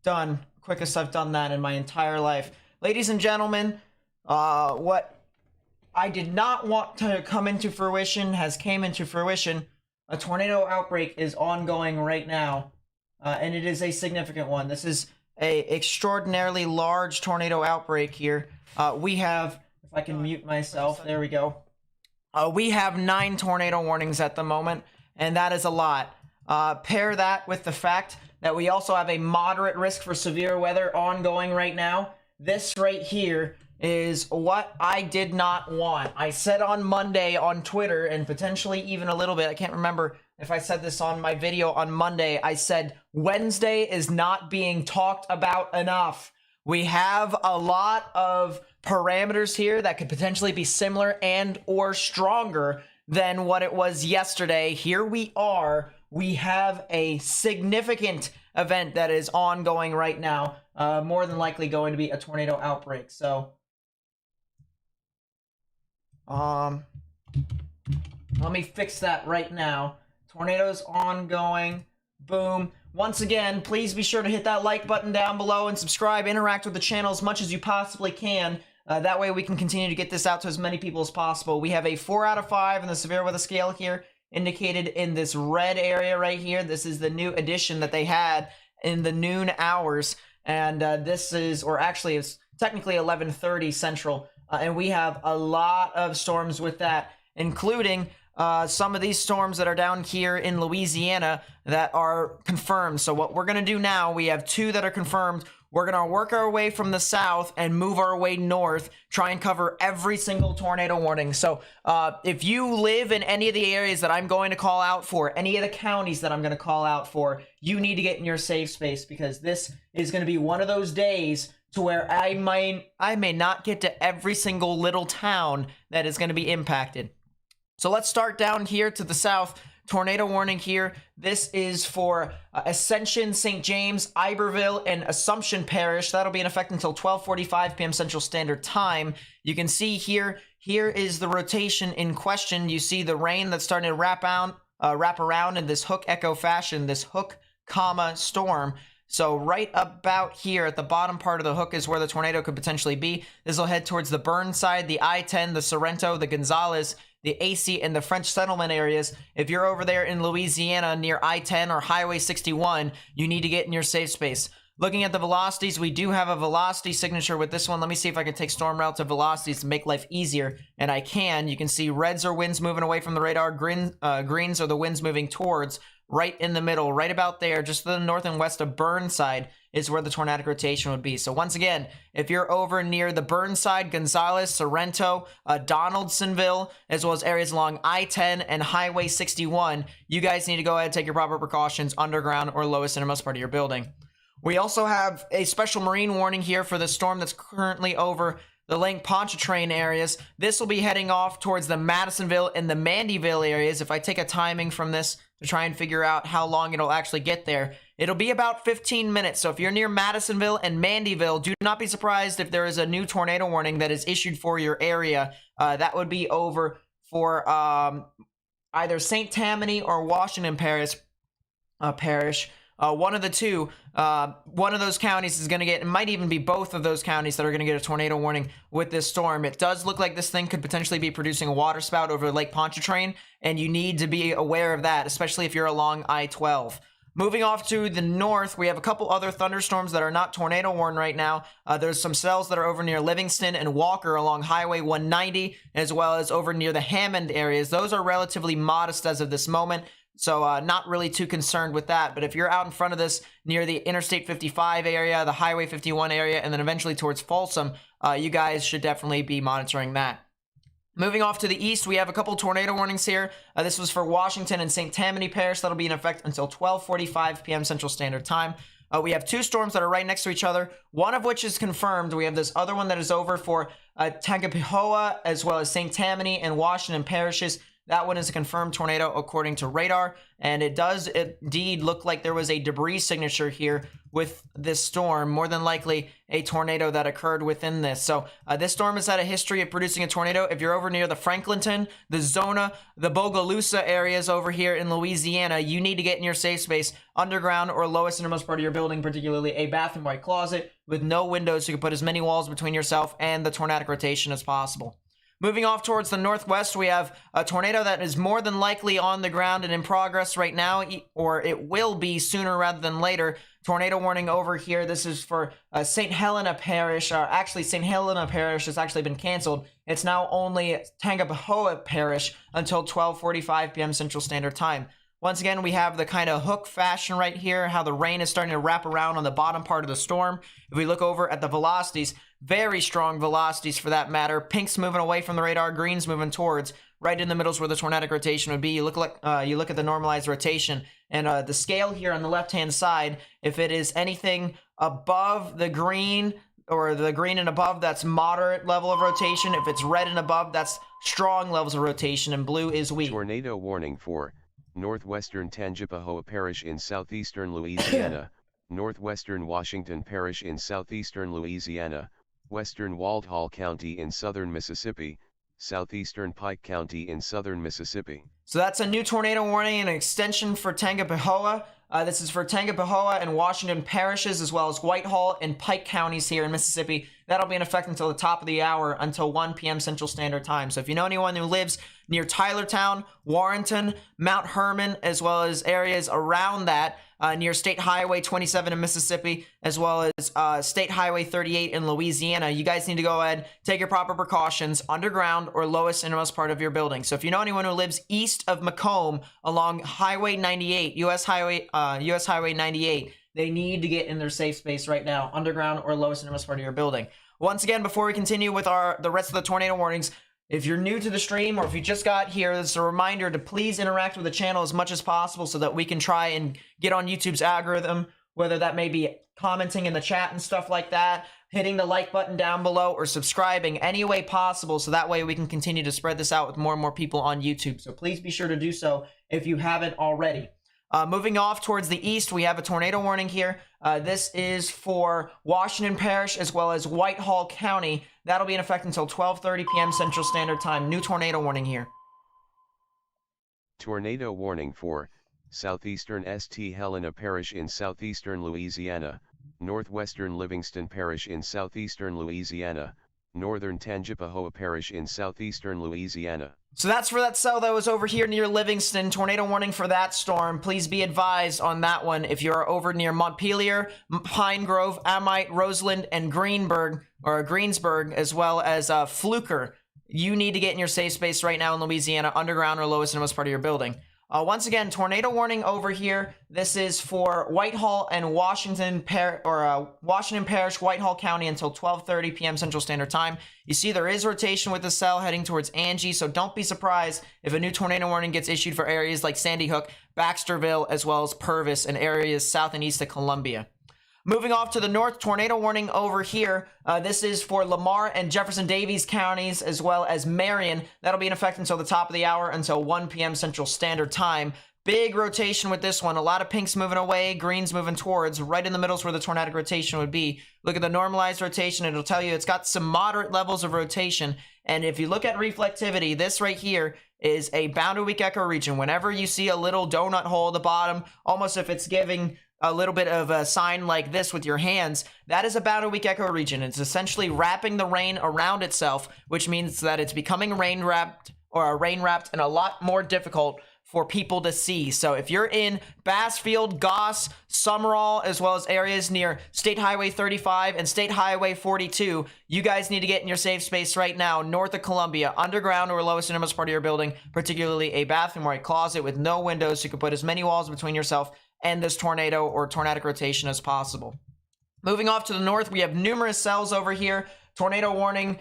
done. Quickest I've done that in my entire life. Ladies and gentlemen, what I did not want to come into fruition has came into fruition. A tornado outbreak is ongoing right now, and it is a significant one. This is a extraordinarily large tornado outbreak here. We have, if I can mute myself, there we go. We have 9 tornado warnings at the moment, and that is a lot. Pair that with the fact that we also have a moderate risk for severe weather ongoing right now. This right here is what I did not want. I said on Monday on Twitter, and potentially even a little bit, I can't remember if I said this on my video on Monday, I said Wednesday is not being talked about enough. We have a lot of parameters here that could potentially be similar and or stronger than what it was yesterday. Here we are. We have a significant event that is ongoing right now, more than likely going to be a tornado outbreak. So, let me fix that right now. Tornadoes ongoing. Boom. Once again, please be sure to hit that like button down below and subscribe. Interact with the channel as much as you possibly can. That way we can continue to get this out to as many people as possible. We have a 4 out of 5 in the severe weather scale here, indicated in this red area right here. This is the new addition that they had in the noon hours. And this is, or actually it's technically 11:30 Central. And we have a lot of storms with that, including some of these storms that are down here in Louisiana that are confirmed. So what we're going to do now, we have 2 that are confirmed. We're going to work our way from the south and move our way north, try and cover every single tornado warning. So if you live in any of the areas that I'm going to call out for, any of the counties that I'm going to call out for, you need to get in your safe space, because this is going to be one of those days to where I may not get to every single little town that is going to be impacted. So let's start down here to the south. Tornado warning here. This is for Ascension, St. James, Iberville, and Assumption Parish. That'll be in effect until 12:45 p.m. Central Standard Time. You can see here is the rotation in question. You see the rain that's starting to wrap around in this hook echo fashion, this hook, comma, storm. So right about here at the bottom part of the hook is where the tornado could potentially be. This will head towards the Burnside, the I-10, the Sorrento, the Gonzales, the AC, and the French settlement areas. If you're over there in Louisiana near I-10 or Highway 61, you need to get in your safe space. Looking at the velocities, we do have a velocity signature with this one. Let me see if I can take storm route to velocities to make life easier, and I can. You can see reds are winds moving away from the radar, greens are the winds moving towards. Right in the middle, right about there, just to the north and west of Burnside is where the tornadic rotation would be. So once again, if you're over near the Burnside, Gonzales, Sorrento, Donaldsonville, as well as areas along I-10 and Highway 61, you guys need to go ahead and take your proper precautions underground or lowest innermost part of your building. We also have a special marine warning here for the storm that's currently over the Lake Pontchartrain areas. This will be heading off towards the Madisonville and the Mandyville areas. If I take a timing from this to try and figure out how long it'll actually get there, it'll be about 15 minutes. So if you're near Madisonville and Mandyville, do not be surprised if there is a new tornado warning that is issued for your area. That would be over for either St. Tammany or Washington Parish. One of the two, one of those counties is going to get, it might even be both of those counties that are going to get a tornado warning with this storm. It does look like this thing could potentially be producing a water spout over Lake Pontchartrain, and you need to be aware of that, especially if you're along I-12. Moving off to the north, we have a couple other thunderstorms that are not tornado warned right now. There's some cells that are over near Livingston and Walker along Highway 190, as well as over near the Hammond areas. Those are relatively modest as of this moment. So not really too concerned with that. But if you're out in front of this near the Interstate 55 area, the Highway 51 area, and then eventually towards Folsom, you guys should definitely be monitoring that. Moving off to the east, we have a couple tornado warnings here. This was for Washington and St. Tammany Parish. That'll be in effect until 12:45 p.m. Central Standard Time. We have 2 storms that are right next to each other, one of which is confirmed. We have this other one that is over for Tangipahoa, as well as St. Tammany and Washington parishes. That one is a confirmed tornado according to radar, and it does indeed look like there was a debris signature here with this storm, more than likely a tornado that occurred within this. So this storm has had a history of producing a tornado. If you're over near the Franklinton, the Zona, the Bogalusa areas over here in Louisiana, you need to get in your safe space, underground or lowest innermost part of your building, particularly a bathroom or a closet with no windows, so you can put as many walls between yourself and the tornadic rotation as possible. Moving off towards the northwest, we have a tornado that is more than likely on the ground and in progress right now, or it will be sooner rather than later. Tornado warning over here. This is for St. Helena Parish. Actually, St. Helena Parish has actually been canceled. It's now only Tangipahoa Parish until 12:45 p.m. Central Standard Time. Once again, we have the kind of hook fashion right here, how the rain is starting to wrap around on the bottom part of the storm. If we look over at the velocities, very strong velocities for that matter. Pink's moving away from the radar, green's moving towards. Right in the middle is where the tornadic rotation would be. You look at the normalized rotation, and the scale here on the left-hand side, if it is anything above the green, or the green and above, that's moderate level of rotation. If it's red and above, that's strong levels of rotation, and blue is weak. Tornado warning for northwestern Tangipahoa Parish in southeastern Louisiana, northwestern Washington Parish in southeastern Louisiana, western Walthall County in southern Mississippi, southeastern Pike County in southern Mississippi. So that's a new tornado warning and an extension for Tangipahoa. This is for Tangipahoa and Washington parishes, as well as Whitehall and Pike counties here in Mississippi. That'll be in effect until the top of the hour, until 1 p.m. Central Standard Time. So if you know anyone who lives near Tylertown, Warrenton, Mount Herman, as well as areas around that, near State Highway 27 in Mississippi, as well as State Highway 38 in Louisiana, you guys need to go ahead, take your proper precautions, underground or lowest innermost part of your building. So if you know anyone who lives east of Macomb along Highway 98, US Highway 98, they need to get in their safe space right now, underground or lowest innermost part of your building. Once again, before we continue with the rest of the tornado warnings, if you're new to the stream or if you just got here, this is a reminder to please interact with the channel as much as possible so that we can try and get on YouTube's algorithm, whether that may be commenting in the chat and stuff like that, hitting the like button down below, or subscribing any way possible, so that way we can continue to spread this out with more and more people on YouTube. So please be sure to do so if you haven't already. Moving off towards the east, we have a tornado warning here. This is for Washington Parish as well as Whitehall County. That'll be in effect until 12:30 p.m. Central Standard Time. New tornado warning here. Tornado warning for southeastern St. Helena Parish in southeastern Louisiana, northwestern Livingston Parish in southeastern Louisiana, northern Tangipahoa Parish in southeastern Louisiana. So that's for that cell that was over here near Livingston. Tornado warning for that storm. Please be advised on that one if you're over near Montpelier, Pine Grove, Amite, Roseland, and Greensburg, as well as Fluker. You need to get in your safe space right now in Louisiana, underground or lowest innermost part of your building. Once again, tornado warning over here. This is for Whitehall and Washington Parish, Whitehall County until 12:30 p.m. Central Standard Time. You see there is rotation with the cell heading towards Angie, so don't be surprised if a new tornado warning gets issued for areas like Sandy Hook, Baxterville, as well as Purvis and areas south and east of Columbia. Moving off to the north, tornado warning over here. This is for Lamar and Jefferson Davies counties, as well as Marion. That'll be in effect until the top of the hour, until 1 p.m. Central Standard Time. Big rotation with this one. A lot of pinks moving away, greens moving towards. Right in the middle is where the tornadic rotation would be. Look at the normalized rotation. It'll tell you it's got some moderate levels of rotation. And if you look at reflectivity, this right here is a boundary weak echo region. Whenever you see a little donut hole at the bottom, almost if it's giving a little bit of a sign like this with your hands, that is a boundary weak echo region. It's essentially wrapping the rain around itself, which means that it's becoming rain wrapped and a lot more difficult for people to see. So if you're in Bassfield, Goss, Summerall, as well as areas near State Highway 35 and State Highway 42, you guys need to get in your safe space right now, north of Columbia, underground or lowest innermost part of your building, particularly a bathroom or a closet with no windows, so you can put as many walls between yourself and this tornado or tornadic rotation as possible. Moving off to the north, we have numerous cells over here. Tornado warning.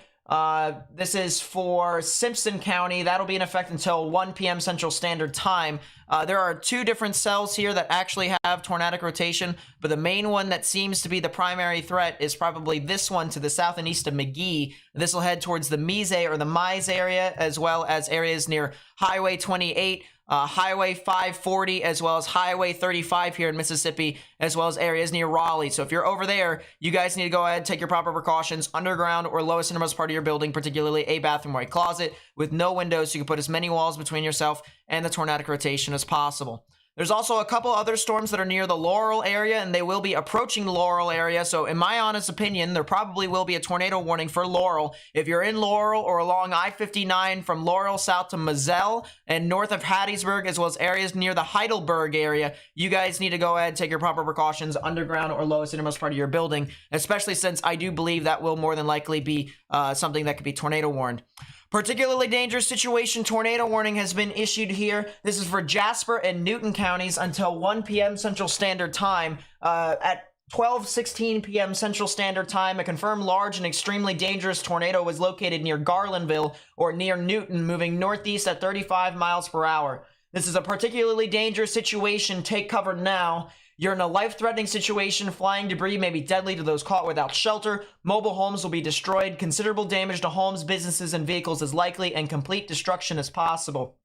This is for Simpson County. That'll be in effect until 1 p.m. Central Standard Time. There are 2 different cells here that actually have tornadic rotation, but the main one that seems to be the primary threat is probably this one to the south and east of McGee. This will head towards the Mise or the Mize area, as well as areas near Highway 28, Highway 540, as well as Highway 35 here in Mississippi, as well as areas near Raleigh. So if you're over there, you guys need to go ahead and take your proper precautions. Underground or lowest innermost part of your building, particularly a bathroom or a closet with no windows, so you can put as many walls between yourself and the tornadic rotation as possible. There's also a couple other storms that are near the Laurel area, and they will be approaching the Laurel area. So in my honest opinion, there probably will be a tornado warning for Laurel. If you're in Laurel or along I-59 from Laurel south to Moselle and north of Hattiesburg, as well as areas near the Heidelberg area, you guys need to go ahead and take your proper precautions underground or lowest innermost part of your building, especially since I do believe that will more than likely be something that could be tornado warned. Particularly dangerous situation tornado warning has been issued here. This is for Jasper and Newton counties until 1 p.m. Central Standard Time. At 12:16 p.m. Central Standard Time, a confirmed large and extremely dangerous tornado was located near Garlandville or near Newton, moving northeast at 35 miles per hour. This is a particularly dangerous situation. Take cover now. You're in a life-threatening situation. Flying debris may be deadly to those caught without shelter. Mobile homes will be destroyed. Considerable damage to homes, businesses, and vehicles is likely, and complete destruction is possible.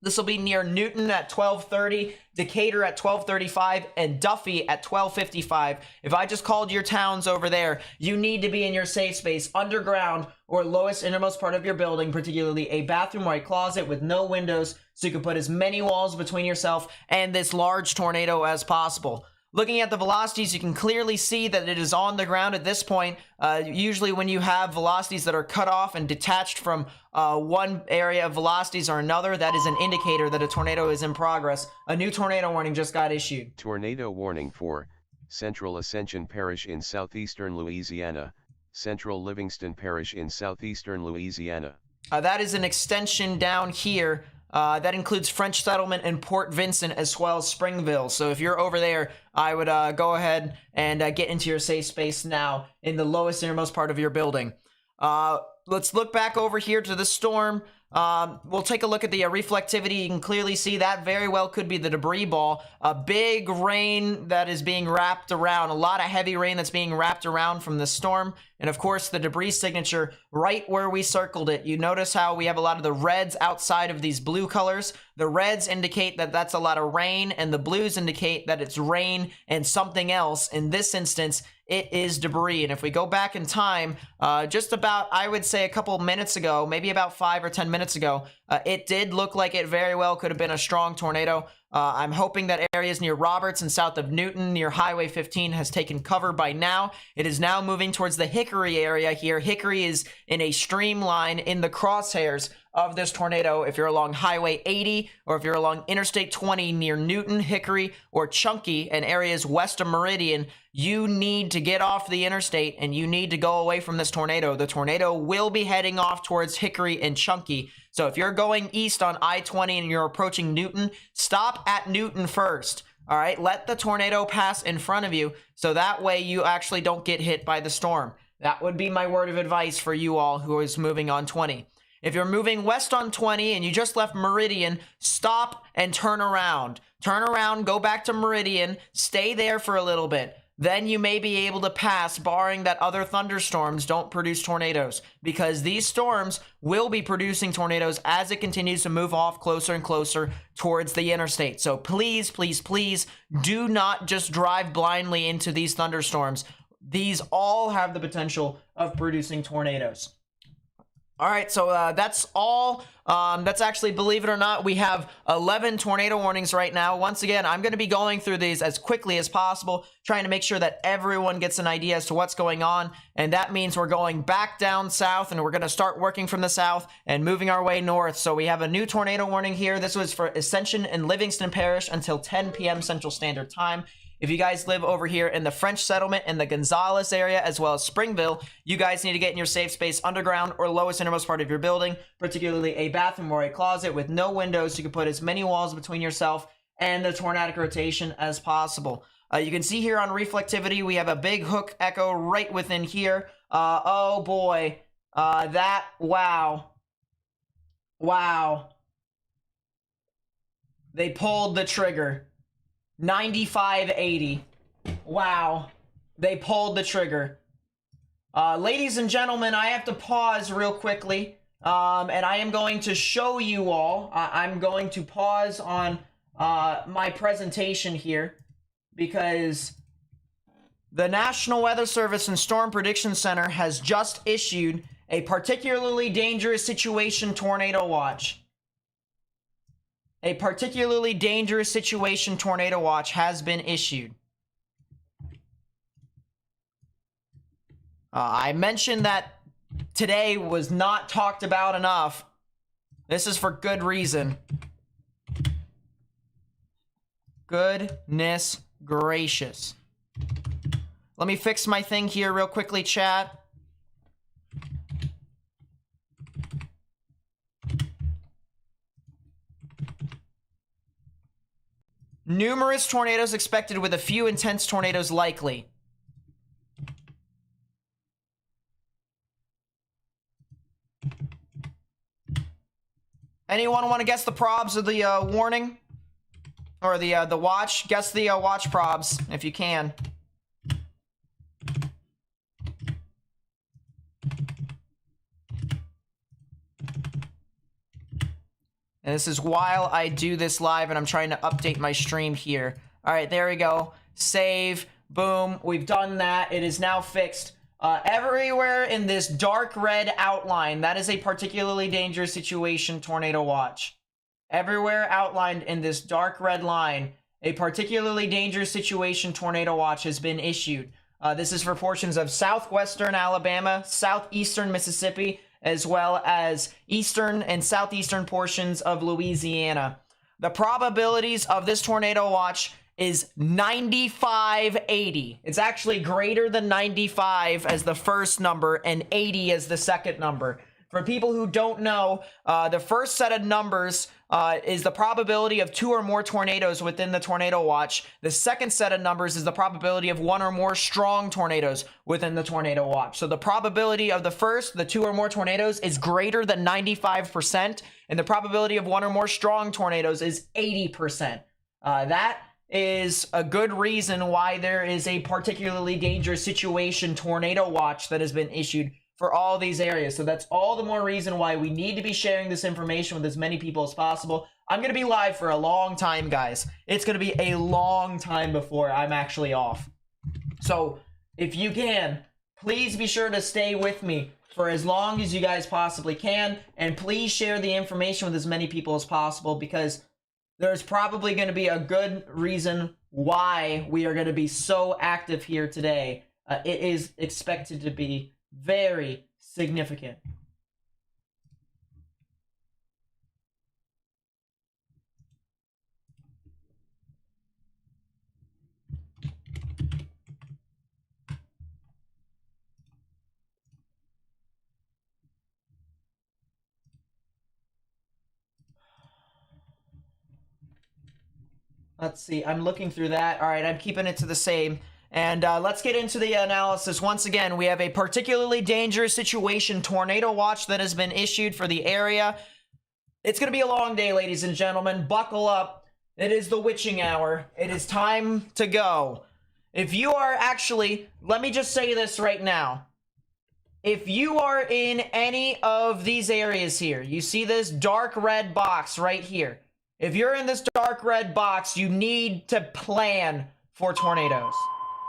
This will be near Newton at 12:30, Decatur at 12:35, and Duffy at 12:55. If I just called your towns over there, you need to be in your safe space, underground or lowest innermost part of your building, particularly a bathroom or a closet with no windows, so you can put as many walls between yourself and this large tornado as possible. Looking at the velocities, you can clearly see that it is on the ground at this point. Usually when you have velocities that are cut off and detached from one area of velocities or another, that is an indicator that a tornado is in progress. A new tornado warning just got issued. Tornado warning for Central Ascension Parish in southeastern Louisiana, Central Livingston Parish in southeastern Louisiana. That is an extension down here. That includes French Settlement and Port Vincent, as well as Springville. So if you're over there, I would go ahead and get into your safe space now in the lowest innermost part of your building. Let's look back over here to the storm. We'll take a look at the reflectivity. You can clearly see that very well could be the debris ball. A big rain that is being wrapped around, a lot of heavy rain that's being wrapped around from the storm. And of course, the debris signature right where we circled it. You notice how we have a lot of the reds outside of these blue colors. The reds indicate that that's a lot of rain, and the blues indicate that it's rain and something else. In this instance, it is debris. And if we go back in time, just about, I would say a couple minutes ago, maybe about 5 or 10 minutes ago, it did look like it very well could have been a strong tornado. I'm hoping that areas near Roberts and south of Newton near Highway 15 has taken cover by now. It is now moving towards the Hickory area here. Hickory is in a streamline in the crosshairs of this tornado. If you're along Highway 80 or if you're along Interstate 20 near Newton, Hickory, or Chunky and areas west of Meridian, you need to get off the interstate and you need to go away from this tornado. The tornado will be heading off towards Hickory and Chunky. So if you're going east on I-20 and you're approaching Newton, stop at Newton first. All right, let the tornado pass in front of you so that way you actually don't get hit by the storm. That would be my word of advice for you all who is moving on 20. If you're moving west on 20 and you just left Meridian, stop and turn around. Turn around, go back to Meridian, stay there for a little bit. Then you may be able to pass, barring that other thunderstorms don't produce tornadoes, because these storms will be producing tornadoes as it continues to move off closer and closer towards the interstate. So please, please, please do not just drive blindly into these thunderstorms. These all have the potential of producing tornadoes. All right, so that's all. That's actually, believe it or not, we have 11 tornado warnings right now. Once again, I'm going to be going through these as quickly as possible, trying to make sure that everyone gets an idea as to what's going on. And that means we're going back down south, and we're going to start working from the south and moving our way north. So we have a new tornado warning here. This was for Ascension and Livingston Parish until 10 p.m. Central Standard Time. If you guys live over here in the French Settlement and the Gonzales area, as well as Springville, you guys need to get in your safe space underground or lowest innermost part of your building, particularly a bathroom or a closet with no windows, so you can put as many walls between yourself and the tornadic rotation as possible. You can see here on reflectivity, we have a big hook echo right within here. Oh boy, wow. They pulled the trigger. 9580. Wow. They pulled the trigger. Ladies and gentlemen, I have to pause real quickly. And I am going to show you all. I'm going to pause on my presentation here because the National Weather Service and Storm Prediction Center has just issued a particularly dangerous situation tornado watch. A particularly dangerous situation tornado watch has been issued. I mentioned that today was not talked about enough. This is for good reason. Goodness gracious. Let me fix my thing here real quickly, chat. Numerous tornadoes expected with a few intense tornadoes likely. Anyone want to guess the probs of the warning? Or the watch? Guess the watch probs, if you can. And this is while I do this live and I'm trying to update my stream here. All right, there we go. Save. Boom. We've done that. It is now fixed. Everywhere in this dark red outline, that is a particularly dangerous situation tornado watch. Everywhere outlined in this dark red line, a particularly dangerous situation tornado watch has been issued. This is for portions of southwestern Alabama, southeastern Mississippi, as well as eastern and southeastern portions of Louisiana. The probabilities of this tornado watch is 9580. It's actually greater than 95 as the first number and 80 as the second number. For people who don't know, the first set of numbers is the probability of 2 or more tornadoes within the tornado watch. The second set of numbers is the probability of 1 or more strong tornadoes within the tornado watch. So the probability of the first, the 2 or more tornadoes, is greater than 95%, and the probability of 1 or more strong tornadoes is 80%. That is a good reason why there is a particularly dangerous situation tornado watch that has been issued for all these areas. So that's all the more reason why we need to be sharing this information with as many people as possible. I'm going to be live for a long time, guys. It's going to be a long time before I'm actually off. So if you can, please be sure to stay with me for as long as you guys possibly can. And please share the information with as many people as possible, because there's probably going to be a good reason why we are going to be so active here today. It is expected to be very significant. Let's see. I'm looking through that. All right, I'm keeping it to the same. And let's get into the analysis. Once again, we have a particularly dangerous situation tornado watch that has been issued for the area. It's going to be a long day, ladies and gentlemen. Buckle up. It is the witching hour. It is time to go. If you are actually, let me just say this right now. If you are in any of these areas here, you see this dark red box right here. If you're in this dark red box, you need to plan for tornadoes.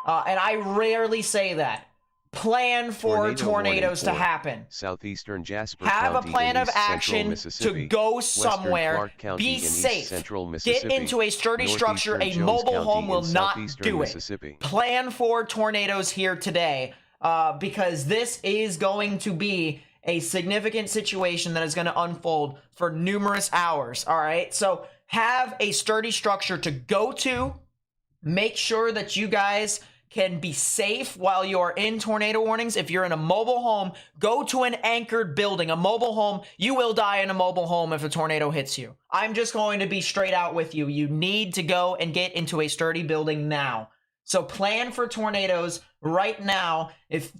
And I rarely say that. Plan for tornadoes to happen. Southeastern Jasper Have County a plan of action to go Western somewhere. Clark County Be in East safe. Central Get Mississippi, into a sturdy structure. A Northeastern mobile Jones home County will in not southeastern do it. Mississippi. Plan for tornadoes here today, because this is going to be a significant situation that is going to unfold for numerous hours. All right, so have a sturdy structure to go to. Make sure that you guys can be safe while you're in tornado warnings. If you're in a mobile home, go to an anchored building. A mobile home, you will die in a mobile home if a tornado hits you. I'm just going to be straight out with you. You need to go and get into a sturdy building now. So plan for tornadoes right now,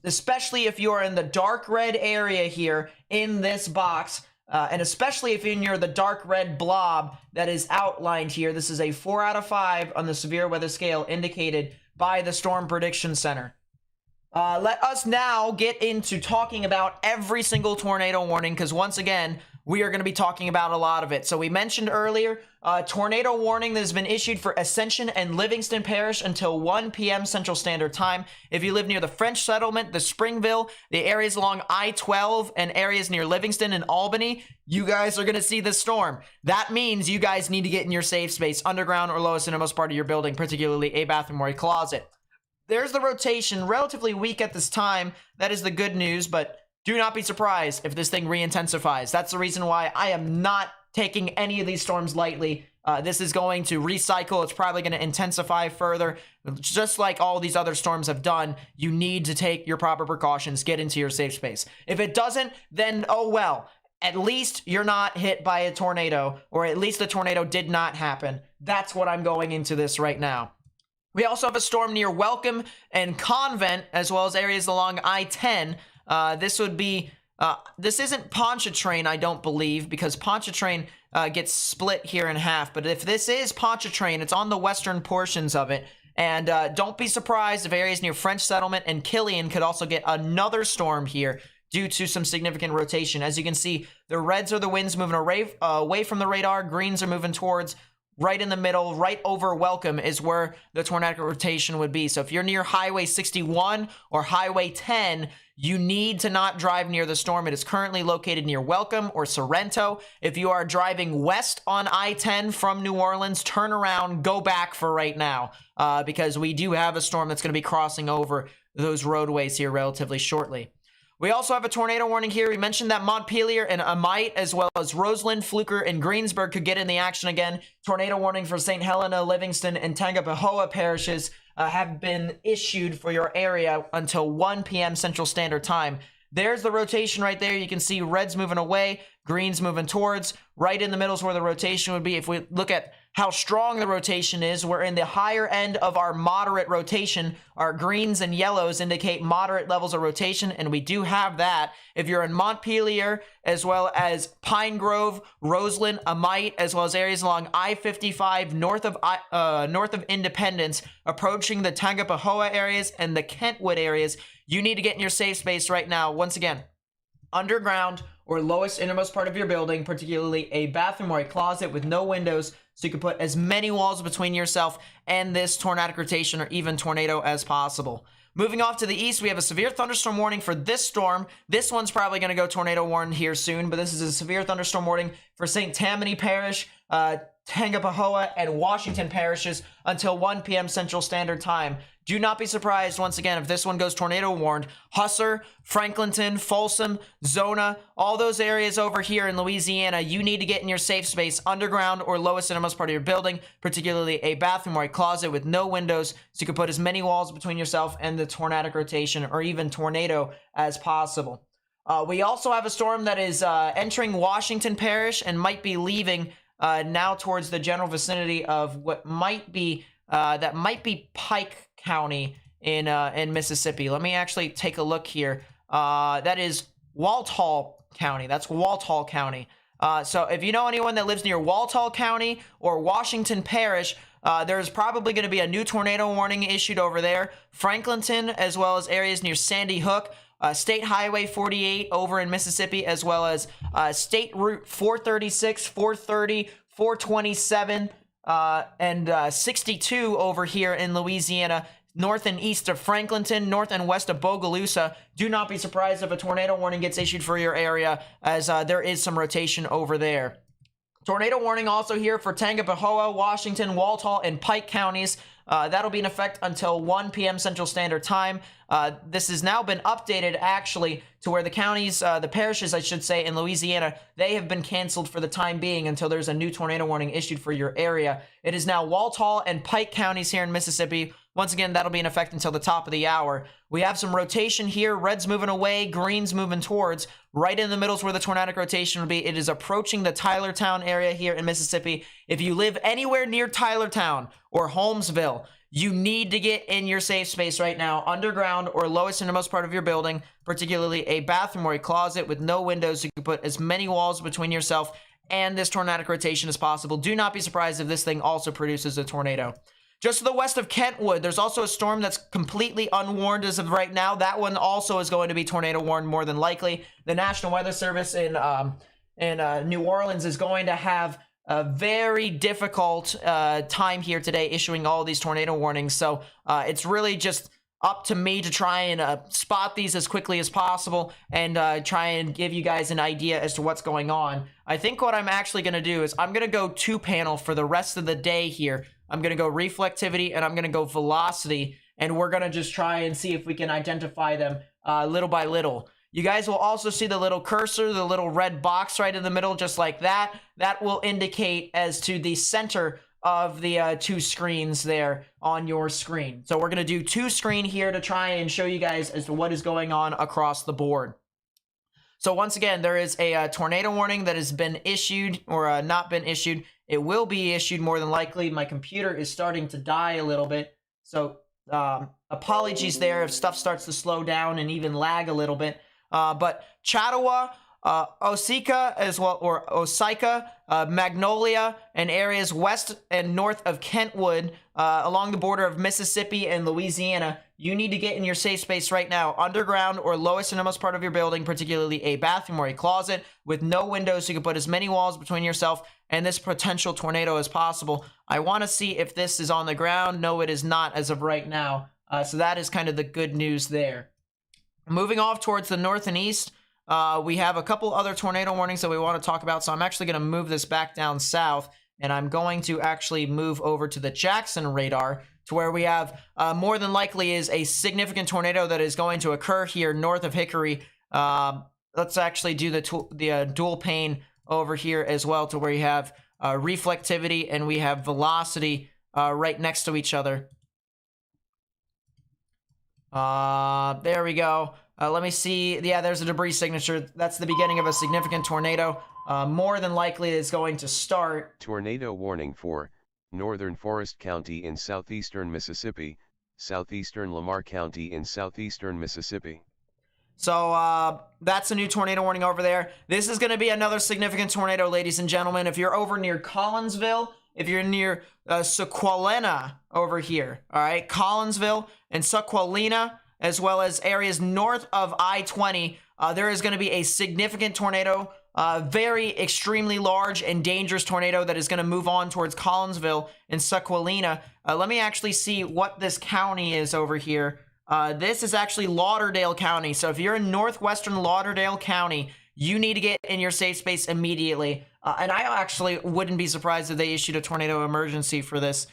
especially if you're in the dark red area here in this box. And especially if you're near the dark red blob that is outlined here. This is a 4 out of 5 on the severe weather scale indicated by the Storm Prediction Center. Let us now get into talking about every single tornado warning, because once again, we are going to be talking about a lot of it. So we mentioned earlier, tornado warning that has been issued for Ascension and Livingston Parish until 1 p.m. Central Standard Time. If you live near the French settlement, the Springville, the areas along I-12, and areas near Livingston and Albany, you guys are going to see the storm. That means you guys need to get in your safe space, underground or lowest innermost part of your building, particularly a bathroom or a closet. There's the rotation, relatively weak at this time. That is the good news, but do not be surprised if this thing re-intensifies. That's the reason why I am not taking any of these storms lightly. This is going to recycle. It's probably going to intensify further. Just like all these other storms have done, you need to take your proper precautions, get into your safe space. If it doesn't, then oh well. At least you're not hit by a tornado, or at least the tornado did not happen. That's what I'm going into this right now. We also have a storm near Welcome and Convent, as well as areas along I-10. This would be, this isn't Pontchartrain, I don't believe, because Pontchartrain gets split here in half. But if this is Pontchartrain, it's on the western portions of it. And don't be surprised if areas near French Settlement and Killian could also get another storm here due to some significant rotation. As you can see, the reds are the winds moving away from the radar, greens are moving towards right in the middle, right over Welcome is where the tornadic rotation would be. So if you're near Highway 61 or Highway 10, you need to not drive near the storm. It is currently located near Welcome or Sorrento. If you are driving west on I-10 from New Orleans, turn around, go back for right now, because we do have a storm that's going to be crossing over those roadways here relatively shortly. We also have a tornado warning here. We mentioned that Montpelier and Amite, as well as Roseland, Fluker, and Greensburg could get in the action again. Tornado warning for St. Helena, Livingston, and Tangipahoa parishes have been issued for your area until 1 p.m. Central Standard Time. There's the rotation right there. You can see reds moving away, greens moving towards. Right in the middle is where the rotation would be. If we look at how strong the rotation is, we're in the higher end of our moderate rotation. Our greens and yellows indicate moderate levels of rotation, and we do have that. If you're in Montpelier, as well as Pine Grove, Roseland, Amite, as well as areas along I-55 north of Independence, approaching the Tangipahoa areas and the Kentwood areas, you need to get in your safe space right now. Once again, underground or lowest innermost part of your building, particularly a bathroom or a closet with no windows, so you can put as many walls between yourself and this tornadic rotation or even tornado as possible. Moving off to the east, we have a severe thunderstorm warning for this storm. This one's probably going to go tornado warning here soon, but this is a severe thunderstorm warning for St. Tammany Parish, Tangipahoa, and Washington parishes until 1 p.m. Central Standard Time. Do not be surprised, once again, if this one goes tornado warned. Husser, Franklinton, Folsom, Zona, all those areas over here in Louisiana, you need to get in your safe space, underground or lowest innermost part of your building, particularly a bathroom or a closet with no windows, so you can put as many walls between yourself and the tornadic rotation or even tornado as possible. We also have a storm that is entering Washington Parish and might be leaving now towards the general vicinity of what might be Pike County in Mississippi. Let me actually take a look here. That is Walthall County. That's Walthall County. So if you know anyone that lives near Walthall County or Washington Parish, there's probably going to be a new tornado warning issued over there. Franklinton, as well as areas near Sandy Hook, State Highway 48 over in Mississippi, as well as State Route 436, 430, 427, and 62 over here in Louisiana, north and east of Franklinton, north and west of Bogalusa. Do not be surprised if a tornado warning gets issued for your area, as there is some rotation over there. Tornado warning also here for Tangipahoa, Washington, Walthall, and Pike counties. That'll be in effect until 1 p.m. Central Standard Time. This has now been updated, actually, to where the counties, the parishes, I should say, in Louisiana, they have been canceled for the time being until there's a new tornado warning issued for your area. It is now Walthall and Pike counties here in Mississippi. Once again, that'll be in effect until the top of the hour. We have some rotation here. Reds moving away, greens moving towards. Right in the middle is where the tornadic rotation will be. It is approaching the Tylertown area here in Mississippi. If you live anywhere near Tylertown or Holmesville, You need to get in your safe space right now, underground or lowest innermost part of your building, particularly a bathroom or a closet with no windows. You can put as many walls between yourself and this tornadic rotation as possible. Do not be surprised if this thing also produces a tornado. Just to the west of Kentwood, there's also a storm that's completely unwarned as of right now. That one also is going to be tornado warned more than likely. The National Weather Service in New Orleans is going to have a very difficult time here today issuing all these tornado warnings. So it's really just up to me to try and spot these as quickly as possible and try and give you guys an idea as to what's going on. I think what I'm actually going to do is I'm going to go 2-panel for the rest of the day here. I'm going to go reflectivity and I'm going to go velocity, and we're going to just try and see if we can identify them little by little. You guys will also see the little cursor, the little red box right in the middle, just like that. That will indicate as to the center of the 2 screens there on your screen. So we're going to do 2 screen here to try and show you guys as to what is going on across the board. So once again, there is a tornado warning that has been issued or not been issued. It will be issued more than likely. My computer is starting to die a little bit. So apologies there if stuff starts to slow down and even lag a little bit. But Chattawa, Osika as well, or Osika, Magnolia, and areas west and north of Kentwood, along the border of Mississippi and Louisiana, you need to get in your safe space right now, underground or lowest innermost part of your building, particularly a bathroom or a closet with no windows, so you can put as many walls between yourself and this potential tornado as possible. I want to see if this is on the ground. No, it is not as of right now. So that is kind of the good news there. Moving off towards the north and east, we have a couple other tornado warnings that we want to talk about. So I'm actually going to move this back down south, and I'm going to actually move over to the Jackson radar to where we have more than likely is a significant tornado that is going to occur here north of Hickory. Let's actually do the dual pane over here as well, to where you have reflectivity and we have velocity right next to each other. There we go. Let me see. Yeah, there's a debris signature. That's the beginning of a significant tornado. More than likely it's going to start. Tornado warning for Northern Forest County in southeastern Mississippi, southeastern Lamar County in southeastern Mississippi. So that's a new tornado warning over there. This is going to be another significant tornado, ladies and gentlemen. If you're over near Collinsville, if you're near Sequalena over here, all right, Collinsville and Sequalena, as well as areas north of I-20, there is going to be a significant tornado, very extremely large and dangerous tornado that is going to move on towards Collinsville and Sequalena. Let me actually see what this county is over here. This is actually Lauderdale County. So if you're in northwestern Lauderdale County, you need to get in your safe space immediately. And I actually wouldn't be surprised if they issued a tornado emergency for this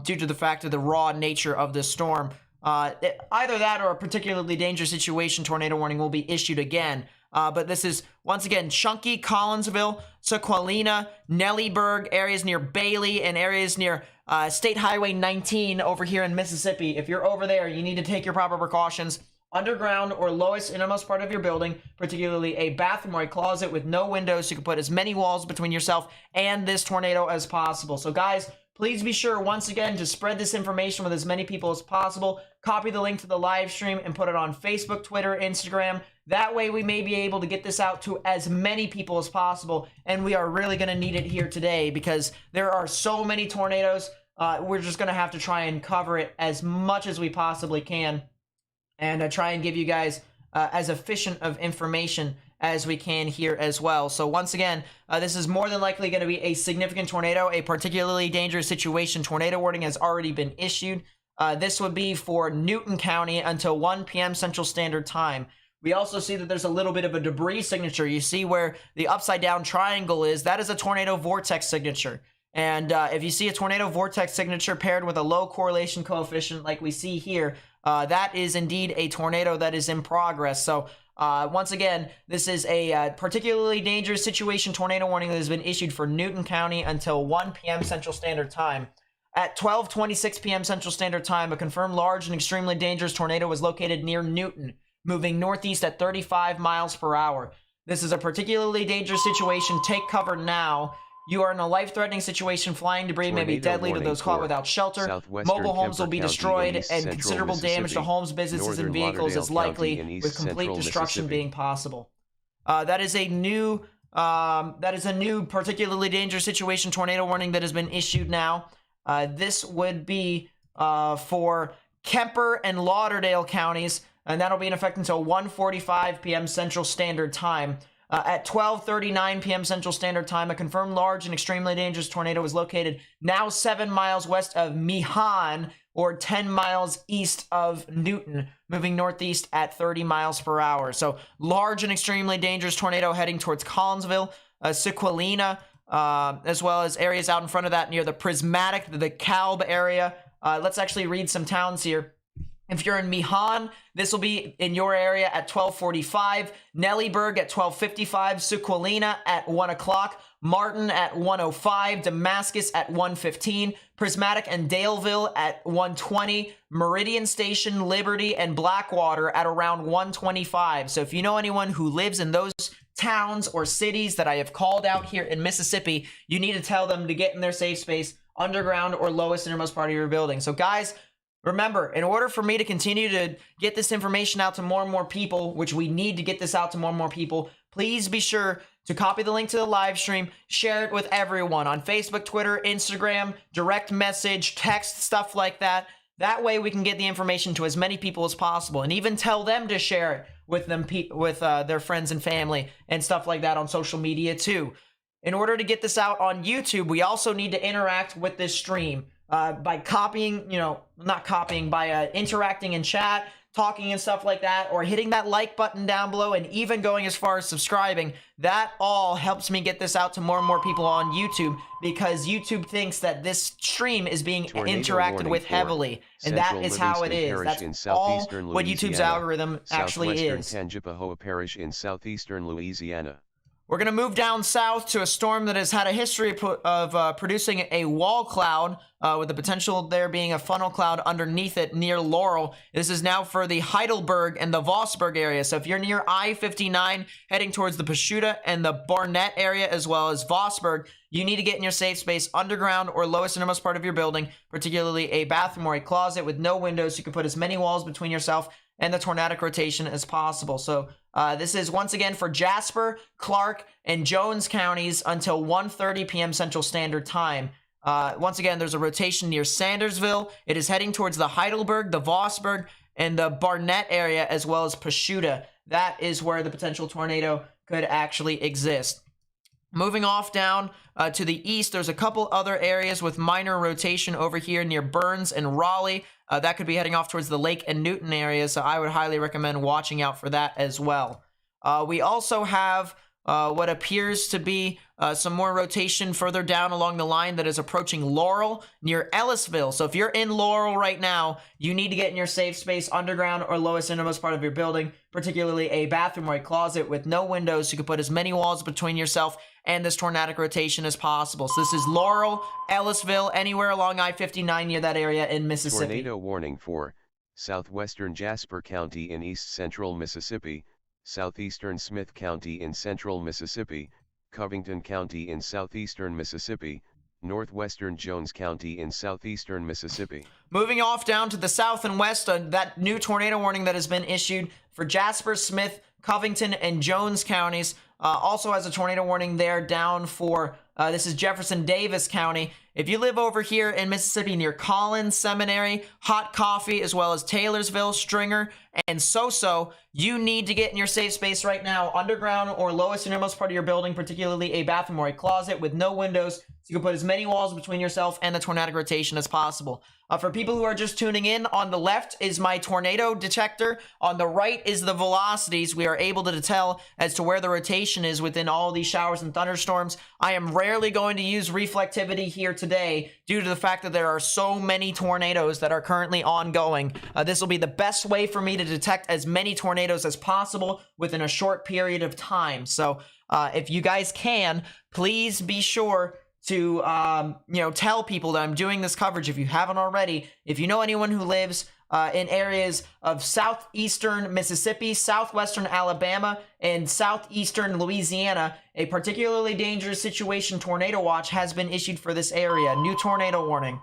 due to the fact of the raw nature of this storm. Either that or a particularly dangerous situation tornado warning will be issued again. But this is, once again, Chunky, Collinsville, Sequalena, Nellyburg, areas near Bailey, and areas near State Highway 19 over here in Mississippi. If you're over there, you need to take your proper precautions. Underground or lowest innermost part of your building, particularly a bathroom or a closet with no windows, so you can put as many walls between yourself and this tornado as possible. So guys, please be sure, once again, to spread this information with as many people as possible. Copy the link to the live stream and put it on Facebook, Twitter, Instagram. That way we may be able to get this out to as many people as possible. And we are really going to need it here today because there are so many tornadoes. We're just going to have to try and cover it as much as we possibly can. And try and give you guys as efficient of information as we can here as well. So once again, this is more than likely going to be a significant tornado, a particularly dangerous situation. Tornado warning has already been issued. This would be for Newton County until 1 p.m. Central Standard Time. We also see that there's a little bit of a debris signature. You see where the upside down triangle is? That is a tornado vortex signature. And if you see a tornado vortex signature paired with a low correlation coefficient like we see here, that is indeed a tornado that is in progress. So once again, this is a particularly dangerous situation tornado warning that has been issued for Newton County until 1 p.m. Central Standard Time. At 12:26 p.m. Central Standard Time, a confirmed large and extremely dangerous tornado was located near Newton, moving northeast at 35 miles per hour. This is a particularly dangerous situation. Take cover now. You are in a life-threatening situation. Flying debris may be Tornado deadly to warning those caught for without shelter. Southwestern Mobile homes will Kemper be County destroyed, in East and Central considerable damage to Mississippi, homes, businesses, Northern and vehicles Lauderdale is County likely, in East with complete Central destruction Mississippi. being possible. That is a new particularly dangerous situation tornado warning that has been issued now. This would be for Kemper and Lauderdale counties, and that'll be in effect until 1:45 p.m. Central Standard Time. At 12:39 p.m. Central Standard Time, a confirmed large and extremely dangerous tornado is located now 7 miles west of Mihan, or 10 miles east of Newton, moving northeast at 30 miles per hour. So, large and extremely dangerous tornado heading towards Collinsville, Sequelina, as well as areas out in front of that near the Prismatic, the Calb area. Let's actually read some towns here. If you're in Mihan, this will be in your area at 12:45, Nellyburg at 12:55, Sequelina at 1 o'clock, Martin at 1:05, Damascus at 1:15, Prismatic and Daleville at 1:20, Meridian Station, Liberty, and Blackwater at around 1:25. So if you know anyone who lives in those towns or cities that I have called out here in Mississippi, you need to tell them to get in their safe space, underground or lowest innermost part of your building. So guys, remember, in order for me to continue to get this information out to more and more people, which we need to get this out to more and more people, please be sure to copy the link to the live stream, share it with everyone on Facebook, Twitter, Instagram, direct message, text, stuff like that. That way we can get the information to as many people as possible, and even tell them to share it with them, with their friends and family and stuff like that on social media too. In order to get this out on YouTube, we also need to interact with this stream. By copying, by interacting in chat, talking and stuff like that, or hitting that like button down below, and even going as far as subscribing. That all helps me get this out to more and more people on YouTube, because YouTube thinks that this stream is being interacted with heavily, and that is how it is. That's all what YouTube's algorithm actually is. Tangipahoa Parish in southeastern Louisiana. We're going to move down south to a storm that has had a history of producing a wall cloud, with the potential there being a funnel cloud underneath it near Laurel. This is now for the Heidelberg and the Vosburg area. So if you're near I-59 heading towards the Pashuta and the Barnett area, as well as Vosburg, you need to get in your safe space, underground or lowest innermost part of your building, particularly a bathroom or a closet with no windows. You can put as many walls between yourself and the tornadic rotation as possible. So this is once again for Jasper, Clark, and Jones counties until 1:30 p.m. Central Standard Time. Once again, there's a rotation near Sandersville. It is heading towards the Heidelberg, the Vosburg, and the Barnett area, as well as Pashuta. That is where the potential tornado could actually exist. Moving off down to the east, there's a couple other areas with minor rotation over here near Burns and Raleigh. That could be heading off towards the Lake and Newton area, so I would highly recommend watching out for that as well. We also have what appears to be some more rotation further down along the line that is approaching Laurel near Ellisville. So if you're in Laurel right now, you need to get in your safe space, underground or lowest innermost part of your building, particularly a bathroom or a closet with no windows. You can put as many walls between yourself and this tornadic rotation as possible. So this is Laurel, Ellisville, anywhere along I-59 near that area in Mississippi. Tornado warning for southwestern Jasper County in east central Mississippi, southeastern Smith County in central Mississippi, Covington County in southeastern Mississippi, northwestern Jones County in southeastern Mississippi. Moving off down to the south and west, that new tornado warning that has been issued for Jasper, Smith, Covington, and Jones counties also has a tornado warning there down for, this is Jefferson Davis County. If you live over here in Mississippi near Collins Seminary, Hot Coffee, as well as Taylorsville, Stringer, and Soso, you need to get in your safe space right now, underground or lowest innermost part of your building, particularly a bathroom or a closet with no windows, so you can put as many walls between yourself and the tornadic rotation as possible. For people who are just tuning in, on the left is my tornado detector. On the right is the velocities. We are able to tell as to where the rotation is within all these showers and thunderstorms. I am rarely going to use reflectivity here today due to the fact that there are so many tornadoes that are currently ongoing. This will be the best way for me to detect as many tornadoes as possible within a short period of time. So if you guys can, please be sure to tell people that I'm doing this coverage if you haven't already. If you know anyone who lives in areas of southeastern Mississippi, southwestern Alabama, and southeastern Louisiana. A particularly dangerous situation tornado watch has been issued for this area. New tornado warning.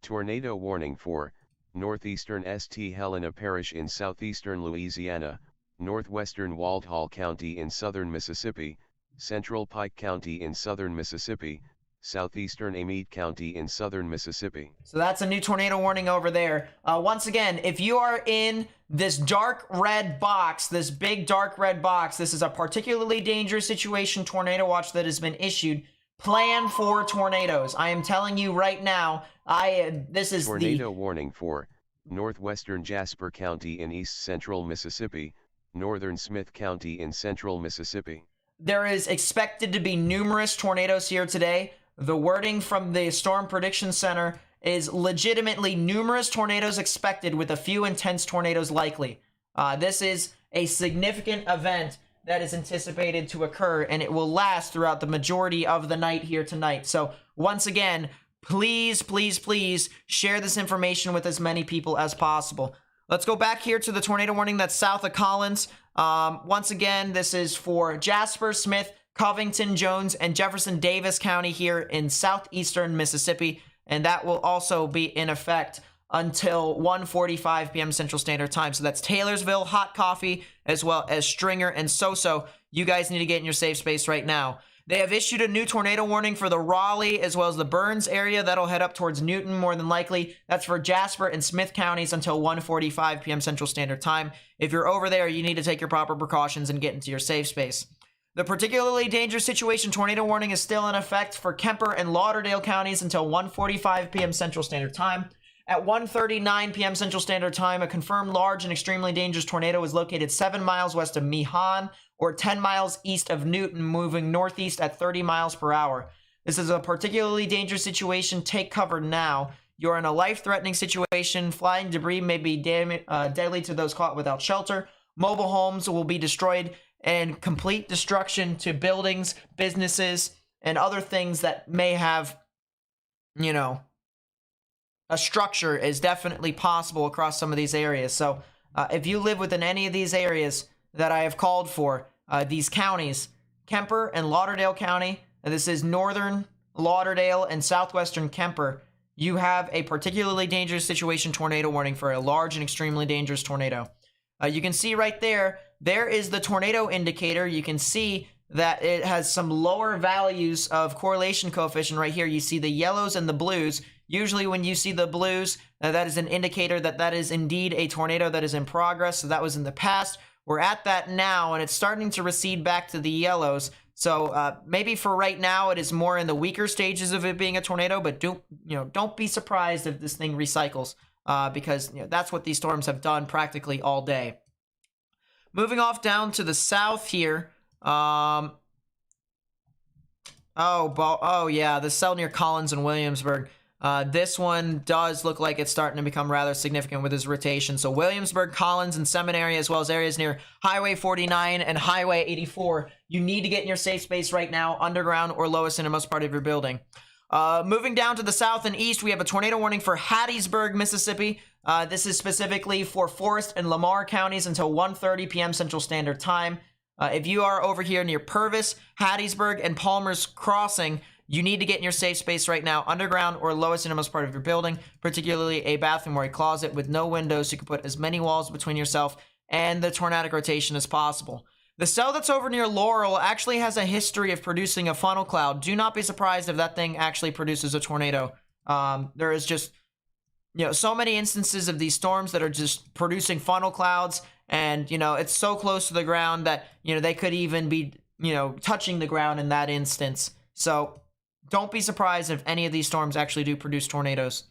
Tornado warning for northeastern St. Helena Parish in southeastern Louisiana, northwestern Walthall County in southern Mississippi, central Pike County in southern Mississippi, southeastern Amite County in southern Mississippi. So that's a new tornado warning over there. Once again, if you are in this dark red box, this big dark red box, this is a particularly dangerous situation tornado watch that has been issued. Plan for tornadoes. I am telling you right now, this is tornado warning for northwestern Jasper County in east central Mississippi, northern Smith County in central Mississippi. There is expected to be numerous tornadoes here today. The wording from the Storm Prediction Center is legitimately numerous tornadoes expected with a few intense tornadoes likely. This is a significant event that is anticipated to occur, and it will last throughout the majority of the night here tonight. So once again, please, please, please share this information with as many people as possible. Let's go back here to the tornado warning that's south of Collins. Once again, this is for Jasper, Smith, Covington, Jones, and Jefferson Davis County here in southeastern Mississippi, and that will also be in effect until 1:45 p.m. Central Standard Time. So that's Taylorsville, Hot Coffee, as well as Stringer and Soso. You guys need to get in your safe space right now. They have issued a new tornado warning for the Raleigh as well as the Burns area. That'll head up towards Newton more than likely. That's for Jasper and Smith counties until 1:45 p.m. Central Standard Time. If you're over there, you need to take your proper precautions and get into your safe space. The particularly dangerous situation tornado warning is still in effect for Kemper and Lauderdale counties until 1:45 p.m. Central Standard Time. At 1:39 p.m. Central Standard Time, a confirmed large and extremely dangerous tornado is located 7 miles west of Meehan or 10 miles east of Newton, moving northeast at 30 miles per hour. This is a particularly dangerous situation. Take cover now. You're in a life-threatening situation. Flying debris may be deadly to those caught without shelter. Mobile homes will be destroyed, and complete destruction to buildings, businesses, and other things that may have, you know, a structure is definitely possible across some of these areas. So if you live within any of these areas that I have called for, these counties, Kemper and Lauderdale County, and this is northern Lauderdale and southwestern Kemper, you have a particularly dangerous situation tornado warning for a large and extremely dangerous tornado. You can see right there, there is the tornado indicator. You can see that it has some lower values of correlation coefficient right here. You see the yellows and the blues. Usually when you see the blues, that is an indicator that that is indeed a tornado that is in progress. So that was in the past. We're at that now, and it's starting to recede back to the yellows. So maybe for right now, it is more in the weaker stages of it being a tornado, but don't be surprised if this thing recycles. Because that's what these storms have done practically all day. Moving off down to the south here. Oh yeah, the cell near Collins and Williamsburg. This one does look like it's starting to become rather significant with its rotation. So Williamsburg, Collins, and Seminary, as well as areas near Highway 49 and Highway 84. You need to get in your safe space right now, underground or lowest innermost part of your building. Moving down to the south and east, we have a tornado warning for Hattiesburg, Mississippi. This is specifically for Forest and Lamar counties until 1:30 p.m. Central Standard Time. If you are over here near Purvis, Hattiesburg, and Palmer's Crossing, you need to get in your safe space right now, underground or lowest innermost part of your building, particularly a bathroom or a closet with no windows. You can put as many walls between yourself and the tornadic rotation as possible. The cell that's over near Laurel actually has a history of producing a funnel cloud. Do not be surprised if that thing actually produces a tornado. There is just, so many instances of these storms that are just producing funnel clouds, and, it's so close to the ground that, they could even be, touching the ground in that instance. So don't be surprised if any of these storms actually do produce tornadoes.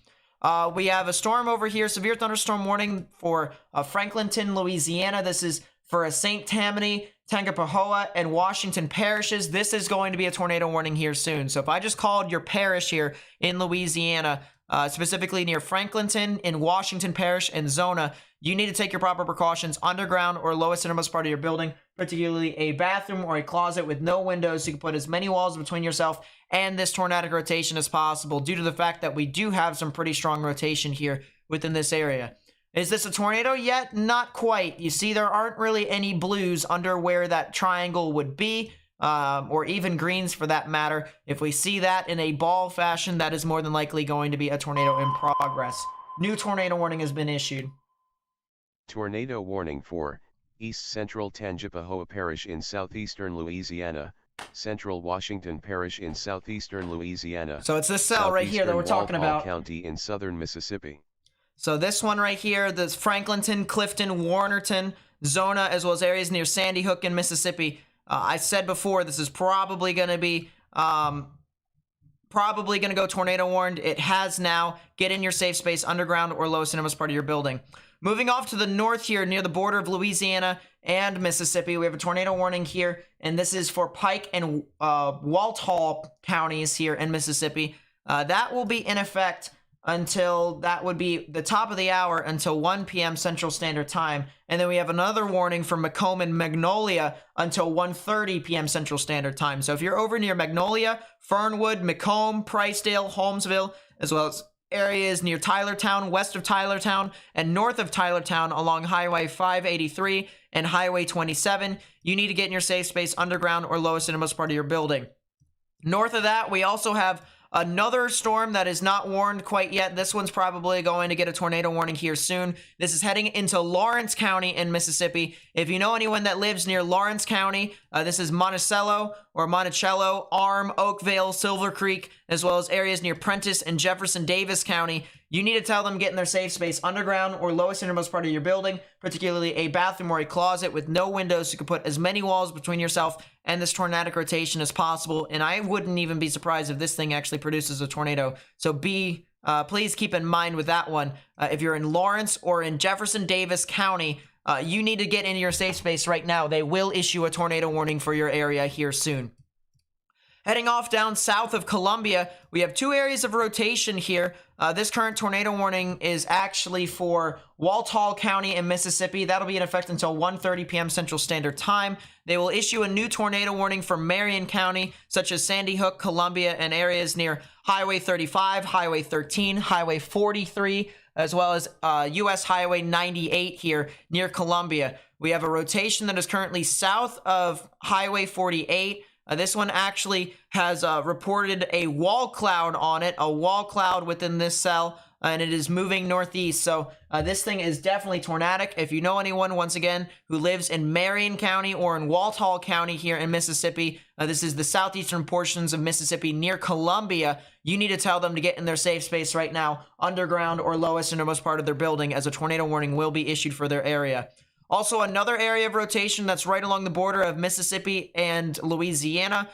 We have a storm over here, severe thunderstorm warning for Franklinton, Louisiana. This is for St. Tammany, Tangipahoa, and Washington parishes. This is going to be a tornado warning here soon. So if I just called your parish here in Louisiana, specifically near Franklinton, in Washington Parish, and Zona, you need to take your proper precautions underground or lowest innermost part of your building, particularly a bathroom or a closet with no windows, so you can put as many walls between yourself and this tornadic rotation as possible, due to the fact that we do have some pretty strong rotation here within this area. Is this a tornado yet? Not quite. You see, there aren't really any blues under where that triangle would be, or even greens for that matter. If we see that in a ball fashion, that is more than likely going to be a tornado in progress. New tornado warning has been issued. Tornado warning for East Central Tangipahoa Parish in southeastern Louisiana, Central Washington Parish in southeastern Louisiana. So it's this cell right here that we're talking about. County in southern Mississippi. So this one right here, this Franklinton, Clifton, Warnerton, Zona, as well as areas near Sandy Hook in Mississippi. I said before, this is probably going to be, go tornado warned. It has now. Get in your safe space, underground or lowest innermost part of your building. Moving off to the north here, near the border of Louisiana and Mississippi, we have a tornado warning here, and this is for Pike and Walthall counties here in Mississippi. That will be in effect until, that would be the top of the hour, until 1 p.m. Central Standard Time. And then we have another warning for Macomb and Magnolia until 1:30 p.m. Central Standard Time. So if you're over near Magnolia, Fernwood, Macomb, Pricedale, Holmesville, as well as areas near Tylertown, west of Tylertown, and north of Tylertown along Highway 583 and Highway 27, you need to get in your safe space underground or lowest innermost part of your building. North of that, we also have another storm that is not warned quite yet. This one's probably going to get a tornado warning here soon. This is heading into Lawrence County in Mississippi. If you know anyone that lives near Lawrence County, this is Monticello or Monticello, Arm, Oakville, Silver Creek, as well as areas near Prentiss and Jefferson Davis County. You need to tell them to get in their safe space underground or lowest innermost part of your building, particularly a bathroom or a closet with no windows, so you can put as many walls between yourself and this tornadic rotation as possible. And I wouldn't even be surprised if this thing actually produces a tornado. So please keep in mind with that one. If you're in Lawrence or in Jefferson Davis County, you need to get into your safe space right now. They will issue a tornado warning for your area here soon. Heading off down south of Columbia, we have two areas of rotation here. This current tornado warning is actually for Walthall County in Mississippi. That'll be in effect until 1:30 p.m. Central Standard Time. They will issue a new tornado warning for Marion County, such as Sandy Hook, Columbia, and areas near Highway 35, Highway 13, Highway 43, as well as U.S. Highway 98 here near Columbia. We have a rotation that is currently south of Highway 48. This one actually has reported a wall cloud on it, a wall cloud within this cell, and it is moving northeast. So this thing is definitely tornadic. If you know anyone, once again, who lives in Marion County or in Walthall County here in Mississippi, this is the southeastern portions of Mississippi near Columbia, you need to tell them to get in their safe space right now, underground or lowest innermost part of their building, as a tornado warning will be issued for their area. Also, another area of rotation that's right along the border of Mississippi and Louisiana,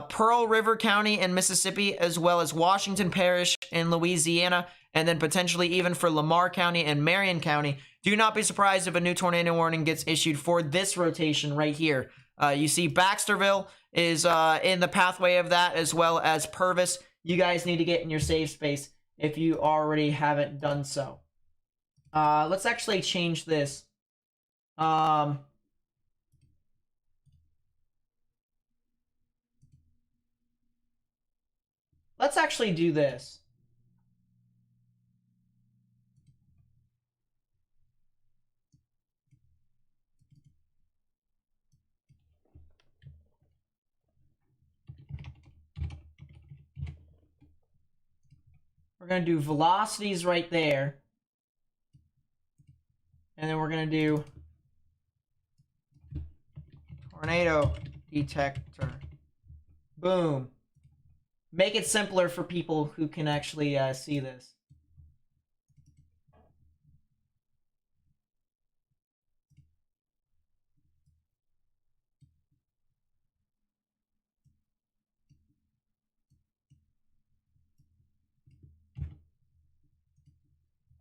Pearl River County in Mississippi, as well as Washington Parish in Louisiana, and then potentially even for Lamar County and Marion County. Do not be surprised if a new tornado warning gets issued for this rotation right here. You see Baxterville is in the pathway of that, as well as Purvis. You guys need to get in your safe space if you already haven't done so. Let's actually change this. Let's actually do this. We're going to do velocities right there. And then we're going to do tornado detector. Boom. Make it simpler for people who can actually see this.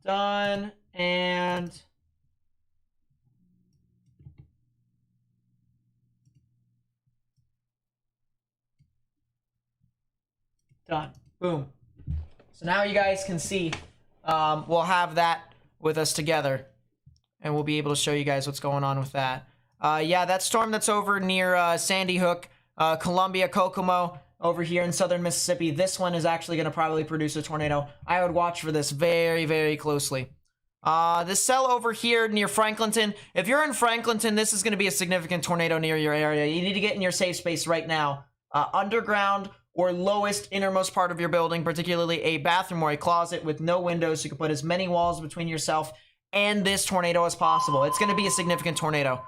Done. And done. Boom. So now you guys can see, we'll have that with us together, and we'll be able to show you guys what's going on with that. Yeah, that storm that's over near Sandy Hook, Columbia, Kokomo, over here in southern Mississippi, this one is actually going to probably produce a tornado. I would watch for this very, very closely. This cell over here near Franklinton, if you're in Franklinton, this is going to be a significant tornado near your area. You need to get in your safe space right now. Underground or lowest innermost part of your building, particularly a bathroom or a closet with no windows, so you can put as many walls between yourself and this tornado as possible. It's going to be a significant tornado.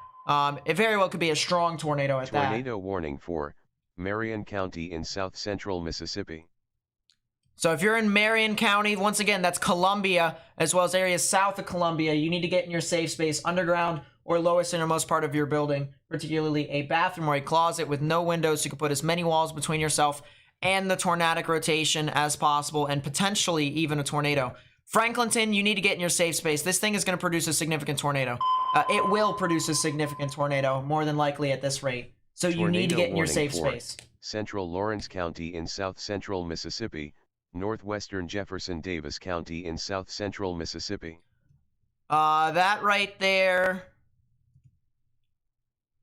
It very well could be a strong tornado at that. Tornado warning for Marion County in south central Mississippi. So if you're in Marion County, once again, that's Columbia, as well as areas south of Columbia, you need to get in your safe space, underground or lowest innermost part of your building, particularly a bathroom or a closet with no windows, so you can put as many walls between yourself and the tornadic rotation as possible, and potentially even a tornado. Franklinton, you need to get in your safe space. This thing is going to produce a significant tornado. It will produce a significant tornado, more than likely at this rate. So you need to get in your safe space. Central Lawrence County in south central Mississippi, northwestern Jefferson Davis County in south central Mississippi. That right there,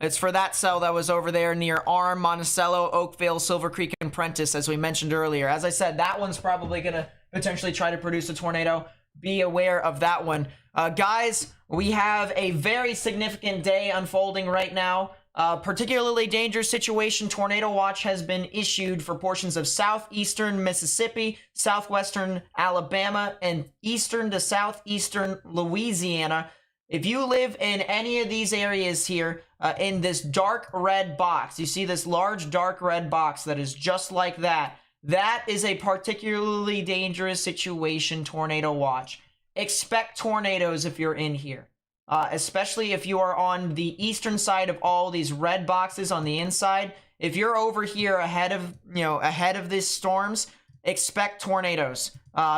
it's for that cell that was over there near Arm, Monticello, Oakville, Silver Creek, and Prentice, as we mentioned earlier. As I said, that one's probably going to potentially try to produce a tornado. Be aware of that one. Guys, we have a very significant day unfolding right now. Particularly dangerous situation. Tornado watch has been issued for portions of southeastern Mississippi, southwestern Alabama, and eastern to southeastern Louisiana. If you live in any of these areas here, in this dark red box, you see this large dark red box that is just like that. That is a particularly dangerous situation, tornado watch. Expect tornadoes if you're in here. Especially if you are on the eastern side of all these red boxes on the inside. If you're over here ahead of these storms, expect tornadoes,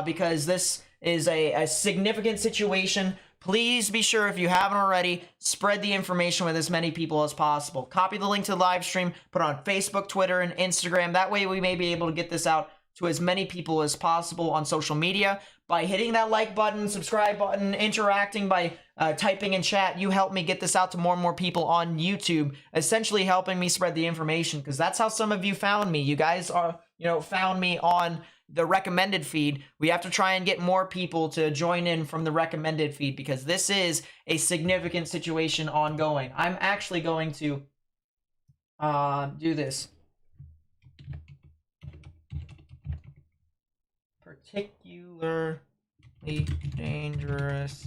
because this is a significant situation. Please be sure, if you haven't already, spread the information with as many people as possible. Copy the link to the live stream, put it on Facebook, Twitter, and Instagram. That way we may be able to get this out to as many people as possible on social media. By hitting that like button, subscribe button, interacting by typing in chat, you help me get this out to more and more people on YouTube, essentially helping me spread the information, because that's how some of you found me. You guys are, found me on the recommended feed. We have to try and get more people to join in from the recommended feed, because this is a significant situation ongoing. I'm actually going to do this. Particularly dangerous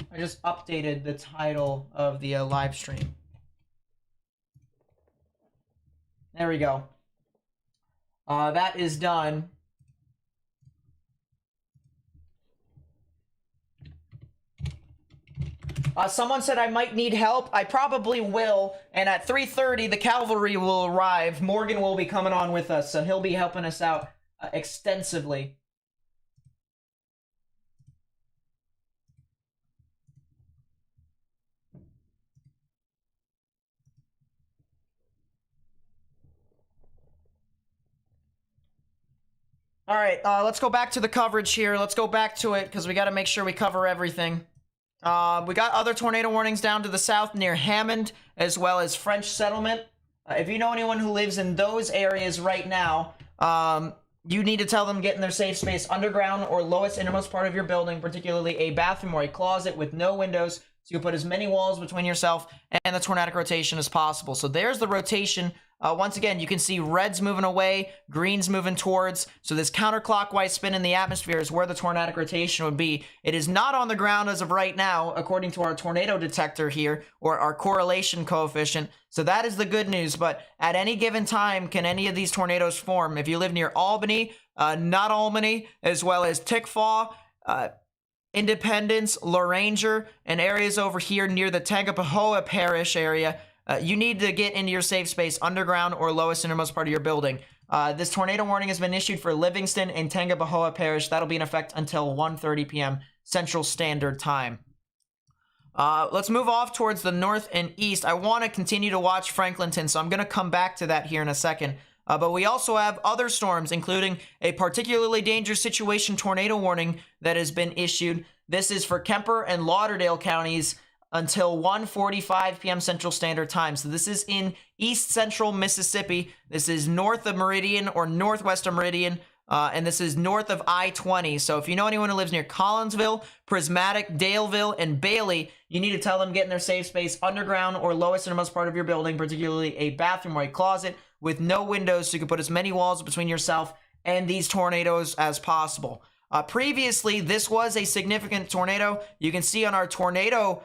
I just updated the title of the live stream. There we go. That is done. Someone said I might need help. I probably will. And at 3:30, the cavalry will arrive. Morgan will be coming on with us, so he'll be helping us out extensively. All right, let's go back to the coverage here. Let's go back to it, because we got to make sure we cover everything. We got other tornado warnings down to the south near Hammond, as well as French Settlement. If you know anyone who lives in those areas right now, you need to tell them to get in their safe space, underground or lowest innermost part of your building, particularly a bathroom or a closet with no windows, so you put as many walls between yourself and the tornadic rotation as possible. So there's the rotation. Once again, you can see reds moving away, greens moving towards. So this counterclockwise spin in the atmosphere is where the tornadic rotation would be. It is not on the ground as of right now, according to our tornado detector here, or our correlation coefficient. So that is the good news. But at any given time, can any of these tornadoes form? If you live near Albany, not Albany, as well as Tickfaw, Independence, Loranger, and areas over here near the Tangipahoa Parish area, you need to get into your safe space underground or lowest innermost part of your building. This tornado warning has been issued for Livingston and Tangipahoa Parish. That'll be in effect until 1:30 p.m. Central Standard Time. Let's move off towards the north and east. I want to continue to watch Franklinton, so I'm going to come back to that here in a second. But we also have other storms, including a particularly dangerous situation tornado warning that has been issued. This is for Kemper and Lauderdale counties until 1:45 p.m. Central Standard Time. So this is in east central Mississippi. This is north of Meridian or northwest of Meridian. And this is north of I-20. So if you know anyone who lives near Collinsville, Prismatic, Daleville, and Bailey, you need to tell them get in their safe space underground or lowest innermost part of your building, particularly a bathroom or a closet with no windows, so you can put as many walls between yourself and these tornadoes as possible. Previously, this was a significant tornado. You can see on our tornado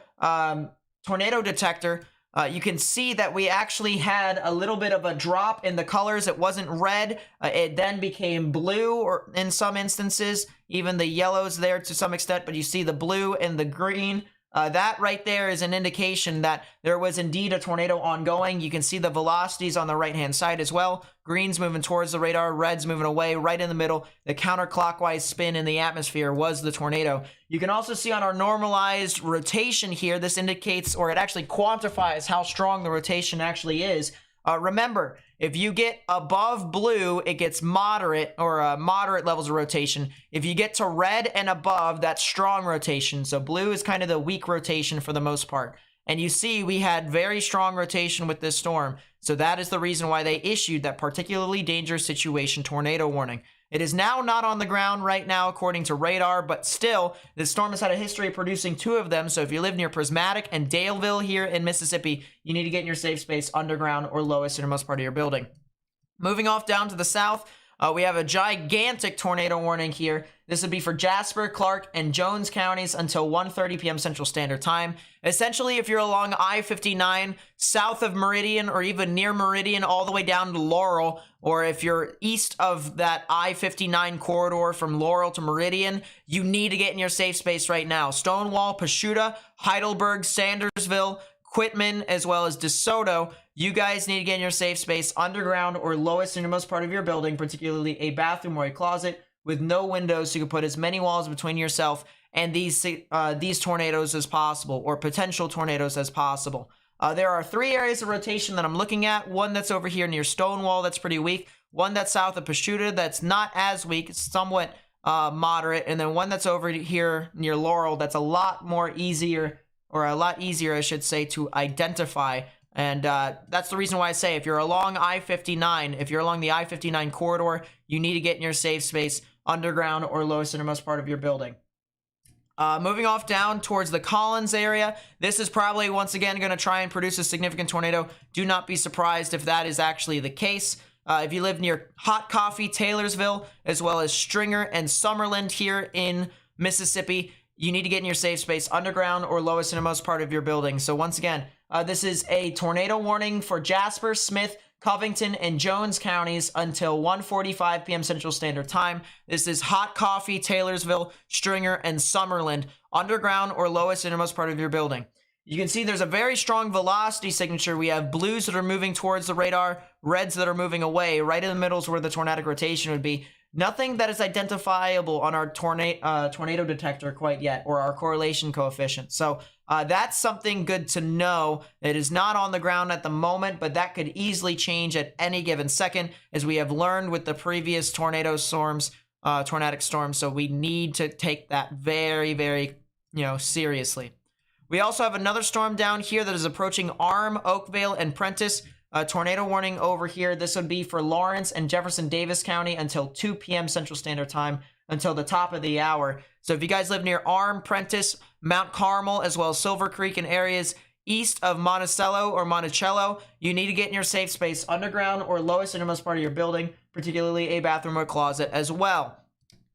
detector, you can see that we actually had a little bit of a drop in the colors. It wasn't red. It then became blue, or in some instances, even the yellow's there to some extent, but you see the blue and the green. That right there is an indication that there was indeed a tornado ongoing. You can see the velocities on the right-hand side as well. Green's moving towards the radar, red's moving away, right in the middle. The counterclockwise spin in the atmosphere was the tornado. You can also see on our normalized rotation here, this indicates, or it actually quantifies how strong the rotation actually is. Remember, if you get above blue, it gets moderate or moderate levels of rotation. If you get to red and above, that's strong rotation. So blue is kind of the weak rotation for the most part. And you see we had very strong rotation with this storm. So that is the reason why they issued that particularly dangerous situation tornado warning. It is now not on the ground right now according to radar, but still, this storm has had a history of producing 2 of them. So if you live near Prismatic and Daleville here in Mississippi, you need to get in your safe space underground or lowest innermost part of your building. Moving off down to the south, we have a gigantic tornado warning here. This would be for Jasper, Clark, and Jones counties until 1:30 p.m. Central Standard Time. Essentially, if you're along I-59, south of Meridian, or even near Meridian, all the way down to Laurel, or if you're east of that I-59 corridor from Laurel to Meridian, you need to get in your safe space right now. Stonewall, Pashuta, Heidelberg, Sandersville, Quitman, as well as DeSoto, you guys need to get in your safe space underground or lowest innermost part of your building, particularly a bathroom or a closet with no windows, so you can put as many walls between yourself and these tornadoes as possible, or potential tornadoes as possible. There are 3 areas of rotation that I'm looking at. One that's over here near Stonewall, that's pretty weak. One that's south of Pashuta, that's not as weak, it's somewhat moderate. And then one that's over here near Laurel, that's a lot easier, I should say, to identify. And that's the reason why I say if you're along I-59, if you're along the I-59 corridor, you need to get in your safe space underground or lowest innermost part of your building. Moving off down towards the Collins area, this is probably once again going to try and produce a significant tornado. Do not be surprised if that is actually the case. If you live near Hot Coffee, Taylorsville, as well as Stringer and Summerland here in Mississippi, you need to get in your safe space underground or lowest innermost part of your building. So once again, this is a tornado warning for Jasper, Smith, Covington, and Jones counties until 1:45 p.m. Central Standard Time. This is Hot Coffee, Taylorsville, Stringer, and Summerland, underground or lowest innermost part of your building. You can see there's a very strong velocity signature. We have blues that are moving towards the radar, reds that are moving away. Right in the middle is where the tornadic rotation would be. Nothing that is identifiable on our tornado detector quite yet, or our correlation coefficient. So that's something good to know. It is not on the ground at the moment, but that could easily change at any given second, as we have learned with the previous tornado storms, tornadic storms. So we need to take that very, very, seriously. We also have another storm down here that is approaching Arm, Oakville, and Prentice. Tornado warning over here. This would be for Lawrence and Jefferson Davis County until 2 p.m. Central Standard Time, until the top of the hour. So if you guys live near Arm, Prentice, Mount Carmel, as well as Silver Creek and areas east of Monticello or Monticello, you need to get in your safe space underground or lowest innermost part of your building, particularly a bathroom or closet as well.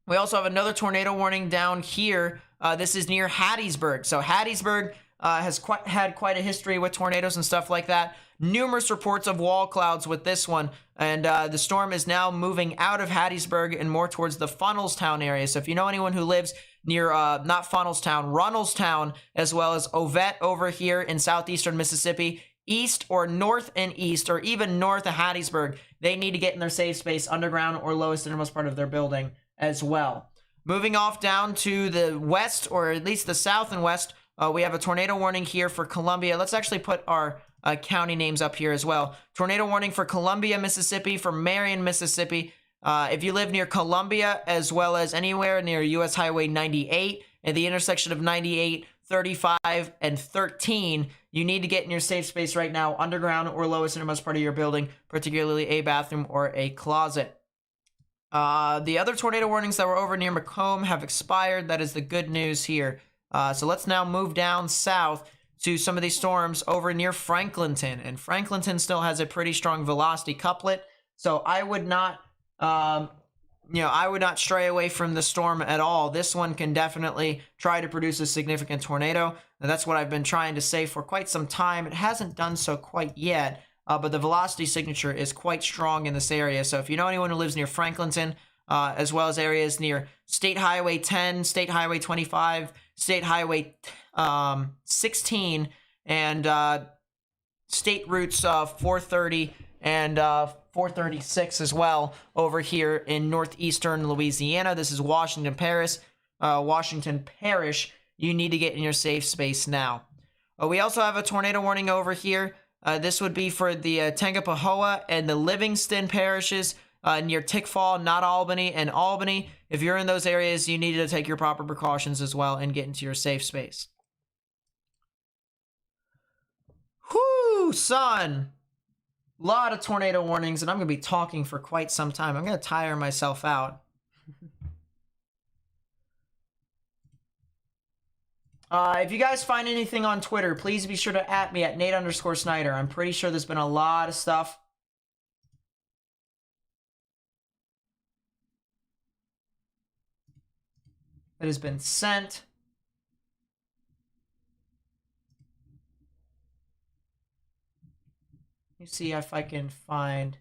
We also have another tornado warning down here. This is near Hattiesburg. So Hattiesburg has had quite a history with tornadoes and stuff like that. Numerous reports of wall clouds with this one, and the storm is now moving out of Hattiesburg and more towards the Funnelstown area. So if you know anyone who lives near, not Funnelstown, Runnelstown, as well as Ovette over here in southeastern Mississippi, east or north and east, or even north of Hattiesburg, they need to get in their safe space underground or lowest innermost part of their building as well. Moving off down to the west, or at least the south and west, we have a tornado warning here for Columbia. Let's actually put our county names up here as well. Tornado warning for Columbia, Mississippi, for Marion, Mississippi. If you live near Columbia, as well as anywhere near US Highway 98 at the intersection of 98, 35, and 13, you need to get in your safe space right now, underground or lowest innermost part of your building, particularly a bathroom or a closet. The other tornado warnings that were over near Macomb have expired. That is the good news here. So let's now move down south to some of these storms over near Franklinton. And Franklinton still has a pretty strong velocity couplet. So I would not, I would not stray away from the storm at all. This one can definitely try to produce a significant tornado. And that's what I've been trying to say for quite some time. It hasn't done so quite yet. But the velocity signature is quite strong in this area. So if you know anyone who lives near Franklinton, as well as areas near State Highway 10, State Highway 25, State Highway 16, and State Routes 430 and 436 as well over here in northeastern Louisiana. This is Washington Parish. You need to get in your safe space now. We also have a tornado warning over here. This would be for the Tangipahoa and the Livingston parishes near Tickfall, not Albany, and Albany. If you're in those areas, you need to take your proper precautions as well and get into your safe space. Whoo, son! A lot of tornado warnings, and I'm going to be talking for quite some time. I'm going to tire myself out. If you guys find anything on Twitter, please be sure to @ me at Nate_Snyder. I'm pretty sure there's been a lot of stuff. That has been sent. Let me see if I can find.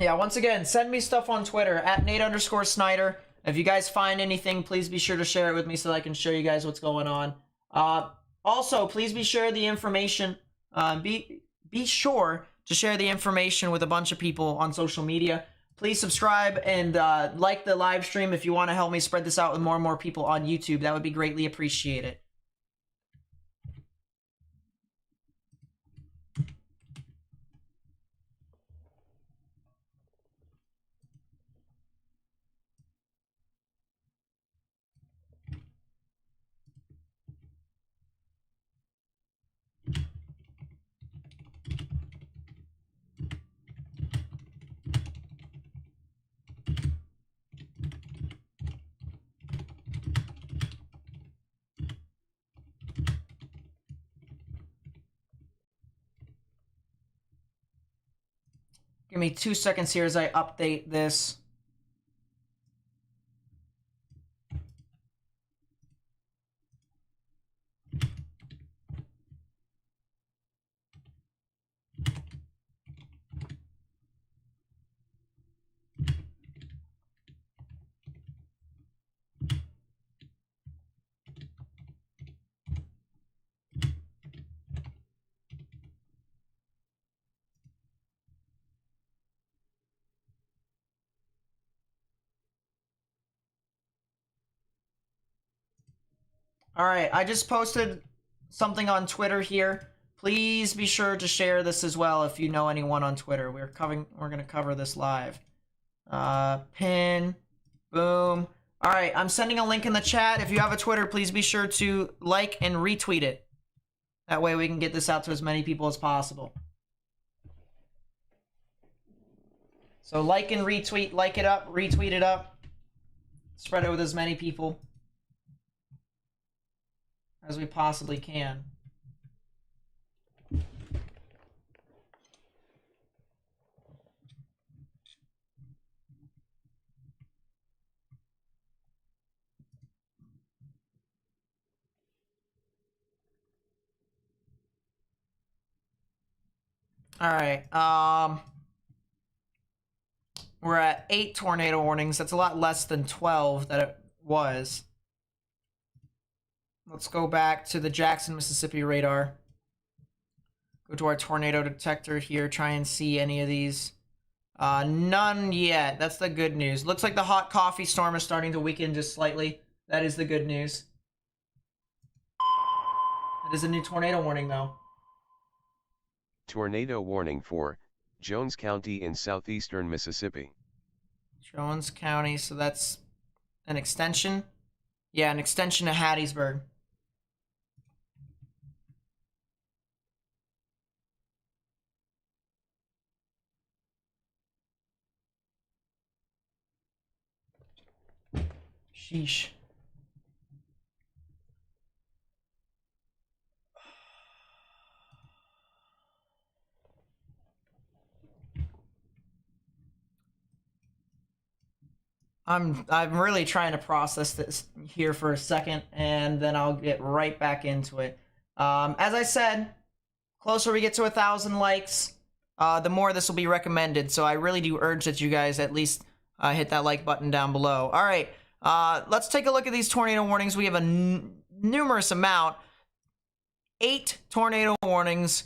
Yeah, once again, send me stuff on Twitter at Nate_Snyder. If you guys find anything, please be sure to share it with me so that I can show you guys what's going on. Also, please be sure the information. Be sure to share the information with a bunch of people on social media. Please subscribe and like the live stream if you want to help me spread this out with more and more people on YouTube. That would be greatly appreciated. Give me 2 seconds here as I update this. All right, I just posted something on Twitter here. Please be sure to share this as well if you know anyone on Twitter. We're going to cover this live. Pin, boom. All right, I'm sending a link in the chat. If you have a Twitter, please be sure to like and retweet it. That way we can get this out to as many people as possible. So like and retweet, like it up, retweet it up. Spread it with as many people as we possibly can. All right. we're at 8 tornado warnings. That's a lot less than 12 that it was. Let's go back to the Jackson, Mississippi radar. Go to our tornado detector here, try and see any of these. None yet. That's the good news. Looks like the hot coffee storm is starting to weaken just slightly. That is the good news. It is a new tornado warning, though. Tornado warning for Jones County in southeastern Mississippi. Jones County, so that's an extension? Yeah, an extension to Hattiesburg. Sheesh. I'm really trying to process this here for a second, and then I'll get right back into it. As I said, closer we get to 1,000 likes, the more this will be recommended. So I really do urge that you guys at least hit that like button down below. All right, let's take a look at these tornado warnings. We have a numerous amount, 8 tornado warnings,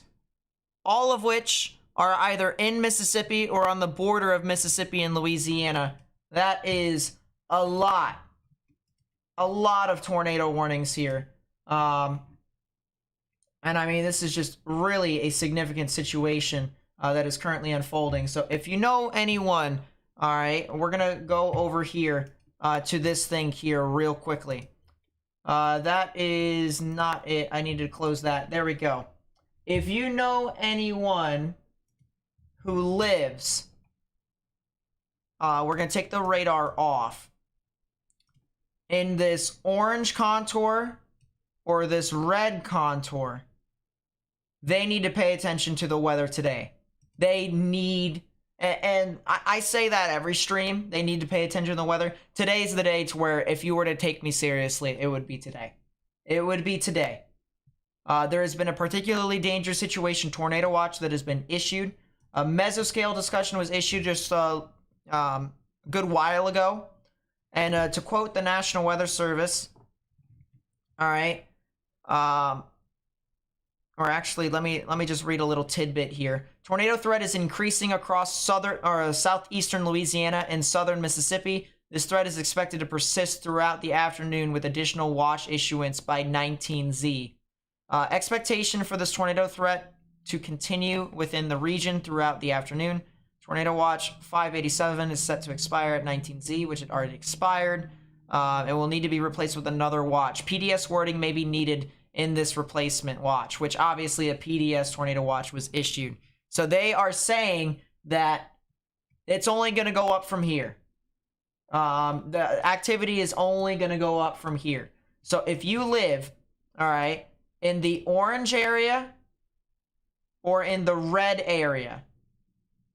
all of which are either in Mississippi or on the border of Mississippi and Louisiana. That is a lot of tornado warnings here. And I mean, this is just really a significant situation that is currently unfolding. So if you know anyone, all right, we're going to go over here to this thing here real quickly. That is not it. I need to close that. There we go. If you know anyone who lives... we're going to take the radar off. In this orange contour or this red contour, they need to pay attention to the weather today. They need, and I say that every stream, they need to pay attention to the weather. Today's the day to where if you were to take me seriously, it would be today. It would be today. There has been a particularly dangerous situation, tornado watch, that has been issued. A mesoscale discussion was issued just a good while ago, and to quote the National Weather Service, all right, or actually let me just read a little tidbit here. Tornado threat is increasing across southeastern Louisiana and southern Mississippi. This threat is expected to persist throughout the afternoon with additional watch issuance by 19Z. Expectation for this tornado threat to continue within the region throughout the afternoon. Tornado Watch 587 is set to expire at 19Z, which it already expired. It will need to be replaced with another watch. PDS wording may be needed in this replacement watch, which obviously a PDS Tornado Watch was issued. So they are saying that it's only going to go up from here. The activity is only going to go up from here. So if you live, all right, in the orange area or in the red area,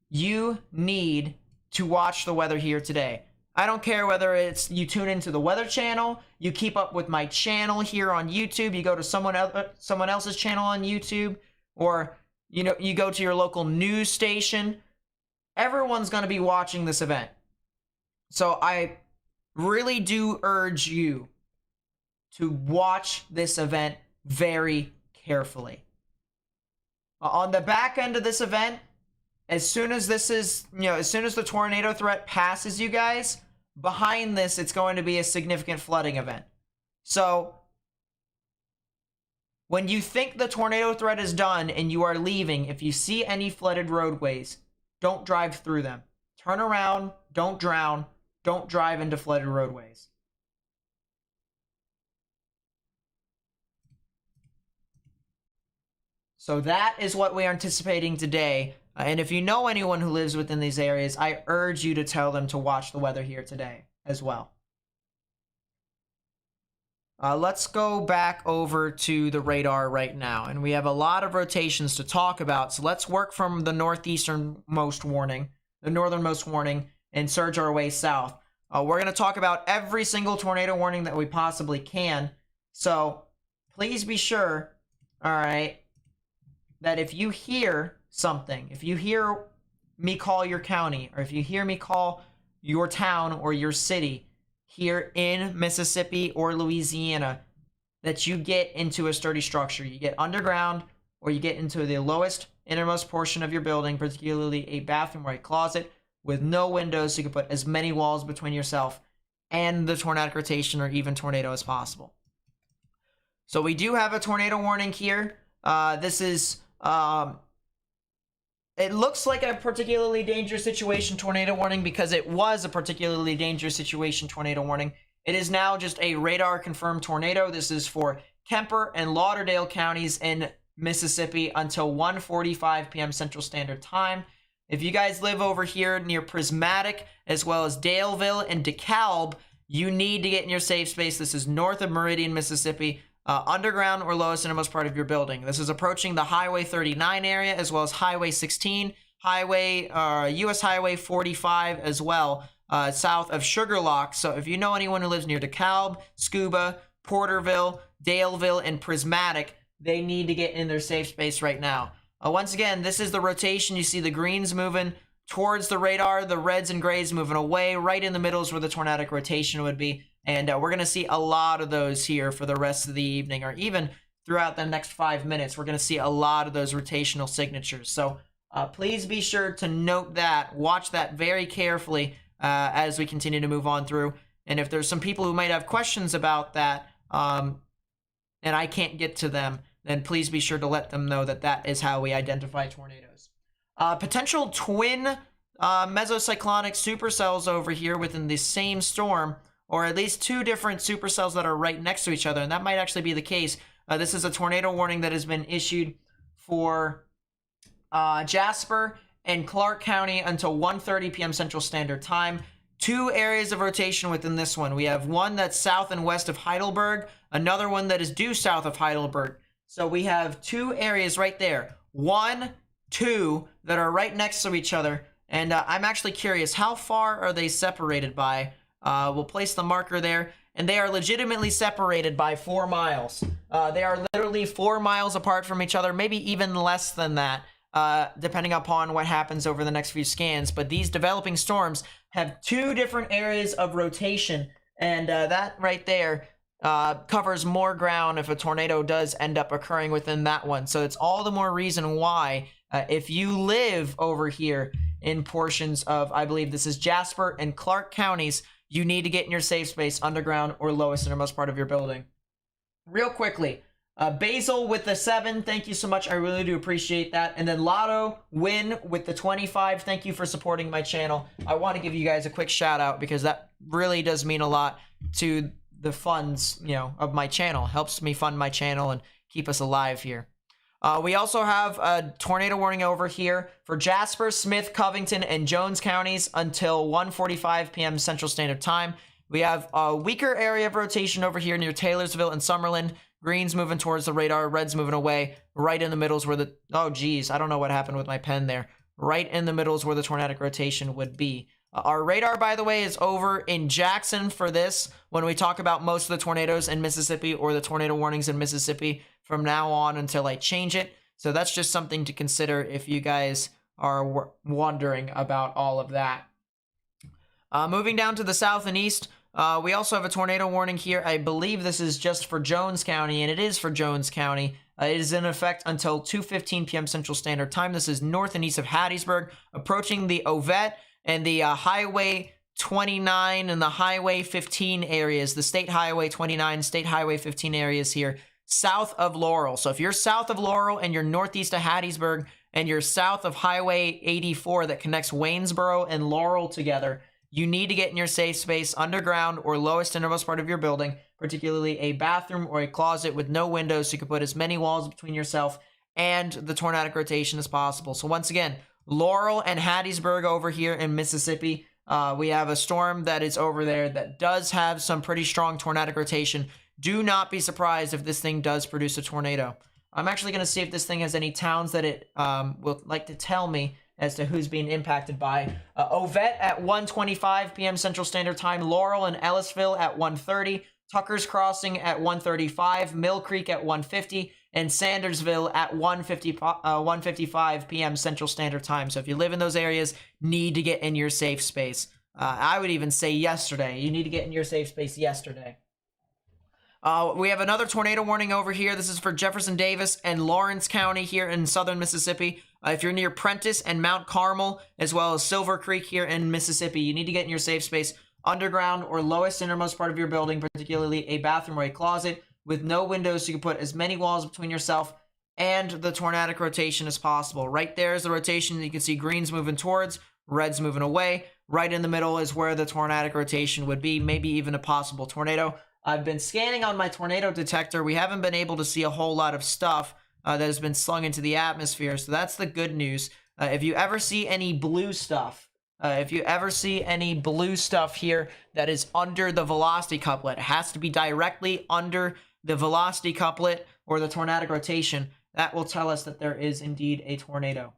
you need to watch the weather here today. I don't care whether it's you tune into the Weather Channel, you keep up with my channel here on YouTube, you go to someone else's channel on YouTube, or you go to your local news station. Everyone's going to be watching this event. So I really do urge you to watch this event very carefully. On the back end of this event, as soon as this is, as soon as the tornado threat passes you guys, behind this, it's going to be a significant flooding event. So when you think the tornado threat is done and you are leaving, if you see any flooded roadways, don't drive through them. Turn around, don't drown, don't drive into flooded roadways. So that is what we are anticipating today. And if you know anyone who lives within these areas, I urge you to tell them to watch the weather here today as well. Let's go back over to the radar right now. And we have a lot of rotations to talk about. So let's work from the northeasternmost warning, the northernmost warning, and surge our way south. We're going to talk about every single tornado warning that we possibly can. So please be sure, all right, that if you hear something, if you hear me call your county, or if you hear me call your town or your city here in Mississippi or Louisiana, that you get into a sturdy structure. You get underground, or you get into the lowest innermost portion of your building, particularly a bathroom or a closet with no windows, so you can put as many walls between yourself and the tornadic rotation or even tornado as possible. So we do have a tornado warning here. This is, it looks like a particularly dangerous situation tornado warning because it was a particularly dangerous situation tornado warning. It is now just a radar confirmed tornado. This is for Kemper and Lauderdale counties in Mississippi until 1:45 p.m. Central Standard Time. If you guys live over here near Prismatic, as well as Daleville and DeKalb, you need to get in your safe space. This is north of Meridian, Mississippi, underground or lowest innermost part of your building. This is approaching the Highway 39 area, as well as Highway 16, US Highway 45 as well, south of Sugarlock. So if you know anyone who lives near DeKalb, Scuba, Porterville, Daleville, and Prismatic, they need to get in their safe space right now. Once again, this is the rotation. You see the greens moving towards the radar, the reds and grays moving away. Right in the middle is where the tornadic rotation would be. And we're going to see a lot of those here for the rest of the evening, or even throughout the next 5 minutes. We're going to see a lot of those rotational signatures. So please be sure to note that, watch that very carefully as we continue to move on through. And if there's some people who might have questions about that, and I can't get to them, then please be sure to let them know that that is how we identify tornadoes. Potential twin mesocyclonic supercells over here within the same storm, or at least two different supercells that are right next to each other, and that might actually be the case. This is a tornado warning that has been issued for Jasper and Clark County until 1:30 p.m. Central Standard Time. Two areas of rotation within this one. We have one that's south and west of Heidelberg, another one that is due south of Heidelberg. So we have two areas right there, 1, 2, that are right next to each other. And I'm actually curious, how far are they separated by? We'll place the marker there. And they are legitimately separated by 4 miles. They are literally 4 miles apart from each other, maybe even less than that, depending upon what happens over the next few scans. But these developing storms have two different areas of rotation. And that right there covers more ground if a tornado does end up occurring within that one. So it's all the more reason why, if you live over here in portions of, I believe this is Jasper and Clark counties, you need to get in your safe space underground or lowest innermost part of your building. Real quickly, Basil with the 7, thank you so much. I really do appreciate that. And then Lotto Win with the 25, thank you for supporting my channel. I want to give you guys a quick shout out because that really does mean a lot to the funds, of my channel. Helps me fund my channel and keep us alive here. We also have a tornado warning over here for Jasper, Smith, Covington, and Jones counties until 1:45 p.m. Central Standard Time. We have a weaker area of rotation over here near Taylorsville and Summerlin. Greens moving towards the radar, reds moving away. Right in the middle is where the, oh geez, I don't know what happened with my pen there. Right in the middle is where the tornadic rotation would be. Our radar, by the way, is over in Jackson for this when we talk about most of the tornadoes in Mississippi or the tornado warnings in Mississippi from now on until I change it. So that's just something to consider if you guys are wondering about all of that. Moving down to the south and east, we also have a tornado warning here. I believe this is just for Jones County, and it is for Jones County. It is in effect until 2:15 p.m. Central Standard Time. This is north and east of Hattiesburg, approaching the Ovette and the Highway 29 and the Highway 15 areas, the State Highway 29, State Highway 15 areas here, south of Laurel. So if you're south of Laurel and you're northeast of Hattiesburg and you're south of Highway 84 that connects Waynesboro and Laurel together, you need to get in your safe space underground or lowest innermost part of your building, particularly a bathroom or a closet with no windows so you can put as many walls between yourself and the tornadic rotation as possible. So once again, Laurel and Hattiesburg over here in Mississippi, we have a storm that is over there that does have some pretty strong tornadic rotation. Do not be surprised if this thing does produce a tornado. I'm actually going to see if this thing has any towns that it will like to tell me as to who's being impacted by. Ovette at 1:25 p.m. Central Standard Time, Laurel and Ellisville at 1:30, Tucker's Crossing at 1:35, Mill Creek at 1:50, and Sandersville at 1:55 p.m. Central Standard Time. So if you live in those areas, need to get in your safe space. I would even say yesterday. You need to get in your safe space yesterday. We have another tornado warning over here. This is for Jefferson Davis and Lawrence County here in southern Mississippi. If you're near Prentice and Mount Carmel, as well as Silver Creek here in Mississippi, you need to get in your safe space, underground or lowest innermost part of your building, particularly a bathroom or a closet with no windows, so you can put as many walls between yourself and the tornadic rotation as possible. Right there is the rotation. You can see greens moving towards, reds moving away. Right in the middle is where the tornadic rotation would be, maybe even a possible tornado. I've been scanning on my tornado detector. We haven't been able to see a whole lot of stuff that has been slung into the atmosphere, so that's the good news. If you ever see any blue stuff, here that is under the velocity couplet, it has to be directly under the velocity couplet or the tornadic rotation. That will tell us that there is indeed a tornado.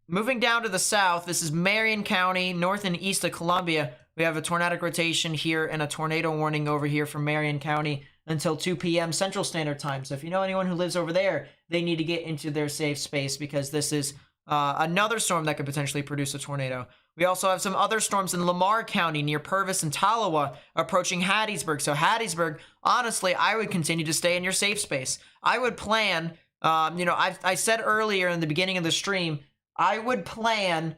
Moving down to the south, this is Marion County, north and east of Columbia. We have a tornadic rotation here and a tornado warning over here for Marion County until 2 p.m. Central Standard Time. So if you know anyone who lives over there, they need to get into their safe space because this is another storm that could potentially produce a tornado. We also have some other storms in Lamar County near Purvis and Tolowa approaching Hattiesburg. So Hattiesburg, honestly, I would continue to stay in your safe space. I would plan, I said earlier in the beginning of the stream, I would plan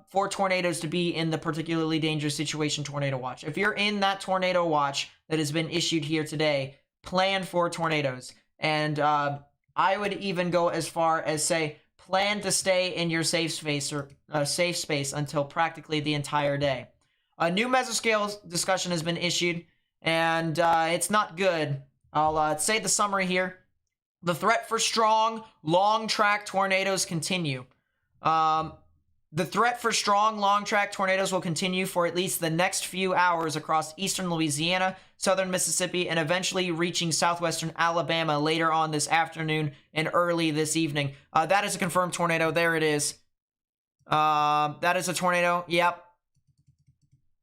for tornadoes to be in the particularly dangerous situation tornado watch. If you're in that tornado watch that has been issued here today, plan for tornadoes. And I would even go as far as say, plan to stay in your safe space or safe space until practically the entire day. A new mesoscale discussion has been issued, and it's not good. I'll say the summary here. The threat for strong, long-track tornadoes continue. The threat for strong, long-track tornadoes will continue for at least the next few hours across eastern Louisiana, southern Mississippi, and eventually reaching southwestern Alabama later on this afternoon and early this evening. That is a confirmed tornado. There it is. That is a tornado. Yep.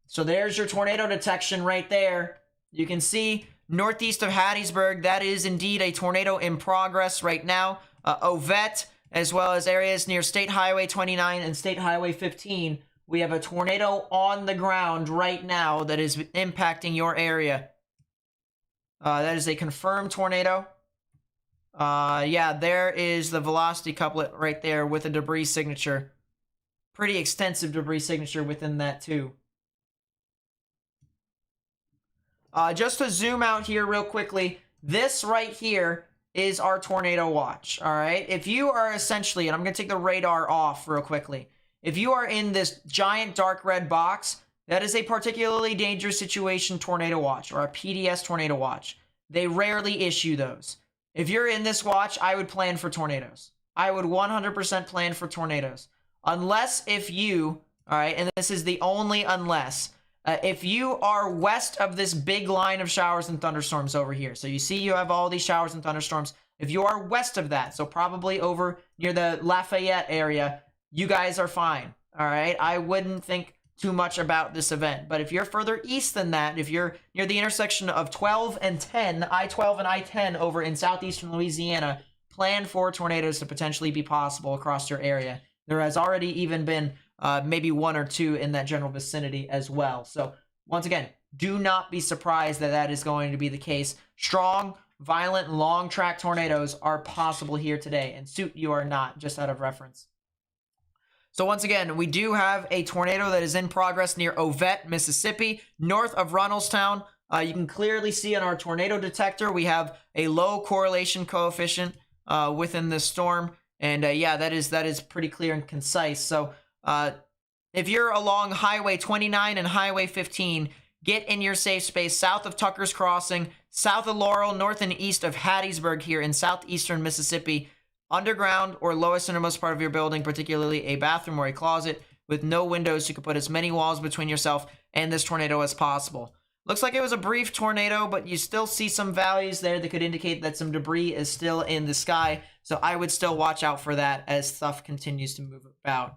So there's your tornado detection right there. You can see northeast of Hattiesburg, that is indeed a tornado in progress right now. Ovette, as well as areas near State Highway 29 and State Highway 15. We have a tornado on the ground right now that is impacting your area. That is a confirmed tornado. Yeah, there is the velocity couplet right there with a debris signature. Pretty extensive debris signature within that too. Just to zoom out here real quickly, this right here is our tornado watch. All right, if you are essentially, and I'm gonna take the radar off real quickly, if you are in this giant dark red box, that is a particularly dangerous situation tornado watch, or a PDS tornado watch. They rarely issue those. If you're in this watch, I would plan for tornadoes. I would 100% plan for tornadoes, unless if you, all right, and this is the only unless, if you are west of this big line of showers and thunderstorms over here. So you see you have all these showers and thunderstorms. If you are west of that, so probably over near the Lafayette area, you guys are fine. All right. I wouldn't think too much about this event. But if you're further east than that, if you're near the intersection of 12 and 10, I-12 and I-10 over in southeastern Louisiana, plan for tornadoes to potentially be possible across your area. There has already even been maybe one or two in that general vicinity as well. So once again, do not be surprised that that is going to be the case. Strong, violent, long track tornadoes are possible here today, and suit you are not, just out of reference. So once again, we do have a tornado that is in progress near Ovette, Mississippi, north of Runnelstown. You can clearly see on our tornado detector, we have a low correlation coefficient within this storm. And yeah, that is pretty clear and concise. So if you're along Highway 29 and Highway 15, get in your safe space south of Tucker's Crossing, south of Laurel, north and east of Hattiesburg here in southeastern Mississippi. Underground or lowest innermost part of your building, particularly a bathroom or a closet with no windows. You can put as many walls between yourself and this tornado as possible. Looks like it was a brief tornado, but you still see some values there that could indicate that some debris is still in the sky. So I would still watch out for that as stuff continues to move about.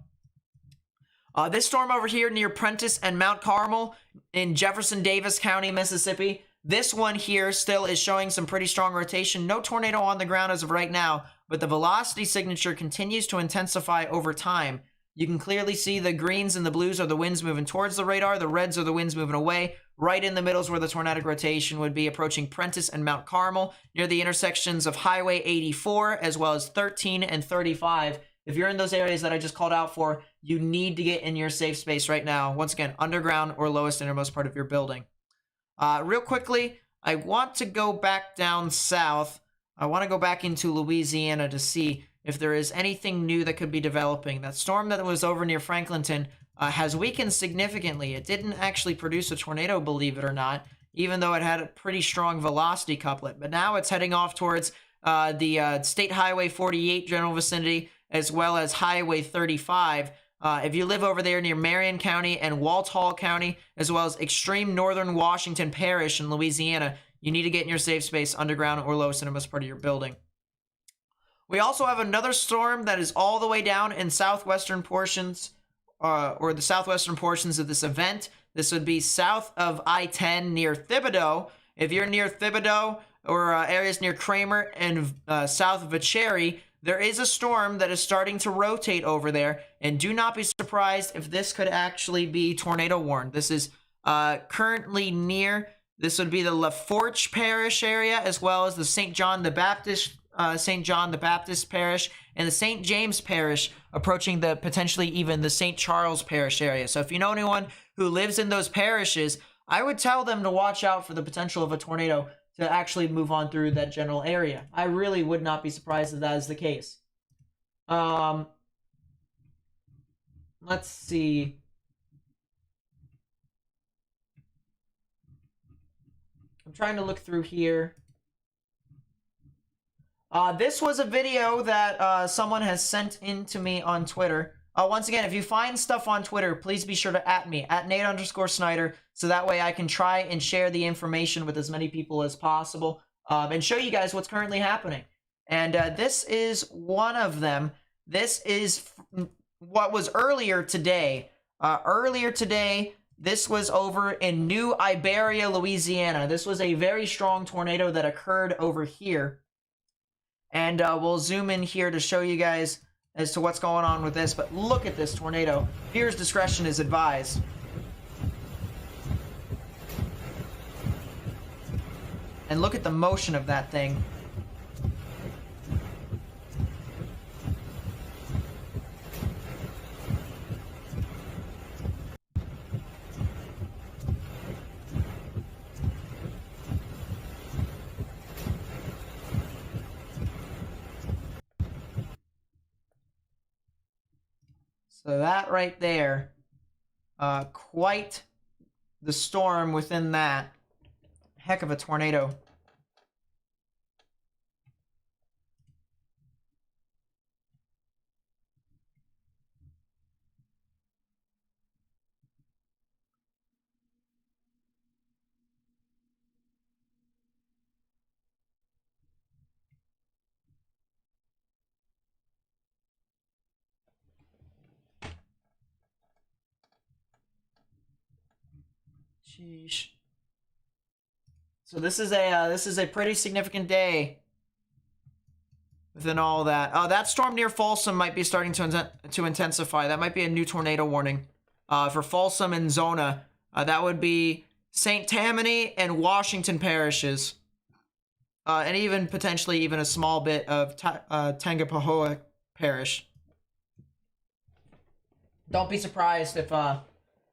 This storm over here near Prentice and Mount Carmel in Jefferson Davis County, Mississippi. This one here still is showing some pretty strong rotation. No tornado on the ground as of right now, but the velocity signature continues to intensify over time. You can clearly see the greens and the blues are the winds moving towards the radar. The reds are the winds moving away. Right in the middle is where the tornadic rotation would be, approaching Prentice and Mount Carmel, near the intersections of Highway 84, as well as 13 and 35. If you're in those areas that I just called out for, you need to get in your safe space right now. Once again, underground or lowest innermost part of your building. Real quickly, I want to go back down south. I want to go back into Louisiana to see if there is anything new that could be developing. That storm that was over near Franklinton has weakened significantly. It didn't actually produce a tornado, believe it or not, even though it had a pretty strong velocity couplet. But now it's heading off towards the State Highway 48 general vicinity, as well as Highway 35. If you live over there near Marion County and Walthall County, as well as extreme northern Washington Parish in Louisiana, you need to get in your safe space, underground or lowest innermost part of your building. We also have another storm that is all the way down in southwestern portions, or the southwestern portions of this event. This would be south of I-10 near Thibodaux. If you're near Thibodaux or areas near Kramer and south of Vacherry, there is a storm that is starting to rotate over there, and do not be surprised if this could actually be tornado warned. This is currently near, this would be the LaForge Parish area, as well as the St. John the Baptist Parish, and the St. James Parish, approaching the potentially even the St. Charles Parish area. So if you know anyone who lives in those parishes, I would tell them to watch out for the potential of a tornado to actually move on through that general area. I really would not be surprised if that is the case. Let's see. I'm trying to look through here. This was a video that someone has sent in to me on Twitter. Once again, if you find stuff on Twitter, please be sure to @ me, @Nate_Snyder, so that way I can try and share the information with as many people as possible, and show you guys what's currently happening. And this is one of them. This is what was earlier today. This was over in New Iberia, Louisiana. This was a very strong tornado that occurred over here. And we'll zoom in here to show you guys as to what's going on with this. But look at this tornado. Viewer's discretion is advised. And look at the motion of that thing. So that right there, quite the storm within that. Heck of a tornado. Sheesh. So this is a pretty significant day within all that. That storm near Folsom might be starting to intensify. That might be a new tornado warning for Folsom and Zona. That would be St. Tammany and Washington parishes, and even potentially even a small bit of Tangipahoa Parish. Don't be surprised if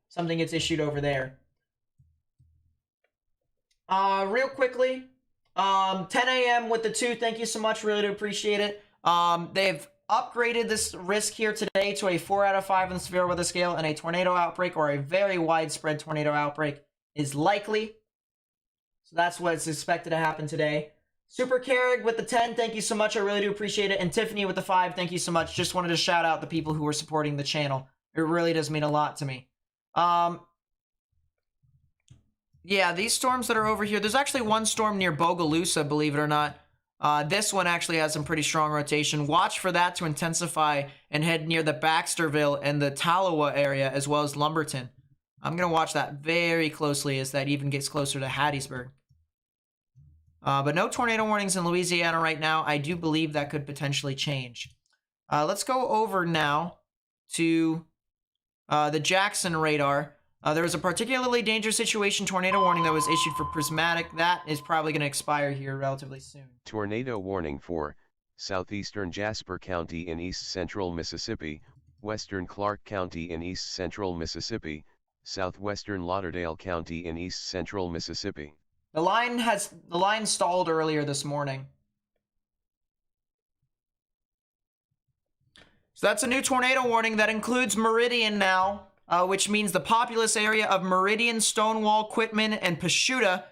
something gets issued over there. Real quickly, 10 a.m. with the 2. Thank you so much. Really do appreciate it. They've upgraded this risk here today to a 4 out of 5 on the severe weather scale, and a tornado outbreak or a very widespread tornado outbreak is likely. So that's what's expected to happen today. Super Carrig with the 10. Thank you so much. I really do appreciate it. And Tiffany with the 5. Thank you so much. Just wanted to shout out the people who are supporting the channel. It really does mean a lot to me. Yeah, these storms that are over here, there's actually one storm near Bogalusa, believe it or not. This one actually has some pretty strong rotation. Watch for that to intensify and head near the Baxterville and the Tallowa area, as well as Lumberton. I'm going to watch that very closely as that even gets closer to Hattiesburg. But no tornado warnings in Louisiana right now. I do believe that could potentially change. Let's go over now to the Jackson radar. There was a particularly dangerous situation tornado warning that was issued for Prismatic. That is probably going to expire here relatively soon. Tornado warning for southeastern Jasper County in east central Mississippi, western Clark County in east central Mississippi, southwestern Lauderdale County in east central Mississippi. The line stalled earlier this morning. So that's a new tornado warning that includes Meridian now, which means the populous area of Meridian, Stonewall, Quitman, and Pashuta.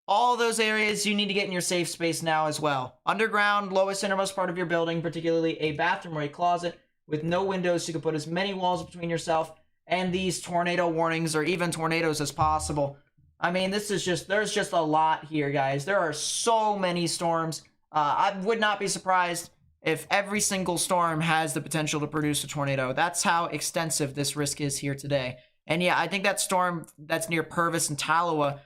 All those areas you need to get in your safe space now as well. Underground, lowest innermost part of your building, particularly a bathroom or a closet with no windows, so you can put as many walls between yourself and these tornado warnings or even tornadoes as possible. I mean, there's just a lot here, guys. There are so many storms. I would not be surprised if every single storm has the potential to produce a tornado. That's how extensive this risk is here today. And yeah, I think that storm that's near Purvis and Tallowa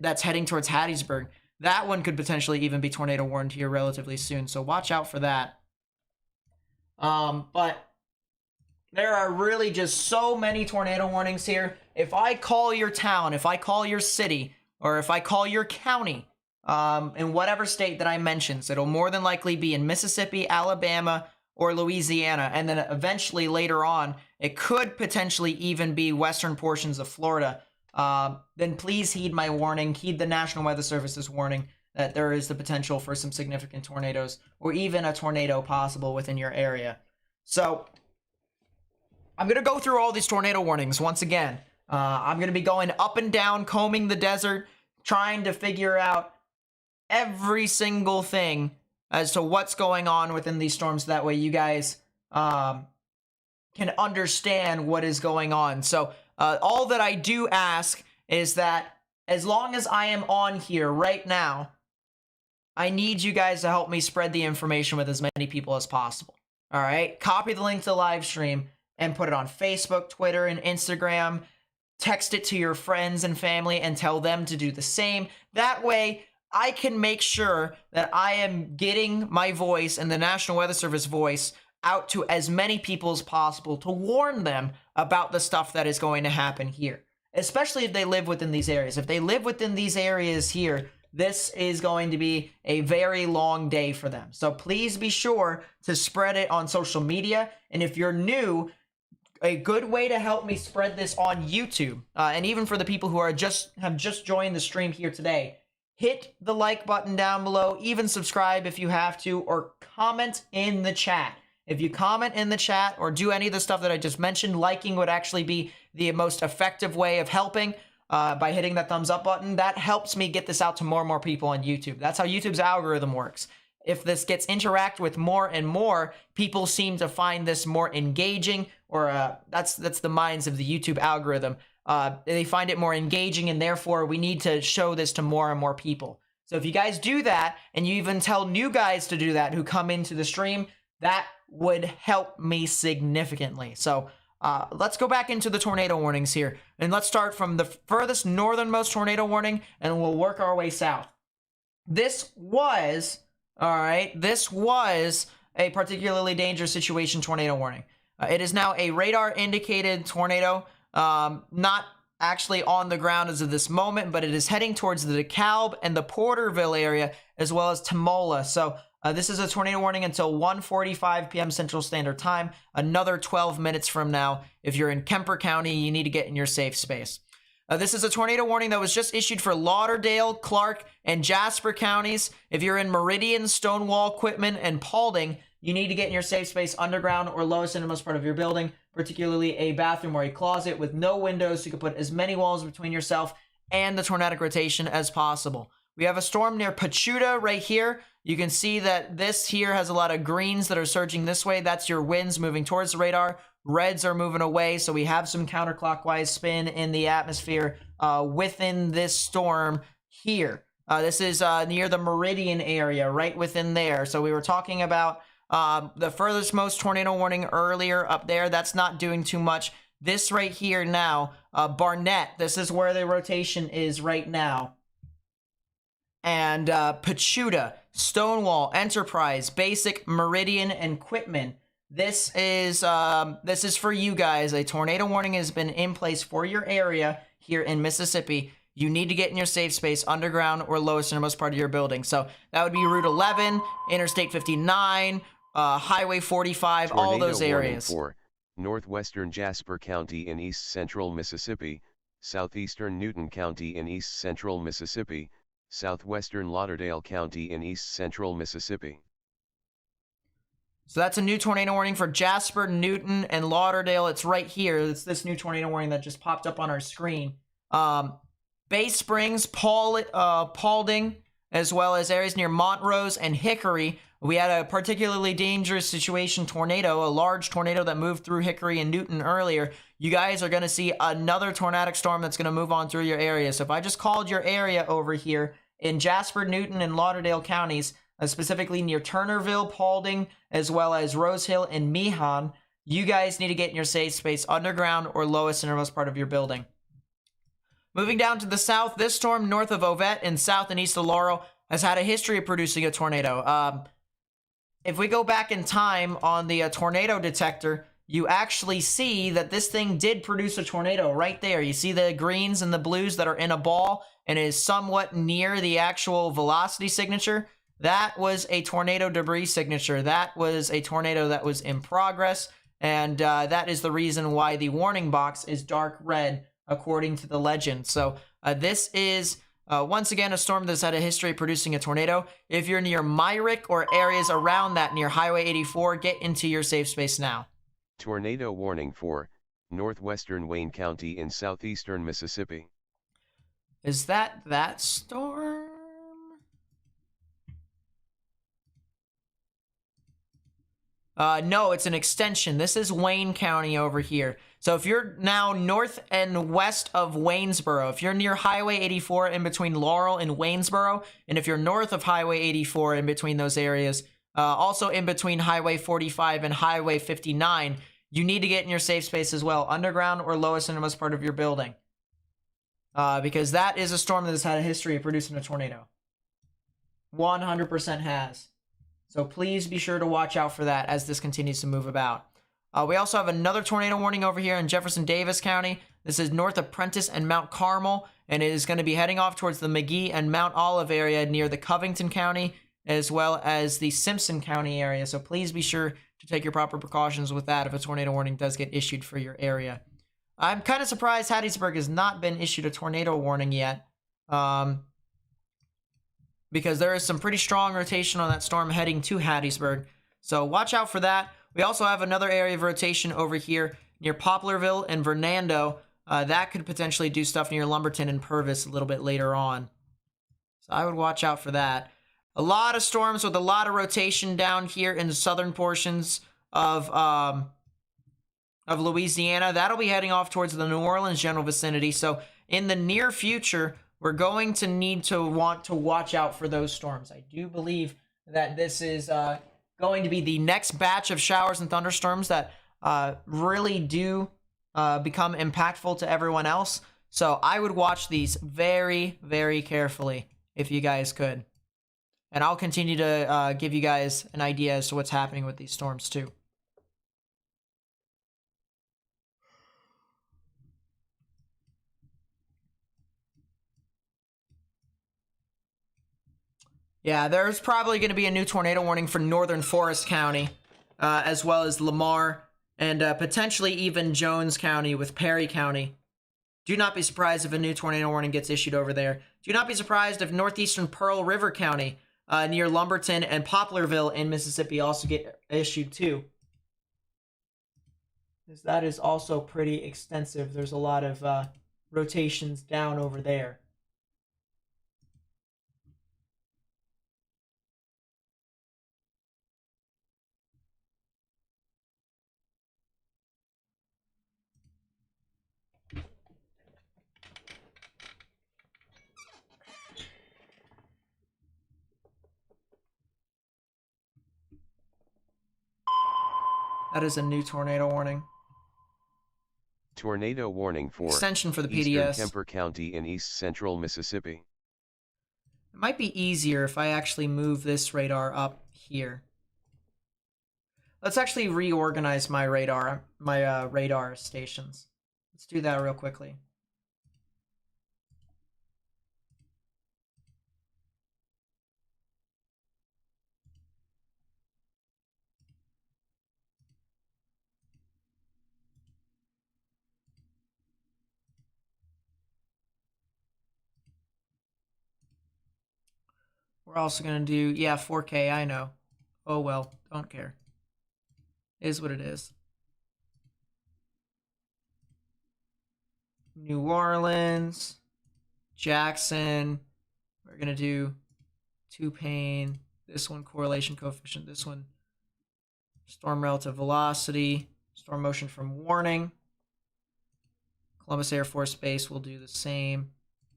that's heading towards Hattiesburg, that one could potentially even be tornado warned here relatively soon. So watch out for that. But there are really just so many tornado warnings here. If I call your town, if I call your city, or if I call your county, in whatever state that I mentioned, so it'll more than likely be in Mississippi, Alabama, or Louisiana, and then eventually later on, it could potentially even be western portions of Florida, then please heed my warning, heed the National Weather Service's warning that there is the potential for some significant tornadoes, or even a tornado possible within your area. So I'm going to go through all these tornado warnings once again. I'm going to be going up and down, combing the desert, trying to figure out every single thing as to what's going on within these storms. That way you guys can understand what is going on. So all that I do ask is that as long as I am on here right now, I need you guys to help me spread the information with as many people as possible. All right? Copy the link to the live stream and put it on Facebook, Twitter, and Instagram. Text it to your friends and family and tell them to do the same. That way, I can make sure that I am getting my voice and the National Weather Service voice out to as many people as possible to warn them about the stuff that is going to happen here, especially if they live within these areas. If they live within these areas here, this is going to be a very long day for them. So please be sure to spread it on social media. And if you're new, a good way to help me spread this on YouTube, and even for the people who are have just joined the stream here today, hit the like button down below, even subscribe if you have to, or comment in the chat. If you comment in the chat or do any of the stuff that I just mentioned, liking would actually be the most effective way of helping by hitting that thumbs up button. That helps me get this out to more and more people on YouTube. That's how YouTube's algorithm works. If this gets interacted with more and more, people seem to find this more engaging, or that's the minds of the YouTube algorithm. They find it more engaging, and therefore we need to show this to more and more people. So if you guys do that, and you even tell new guys to do that who come into the stream, that would help me significantly. So let's go back into the tornado warnings here, and let's start from the furthest northernmost tornado warning, and we'll work our way south. This was a particularly dangerous situation tornado warning. It is now a radar indicated tornado, not actually on the ground as of this moment, but it is heading towards the DeKalb and the Porterville area, as well as Tamola. So this is a tornado warning until 1:45 p.m. Central Standard Time, another 12 minutes from now. If you're in Kemper County, you need to get in your safe space. This is a tornado warning that was just issued for Lauderdale, Clark, and Jasper counties. If you're in Meridian, Stonewall, Quitman, and Paulding, you need to get in your safe space underground or lowest innermost part of your building, particularly a bathroom or a closet with no windows, so you can put as many walls between yourself and the tornadic rotation as possible. We have a storm near Pachuta right here. You can see that this here has a lot of greens that are surging this way. That's your winds moving towards the radar. Reds are moving away, so we have some counterclockwise spin in the atmosphere within this storm here. This is near the Meridian area, right within there. So we were talking about the furthest most tornado warning earlier up there. That's not doing too much. This right here now, Barnett, this is where the rotation is right now. And Pachuta, Stonewall, Enterprise, Basic, Meridian, and Quitman. This is for you guys. A tornado warning has been in place for your area here in Mississippi. You need to get in your safe space, underground or lowest innermost part of your building. So that would be Route 11, Interstate 59, Highway 45, Tornado all those warning areas. for northwestern Jasper County in east central Mississippi, southeastern Newton County in east central Mississippi, southwestern Lauderdale County in east central Mississippi. So that's a new tornado warning for Jasper, Newton, and Lauderdale. It's right here. It's this new tornado warning that just popped up on our screen. Bay Springs, Paulding, as well as areas near Montrose and Hickory. We had a particularly dangerous situation tornado, a large tornado that moved through Hickory and Newton earlier. You guys are going to see another tornadic storm that's going to move on through your area. So if I just called your area over here in Jasper, Newton, and Lauderdale counties, specifically near Turnerville, Paulding, as well as Rose Hill and Meehan, you guys need to get in your safe space underground or lowest innermost part of your building. Moving down to the south, this storm north of Ovette and south and east of Laurel has had a history of producing a tornado. If we go back in time on the tornado detector, you actually see that this thing did produce a tornado right there. You see the greens and the blues that are in a ball and is somewhat near the actual velocity signature. That was a tornado debris signature. That was a tornado that was in progress, and that is the reason why the warning box is dark red, according to the legend. So this is, once again, a storm that's had a history of producing a tornado. If you're near Myrick or areas around that near Highway 84, get into your safe space now. Tornado warning for northwestern Wayne County in southeastern Mississippi. Is that storm? No, it's an extension. This is Wayne County over here. So if you're now north and west of Waynesboro, if you're near Highway 84 in between Laurel and Waynesboro, and if you're north of Highway 84 in between those areas, also in between Highway 45 and Highway 59, you need to get in your safe space as well, underground or lowest innermost part of your building. Because that is a storm that has had a history of producing a tornado. 100% has. So please be sure to watch out for that as this continues to move about. We also have another tornado warning over here in Jefferson Davis County. This is north of Prentice and Mount Carmel, and it is going to be heading off towards the McGee and Mount Olive area near the Covington County, as well as the Simpson County area. So please be sure to take your proper precautions with that if a tornado warning does get issued for your area. I'm kind of surprised Hattiesburg has not been issued a tornado warning yet. Because there is some pretty strong rotation on that storm heading to Hattiesburg. So watch out for that. We also have another area of rotation over here near Poplarville and Vernando. That could potentially do stuff near Lumberton and Purvis a little bit later on. So I would watch out for that. A lot of storms with a lot of rotation down here in the southern portions of Louisiana. That'll be heading off towards the New Orleans general vicinity. So in the near future, we're going to need to want to watch out for those storms. I do believe that this is going to be the next batch of showers and thunderstorms that really do become impactful to everyone else. So I would watch these very, very carefully if you guys could. And I'll continue to give you guys an idea as to what's happening with these storms too. Yeah, there's probably going to be a new tornado warning for northern Forest County, as well as Lamar, and potentially even Jones County with Perry County. Do not be surprised if a new tornado warning gets issued over there. Do not be surprised if northeastern Pearl River County, near Lumberton and Poplarville in Mississippi, also get issued too. Because that is also pretty extensive. There's a lot of rotations down over there. That is a new tornado warning. Tornado warning for Extension for the Eastern PDS. Kemper County in east central Mississippi. It might be easier if I actually move this radar up here. Let's actually reorganize my radar, radar stations. Let's do that real quickly. We're also going to do, yeah, 4K, I know. Oh well, don't care. Is what it is. New Orleans, Jackson. We're going to do two-pane. This one, correlation coefficient. This one, storm relative velocity. Storm motion from warning. Columbus Air Force Base will do the same.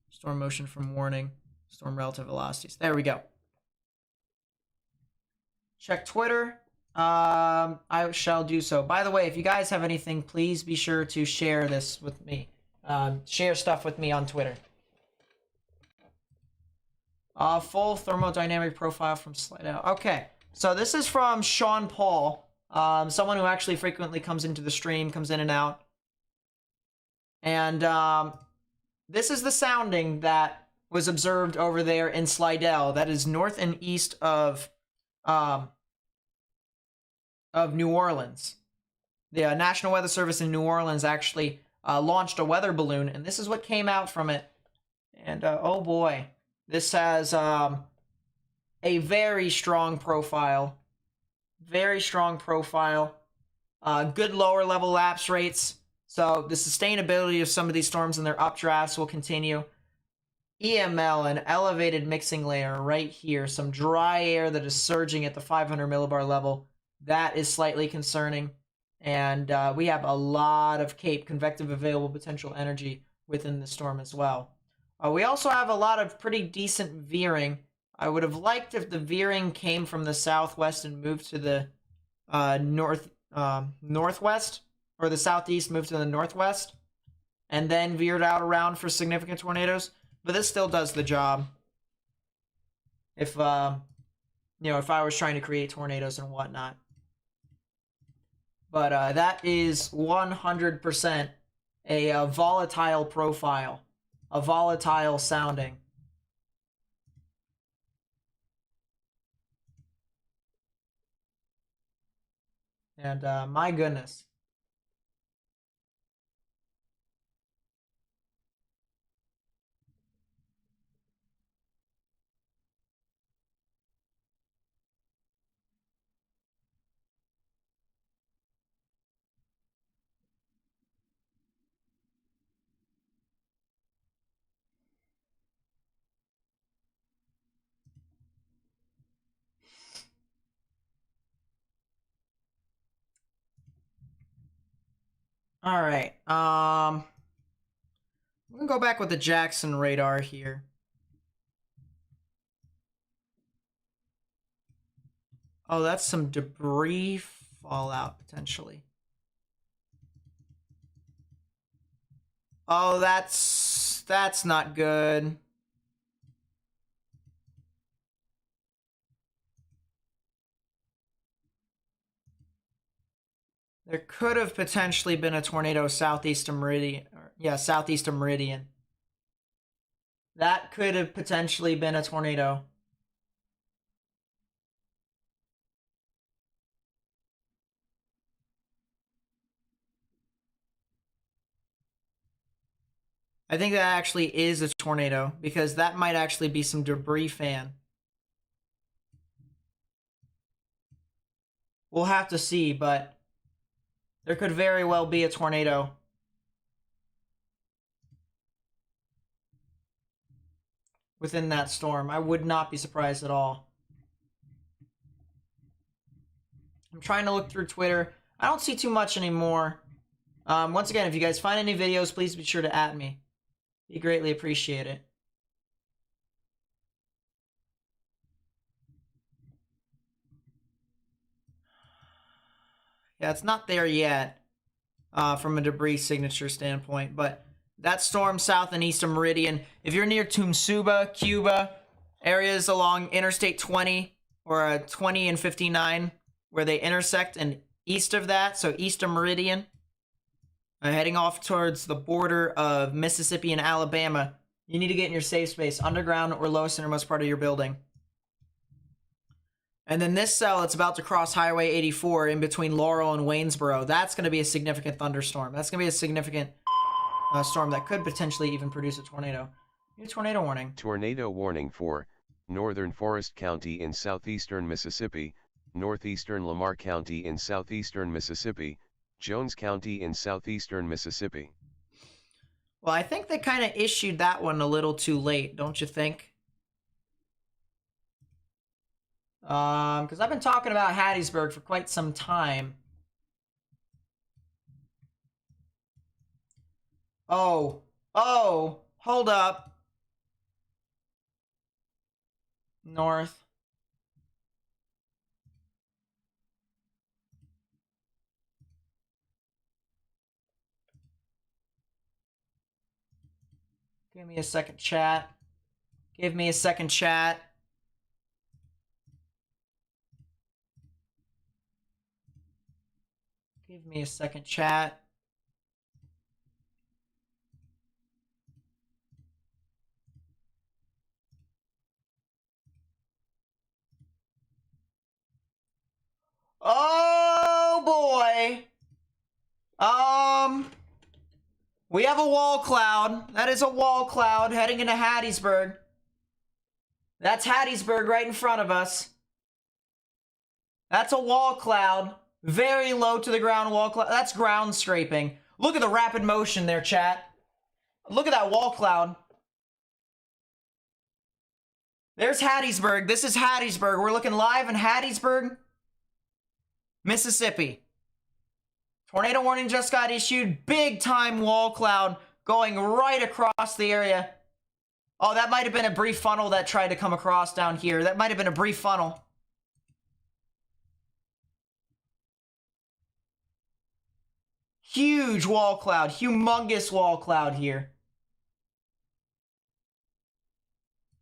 Storm motion from warning. Storm relative velocities. There we go. Check Twitter. I shall do so. By the way, if you guys have anything, please be sure to share this with me. Share stuff with me on Twitter. Full thermodynamic profile from slide out. Okay, so this is from Sean Paul, someone who actually frequently comes into the stream, comes in and out. And this is the sounding that was observed over there in Slidell. That is north and east of New Orleans. The National Weather Service in New Orleans actually launched a weather balloon, and this is what came out from it. And oh boy, this has a very strong profile. Very strong profile. Good lower level lapse rates. So the sustainability of some of these storms and their updrafts will continue. EML, an elevated mixing layer right here. Some dry air that is surging at the 500 millibar level. That is slightly concerning. And we have a lot of Cape convective available potential energy within the storm as well. We also have a lot of pretty decent veering. I would have liked if the veering came from the southwest and moved to the northwest, or the southeast moved to the northwest, and then veered out around for significant tornadoes. But this still does the job. If if I was trying to create tornadoes and whatnot. But that is 100% a volatile profile, a volatile sounding. And my goodness. All right. I'm gonna go back with the Jackson radar here. Oh, that's some debris fallout potentially. Oh, that's not good. There could have potentially been a tornado southeast of Meridian. Southeast of Meridian. That could have potentially been a tornado. I think that actually is a tornado, because that might actually be some debris fan. We'll have to see, but there could very well be a tornado. Within that storm. I would not be surprised at all. I'm trying to look through Twitter. I don't see too much anymore. Once again, if you guys find any videos, please be sure to @ me. You greatly appreciate it. Yeah, it's not there yet from a debris signature standpoint, but that storm south and east of Meridian. If you're near Tumsuba, Cuba, areas along Interstate 20 or 20 and 59 where they intersect, and east of that, so east of Meridian, heading off towards the border of Mississippi and Alabama, you need to get in your safe space, underground or lowest innermost part of your building. And then this cell, it's about to cross Highway 84 in between Laurel and Waynesboro. That's going to be a significant thunderstorm. That's going to be a significant storm that could potentially even produce a tornado. New tornado warning. Tornado warning for northern Forest County in southeastern Mississippi, northeastern Lamar County in southeastern Mississippi, Jones County in southeastern Mississippi. Well, I think they kind of issued that one a little too late, don't you think? Because I've been talking about Hattiesburg for quite some time. Oh, hold up. North. Give me a second, chat. Give me a second, chat. Give me a second, chat. Oh boy. We have a wall cloud. That is a wall cloud heading into Hattiesburg. That's Hattiesburg right in front of us. That's a wall cloud. Very low to the ground wall cloud. That's ground scraping. Look at the rapid motion there, chat. Look at that wall cloud. There's Hattiesburg. This is Hattiesburg. We're looking live in Hattiesburg, Mississippi. Tornado warning just got issued. Big time wall cloud going right across the area. Oh, that might have been a brief funnel that tried to come across down here. That might have been a brief funnel. Huge wall cloud. Humongous wall cloud here.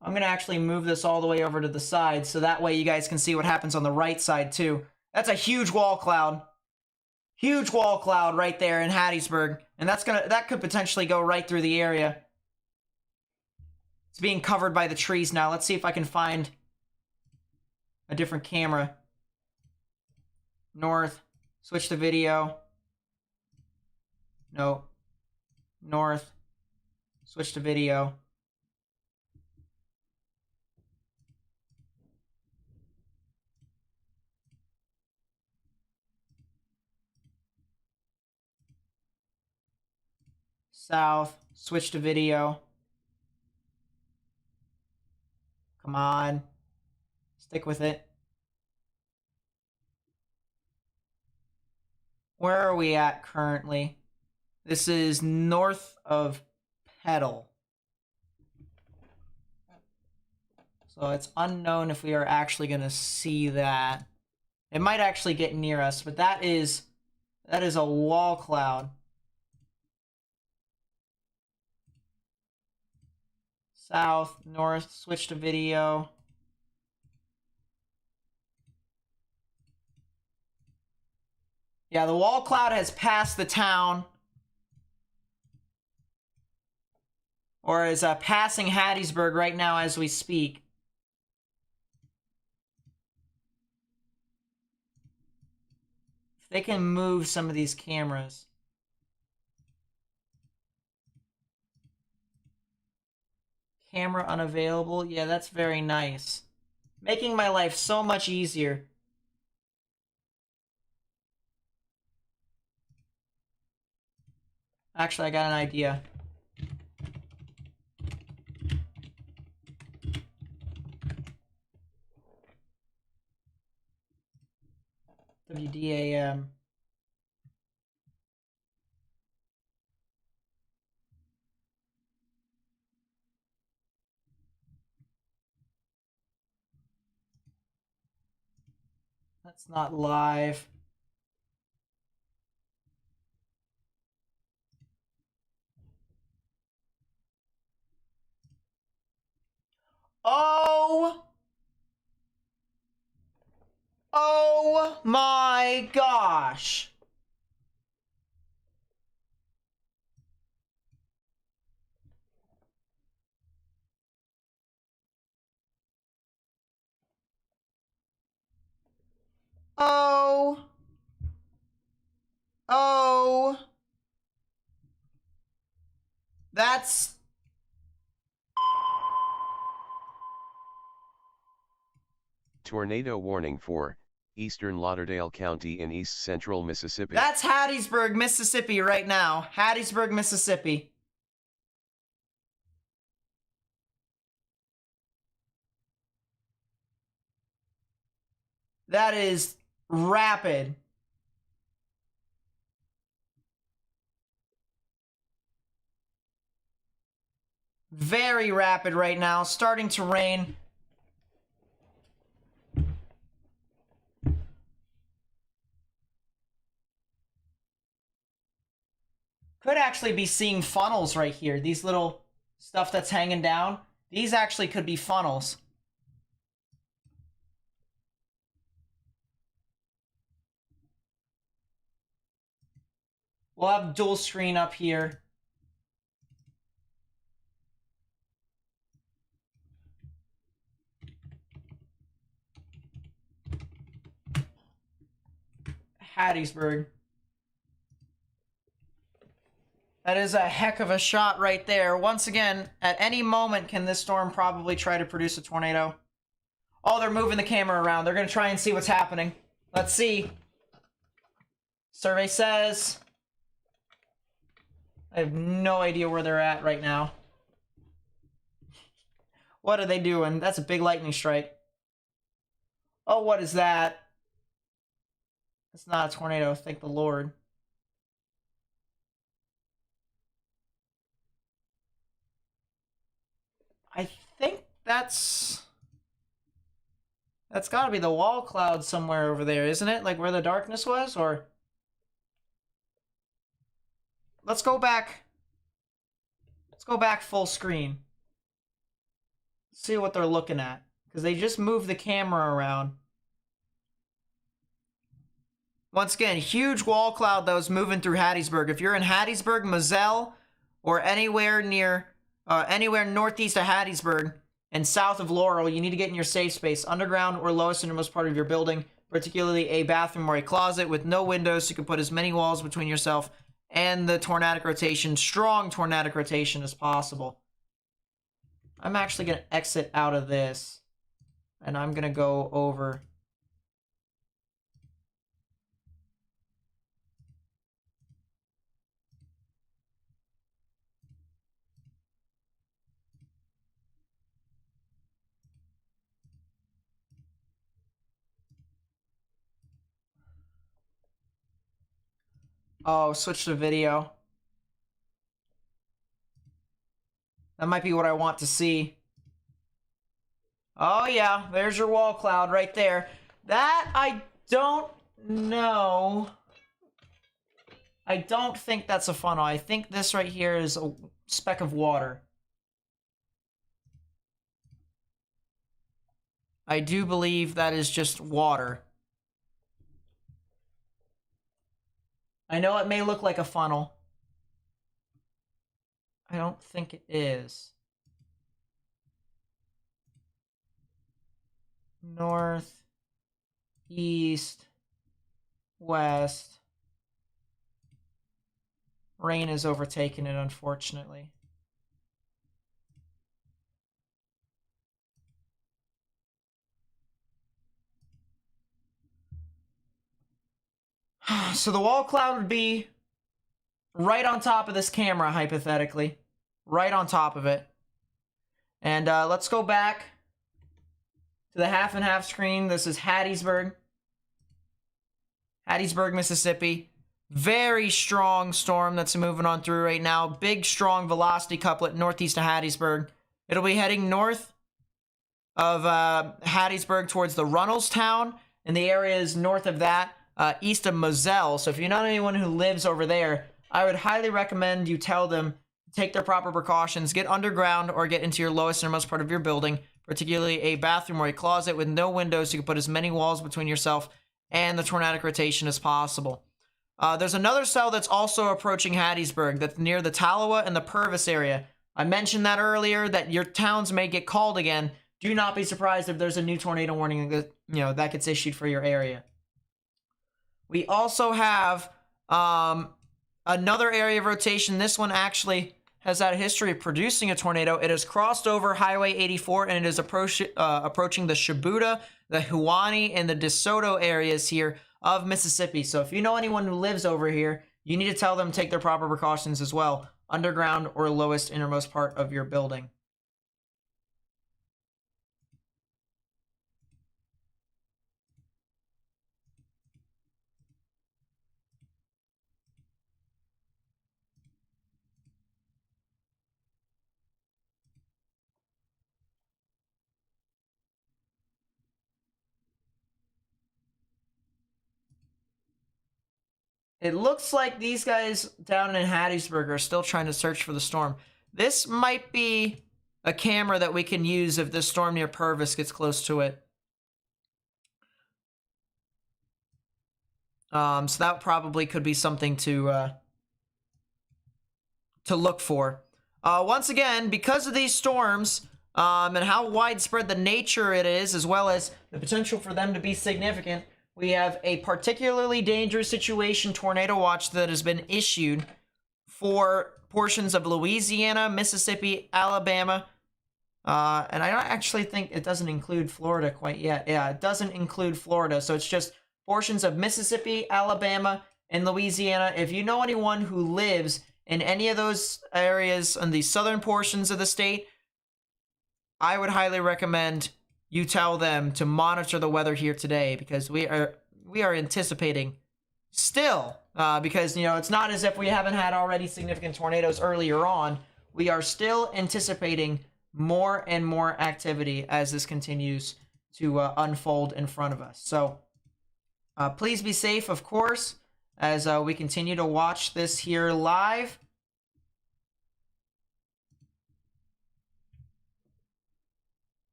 I'm going to actually move this all the way over to the side so that way you guys can see what happens on the right side too. That's a huge wall cloud. Huge wall cloud right there in Hattiesburg. And that could potentially go right through the area. It's being covered by the trees now. Let's see if I can find a different camera. North. Switch to video. No. North. Switch to video. South. Switch to video. Come on. Stick with it. Where are we at currently? This is north of Petal. So it's unknown if we are actually going to see that. It might actually get near us, but that is a wall cloud. South, north, switch to video. Yeah, the wall cloud has passed the town. Or is passing Hattiesburg right now as we speak. If they can move some of these cameras. Camera unavailable. Yeah, that's very nice. Making my life so much easier. Actually, I got an idea. WDAM. That's not live. Oh! Oh my gosh! Oh! Oh! That's... Tornado warning for eastern Lauderdale County in east central Mississippi. That's Hattiesburg, Mississippi right now. Hattiesburg, Mississippi. That is rapid. Very rapid right now. Starting to rain. Could actually be seeing funnels right here. These little stuff that's hanging down. These actually could be funnels. We'll have dual screen up here. Hattiesburg. That is a heck of a shot right there. Once again, at any moment can this storm probably try to produce a tornado. Oh, they're moving the camera around. They're going to try and see what's happening. Let's see. Survey says... I have no idea where they're at right now. What are they doing? That's a big lightning strike. Oh, what is that? It's not a tornado, thank the Lord. I think that's got to be the wall cloud somewhere over there, isn't it? Like where the darkness was, or... Let's go back. Let's go back full screen. See what they're looking at. Because they just moved the camera around. Once again, huge wall cloud that was moving through Hattiesburg. If you're in Hattiesburg, Moselle, or anywhere near, anywhere northeast of Hattiesburg and south of Laurel, you need to get in your safe space, underground or lowest innermost part of your building, particularly a bathroom or a closet with no windows, so you can put as many walls between yourself and the tornadic rotation, strong tornadic rotation as possible. I'm actually going to exit out of this, and I'm going to go over. Oh, switch to video. That might be what I want to see. Oh yeah, there's your wall cloud right there. That, I don't know. I don't think that's a funnel. I think this right here is a speck of water. I do believe that is just water. I know it may look like a funnel. I don't think it is. North, east, west. Rain has overtaken it, unfortunately. So the wall cloud would be right on top of this camera, hypothetically. Right on top of it. And let's go back to the half and half screen. This is Hattiesburg. Hattiesburg, Mississippi. Very strong storm that's moving on through right now. Big, strong velocity couplet northeast of Hattiesburg. It'll be heading north of Hattiesburg towards the Runnelstown. And the area is north of that. East of Moselle. So if you know anyone who lives over there, I would highly recommend you tell them to take their proper precautions, get underground or get into your lowest innermost part of your building, particularly a bathroom or a closet with no windows. You can put as many walls between yourself and the tornadic rotation as possible. There's another cell that's also approaching Hattiesburg that's near the Tallowa and the Purvis area. I mentioned that earlier, that your towns may get called again. Do not be surprised if there's a new tornado warning that, that gets issued for your area. We also have another area of rotation. This one actually has had a history of producing a tornado. It has crossed over Highway 84 and it is approaching the Shibuda, the Huani, and the DeSoto areas here of Mississippi. So if you know anyone who lives over here, you need to tell them to take their proper precautions as well, underground or lowest innermost part of your building. It looks like these guys down in Hattiesburg are still trying to search for the storm. This might be a camera that we can use if the storm near Purvis gets close to it. So that probably could be something to look for. Once again, because of these storms and how widespread the nature it is, as well as the potential for them to be significant, we have a particularly dangerous situation tornado watch that has been issued for portions of Louisiana, Mississippi, Alabama, and I actually think it doesn't include Florida quite yet. Yeah, it doesn't include Florida, so it's just portions of Mississippi, Alabama, and Louisiana. If you know anyone who lives in any of those areas on the southern portions of the state, I would highly recommend you tell them to monitor the weather here today, because we are anticipating still, because it's not as if we haven't had already significant tornadoes earlier on. We are still anticipating more and more activity as this continues to unfold in front of us. So please be safe, of course, as we continue to watch this here live.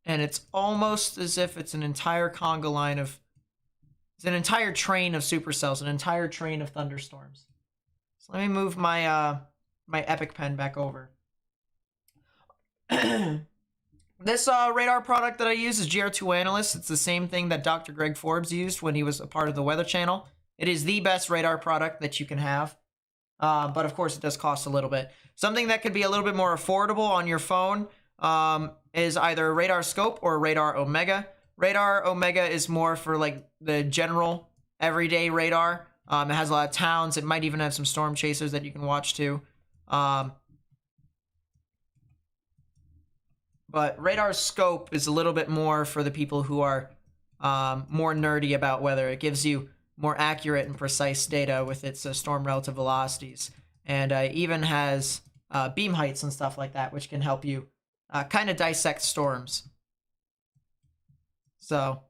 And it's almost as if it's an entire conga line of... It's an entire train of supercells, an entire train of thunderstorms. So let me move my my Epic Pen back over. This radar product that I use is GR2 Analyst. It's the same thing that Dr. Greg Forbes used when he was a part of the Weather Channel. It is the best radar product that you can have. But of course, it does cost a little bit. Something that could be a little bit more affordable on your phone is either a Radar Scope or a Radar Omega. Radar Omega is more for like the general everyday radar. It has a lot of towns. It might even have some storm chasers that you can watch too. But Radar Scope is a little bit more for the people who are more nerdy about weather. It gives you more accurate and precise data with its storm relative velocities. And even has beam heights and stuff like that, which can help you kind of dissect storms. So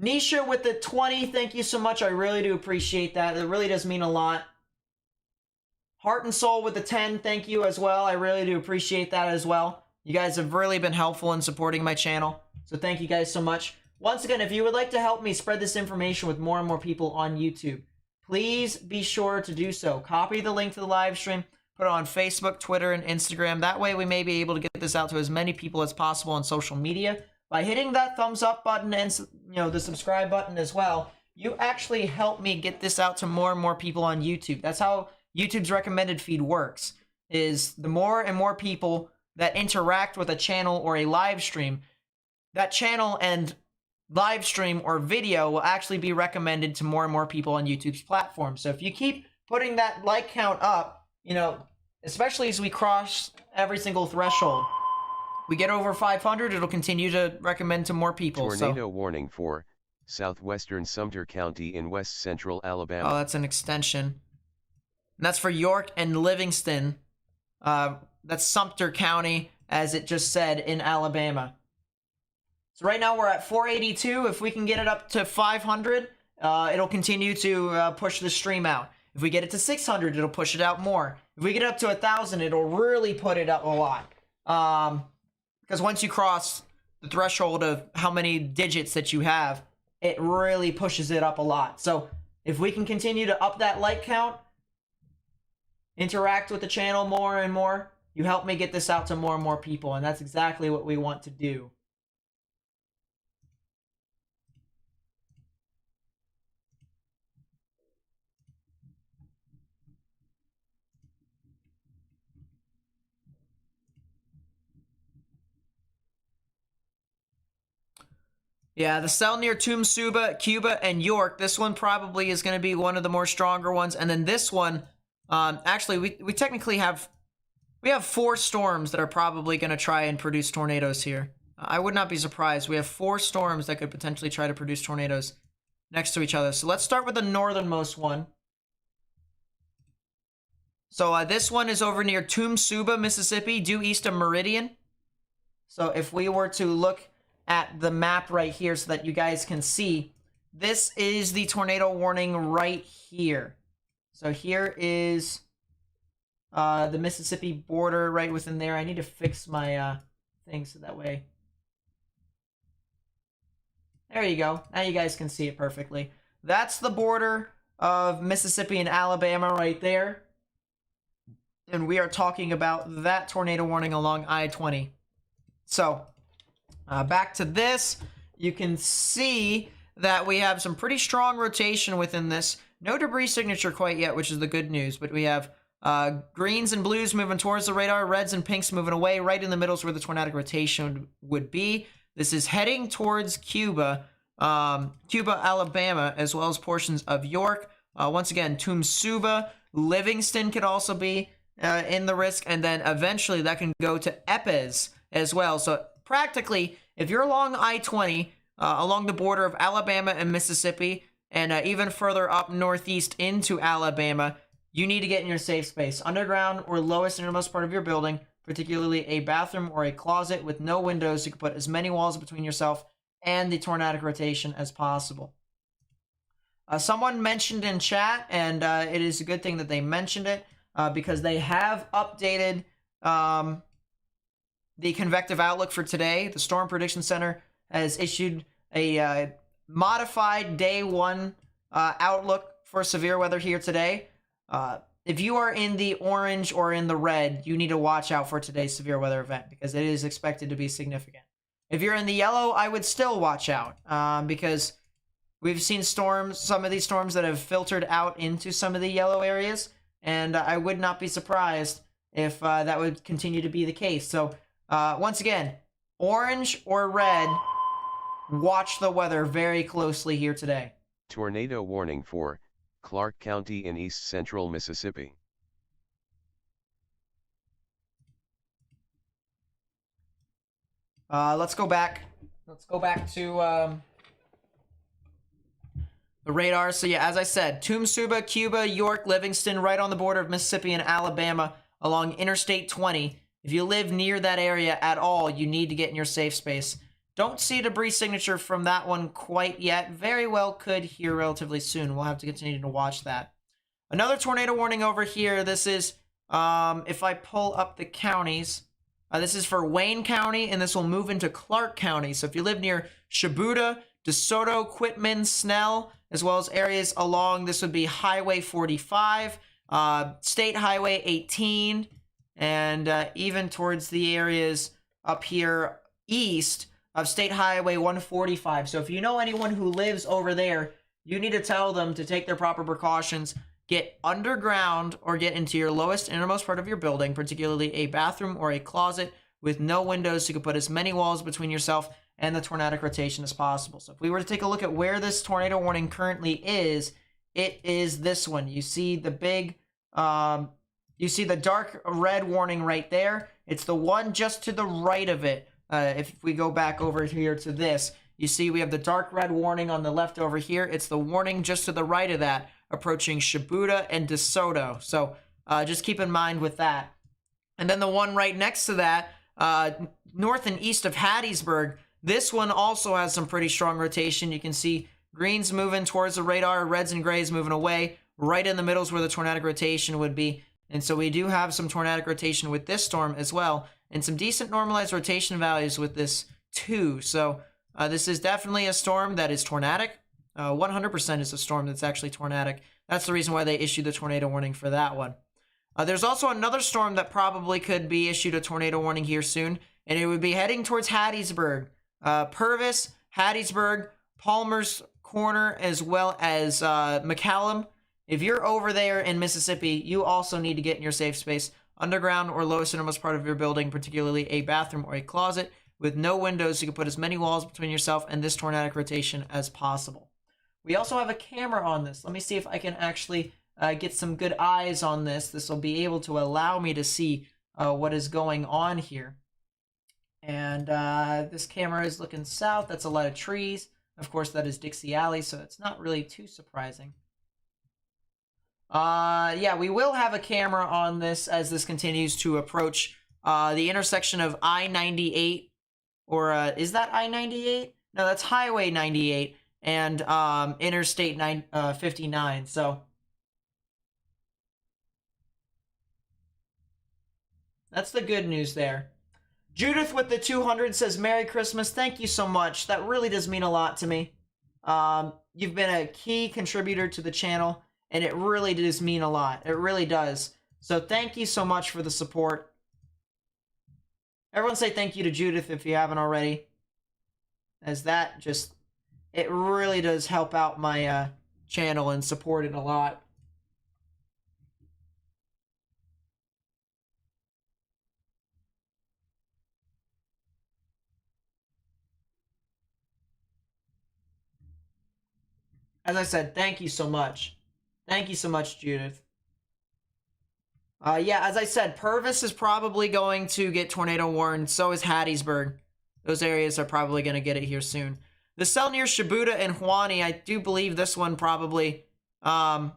Nisha with the 20, thank you so much. I really do appreciate that. It really does mean a lot. Heart and Soul with the 10, thank you as well. I really do appreciate that as well. You guys have really been helpful in supporting my channel, so thank you guys so much. Once again, if you would like to help me spread this information with more and more people on YouTube, please be sure to do so. Copy the link to the live stream, put it on Facebook, Twitter, and Instagram. That way we may be able to get this out to as many people as possible on social media. By hitting that thumbs up button and the subscribe button as well, you actually help me get this out to more and more people on YouTube. That's how YouTube's recommended feed works, is the more and more people that interact with a channel or a live stream, that channel and live stream or video will actually be recommended to more and more people on YouTube's platform. So if you keep putting that like count up, especially as we cross every single threshold, we get over 500, it'll continue to recommend to more people. Tornado warning for southwestern Sumter County in west central Alabama. Oh, that's an extension. And that's for York and Livingston. That's Sumter County, as it just said, in Alabama. So right now we're at 482. If we can get it up to 500, it'll continue to push the stream out. If we get it to 600, it'll push it out more. If we get it up to 1,000, it'll really put it up a lot. Because once you cross the threshold of how many digits that you have, it really pushes it up a lot. So if we can continue to up that like count, interact with the channel more and more, you help me get this out to more and more people, and that's exactly what we want to do. Yeah, the cell near Suba, Cuba, and York, this one probably is going to be one of the more stronger ones. And then this one, actually, we technically have 4 storms that are probably going to try and produce tornadoes here. I would not be surprised. We have 4 storms that could potentially try to produce tornadoes next to each other. So let's start with the northernmost one. So this one is over near Suba, Mississippi, due east of Meridian. So if we were to look at the map right here so that you guys can see, this is the tornado warning right here. So here is the Mississippi border right within there. I need to fix my thing so that way. There you go. Now you guys can see it perfectly. That's the border of Mississippi and Alabama right there. And we are talking about that tornado warning along I-20. So back to this, you can see that we have some pretty strong rotation within this. No debris signature quite yet, which is the good news, but we have greens and blues moving towards the radar, reds and pinks moving away. Right in the middle is where the tornadic rotation would be. This is heading towards Cuba, Alabama, as well as portions of York. Once again, Suba, Livingston could also be in the risk, and then eventually that can go to Epes as well. So practically, if you're along I-20, along the border of Alabama and Mississippi, and even further up northeast into Alabama, you need to get in your safe space. Underground or lowest innermost part of your building, particularly a bathroom or a closet with no windows. You can put as many walls between yourself and the tornadic rotation as possible. Someone mentioned in chat, and it is a good thing that they mentioned it, because they have updated the convective outlook for today. The Storm Prediction Center has issued a modified day 1 outlook for severe weather here today. If you are in the orange or in the red, you need to watch out for today's severe weather event because it is expected to be significant. If you're in the yellow, I would still watch out because we've seen storms, some of these storms that have filtered out into some of the yellow areas, and I would not be surprised if that would continue to be the case. So once again, orange or red, watch the weather very closely here today. Tornado warning for Clark County in east central Mississippi. Let's go back. Let's go back to the radar. So yeah, as I said, Suba, Cuba, York, Livingston, right on the border of Mississippi and Alabama along Interstate 20. If you live near that area at all, you need to get in your safe space. Don't see a debris signature from that one quite yet. Very well could here relatively soon. We'll have to continue to watch that. Another tornado warning over here. This is, if I pull up the counties, this is for Wayne County, and this will move into Clark County. So if you live near Shibuda, DeSoto, Quitman, Snell, as well as areas along, this would be Highway 45, State Highway 18, and even towards the areas up here east of State Highway 145. So if you know anyone who lives over there, you need to tell them to take their proper precautions, get underground or get into your lowest innermost part of your building, particularly a bathroom or a closet with no windows, so you can put as many walls between yourself and the tornadic rotation as possible. So if we were to take a look at where this tornado warning currently is, it is this one. You see the big, you see the dark red warning right there. It's the one just to the right of it. If we go back over here to this, you see we have the dark red warning on the left over here. It's the warning just to the right of that, approaching Shibuda and DeSoto. So just keep in mind with that. And then the one right next to that, north and east of Hattiesburg, this one also has some pretty strong rotation. You can see greens moving towards the radar, reds and grays moving away. right in the middle is where the tornadic rotation would be. And so we do have some tornadic rotation with this storm as well, and some decent normalized rotation values with this too. So this is definitely a storm that is tornadic. 100% is a storm that's actually tornadic. That's the reason why they issued the tornado warning for that one. There's also another storm that probably could be issued a tornado warning here soon, and it would be heading towards Hattiesburg. Purvis, Hattiesburg, Palmer's Corner, as well as McCallum. If you're over there in Mississippi, you also need to get in your safe space. Underground or lowest innermost part of your building, particularly a bathroom or a closet with no windows. You can put as many walls between yourself and this tornadic rotation as possible. We also have a camera on this. Let me see if I can actually get some good eyes on this. This will be able to allow me to see what is going on here. And this camera is looking south. That's a lot of trees. Of course, that is Dixie Alley, so it's not really too surprising. Yeah, we will have a camera on this as this continues to approach the intersection of I-98, or is that I-98? No, that's Highway 98 and Interstate 59. So that's the good news there. Judith with the 200 says, Merry Christmas. Thank you so much. That really does mean a lot to me. You've been a key contributor to the channel, and it really does mean a lot. It really does. So thank you so much for the support. Everyone say thank you to Judith if you haven't already, as that just, it really does help out my channel and support it a lot. As I said, thank you so much. Thank you so much, Judith. Yeah, as I said, Purvis is probably going to get tornado warned. So is Hattiesburg. Those areas are probably going to get it here soon. The cell near Shibuya and Huani, I do believe this one probably has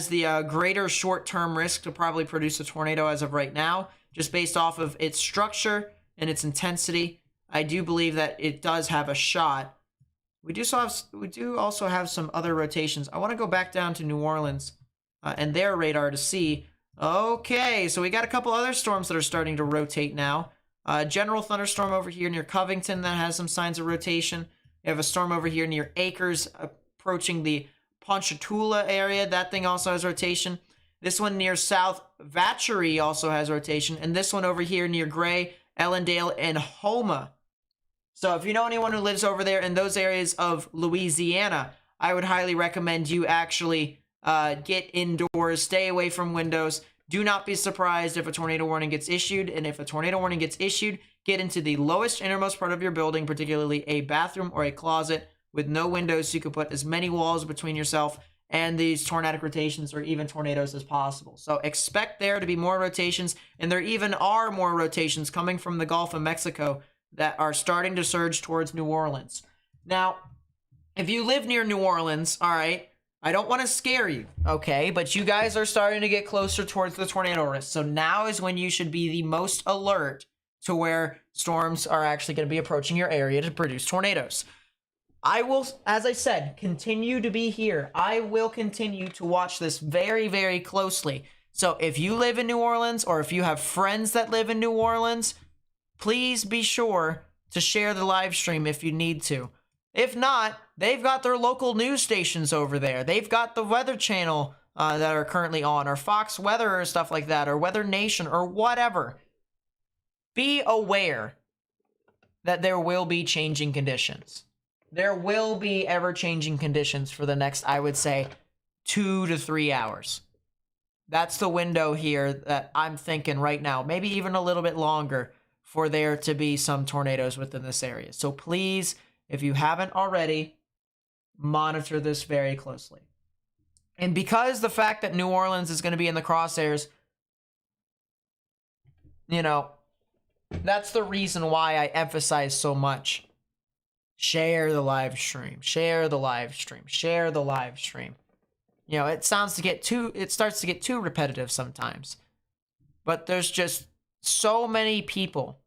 the greater short-term risk to probably produce a tornado as of right now, just based off of its structure and its intensity. I do believe that it does have a shot. We do also have some other rotations. I want to go back down to New Orleans and their radar to see. Okay, so we got a couple other storms that are starting to rotate now. General thunderstorm over here near Covington that has some signs of rotation. We have a storm over here near Acres approaching the Ponchatoula area. That thing also has rotation. This one near South Vacherie also has rotation. And this one over here near Gray, Ellendale, and Houma. So if you know anyone who lives over there in those areas of Louisiana, I would highly recommend you actually get indoors, stay away from windows. Do not be surprised if a tornado warning gets issued. And if a tornado warning gets issued, get into the lowest innermost part of your building, particularly a bathroom or a closet with no windows, so you can put as many walls between yourself and these tornadic rotations or even tornadoes as possible. So expect there to be more rotations, and there even are more rotations coming from the Gulf of Mexico that are starting to surge towards New Orleans. Now, if you live near New Orleans, all right, I don't want to scare you, okay, but you guys are starting to get closer towards the tornado risk. So now is when you should be the most alert to where storms are actually going to be approaching your area to produce tornadoes. I will, as I said, continue to be here. I will continue to watch this very, very closely. So if you live in New Orleans, or if you have friends that live in New Orleans, please be sure to share the live stream if you need to. If not, they've got their local news stations over there. They've got the Weather Channel that are currently on, or Fox Weather or stuff like that, or Weather Nation, or whatever. Be aware that there will be changing conditions. There will be ever-changing conditions for the next, I would say, 2 to 3 hours. That's the window here that I'm thinking right now, maybe even a little bit longer, for there to be some tornadoes within this area. So please, if you haven't already, monitor this very closely. And because the fact that New Orleans is going to be in the crosshairs, you know, that's the reason why I emphasize so much. Share the live stream, share the live stream, share the live stream. You know, it starts to get too repetitive sometimes. But there's just so many people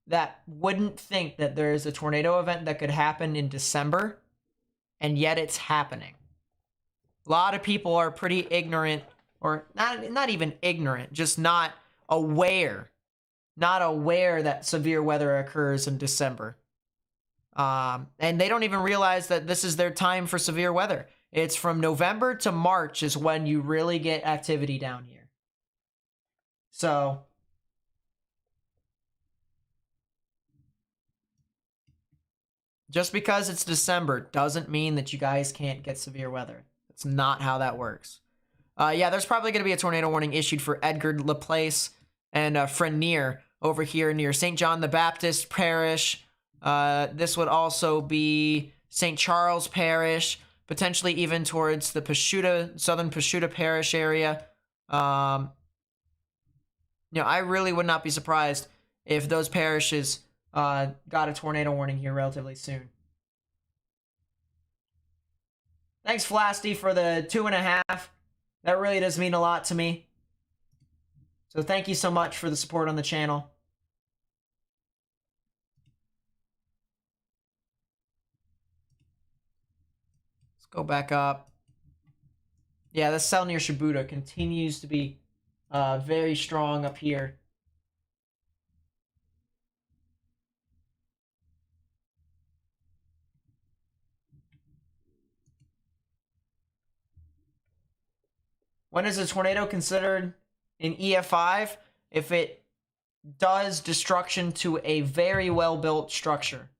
that wouldn't think that there is a tornado event that could happen in December, and yet it's happening. A lot of people are pretty ignorant, or not even ignorant, just not aware. Not aware that severe weather occurs in December. And they don't even realize that this is their time for severe weather. It's from November to March is when you really get activity down here. So just because it's December doesn't mean that you guys can't get severe weather. That's not how that works. Yeah, there's probably going to be a tornado warning issued for Edgar LaPlace and Frenier over here near St. John the Baptist Parish. This would also be St. Charles Parish, potentially even towards the Southern Pashuta Parish area. I really would not be surprised if those parishes got a tornado warning here relatively soon. Thanks, Flasty, for the 2.5. That really does mean a lot to me. So thank you so much for the support on the channel. Let's go back up. Yeah, this cell near Shibuya continues to be very strong up here. When is a tornado considered an EF5? If it does destruction to a very well-built structure.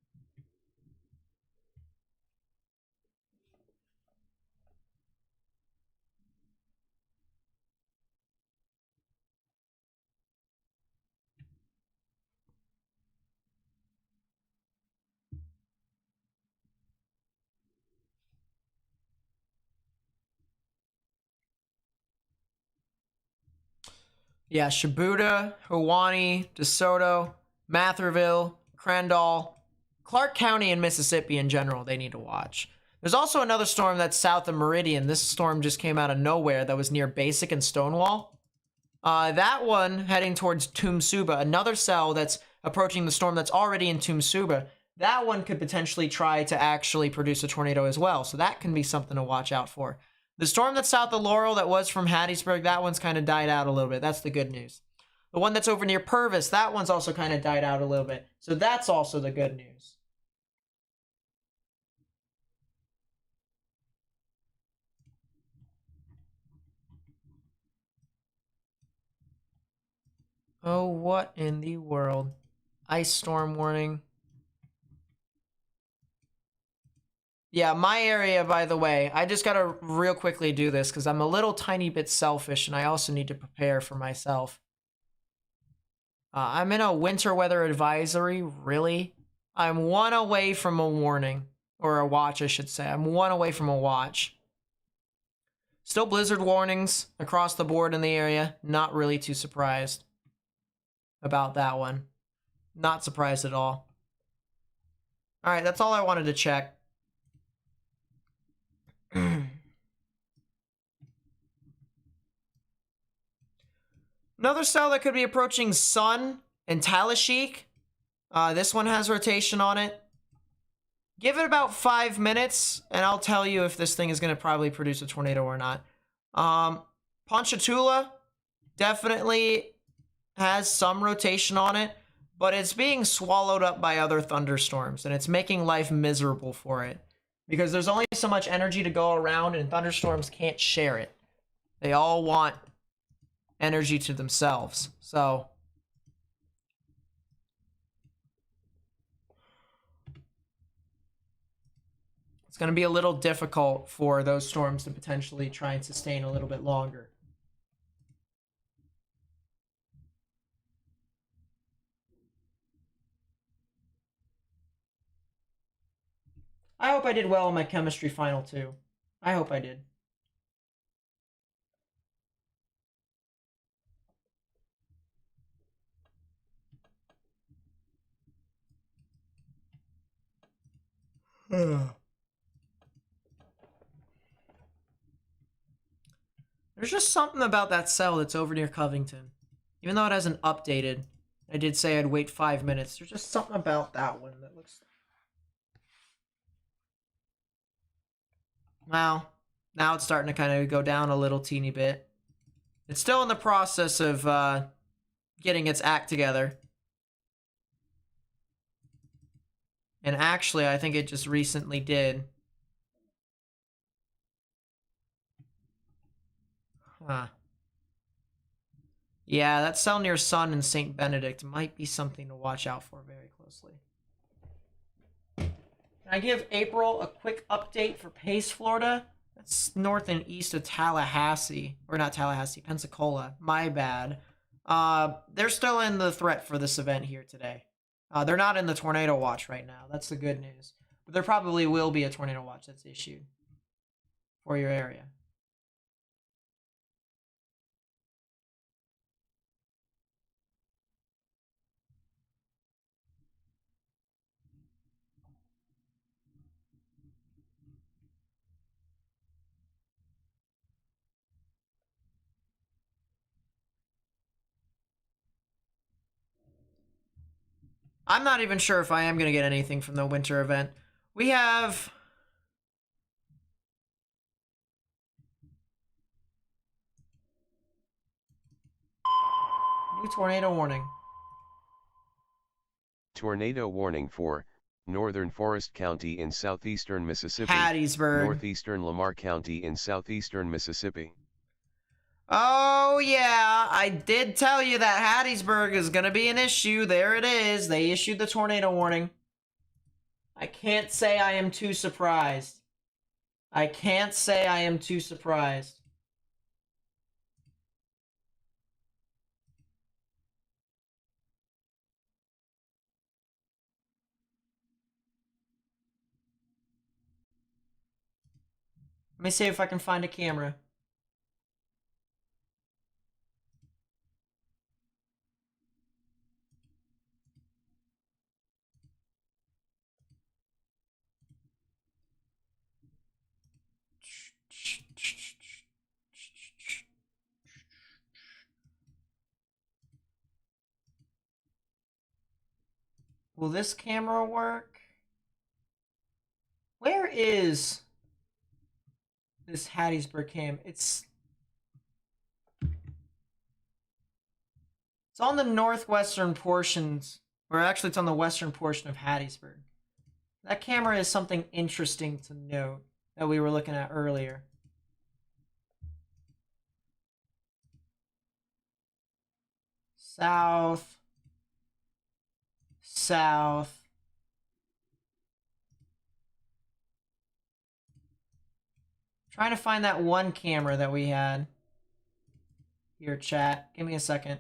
Yeah, Shibuya, Hawani, DeSoto, Matherville, Crandall, Clark County, and Mississippi in general, they need to watch. There's also another storm that's south of Meridian. This storm just came out of nowhere that was near Basic and Stonewall. That one heading towards Tumsuba, another cell that's approaching the storm that's already in Tumsuba. That one could potentially try to actually produce a tornado as well, so that can be something to watch out for. The storm that's south of Laurel that was from Hattiesburg, that one's kind of died out a little bit. That's the good news. The one that's over near Purvis, that one's also kind of died out a little bit. So that's also the good news. Oh, what in the world? Ice storm warning. Yeah, my area, by the way, I just gotta real quickly do this because I'm a little tiny bit selfish and I also need to prepare for myself. I'm in a winter weather advisory, really? I'm one away from a warning, or a watch, I should say. I'm one away from a watch. Still blizzard warnings across the board in the area. Not really too surprised about that one. Not surprised at all. All right, that's all I wanted to check. Another cell that could be approaching Sun and Talashik. This one has rotation on it. Give it about 5 minutes, and I'll tell you if this thing is going to probably produce a tornado or not. Ponchatoula definitely has some rotation on it, but it's being swallowed up by other thunderstorms, and it's making life miserable for it. Because there's only so much energy to go around, and thunderstorms can't share it. They all want energy to themselves. So it's going to be a little difficult for those storms to potentially try and sustain a little bit longer. I hope I did well in my chemistry final too. I hope I did. There's just something about that cell that's over near Covington. Even though it hasn't updated, I did say I'd wait 5 minutes. There's just something about that one that looks... Wow. Now it's starting to kind of go down a little teeny bit. It's still in the process of getting its act together. And actually, I think it just recently did. Huh. Yeah, that cell near Sun and St. Benedict might be something to watch out for very closely. Can I give April a quick update for Pace, Florida? That's north and east of Tallahassee. Or not Tallahassee, Pensacola. My bad. They're still in the threat for this event here today. They're not in the tornado watch right now. That's the good news. But there probably will be a tornado watch that's issued for your area. I'm not even sure if I am going to get anything from the winter event. We have... new tornado warning. Tornado warning for Northern Forest County in southeastern Mississippi, Hattiesburg. northeastern Lamar County in southeastern Mississippi. Oh, yeah, I did tell you that Hattiesburg is going to be an issue. There it is. They issued the tornado warning. I can't say I am too surprised. I can't say I am too surprised. Let me see if I can find a camera. Will this camera work? Where is this Hattiesburg cam? It's on the northwestern portions, or actually it's on the western portion of Hattiesburg. That camera is something interesting to note that we were looking at earlier. South. South. Trying to find that one camera that we had. Here, chat. Give me a second.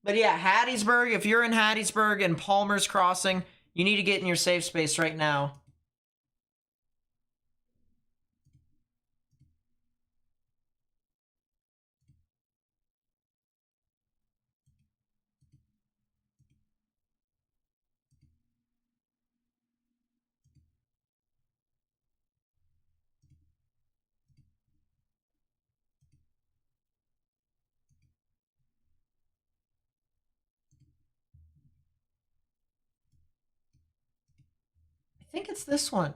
But yeah, Hattiesburg, if you're in Hattiesburg and Palmer's Crossing, you need to get in your safe space right now. I think it's this one.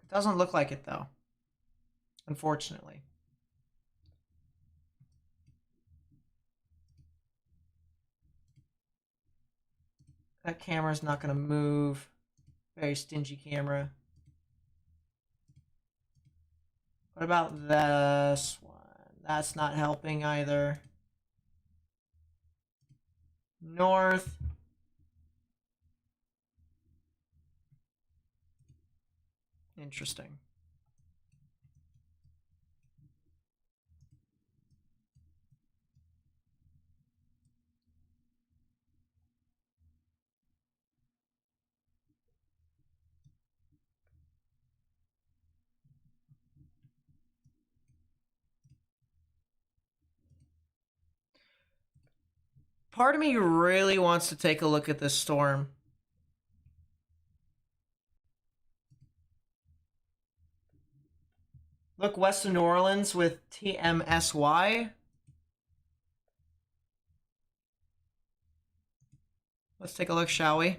It doesn't look like it though, unfortunately. That camera's not going to move. Very stingy camera. What about this one? That's not helping either. North. Interesting. Part of me really wants to take a look at this storm. Look west of New Orleans with TMSY. Let's take a look, shall we?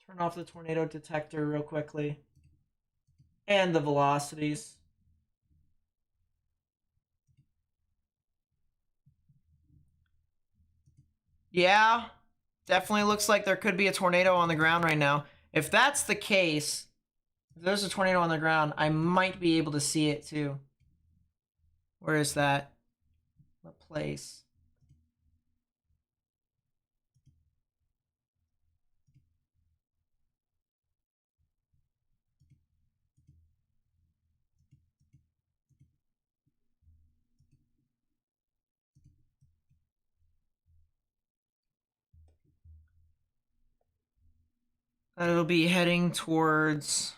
Turn off the tornado detector real quickly. And the velocities. Yeah, definitely looks like there could be a tornado on the ground right now. If that's the case, if there's a tornado on the ground, I might be able to see it too. Where is that? What place? It'll be heading towards...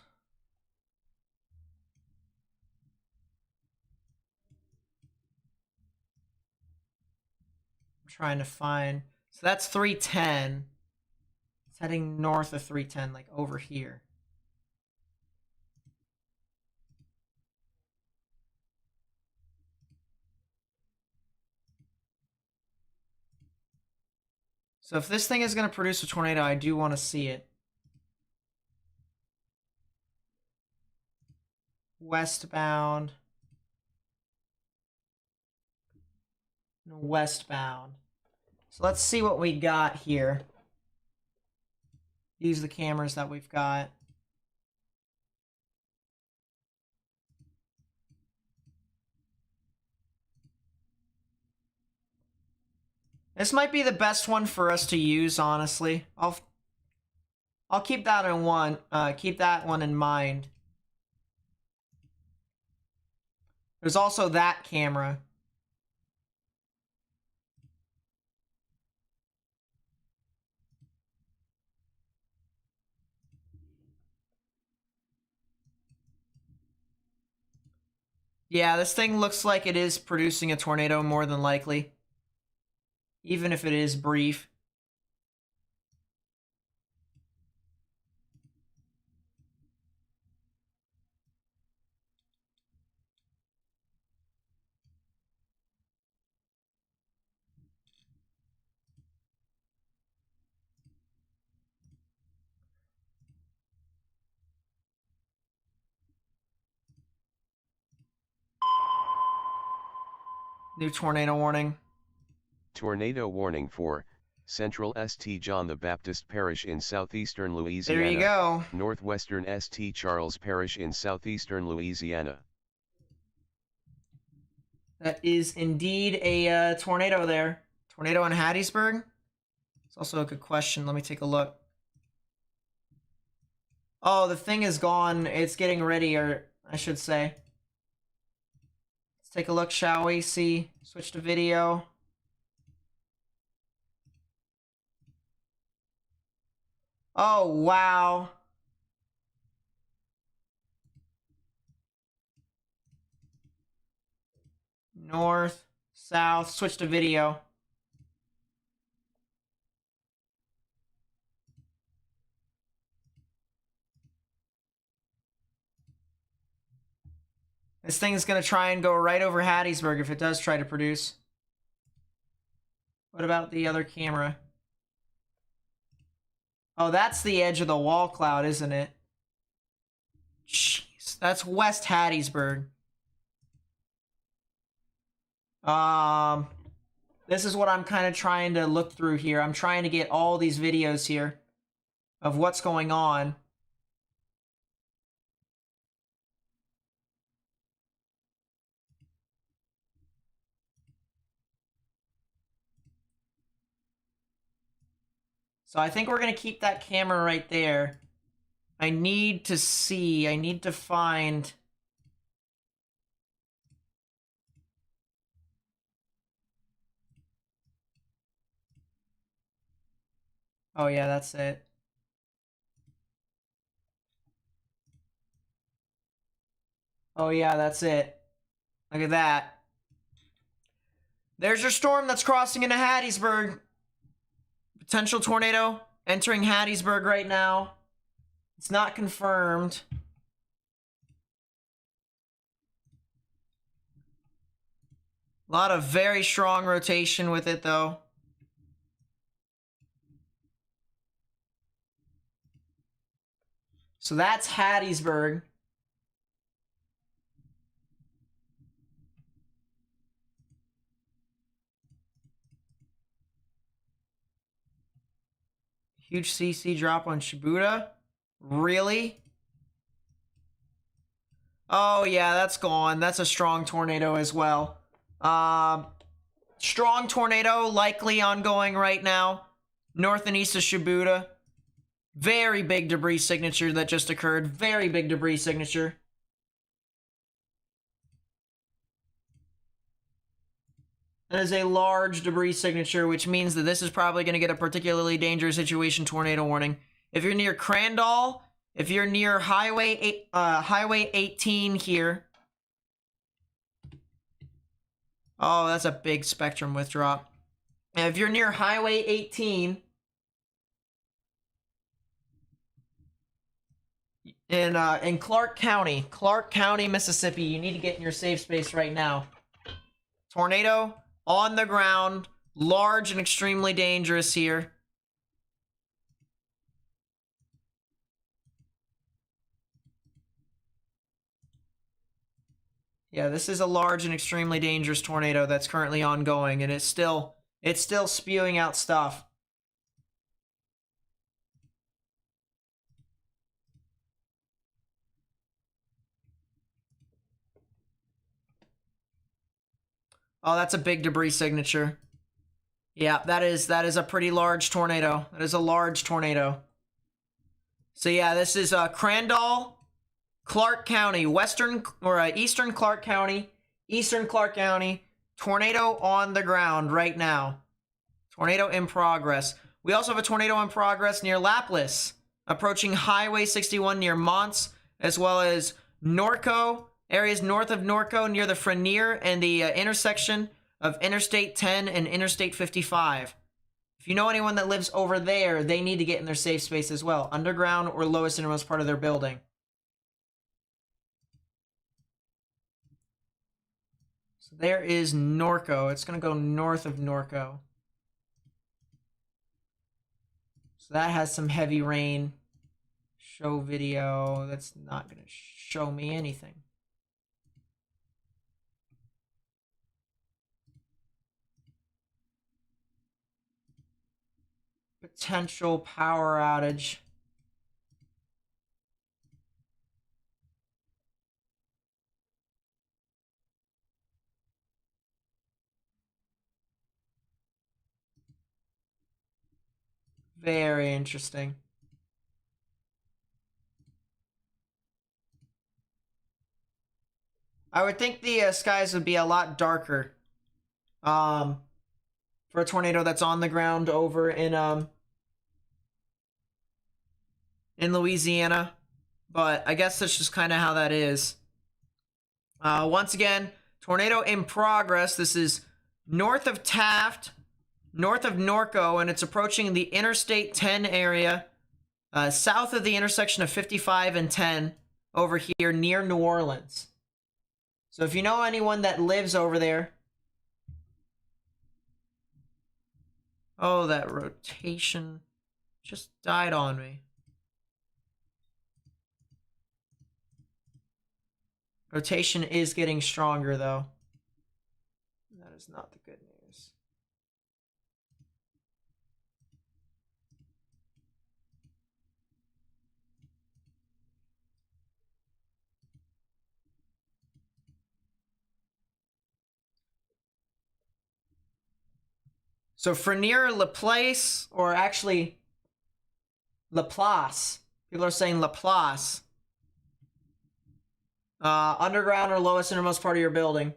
I'm trying to find... So that's 310. It's heading north of 310, like over here. So if this thing is going to produce a tornado, I do want to see it. Westbound. No, westbound. So let's see what we got here. Use the cameras that we've got. This might be the best one for us to use, honestly. I'll keep that in keep that one in mind. There's also that camera. Yeah, this thing looks like it is producing a tornado more than likely. Even if it is brief. New tornado warning. Tornado warning for Central St. John the Baptist Parish in southeastern Louisiana. There you go. Northwestern St. Charles Parish in southeastern Louisiana. That is indeed a tornado there. Tornado in Hattiesburg? It's also a good question. Let me take a look. Oh, the thing is gone. It's getting ready, or I should say. Let's take a look, shall we? See. Switch to video. Oh, wow. North, south, switch to video. This thing is going to try and go right over Hattiesburg if it does try to produce. What about the other camera? Oh, that's the edge of the wall cloud, isn't it? Jeez, that's West Hattiesburg. This is what I'm kind of trying to look through here. I'm trying to get all these videos here of what's going on. So I think we're going to keep that camera right there. I need to see, I need to find... Oh yeah, that's it. Oh yeah, that's it. Look at that. There's your storm that's crossing into Hattiesburg. Potential tornado entering Hattiesburg right now. It's not confirmed. A lot of very strong rotation with it, though. So that's Hattiesburg. Huge CC drop on Shibuya. Really? Oh, yeah, that's gone. That's a strong tornado as well. Strong tornado, likely ongoing right now. North and east of Shibuya. Very big debris signature that just occurred. Very big debris signature. That is a large debris signature, which means that this is probably going to get a particularly dangerous situation tornado warning. If you're near Crandall, if you're near Highway 18 here. Oh, that's a big spectrum withdrawal. And if you're near Highway 18 in Clark County, Mississippi, you need to get in your safe space right now. Tornado on the ground, large and extremely dangerous here. Yeah, this is a large and extremely dangerous tornado that's currently ongoing, and it's still spewing out stuff. Oh, that's a big debris signature. Yeah, that is a pretty large tornado. That is a large tornado. So yeah, this is Crandall, Clark County, eastern Clark County, tornado on the ground right now. Tornado in progress. We also have a tornado in progress near Lapis, approaching Highway 61 near Monts, as well as Norco, areas north of Norco near the Frenier and the intersection of Interstate 10 and Interstate 55. If you know anyone that lives over there, they need to get in their safe space as well, underground or lowest innermost part of their building. So there is Norco. It's going to go north of Norco. So that has some heavy rain. Show video. That's not going to show me anything. Potential power outage. Very interesting. I would think the skies would be a lot darker for a tornado that's on the ground over in Louisiana, but I guess that's just kind of how that is. Once again, tornado in progress. This is north of Taft, north of Norco, and it's approaching the Interstate 10 area, south of the intersection of 55 and 10, over here near New Orleans. So if you know anyone that lives over there... Oh, that rotation just died on me. Rotation is getting stronger, though. That is not the good news. So Frenier, Laplace, or actually Laplace. People are saying Laplace. Underground or lowest innermost part of your building.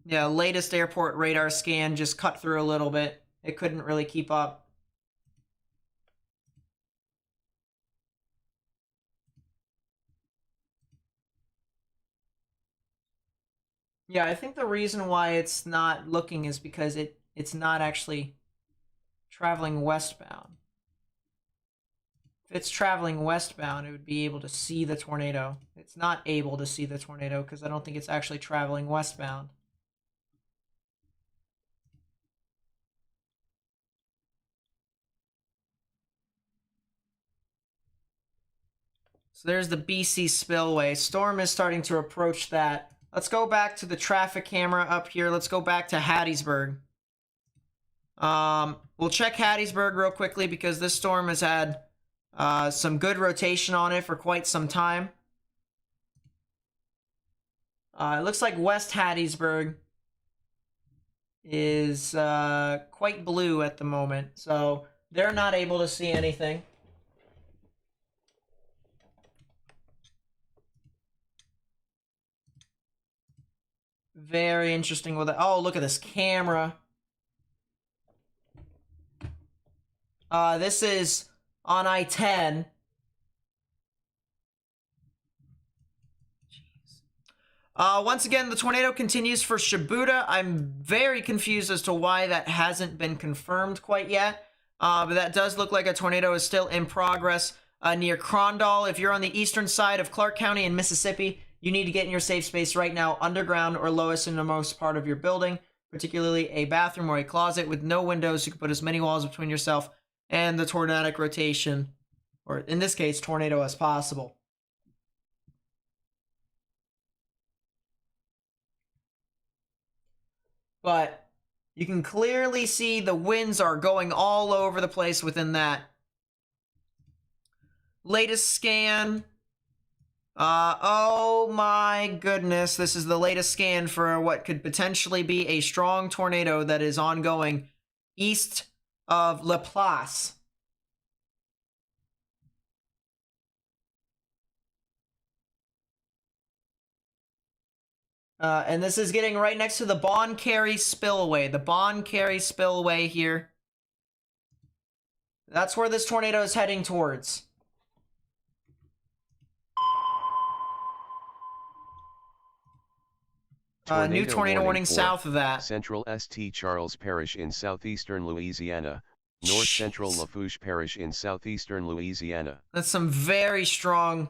Yeah, latest airport radar scan just cut through a little bit. It couldn't really keep up. Yeah, I think the reason why it's not looking is because it's not actually traveling westbound. If it's traveling westbound, it would be able to see the tornado. It's not able to see the tornado because I don't think it's actually traveling westbound. So there's the BC spillway. Storm is starting to approach that. Let's go back to the traffic camera up here. Let's go back to Hattiesburg. We'll check Hattiesburg real quickly because this storm has had some good rotation on it for quite some time. It looks like West Hattiesburg is quite blue at the moment, so they're not able to see anything. Very interesting with it. Oh, look at this camera. This is on I-10. Once again, the tornado continues for Shibuya. I'm very confused as to why that hasn't been confirmed quite yet. But that does look like a tornado is still in progress near Crondall. If you're on the eastern side of Clark County in Mississippi, you need to get in your safe space right now, underground or lowest innermost part of your building, particularly a bathroom or a closet with no windows. You can put as many walls between yourself and the tornadic rotation, or in this case, tornado, as possible. But you can clearly see the winds are going all over the place within that. Latest scan. Oh my goodness. This is the latest scan for what could potentially be a strong tornado that is ongoing east of La Place. And this is getting right next to the Bon Carey Spillway. The Bon Carey Spillway here. That's where this tornado is heading towards. New tornado warning south of that. Central St. Charles Parish in southeastern Louisiana. North Central Lafourche Parish in southeastern Louisiana. That's some very strong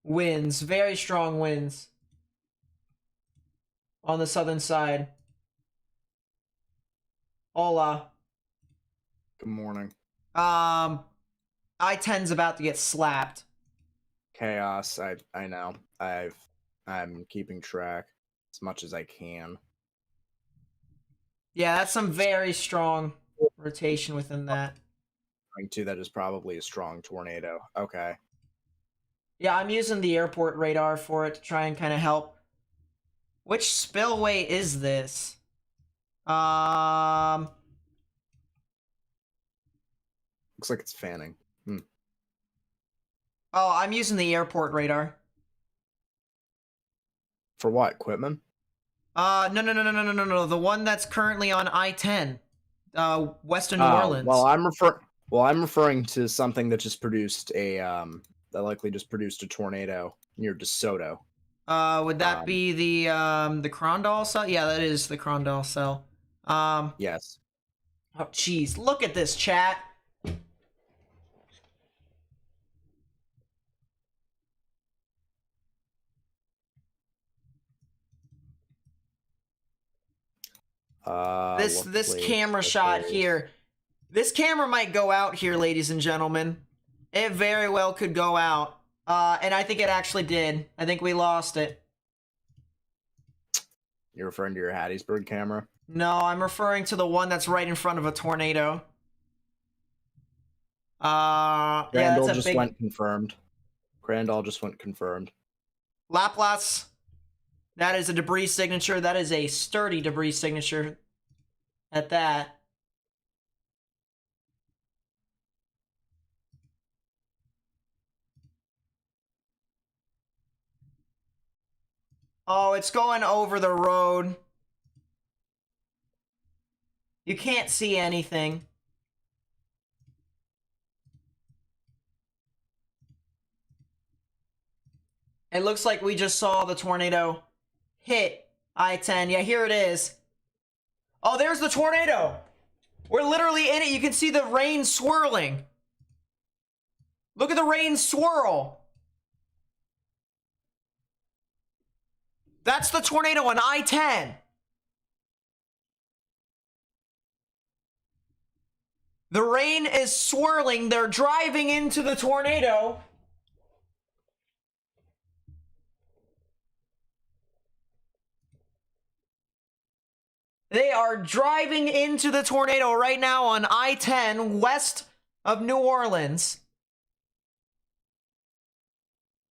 winds. Very strong winds. On the southern side. Hola. Good morning. I-10's about to get slapped. Chaos. I know. I'm keeping track as much as I can. Yeah, that's some very strong rotation within that. Two, that is probably a strong tornado. Okay. Yeah, I'm using the airport radar for it to try and kind of help. Which spillway is this? Looks like it's fanning. Oh, I'm using the airport radar. For what? Equipment? No. The one that's currently on I-10. West of New Orleans. Well, I'm referring to something that just produced a that likely just produced a tornado near DeSoto. Would that be the Crondall cell? Yeah, that is the Crondall cell. Yes. Oh, jeez. Look at this, chat. This camera shot here. This camera might go out here, ladies and gentlemen. It very well could go out. And I think it actually did. I think we lost it. You're referring to your Hattiesburg camera? No, I'm referring to the one that's right in front of a tornado. Yeah, Crandall that's a just went confirmed. Crandall just went confirmed. Laplace. That is a debris signature. That is a sturdy debris signature at that. Oh, it's going over the road. You can't see anything. It looks like we just saw the tornado hit I-10. Yeah, here it is. Oh, there's the tornado. We're literally in it. You can see the rain swirling. Look at the rain swirl. That's the tornado on I-10. The rain is swirling. They're driving into the tornado. They are driving into the tornado right now on I-10 west of New Orleans.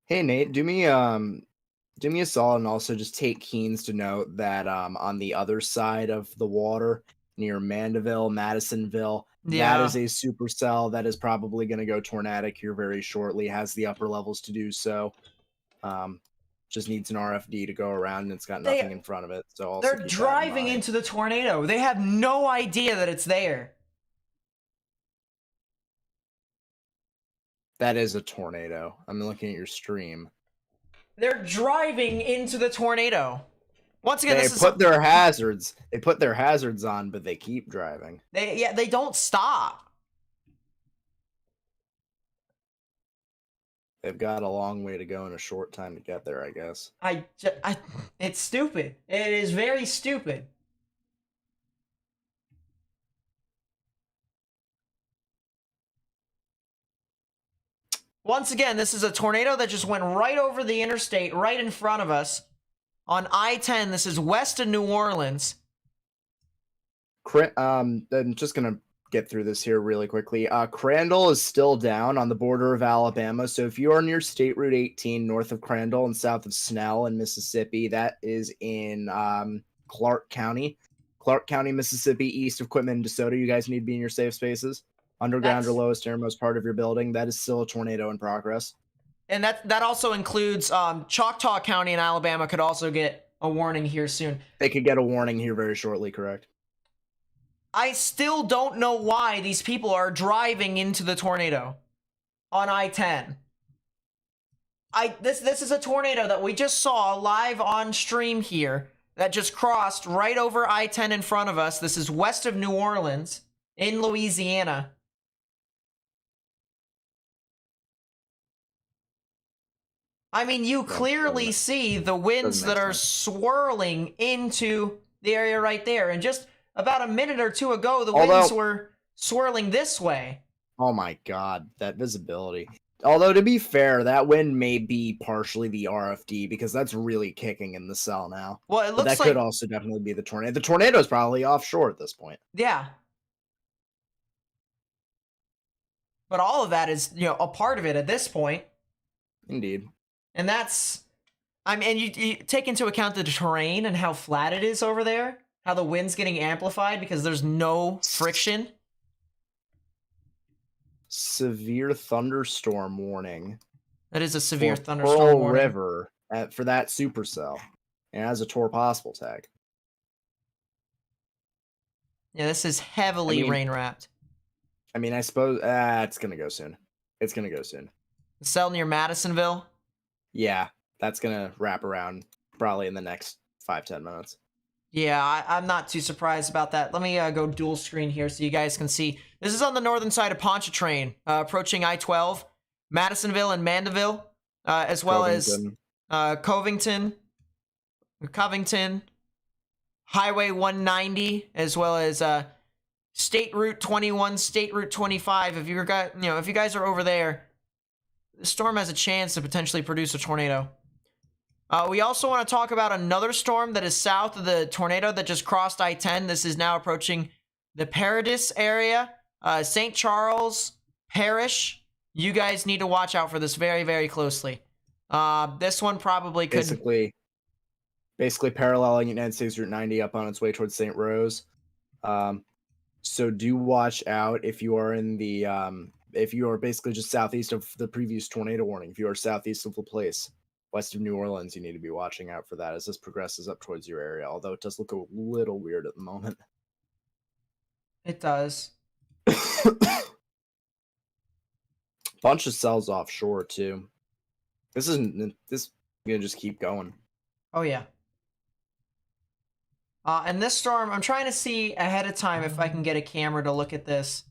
Hey Nate, do me a solid and also just take Keens to note that on the other side of the water near Mandeville, Madisonville, that Yeah. is a supercell that is probably going to go tornadic here very shortly. Has the upper levels to do so. Just needs an RFD to go around, and it's got nothing in front of it. So also They're keep that in driving mind. into the tornado. They have no idea that it's there. That is a tornado. I'm looking at your stream. They're driving into the tornado. Once again, They this is put their hazards. They put their hazards on, but they keep driving. they don't stop. They've got a long way to go and a short time to get there, I guess. It's stupid. It is very stupid. Once again, this is a tornado that just went right over the interstate, right in front of us. On I-10, this is west of New Orleans. I'm just gonna get through this here really quickly. Crandall is still down on the border of Alabama. So if you are near State Route 18, north of Crandall and south of Snell in Mississippi, that is in Clark County. Clark County, Mississippi, east of Quitman and DeSoto. You guys need to be in your safe spaces. Underground or lowest innermost part of your building. That is still a tornado in progress. And that also includes Choctaw County in Alabama could also get a warning here soon. They could get a warning here very shortly, correct? I still don't know why these people are driving into the tornado on I-10. This is a tornado that we just saw live on stream here that just crossed right over I-10 in front of us. This is west of New Orleans in Louisiana. I mean, you clearly see the winds that are swirling into the area right there. And just about a minute or two ago, the winds were swirling this way. Oh my god, that visibility. Although, to be fair, that wind may be partially the RFD because that's really kicking in the cell now. Well, it looks like... that could also definitely be the tornado. The tornado is probably offshore at this point. Yeah. But all of that is, a part of it at this point. Indeed. And that's... I mean, and you take into account the terrain and how flat it is over there. How the wind's getting amplified because there's no friction. Severe thunderstorm warning. That is a severe for thunderstorm Pearl warning. River for that supercell. And it has a Tor possible tag. Yeah, this is heavily rain-wrapped. I mean, I suppose... it's going to go soon. It's going to go soon. The cell near Madisonville? Yeah, that's going to wrap around probably in the next 5-10 minutes. Yeah, I'm not too surprised about that. Let me go dual screen here so you guys can see. This is on the northern side of Pontchartrain, approaching I-12, Madisonville and Mandeville, as well as Covington, Highway 190, as well as State Route 21, State Route 25. If you guys are over there, the storm has a chance to potentially produce a tornado. We also want to talk about another storm that is south of the tornado that just crossed I-10. This is now approaching the Paradis area, St. Charles Parish. You guys need to watch out for this very, very closely. This one probably could... Basically paralleling United States Route 90 up on its way towards St. Rose. So do watch out if you are in the... if you are basically just southeast of the previous tornado warning. If you are southeast of the place, west of New Orleans, you need to be watching out for that as this progresses up towards your area, although it does look a little weird at the moment. It does. Bunch of cells offshore, too. This is gonna just keep going. Oh, yeah. And this storm, I'm trying to see ahead of time if I can get a camera to look at this.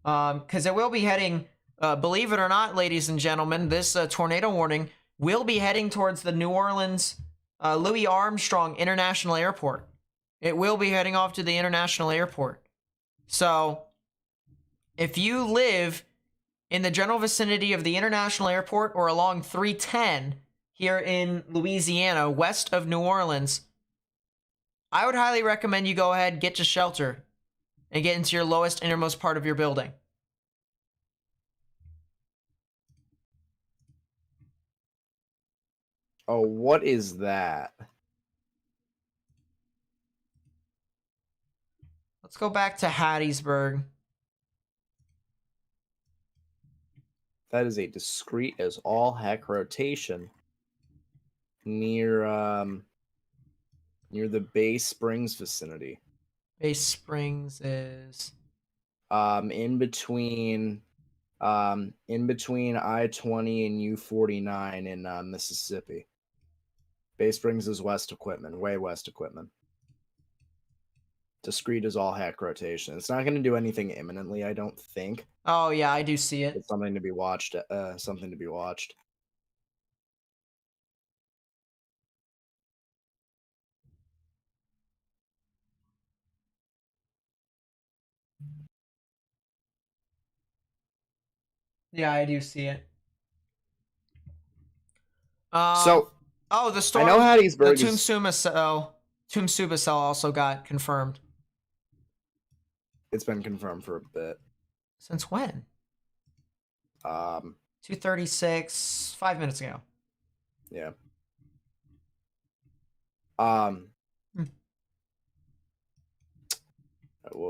Because it will be heading, believe it or not, ladies and gentlemen, this tornado warning will be heading towards the New Orleans Louis Armstrong International Airport. It will be heading off to the international airport. So, if you live in the general vicinity of the international airport or along 310 here in Louisiana, west of New Orleans, I would highly recommend you go ahead, get to shelter, and get into your lowest, innermost part of your building. Oh, what is that? Let's go back to Hattiesburg. That is a discrete as all heck rotation near near the Bay Springs vicinity. Bay Springs is In between I-20 and U-49 in Mississippi. Bay Springs is west equipment, way west equipment. Discrete as all heck rotation. It's not going to do anything imminently, I don't think. Oh yeah, I do see it. It's something to be watched. Something to be watched. Yeah, I do see it. So oh, the storm. I know Hattiesburg. The Tumsuba cell also got confirmed. It's been confirmed for a bit. Since when? 2:36, 5 minutes ago. Yeah. What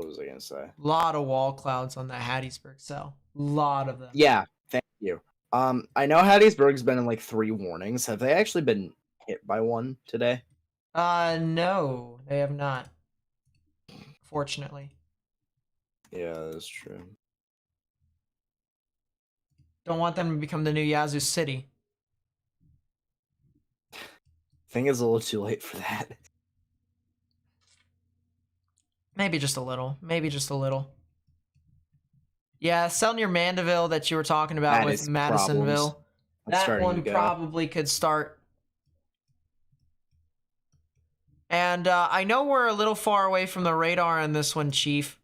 was I gonna say? A lot of wall clouds on that Hattiesburg cell. Lot of them. Yeah, thank you. I know Hattiesburg's been in like 3 warnings. Have they actually been hit by one today? No, they have not. Fortunately. Yeah, that's true. Don't want them to become the new Yazoo City. I think it's a little too late for that. Maybe just a little. Maybe just a little. Yeah, cell near Mandeville that you were talking about That with is Madisonville. That's That one to go. probably could start. And I know we're a little far away from the radar on this one, Chief.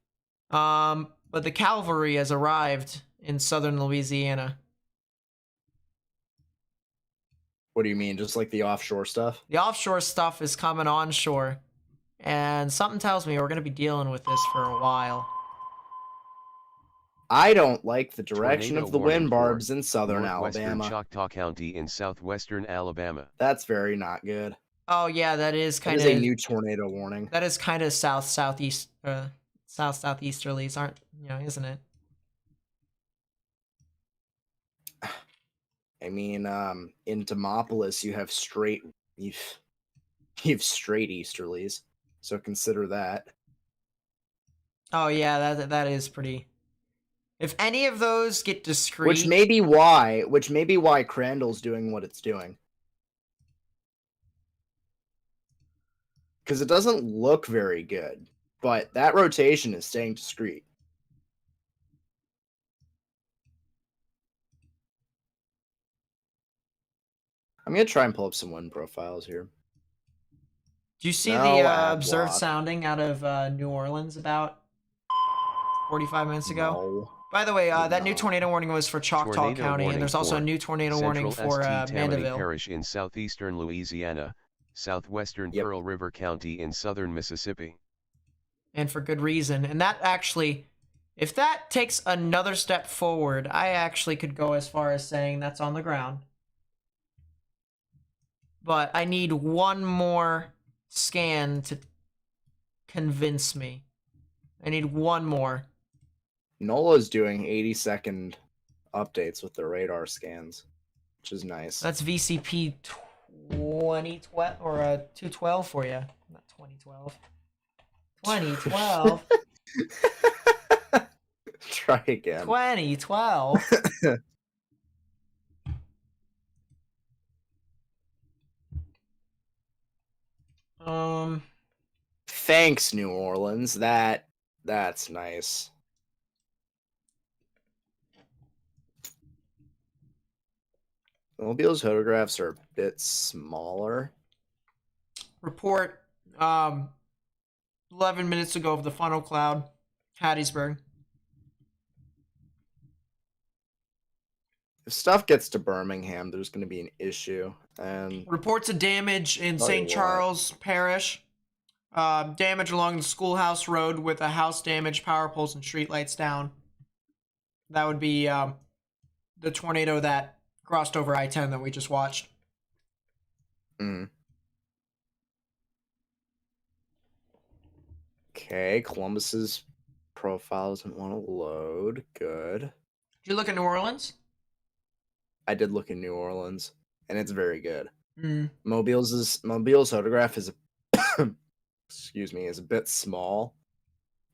But the cavalry has arrived in southern Louisiana. What do you mean? Just like the offshore stuff? The offshore stuff is coming onshore. And something tells me we're going to be dealing with this for a while. I don't like the direction Tornado of the warning wind for barbs in southern northwestern Alabama. Choctaw County in southwestern Alabama. That's very not good. Oh yeah, that is That kind is of a new tornado warning. That is kind of southeasterlies, aren't isn't it? I mean, in Demopolis you have straight easterlies, so consider that. Oh yeah, that is pretty. If any of those get discrete, Which may be why Crandall's doing what it's doing. Because it doesn't look very good, but that rotation is staying discrete. I'm going to try and pull up some wind profiles here. do you see No, the observed Adblock. sounding out of New Orleans about 45 minutes ago? No. By the way, Did that new not. tornado warning was for Choctaw Tornado County, and warning there's also a for new tornado warning Central for St. Tammany Mandeville. Parish in southeastern Louisiana, southwestern Yep. Pearl River County in southern Mississippi. And for good reason. And that actually, if that takes another step forward, I actually could go as far as saying that's on the ground. But I need one more scan to convince me. I need one more. NOLA's doing 80-second updates with their radar scans, which is nice. That's VCP 2012 or 212 for you. Not 2012. 2012. Try again. 2012. Thanks, New Orleans. That's nice. Mobile's photographs are a bit smaller. Report 11 minutes ago of the funnel cloud, Hattiesburg. If stuff gets to Birmingham, there's going to be an issue. And Reports of damage in Tell you St. what. Charles Parish. Damage along the Schoolhouse Road with a house damaged, power poles and streetlights down. That would be the tornado that crossed over I-10 that we just watched. Okay, Columbus's profile doesn't want to load. Good. Did you look at New Orleans? I did look in New Orleans, and it's very good. Mm. Mobile's photograph is excuse me, is a bit small.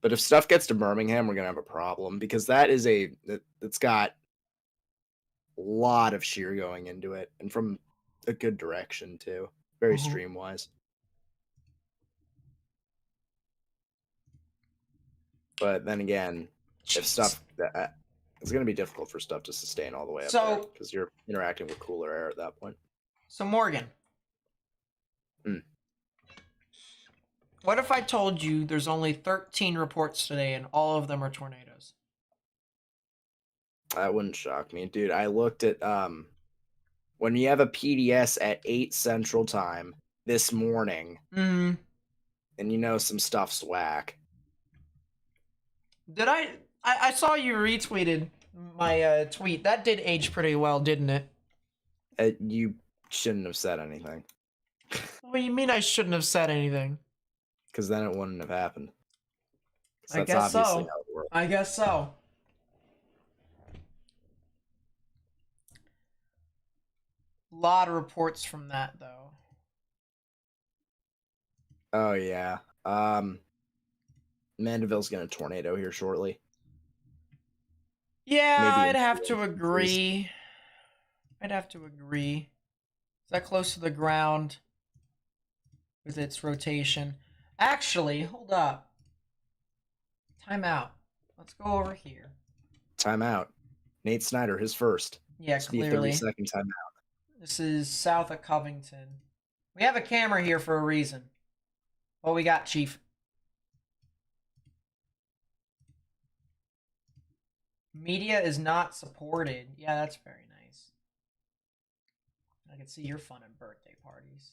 But if stuff gets to Birmingham, we're gonna have a problem because that is it's got a lot of shear going into it, and from a good direction too. Very streamwise. But then again, if stuff it's going to be difficult for stuff to sustain all the way up there because you're interacting with cooler air at that point. So Morgan, what if I told you there's only 13 reports today and all of them are tornadoes? That wouldn't shock me, dude. I looked at when you have a PDS at 8 Central Time this morning, and you know some stuff's whack. Did I saw you retweeted my tweet. That did age pretty well, didn't it? You shouldn't have said anything. What do you mean I shouldn't have said anything? Because then it wouldn't have happened. I guess so. How it works. I guess so. A lot of reports from that, though. Oh, yeah. Mandeville's going to tornado here shortly. Yeah, Maybe I'd have to agree. Is that close to the ground with its rotation? Actually, hold up. Time out. Let's go over here. Time out. Nate Snyder, his first. Yeah, clearly. 30-second time out. This is south of Covington. We have a camera here for a reason. What we got, Chief? Media is not supported. Yeah, that's very nice. I can see your fun at birthday parties.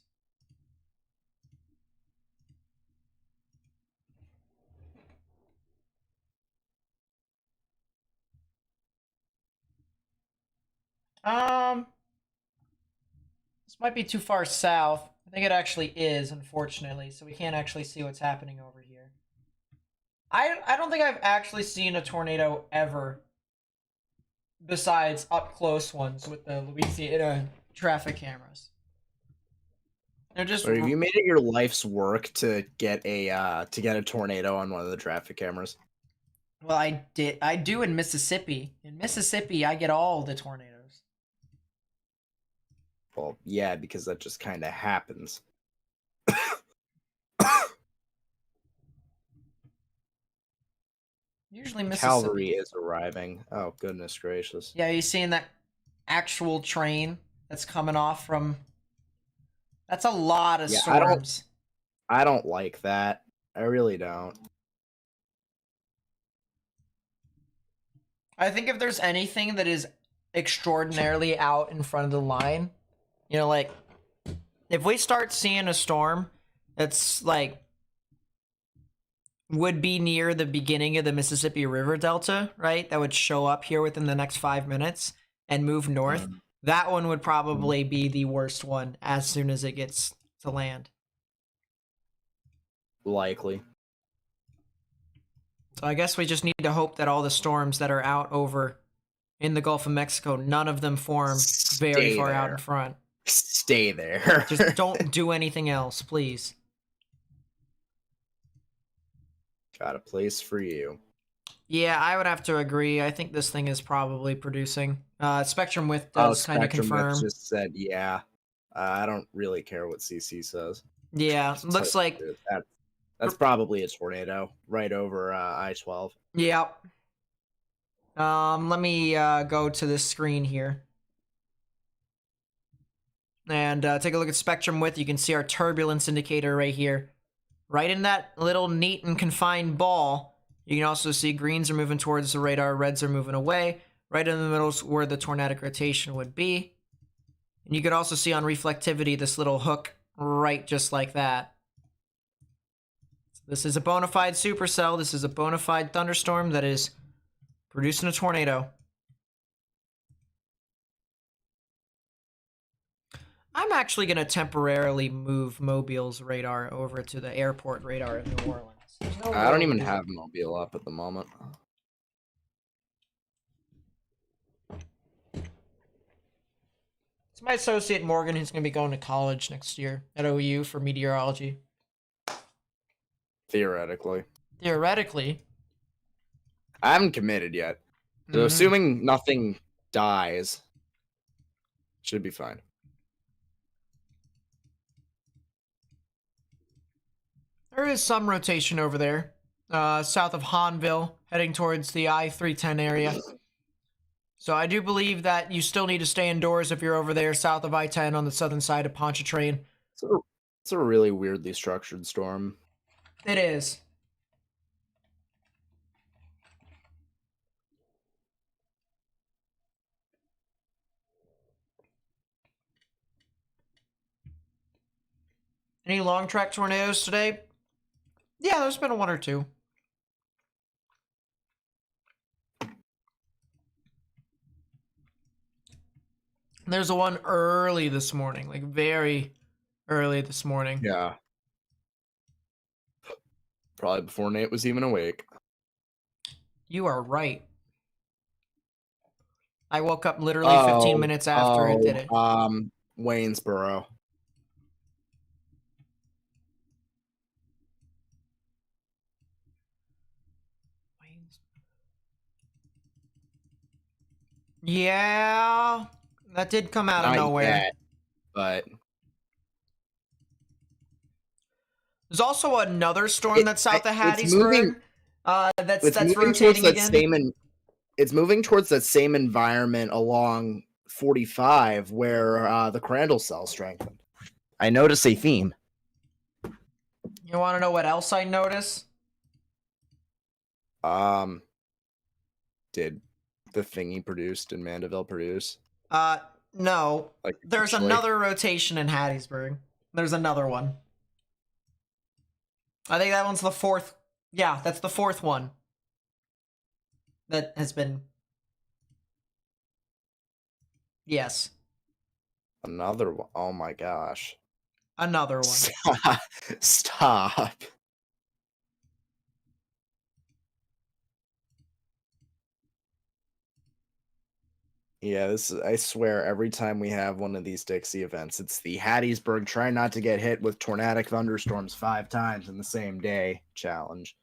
This might be too far south. I think it actually is, unfortunately, so we can't actually see what's happening over here. I don't think I've actually seen a tornado ever besides up close ones with the Louisiana traffic cameras. They're just. Or have you made it your life's work to get a tornado on one of the traffic cameras? Well, I do in Mississippi. In Mississippi, I get all the tornadoes. Well, yeah, because that just kind of happens. Usually Mississippi. Cavalry is arriving. Oh, goodness gracious. Yeah, you seeing that actual train that's coming off from... That's a lot of storms. I don't like that. I really don't. I think if there's anything that is extraordinarily out in front of the line, you know, like, if we start seeing a storm that's, like, would be near the beginning of the Mississippi River Delta, right? That would show up here within the next 5 minutes and move north. That one would probably be the worst one as soon as it gets to land. Likely. So I guess we just need to hope that all the storms that are out over in the Gulf of Mexico, none of them form very far out in front. Stay there. Just don't do anything else, please. Got a place for you. Yeah, I would have to agree. I think this thing is probably producing. Spectrum width does kind of confirm. Just said, yeah. I don't really care what CC says. Yeah, looks like That's probably a tornado right over I-12. Yep. Let me go to this screen here. And take a look at spectrum width. You can see our turbulence indicator right here. Right in that little neat and confined ball, you can also see greens are moving towards the radar, reds are moving away. Right in the middle is where the tornadic rotation would be. And you can also see on reflectivity this little hook right just like that. This is a bona fide supercell. This is a bona fide thunderstorm that is producing a tornado. I'm actually going to temporarily move Mobile's radar over to the airport radar in New Orleans. I don't even have Mobile up at the moment. It's my associate Morgan who's going to be going to college next year at OU for meteorology. Theoretically. Theoretically. I haven't committed yet. So assuming nothing dies, should be fine. There is some rotation over there, south of Hanville, heading towards the I-310 area. So I do believe that you still need to stay indoors if you're over there south of I-10 on the southern side of Pontchartrain. It's a really weirdly structured storm. It is. Any long track tornadoes today? Yeah, there's been one or two. There's a one early this morning, like very early this morning. Yeah. Probably before Nate was even awake. You are right. I woke up literally 15 minutes after it did it. Waynesboro. Yeah, that did come out of nowhere. Yet, but there's also another storm that's south of Hattiesburg. Moving, that's rotating again. It's moving towards that same environment along 45 where the Crandall cell strengthened. I notice a theme. You want to know what else I notice? Did the thing he produced in Mandeville produce? No. Like there's another rotation in Hattiesburg. There's another one. I think that one's the fourth. Yeah, that's the fourth one that has been. Yes. Another one. Oh my gosh. Another one. Stop. Yeah, I swear every time we have one of these Dixie events, it's the Hattiesburg try not to get hit with tornadic thunderstorms 5 times in the same day challenge.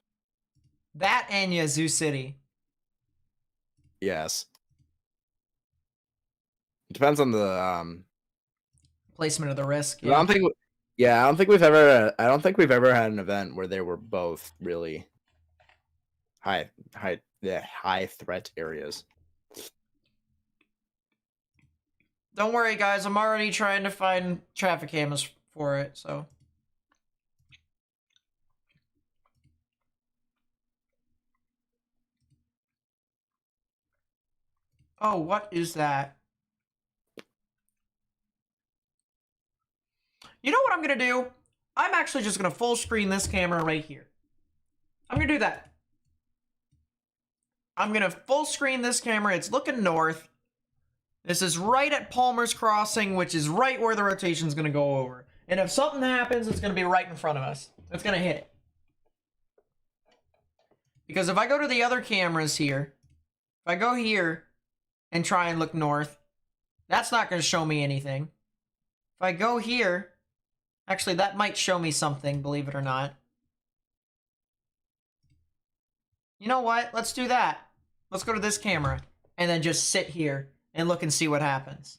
That and Yazoo City. Yes. It depends on the placement of the risk. Yeah. I don't think we've ever had an event where they were both really high threat areas. Don't worry, guys. I'm already trying to find traffic cameras for it, so. Oh, what is that? You know what I'm going to do? I'm actually just going to full screen this camera right here. I'm going to do that. I'm going to full screen this camera. It's looking north. This is right at Palmer's Crossing, which is right where the rotation is going to go over. And if something happens, it's going to be right in front of us. It's going to hit it. Because if I go to the other cameras here, if I go here and try and look north, that's not going to show me anything. If I go here, actually that might show me something, believe it or not. You know what? Let's do that. Let's go to this camera and then just sit here and look and see what happens.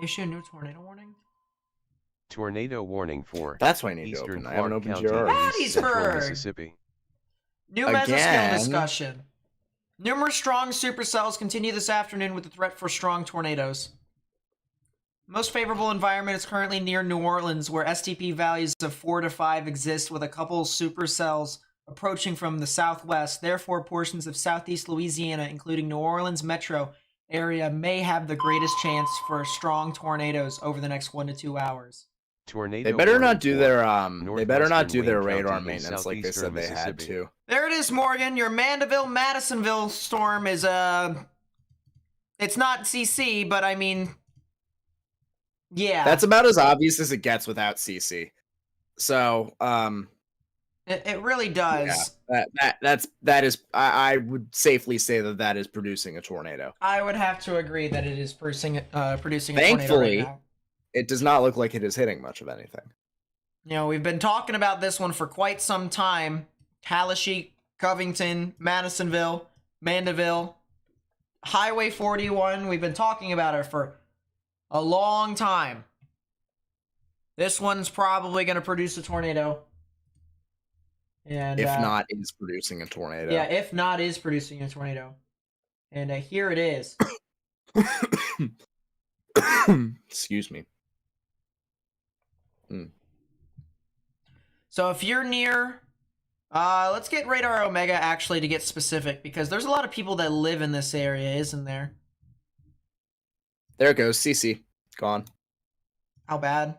Issue a new tornado warning? Tornado warning for That's why I need to Eastern open. I haven't Clark opened County GR. and East Central Hattiesburg! Mississippi. New mesoskill Again? discussion. Numerous strong supercells continue this afternoon with the threat for strong tornadoes. Most favorable environment is currently near New Orleans, where STP values of 4 to 5 exist with a couple supercells approaching from the southwest. Therefore, portions of southeast Louisiana, including New Orleans metro area, may have the greatest chance for strong tornadoes over the next 1 to 2 hours. Tornado They better warning not do for their they better not do northwestern their Wayne radar County in maintenance like they southeastern said they had Mississippi. to. There it is, Morgan. Your Mandeville-Madisonville storm is it's not CC, but I mean, yeah. That's about as obvious as it gets without CC. So, It really does. yeah, that is I would safely say that is producing a tornado. I would have to agree that it is producing a tornado Thankfully, right now. it does not look like it is hitting much of anything. You know, we've been talking about this one for quite some time. Tallahassee, Covington, Madisonville, Mandeville, Highway 41. We've been talking about it for a long time. This one's probably going to produce a tornado. And If not, is producing a tornado. yeah, if not, is producing a tornado. And here it is. Excuse me. So if you're near, let's get Radar Omega actually to get specific, because there's a lot of people that live in this area, isn't there? There it goes. CC. Gone. How bad?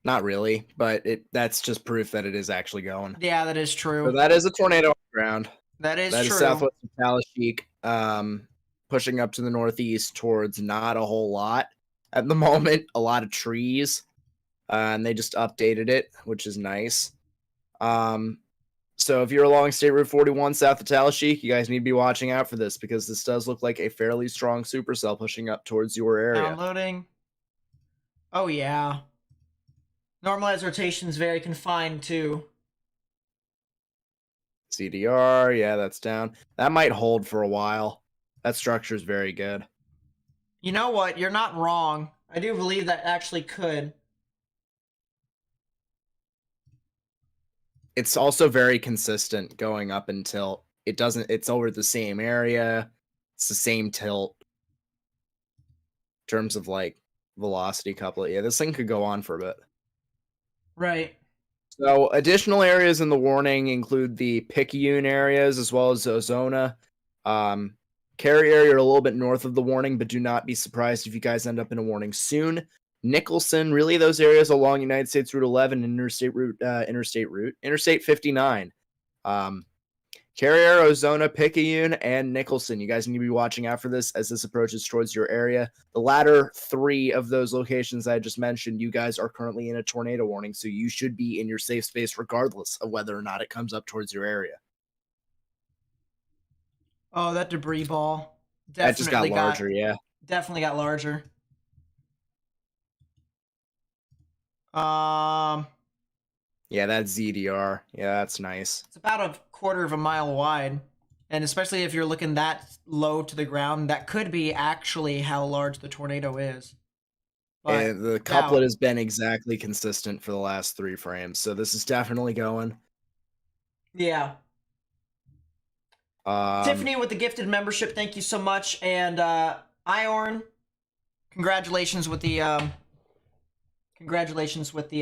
Not really, but that's just proof that it is actually going. Yeah, that is true. So that is a tornado on the ground. That is That true. is southwest of Tallahassee, pushing up to the northeast towards not a whole lot at the moment. A lot of trees, and they just updated it, which is nice. So if you're along State Route 41 south of Tallahassee, you guys need to be watching out for this, because this does look like a fairly strong supercell pushing up towards your area. Downloading. Oh yeah. Normalized rotation is very confined too. CDR, yeah, that's down. That might hold for a while. That structure is very good. You know what? You're not wrong. I do believe that actually could. It's also very consistent going up until it doesn't. It's over the same area. It's the same tilt. In terms of like velocity couplet. Yeah, this thing could go on for a bit. Right. So additional areas in the warning include the Picayune areas as well as Ozona. Cary area are a little bit north of the warning, but do not be surprised if you guys end up in a warning soon. Nicholson, really those areas along United States Route 11 and Interstate 59. Carrier, Ozona, Picayune, and Nicholson. You guys need to be watching out for this as this approaches towards your area. The latter three of those locations I just mentioned, you guys are currently in a tornado warning, so you should be in your safe space regardless of whether or not it comes up towards your area. Oh, that debris ball That just got larger, yeah. Definitely got larger. Yeah, that's ZDR. Yeah, that's nice. It's about a quarter of a mile wide. And especially if you're looking that low to the ground, that could be actually how large the tornado is. But And the couplet has been exactly consistent for the last 3 frames, so this is definitely going. Yeah. Tiffany with the gifted membership, thank you so much. And Iorn, congratulations with the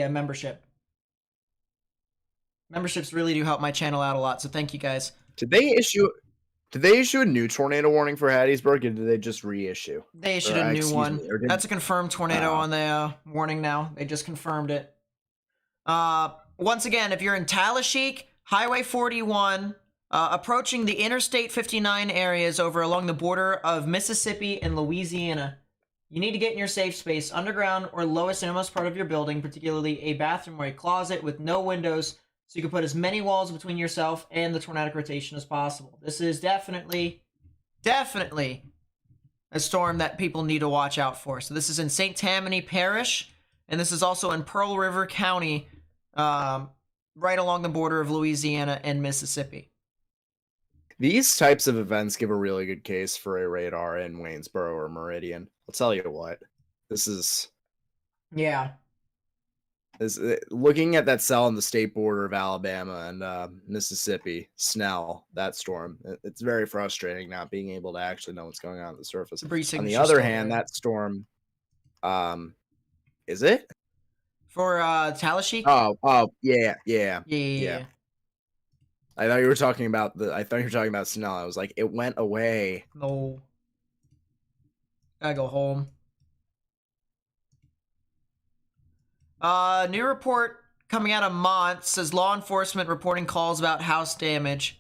membership. Memberships really do help my channel out a lot, so thank you guys. Did they issue a new tornado warning for Hattiesburg, or did they just reissue? They issued a new one. That's a confirmed tornado on the warning now. They just confirmed it. Once again, if you're in Tallahassee, Highway 41, approaching the Interstate 59 areas over along the border of Mississippi and Louisiana, you need to get in your safe space, underground or lowest and innermost part of your building, particularly a bathroom or a closet with no windows, so you can put as many walls between yourself and the tornadic rotation as possible. This is definitely a storm that people need to watch out for. So this is in St. Tammany Parish, and this is also in Pearl River County, right along the border of Louisiana and Mississippi. These types of events give a really good case for a radar in Waynesboro or Meridian. I'll tell you what. This is Yeah. looking at that cell on the state border of Alabama and Mississippi, Snell, that storm. It's very frustrating not being able to actually know what's going on at the surface. Debris On signature the other still hand, there. that storm, is it? For Talashik? Yeah. Yeah. I thought you were talking about Snell. I was like, it went away. No. Gotta go home. New report coming out of Mont says law enforcement reporting calls about house damage.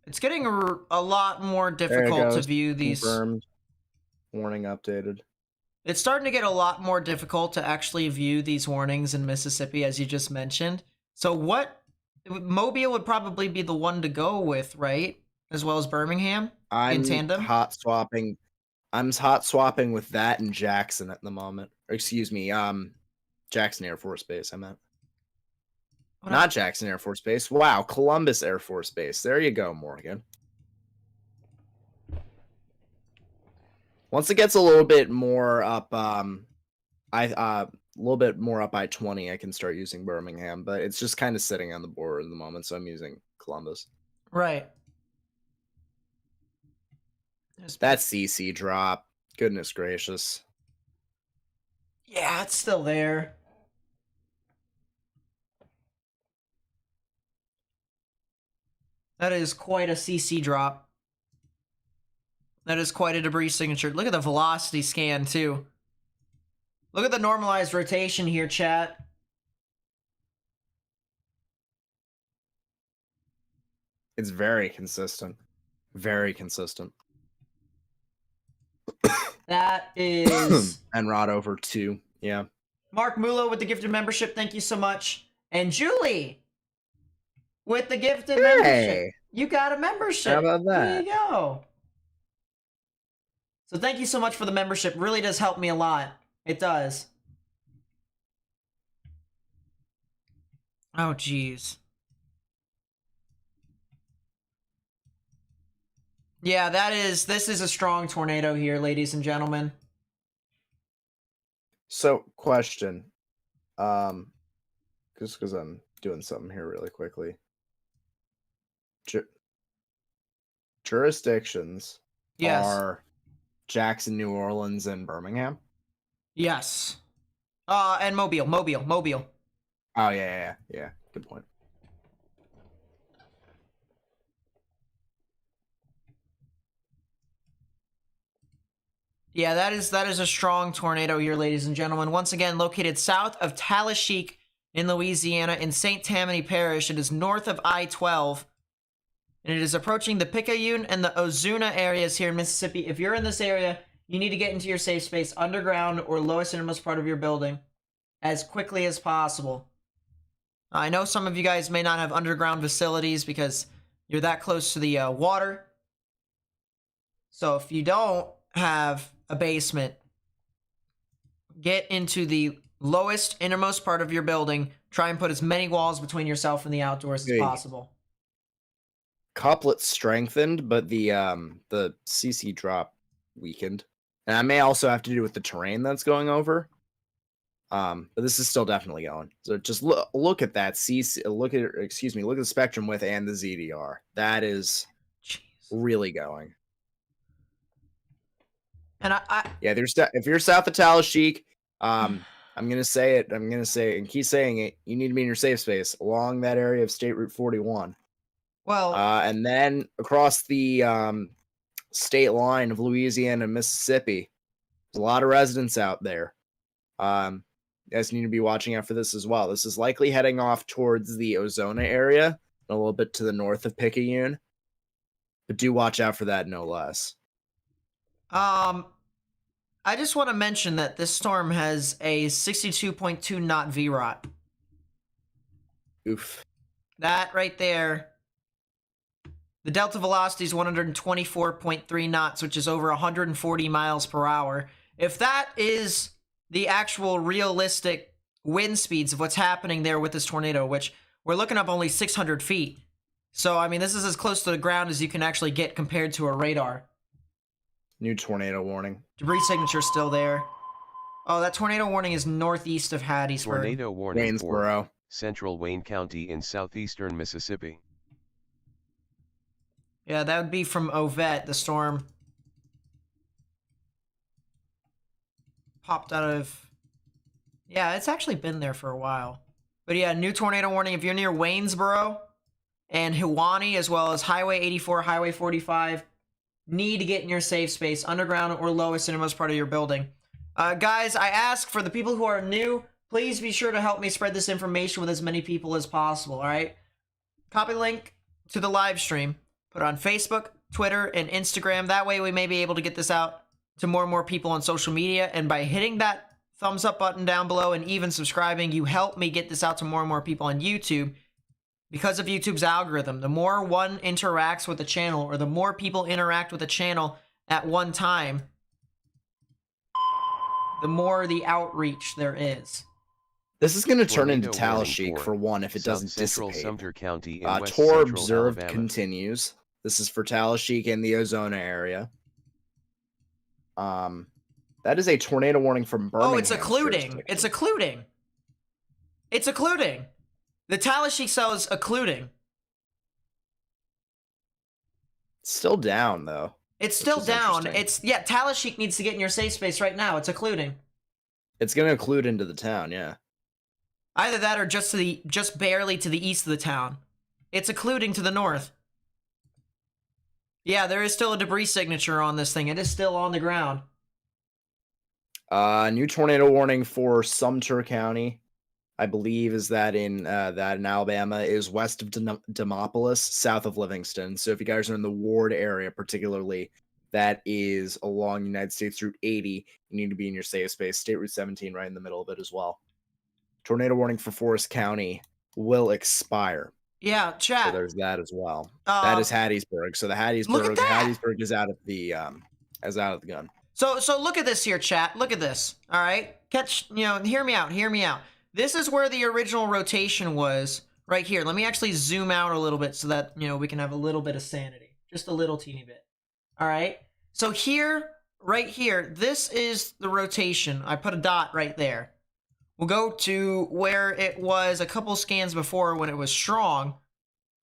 It's getting a lot more difficult to view these. Confirmed. Warning updated. It's starting to get a lot more difficult to actually view these warnings in Mississippi, as you just mentioned. So Mobile would probably be the one to go with, right? As well as Birmingham in tandem. I'm hot swapping with that and Jackson at the moment. Or excuse me, Jackson Air Force Base, I meant. Not Jackson Air Force Base. Wow, Columbus Air Force Base. There you go, Morgan. Once it gets a little bit more up, a little bit more up I-20, I can start using Birmingham, but it's just kind of sitting on the border at the moment, so I'm using Columbus. Right. That CC drop. Goodness gracious. Yeah, it's still there. That is quite a CC drop. That is quite a debris signature. Look at the velocity scan, too. Look at the normalized rotation here, chat. It's very consistent. Very consistent. That is... Enrod over 2. Yeah. Mark Mulo with the gifted membership. Thank you so much. And Julie with the gifted membership. You got a membership. How about that? There you go. So thank you so much for the membership. Really does help me a lot. It does. Oh, jeez. Yeah, this is a strong tornado here, ladies and gentlemen. So, question. Just because I'm doing something here really quickly. Jurisdictions are Jackson, New Orleans, and Birmingham? Yes. And Mobile. Oh, yeah. Good point. Yeah, that is a strong tornado here, ladies and gentlemen. Once again, located south of Talashik in Louisiana in St. Tammany Parish. It is north of I-12, and it is approaching the Picayune and the Ozuna areas here in Mississippi. If you're in this area, you need to get into your safe space underground or lowest innermost part of your building as quickly as possible. I know some of you guys may not have underground facilities because you're that close to the water. So if you don't have a basement, get into the lowest innermost part of your building. Try and put as many walls between yourself and the outdoors as possible. Couplet strengthened, but the CC drop weakened. And that may also have to do with the terrain that's going over. But this is still definitely going. So just look at that CC. Look at the spectrum width and the ZDR. That is really going. And if you're south of Talashik, I'm gonna say it and keep saying it. You need to be in your safe space along that area of State Route 41. Well, and then across the state line of Louisiana and Mississippi, there's a lot of residents out there. You guys need to be watching out for this as well. This is likely heading off towards the Ozona area, a little bit to the north of Picayune. But do watch out for that, no less. I just want to mention that this storm has a 62.2 knot VROT. Oof. That right there. The delta velocity is 124.3 knots, which is over 140 miles per hour. If that is the actual realistic wind speeds of what's happening there with this tornado, which we're looking up only 600 feet. So, I mean, this is as close to the ground as you can actually get compared to a radar. New tornado warning. Debris signature still there. Oh, that tornado warning is northeast of Hattiesburg. Tornado warning for Waynesboro. Central Wayne County in southeastern Mississippi. Yeah, that would be from Ovette. The storm popped out of... Yeah, it's actually been there for a while. But yeah, new tornado warning if you're near Waynesboro and Hiwanee, as well as Highway 84, Highway 45. Need to get in your safe space, underground or lowest innermost part of your building. Guys, I ask for the people who are new, please be sure to help me spread this information with as many people as possible, all right? Copy the link to the live stream, put it on Facebook, Twitter, and Instagram. That way we may be able to get this out to more and more people on social media. And by hitting that thumbs up button down below and even subscribing, you help me get this out to more and more people on YouTube. Because of YouTube's algorithm, the more one interacts with the channel, or the more people interact with the channel at one time, the more the outreach there is. This is going to turn into Tornado warning Talasheek for one if it doesn't Central dissipate. Sumter County in West Tour Central observed Alabama. continues. This is for Talasheek and the Ozona area. That is a tornado warning from Birmingham. Oh, it's occluding. It's occluding. It's occluding. The Talasheek cell is occluding. Still down though. It's still is down. interesting. Yeah, Talasheek needs to get in your safe space right now. It's occluding. It's going to occlude into the town, yeah. Either that or just barely to the east of the town. It's occluding to the north. Yeah, there is still a debris signature on this thing. It is still on the ground. New tornado warning for Sumter County, I believe, is that in Alabama, is west of Demopolis, south of Livingston. So if you guys are in the Ward area, particularly, that is along United States Route 80, you need to be in your safe space. State Route 17 right in the middle of it as well. Tornado warning for Forest County will expire. Yeah, chat. So there's that as well. That is Hattiesburg. So the Hattiesburg is out of the gun. So look at this here, chat. Look at this. All right, hear me out. Hear me out. This is where the original rotation was, right here. Let me actually zoom out a little bit so that we can have a little bit of sanity, just a little teeny bit. All right. So here, right here, this is the rotation. I put a dot right there. We'll go to where it was a couple scans before when it was strong.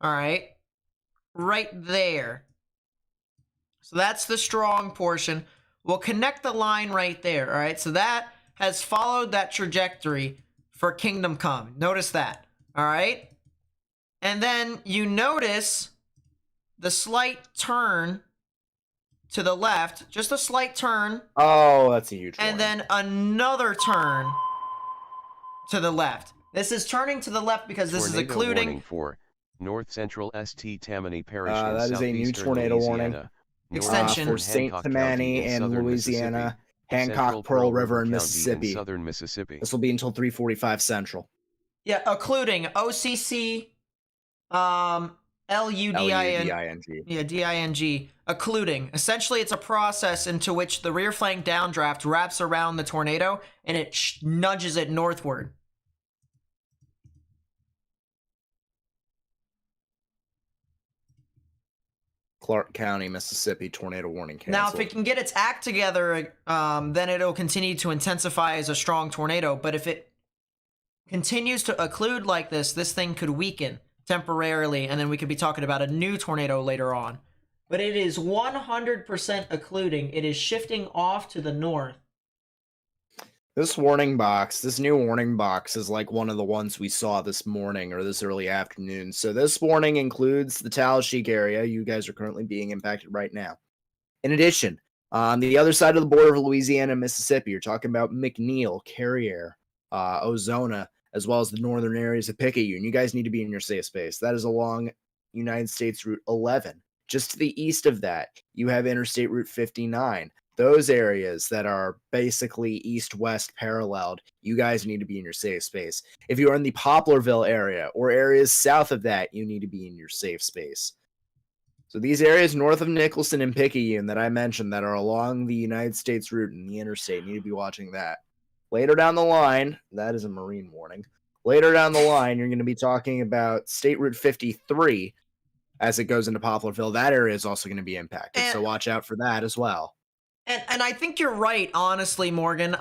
All right. Right there. So that's the strong portion. We'll connect the line right there. All right. So that has followed that trajectory for Kingdom Come. Notice that. All right. And then you notice the slight turn to the left, just a slight turn. Oh, that's a huge one. And then another turn to the left. This is turning to the left because this is occluding. Warning for North Central St. Tammany Parish in that is a new southeastern tornado warning. Louisiana, Extension. For St. Hancock Tammany County in and southern Louisiana, Mississippi, Hancock, Central Pearl River, and County Mississippi. in southern Mississippi. This will be until 3:45 Central. Yeah, occluding. OCC, LUDIN. Yeah, DING. Occluding. Essentially, it's a process into which the rear flank downdraft wraps around the tornado and it nudges it northward. Clark County, Mississippi, tornado warning canceled. Now, if it can get its act together, then it'll continue to intensify as a strong tornado. But if it continues to occlude like this thing could weaken temporarily, and then we could be talking about a new tornado later on. But it is 100% occluding. It is shifting off to the north. This warning box, this new warning box is like one of the ones we saw this morning or this early afternoon. So this warning includes the Talasheek area. You guys are currently being impacted right now. In addition, on the other side of the border of Louisiana and Mississippi, you're talking about McNeil, Carriere, Ozona, as well as the northern areas of Picayune. You guys need to be in your safe space. That is along United States Route 11. Just to the east of that, you have Interstate Route 59. Those areas that are basically east-west paralleled, you guys need to be in your safe space. If you are in the Poplarville area or areas south of that, you need to be in your safe space. So these areas north of Nicholson and Picayune that I mentioned that are along the United States route and the interstate, need to be watching that. Later down the line, that is a marine warning. Later down the line, you're going to be talking about State Route 53, as it goes into Poplarville, that area is also going to be impacted. So And- watch out for that as well. And I think you're right, honestly, Morgan.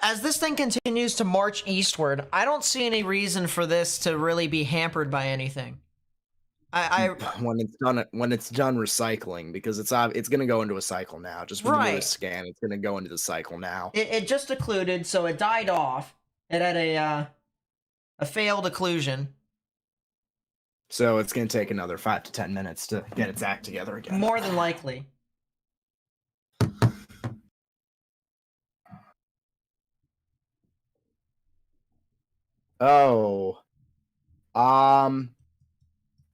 As this thing continues to march eastward, I don't see any reason for this to really be hampered by anything. When it's done recycling, because it's going to go into a cycle now. Just from the scan, it's going to go into the cycle now. It just occluded, so it died off. It had a failed occlusion. So it's going to take another 5 to 10 minutes to get its act together again. More than likely. Oh.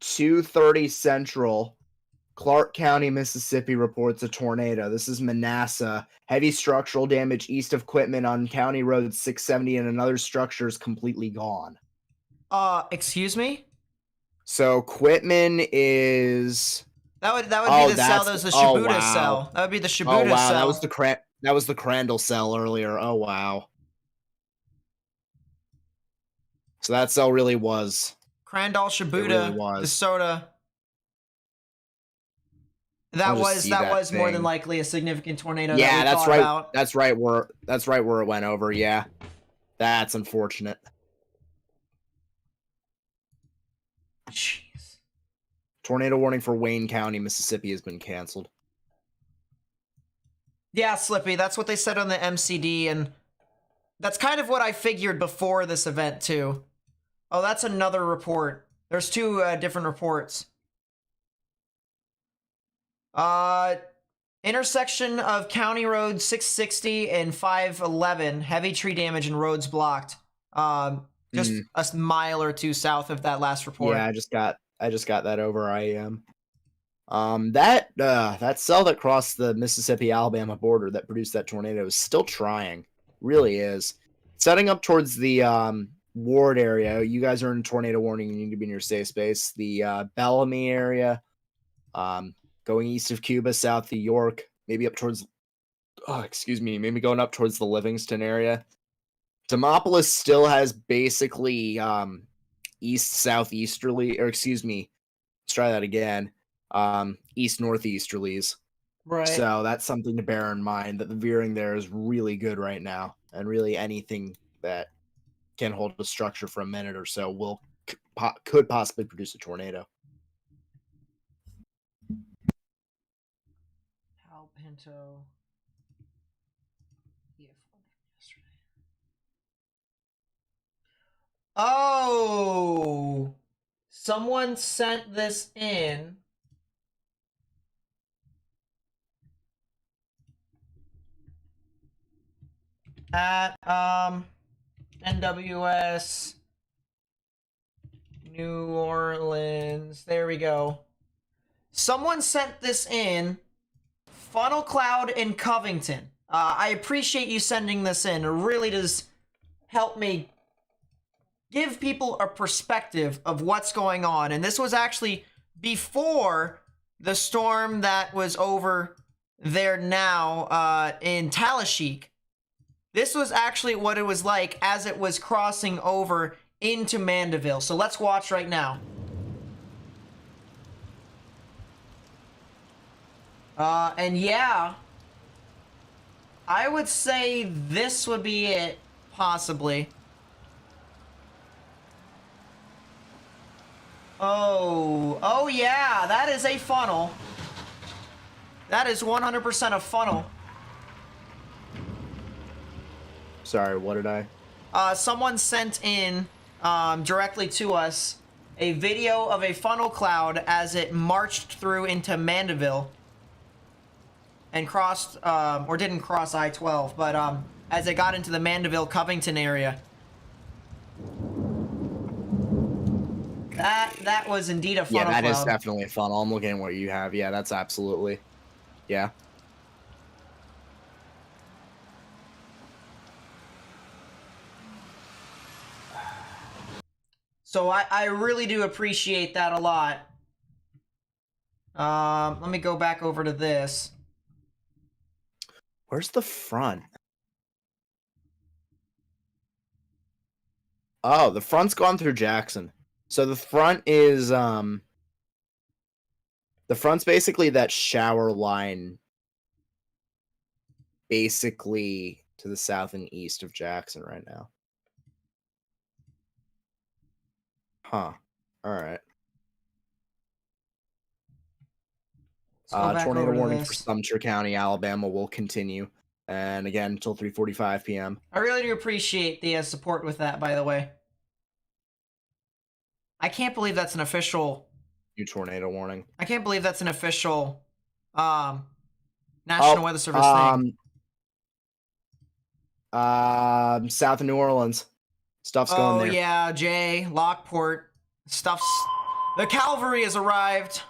2:30 Central, Clark County, Mississippi reports a tornado. This is Manassas. Heavy structural damage east of Quitman on County Road 670, and another structure is completely gone. Excuse me? So Quitman is... That would be the cell. That was the Shibuya cell. That would be the Shibuya cell. That was the Crandall cell earlier. Oh, wow. So that cell really was... Crandall, Shibuya, really was. DeSoto. That was more than likely a significant tornado. Yeah, that that's right. About. That's right where it went over. Yeah, that's unfortunate. Jeez. Tornado warning for Wayne County, Mississippi has been canceled. Yeah, Slippy. That's what they said on the MCD, and that's kind of what I figured before this event too. Oh, that's another report. There's two different reports. Intersection of County Road 660 and 511. Heavy tree damage and roads blocked. Just a mile or two south of that last report. Yeah, I just got that over IEM. That cell that crossed the Mississippi-Alabama border that produced that tornado is still trying. Really is. Setting up towards the Ward area. You guys are in tornado warning. You need to be in your safe space. The Bellamy area. Going east of Cuba, south of York, maybe up towards, maybe going up towards the Livingston area. Demopolis still has basically east-southeasterly, or let's try that again, east-northeasterlies. Right. So that's something to bear in mind, that the veering there is really good right now, and really anything that can hold a structure for a minute or so could possibly produce a tornado. Pinto. Oh, someone sent this in. At NWS New Orleans. There we go. Someone sent this in. Funnel Cloud in Covington. I appreciate you sending this in. It really does help me give people a perspective of what's going on. And this was actually before the storm that was over there now in Talasheek. This was actually what it was like as it was crossing over into Mandeville. So let's watch right now. And yeah, I would say this would be it, possibly. Oh yeah, that is a funnel. That is 100% a funnel. Sorry, what did I? Someone sent in, directly to us, a video of a funnel cloud as it marched through into Mandeville. And crossed, or didn't cross I-12, but as it got into the Mandeville-Covington area. That was indeed a funnel cloud. Yeah, that is definitely a funnel. I'm looking at what you have. Yeah, that's absolutely. Yeah. So I really do appreciate that a lot. Let me go back over to this. Where's the front? Oh, the front's gone through Jackson. So the front is The front's basically that shower line, basically to the south and east of Jackson right now. Huh. All right. Let's go back Tornado over to warning for this. Sumter County, Alabama will continue. And again, until 3:45 p.m. I really do appreciate the support with that, by the way. I can't believe that's an official... New tornado warning. I can't believe that's an official National Weather Service thing. South of New Orleans. Stuff's going there. Oh, yeah, Jay, Lockport. Stuff's... The cavalry has arrived.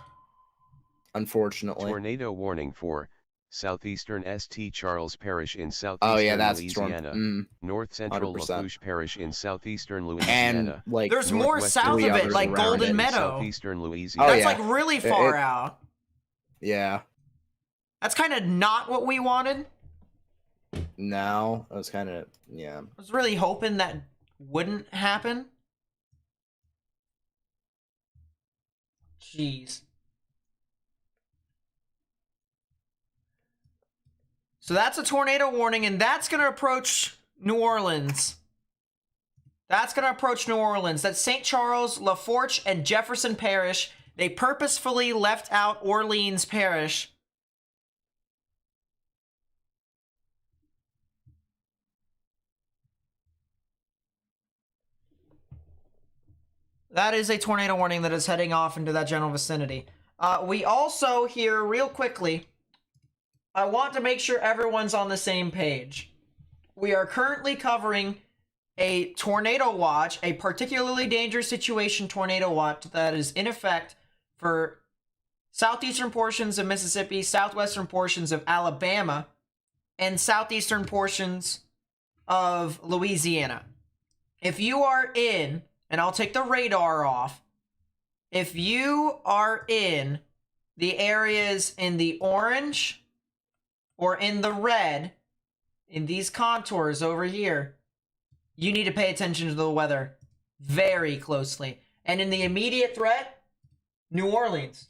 Unfortunately. Tornado warning for southeastern St. Charles Parish in southeastern Louisiana, north central 100%. Lafourche Parish in southeastern Louisiana. And like there's more south of it, like Golden Meadow. Southeastern Louisiana. That's like really far out. Yeah. That's kind of not what we wanted. No, it was kind of, yeah. I was really hoping that wouldn't happen. Jeez. So that's a tornado warning, and that's going to approach New Orleans. That's going to approach New Orleans. That's St. Charles, Lafourche, and Jefferson Parish. They purposefully left out Orleans Parish. That is a tornado warning that is heading off into that general vicinity. We also here, real quickly, I want to make sure everyone's on the same page. We are currently covering a tornado watch, a particularly dangerous situation tornado watch that is in effect for southeastern portions of Mississippi, southwestern portions of Alabama, and southeastern portions of Louisiana. If you are in, and I'll take the radar off, if you are in the areas in the orange or in the red, in these contours over here, you need to pay attention to the weather very closely. And in the immediate threat, New Orleans.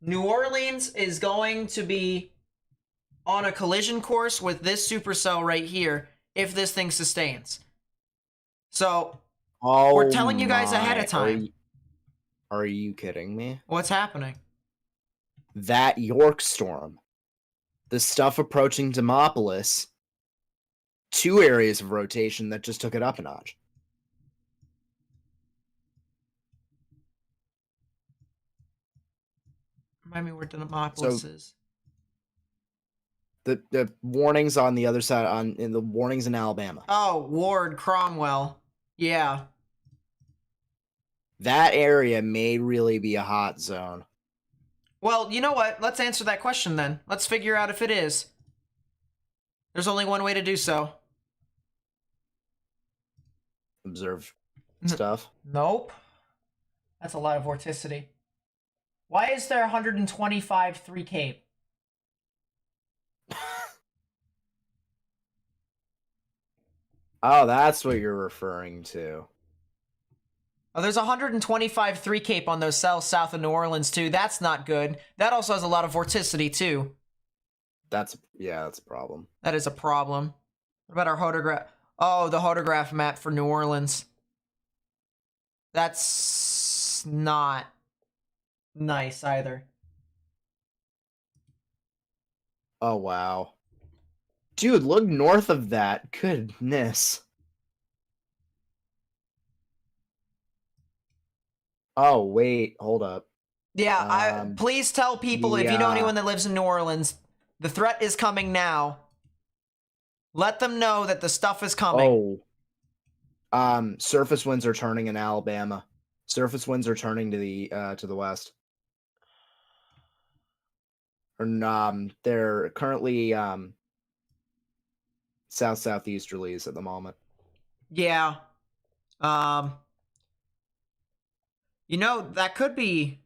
New Orleans is going to be on a collision course with this supercell right here if this thing sustains. So, we're telling you guys ahead of time. Are you kidding me? What's happening? That York storm. The stuff approaching Demopolis, 2 areas of rotation that just took it up a notch. Remind me where Demopolis is. The warnings on the other side, in the warnings in Alabama. Oh, Ward, Cromwell. Yeah. That area may really be a hot zone. Well, you know what? Let's answer that question then. Let's figure out if it is. There's only one way to do so. Observe stuff. Nope. That's a lot of vorticity. Why is there 125 3 Cape? Oh, that's what you're referring to. Oh, there's 125 3 Cape on those cells south of New Orleans, too. That's not good. That also has a lot of vorticity, too. That's a problem. That is a problem. What about our hodograph? Oh, the hodograph map for New Orleans. That's not nice either. Oh, wow. Dude, look north of that. Goodness. Oh, wait, hold up. Yeah, please tell people if you know anyone that lives in New Orleans, the threat is coming now. Let them know that the stuff is coming. Oh. Surface winds are turning in Alabama. Surface winds are turning to the west. Or they're currently southeasterlies at the moment. Yeah. You know, that could be...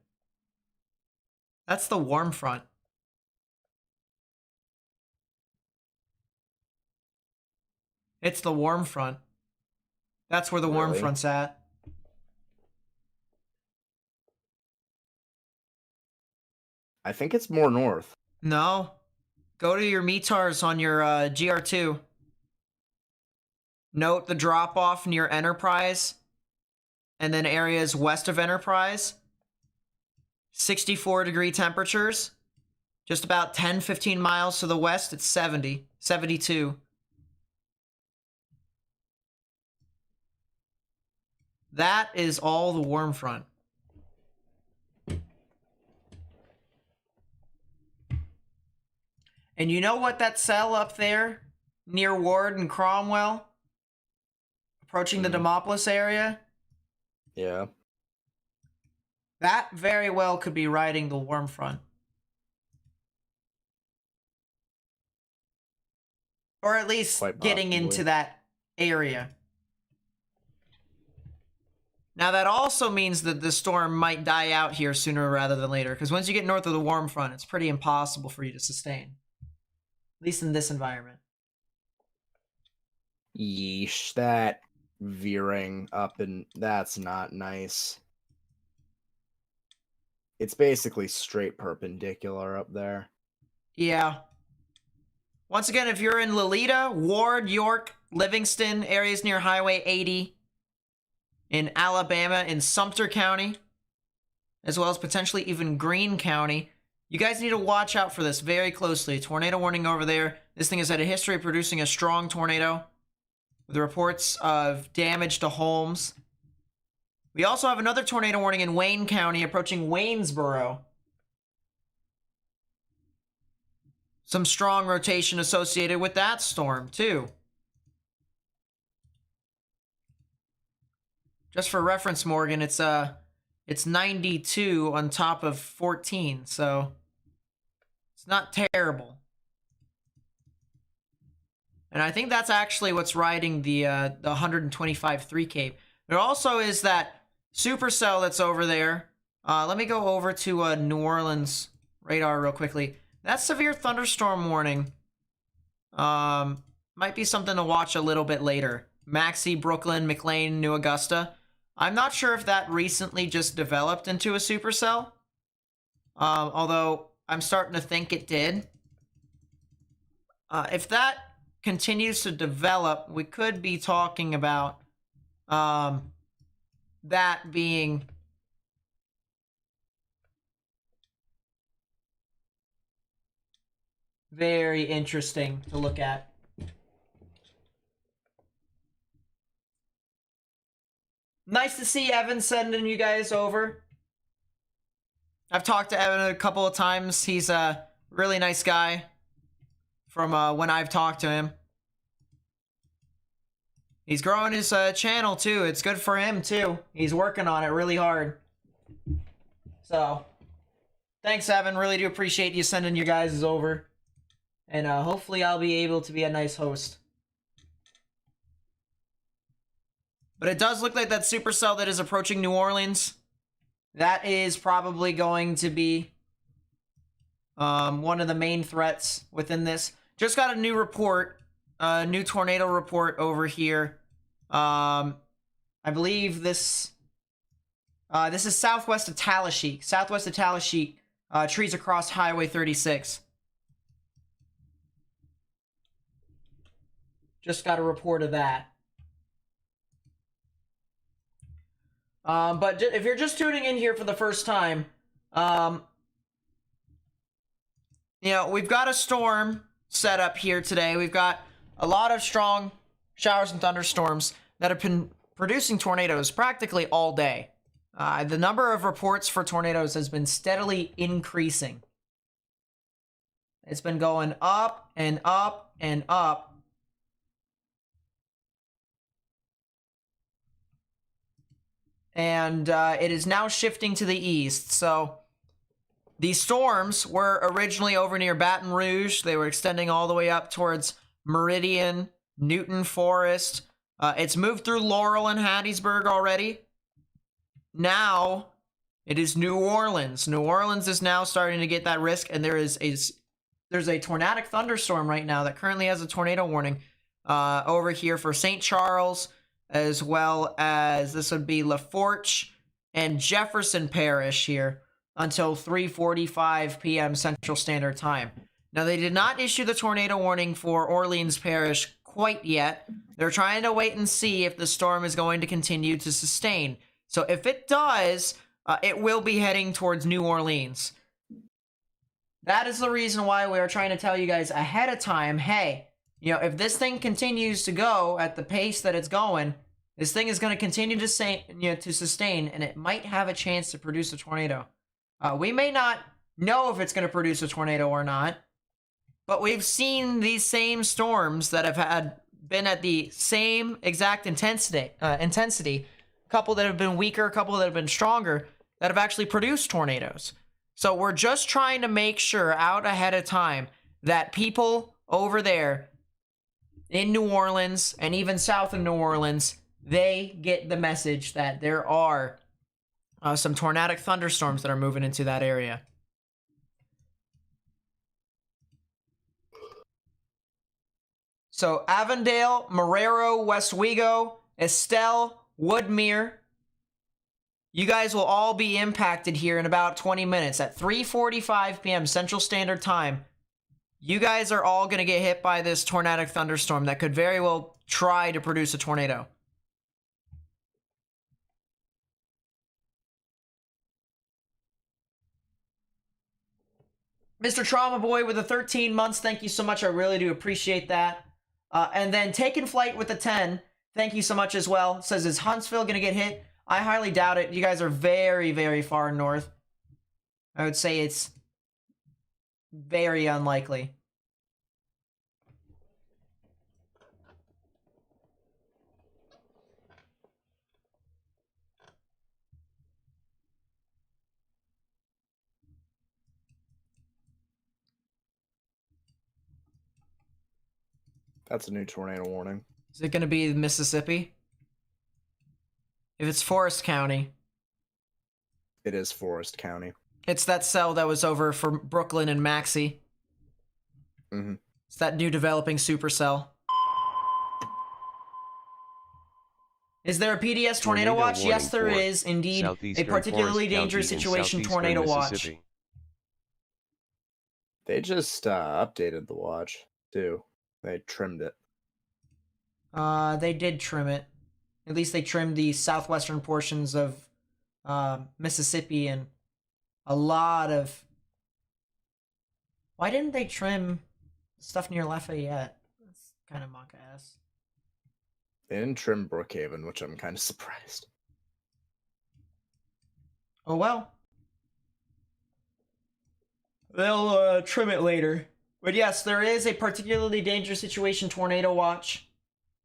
That's the warm front. It's the warm front. That's where the warm front's at. I think it's more north. No. Go to your METARs on your GR2. Note the drop-off near Enterprise. And then areas west of Enterprise. 64-degree temperatures. Just about 10, 15 miles to the west, it's 70, 72. That is all the warm front. And you know what that cell up there near Ward and Cromwell, approaching the Demopolis area? Yeah. That very well could be riding the warm front. Or at least getting into that area. Now that also means that the storm might die out here sooner rather than later, because once you get north of the warm front, it's pretty impossible for you to sustain. At least in this environment. Yeesh, that veering up, and that's not nice. It's basically straight perpendicular up there. Yeah. Once again, if you're in Lolita, Ward, York, Livingston, areas near Highway 80, in Alabama, in Sumter County, as well as potentially even Greene County, you guys need to watch out for this very closely. Tornado warning over there. This thing has had a history of producing a strong tornado with reports of damage to homes. We also have another tornado warning in Wayne County approaching Waynesboro. Some strong rotation associated with that storm, too. Just for reference, Morgan, it's 92 on top of 14, so it's not terrible. And I think that's actually what's riding the 125-3 Cape. There also is that supercell that's over there. Let me go over to New Orleans radar real quickly. That severe thunderstorm warning might be something to watch a little bit later. Maxie, Brooklyn, McLean, New Augusta. I'm not sure if that recently just developed into a supercell. Although I'm starting to think it did. If that continues to develop, we could be talking about that being very interesting to look at. Nice to see Evan sending you guys over. I've talked to Evan a couple of times. He's a really nice guy from when I've talked to him. He's growing his channel too. It's good for him too. He's working on it really hard. So, thanks Evan. Really do appreciate you sending you guys over. And hopefully I'll be able to be a nice host. But it does look like that supercell that is approaching New Orleans, that is probably going to be one of the main threats within this. Just got a new report, new tornado report over here. I believe this is southwest of Tallahassee. Southwest of Tallahassee, trees across Highway 36. Just got a report of that. But if you're just tuning in here for the first time, you know, we've got a storm set up here today. We've got a lot of strong showers and thunderstorms that have been producing tornadoes practically all day. The number of reports for tornadoes has been steadily increasing. It's been going up and up and up. And it is now shifting to the east. So these storms were originally over near Baton Rouge. They were extending all the way up towards Meridian, Newton Forest. It's moved through Laurel and Hattiesburg already. Now it is New Orleans. New Orleans is now starting to get that risk, and there's a tornadic thunderstorm right now that currently has a tornado warning over here for St. Charles, as well as this would be LaForge and Jefferson Parish here. until 3:45 p.m. Central Standard Time. Now, they did not issue the tornado warning for Orleans Parish quite yet. They're trying to wait and see if the storm is going to continue to sustain. So if it does, it will be heading towards New Orleans. That is the reason why we are trying to tell you guys ahead of time, hey, you know, if this thing continues to go at the pace that it's going, this thing is going to continue to sustain, and it might have a chance to produce a tornado. We may not know if it's going to produce a tornado or not, but we've seen these same storms that have been at the same exact intensity. A couple that have been weaker, a couple that have been stronger, that have actually produced tornadoes. So we're just trying to make sure out ahead of time that people over there in New Orleans and even south of New Orleans, they get the message that there are some tornadic thunderstorms that are moving into that area. So Avondale, Marrero, Westwego, Estelle, Woodmere, you guys will all be impacted here in about 20 minutes at 3:45 p.m. Central Standard Time. You guys are all going to get hit by this tornadic thunderstorm that could very well try to produce a tornado. Mr. Trauma Boy with the 13 months, thank you so much. I really do appreciate that. And then Taking Flight with the 10, thank you so much as well. Says, is Huntsville going to get hit? I highly doubt it. You guys are very, very far north. I would say it's very unlikely. That's a new tornado warning. Is it going to be Mississippi? If it's Forest County. It is Forest County. It's that cell that was over for Brooklyn and Maxie. Mm-hmm. It's that new developing supercell. Is there a PDS tornado watch? Yes, there is indeed a particularly dangerous situation tornado watch. They just updated the watch too. They trimmed it. They did trim it. At least they trimmed the southwestern portions of Mississippi and a lot of... Why didn't they trim stuff near Lafayette? That's kind of monk-ass. They didn't trim Brookhaven, which I'm kind of surprised. Oh well. They'll trim it later. But yes, there is a particularly dangerous situation tornado watch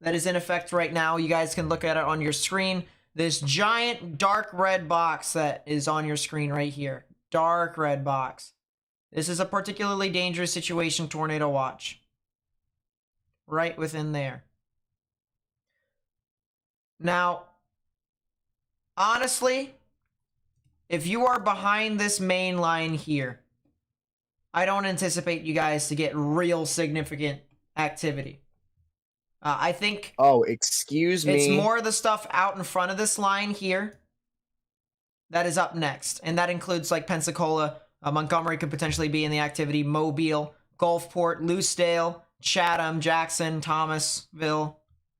that is in effect right now. You guys can look at it on your screen. This giant dark red box that is on your screen right here. Dark red box. This is a particularly dangerous situation tornado watch. Right within there. Now, honestly, if you are behind this main line here, I don't anticipate you guys to get real significant activity. I think... Oh, excuse me. It's more of the stuff out in front of this line here that is up next. And that includes like Pensacola, Montgomery could potentially be in the activity, Mobile, Gulfport, Loosedale, Chatham, Jackson, Thomasville,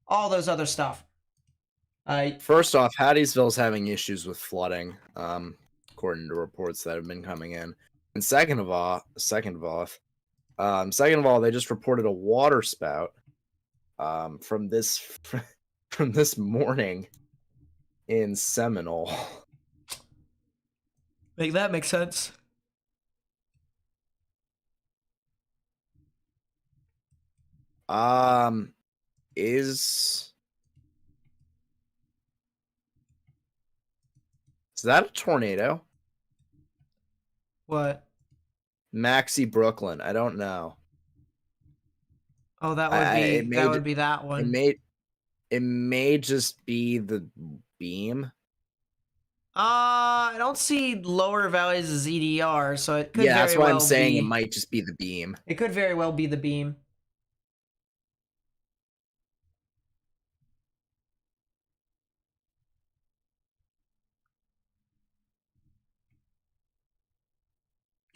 all those other stuff. First off, Hattiesville's having issues with flooding, according to reports that have been coming in. And second of all, they just reported a water spout from this morning in Seminole. Make that make sense. Is that a tornado? What? Maxie Brooklyn. I don't know. Oh, that would be that one. It may just be the beam. I don't see lower values as EDR, so it could that's very why well I'm saying be, it might just be the beam. It could very well be the beam.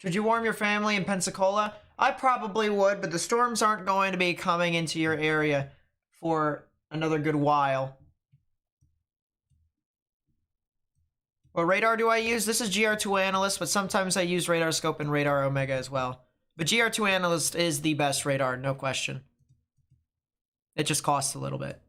Should you warn your family in Pensacola? I probably would, but the storms aren't going to be coming into your area for another good while. What radar do I use? This is GR2 Analyst, but sometimes I use Radar Scope and Radar Omega as well. But GR2 Analyst is the best radar, no question. It just costs a little bit.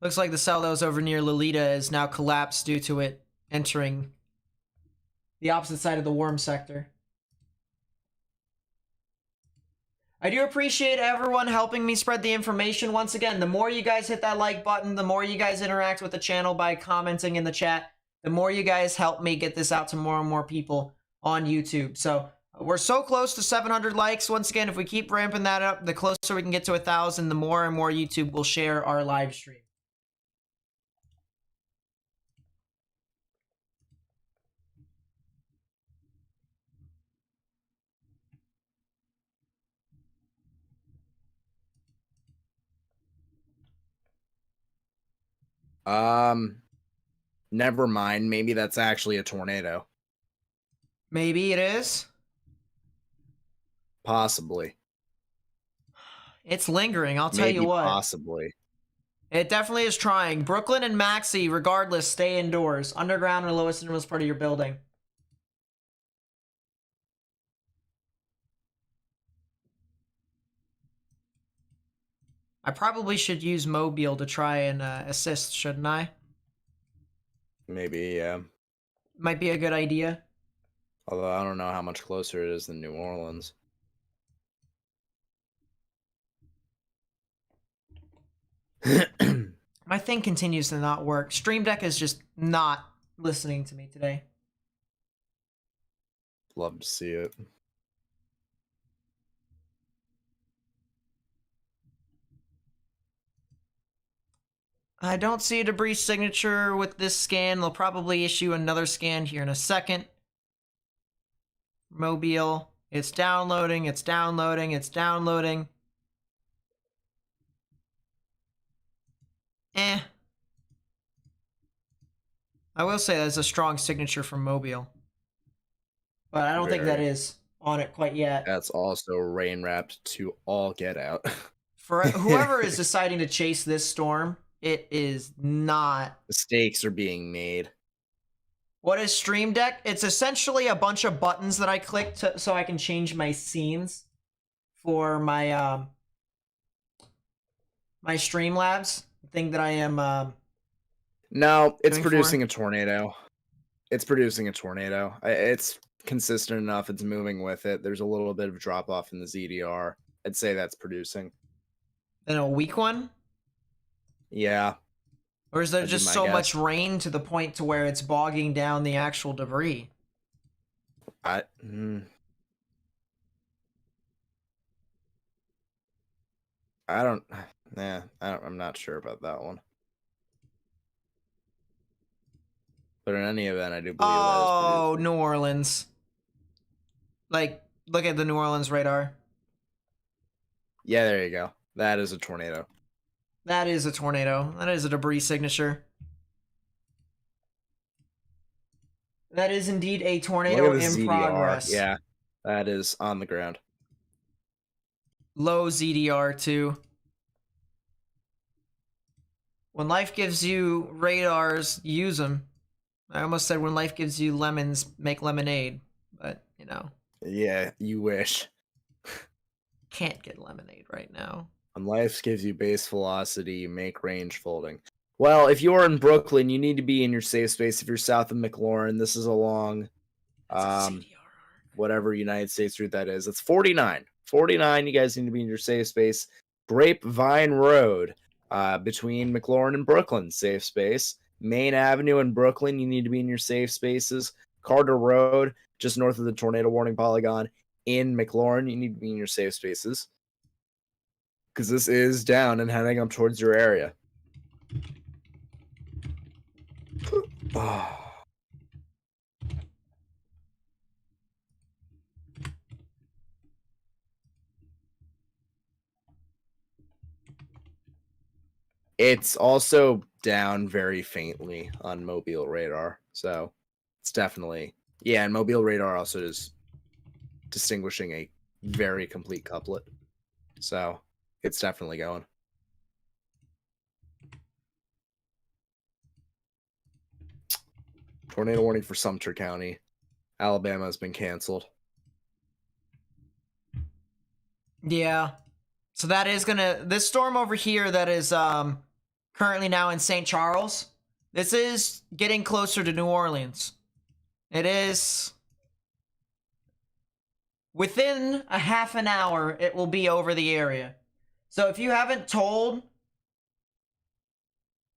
Looks like the cell that was over near Lolita is now collapsed due to it entering the opposite side of the worm sector. I do appreciate everyone helping me spread the information. Once again, the more you guys hit that like button, the more you guys interact with the channel by commenting in the chat, the more you guys help me get this out to more and more people on YouTube. So we're so close to 700 likes. Once again, if we keep ramping that up, the closer we can get to 1,000, the more and more YouTube will share our live stream. Never mind. Maybe that's actually a tornado. Maybe it is. Possibly. It's lingering, I'll tell Maybe you what. possibly. It definitely is trying. Brooklyn and Maxie, regardless, stay indoors. Underground or lowest innermost part of your building. I probably should use Mobile to try and assist, shouldn't I? Maybe, yeah. Might be a good idea. Although I don't know how much closer it is than New Orleans. My thing continues to not work. Stream Deck is just not listening to me today. Love to see it. I don't see a debris signature with this scan. They'll probably issue another scan here in a second. Mobile. It's downloading, it's downloading, it's downloading. I will say that's a strong signature from Mobile. But I don't think that is on it quite yet. That's also rain wrapped to all get out. For whoever is deciding to chase this storm, it is not. Mistakes are being made. What is Stream Deck? It's essentially a bunch of buttons that I click so I can change my scenes for my my Streamlabs thing that I am. No, it's producing a tornado. It's producing a tornado. It's consistent enough. It's moving with it. There's a little bit of drop off in the ZDR. I'd say that's producing. And a weak one? Yeah. Or is there just so much rain to the point to where it's bogging down the actual debris? I'm not sure about that one. But in any event, I do believe that is producing. New Orleans. Like, look at the New Orleans radar. Yeah, there you go. That is a tornado. That is a tornado. That is a debris signature. That is indeed a tornado in ZDR. progress. Yeah, that is on the ground. Low ZDR too. When life gives you radars, use them. I almost said when life gives you lemons, make lemonade. But, you know. Yeah, you wish. Can't get lemonade right now. When life gives you base velocity, you make range folding. Well, if you're in Brooklyn, you need to be in your safe space. If you're south of McLaurin, this is along whatever United States route that is. It's 49. 49, you guys need to be in your safe space. Grapevine Road, between McLaurin and Brooklyn, safe space. Main Avenue in Brooklyn, you need to be in your safe spaces. Carter Road, just north of the tornado warning polygon in McLaurin, you need to be in your safe spaces. Because this is down and heading up towards your area. It's also down very faintly on Mobile radar, so it's definitely and Mobile radar also is distinguishing a very complete couplet, so it's definitely going. Tornado warning for Sumter County. Alabama has been canceled. Yeah. So that is gonna, this storm over here that is currently now in St. Charles, this is getting closer to New Orleans. It is within a half an hour, it will be over the area. So if you haven't told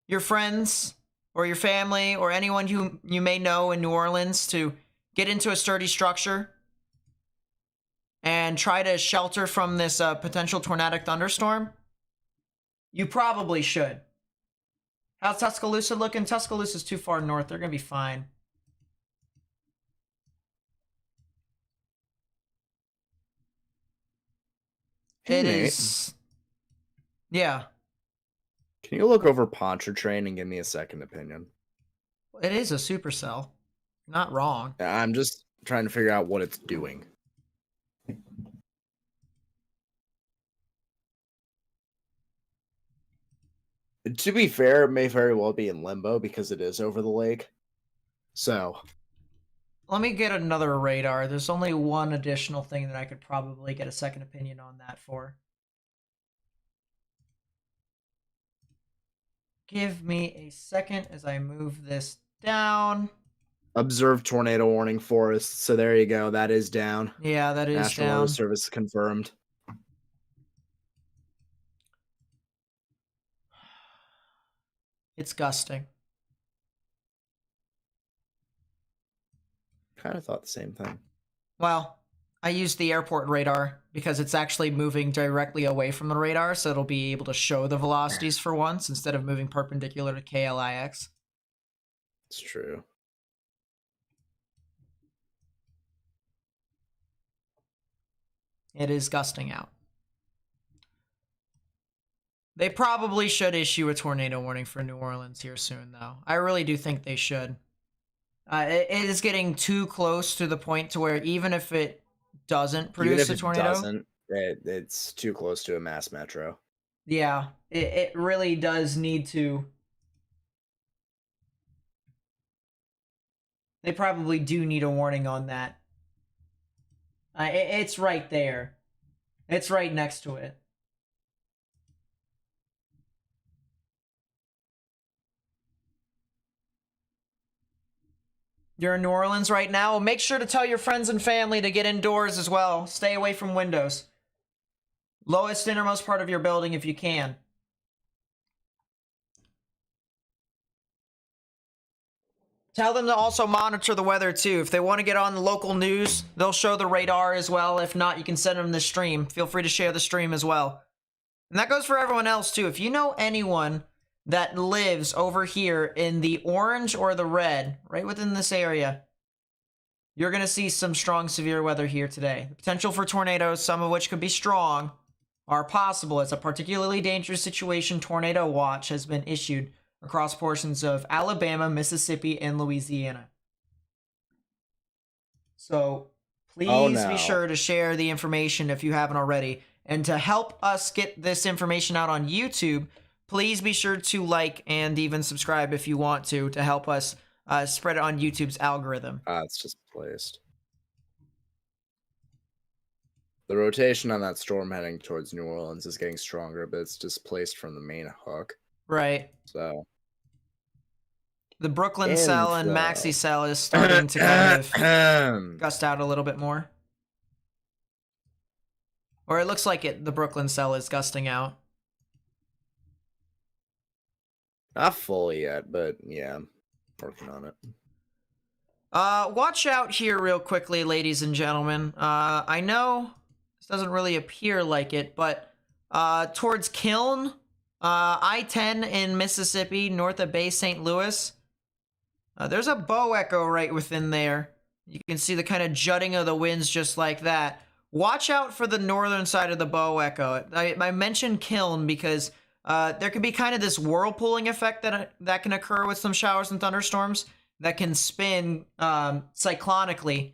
your friends or your family or anyone you may know in New Orleans to get into a sturdy structure and try to shelter from this potential tornadic thunderstorm, you probably should. How's Tuscaloosa looking? Tuscaloosa's too far north. They're going to be fine. Hey, It Nate. is... Yeah. Can you look over Pontchartrain and give me a second opinion? It is a supercell. Not wrong. I'm just trying to figure out what it's doing. To be fair, it may very well be in limbo because it is over the lake. So, Let me get another radar. There's only one additional thing that I could probably get a second opinion on that for. Give me a second as I move this down. observe tornado warning forest. So there you go. That is down. Yeah, that is National down. Weather Service confirmed. It's gusting. Kind of thought the same thing. Well, I used the airport radar because it's actually moving directly away from the radar, so it'll be able to show the velocities for once instead of moving perpendicular to KLIX. It's true. It is gusting out. They probably should issue a tornado warning for New Orleans here soon, though. I really do think they should. It is getting too close to the point to where even if it doesn't produce a tornado, it's too close to a mass metro. yeah, it really does need to. They probably do need a warning on that. It's right there. It's right next to it. You're in New Orleans right now? Well, make sure to tell your friends and family to get indoors as well. Stay away from windows. Lowest innermost part of your building if you can. Tell them to also monitor the weather too. If they want to get on the local news, they'll show the radar as well. If not, you can send them the stream. Feel free to share the stream as well. And that goes for everyone else too. If you know anyone that lives over here in the orange or the red, right within this area, you're going to see some strong severe weather here today. The potential for tornadoes, some of which could be strong, are possible. It's a particularly dangerous situation. Tornado watch has been issued across portions of Alabama, Mississippi, and Louisiana. So please be sure to share the information if you haven't already. And to help us get this information out on YouTube, please be sure to like and even subscribe if you want to help us spread it on YouTube's algorithm. It's just placed. The rotation on that storm heading towards New Orleans is getting stronger, but it's displaced from the main hook. Right. So the Brooklyn cell and Maxi cell is starting to kind of gust out a little bit more. Or it looks like the Brooklyn cell is gusting out. Not fully yet, but yeah, working on it. Watch out here real quickly, ladies and gentlemen. I know this doesn't really appear like it, but towards Kiln, I-10 in Mississippi, north of Bay St. Louis, there's a bow echo right within there. You can see the kind of jutting of the winds just like that. Watch out for the northern side of the bow echo. I mentioned Kiln because there could be kind of this whirlpooling effect that can occur with some showers and thunderstorms that can spin cyclonically,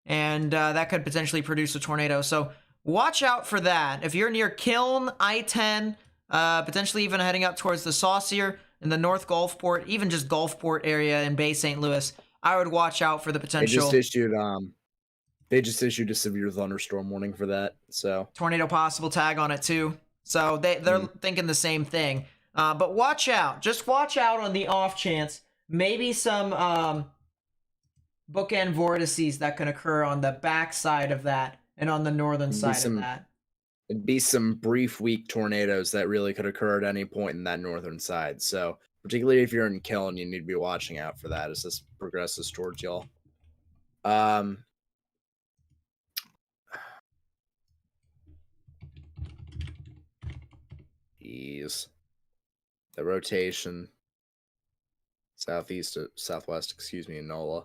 and that could potentially produce a tornado. So watch out for that. If you're near Kiln, I-10, potentially even heading up towards the Saucier in the North Gulfport, even just Gulfport area in Bay St. Louis, I would watch out for the potential. They just issued a severe thunderstorm warning for that. So tornado possible tag on it too. So they're thinking the same thing. But watch out. Just watch out on the off chance. Maybe some bookend vortices that can occur on the back side of that and on the northern side of that. It'd be some brief, weak tornadoes that really could occur at any point in that northern side. So particularly if you're in Kiln, you need to be watching out for that as this progresses towards y'all. Ease. The rotation. Southwest, excuse me, in NOAA.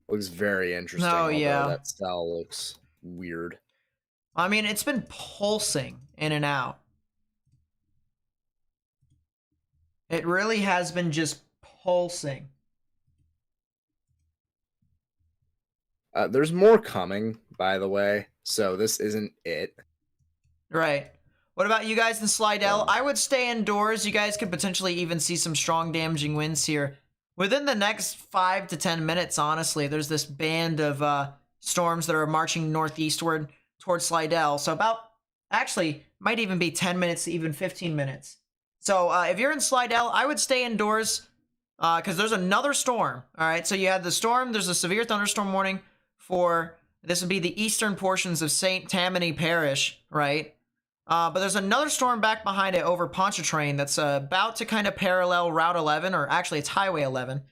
Looks very interesting. Oh, yeah. That style looks weird. I mean, it's been pulsing in and out. It really has been just pulsing. There's more coming, by the way, so this isn't it. Right. What about you guys in Slidell? I would stay indoors. You guys could potentially even see some strong damaging winds here. Within the next 5 to 10 minutes, honestly, there's this band of storms that are marching northeastward towards Slidell. So actually, might even be 10 minutes to even 15 minutes. So if you're in Slidell, I would stay indoors because there's another storm. All right, so you had the storm. There's a severe thunderstorm warning for, this would be the eastern portions of St. Tammany Parish, right? But there's another storm back behind it over Pontchartrain that's about to kind of parallel Route 11, or actually it's Highway 11.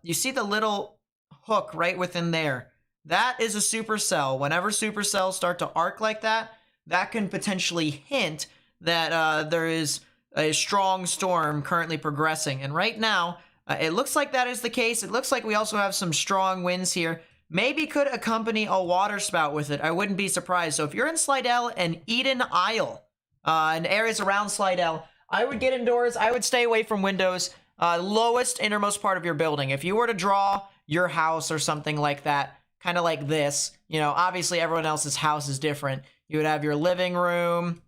You see the little hook right within there. That is a supercell. Whenever supercells start to arc like that, that can potentially hint that there is a strong storm currently progressing. And right now, it looks like that is the case. It looks like we also have some strong winds here. Maybe could accompany a water spout with it. I wouldn't be surprised. So if you're in Slidell and Eden Isle, and areas around Slidell, I would get indoors. I would stay away from windows. Lowest, innermost part of your building. If you were to draw your house or something like that, kind of like this, you know, obviously everyone else's house is different. You would have your living room,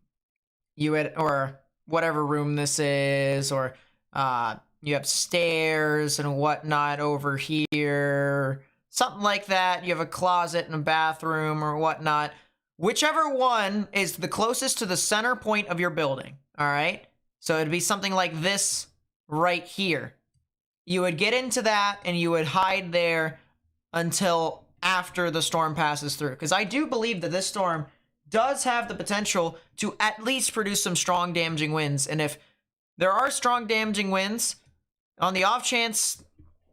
or whatever room this is, or you have stairs and whatnot over here. Something like that. You have a closet and a bathroom or whatnot. Whichever one is the closest to the center point of your building, all right? So it'd be something like this right here. You would get into that and you would hide there until after the storm passes through. Because I do believe that this storm does have the potential to at least produce some strong damaging winds. And if there are strong damaging winds, on the off chance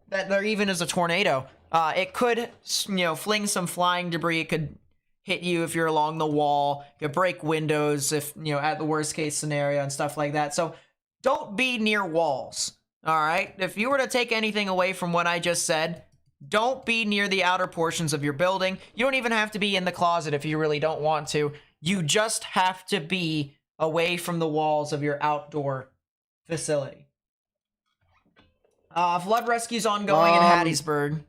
that there even is a tornado, it could, you know, fling some flying debris. It could hit you if you're along the wall. It could break windows if, you know, at the worst case scenario and stuff like that. So don't be near walls, all right? If you were to take anything away from what I just said, don't be near the outer portions of your building. You don't even have to be in the closet if you really don't want to. You just have to be away from the walls of your outdoor facility. Flood rescue's ongoing in Hattiesburg.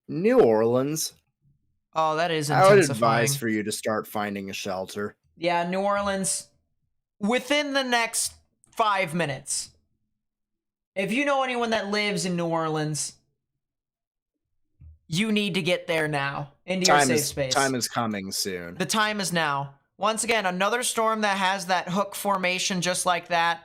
New Orleans. Oh, that is intensifying. I would intensifying. advise for you to start finding a shelter. Yeah, New Orleans, within the next 5 minutes. If you know anyone that lives in New Orleans, you need to get there now into your safe space. Time is coming soon. The time is now. Once again, another storm that has that hook formation just like that.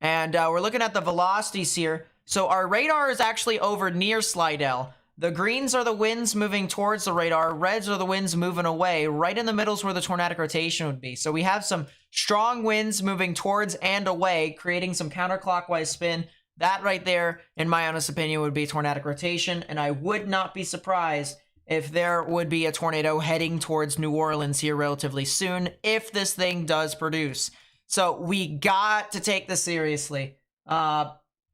And we're looking at the velocities here. So our radar is actually over near Slidell. The greens are the winds moving towards the radar. Reds are the winds moving away. Right in the middle is where the tornadic rotation would be. So we have some strong winds moving towards and away, creating some counterclockwise spin. That right there, in my honest opinion, would be tornadic rotation. And I would not be surprised if there would be a tornado heading towards New Orleans here relatively soon, if this thing does produce. So we got to take this seriously.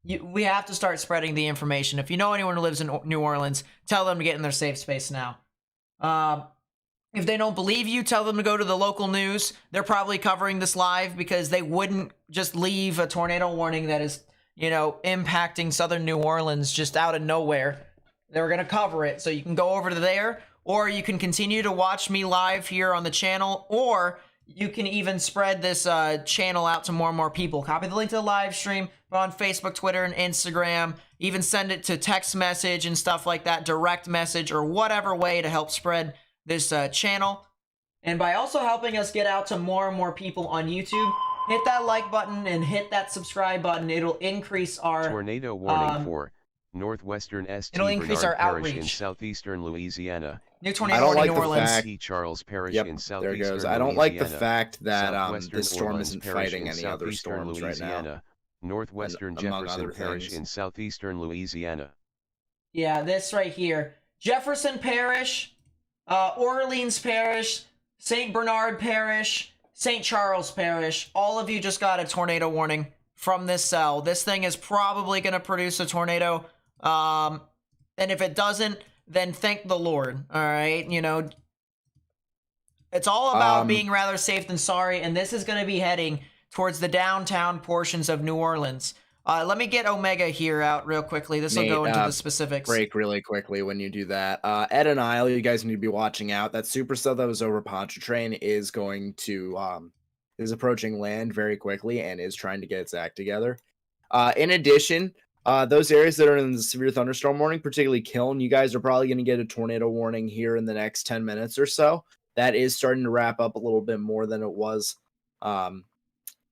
We have to start spreading the information. If you know anyone who lives in New Orleans, tell them to get in their safe space now. If they don't believe you, tell them to go to the local news. They're probably covering this live because they wouldn't just leave a tornado warning that is, you know, impacting southern New Orleans just out of nowhere. They're going to cover it. So you can go over to there, or you can continue to watch me live here on the channel, or you can even spread this channel out to more and more people. Copy the link to the live stream on Facebook, Twitter, and Instagram. Even send it to text message and stuff like that, direct message, or whatever way to help spread this channel. And by also helping us get out to more and more people on YouTube, hit that like button and hit that subscribe button. It'll increase our tornado warning for northwestern St. it'll increase Bernard our Parish in outreach. southeastern Louisiana. New I tornado don't warning like New the Orleans. fact- St. Charles Parish Yep, in there southeastern it goes. Louisiana. I don't like the fact that Southwestern this storm Orleans isn't Parish fighting in any other southeastern storms right now. Louisiana. Northwestern among Jefferson other Parish things. in southeastern Louisiana. Yeah, this right here. Jefferson Parish, Orleans Parish, St. Bernard Parish, St. Charles Parish. All of you just got a tornado warning from this cell. This thing is probably going to produce a tornado. And if it doesn't, then thank the Lord. All right, you know, it's all about being rather safe than sorry. And this is going to be heading towards the downtown portions of New Orleans. Let me get Omega here out real quickly. This will Nate, go into the specifics. Break really quickly when you do that. Ed and Isle, you guys need to be watching out. That supercell that was over Pontchartrain is going to is approaching land very quickly and is trying to get its act together. In addition, those areas that are in the severe thunderstorm warning, particularly Kiln, you guys are probably going to get a tornado warning here in the next 10 minutes or so. That is starting to wrap up a little bit more than it was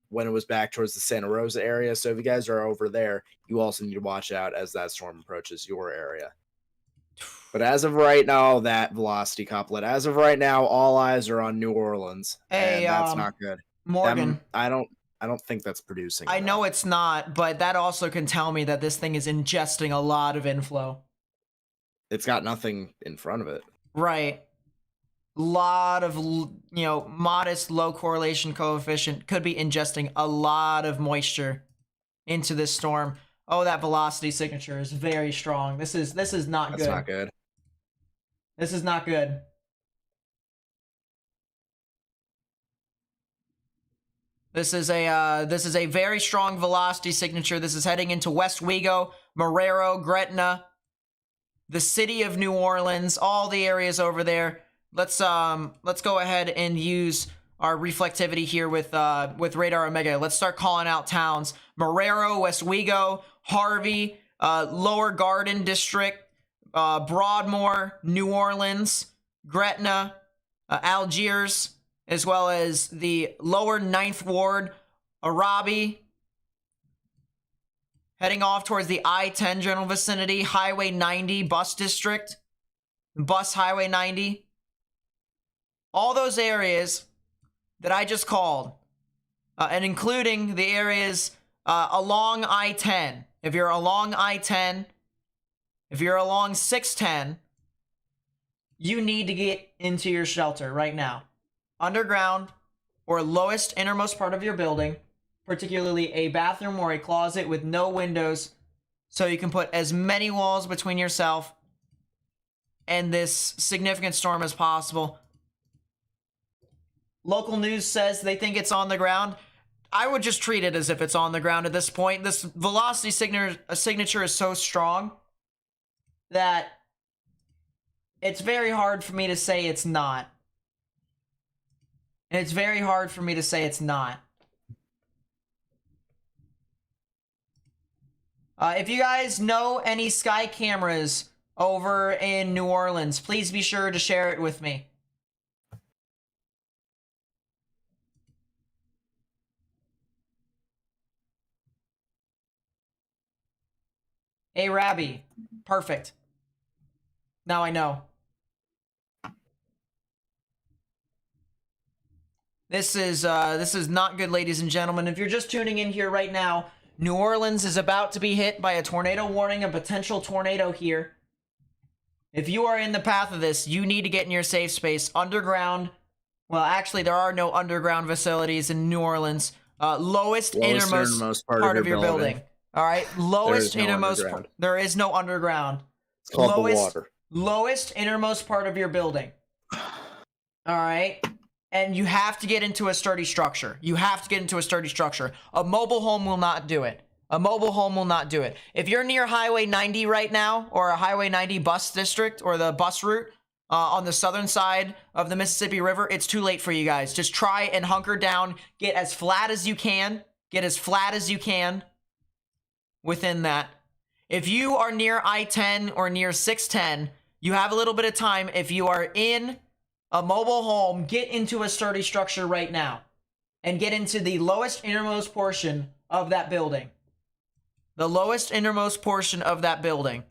when it was back towards the Santa Rosa area. So if you guys are over there, you also need to watch out as that storm approaches your area. But as of right now, that velocity couplet, as of right now, all eyes are on New Orleans. Hey, and that's not good. Morgan. I don't think that's producing. I enough. know it's not, but that also can tell me that this thing is ingesting a lot of inflow. It's got nothing in front of it. Right. Lot of, you know, modest low correlation coefficient could be ingesting a lot of moisture into this storm. Oh, that velocity signature is very strong. This is not That's good. not good. This is not good. This is a very strong velocity signature. This is heading into West Wego, Marrero, Gretna, the city of New Orleans, all the areas over there. Let's go ahead and use our reflectivity here with Radar Omega. Let's start calling out towns: Marrero, West Wego, Harvey, Lower Garden District, Broadmoor, New Orleans, Gretna, Algiers, as well as the lower 9th Ward, Arabi, heading off towards the I-10 general vicinity, Highway 90 bus district, bus Highway 90. All those areas that I just called, and including the areas along I-10. If you're along I-10, if you're along 610, you need to get into your shelter right now. Underground or lowest innermost part of your building, particularly a bathroom or a closet with no windows, so you can put as many walls between yourself and this significant storm as possible. Local news says they think it's on the ground. I would just treat it as if it's on the ground at this point. This velocity signature is so strong that it's very hard for me to say it's not. And it's very hard for me to say it's not. If you guys know any sky cameras over in New Orleans, please be sure to share it with me. Hey, Rabbi. Perfect. Now I know. This is not good, ladies and gentlemen. If you're just tuning in here right now, New Orleans is about to be hit by a tornado warning, a potential tornado here. If you are in the path of this, you need to get in your safe space. Underground. Well, actually, there are no underground facilities in New Orleans. Lowest innermost part of your building. All right, lowest innermost. There is no underground. It's called the water. Lowest innermost part of your building. All right. And you have to get into a sturdy structure. You have to get into a sturdy structure. A mobile home will not do it. A mobile home will not do it. If you're near Highway 90 right now, or a Highway 90 bus district, or the bus route on the southern side of the Mississippi River, it's too late for you guys. Just try and hunker down. Get as flat as you can. Get as flat as you can within that. If you are near I-10 or near 610, you have a little bit of time. If you are in a mobile home, get into a sturdy structure right now and get into the lowest innermost portion of that building. The lowest innermost portion of that building.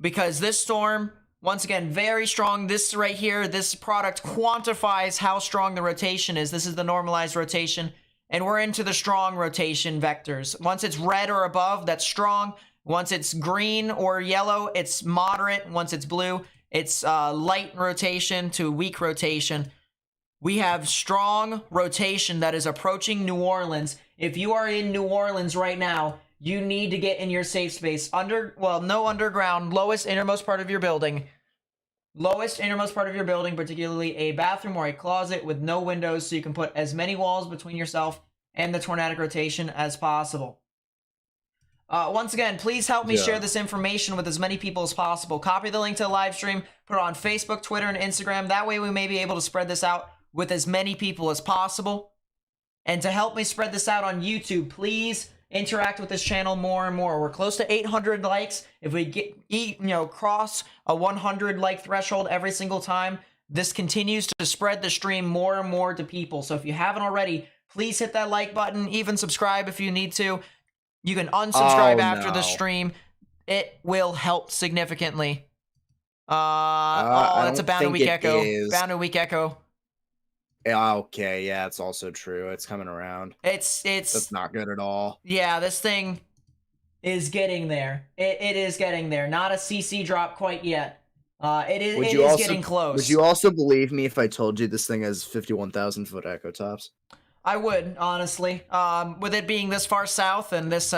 Because this storm, once again, very strong. This right here, this product quantifies how strong the rotation is. This is the normalized rotation. And we're into the strong rotation vectors. Once it's red or above, that's strong. Once it's green or yellow, it's moderate. Once it's blue, it's light rotation to weak rotation. We have strong rotation that is approaching New Orleans. If you are in New Orleans right now, you need to get in your safe space. No underground, lowest innermost part of your building. Lowest innermost part of your building, particularly a bathroom or a closet with no windows, so you can put as many walls between yourself and the tornadic rotation as possible. Once again, please help me share this information with as many people as possible. Copy the link to the live stream, put it on Facebook, Twitter, and Instagram. That way we may be able to spread this out with as many people as possible. And to help me spread this out on YouTube, please interact with this channel more and more. We're close to 800 likes. If we cross a 100 like threshold every single time, this continues to spread the stream more and more to people. So if you haven't already, please hit that like button, even subscribe if you need to. You can unsubscribe after the stream. It will help significantly. That's a Bound a Week Echo. Bound a Week Echo. Okay, yeah, it's also true. It's coming around. That's not good at all. Yeah, this thing is getting there. It is getting there. Not a CC drop quite yet. It is getting close. Would you also believe me if I told you this thing has 51,000 foot echo tops? I would, honestly. With it being this far south and this,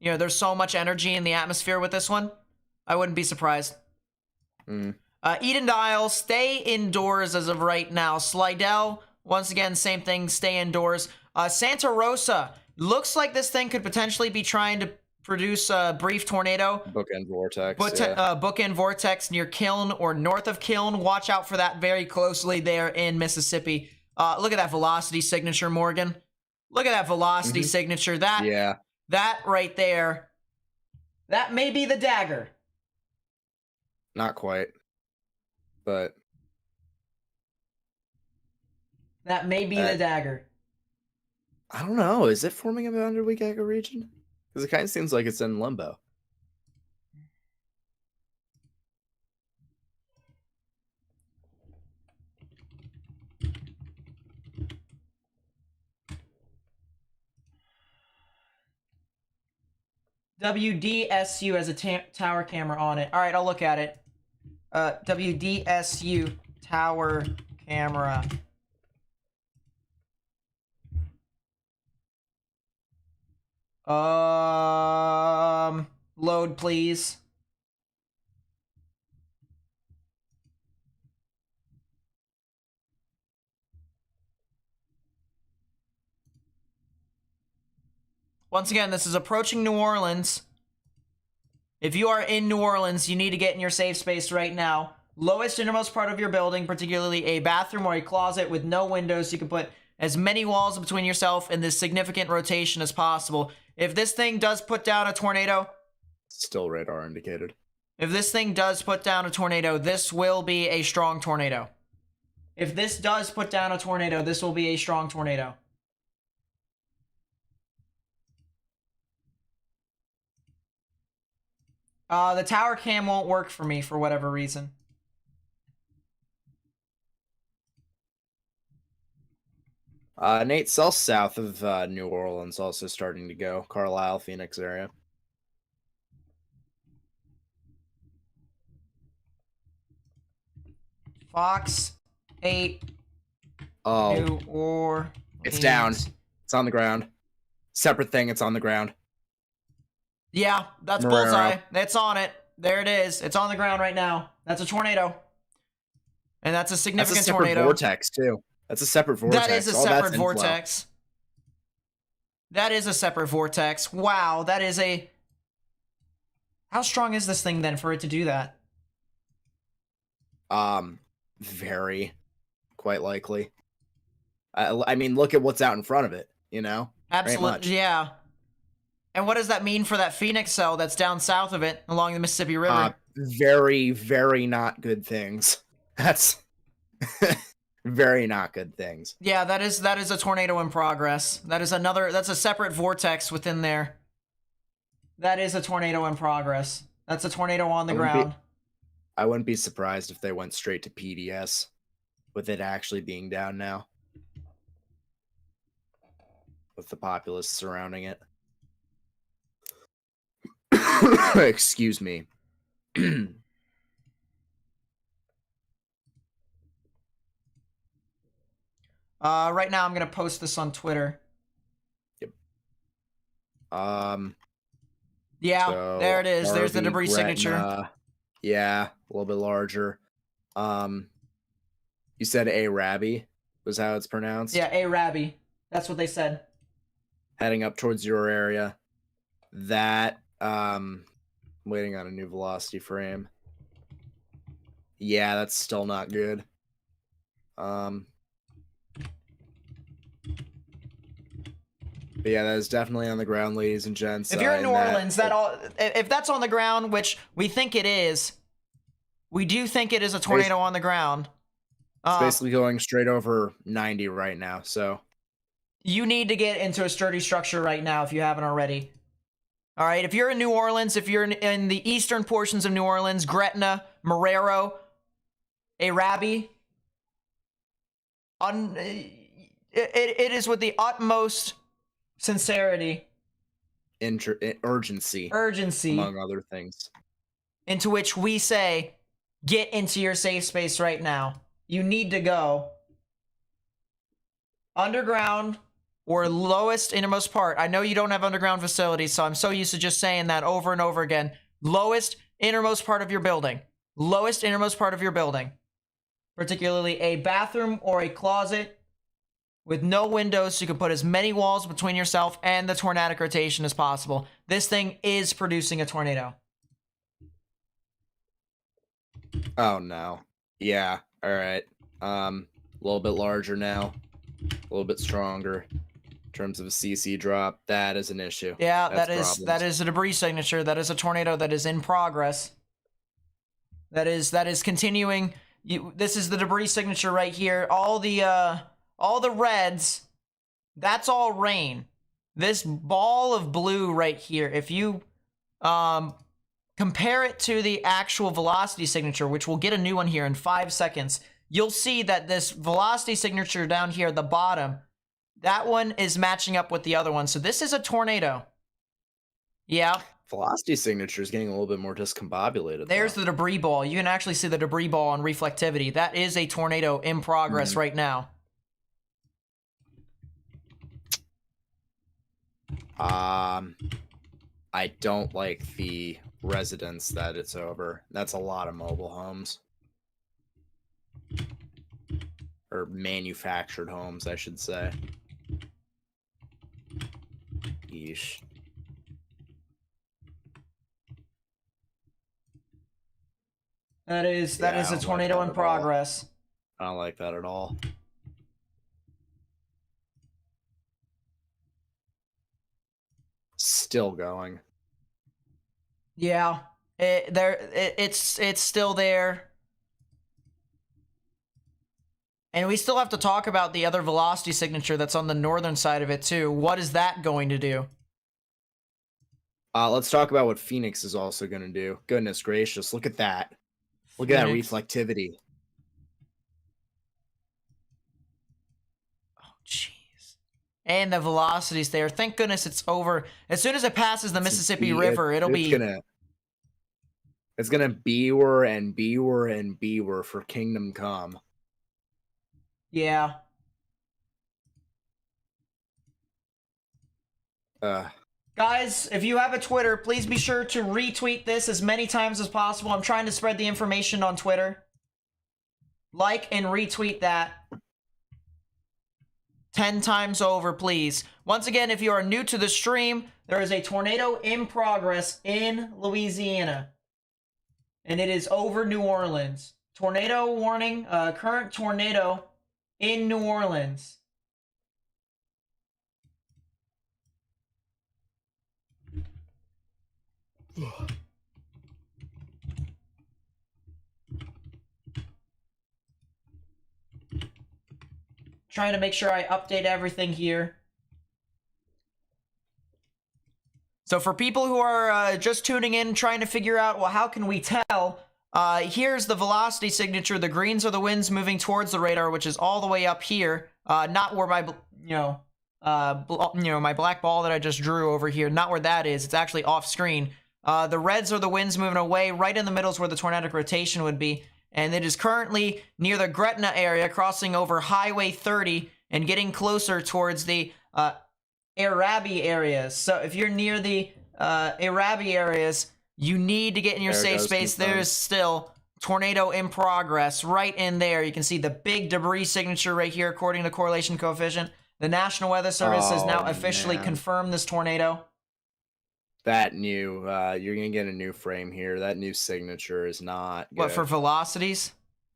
there's so much energy in the atmosphere with this one, I wouldn't be surprised. Eden Dial, stay indoors as of right now. Slidell, once again, same thing, stay indoors. Santa Rosa, looks like this thing could potentially be trying to produce a brief tornado. Bookend vortex. Bookend vortex near Kiln or north of Kiln. Watch out for that very closely there in Mississippi. Look at that velocity signature, Morgan. Look at that velocity signature. That right there, that may be the dagger. Not quite, but that may be the dagger. I don't know. Is it forming a boundary weak echo region? Because it kind of seems like it's in limbo. WDSU has a tower camera on it. All right, I'll look at it. WDSU tower camera. Load, please. Once again, this is approaching New Orleans. If you are in New Orleans, you need to get in your safe space right now. Lowest innermost part of your building, particularly a bathroom or a closet with no windows. You can put as many walls between yourself and this significant rotation as possible. If this thing does put down a tornado... Still radar indicated. If this thing does put down a tornado, this will be a strong tornado. If this does put down a tornado, this will be a strong tornado. The tower cam won't work for me for whatever reason. Nate, south of New Orleans also starting to go. Carlisle, Phoenix area. Fox 8. Oh. New Orleans. It's down. It's on the ground. Separate thing, it's on the ground. Yeah, that's bullseye. That's on it. There it is. It's on the ground right now. That's a tornado. And that's a That's a significant separate tornado. vortex too. That's a separate vortex. That is a All that's separate inflow. vortex. That is a separate vortex. Wow, that is a... How strong is this thing then for it to do that? Very, quite likely. I mean, look at what's out in front of it, you know? Absolutely, yeah. And what does that mean for that Phoenix cell that's down south of it along the Mississippi River? Very, very not good things. That's very not good things. Yeah, that is a tornado in progress. That's a separate vortex within there. That is a tornado in progress. That's a tornado on the ground. I wouldn't be surprised if they went straight to PDS with it actually being down now. With the populace surrounding it. Excuse me. Right now I'm gonna post this on Twitter. Yep. Yeah, So there it is. There's the Harvey, debris Gretna, signature. Yeah, a little bit larger. You said Arabi was how it's pronounced? Yeah, Arabi. That's what they said. Heading up towards your area. That, waiting on a new velocity frame. Yeah, that's still not good. But yeah, that is definitely on the ground, ladies and gents. If you're in New Orleans, if that's on the ground, which we think it is, we do think it is a tornado on the ground. It's basically going straight over 90 right now, so. You need to get into a sturdy structure right now if you haven't already. All right, if you're in New Orleans, if you're in the eastern portions of New Orleans, Gretna, Marrero, Arabi, it is with the utmost sincerity, urgency, among other things, into which we say, get into your safe space right now. You need to go underground or lowest innermost part. I know you don't have underground facilities, so I'm so used to just saying that over and over again. Lowest innermost part of your building. Lowest innermost part of your building. Particularly a bathroom or a closet with no windows, so you can put as many walls between yourself and the tornadic rotation as possible. This thing is producing a tornado. Oh no. Yeah, alright. A little bit larger now. A little bit stronger. In terms of a CC drop, that is an issue. Yeah, That's that is a debris signature. That is a tornado that is in progress. That is continuing. This is the debris signature right here. All the reds, that's all rain. This ball of blue right here, if you compare it to the actual velocity signature, which we'll get a new one here in 5 seconds, you'll see that this velocity signature down here at the bottom, that one is matching up with the other one. So this is a tornado. Yeah. Velocity signature is getting a little bit more discombobulated. There's the debris ball. You can actually see the debris ball on reflectivity. That is a tornado in progress right now. I don't like the residence that it's over. That's a lot of mobile homes. Or manufactured homes, I should say. Yeesh. That is a tornado in progress. I don't like that at all. Still going. Yeah, it's still there. And we still have to talk about the other velocity signature that's on the northern side of it too. What is that going to do? Let's talk about what Phoenix is also going to do. Goodness gracious, look at that. Look at that reflectivity. Oh, jeez. And the velocities there. Thank goodness it's over. As soon as it passes the Mississippi River, it'll be... It's gonna be-were and be-were and be-were for Kingdom Come. Yeah. Guys, if you have a Twitter, please be sure to retweet this as many times as possible. I'm trying to spread the information on Twitter. Like and retweet that 10 times over, please. Once again, if you are new to the stream, there is a tornado in progress in Louisiana. And it is over New Orleans. Tornado warning, current tornado in New Orleans. Trying to make sure I update everything here. So for people who are just tuning in, trying to figure out, well, how can we tell? Here's the velocity signature. The greens are the winds moving towards the radar, which is all the way up here. Not where my, my black ball that I just drew over here. Not where that is. It's actually off screen. The reds are the winds moving away. Right in the middle is where the tornadic rotation would be. And it is currently near the Gretna area, crossing over Highway 30 and getting closer towards the Arabi areas. So if you're near the Arabi areas, you need to get in your safe space. There's still tornado in progress right in there. You can see the big debris signature right here according to correlation coefficient. The National Weather Service has now officially confirmed this tornado. That new, you're going to get a new frame here. That new signature is not good. What, for velocities?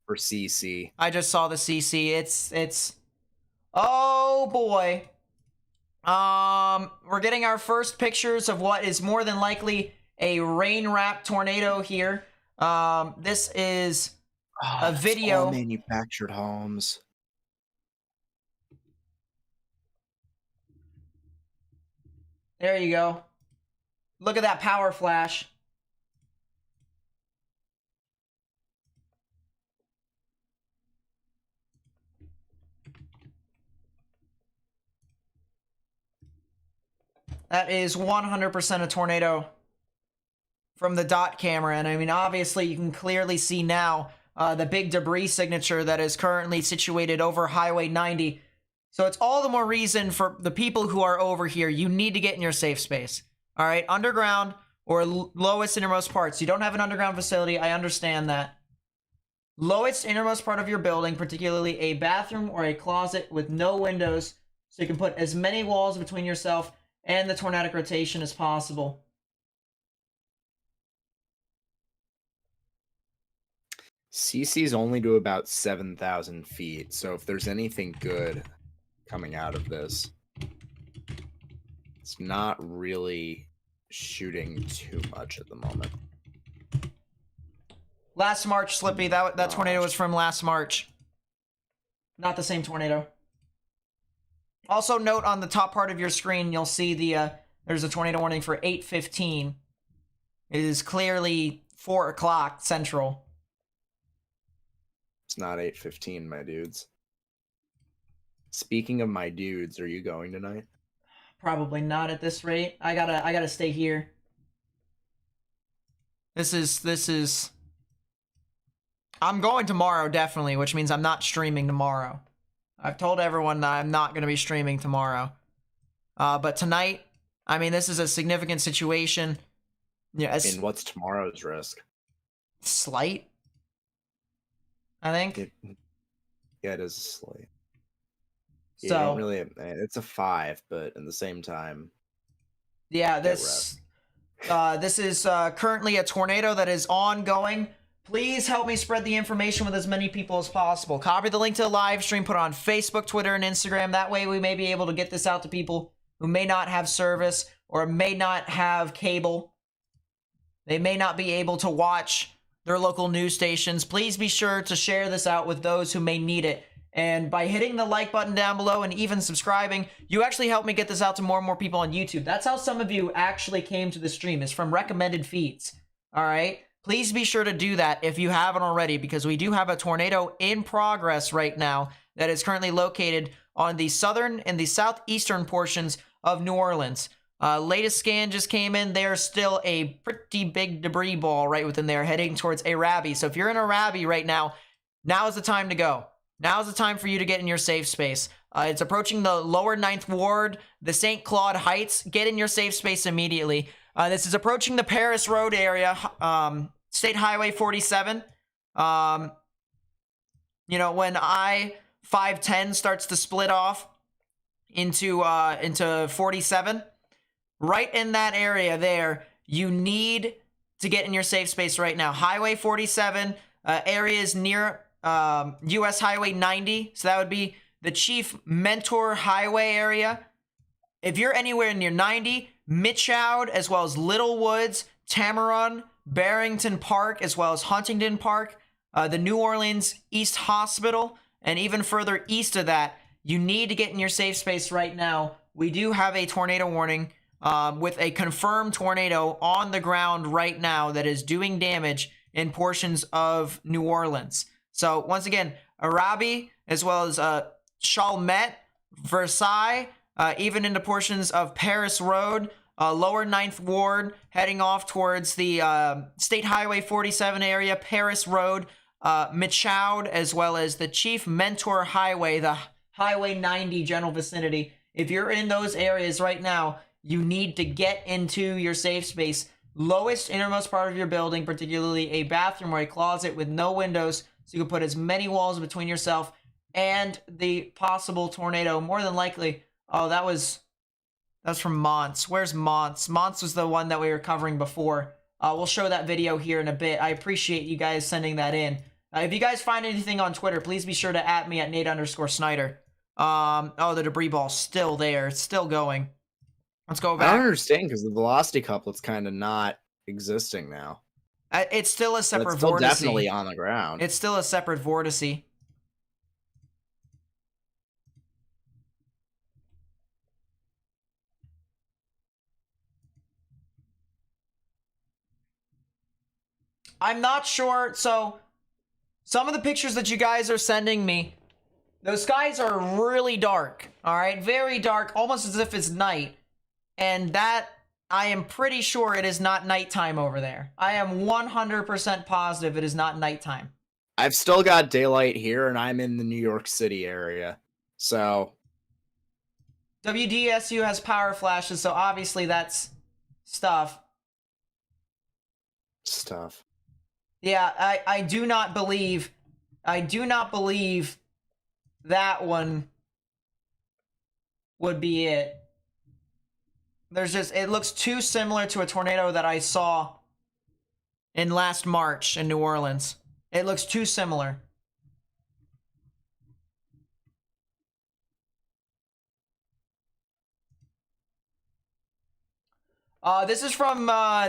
For CC. I just saw the CC. It's, oh boy. We're getting our first pictures of what is more than likely a rain-wrapped tornado here. This is a video. All manufactured homes. There you go. Look at that power flash. That is 100% a tornado from the dot camera. And I mean, obviously you can clearly see now the big debris signature that is currently situated over Highway 90. So it's all the more reason for the people who are over here, you need to get in your safe space. All right, underground or lowest innermost parts. You don't have an underground facility, I understand that. Lowest innermost part of your building, particularly a bathroom or a closet with no windows, so you can put as many walls between yourself and the tornadic rotation as possible. CC's only to about 7,000 feet, so if there's anything good coming out of this, it's not really shooting too much at the moment. Last March, Slippy, that tornado was from last March. Not the same tornado. Also note on the top part of your screen, you'll see there's a tornado warning for 8:15. It is clearly 4 o'clock Central. It's not 8:15, my dudes. Speaking of my dudes, are you going tonight? Probably not at this rate. I gotta stay here. This is... I'm going tomorrow, definitely, which means I'm not streaming tomorrow. I've told everyone that I'm not gonna be streaming tomorrow. But tonight, I mean, this is a significant situation. Yeah, I mean, what's tomorrow's risk? Slight, I think. Yeah, it is slight. So, yeah, don't really, it's a 5, but at the same time, yeah, this is currently a tornado that is ongoing. Please help me spread the information with as many people as possible. Copy the link to the live stream, put it on Facebook, Twitter, and Instagram. That way we may be able to get this out to people who may not have service or may not have cable. They may not be able to watch their local news stations. Please be sure to share this out with those who may need it. And by hitting the like button down below and even subscribing, you actually help me get this out to more and more people on YouTube. That's how some of you actually came to the stream, is from recommended feeds. All right? Please be sure to do that if you haven't already, because we do have a tornado in progress right now that is currently located on the southern and the southeastern portions of New Orleans. Latest scan just came in. There's still a pretty big debris ball right within there heading towards Arabi. So if you're in Arabi right now, now is the time to go. Now is the time for you to get in your safe space. It's approaching the lower 9th Ward, the St. Claude Heights. Get in your safe space immediately. This is approaching the Paris Road area, State Highway 47. You know, when I-510 starts to split off into 47, right in that area there, you need to get in your safe space right now. Highway 47, areas near US Highway 90, so that would be the Chief Mentor Highway area. If you're anywhere near 90, Mitchoud, as well as Little Woods, Tamaron, Barrington Park, as well as Huntington Park, the New Orleans East Hospital, and even further east of that, you need to get in your safe space right now. We do have a tornado warning with a confirmed tornado on the ground right now that is doing damage in portions of New Orleans. So once again, Arabi, as well as Chalmette, Versailles, even into portions of Paris Road, lower 9th Ward, heading off towards the State Highway 47 area, Paris Road, Mitchoud, as well as the Chief Mentor Highway, the Highway 90 general vicinity. If you're in those areas right now, you need to get into your safe space. Lowest innermost part of your building, particularly a bathroom or a closet with no windows, so you can put as many walls between yourself and the possible tornado. More than likely, oh, that's from Monts. Where's Monts? Monts was the one that we were covering before. We'll show that video here in a bit. I appreciate you guys sending that in. If you guys find anything on Twitter, please be sure to @ me at Nate_Snyder. Oh, the debris ball's still there. It's still going. Let's go back. I don't understand because the velocity couplet's kind of not existing now. It's still a separate But it's still vortice. definitely on the ground. It's still a separate vortice. I'm not sure. So some of the pictures that you guys are sending me, those skies are really dark. All right, very dark, almost as if it's night. And that, I am pretty sure it is not nighttime over there. I am 100% positive it is not nighttime. I've still got daylight here, and I'm in the New York City area. So WDSU has power flashes, so obviously that's stuff. Yeah, I do not believe that one would be it. It looks too similar to a tornado that I saw in last March in New Orleans. It looks too similar. This is from,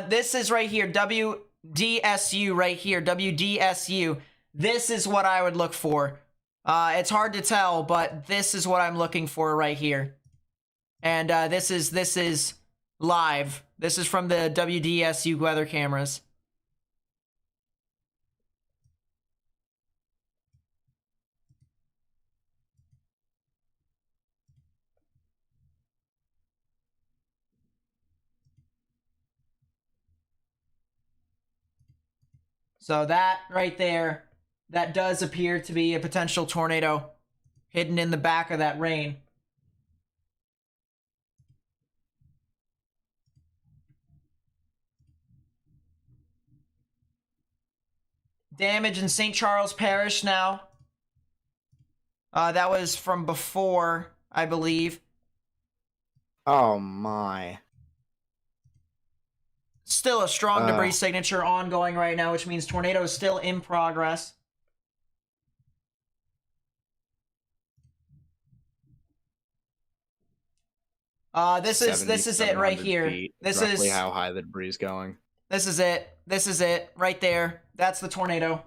this is right here, WDSU right here, WDSU. This is what I would look for. It's hard to tell, but this is what I'm looking for right here. And this is live. This is from the WDSU weather cameras. So that right there, that does appear to be a potential tornado hidden in the back of that rain. Damage in St. Charles Parish now. That was from before, I believe. Oh my. Still a strong debris signature ongoing right now, which means tornado is still in progress. This is it right here. This is roughly how high the debris is going. This is it. This is it right there. That's the tornado.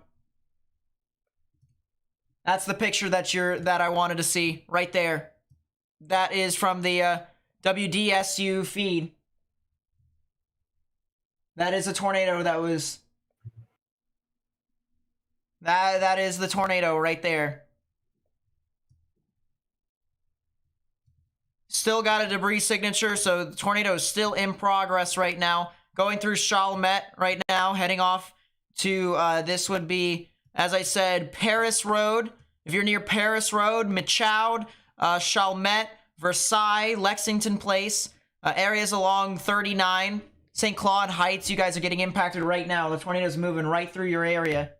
That's the picture that I wanted to see right there. That is from the WDSU feed. That is a tornado that was... That is the tornado right there. Still got a debris signature, so the tornado is still in progress right now. Going through Chalmette right now, heading off to, this would be, as I said, Paris Road. If you're near Paris Road, Mitchoud, Chalmette, Versailles, Lexington Place, areas along 39, St. Claude Heights, you guys are getting impacted right now. The tornado's moving right through your area.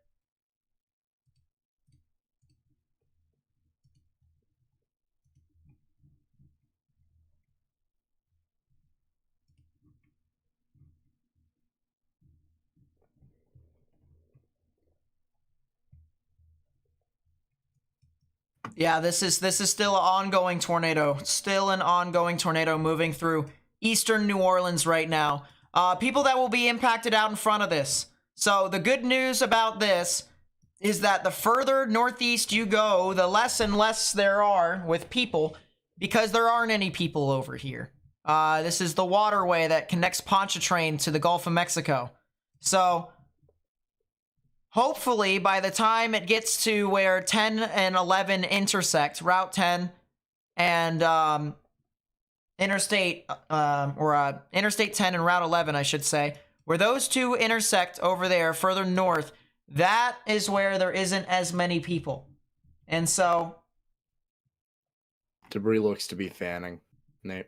Yeah, this is still an ongoing tornado. Still an ongoing tornado moving through eastern New Orleans right now. People that will be impacted out in front of this. So the good news about this is that the further northeast you go, the less and less there are with people, because there aren't any people over here. This is the waterway that connects Pontchartrain to the Gulf of Mexico. So hopefully by the time it gets to where 10 and 11 intersect, Route 10 and Interstate 10 and Route 11, I should say, where those two intersect over there further north, that is where there isn't as many people. And so Debris looks to be fanning, Nate.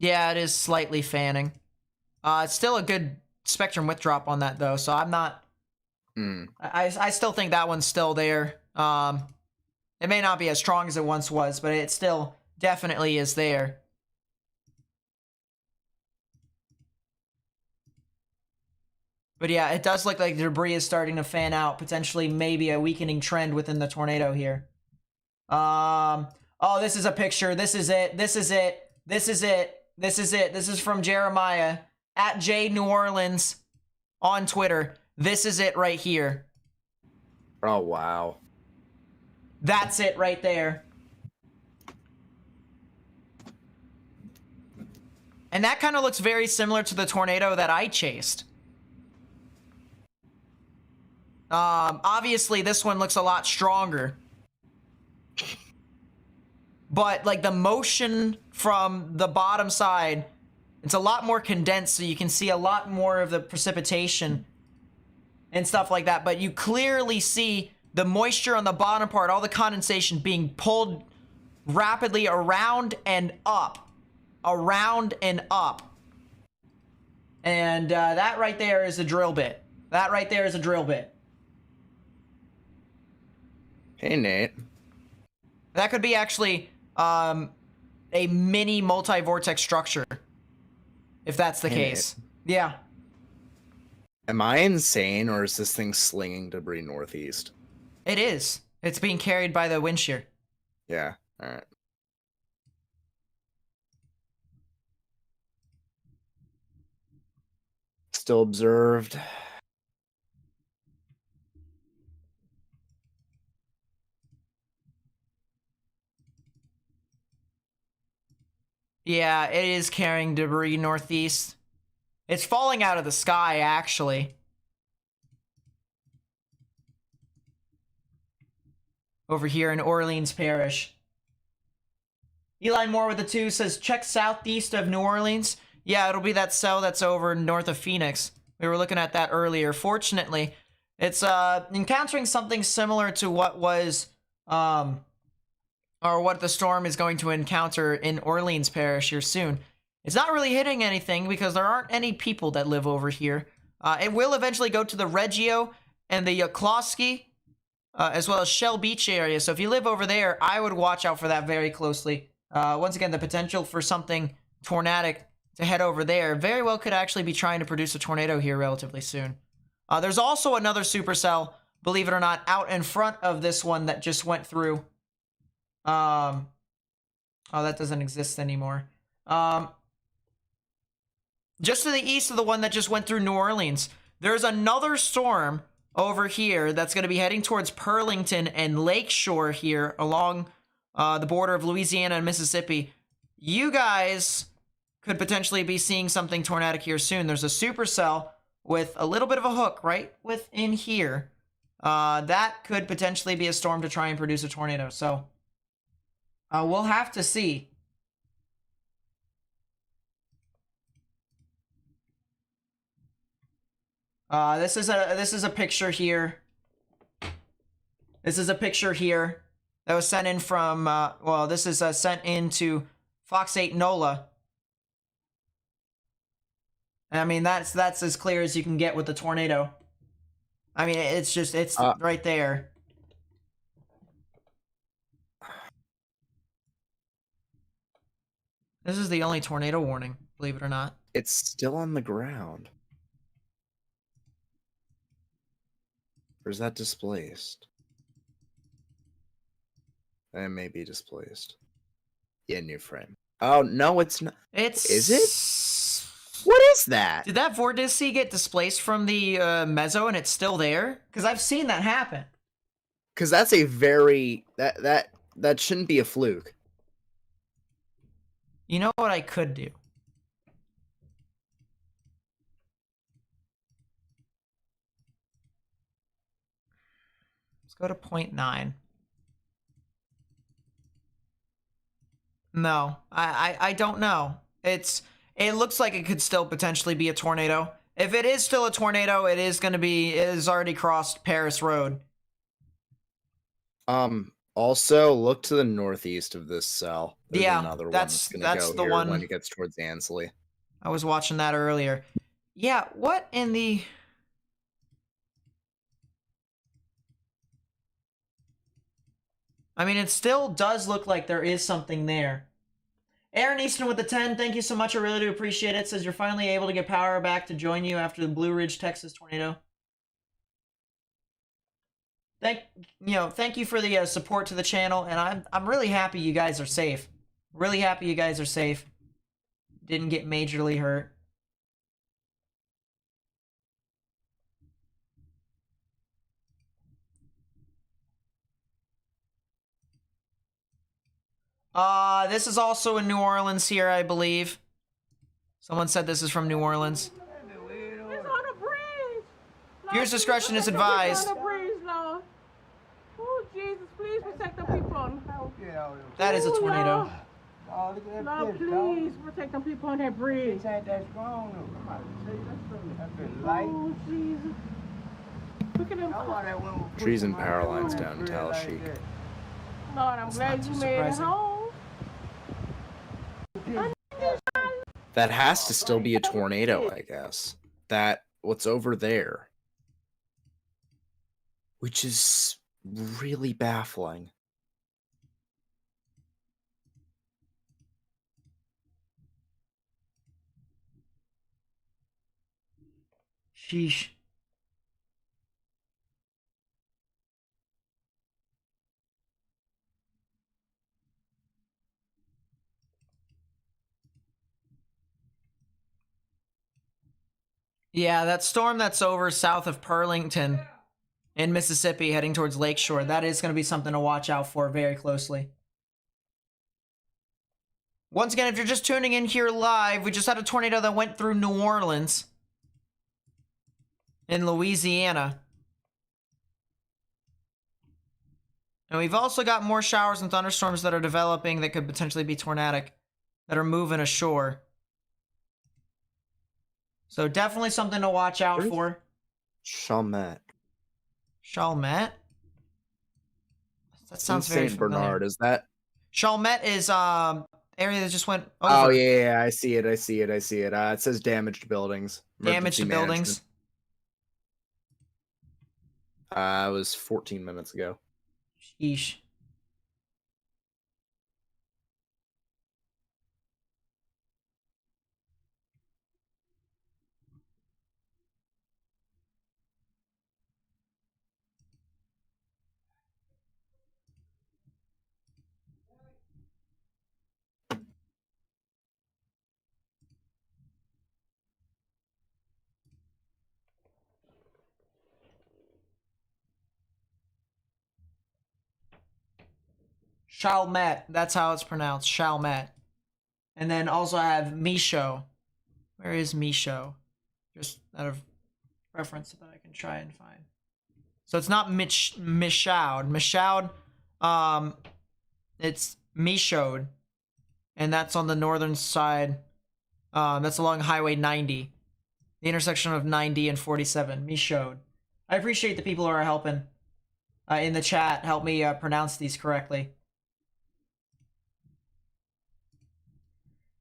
yeah, it is slightly fanning. It's still a good spectrum width drop on that though, so I'm not I still think that one's still there. It may not be as strong as it once was, but it still definitely is there. But yeah, it does look like the debris is starting to fan out, potentially maybe a weakening trend within the tornado here. Oh, this is a picture. This is it. This is it. This is it. This is it. This is from Jeremiah at J New Orleans on Twitter. This is it right here. Oh, wow. That's it right there. And that kind of looks very similar to the tornado that I chased. Obviously this one looks a lot stronger. But like the motion from the bottom side, it's a lot more condensed, so you can see a lot more of the precipitation and stuff like that. But you clearly see the moisture on the bottom part, all the condensation being pulled rapidly around and up. Around and up. And that right there is a drill bit. That right there is a drill bit. Hey, Nate. That could be actually a mini multi-vortex structure, if that's the case. Yeah. Am I insane, or is this thing slinging debris northeast? It is. It's being carried by the wind shear. Yeah, alright. Still observed. Yeah, it is carrying debris northeast. It's falling out of the sky, actually. Over here in Orleans Parish. Eli Moore with the 2 says, check southeast of New Orleans. Yeah, it'll be that cell that's over north of Phoenix. We were looking at that earlier. Fortunately, it's encountering something similar to what was or what the storm is going to encounter in Orleans Parish here soon. It's not really hitting anything because there aren't any people that live over here. It will eventually go to the Reggio and the Yoklowski, as well as Shell Beach area. So if you live over there, I would watch out for that very closely. Once again, the potential for something tornadic to head over there very well could actually be trying to produce a tornado here relatively soon. There's also another supercell, believe it or not, out in front of this one that just went through. Oh, that doesn't exist anymore. Just to the east of the one that just went through New Orleans, there's another storm over here that's going to be heading towards Pearlington and Lakeshore here along the border of Louisiana and Mississippi. You guys could potentially be seeing something tornadic here soon. There's a supercell with a little bit of a hook right within here. That could potentially be a storm to try and produce a tornado. So we'll have to see. This is a picture here. This is a picture here that was sent in from well, this is sent into Fox 8 NOLA. I mean, that's as clear as you can get with the tornado. I mean, it's right there. This is the only tornado warning, believe it or not. It's still on the ground. Or is that displaced? It may be displaced. Yeah, new frame. Oh, no, it's not. It's... Is it? What is that? Did that vortice get displaced from the meso and it's still there? Because I've seen that happen. Because that's a very... That shouldn't be a fluke. You know what I could do? Let's go to 0.9. No, I don't know. It looks like it could still potentially be a tornado. If it is still a tornado, it is already crossed Paris Road. Also, look to the northeast of this cell. There's Yeah, another that's one that's the go here one. when it gets towards Ansley. I was watching that earlier. Yeah, what in the... I mean, it still does look like there is something there. Aaron Easton with the 10, thank you so much. I really do appreciate it. Says you're finally able to get power back to join you after the Blue Ridge, Texas tornado. Thank you for the support to the channel, and I'm really happy you guys are safe. Really happy you guys are safe. Didn't get majorly hurt. This is also in New Orleans here, I believe. Someone said this is from New Orleans. It's on a bridge. Viewers' discretion is advised. It's on a bridge, Lord. Oh, Jesus, please protect the people. That is a tornado. Lord, please protect the people on that bridge. Oh, Jesus. Look at them. Trees and power lines down in Tallahassee. Lord, I'm glad you made it home. That has to still be a tornado, I guess. What's over there. Which is really baffling. Sheesh. Yeah, that storm that's over south of Pearlington in Mississippi heading towards Lakeshore, that is going to be something to watch out for very closely. Once again, if you're just tuning in here live, we just had a tornado that went through New Orleans in Louisiana. And we've also got more showers and thunderstorms that are developing that could potentially be tornadic, that are moving ashore. So definitely something to watch out for. Chalmette. Chalmette? That sounds very Saint familiar. Bernard, is that? Chalmette is area that just went over. Oh yeah, I see it. It says damaged buildings. Damaged buildings. It was 14 minutes ago. Sheesh. Chalmette. That's how it's pronounced. Chalmette. And then also I have Michaud. Where is Michaud? Just out of reference so that I can try and find. So it's not Michaud. Michaud, it's Michaud. And that's on the northern side. That's along Highway 90. The intersection of 90 and 47. Michaud. I appreciate the people who are helping in the chat. Help me pronounce these correctly.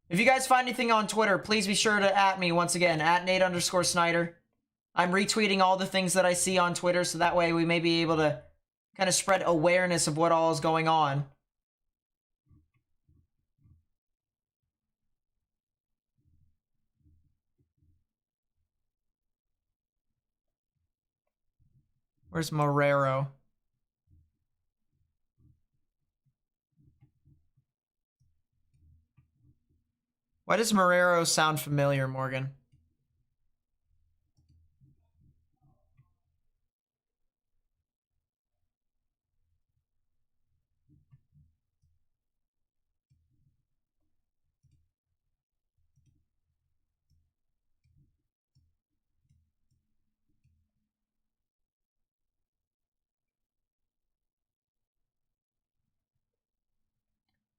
If you guys find anything on Twitter, please be sure to @ me once again, @Nate_Snyder. I'm retweeting all the things that I see on Twitter, so that way we may be able to kind of spread awareness of what all is going on. Where's Morero? Why does Marrero sound familiar, Morgan?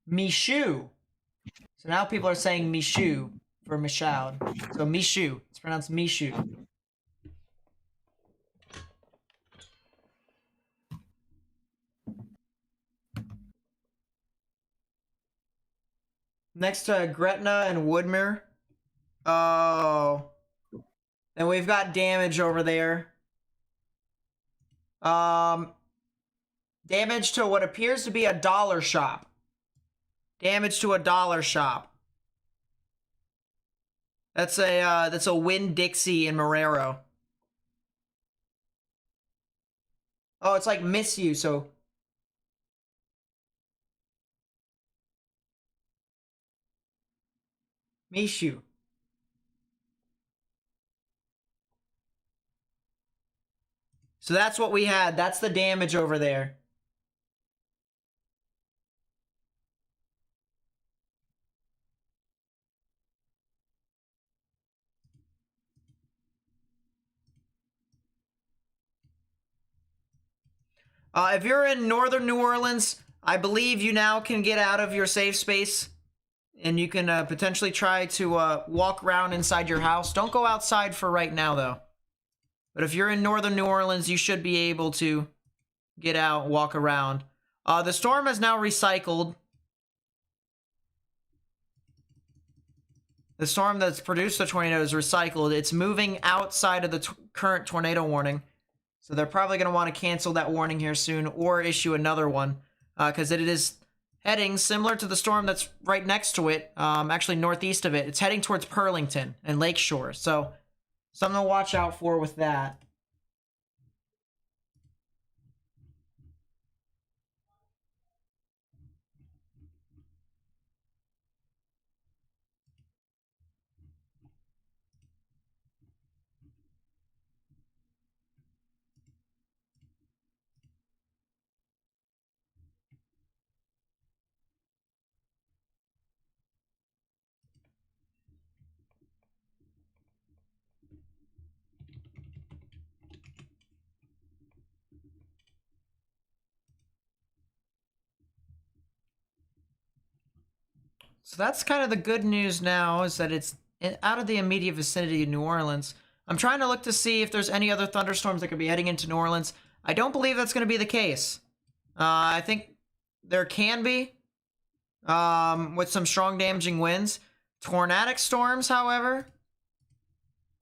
Michoud. So now people are saying Michoud for Michoud. So Michoud. It's pronounced Michoud. Next to Gretna and Woodmere. Oh. And we've got damage over there. Damage to what appears to be a dollar shop. Damage to a dollar shop. That's a Winn-Dixie in Marrero. Oh, it's like miss you, so. Mishu. So that's what we had. That's the damage over there. If you're in northern New Orleans, I believe you now can get out of your safe space. And you can potentially try to walk around inside your house. Don't go outside for right now, though. But if you're in northern New Orleans, you should be able to get out, walk around. The storm has now recycled. The storm that's produced the tornado is recycled. It's moving outside of the current tornado warning. So they're probably going to want to cancel that warning here soon or issue another one. Because it is heading similar to the storm that's right next to it. Actually northeast of it. It's heading towards Pearlington and Lakeshore. So something to watch out for with that. So that's kind of the good news now, is that it's out of the immediate vicinity of New Orleans. I'm trying to look to see if there's any other thunderstorms that could be heading into New Orleans. I don't believe that's going to be the case. I think there can be, with some strong damaging winds. Tornadic storms, however,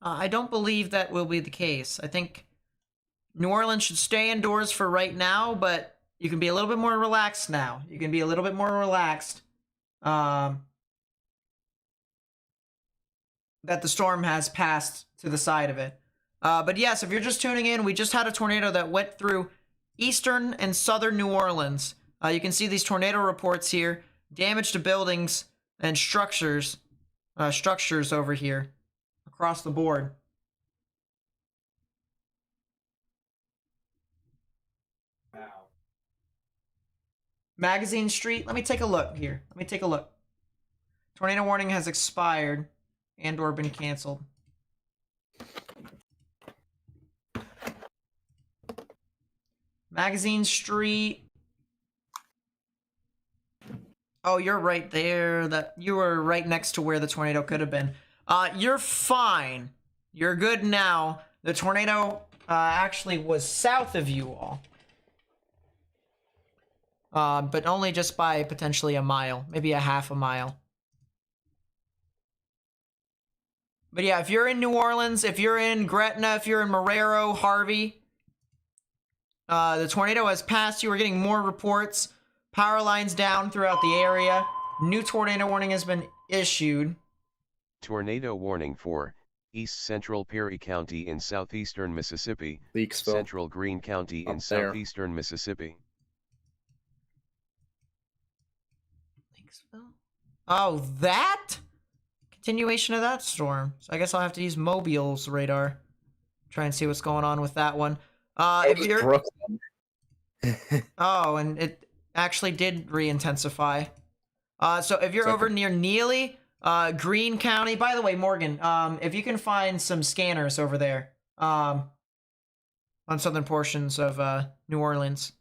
I don't believe that will be the case. I think New Orleans should stay indoors for right now, but you can be a little bit more relaxed now. You can be a little bit more relaxed. That the storm has passed to the side of it. But yes, if you're just tuning in, we just had a tornado that went through eastern and southern New Orleans. You can see these tornado reports here. Damage to buildings and structures over here across the board. Wow. Magazine Street. Let me take a look here. Let me take a look. Tornado warning has expired and or been canceled. Magazine Street. Oh, you're right there. That you were right next to where the tornado could have been. You're fine. You're good now. The tornado actually was south of you all. But only just by potentially a mile, maybe a half a mile. But yeah, if you're in New Orleans, if you're in Gretna, if you're in Marrero, Harvey, the tornado has passed you. We're getting more reports. Power lines down throughout the area. New tornado warning has been issued. Tornado warning for East Central Perry County in southeastern Mississippi, Leaksville. Central Greene County in Up there. southeastern Mississippi. Oh, that? continuation of that storm. So I guess I'll have to use Mobile's radar. Try and see what's going on with that one. If you're Brooklyn. oh, and it actually did re-intensify. So if you're over near Neely, Greene County. By the way, Morgan, if you can find some scanners over there, on southern portions of New Orleans.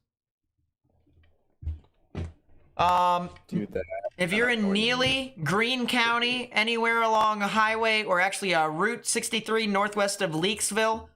Do that. If you're in Neely, Greene County, anywhere along a highway, or actually Route 63 northwest of Leakesville,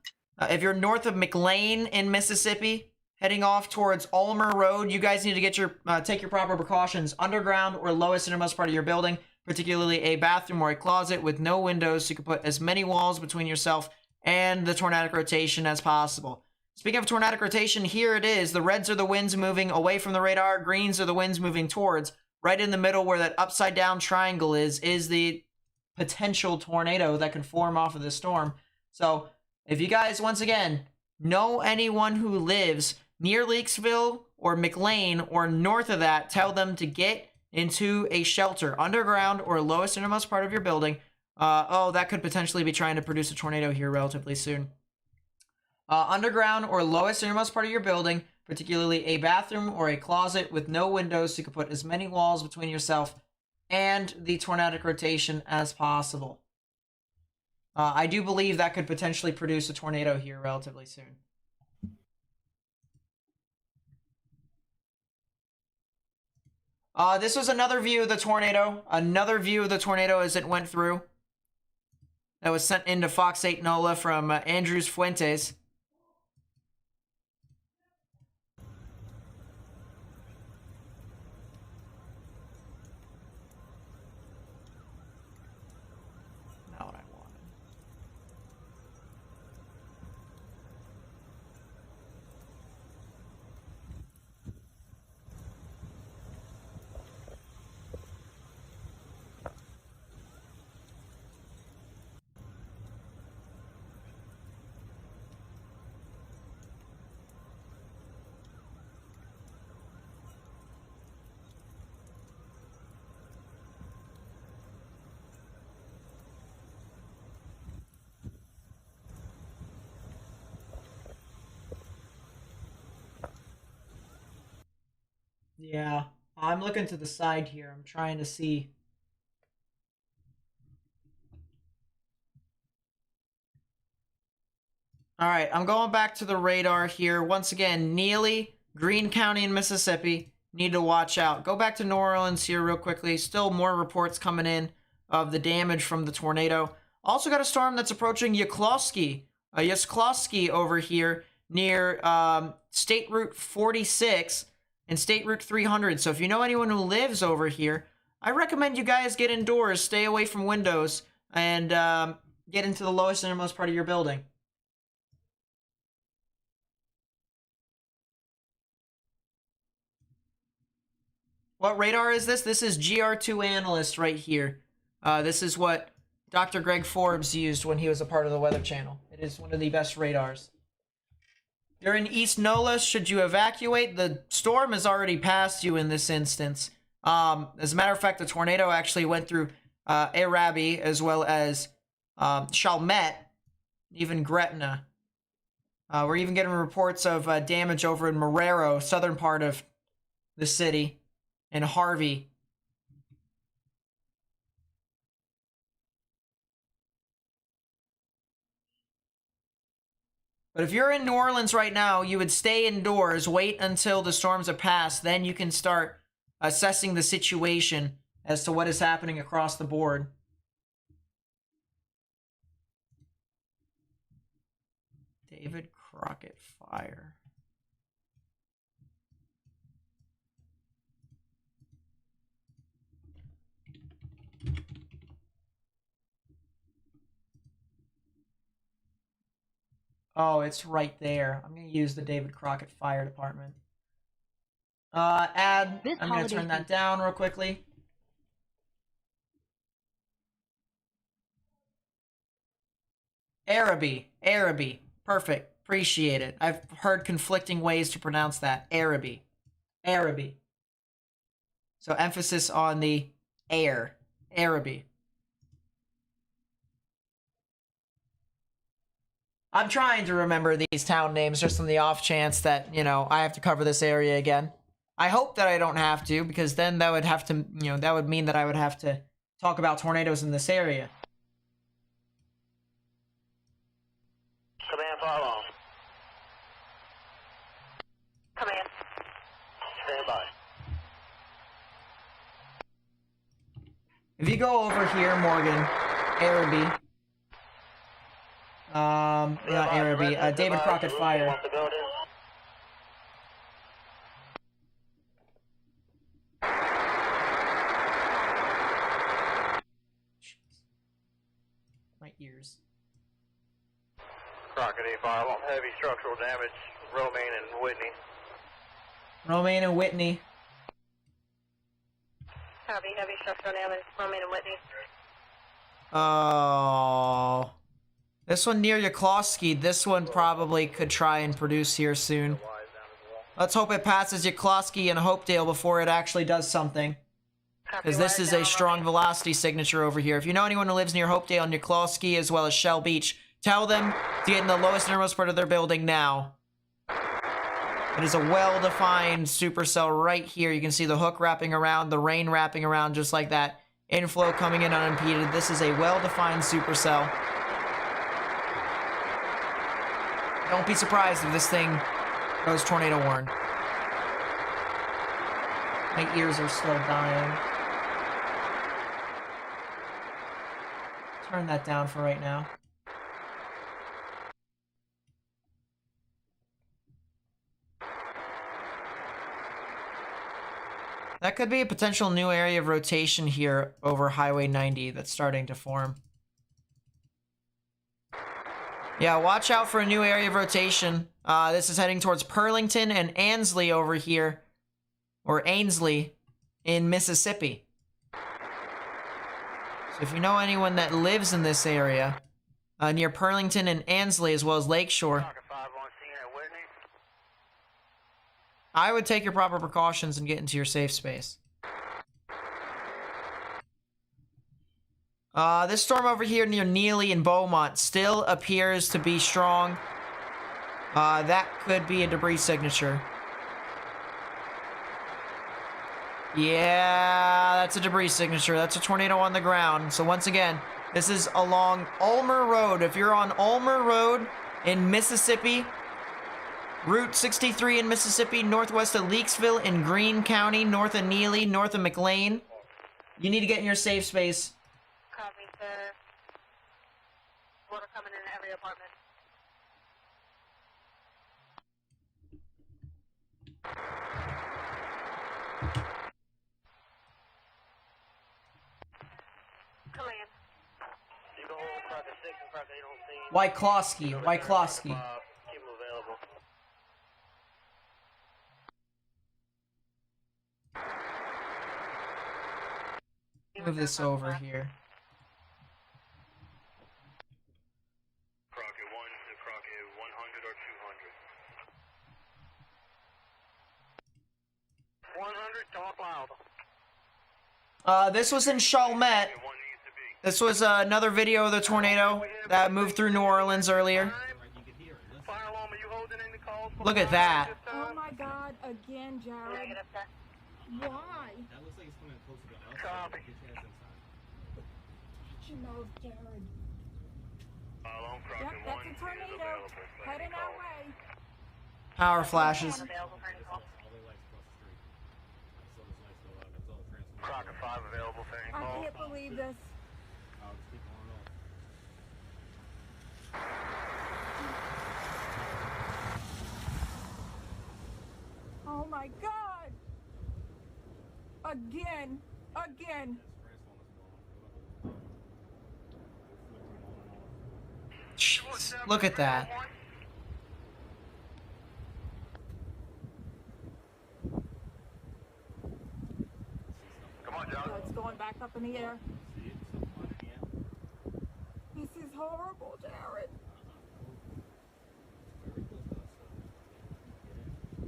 if you're north of McLean in Mississippi, heading off towards Ulmer Road, you guys need to get your take your proper precautions. Underground or lowest innermost part of your building, particularly a bathroom or a closet with no windows, so you can put as many walls between yourself and the tornadic rotation as possible. Speaking of tornadic rotation, here it is. The reds are the winds moving away from the radar. Greens are the winds moving towards. Right in the middle where that upside down triangle is the potential tornado that can form off of this storm. So if you guys, once again, know anyone who lives near Leakesville or McLean or north of that, tell them to get into a shelter, underground or lowest innermost part of your building. That could potentially be trying to produce a tornado here relatively soon. Underground or lowest innermost part of your building, particularly a bathroom or a closet with no windows, so you can put as many walls between yourself and the tornadic rotation as possible. I do believe that could potentially produce a tornado here relatively soon. This was another view of the tornado. Another view of the tornado as it went through. That was sent into Fox 8 NOLA from Andrews Fuentes. Not what I wanted. Yeah, I'm looking to the side here. I'm trying to see. All right, I'm going back to the radar here. Once again, Neely, Greene County in Mississippi, need to watch out. Go back to New Orleans here real quickly. Still more reports coming in of the damage from the tornado. Also got a storm that's approaching Yoklovsky over here near State Route 46 and State Route 300. So if you know anyone who lives over here, I recommend you guys get indoors, stay away from windows, and get into the lowest innermost part of your building. What radar is this? This is GR2 Analyst right here. This is what Dr. Greg Forbes used when he was a part of the Weather Channel. It is one of the best radars. You're in East NOLA. Should you evacuate? The storm has already passed you in this instance. As a matter of fact, the tornado actually went through Arabi as well as Chalmette, even Gretna. We're even getting reports of damage over in Marrero, southern part of the city, and Harvey. But if you're in New Orleans right now, you would stay indoors, wait until the storms are passed, then you can start assessing the situation as to what is happening across the board. David Crockett Fire. Oh, it's right there. I'm going to use the David Crockett Fire Department. I'm going to turn that down real quickly. Arabi. Perfect. Appreciate it. I've heard conflicting ways to pronounce that. Arabi. So emphasis on the air. Arabi. I'm trying to remember these town names just on the off chance that, you know, I have to cover this area again. I hope that I don't have to, because then that would have to, you know, that would mean that I would have to talk about tornadoes in this area. Command, fire alarm. Command. Stand by. If you go over here, Morgan, Araby, not Araby, David Crockett Fire. My ears. Crockett 85, heavy structural damage, Romaine and Whitney. Romaine and Whitney. Copy, heavy structural damage, Romaine and Whitney. Oh. This one near Yoklowski, this one probably could try and produce here soon. Let's hope it passes Yoklowski and Hopedale before it actually does something. Because this is a strong velocity signature over here. If you know anyone who lives near Hopedale and Yoklowski as well as Shell Beach, tell them to get in the lowest and innermost part of their building now. It is a well-defined supercell right here. You can see the hook wrapping around, the rain wrapping around just like that. Inflow coming in unimpeded. This is a well-defined supercell. Don't be surprised if this thing goes tornado warn. My ears are still dying. Turn that down for right now. That could be a potential new area of rotation here over Highway 90 that's starting to form. Yeah, watch out for a new area of rotation. This is heading towards Pearlington and Ansley over here. Or Ainsley in Mississippi. So if you know anyone that lives in this area, near Pearlington and Ansley as well as Lakeshore, I would take your proper precautions and get into your safe space. This storm over here near Neely and Beaumont still appears to be strong. That could be a debris signature. Yeah, that's a debris signature. That's a tornado on the ground. So once again, this is along Ulmer Road. If you're on Ulmer Road in Mississippi, Route 63 in Mississippi, northwest of Leakesville in Greene County, north of Neely, north of McLean, you need to get in your safe space. Copy, sir. Water coming in every apartment. Command. You go hold Crockett 6 and Crockett 8 on scene. Wyclosky, Wyclosky. Keep them available. Move this over here. Crockett 1 to Crockett 100 or 200. 100, talk loud. This was in Chalmette. This was another video of the tornado that moved through New Orleans earlier. Fire alarm, are you holding any calls? Look at that. Oh my God, again, Jared. Why? That looks like it's coming closer to us. Copy. Get your ass inside. You know, Jared. Fire alarm, Yep, Crockett 1 that's a is tornado. available for Heading any our call. way. Power flashes. Available for any call. All their lights across the street. I saw this lights go out. That's all the transformers. Crockett 5 available for any I call. can't believe this. I'll just keep on off. Oh my God. Again. Again. Jeez, look at that. Come on, John. Oh, it's going back up in the air. See it? So on again. This is horrible, Jared. Very close to us. Get in.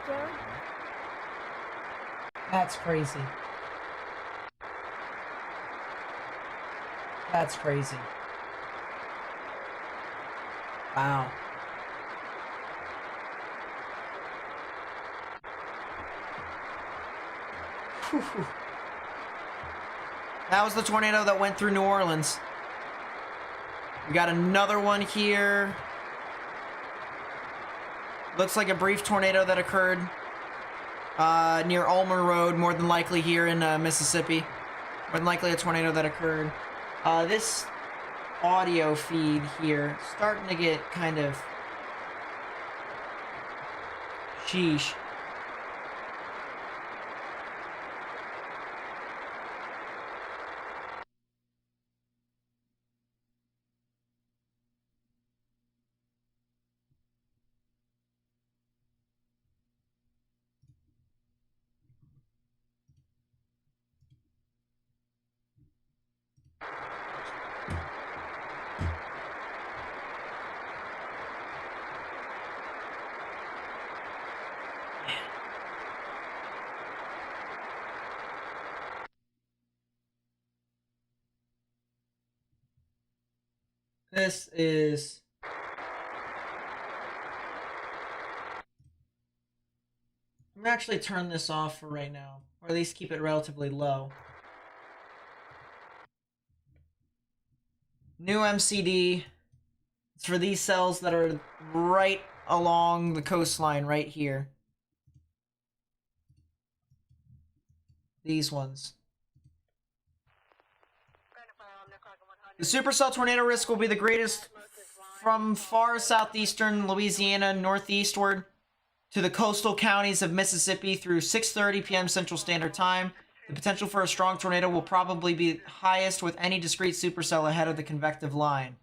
Jared. That's crazy. That's crazy. Wow. Whew. That was the tornado that went through New Orleans. We got another one here. Looks like a brief tornado that occurred near Ulmer Road, more than likely here in Mississippi. More than likely a tornado that occurred. This audio feed here starting to get kind of sheesh. This is... I'm gonna actually turn this off for right now, or at least keep it relatively low. New MCD. It's for these cells that are right along the coastline right here. These ones. The supercell tornado risk will be the greatest from far southeastern Louisiana northeastward to the coastal counties of Mississippi through 6:30 p.m. Central Standard Time. The potential for a strong tornado will probably be highest with any discrete supercell ahead of the convective line.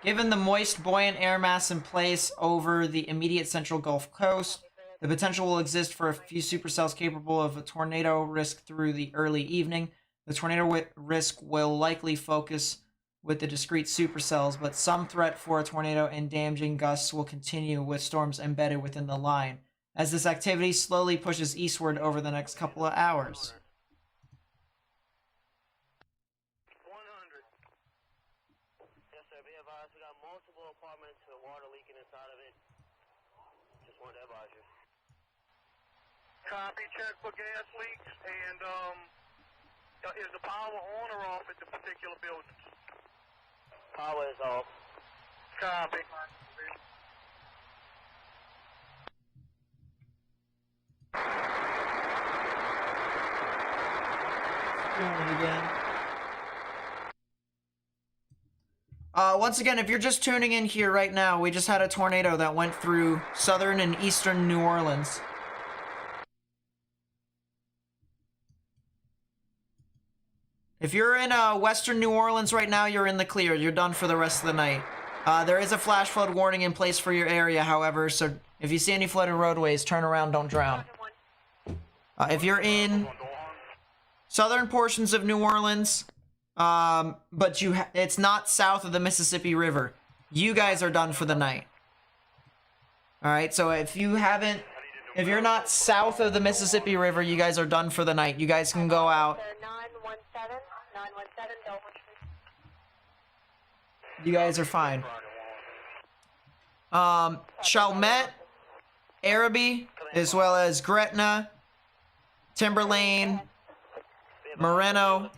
Given the moist, buoyant air mass in place over the immediate central Gulf Coast, the potential will exist for a few supercells capable of a tornado risk through the early evening. The tornado risk will likely focus with the discrete supercells, but some threat for a tornado and damaging gusts will continue with storms embedded within the line, as this activity slowly pushes eastward over the next couple of hours. Apartments with water leaking inside of it. Just wanted to advise you. Copy, check for gas leaks, and is the power on or off at the particular buildings? Power is off. Copy. Again. Once again, if you're just tuning in here right now, we just had a tornado that went through southern and eastern New Orleans. If you're in western New Orleans right now, you're in the clear. You're done for the rest of the night. There is a flash flood warning in place for your area, however, so if you see any flooded roadways, turn around, don't drown. If you're in southern portions of New Orleans, but it's not south of the Mississippi River, you guys are done for the night. Alright, so if you're not south of the Mississippi River, you guys are done for the night. You guys can go out. 917 Dover Street. You guys are fine. Chalmette, Araby, as well as Gretna, Timberlane, Moreno.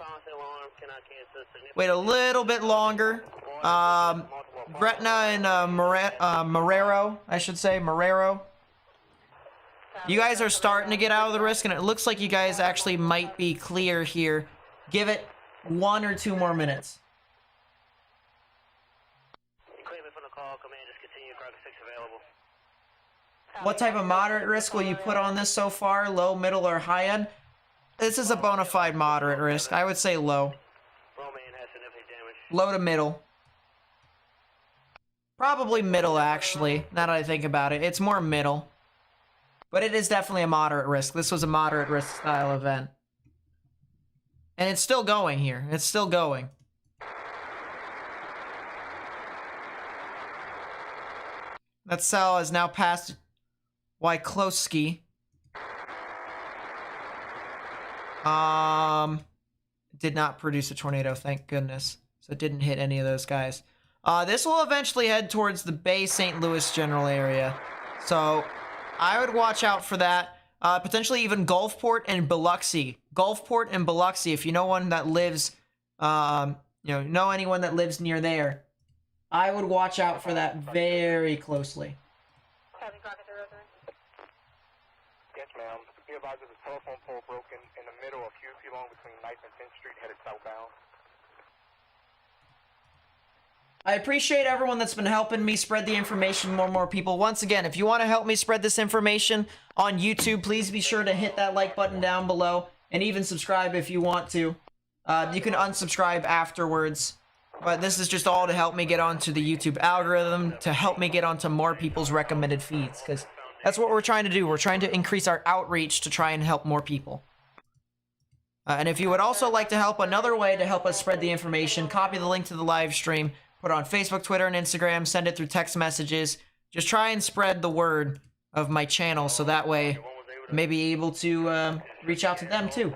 Wait a little bit longer. Gretna and Marrero, I should say, Marrero. You guys are starting to get out of the risk, and it looks like you guys actually might be clear here. Give it 1 or 2 more minutes. What type of moderate risk will you put on this so far? Low, middle, or high end? This is a bona fide moderate risk. I would say low. Low to middle. Probably middle, actually, now that I think about it. It's more middle. But it is definitely a moderate risk. This was a moderate risk style event. And it's still going here. It's still going. That cell is now past Wyclosky. Did not produce a tornado, thank goodness. So it didn't hit any of those guys. This will eventually head towards the Bay St. Louis general area. So I would watch out for that. Potentially even Gulfport and Biloxi. Gulfport and Biloxi, if you know one that lives, know anyone that lives near there, I would watch out for that very closely. Yes, ma'am. Be advised there's a telephone pole broken in the middle of Hughes along between 9th and 10th Street headed southbound. I appreciate everyone that's been helping me spread the information to more and more people. Once again, if you want to help me spread this information on YouTube, please be sure to hit that like button down below and even subscribe if you want to. You can unsubscribe afterwards, but this is just all to help me get onto the YouTube algorithm, to help me get onto more people's recommended feeds, because that's what we're trying to do. We're trying to increase our outreach to try and help more people. And if you would also like to help, another way to help us spread the information, copy the link to the live stream, put it on Facebook, Twitter, and Instagram, send it through text messages. Just try and spread the word of my channel so that way I may be able to reach out to them too.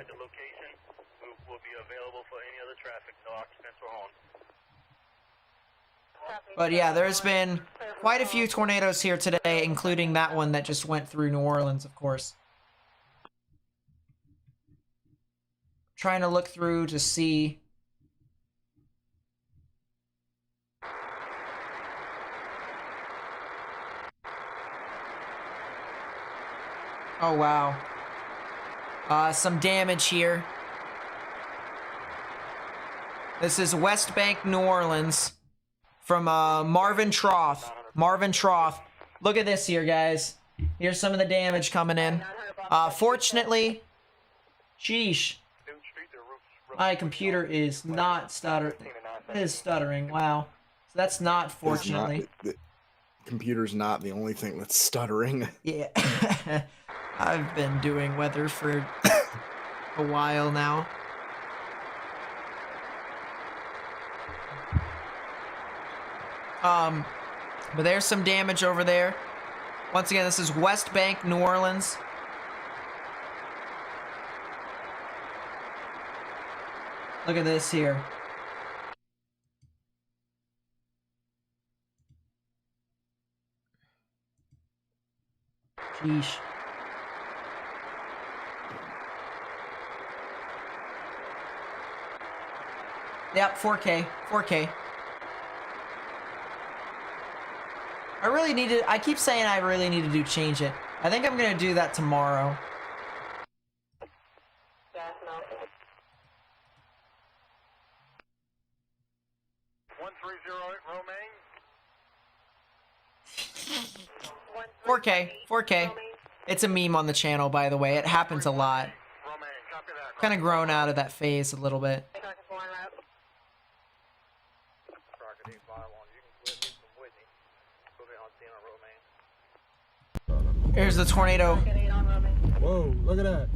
But yeah, there's been quite a few tornadoes here today, including that one that just went through New Orleans, of course. Trying to look through to see. Oh, wow. Some damage here. This is West Bank, New Orleans. From Marvin Troth. Marvin Troth. Look at this here, guys. Here's some of the damage coming in. Fortunately, sheesh. My computer is not stuttering. It is stuttering. Wow. So that's not fortunately. The computer's not the only thing that's stuttering. Yeah. I've been doing weather for a while now. But there's some damage over there. Once again, this is West Bank, New Orleans. Look at this here. Sheesh. Yep, 4K. 4K. I keep saying I really need to change it. I think I'm gonna do that tomorrow. Yeah, no. 1308 Romaine. 4K. 4K. It's a meme on the channel, by the way. It happens a lot. Romaine, copy that. Kind of grown out of that phase a little bit. Crocodile 5 on. You can clear me from Whitney. Go ahead on scene on Romaine. Here's the tornado. Whoa, look at that.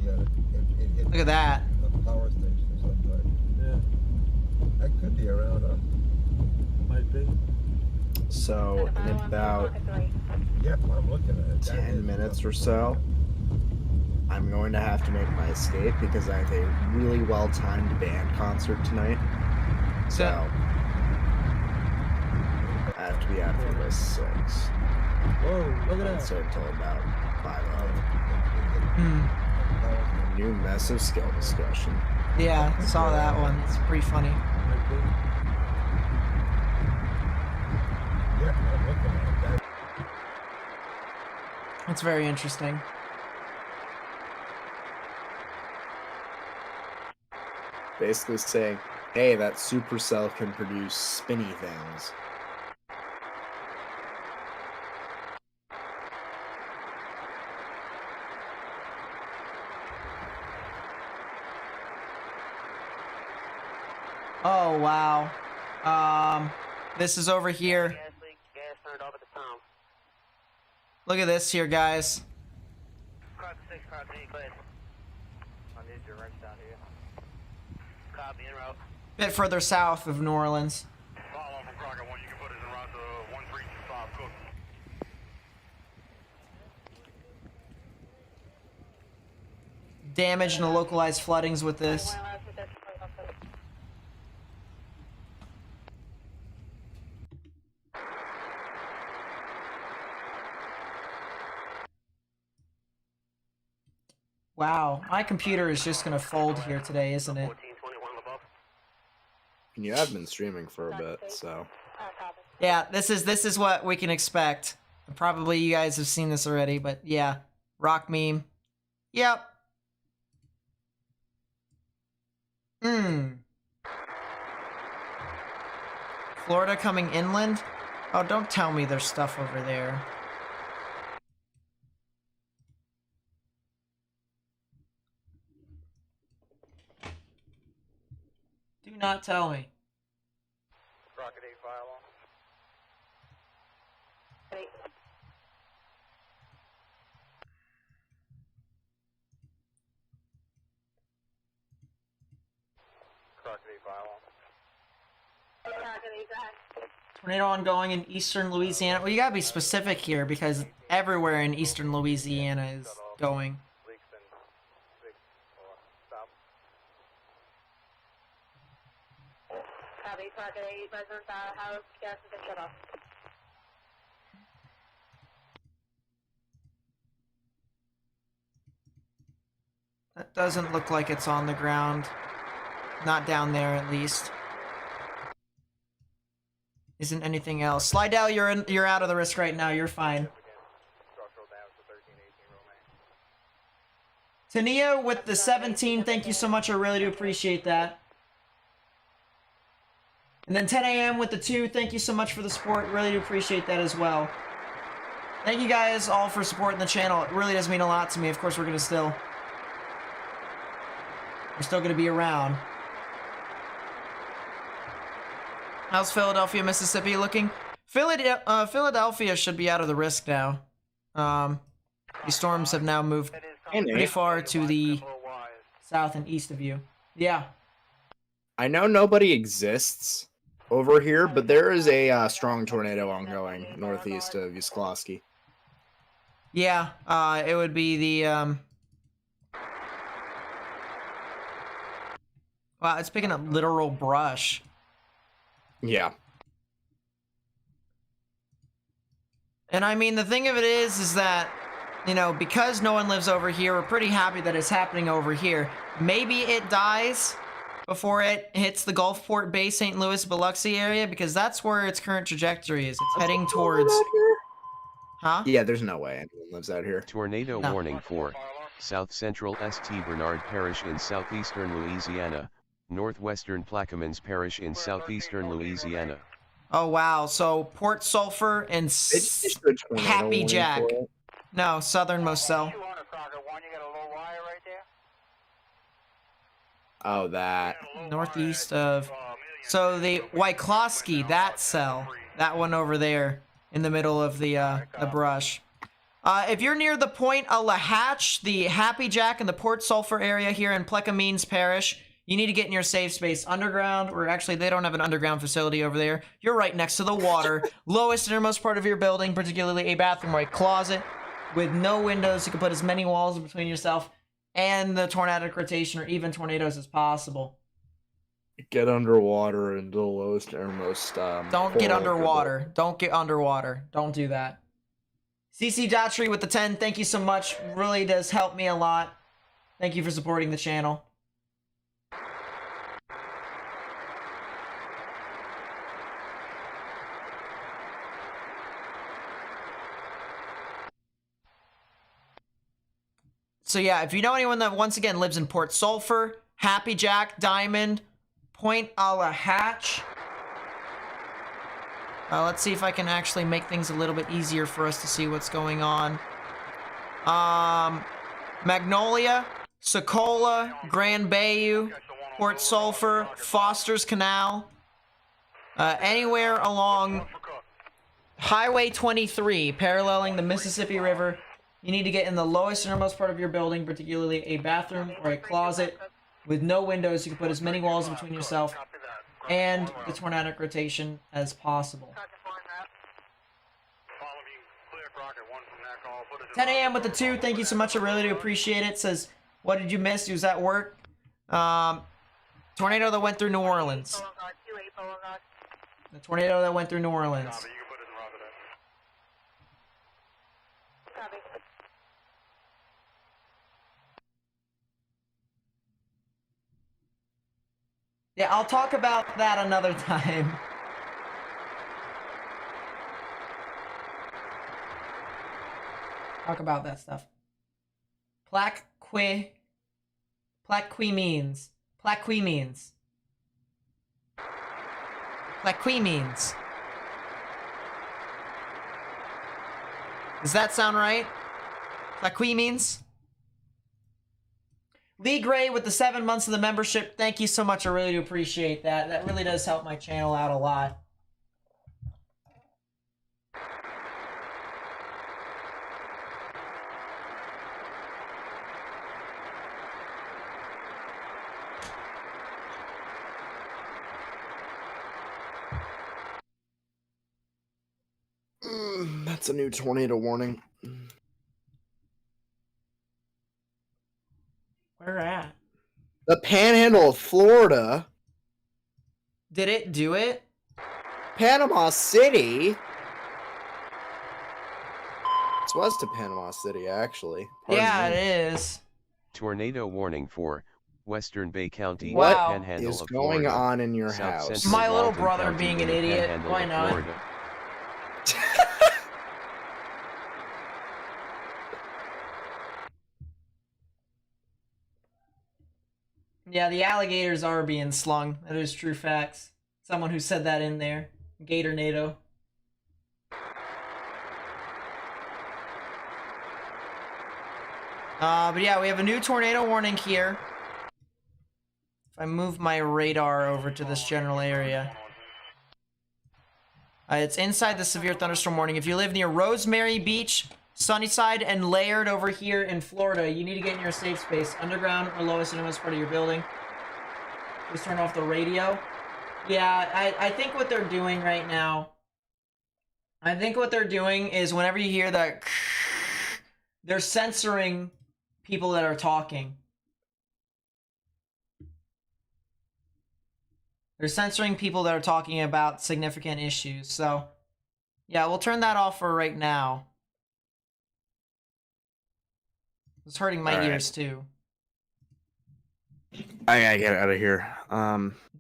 Yeah, it hit Look at that. a power station or something. Yeah, That could be around, huh? might be. So in about Yeah, I'm looking at it. That 10 is- minutes or so, I'm going to have to make my escape because I have a really well-timed band concert tonight. So I have to be out here by 6. Whoa, look at And that. so until about 5 Hmm. New mess of skill discussion. Yeah, saw that one. It's pretty funny. Might be. Yeah, I'm looking at it. It's very interesting. Basically saying, hey, that supercell can produce spinny things. Oh, wow. This is over here. Gas leak, gas turned off at the pump. Look at this here, guys. Cross 6, cross 8, go ahead. Need direct down here. Copy, en route. Bit further south of New Orleans. Follow on from Crocker 1, you can put us en route to 1325 Cook. Damage and the localized floodings with this. Wow, my computer is just gonna fold here today, isn't it? 1421 above. You have been streaming for a bit, so. Yeah, this is what we can expect. Probably you guys have seen this already, but yeah. Rock meme. Yep. Florida coming inland? Oh, don't tell me there's stuff over there. Do not tell me. Crocker 8 file on. Crocker 8 file on. Tornado ongoing in eastern Louisiana. Well, you gotta be specific here because everywhere in eastern Louisiana is going. Leaks in 6 or south. Copy, Crocker 8, residence house, gas has been shut off. That doesn't look like it's on the ground. Not down there, at least. Isn't anything else. Slidell, you're out of the risk right now. You're fine. Structural damage to 1318 Romaine. Tania with the 17, thank you so much. I really do appreciate that. And then 10 a.m. with the 2, thank you so much for the support. Really do appreciate that as well. Thank you guys all for supporting the channel. It really does mean a lot to me. Of course, we're still gonna be around. How's Philadelphia, Mississippi looking? Philadelphia should be out of the risk now. These storms have now moved pretty far to the south and east of you. Yeah. I know nobody exists over here, but there is a strong tornado ongoing northeast of Uskloski. Yeah, it would be the, Wow, it's picking up literal brush. Yeah. And I mean, the thing of it is that, you know, because no one lives over here, we're pretty happy that it's happening over here. Maybe it dies before it hits the Gulfport Bay, St. Louis, Biloxi area, because that's where its current trajectory is. It's heading towards... Huh? Yeah, there's no way anyone lives out here. Tornado No. warning for South Central St. Bernard Parish in southeastern Louisiana, northwestern Plaquemines Parish in southeastern Louisiana. Oh, wow. So, Port Sulphur and It's just a tornado Happy warning Jack. for it. No, southernmost cell. 200 Crocker 1, you got a low wire right there? Oh, that. Northeast of... So, the Wyclosky, that cell. That one over there in the middle of the brush. If you're near the Point a La Hatch, the Happy Jack, and the Port Sulphur area here in Plaquemines Parish, you need to get in your safe space underground, or actually they don't have an underground facility over there. You're right next to the water, lowest innermost part of your building, particularly a bathroom or a closet with no windows. You can put as many walls between yourself and the tornadic rotation or even tornadoes as possible. Get underwater into the lowest innermost. Don't get hole of your underwater. Don't get underwater. Don't do that. CC Daughtry with the 10, thank you so much. Really does help me a lot. Thank you for supporting the channel. So yeah, if you know anyone that once again lives in Port Sulphur, Happy Jack, Diamond, Point a la Hatch. Let's see if I can actually make things a little bit easier for us to see what's going on. Magnolia, Socola, Grand Bayou, Port Sulphur, Foster's Canal. Anywhere along Highway 23, paralleling the Mississippi River You need to get in the lowest innermost part of your building, particularly a bathroom or a closet with no windows. You can put as mmany walls between yourself and the tornadic rotation as possible. 10 a.m. with the 2. Thank you so much. I really do appreciate it. Says, what did you miss? You was at work. Tornado that went through New Orleans. The tornado that went through New Orleans. Yeah, I'll talk about that another time. Talk about that stuff. Plaquemines. Plaquemines. Does that sound right? Plaquemines? Lee Gray with the 7 months of the membership. Thank you so much. I really do appreciate that. That really does help my channel out a lot. That's a new tornado warning. Where at? The Panhandle of Florida. Did it do it? Panama City. It's west of Panama City, actually. Yeah, it is. Tornado warning for Western Bay County, Wow. Panhandle What is of going Florida, on in your South house? Central My little Walton brother County being an in the idiot. Panhandle Why of not? Florida. Yeah, the alligators are being slung. That is true facts. Someone who said that in there. Gatornado. But yeah, we have a new tornado warning here. If I move my radar over to this general area. It's inside the severe thunderstorm warning. If you live near Rosemary Beach, Sunnyside, and Laird over here in Florida, you need to get in your safe space. Underground or lowest innermost part of your building. Just turn off the radio. Yeah, I think what they're doing right now, I think what they're doing is whenever you hear that, they're censoring people that are talking. They're censoring people that are talking about significant issues. So, yeah, we'll turn that off for right now. It's hurting my ears too. I gotta get out of here.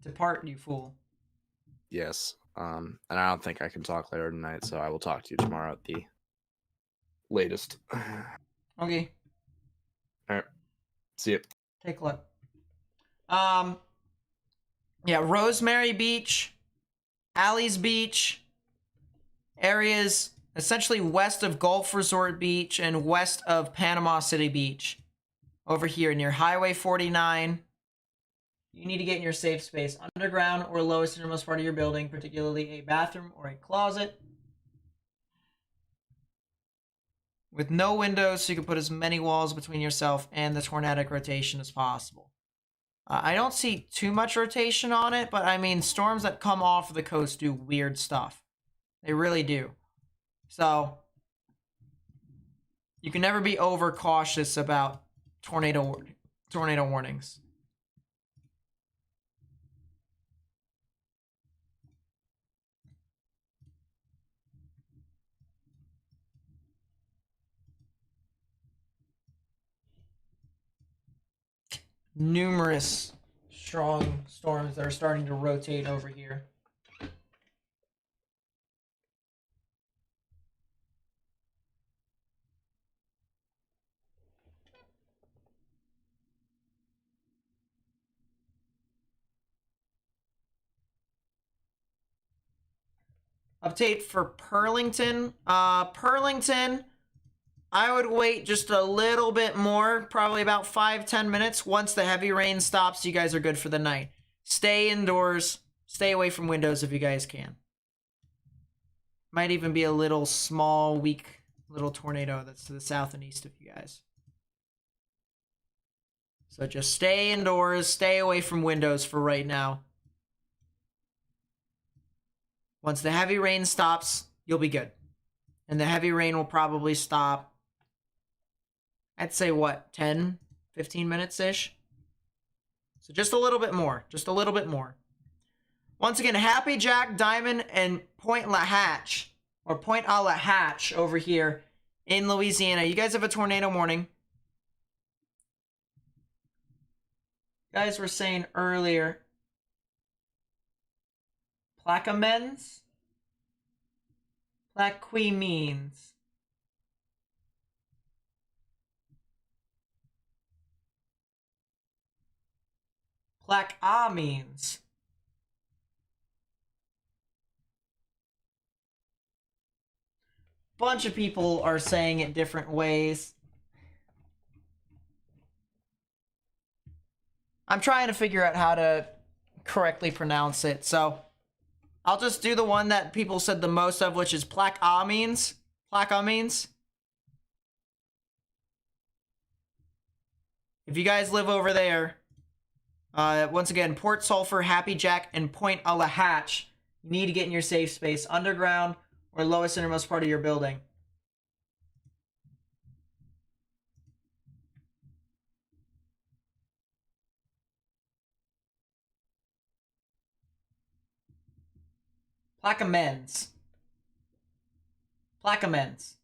Depart, you fool. Yes. And I don't think I can talk later tonight, so I will talk to you tomorrow at the latest. Okay. Alright. See you. Take a look. Yeah, Rosemary Beach, Alley's Beach, areas essentially west of Gulf Resort Beach and west of Panama City Beach. Over here near Highway 49. You need to get in your safe space. Underground or lowest innermost part of your building, particularly a bathroom or a closet. With no windows, so you can put as many walls between yourself and the tornadic rotation as possible. I don't see too much rotation on it, but I mean, storms that come off of the coast do weird stuff. They really do. So, you can never be overcautious about tornado warnings. Numerous strong storms that are starting to rotate over here. Update for Pearlington. Pearlington, I would wait just a little bit more, probably about 5-10 minutes. Once the heavy rain stops, you guys are good for the night. Stay indoors. Stay away from windows if you guys can. Might even be a little small, weak little tornado that's to the south and east of you guys. So just stay indoors, stay away from windows for right now. Once the heavy rain stops, you'll be good. And the heavy rain will probably stop, I'd say, what, 10, 15 minutes-ish? So just a little bit more. Just a little bit more. Once again, Happy Jack, Diamond, and Point La Hatch, or Point a la Hatch over here in Louisiana. You guys have a tornado warning. Guys were saying earlier, Plaquemines? Plaquemines. Plaquemines. Bunch of people are saying it different ways. I'm trying to figure out how to correctly pronounce it, so I'll just do the one that people said the most of, which is Plaquemines. Plaquemines. If you guys live over there, once again, Port Sulphur, Happy Jack, and Point a la Hatch, you need to get in your safe space, underground or lowest innermost part of your building. Plaquemines. Plaquemines.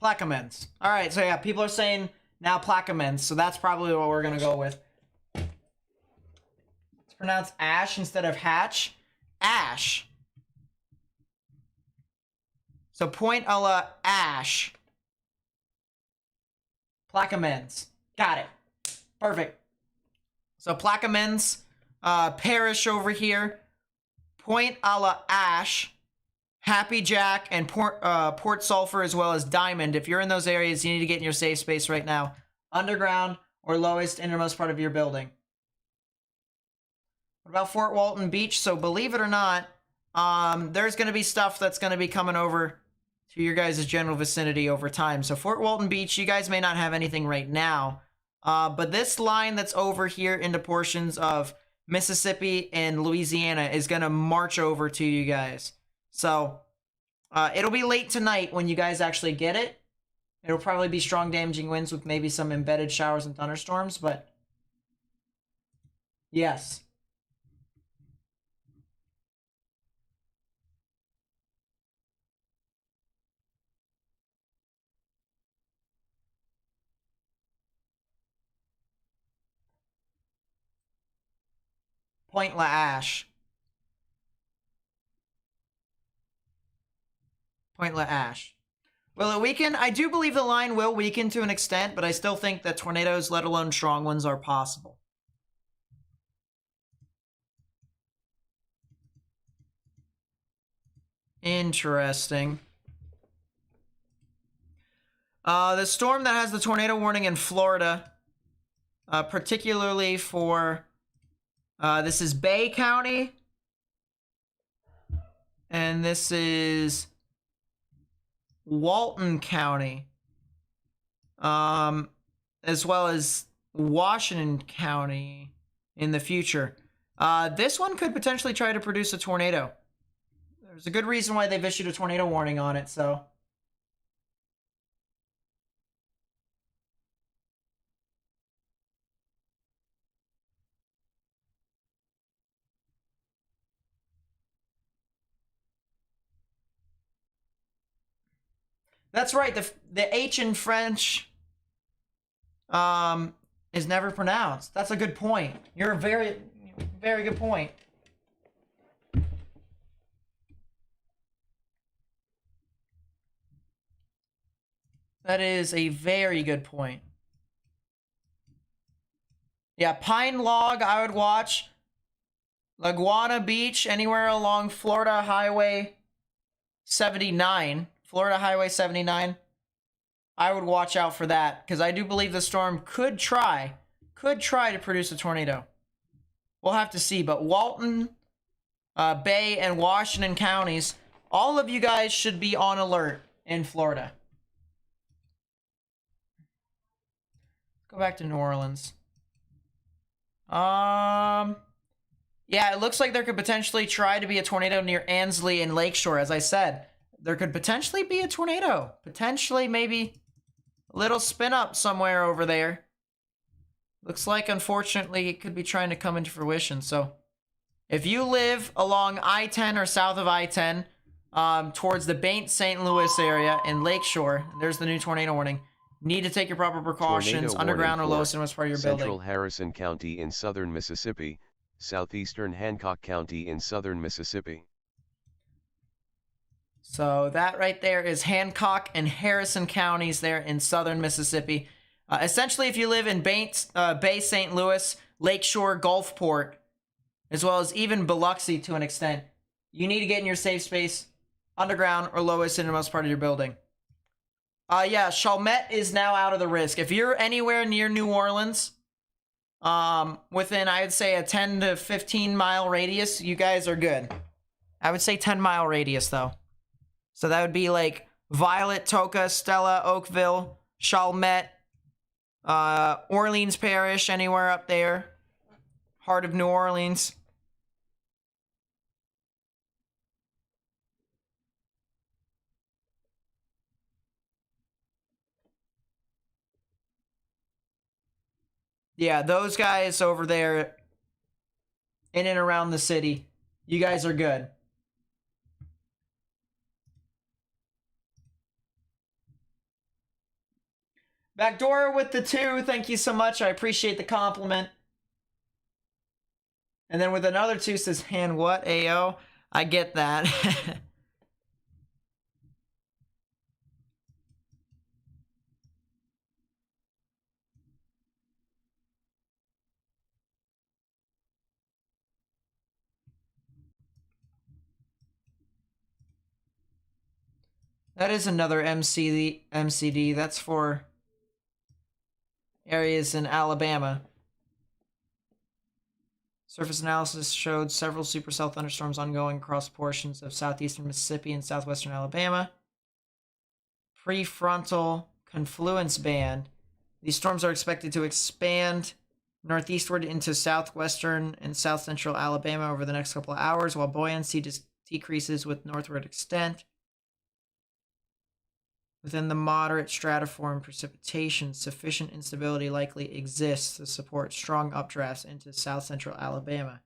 Plaquemines. All right, so yeah, people are saying now Plaquemines, so that's probably what we're gonna go with. It's pronounced ash instead of hatch. Ash. So Point a la Ash. Plaquemines. Got it. Perfect. So Plaquemines, parish over here. Point a la Ash. Happy Jack and Port Sulphur, as well as Diamond. If you're in those areas, you need to get in your safe space right now. Underground or lowest innermost part of your building. What about Fort Walton Beach? So believe it or not, there's going to be stuff that's going to be coming over to your guys' general vicinity over time. So Fort Walton Beach, you guys may not have anything right now. But this line that's over here into portions of Mississippi and Louisiana is going to march over to you guys. So, it'll be late tonight when you guys actually get it. It'll probably be strong damaging winds with maybe some embedded showers and thunderstorms, but yes. Point La Ash. Point La Ash. Will it weaken? I do believe the line will weaken to an extent, but I still think that tornadoes, let alone strong ones, are possible. Interesting. The storm that has the tornado warning in Florida, particularly for, this is Bay County, and this is Walton County, as well as Washington County in the future. This one could potentially try to produce a tornado. There's a good reason why they've issued a tornado warning on it, so. That's right. The H in French is never pronounced. That's a good point. You're a very, very good point. That is a very good point. Yeah, Pine Log, I would watch. Laguana Beach, anywhere along Florida Highway 79. Florida Highway 79. I would watch out for that, because I do believe the storm could try to produce a tornado. We'll have to see, but Walton Bay and Washington counties, all of you guys should be on alert in Florida. Go back to New Orleans. Yeah, it looks like there could potentially try to be a tornado near Ansley and Lakeshore. As I said, there could potentially be a tornado. Potentially, maybe a little spin up somewhere over there. Looks like, unfortunately, it could be trying to come into fruition. So, if you live along I-10 or south of I-10, towards the Baint St. Louis area in Lakeshore, there's the new tornado warning. Need to take your proper precautions, Tornado underground or warning lowest for innermost part of your Central building. Harrison County in southern Mississippi, southeastern Hancock County in southern Mississippi. So that right there is Hancock and Harrison counties there in southern Mississippi. Essentially, if you live in Bay St. Louis, Lakeshore, Gulfport, as well as even Biloxi to an extent, you need to get in your safe space, underground or lowest innermost part of your building. Yeah, Chalmette is now out of the risk. If you're anywhere near New Orleans, within, I'd say, a 10 to 15 mile radius, you guys are good. I would say 10-mile radius, though. So that would be like Violet, Toca, Stella, Oakville, Chalmette, Orleans Parish, anywhere up there. Heart of New Orleans. Yeah, those guys over there in and around the city, you guys are good. Backdoor with the 2, thank you so much. I appreciate the compliment. And then with another 2 says, hand what, AO? I get that. That is another MCD. That's for areas in Alabama. Surface analysis showed several supercell thunderstorms ongoing across portions of southeastern Mississippi and southwestern Alabama. Prefrontal confluence band. These storms are expected to expand northeastward into southwestern and south central Alabama over the next couple of hours, while buoyancy decreases with northward extent. Within the moderate stratiform precipitation, sufficient instability likely exists to support strong updrafts into south central Alabama.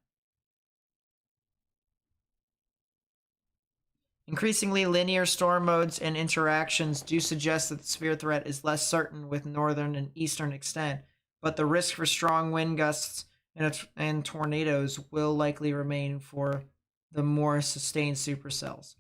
Increasingly linear storm modes and interactions do suggest that the severe threat is less certain with northern and eastern extent, but the risk for strong wind gusts and tornadoes will likely remain for the more sustained supercells.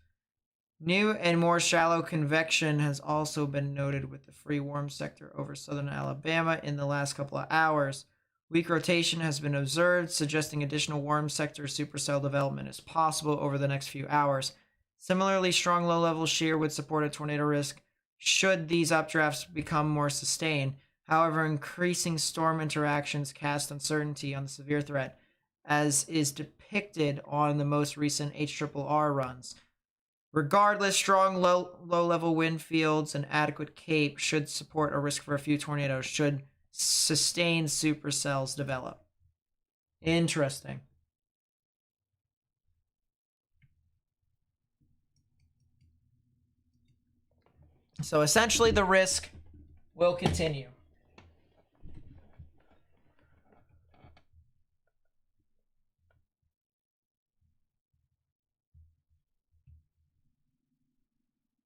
New and more shallow convection has also been noted with the free warm sector over southern Alabama in the last couple of hours. Weak rotation has been observed, suggesting additional warm sector supercell development is possible over the next few hours. Similarly, strong low-level shear would support a tornado risk should these updrafts become more sustained. However, increasing storm interactions cast uncertainty on the severe threat, as is depicted on the most recent HRRR runs. Regardless, strong low-level wind fields and adequate cape should support a risk for a few tornadoes should sustained supercells develop. Interesting. So essentially the risk will continue.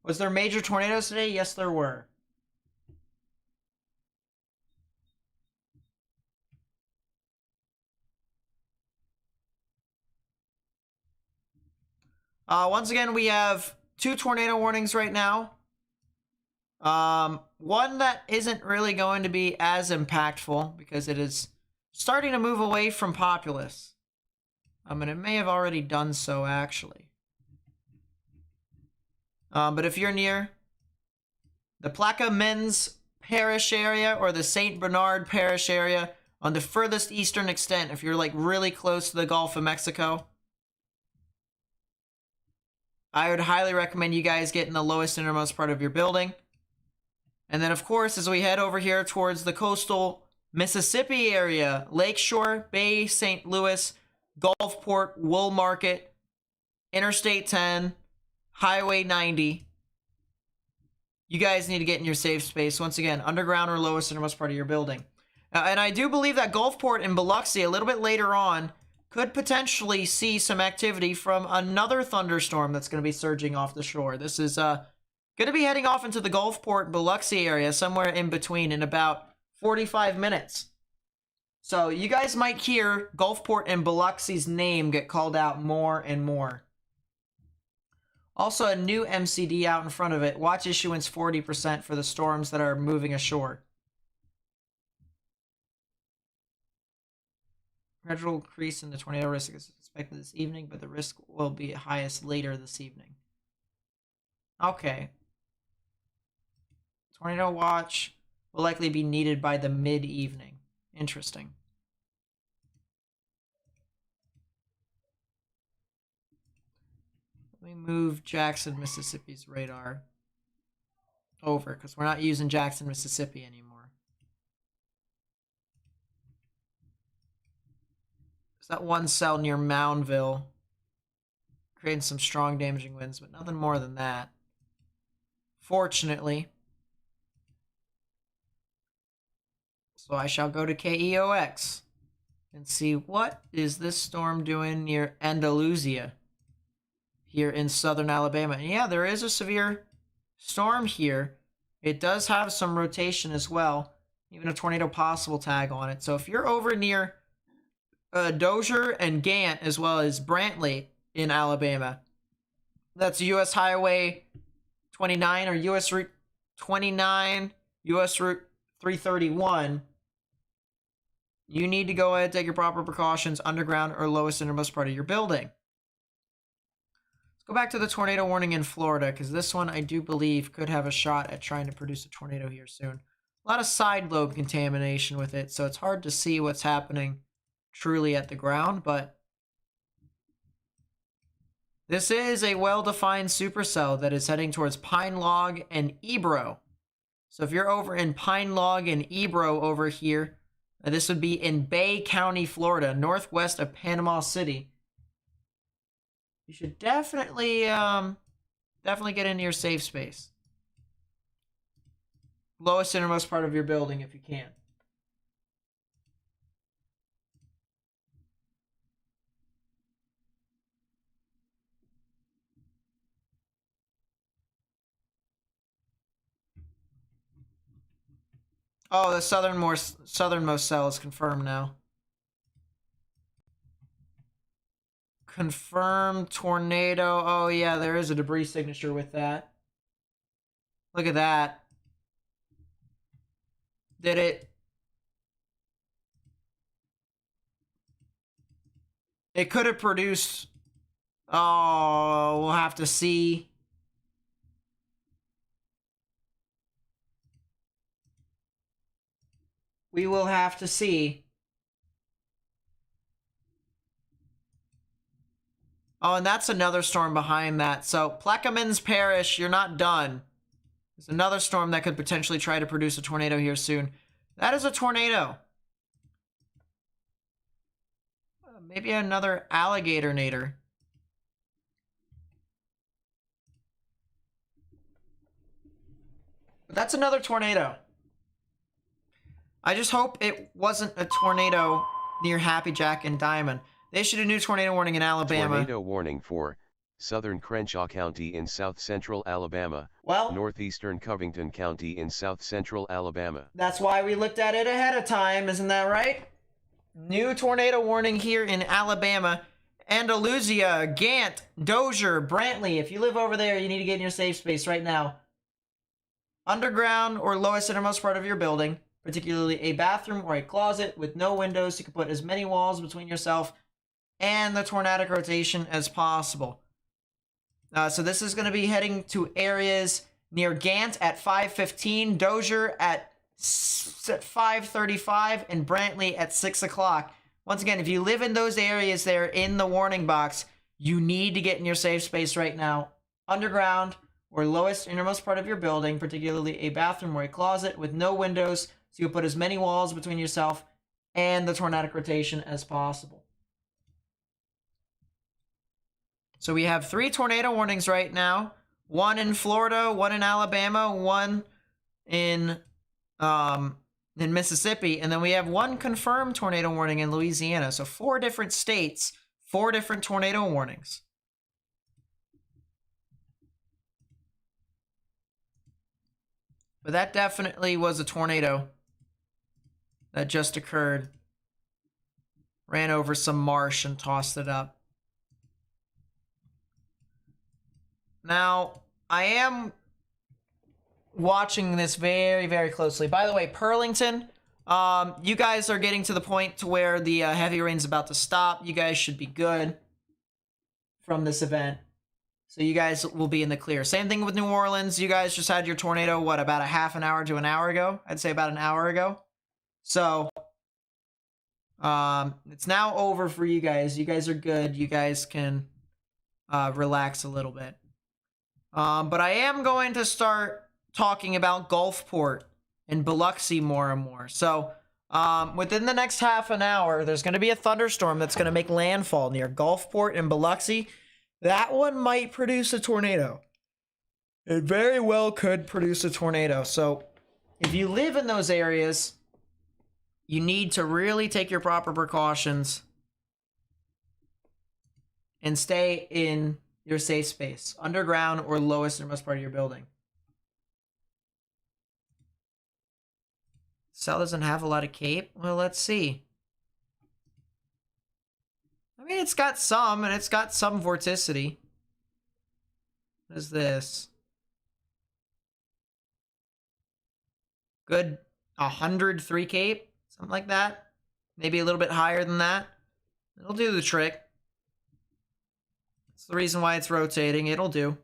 Was there major tornadoes today? Yes, there were. Once again, we have 2 tornado warnings right now. One that isn't really going to be as impactful because it is starting to move away from Populous. And it may have already done so, actually. But if you're near the Plaquemines Parish area or the St. Bernard Parish area on the furthest eastern extent, if you're like really close to the Gulf of Mexico, I would highly recommend you guys get in the lowest innermost part of your building. And then, of course, as we head over here towards the coastal Mississippi area, Lakeshore, Bay, St. Louis, Gulfport, Wool Market, Interstate 10, Highway 90, you guys need to get in your safe space. Once again, underground or lowest innermost part of your building. And I do believe that Gulfport and Biloxi, a little bit later on, could potentially see some activity from another thunderstorm that's going to be surging off the shore. This is going to be heading off into the Gulfport, Biloxi area, somewhere in between in about 45 minutes. So you guys might hear Gulfport and Biloxi's name get called out more and more. Also, a new MCD out in front of it. Watch issuance 40% for the storms that are moving ashore. Gradual increase in the tornado risk is expected this evening, but the risk will be highest later this evening. Okay. Tornado watch will likely be needed by the mid-evening. Interesting. Let me move Jackson, Mississippi's radar over, because we're not using Jackson, Mississippi anymore. There's that one cell near Moundville, creating some strong damaging winds, but nothing more than that. Fortunately. So I shall go to KEOX and see what is this storm doing near Andalusia here in southern Alabama. And yeah, there is a severe storm here. It does have some rotation as well, even a tornado possible tag on it. So if you're over near Dozier and Gant, as well as Brantley in Alabama, that's US Highway 29 or US Route 29, US Route 331. You need to go ahead and take your proper precautions underground or lowest innermost part of your building. Let's go back to the tornado warning in Florida, because this one I do believe could have a shot at trying to produce a tornado here soon. A lot of side lobe contamination with it, so it's hard to see what's happening truly at the ground, but this is a well-defined supercell that is heading towards Pine Log and Ebro. So if you're over in Pine Log and Ebro over here, this would be in Bay County, Florida, northwest of Panama City. You should definitely get into your safe space. Lowest innermost part of your building if you can. Oh, the southernmost cell is confirmed now. Confirmed tornado. Oh, yeah, there is a debris signature with that. Look at that. Did it? It could have produced... Oh, we'll have to see. We will have to see. Oh, and that's another storm behind that. So, Plaquemines Parish, you're not done. There's another storm that could potentially try to produce a tornado here soon. That is a tornado. Maybe another alligator-nator. But that's another tornado. I just hope it wasn't a tornado near Happy Jack and Diamond. They issued a new tornado warning in Alabama. Tornado warning for southern Crenshaw County in south-central Alabama, northeastern Covington County in south-central Alabama. That's why we looked at it ahead of time, isn't that right? New tornado warning here in Alabama. Andalusia, Gant, Dozier, Brantley. If you live over there, you need to get in your safe space right now. Underground or lowest innermost part of your building. particularly a bathroom or a closet with no windows. You can put as many walls between yourself and the tornadic rotation as possible. So this is going to be heading to areas near Gant at 5:15, Dozier at 5:35, and Brantley at 6 o'clock. Once again, if you live in those areas there in the warning box, you need to get in your safe space right now. Underground or lowest innermost part of your building, particularly a bathroom or a closet with no windows, so you put as many walls between yourself and the tornadic rotation as possible. So we have 3 tornado warnings right now. 1 in Florida, 1 in Alabama, 1 in Mississippi, and then we have 1 confirmed tornado warning in Louisiana. So 4 different states, 4 different tornado warnings. But that definitely was a tornado that just occurred. Ran over some marsh and tossed it up. Now, I am watching this very, very closely. By the way, Pearlington, you guys are getting to the point to where the heavy rain's about to stop. You guys should be good from this event. So you guys will be in the clear. Same thing with New Orleans. You guys just had your tornado, what, about a half an hour to an hour ago? I'd say about an hour ago. So, it's now over for you guys. You guys are good. You guys can relax a little bit. But I am going to start talking about Gulfport and Biloxi more and more. So, within the next half an hour, there's going to be a thunderstorm that's going to make landfall near Gulfport and Biloxi. That one might produce a tornado. It very well could produce a tornado. So, if you live in those areas, you need to really take your proper precautions and stay in your safe space, underground or lowest innermost part of your building. Cell doesn't have a lot of cape. Well, let's see. I mean, it's got some, and it's got some vorticity. What is this? Good 103 cape, something like that. Maybe a little bit higher than that. It'll do the trick. That's the reason why it's rotating. It'll do.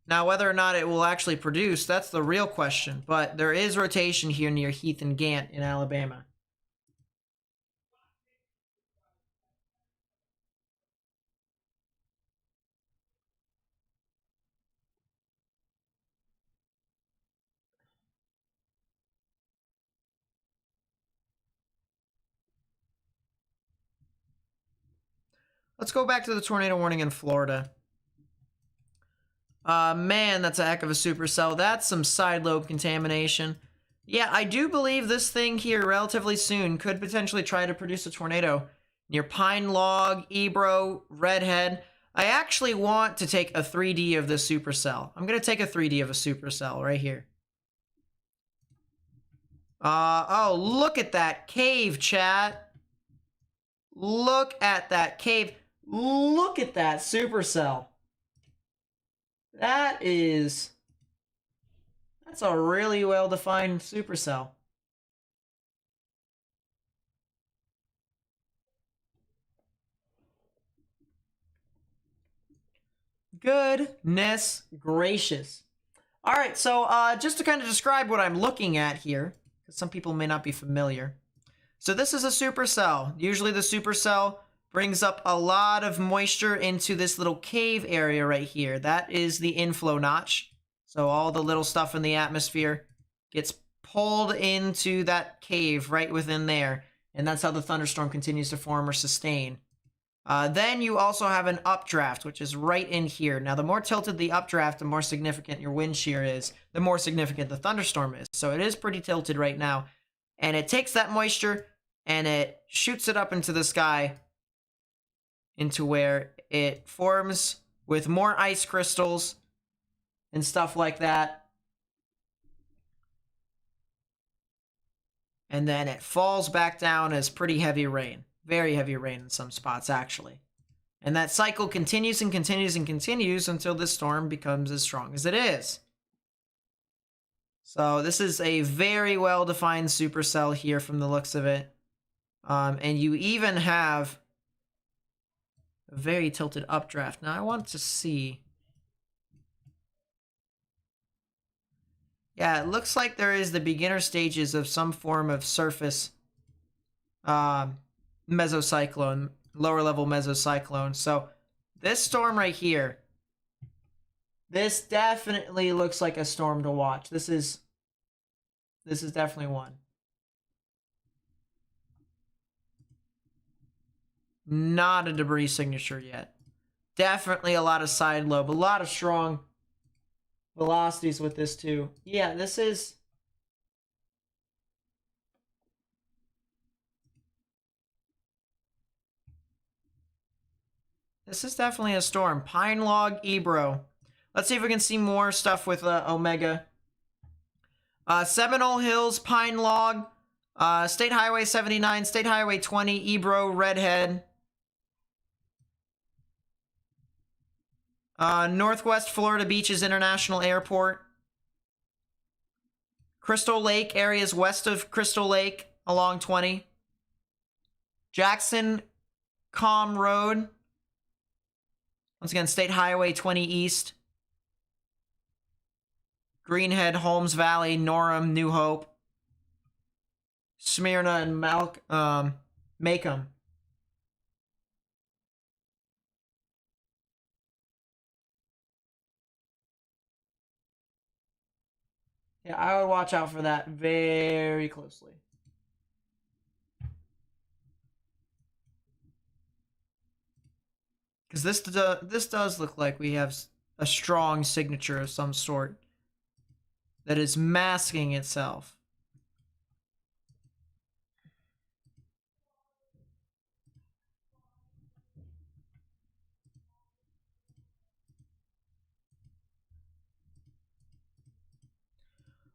Now, whether or not it will actually produce, that's the real question. But there is rotation here near Heath and Gant in Alabama. Let's go back to the tornado warning in Florida. Man, that's a heck of a supercell. That's some side lobe contamination. Yeah, I do believe this thing here relatively soon could potentially try to produce a tornado near Pine Log, Ebro, Redhead. I actually want to take a 3D of this supercell. I'm going to take a 3D of a supercell right here. Oh, look at that cave, chat. Look at that cave. Look at that supercell. That's a really well-defined supercell. Goodness gracious. All right, so just to kind of describe what I'm looking at here, because some people may not be familiar. So this is a supercell. Usually the supercell brings up a lot of moisture into this little cave area right here. That is the inflow notch. So all the little stuff in the atmosphere gets pulled into that cave right within there. And that's how the thunderstorm continues to form or sustain. Then you also have an updraft, which is right in here. Now, the more tilted the updraft, the more significant your wind shear is, the more significant the thunderstorm is. So it is pretty tilted right now. And it takes that moisture and it shoots it up into the sky, into where it forms with more ice crystals and stuff like that. And then it falls back down as pretty heavy rain. Very heavy rain in some spots, actually. And that cycle continues and continues and continues until this storm becomes as strong as it is. So this is a very well-defined supercell here from the looks of it. And you even have a very tilted updraft. Now I want to see. Yeah, it looks like there is the beginner stages of some form of surface mesocyclone, lower level mesocyclone. So this storm right here, this definitely looks like a storm to watch. This is definitely one. Not a debris signature yet. Definitely a lot of side lobe, a lot of strong velocities with this too. Yeah, this is... This is definitely a storm. Pine Log Ebro. Let's see if we can see more stuff with Omega. Seminole Hills, Pine Log, State Highway 79, State Highway 20, Ebro, Redhead. Northwest Florida Beaches International Airport. Crystal Lake, areas west of Crystal Lake along 20. Jackson Com Road. Once again, State Highway 20 East. Greenhead, Holmes Valley, Norham, New Hope. Smyrna and Macomb. Yeah, I would watch out for that very closely. Because this does look like we have a strong signature of some sort that is masking itself.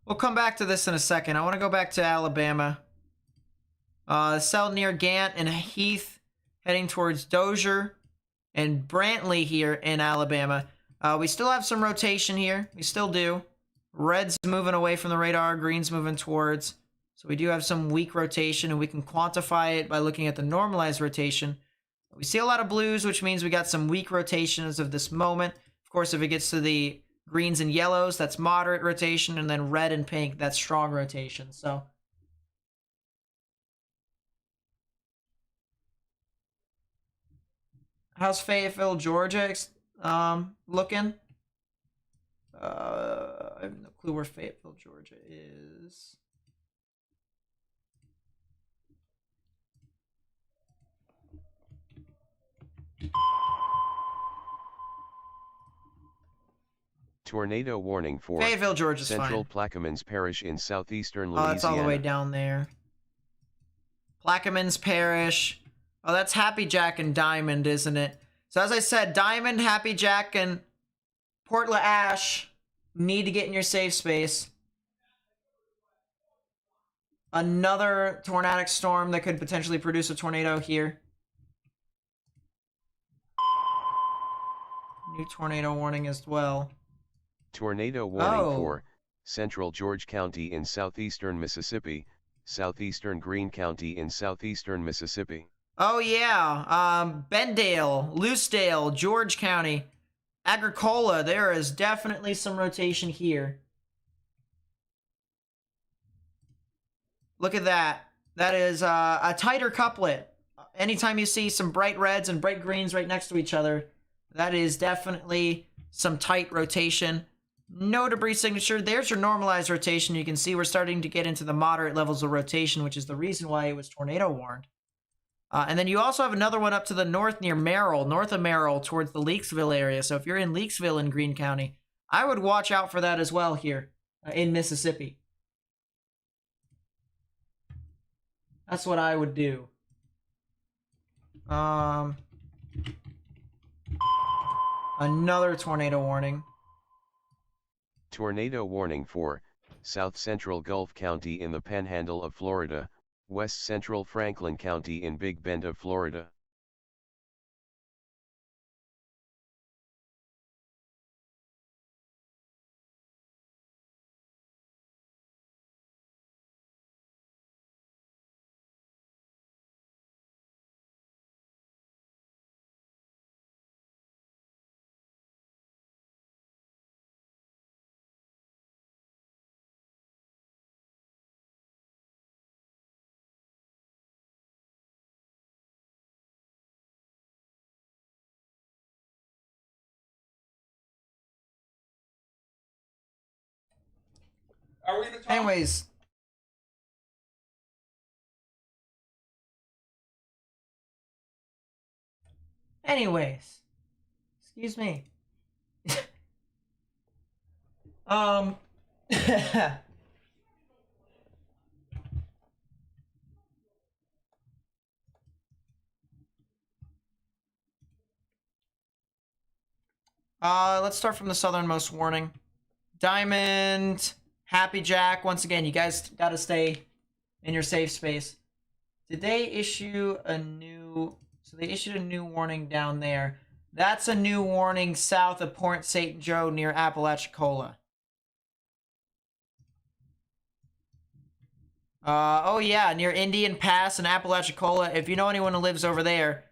We'll come back to this in a second. I want to go back to Alabama. Cell near Gant and Heath, heading towards Dozier and Brantley here in Alabama. We still have some rotation here. We still do. Red's moving away from the radar. Green's moving towards. So we do have some weak rotation, and we can quantify it by looking at the normalized rotation. We see a lot of blues, which means we got some weak rotation as of this moment. Of course, if it gets to the greens and yellows, that's moderate rotation, and then red and pink, that's strong rotation. So how's Fayetteville, Georgia looking? I have no clue where Fayetteville, Georgia is. Tornado warning for Fayetteville, Georgia's Central fine. Plaquemines Parish in southeastern Oh, Louisiana. that's all the way down there. Plaquemines Parish. Oh, that's Happy Jack and Diamond, isn't it? So as I said, Diamond, Happy Jack, and Portla Ash need to get in your safe space. Another tornadic storm that could potentially produce a tornado here. New tornado warning as well. Tornado warning for Central George County in southeastern Mississippi, southeastern Greene County in southeastern Mississippi. Oh yeah, Bendale, Loosedale, George County, Agricola. There is definitely some rotation here. Look at that. That is a tighter couplet. Anytime you see some bright reds and bright greens right next to each other, that is definitely some tight rotation. No debris signature. There's your normalized rotation. You can see we're starting to get into the moderate levels of rotation, which is the reason why it was tornado warned. And then you also have another one up to the north near Merrill, north of Merrill, towards the Leakesville area. So if you're in Leakesville in Greene County, I would watch out for that as well here in Mississippi. That's what I would do. Another tornado warning. Tornado warning for South Central Gulf County in the Panhandle of Florida, West Central Franklin County in Big Bend of Florida. Are we gonna talk? Anyways. Excuse me. Let's start from the southernmost warning. Diamond, Happy Jack. Once again, you guys gotta stay in your safe space. Did they issue a new... So they issued a new warning down there. That's a new warning south of Port St. Joe near Apalachicola. Oh yeah, near Indian Pass and Apalachicola. If you know anyone who lives over there,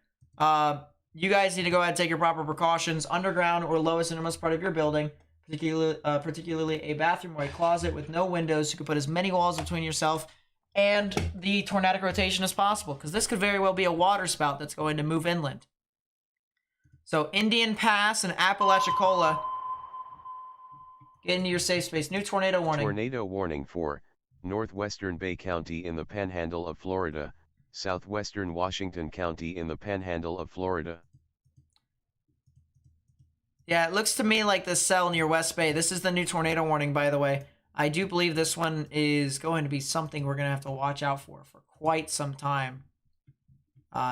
you guys need to go ahead and take your proper precautions. Underground or lowest innermost part of your building, particularly a bathroom or a closet with no windows. You can put as many walls between yourself and the tornadic rotation as possible, because this could very well be a water spout that's going to move inland. So Indian Pass and Apalachicola, get into your safe space. New tornado warning. Tornado warning for northwestern Bay County in the Panhandle of Florida, southwestern Washington County in the Panhandle of Florida. Yeah, it looks to me like this cell near West Bay. This is the new tornado warning, by the way. I do believe this one is going to be something we're going to have to watch out for quite some time.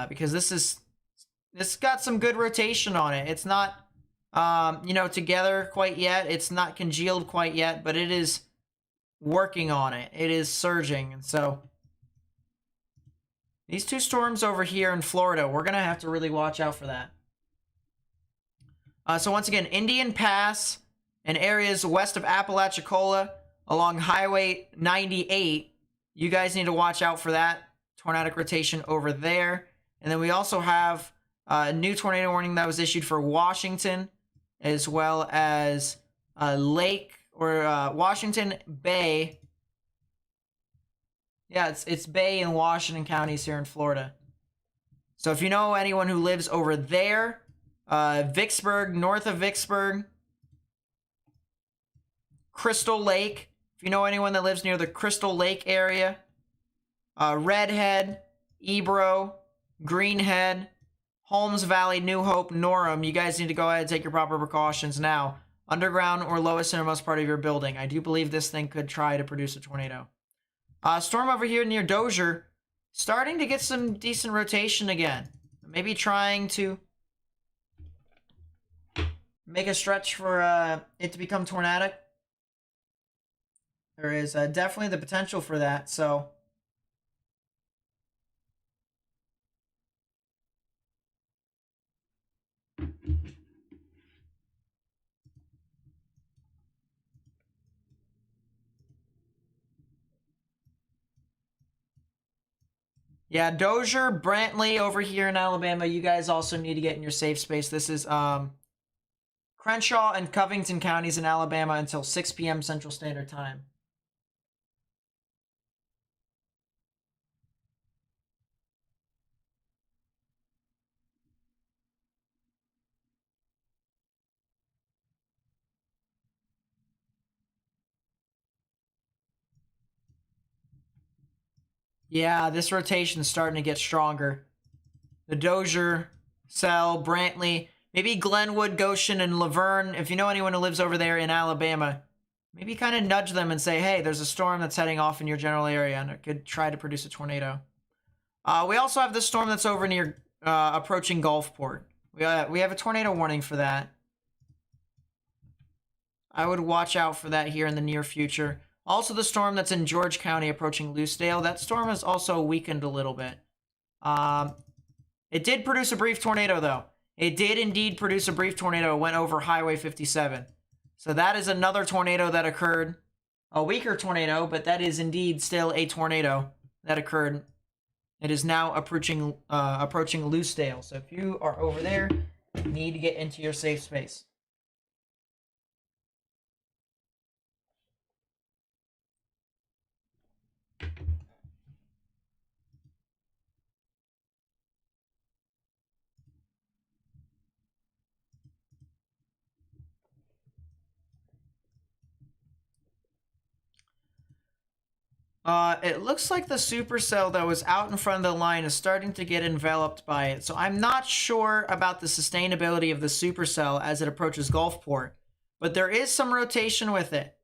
Because this got some good rotation on it. It's not, you know, together quite yet. It's not congealed quite yet, but it is working on it. It is surging. And so these two storms over here in Florida, we're going to have to really watch out for that. So once again, Indian Pass and areas west of Apalachicola along Highway 98, you guys need to watch out for that tornadic rotation over there. And then we also have a new tornado warning that was issued for Washington, as well as Lake or Washington Bay. Yeah, it's Bay and Washington counties here in Florida. So if you know anyone who lives over there, Vicksburg, north of Vicksburg, Crystal Lake. If you know anyone that lives near the Crystal Lake area, Redhead, Ebro, Greenhead, Holmes Valley, New Hope, Norham, you guys need to go ahead and take your proper precautions now. Underground or lowest innermost part of your building. I do believe this thing could try to produce a tornado. Storm over here near Dozier, starting to get some decent rotation again. Maybe trying to make a stretch for it to become tornadic. There is definitely the potential for that, so... Yeah, Dozier, Brantley over here in Alabama, you guys also need to get in your safe space. This is Crenshaw and Covington counties in Alabama until 6 p.m. Central Standard Time. Yeah, this rotation's starting to get stronger. The Dozier, Sell, Brantley, maybe Glenwood, Goshen, and Laverne. If you know anyone who lives over there in Alabama, maybe kind of nudge them and say, hey, there's a storm that's heading off in your general area, and it could try to produce a tornado. We also have this storm that's over near approaching Gulfport. We have a tornado warning for that. I would watch out for that here in the near future. Also, the storm that's in George County approaching Loosedale. That storm has also weakened a little bit. It did produce a brief tornado, though. It did indeed produce a brief tornado. It went over Highway 57. So that is another tornado that occurred. A weaker tornado, but that is indeed still a tornado that occurred. It is now approaching Loosedale. So if you are over there, you need to get into your safe space. It looks like the supercell that was out in front of the line is starting to get enveloped by it. So I'm not sure about the sustainability of the supercell as it approaches Gulfport, but there is some rotation with it.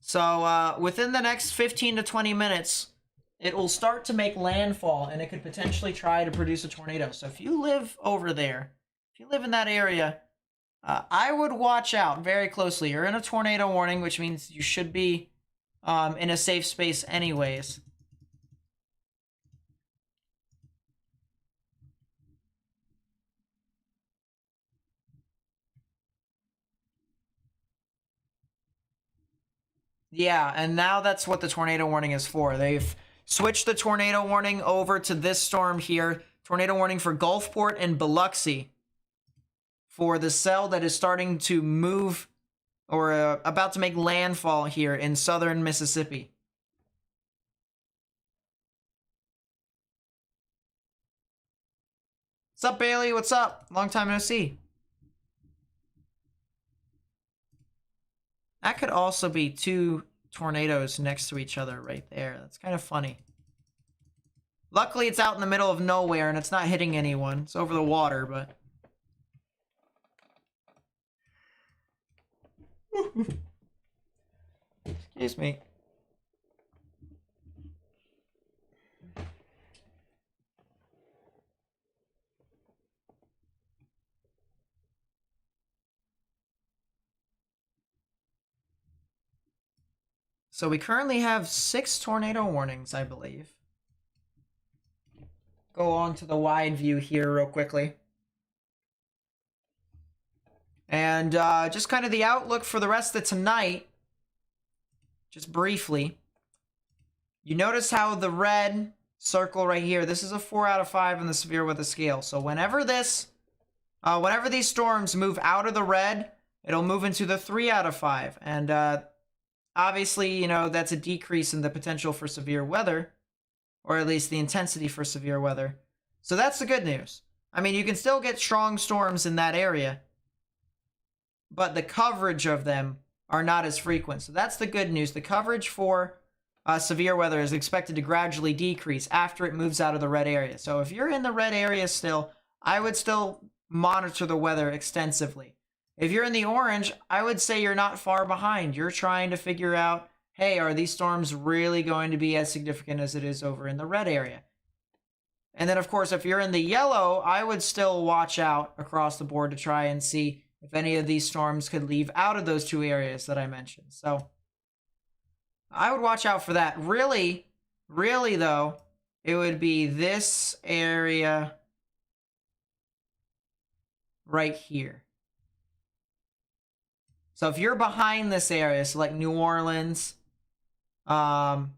So within the next 15 to 20 minutes, it will start to make landfall and it could potentially try to produce a tornado. So if you live over there, if you live in that area, I would watch out very closely. You're in a tornado warning, which means you should be in a safe space anyways. Yeah, and now that's what the tornado warning is for. They've switched the tornado warning over to this storm here. Tornado warning for Gulfport and Biloxi for the cell that is starting to move or about to make landfall here in southern Mississippi. What's up, Bailey? What's up? Long time no see. That could also be two tornadoes next to each other right there. That's kind of funny. Luckily, it's out in the middle of nowhere and it's not hitting anyone. It's over the water, but... Excuse me. So we currently have 6 tornado warnings, I believe. Go on to the wide view here real quickly. And just kind of the outlook for the rest of tonight, just briefly. You notice how the red circle right here, this is a 4 out of 5 on the severe weather scale. So whenever these storms move out of the red, it'll move into the 3 out of 5. And obviously, you know, that's a decrease in the potential for severe weather, or at least the intensity for severe weather. So that's the good news. I mean, you can still get strong storms in that area, but the coverage of them are not as frequent. So that's the good news. The coverage for severe weather is expected to gradually decrease after it moves out of the red area. So if you're in the red area still, I would still monitor the weather extensively. If you're in the orange, I would say you're not far behind. You're trying to figure out, hey, are these storms really going to be as significant as it is over in the red area? And then, of course, if you're in the yellow, I would still watch out across the board to try and see if any of these storms could leave out of those 2 areas that I mentioned. So I would watch out for that. Really, though, it would be this area right here. So if you're behind this area, so like New Orleans, Hammond,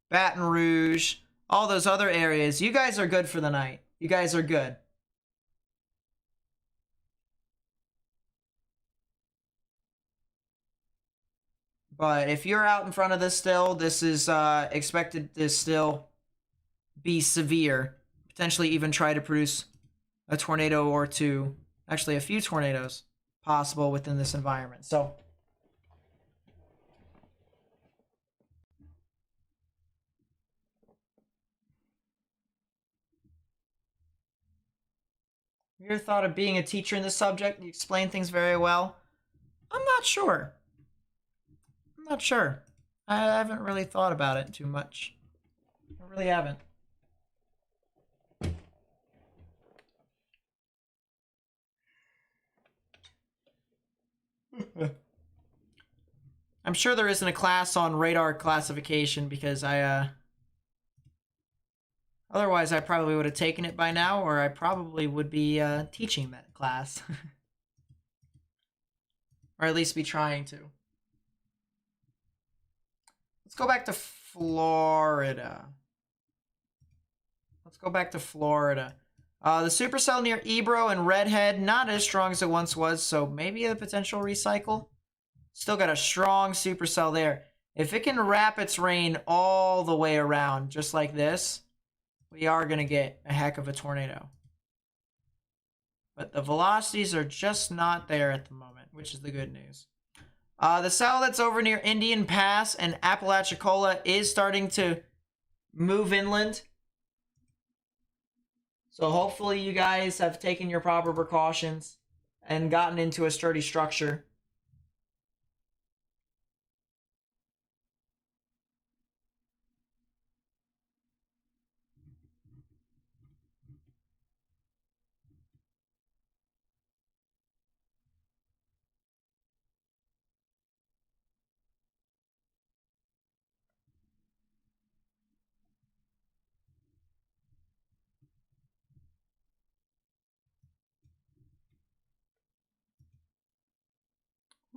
Baton Rouge, all those other areas, you guys are good for the night. You guys are good. But if you're out in front of this still, this is expected to still be severe. Potentially even try to produce a tornado or two. Actually, a few tornadoes possible within this environment. So your thought of being a teacher in this subject? You explain things very well. I'm not sure. I haven't really thought about it too much. I really haven't. I'm sure there isn't a class on radar classification because otherwise I probably would have taken it by now, or I probably would be teaching that class. Or at least be trying to. Let's go back to Florida. The supercell near Ebro and Redhead, not as strong as it once was, so maybe a potential recycle. Still got a strong supercell there. If it can wrap its rain all the way around, just like this, we are going to get a heck of a tornado. But the velocities are just not there at the moment. which is the good news. The cell that's over near Indian Pass and Apalachicola is starting to move inland. So hopefully you guys have taken your proper precautions and gotten into a sturdy structure.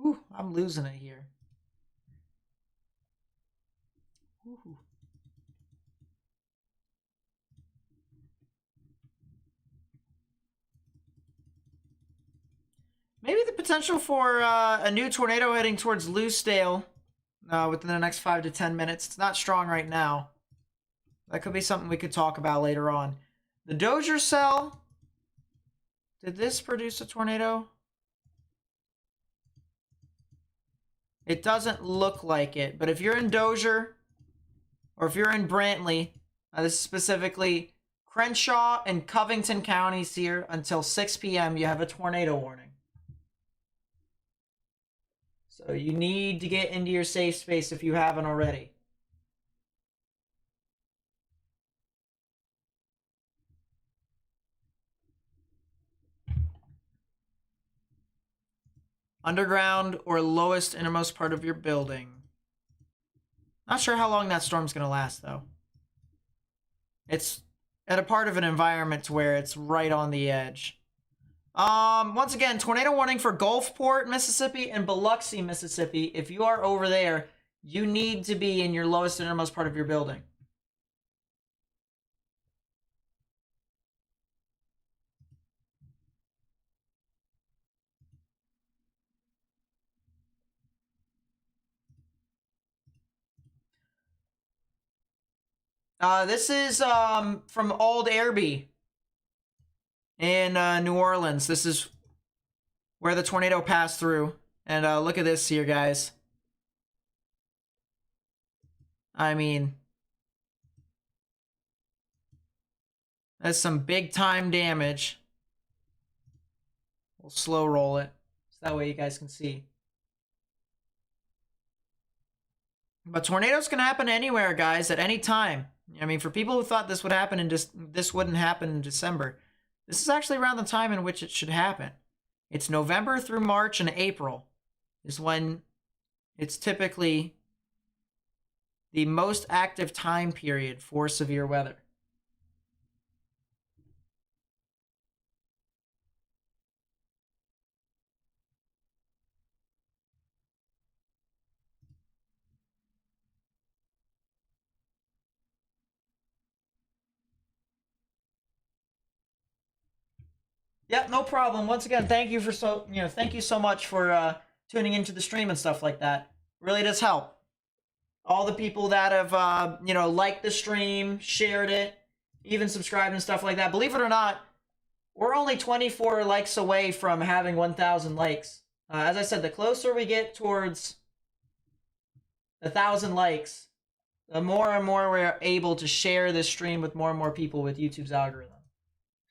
Whew, I'm losing it here. Whew. Maybe the potential for a new tornado heading towards Loosedale within the next 5 to 10 minutes. It's not strong right now. That could be something we could talk about later on. The Dozier cell. Did this produce a tornado? It doesn't look like it, but if you're in Dozier, or if you're in Brantley, this is specifically Crenshaw and Covington counties here until 6 p.m. you have a tornado warning. So you need to get into your safe space if you haven't already. Underground or lowest innermost part of your building. Not sure how long that storm's going to last, though. It's at a part of an environment where it's right on the edge. Once again, tornado warning for Gulfport, Mississippi, and Biloxi, Mississippi. If you are over there, you need to be in your lowest innermost part of your building. This is from Old Airby in New Orleans. This is where the tornado passed through. And look at this here, guys. I mean, that's some big time damage. We'll slow roll it so that way you guys can see. But tornadoes can happen anywhere, guys, at any time. I mean, for people who thought this would happen in this wouldn't happen in December, this is actually around the time in which it should happen. It's November through March and April is when it's typically the most active time period for severe weather. Yep, no problem. Once again, thank you so much for tuning into the stream and stuff like that. Really does help. All the people that have liked the stream, shared it, even subscribed and stuff like that. Believe it or not, we're only 24 likes away from having 1,000 likes. As I said, the closer we get towards 1,000 likes, the more and more we're able to share this stream with more and more people with YouTube's algorithm.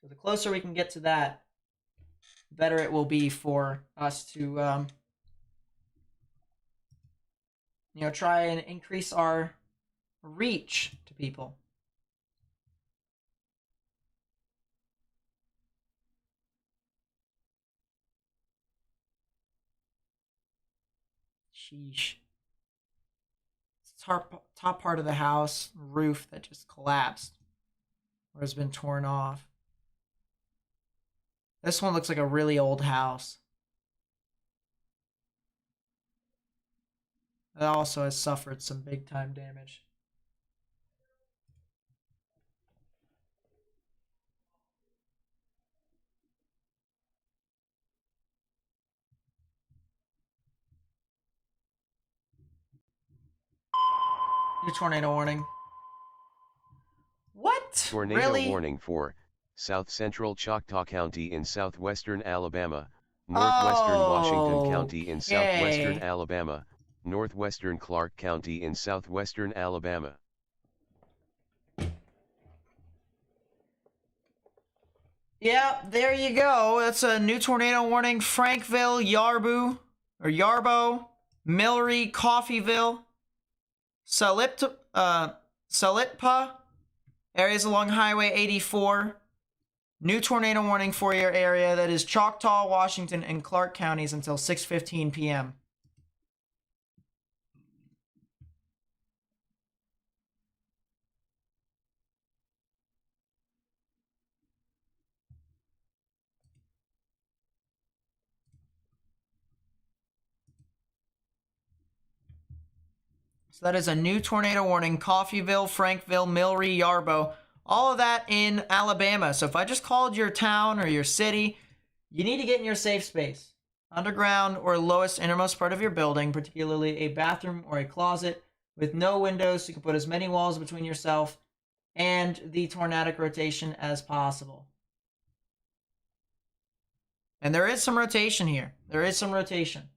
So the closer we can get to that, the better it will be for us to, try and increase our reach to people. Sheesh. Top part of the house, roof that just collapsed or has been torn off. This one looks like a really old house. It also has suffered some big time damage. New tornado warning. What? Tornado really? warning for South Central Choctaw County in southwestern Alabama, Northwestern Washington County in southwestern Okay. Alabama, northwestern Clark County in southwestern Alabama. Yeah, there you go. That's a new tornado warning. Frankville, Yarbo, Millery, Coffeyville, Salitpa, areas along Highway 84. New tornado warning for your area. That is Choctaw, Washington, and Clark counties until 6:15 p.m. So that is a new tornado warning. Coffeyville, Frankville, Millery, Yarbo. All of that in Alabama. So if I just called your town or your city, you need to get in your safe space. Underground or lowest innermost part of your building, particularly a bathroom or a closet with no windows, so you can put as many walls between yourself and the tornadic rotation as possible. And there is some rotation here. There is some rotation.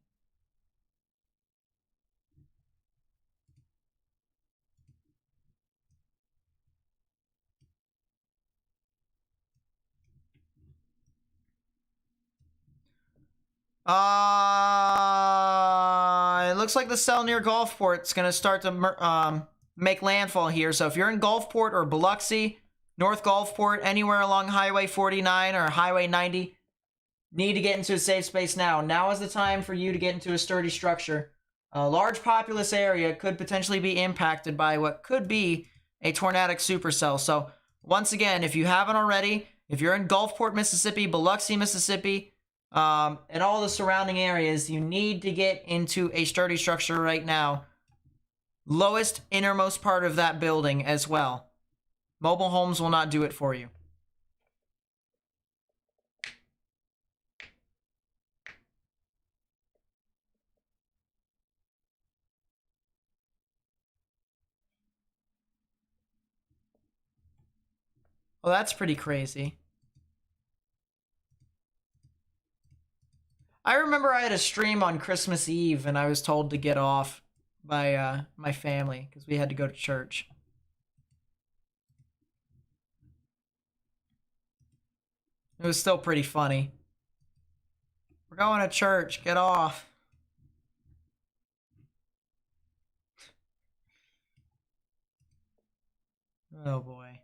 It looks like the cell near Gulfport is going to start to make landfall here. So if you're in Gulfport or Biloxi, North Gulfport, anywhere along Highway 49 or Highway 90, need to get into a safe space now. Now is the time for you to get into a sturdy structure. A large populous area could potentially be impacted by what could be a tornadic supercell. So once again, if you haven't already, if you're in Gulfport, Mississippi, Biloxi, Mississippi, and all the surrounding areas, you need to get into a sturdy structure right now. Lowest innermost part of that building as well. Mobile homes will not do it for you. Well, that's pretty crazy. I remember I had a stream on Christmas Eve and I was told to get off by my family because we had to go to church. It was still pretty funny. We're going to church, get off. Oh boy.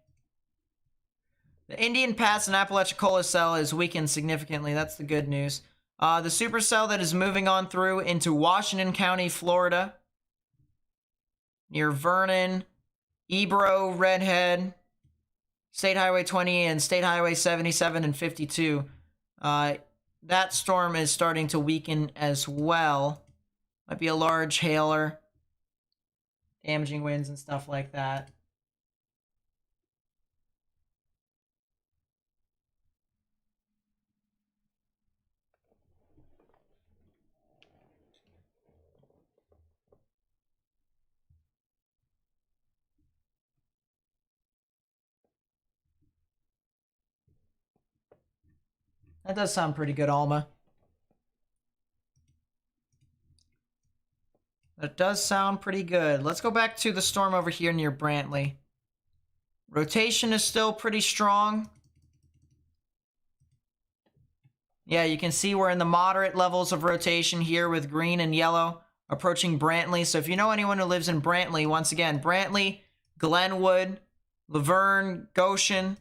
The Indian Pass and Apalachicola cell is weakened significantly. That's the good news. The supercell that is moving on through into Washington County, Florida, near Vernon, Ebro, Redhead, State Highway 20, and State Highway 77 and 52. That storm is starting to weaken as well. Might be a large hailer, damaging winds and stuff like that. That does sound pretty good, Alma. That does sound pretty good. Let's go back to the storm over here near Brantley. Rotation is still pretty strong. Yeah, you can see we're in the moderate levels of rotation here with green and yellow approaching Brantley. So if you know anyone who lives in Brantley, once again, Brantley, Glenwood, Laverne, Goshen,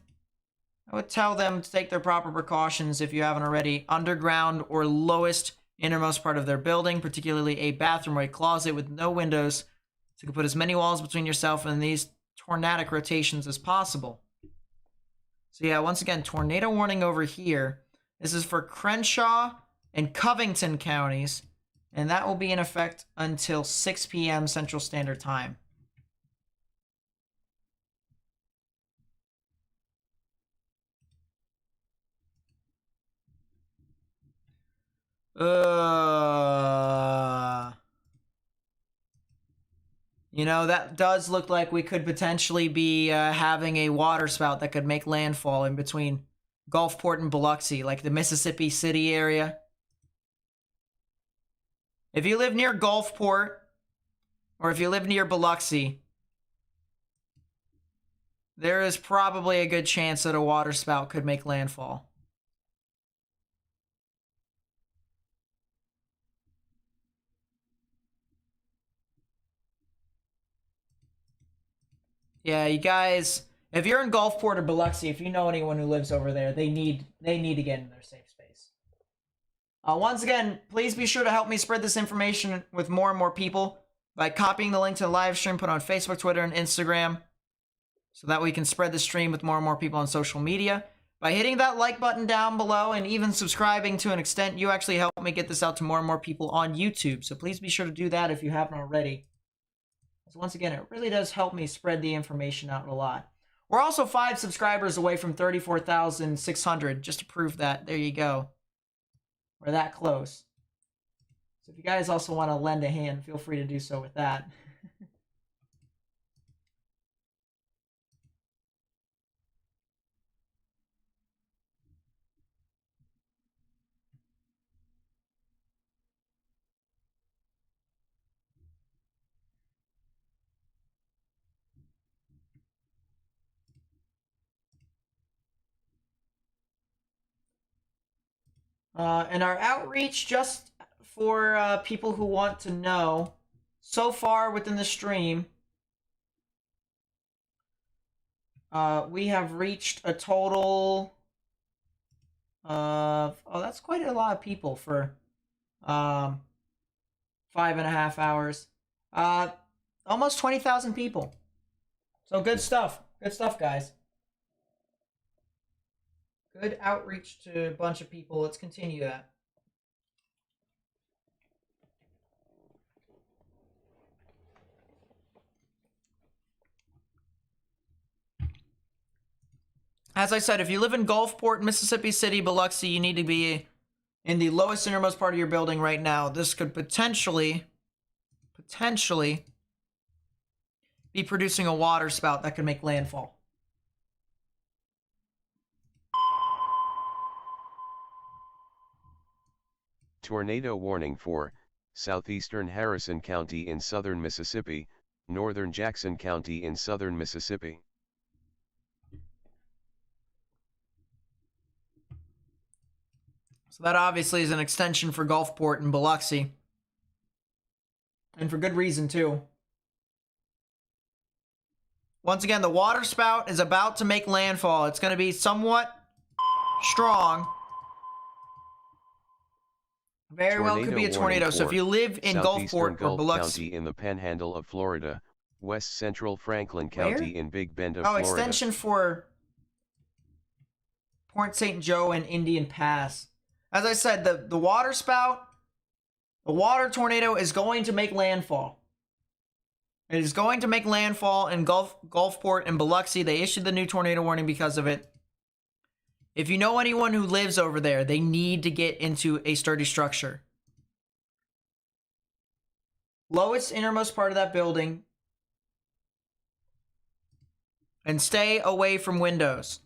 I would tell them to take their proper precautions if you haven't already. Underground or lowest innermost part of their building, particularly a bathroom or a closet with no windows, so you can put as many walls between yourself and these tornadic rotations as possible. So yeah, once again, tornado warning over here. This is for Crenshaw and Covington counties, and that will be in effect until 6 p.m. Central Standard Time. You know, that does look like we could potentially be having a water spout that could make landfall in between Gulfport and Biloxi, like the Mississippi City area. If you live near Gulfport, or if you live near Biloxi, there is probably a good chance that a waterspout could make landfall. Yeah, you guys, if you're in Gulfport or Biloxi, if you know anyone who lives over there, they need to get in their safe space. Once again, please be sure to help me spread this information with more and more people by copying the link to the live stream, put on Facebook, Twitter, and Instagram, so that we can spread the stream with more and more people on social media. By hitting that like button down below and even subscribing to an extent, you actually help me get this out to more and more people on YouTube. So please be sure to do that if you haven't already. So once again, it really does help me spread the information out a lot. We're also 5 subscribers away from 34,600, just to prove that. There you go. We're that close. So if you guys also want to lend a hand, feel free to do so with that. And our outreach, just for people who want to know, so far within the stream, we have reached a total of, oh, that's quite a lot of people for 5.5 hours. Almost 20,000 people. So good stuff. Good stuff, guys. Good outreach to a bunch of people. Let's continue that. As I said, if you live in Gulfport, Mississippi City, Biloxi, you need to be in the lowest innermost part of your building right now. This could potentially be producing a water spout that could make landfall. Tornado warning for southeastern Harrison County in southern Mississippi, northern Jackson County in southern Mississippi. So that obviously is an extension for Gulfport and Biloxi. And for good reason, too. Once again, the water spout is about to make landfall. It's going to be somewhat strong. Very well could be a tornado. So if you live in Gulfport or Biloxi. County in the panhandle of Florida, west central Franklin County in Big Bend of Florida. Florida. Extension for Port St. Joe and Indian Pass. As I said, the water spout, the water tornado is going to make landfall. It is going to make landfall in Gulfport and Biloxi. They issued the new tornado warning because of it. If you know anyone who lives over there, they need to get into a sturdy structure. Lowest innermost part of that building. And stay away from windows.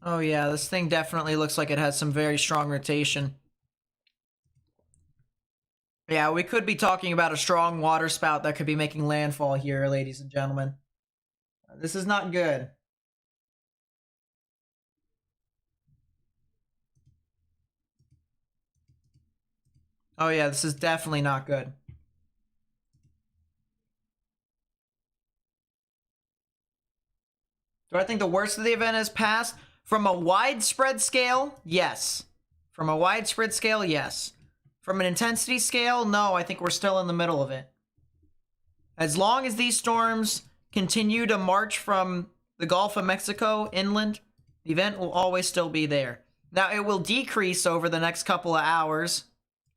Oh yeah, this thing definitely looks like it has some very strong rotation. Yeah, we could be talking about a strong water spout that could be making landfall here, ladies and gentlemen. This is not good. Oh yeah, this is definitely not good. Do I think the worst of the event has passed? From a widespread scale, yes. From a widespread scale, yes. From an intensity scale, no, I think we're still in the middle of it. As long as these storms continue to march from the Gulf of Mexico inland, the event will always still be there. Now, it will decrease over the next couple of hours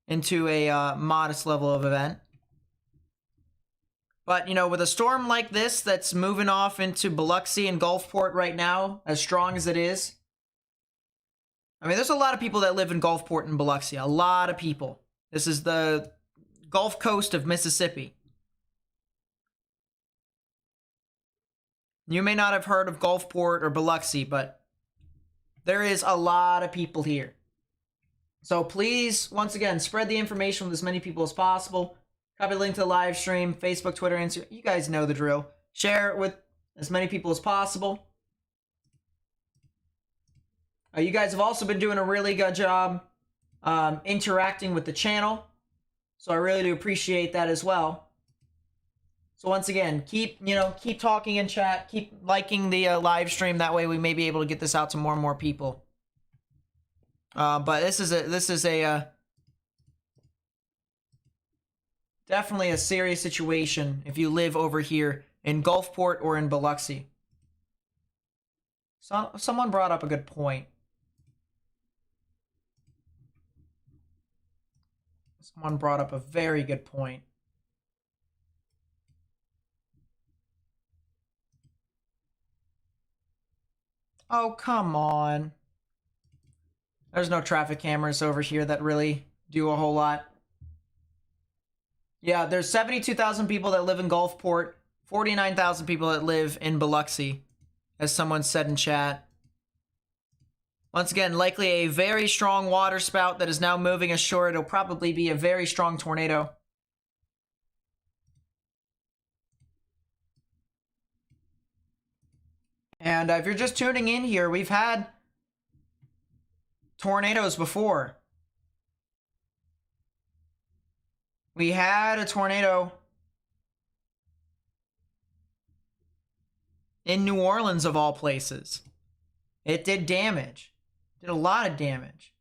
into a modest level of event. But, you know, with a storm like this that's moving off into Biloxi and Gulfport right now, as strong as it is, I mean, there's a lot of people that live in Gulfport and Biloxi. A lot of people. This is the Gulf Coast of Mississippi. You may not have heard of Gulfport or Biloxi, but there is a lot of people here. So please, once again, spread the information with as many people as possible. Copy the link to the live stream, Facebook, Twitter, Instagram. You guys know the drill. Share it with as many people as possible. You guys have also been doing a really good job interacting with the channel. So I really do appreciate that as well. So once again, keep talking in chat, keep liking the live stream. That way we may be able to get this out to more and more people. But this is definitely a serious situation if you live over here in Gulfport or in Biloxi. So someone brought up a good point. Someone brought up a very good point. Oh, come on. There's no traffic cameras over here that really do a whole lot. Yeah, there's 72,000 people that live in Gulfport, 49,000 people that live in Biloxi, as someone said in chat. Once again, likely a very strong water spout that is now moving ashore. It'll probably be a very strong tornado. And if you're just tuning in here, we've had tornadoes before. We had a tornado in New Orleans, of all places. It did damage. Did a lot of damage.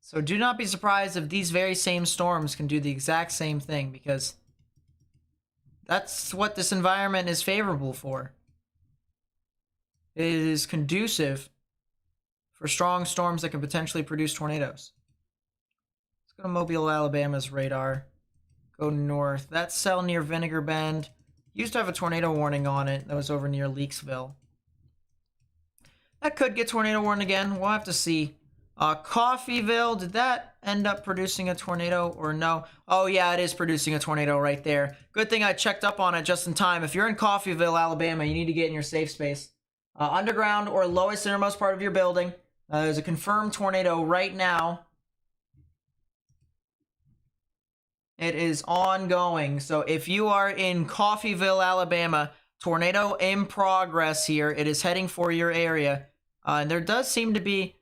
So do not be surprised if these very same storms can do the exact same thing, because that's what this environment is favorable for. It is conducive for strong storms that can potentially produce tornadoes. Let's go to Mobile, Alabama's radar. Go north. That cell near Vinegar Bend used to have a tornado warning on it. That was over near Leakesville. That could get tornado warning again. We'll have to see. Coffeyville, did that end up producing a tornado or no? Oh yeah, it is producing a tornado right there. Good thing I checked up on it just in time. If you're in Coffeyville, Alabama, you need to get in your safe space. Underground or lowest innermost part of your building. There's a confirmed tornado right now. It is ongoing. So if you are in Coffeyville, Alabama, tornado in progress here. It is heading for your area. And there does seem to be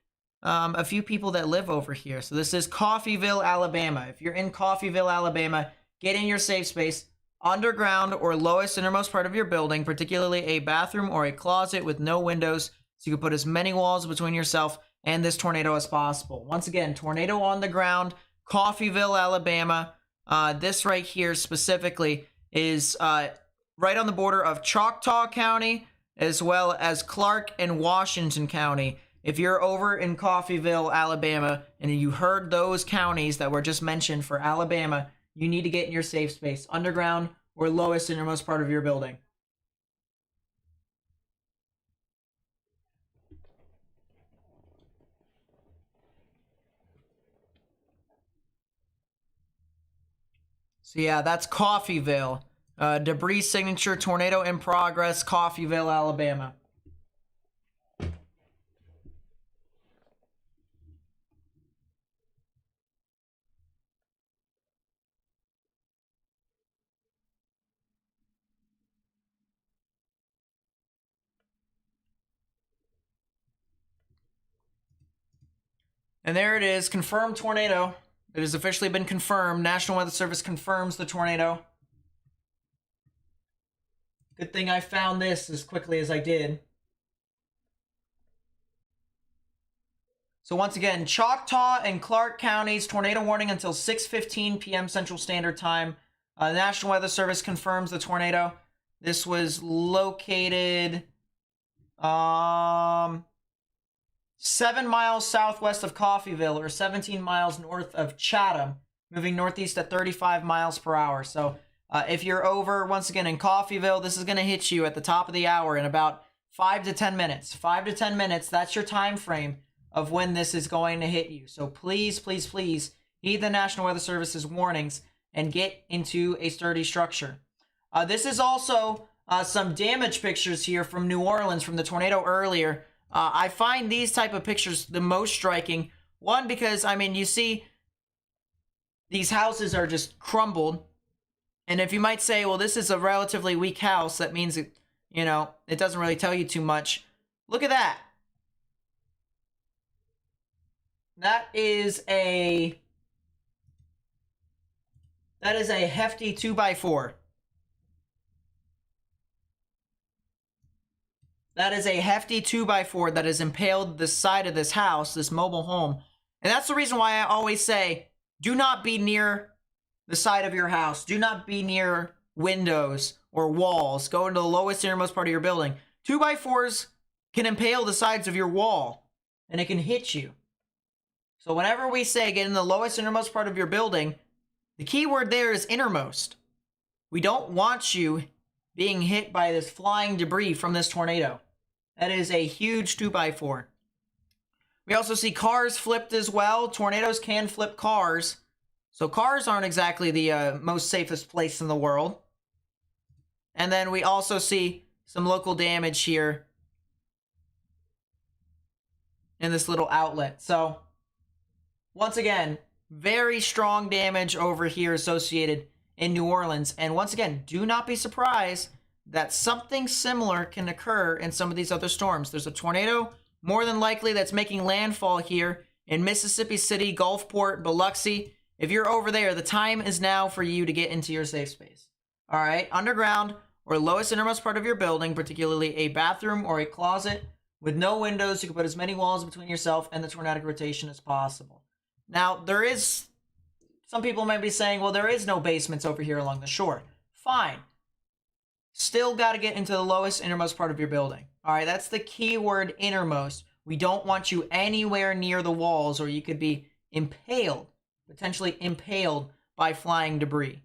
a few people that live over here. So this is Coffeyville, Alabama. If you're in Coffeyville, Alabama, get in your safe space. Underground or lowest innermost part of your building, particularly a bathroom or a closet with no windows, so you can put as many walls between yourself and this tornado as possible. Once again, tornado on the ground, Coffeyville, Alabama. This right here specifically is right on the border of Choctaw County, as well as Clark and Washington County. If you're over in Coffeyville, Alabama, and you heard those counties that were just mentioned for Alabama, you need to get in your safe space, underground or lowest innermost part of your building. So yeah, that's Coffeyville. Debris signature, tornado in progress, Coffeyville, Alabama. And there it is, confirmed tornado. It has officially been confirmed. National Weather Service confirms the tornado. Good thing I found this as quickly as I did. So once again, Choctaw and Clark counties, tornado warning until 6:15 p.m. Central Standard Time. National Weather Service confirms the tornado. This was located 7 miles southwest of Coffeyville, or 17 miles north of Chatham. moving northeast at 35 miles per hour. So if you're over, once again, in Coffeyville, this is going to hit you at the top of the hour in about 5 to 10 minutes. 5 to 10 minutes, that's your time frame of when this is going to hit you. So please, please, please heed the National Weather Service's warnings and get into a sturdy structure. This is also some damage pictures here from New Orleans from the tornado earlier. I find these type of pictures the most striking. One, because, I mean, you see these houses are just crumbled. And if you might say, well, this is a relatively weak house, that means it, you know, it doesn't really tell you too much. Look at that. That is a hefty 2x4. That is a hefty 2x4 that has impaled the side of this house, this mobile home. And that's the reason why I always say, do not be near the side of your house. Do not be near windows or walls. Go into the lowest innermost part of your building. 2x4s can impale the sides of your wall, and it can hit you. So whenever we say get in the lowest innermost part of your building, the key word there is innermost. We don't want you being hit by this flying debris from this tornado. That is a huge 2x4. We also see cars flipped as well. Tornadoes can flip cars. So cars aren't exactly the most safest place in the world. And then we also see some local damage here in this little outlet. So once again, very strong damage over here associated in New Orleans. And once again, do not be surprised that something similar can occur in some of these other storms. There's a tornado, more than likely, that's making landfall here in Mississippi City, Gulfport, Biloxi. If you're over there, the time is now for you to get into your safe space. All right, underground or lowest innermost part of your building, particularly a bathroom or a closet with no windows. You can put as many walls between yourself and the tornadic rotation as possible. Now, there is, some people might be saying, well, there is no basements over here along the shore. Fine. Still got to get into the lowest innermost part of your building. All right, that's the key word, innermost. We don't want you anywhere near the walls, or you could be impaled, potentially impaled by flying debris.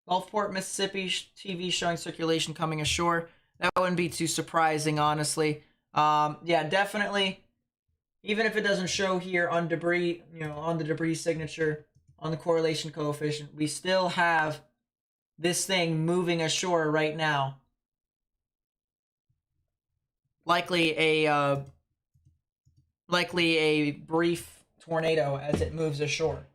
Gulfport, Mississippi, TV showing circulation coming ashore. That wouldn't be too surprising, honestly. Yeah, definitely. Even if it doesn't show here on debris, you know, on the debris signature, on the correlation coefficient, we still have this thing moving ashore right now. Likely a brief tornado as it moves ashore.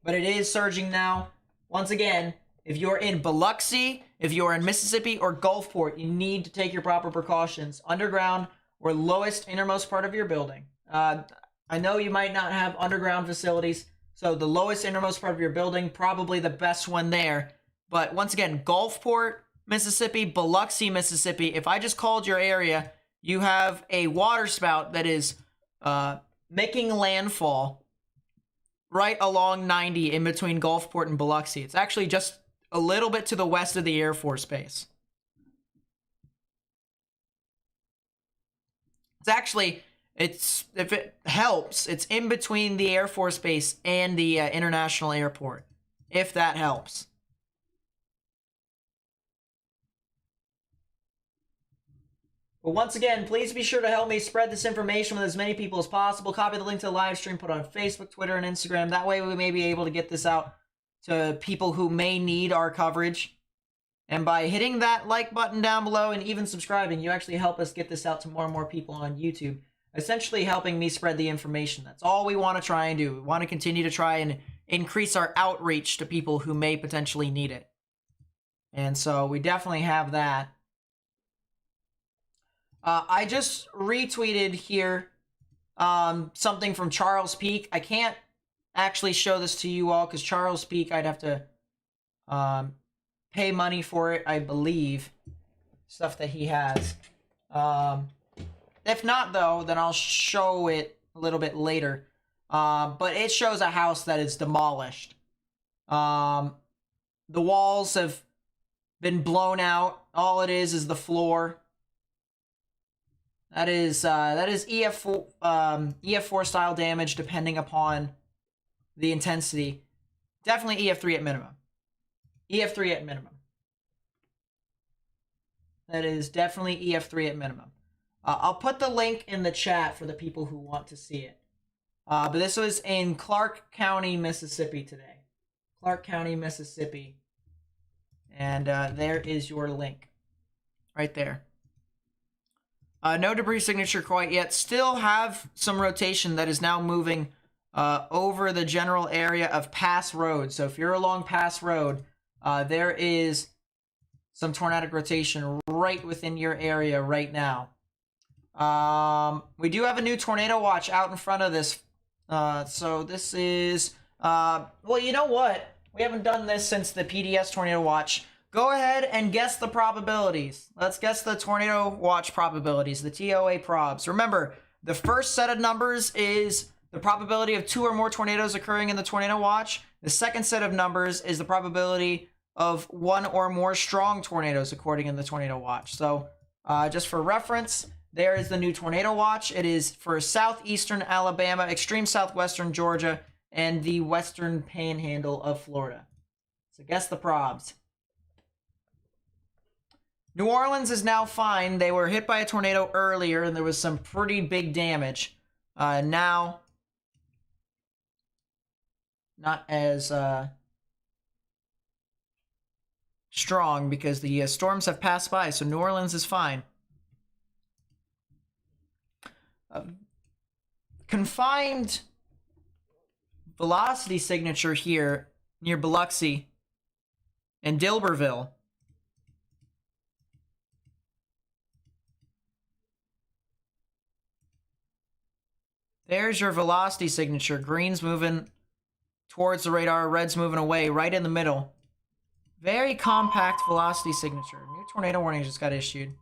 But it is surging now. Once again, if you're in Biloxi, if you're in Mississippi or Gulfport, you need to take your proper precautions. Underground or lowest innermost part of your building. I know you might not have underground facilities, so the lowest innermost part of your building, probably the best one there. But once again, Gulfport, Mississippi, Biloxi, Mississippi, if I just called your area, you have a water spout that is making landfall right along 90 in between Gulfport and Biloxi. It's actually just a little bit to the west of the Air Force Base. It's actually, if it helps, it's in between the Air Force Base and the international airport, if that helps. But once again, please be sure to help me spread this information with as many people as possible. Copy the link to the live stream, put it on Facebook, Twitter, and Instagram. That way we may be able to get this out to people who may need our coverage. And by hitting that like button down below and even subscribing, you actually help us get this out to more and more people on YouTube, essentially helping me spread the information. That's all we want to try and do. We want to continue to try and increase our outreach to people who may potentially need it. And so we definitely have that. I just retweeted here something from Charles Peak. I can't actually show this to you all because Charles Peak, I'd have to pay money for it, I believe. Stuff that he has. If not, though, then I'll show it a little bit later. But it shows a house that is demolished. The walls have been blown out. All it is the floor. That is EF4 style damage, depending upon the intensity. Definitely EF3 at minimum. EF3 at minimum. That is definitely EF3 at minimum. I'll put the link in the chat for the people who want to see it. But this was in Clark County, Mississippi today. Clark County, Mississippi. And there is your link. Right there. No debris signature quite yet. Still have some rotation that is now moving over the general area of Pass Road. So if you're along Pass Road, there is some tornadic rotation right within your area right now. We do have a new tornado watch out in front of this. So this is, well, you know what? We haven't done this since the PDS tornado watch. Go ahead and guess the probabilities. Let's guess the tornado watch probabilities, the TOA probs. Remember, the first set of numbers is the probability of 2 or more tornadoes occurring in the tornado watch. The second set of numbers is the probability of 1 or more strong tornadoes occurring in the tornado watch. So just for reference, there is the new tornado watch. It is for southeastern Alabama, extreme southwestern Georgia, and the western panhandle of Florida. So guess the probs. New Orleans is now fine. They were hit by a tornado earlier, and there was some pretty big damage. Now, not as strong because the storms have passed by, so New Orleans is fine. Confined velocity signature here near Biloxi and Dilberville. There's your velocity signature. Green's moving towards the radar, red's moving away, right in the middle. Very compact velocity signature. New tornado warning just got issued.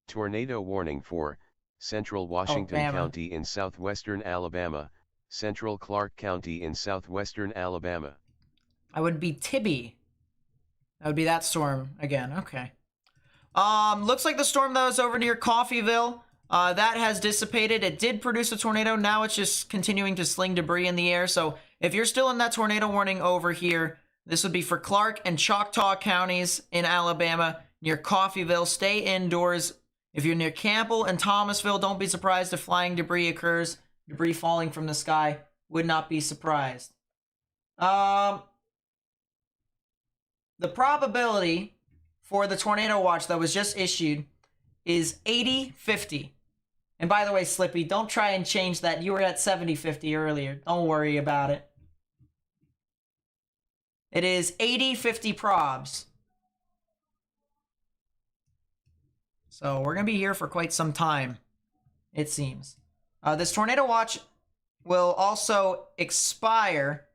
Tornado warning for Central Washington County in southwestern Alabama, Central Clark County in southwestern Alabama. I would be Tibby. That would be that storm again. Okay. Looks like the storm that was over near Coffeyville, that has dissipated. It did produce a tornado. Now it's just continuing to sling debris in the air. So if you're still in that tornado warning over here, this would be for Clark and Choctaw counties in Alabama near Coffeyville. Stay indoors. If you're near Campbell and Thomasville, don't be surprised if flying debris occurs. Debris falling from the sky. Would not be surprised. The probability for the tornado watch that was just issued is 80-50. And by the way, Slippy, don't try and change that. You were at 70-50 earlier. Don't worry about it. It is 80-50 probs. So we're going to be here for quite some time, it seems. This tornado watch will also expire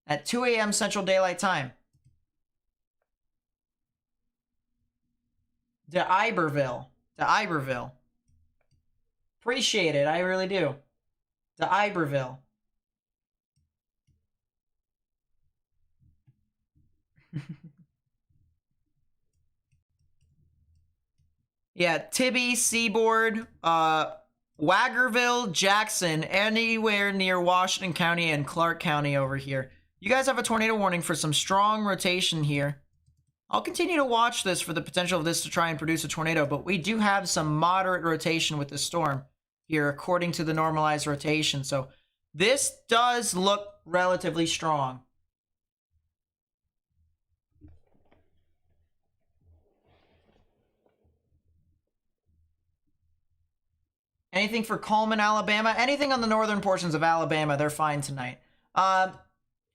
at 2 a.m. Central Daylight Time. To Iberville. Appreciate it, I really do. To Iberville. Yeah, Tibby, Seaboard, Waggerville, Jackson, anywhere near Washington County and Clark County over here. You guys have a tornado warning for some strong rotation here. I'll continue to watch this for the potential of this to try and produce a tornado, but we do have some moderate rotation with this storm here according to the normalized rotation. So this does look relatively strong. Anything for Coleman, Alabama? Anything on the northern portions of Alabama, they're fine tonight.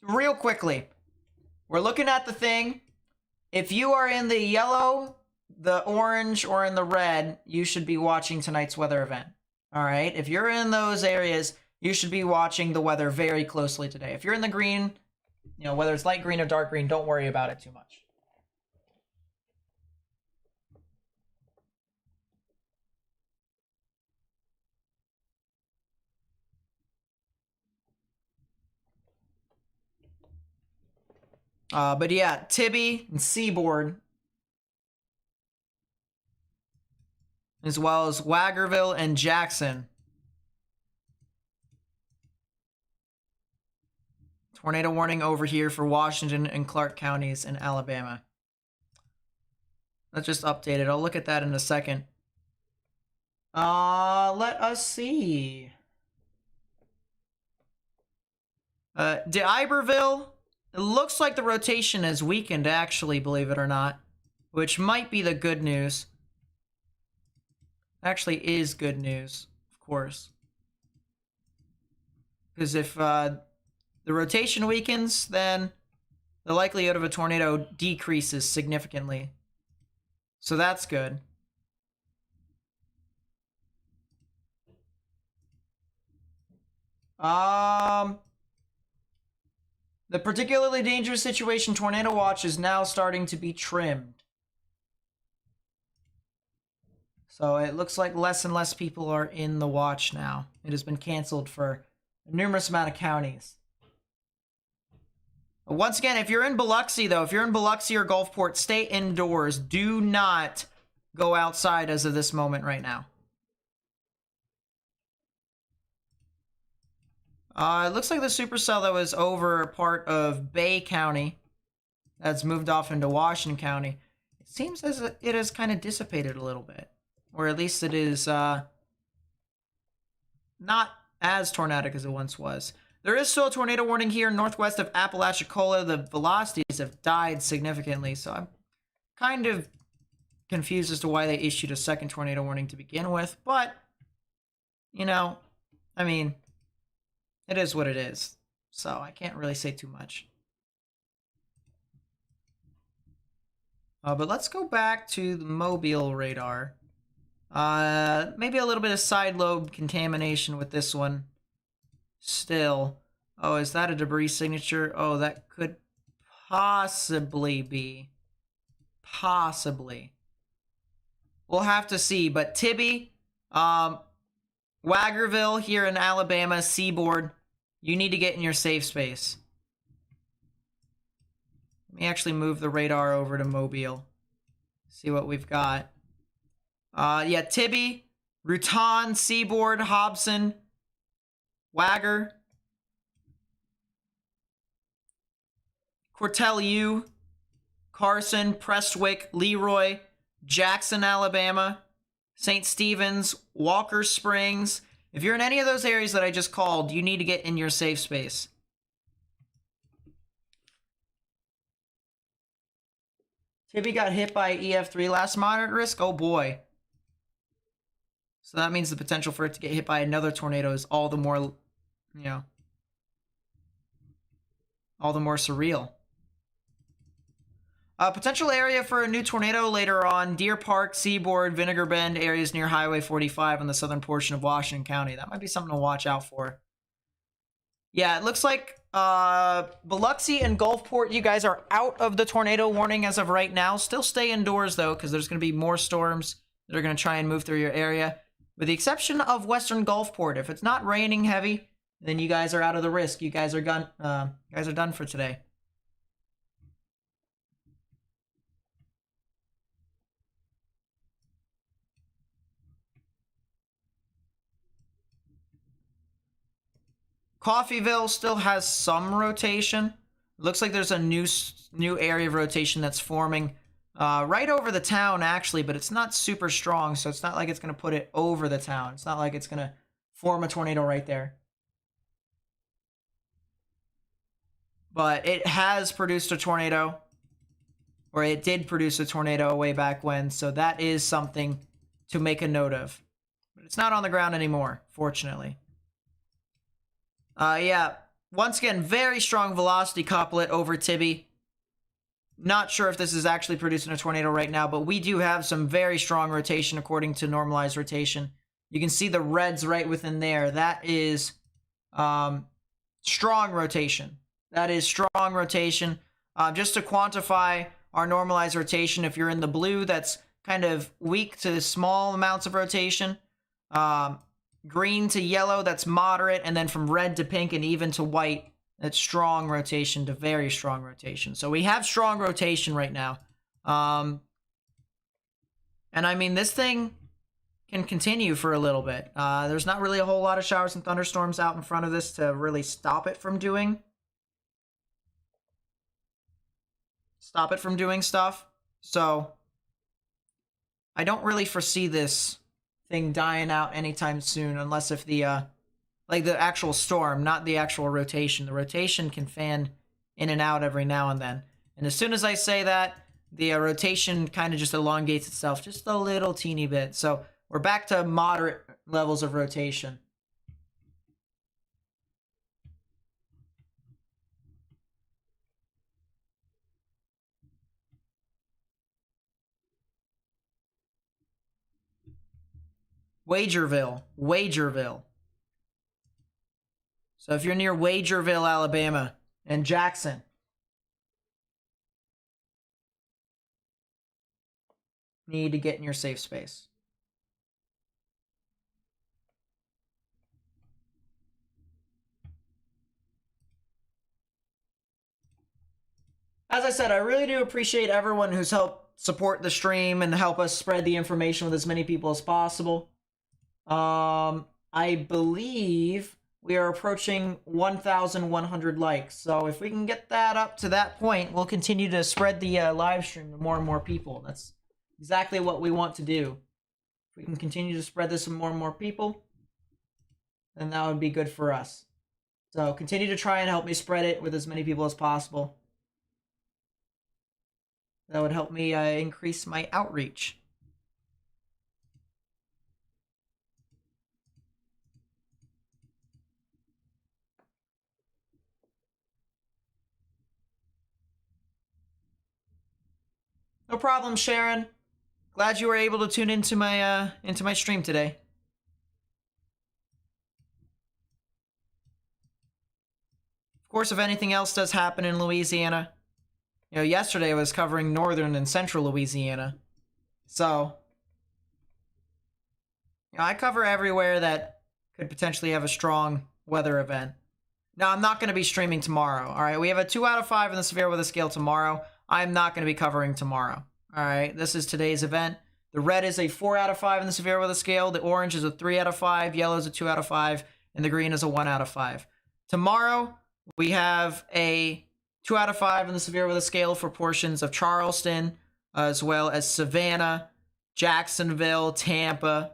Real quickly, we're looking at the thing. If you are in the yellow, the orange, or in the red, you should be watching tonight's weather event. All right? If you're in those areas, you should be watching the weather very closely today. If you're in the green, you know, whether it's light green or dark green, don't worry about it too much. But yeah, Tibby and Seaboard, as well as Waggerville and Jackson. Tornado warning over here for Washington and Clark counties in Alabama. Let's just update it. I'll look at that in a second. Let us see. D'Iberville, it looks like the rotation is weakened, actually, believe it or not, which might be the good news. Actually is good news, of course. Because if the rotation weakens, then the likelihood of a tornado decreases significantly. So that's good. The particularly dangerous situation tornado watch is now starting to be trimmed. So it looks like less and less people are in the watch now. It has been canceled for a numerous amount of counties. Once again, if you're in Biloxi, though, if you're in Biloxi or Gulfport, stay indoors. Do not go outside as of this moment right now. It looks like the supercell that was over part of Bay County that's moved off into Washington County. It seems as it has kind of dissipated a little bit. Or at least it is not as tornadic as it once was. There is still a tornado warning here northwest of Apalachicola. The velocities have died significantly, so I'm kind of confused as to why they issued a second tornado warning to begin with. But, you know, I mean, it is what it is. So I can't really say too much. But let's go back to the Mobile radar. Maybe a little bit of side lobe contamination with this one. Still. Oh, is that a debris signature? Oh, that could possibly be. Possibly. We'll have to see. But Tibby, Waggerville here in Alabama, Seaboard, you need to get in your safe space. Let me actually move the radar over to Mobile. See what we've got. Yeah, Tibby, Rutan, Seaboard, Hobson, Wagger, Cortelyou, Carson, Prestwick, Leroy, Jackson, Alabama, St. Stephen's, Walker Springs. If you're in any of those areas that I just called, you need to get in your safe space. Tibby got hit by EF3 last moderate risk? Oh boy. So that means the potential for it to get hit by another tornado is all the more, you know, all the more surreal. Potential area for a new tornado later on, Deer Park, Seaboard, Vinegar Bend, areas near Highway 45 on the southern portion of Washington County. That might be something to watch out for. Yeah, it looks like Biloxi and Gulfport, you guys are out of the tornado warning as of right now. Still stay indoors, though, because there's going to be more storms that are going to try and move through your area. With the exception of western Gulfport, if it's not raining heavy, then you guys are out of the risk. You guys are done for today. Coffeyville still has some rotation. It looks like there's a new area of rotation that's forming right over the town, actually, but it's not super strong, so it's not like it's going to put it over the town. It's not like it's going to form a tornado right there. But it has produced a tornado, or it did produce a tornado way back when, so that is something to make a note of. But it's not on the ground anymore, fortunately. Yeah, once again, very strong velocity couplet over Tibby. Not sure if this is actually producing a tornado right now, but we do have some very strong rotation according to normalized rotation. You can see the reds right within there. That is strong rotation. That is strong rotation. Just to quantify our normalized rotation, if you're in the blue, that's kind of weak to small amounts of rotation. Green to yellow, that's moderate, and then from red to pink and even to white, that's strong rotation to very strong rotation. So we have strong rotation right now. And I mean, this thing can continue for a little bit. There's not really a whole lot of showers and thunderstorms out in front of this to really stop it from doing stop it from doing stuff. So I don't really foresee this thing dying out anytime soon, unless if the like the actual storm, not the actual rotation. The rotation can fan in and out every now and then. And as soon as I say that, the rotation kind of just elongates itself just a little teeny bit. So we're back to moderate levels of rotation. Wagerville. So if you're near Wagerville, Alabama, and Jackson, need to get in your safe space. As I said, I really do appreciate everyone who's helped support the stream and help us spread the information with as many people as possible. I believe we are approaching 1,100 likes. So if we can get that up to that point, we'll continue to spread the live stream to more and more people. That's exactly what we want to do. If we can continue to spread this to more and more people, then that would be good for us. So continue to try and help me spread it with as many people as possible. That would help me increase my outreach. No problem, Sharon. Glad you were able to tune into my stream today. Of course, if anything else does happen in Louisiana, you know, yesterday I was covering northern and central Louisiana. So, you know, I cover everywhere that could potentially have a strong weather event. Now, I'm not going to be streaming tomorrow, all right? We have a 2 out of 5 in the severe weather scale tomorrow. I'm not going to be covering tomorrow, all right? This is today's event. The red is a 4 out of 5 in the severe weather scale. The orange is a 3 out of 5. Yellow is a 2 out of 5. And the green is a 1 out of 5. Tomorrow, we have a 2 out of 5 in the severe weather scale for portions of Charleston, as well as Savannah, Jacksonville, Tampa.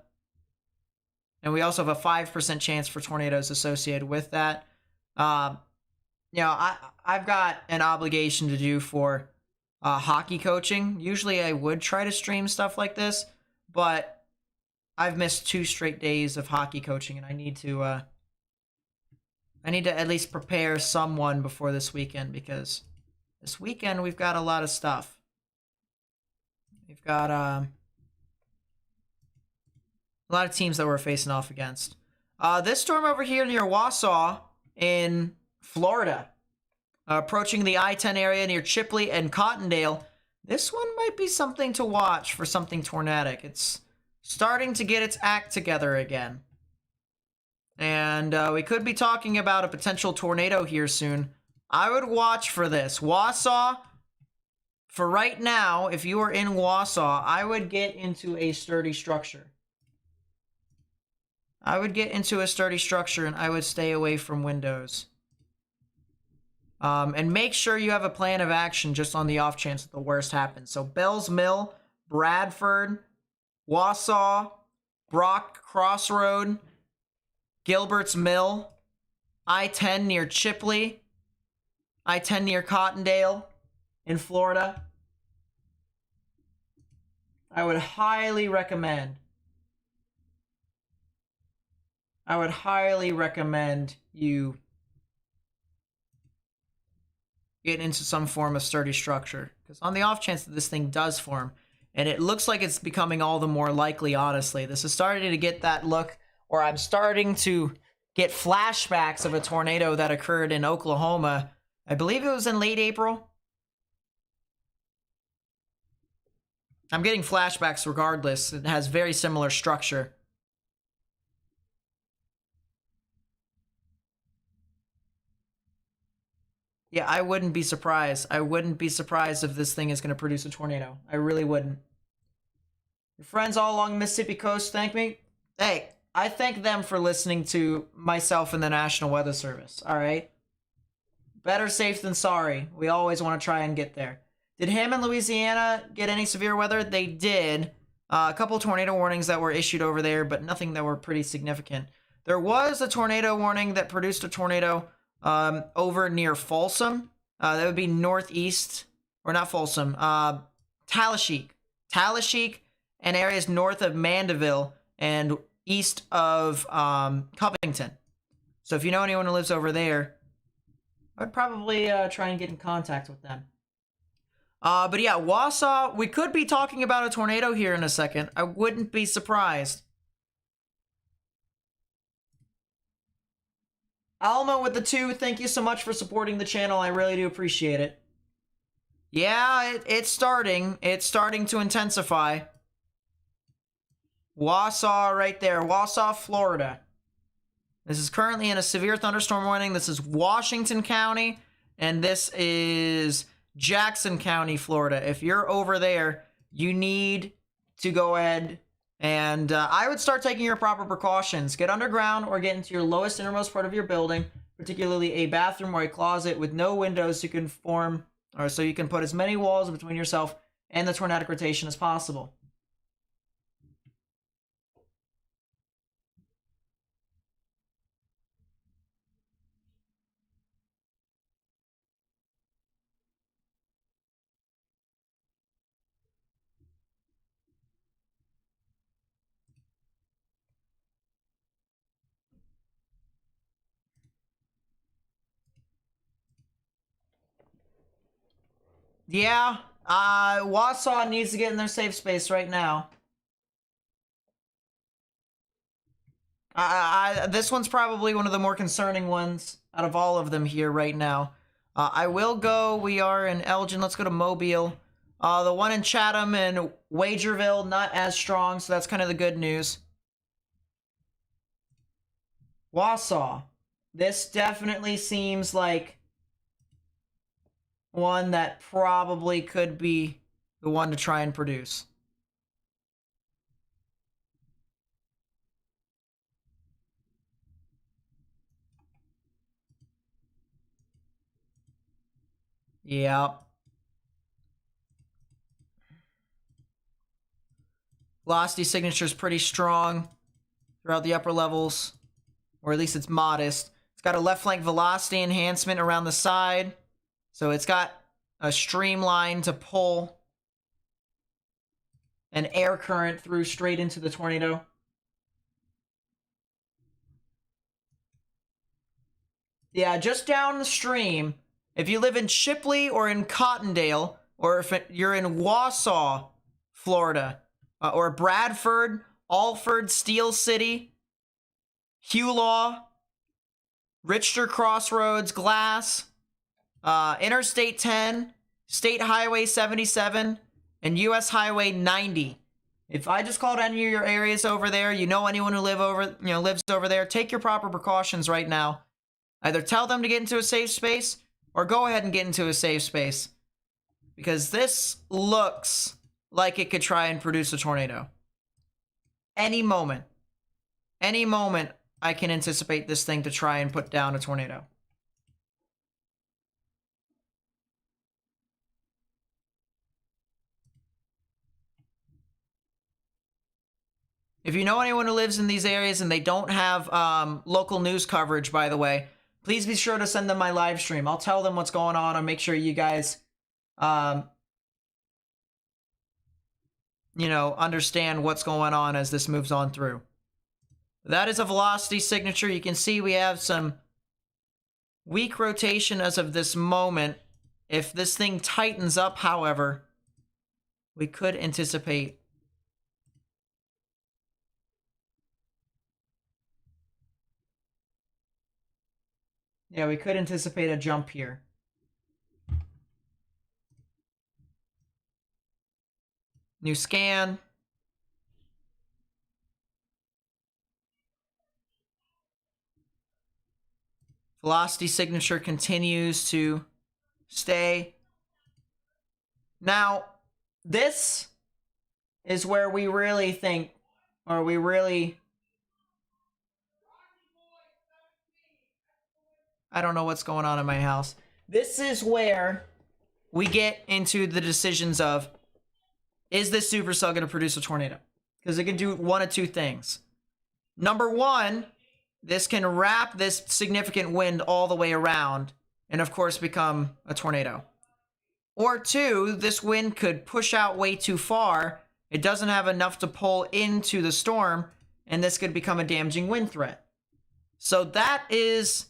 And we also have a 5% chance for tornadoes associated with that. You know, I've got an obligation to do for hockey coaching. Usually I would try to stream stuff like this, but I've missed 2 straight days of hockey coaching, and I need to at least prepare someone before this weekend, because this weekend we've got a lot of stuff. We've got a lot of teams that we're facing off against. This storm over here near Wausau in Florida, approaching the I-10 area near Chipley and Cottondale. This one might be something to watch for something tornadic. It's starting to get its act together again. And we could be talking about a potential tornado here soon. I would watch for this. Wausau, for right now, if you are in Wausau, I would get into a sturdy structure. I would get into a sturdy structure, and I would stay away from windows. And make sure you have a plan of action just on the off chance that the worst happens. So Bells Mill, Bradford, Wausau, Brock Crossroad, Gilbert's Mill, I-10 near Chipley, I-10 near Cottondale in Florida. I would highly recommend you get into some form of sturdy structure. Because on the off chance that this thing does form, and it looks like it's becoming all the more likely, honestly. This is starting to get that look, or I'm starting to get flashbacks of a tornado that occurred in Oklahoma. I believe it was in late April. I'm getting flashbacks regardless. It has very similar structure. Yeah, I wouldn't be surprised. I wouldn't be surprised if this thing is going to produce a tornado. I really wouldn't. Your friends all along the Mississippi coast thank me. Hey, I thank them for listening to myself and the National Weather Service, all right? Better safe than sorry. We always want to try and get there. Did Hammond, Louisiana get any severe weather? They did. A couple tornado warnings that were issued over there, but nothing that were pretty significant. There was a tornado warning that produced a tornado over near Folsom. That would be northeast, or not Folsom, Tallahassee. Tallahassee and areas north of Mandeville and east of Covington. So if you know anyone who lives over there, I'd probably try and get in contact with them. But yeah, Wausau, we could be talking about a tornado here in a second. I wouldn't be surprised. Alma with the 2, thank you so much for supporting the channel. I really do appreciate it. Yeah, it's starting. It's starting to intensify. Wausau right there. Wausau, Florida. This is currently in a severe thunderstorm warning. This is Washington County, and this is Jackson County, Florida. If you're over there, you need to go ahead and I would start taking your proper precautions. Get underground or get into your lowest innermost part of your building, particularly a bathroom or a closet with no windows so you can put as many walls between yourself and the tornadic rotation as possible. Yeah, Wausau needs to get in their safe space right now. This one's probably one of the more concerning ones out of all of them here right now. I will go, we are in Elgin, let's go to Mobile. The one in Chatham and Wagerville, not as strong, so that's kind of the good news. Wausau. This definitely seems like one that probably could be the one to try and produce. Yeah. Velocity signature is pretty strong throughout the upper levels, or at least it's modest. It's got a left flank velocity enhancement around the side, so it's got a streamline to pull an air current through straight into the tornado. Yeah, just down the stream, if you live in Shipley or in Cottondale, or if you're in Wausau, Florida, or Bradford, Alford, Steel City, Hewlaw, Richter Crossroads, Glass, Interstate 10, State Highway 77, and US Highway 90. If I just called any of your areas over there, you know anyone who lives over there, take your proper precautions right now. Either tell them to get into a safe space or go ahead and get into a safe space, because this looks like it could try and produce a tornado. Any moment I can anticipate this thing to try and put down a tornado. If you know anyone who lives in these areas and they don't have local news coverage, by the way, please be sure to send them my live stream. I'll tell them what's going on and make sure you guys, understand what's going on as this moves on through. That is a velocity signature. You can see we have some weak rotation as of this moment. If this thing tightens up, however, we could anticipate a jump here. New scan. Velocity signature continues to stay. Now, this is where we really think, or we really... I don't know what's going on in my house. This is where we get into the decisions of, is this supercell going to produce a tornado? Because it can do one of two things. Number one, this can wrap this significant wind all the way around and, of course, become a tornado. Or two, this wind could push out way too far. It doesn't have enough to pull into the storm, and this could become a damaging wind threat. So that is,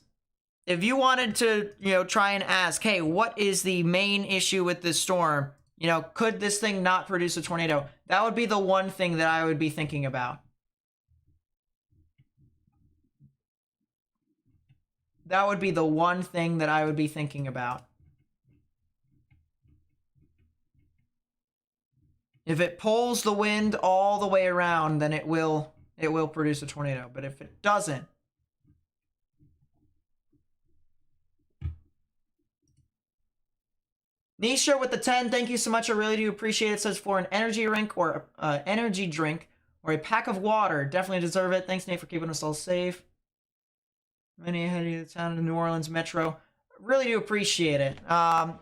if you wanted to, try and ask, hey, what is the main issue with this storm? Could this thing not produce a tornado? That would be the one thing that I would be thinking about. That would be the one thing that I would be thinking about. If it pulls the wind all the way around, then it will produce a tornado. But if it doesn't, Nisha with the 10, thank you so much. I really do appreciate it. It says for an energy drink or a pack of water. Definitely deserve it. Thanks, Nate, for keeping us all safe. Many ahead of the town of the New Orleans Metro. Really do appreciate it.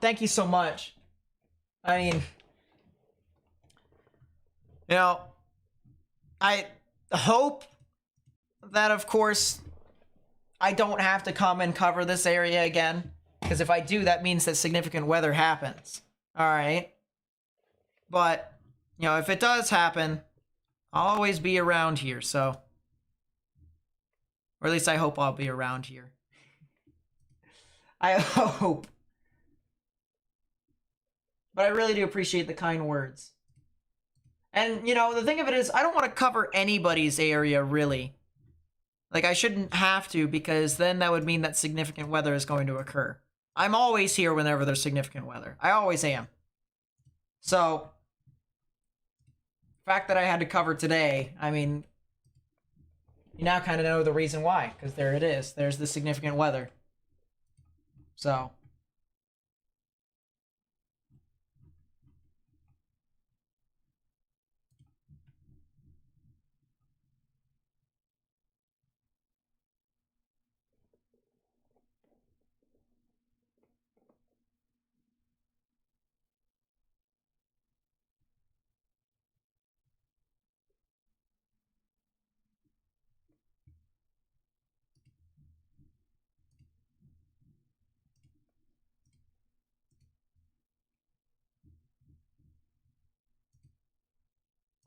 Thank you so much. I mean, I hope that, of course, I don't have to come and cover this area again. Because if I do, that means that significant weather happens. Alright? But, if it does happen, I'll always be around here, so. Or at least I hope I'll be around here. I hope. But I really do appreciate the kind words. And, the thing of it is, I don't want to cover anybody's area, really. Like, I shouldn't have to, because then that would mean that significant weather is going to occur. I'm always here whenever there's significant weather. I always am. So, the fact that I had to cover today, I mean, you now kind of know the reason why, because there it is. There's the significant weather. So.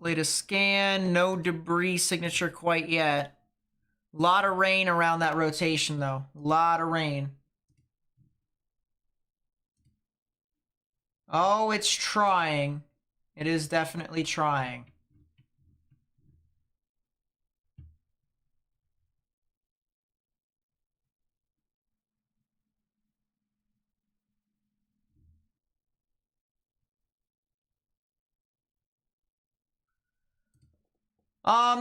Latest scan, no debris signature quite yet. Lot of rain around that rotation, though. Lot of rain. Oh, it's trying. It is definitely trying.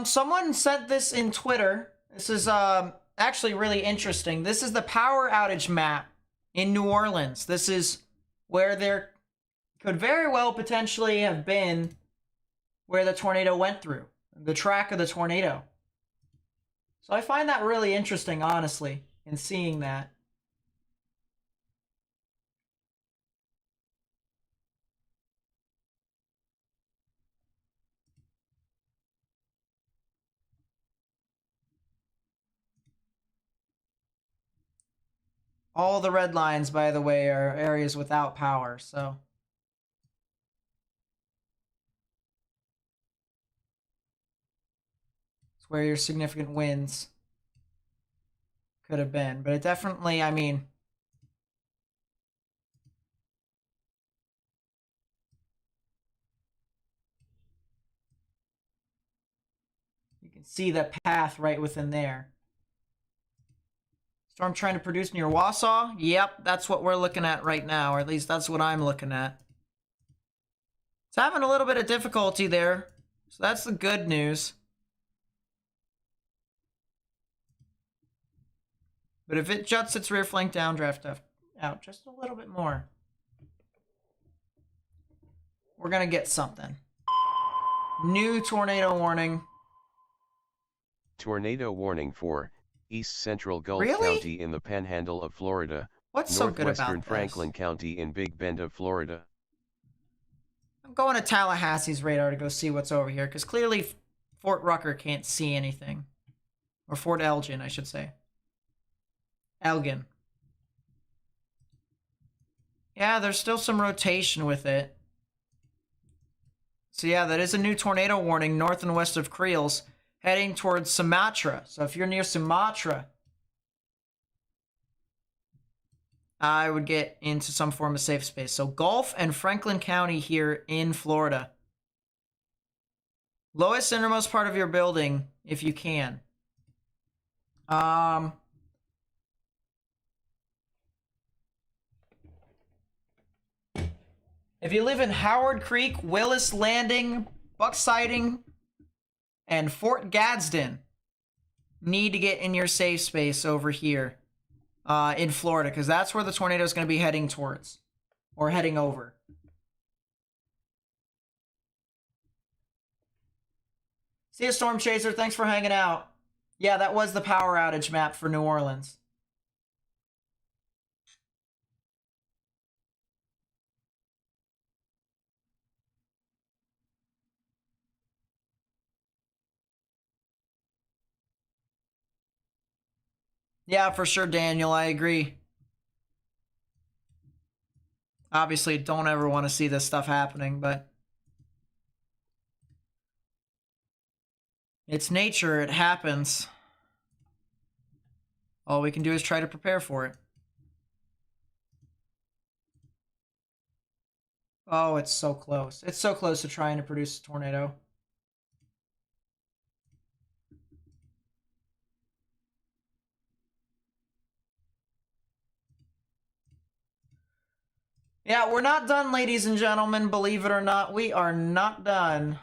Someone sent this in Twitter. This is, actually really interesting. This is the power outage map in New Orleans. This is where there could very well potentially have been where the tornado went through. The track of the tornado. So I find that really interesting, honestly, in seeing that. All the red lines, by the way, are areas without power, so. It's where your significant winds could have been. But it definitely, I mean, you can see the path right within there. Storm trying to produce near Wausau? Yep, that's what we're looking at right now, or at least that's what I'm looking at. It's having a little bit of difficulty there, so that's the good news. But if it juts its rear flank downdraft out just a little bit more, we're gonna get something. New tornado warning. Tornado warning for East Central Gulf Really? County in the Panhandle of Florida, What's so good Northwestern about Franklin this? County in Big Bend of Florida. I'm going to Tallahassee's radar to go see what's over here, because clearly Fort Rucker can't see anything. Or Fort Elgin, I should say. Elgin. Yeah, there's still some rotation with it. So yeah, that is a new tornado warning north and west of Creels, heading towards Sumatra. So if you're near Sumatra, I would get into some form of safe space. So Gulf and Franklin County here in Florida. Lowest innermost part of your building, if you can. If you live in Howard Creek, Willis Landing, Buck Siding, and Fort Gadsden, need to get in your safe space over here in Florida, because that's where the tornado is going to be heading towards, or heading over. See you, Storm Chaser. Thanks for hanging out. Yeah, that was the power outage map for New Orleans. Yeah, for sure, Daniel. I agree. Obviously, don't ever want to see this stuff happening, but it's nature. It happens. All we can do is try to prepare for it. Oh, it's so close. It's so close to trying to produce a tornado. Yeah, we're not done, ladies and gentlemen. Believe it or not, we are not done.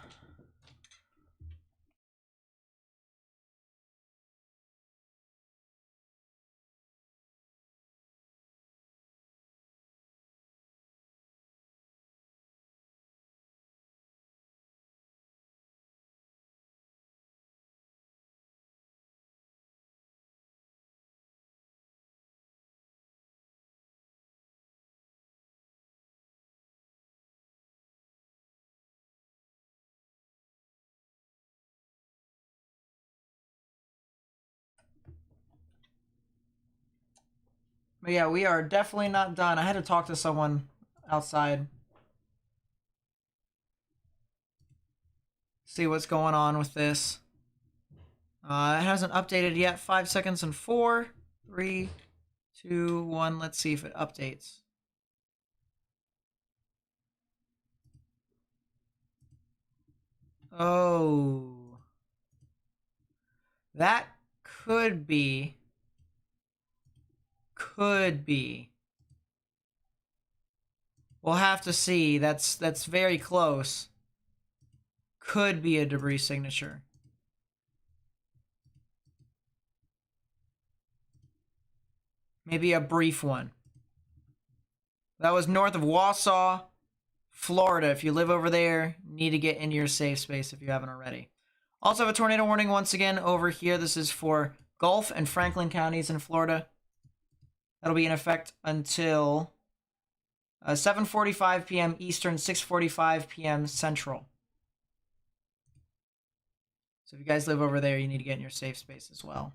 But yeah, we are definitely not done. I had to talk to someone outside. See what's going on with this. It hasn't updated yet. 5 seconds and 4, 3, 2, 1. Let's see if it updates. Oh. That could be. Could be. We'll have to see. That's very close. Could be a debris signature. Maybe a brief one. That was north of Wausau, Florida. If you live over there, need to get into your safe space if you haven't already. Also have a tornado warning once again over here. This is for Gulf and Franklin counties in Florida. That'll be in effect until 7:45 p.m. Eastern, 6:45 p.m. Central. So if you guys live over there, you need to get in your safe space as well.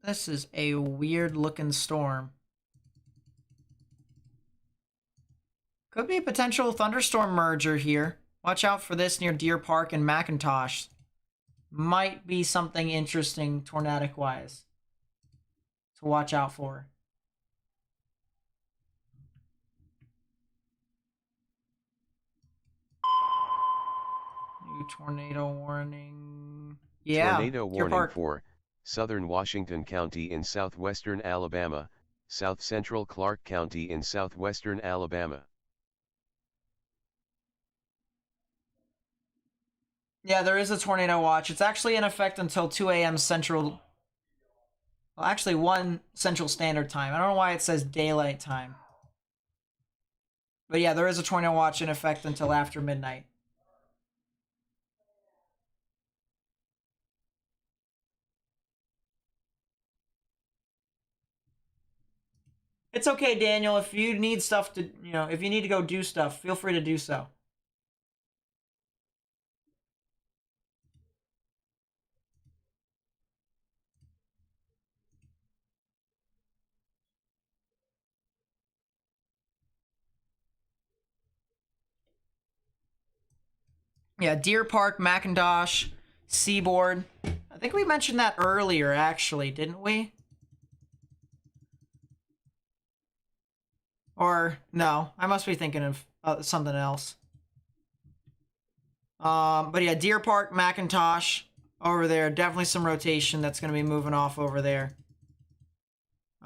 This is a weird looking storm. Could be a potential thunderstorm merger here. Watch out for this near Deer Park and McIntosh. Might be something interesting tornadic wise to watch out for. New tornado warning. Yeah. Tornado Deer warning Park. for southern Washington County in southwestern Alabama, south central Clark County in southwestern Alabama. Yeah, there is a tornado watch. It's actually in effect until 2 a.m. Central. Well, actually 1 Central Standard Time. I don't know why it says daylight time. But yeah, there is a tornado watch in effect until after midnight. It's okay, Daniel. If you need stuff to, if you need to go do stuff, feel free to do so. Yeah, Deer Park, Macintosh, Seaboard. I think we mentioned that earlier, actually, didn't we? Or, no, I must be thinking of something else. But yeah, Deer Park, Macintosh, over there. Definitely some rotation that's going to be moving off over there.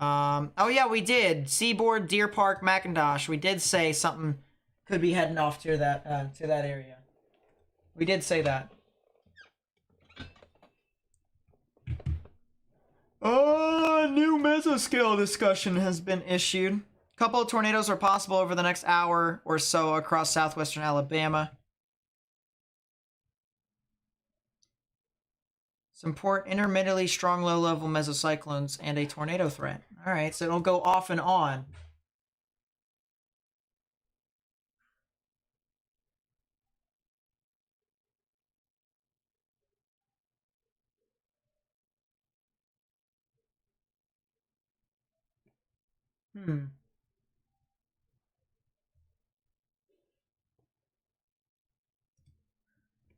Oh yeah, we did. Seaboard, Deer Park, Macintosh. We did say something could be heading off to that area. We did say that. New mesoscale discussion has been issued. A couple of tornadoes are possible over the next hour or so across southwestern Alabama. Support intermittently strong low-level mesocyclones and a tornado threat. All right, so it'll go off and on.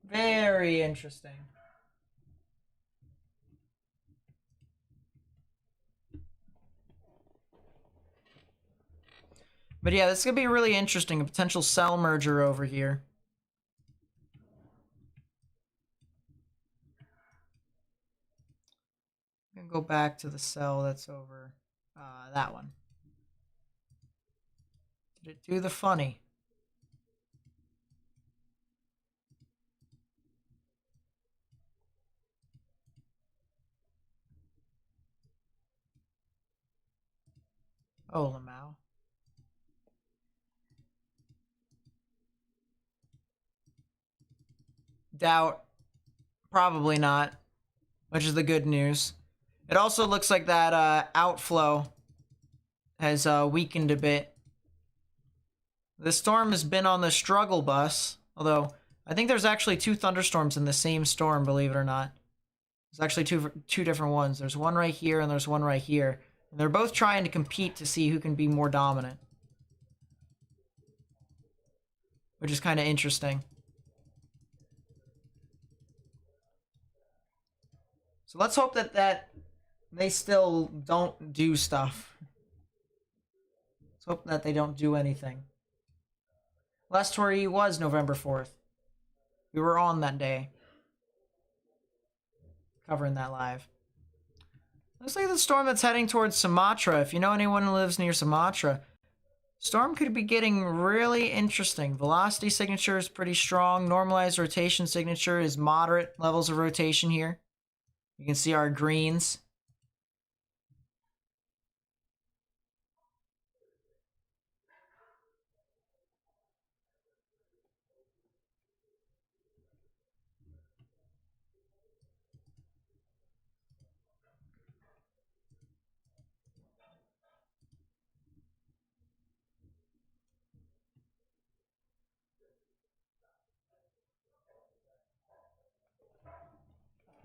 Very interesting. But yeah, this is going to be really interesting. A potential cell merger over here. I'm going to go back to the cell that's over that one. Did it do the funny? Oh, Lamau. Doubt. Probably not. Which is the good news. It also looks like that outflow has weakened a bit. The storm has been on the struggle bus. Although, I think there's actually 2 thunderstorms in the same storm, believe it or not. There's actually two different ones. There's one right here and there's one right here. And they're both trying to compete to see who can be more dominant. Which is kind of interesting. So let's hope that they still don't do stuff. Let's hope that they don't do anything. Last tour was November 4th. We were on that day. Covering that live. Looks like the storm that's heading towards Sumatra. If you know anyone who lives near Sumatra, storm could be getting really interesting. Velocity signature is pretty strong. Normalized rotation signature is moderate levels of rotation here. You can see our greens.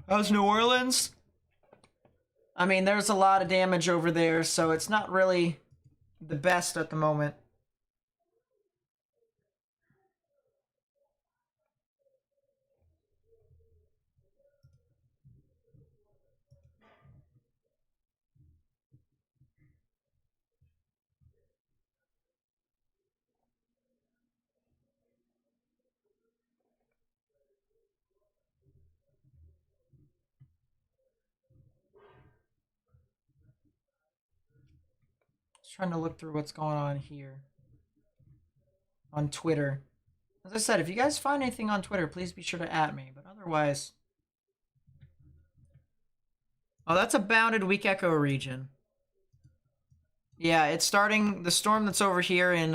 How's New Orleans? I mean, there's a lot of damage over there, so it's not really the best at the moment. Just trying to look through what's going on here. On Twitter. As I said, if you guys find anything on Twitter, please be sure to @me. But otherwise... Oh, that's a bounded weak echo region. Yeah, it's starting... The storm that's over here in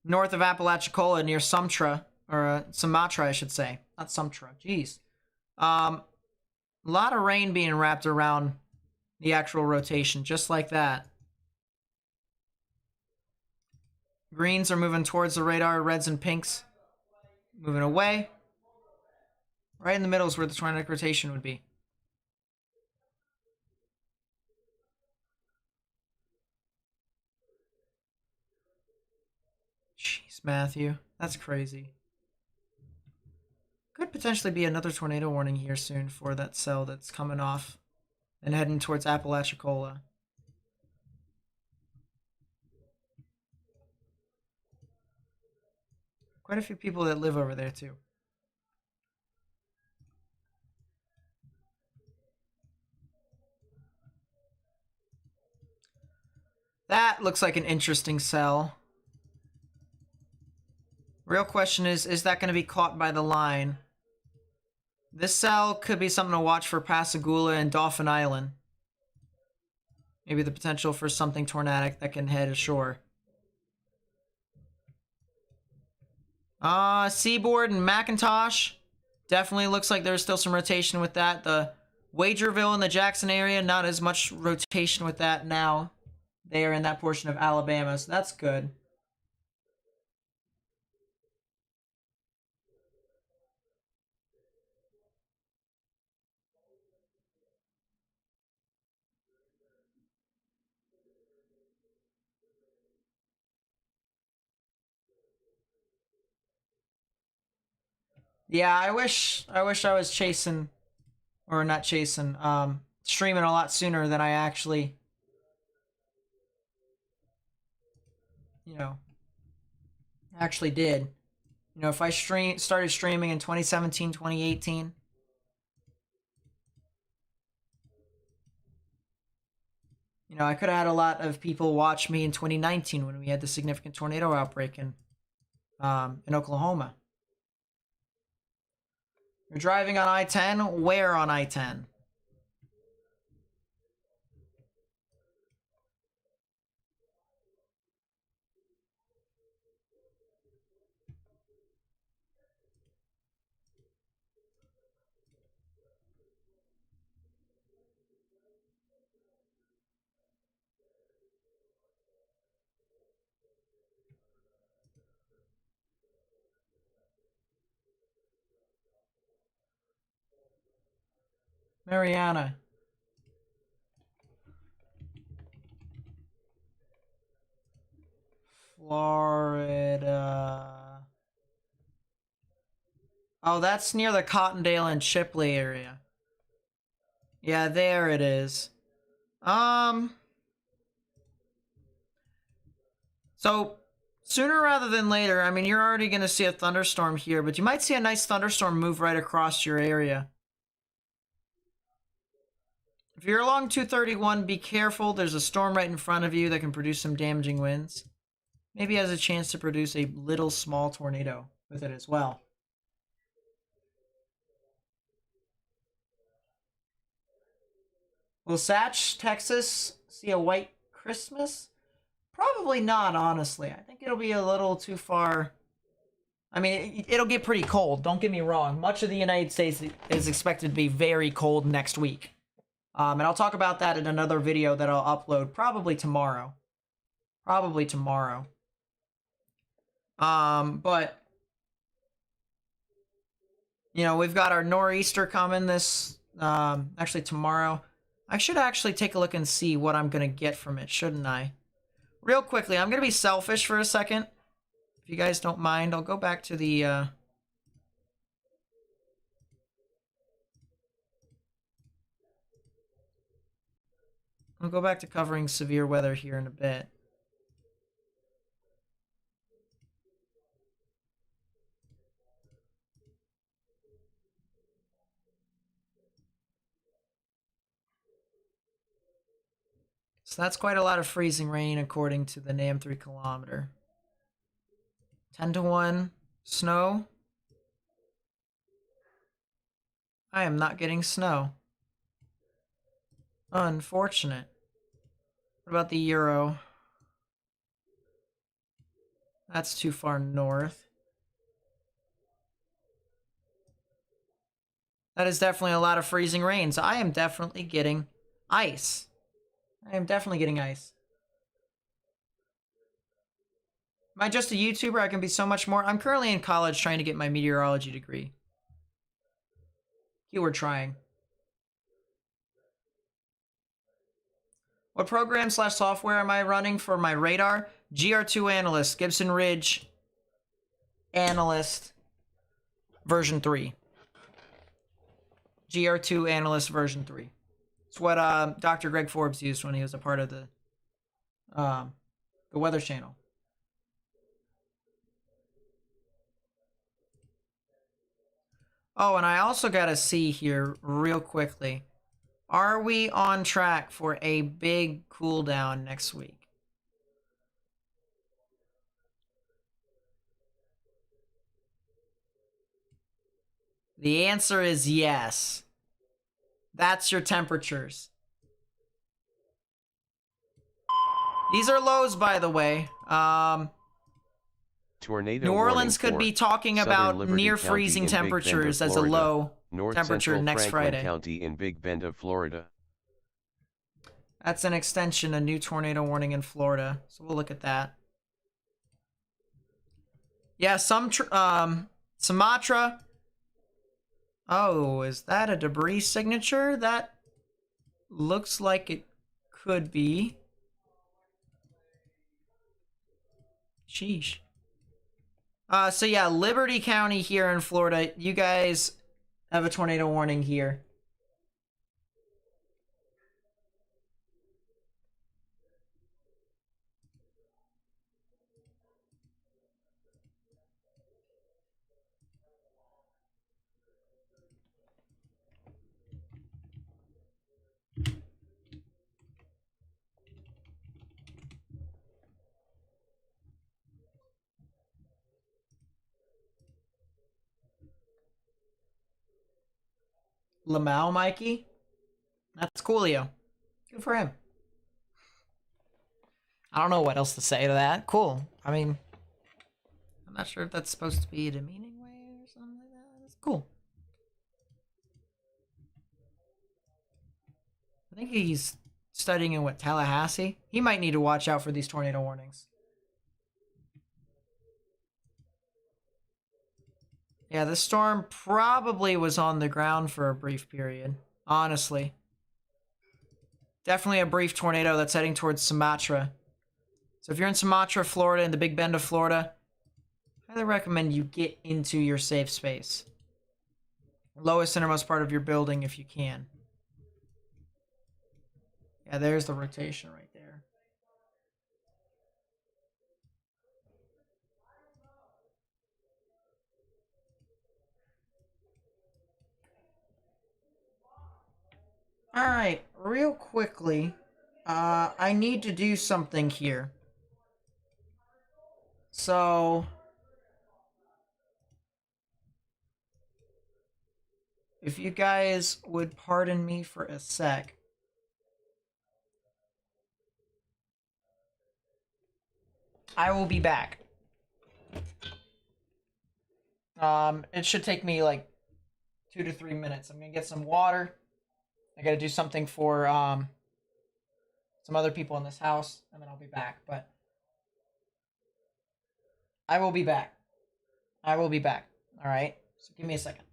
north of Apalachicola near Sumatra. Or Sumatra, I should say. Not Sumatra. Jeez. A lot of rain being wrapped around the actual rotation, just like that. Greens are moving towards the radar. Reds and pinks moving away. Right in the middle is where the tornadic rotation would be. Jeez, Matthew. That's crazy. Could potentially be another tornado warning here soon for that cell that's coming off and heading towards Apalachicola. Quite a few people that live over there too. That looks like an interesting cell. Real question is that going to be caught by the line? This cell could be something to watch for Pascagoula and Dauphin Island. Maybe the potential for something tornadic that can head ashore. Seaboard and McIntosh. Definitely looks like there's still some rotation with that. The Wagerville and the Jackson area, not as much rotation with that now. They are in that portion of Alabama, so that's good. Yeah, I wish I was chasing, or not chasing, streaming a lot sooner than I actually, actually did. If I started streaming in 2017, 2018, I could have had a lot of people watch me in 2019 when we had the significant tornado outbreak in Oklahoma. You're driving on I-10? Where on I-10? Mariana. Florida. Oh, that's near the Cottondale and Chipley area. Yeah, there it is. So, sooner rather than later, I mean, you're already going to see a thunderstorm here, but you might see a nice thunderstorm move right across your area. If you're along 231, be careful. There's a storm right in front of you that can produce some damaging winds. Maybe has a chance to produce a little small tornado with it as well. Will Satch, Texas, see a white Christmas? Probably not, honestly. I think it'll be a little too far. I mean, it'll get pretty cold. Don't get me wrong. Much of the United States is expected to be very cold next week. And I'll talk about that in another video that I'll upload probably tomorrow. Probably tomorrow. But we've got our nor'easter coming this actually tomorrow. I should actually take a look and see what I'm gonna get from it, shouldn't I? Real quickly, I'm gonna be selfish for a second. If you guys don't mind, I'll go back to the I'll go back to covering severe weather here in a bit. So that's quite a lot of freezing rain according to the NAM 3 kilometer. 10-1 snow. I am not getting snow. Unfortunate. What about the Euro? That's too far north. That is definitely a lot of freezing rain. So I am definitely getting ice. I am definitely getting ice. Am I just a YouTuber? I can be so much more. I'm currently in college trying to get my meteorology degree. Keyword trying. What program / software am I running for my radar? GR2 Analyst, Gibson Ridge Analyst version 3. GR2 Analyst version 3. It's what Dr. Greg Forbes used when he was a part of the Weather Channel. Oh, and I also got to see here real quickly. Are we on track for a big cool down next week? The answer is yes. That's your temperatures. These are lows, by the way. Tornado New Orleans warning could be for talking Southern about Liberty near County freezing in Big Bend of temperatures as a Florida, low North temperature Central next Franklin Friday. County in Big Bend of Florida. That's an extension, a new tornado warning in Florida. So we'll look at that. Yeah, Sumatra. Oh, is that a debris signature? That looks like it could be. Sheesh. So yeah, Liberty County here in Florida. You guys have a tornado warning here. Lamau Mikey? That's coolio. Good for him. I don't know what else to say to that. Cool. I mean, I'm not sure if that's supposed to be a demeaning way or something like that. It's cool. I think he's studying in Tallahassee? He might need to watch out for these tornado warnings. Yeah, the storm probably was on the ground for a brief period, honestly. Definitely a brief tornado that's heading towards Sumatra. So if you're in Sumatra, Florida, in the Big Bend of Florida, I highly recommend you get into your safe space. Lowest innermost part of your building if you can. Yeah, there's the rotation right there. All right, real quickly, I need to do something here. So, if you guys would pardon me for a sec. I will be back. It should take me like 2 to 3 minutes. I'm gonna get some water. I gotta do something for some other people in this house, and then I'll be back. But I will be back. I will be back. All right. So give me a second.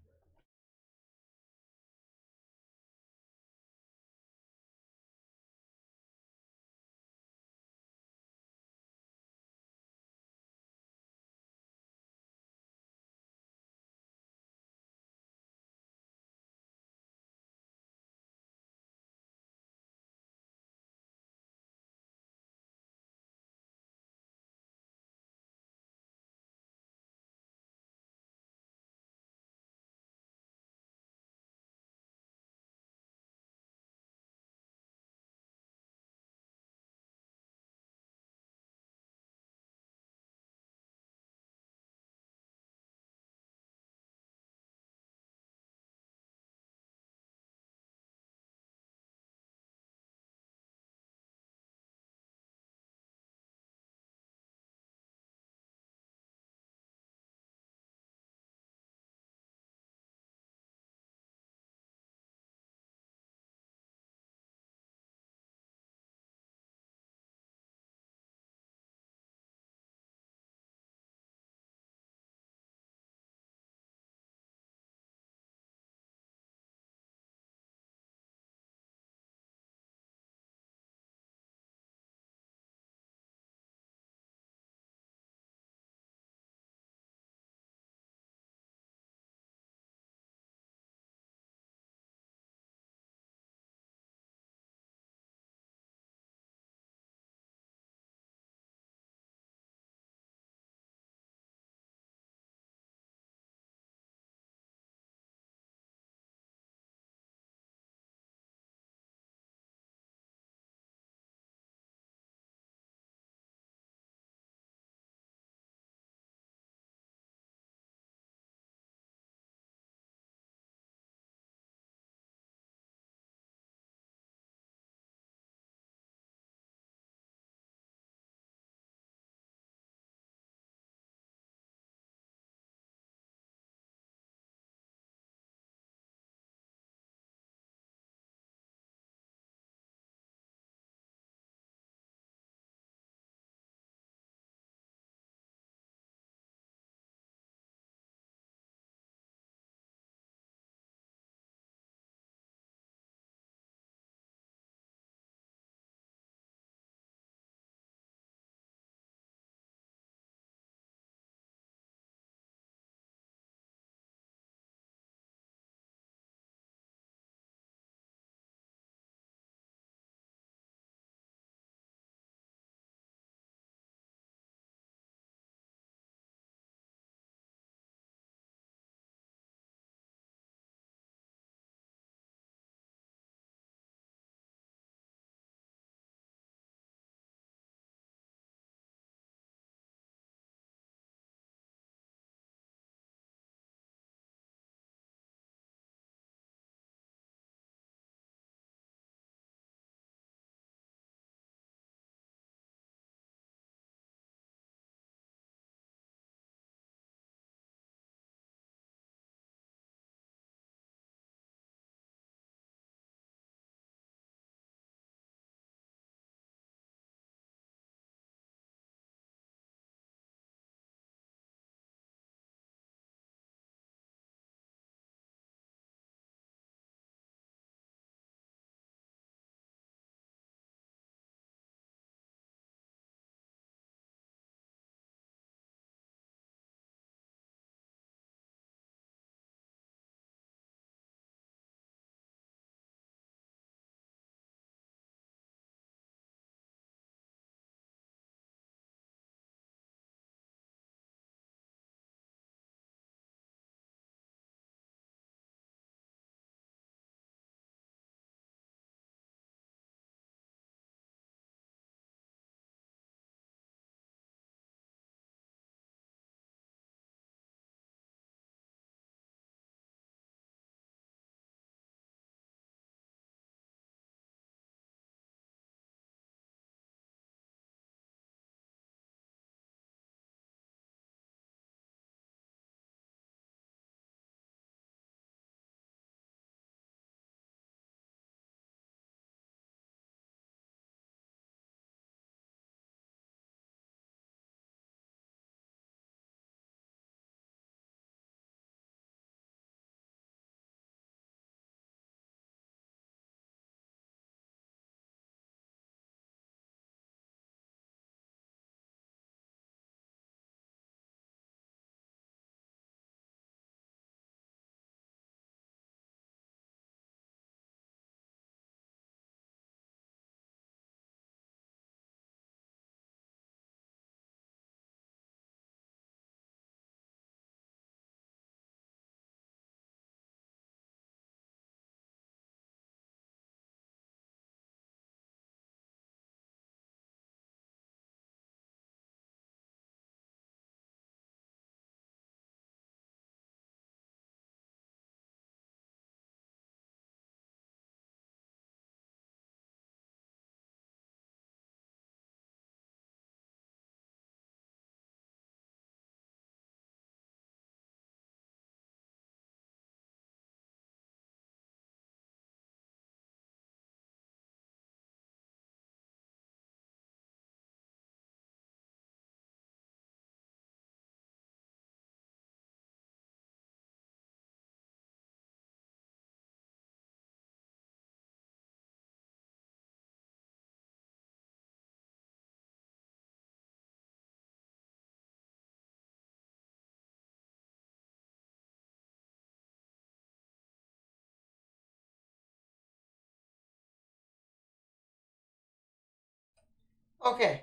Okay.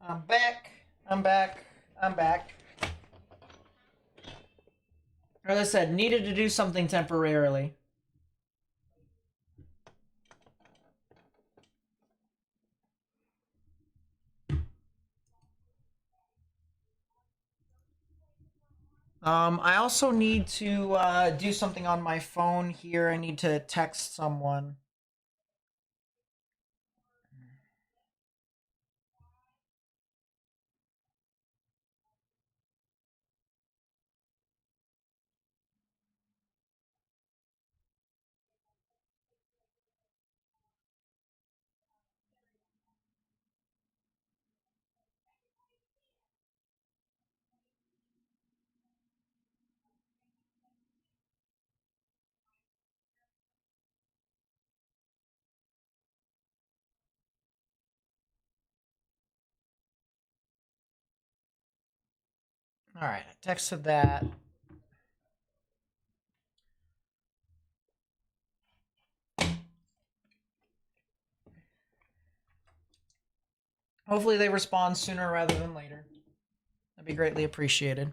I'm back. I'm back. I'm back. As I said, needed to do something temporarily. I also need to do something on my phone here. I need to text someone. All right, I texted that. Hopefully they respond sooner rather than later. That'd be greatly appreciated.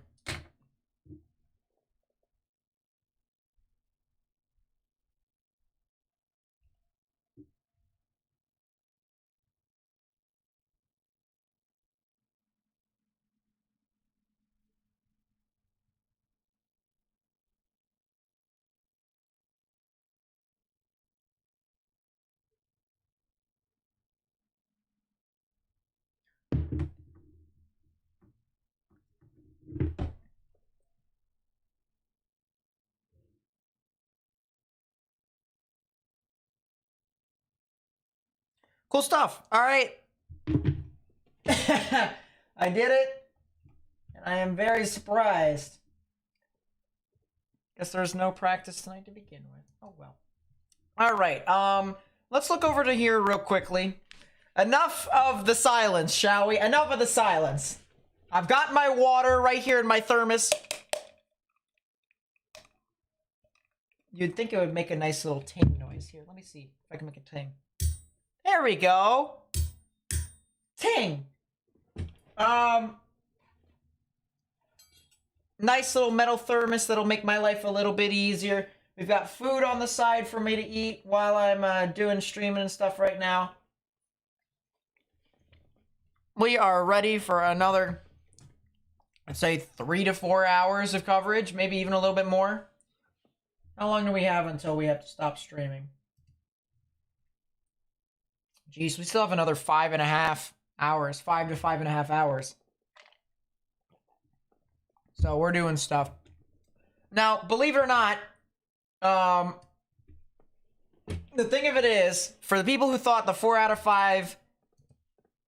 Cool stuff. All right. I did it. And I am very surprised. Guess there's no practice tonight to begin with. Oh well. All right. Let's look over to here real quickly. Enough of the silence, shall we? Enough of the silence. I've got my water right here in my thermos. You'd think it would make a nice little ting noise here. Let me see if I can make a ting. There we go. Ting. Nice little metal thermos that'll make my life a little bit easier. We've got food on the side for me to eat while I'm doing streaming and stuff right now. We are ready for another, I'd say 3 to 4 hours of coverage, maybe even a little bit more. How long do we have until we have to stop streaming? Jeez, we still have another 5.5 hours, 5 to 5.5 hours. So we're doing stuff. Now, believe it or not, the thing of it is, for the people who thought the 4 out of 5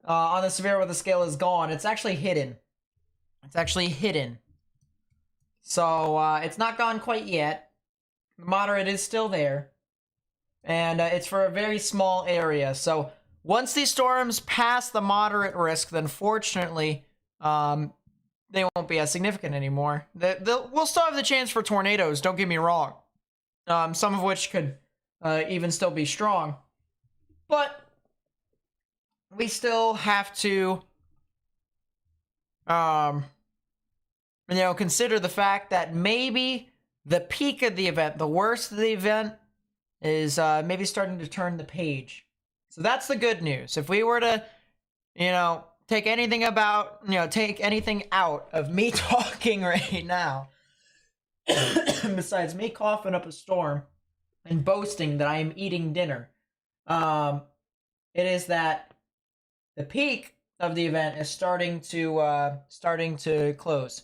on the severe weather scale is gone, it's actually hidden. It's actually hidden. So it's not gone quite yet. The moderate is still there. And it's for a very small area. So once these storms pass the moderate risk, then fortunately, they won't be as significant anymore. We'll still have the chance for tornadoes, don't get me wrong. Some of which could even still be strong. But we still have to, consider the fact that maybe the peak of the event, the worst of the event, is maybe starting to turn the page. So that's the good news. If we were to, take anything out of me talking right now, besides me coughing up a storm and boasting that I am eating dinner, it is that the peak of the event is starting to close.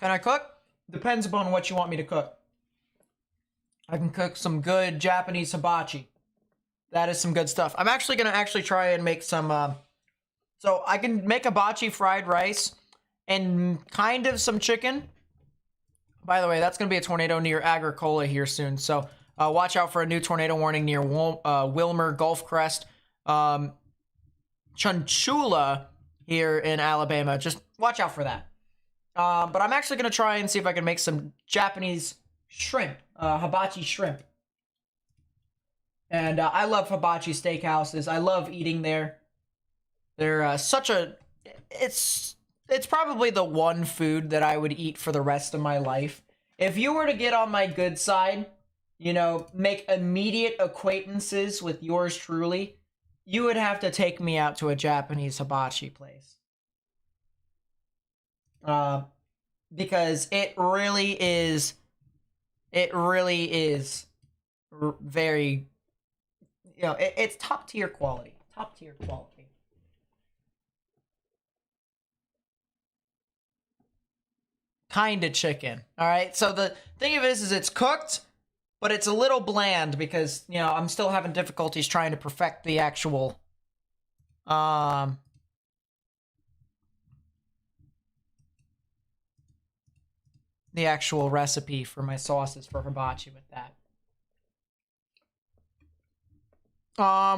Can I cook? Depends upon what you want me to cook. I can cook some good Japanese hibachi. That is some good stuff. I'm actually going to try and make some, so I can make hibachi fried rice and kind of some chicken. By the way, that's going to be a tornado near Agricola here soon. So watch out for a new tornado warning near Wilmer, Gulf Crest, Chunchula here in Alabama. Just watch out for that. But I'm actually going to try and see if I can make some Japanese shrimp, hibachi shrimp. And I love hibachi steakhouses. I love eating there. They're such a... It's probably the one food that I would eat for the rest of my life. If you were to get on my good side, you know, make immediate acquaintances with yours truly, you would have to take me out to a Japanese hibachi place. Because it really is very, you know, it's top tier quality. Top tier quality. Kinda chicken. All right. So the thing of it is it's cooked, but it's a little bland because, you know, I'm still having difficulties trying to perfect the actual, the actual recipe for my sauces for hibachi with that.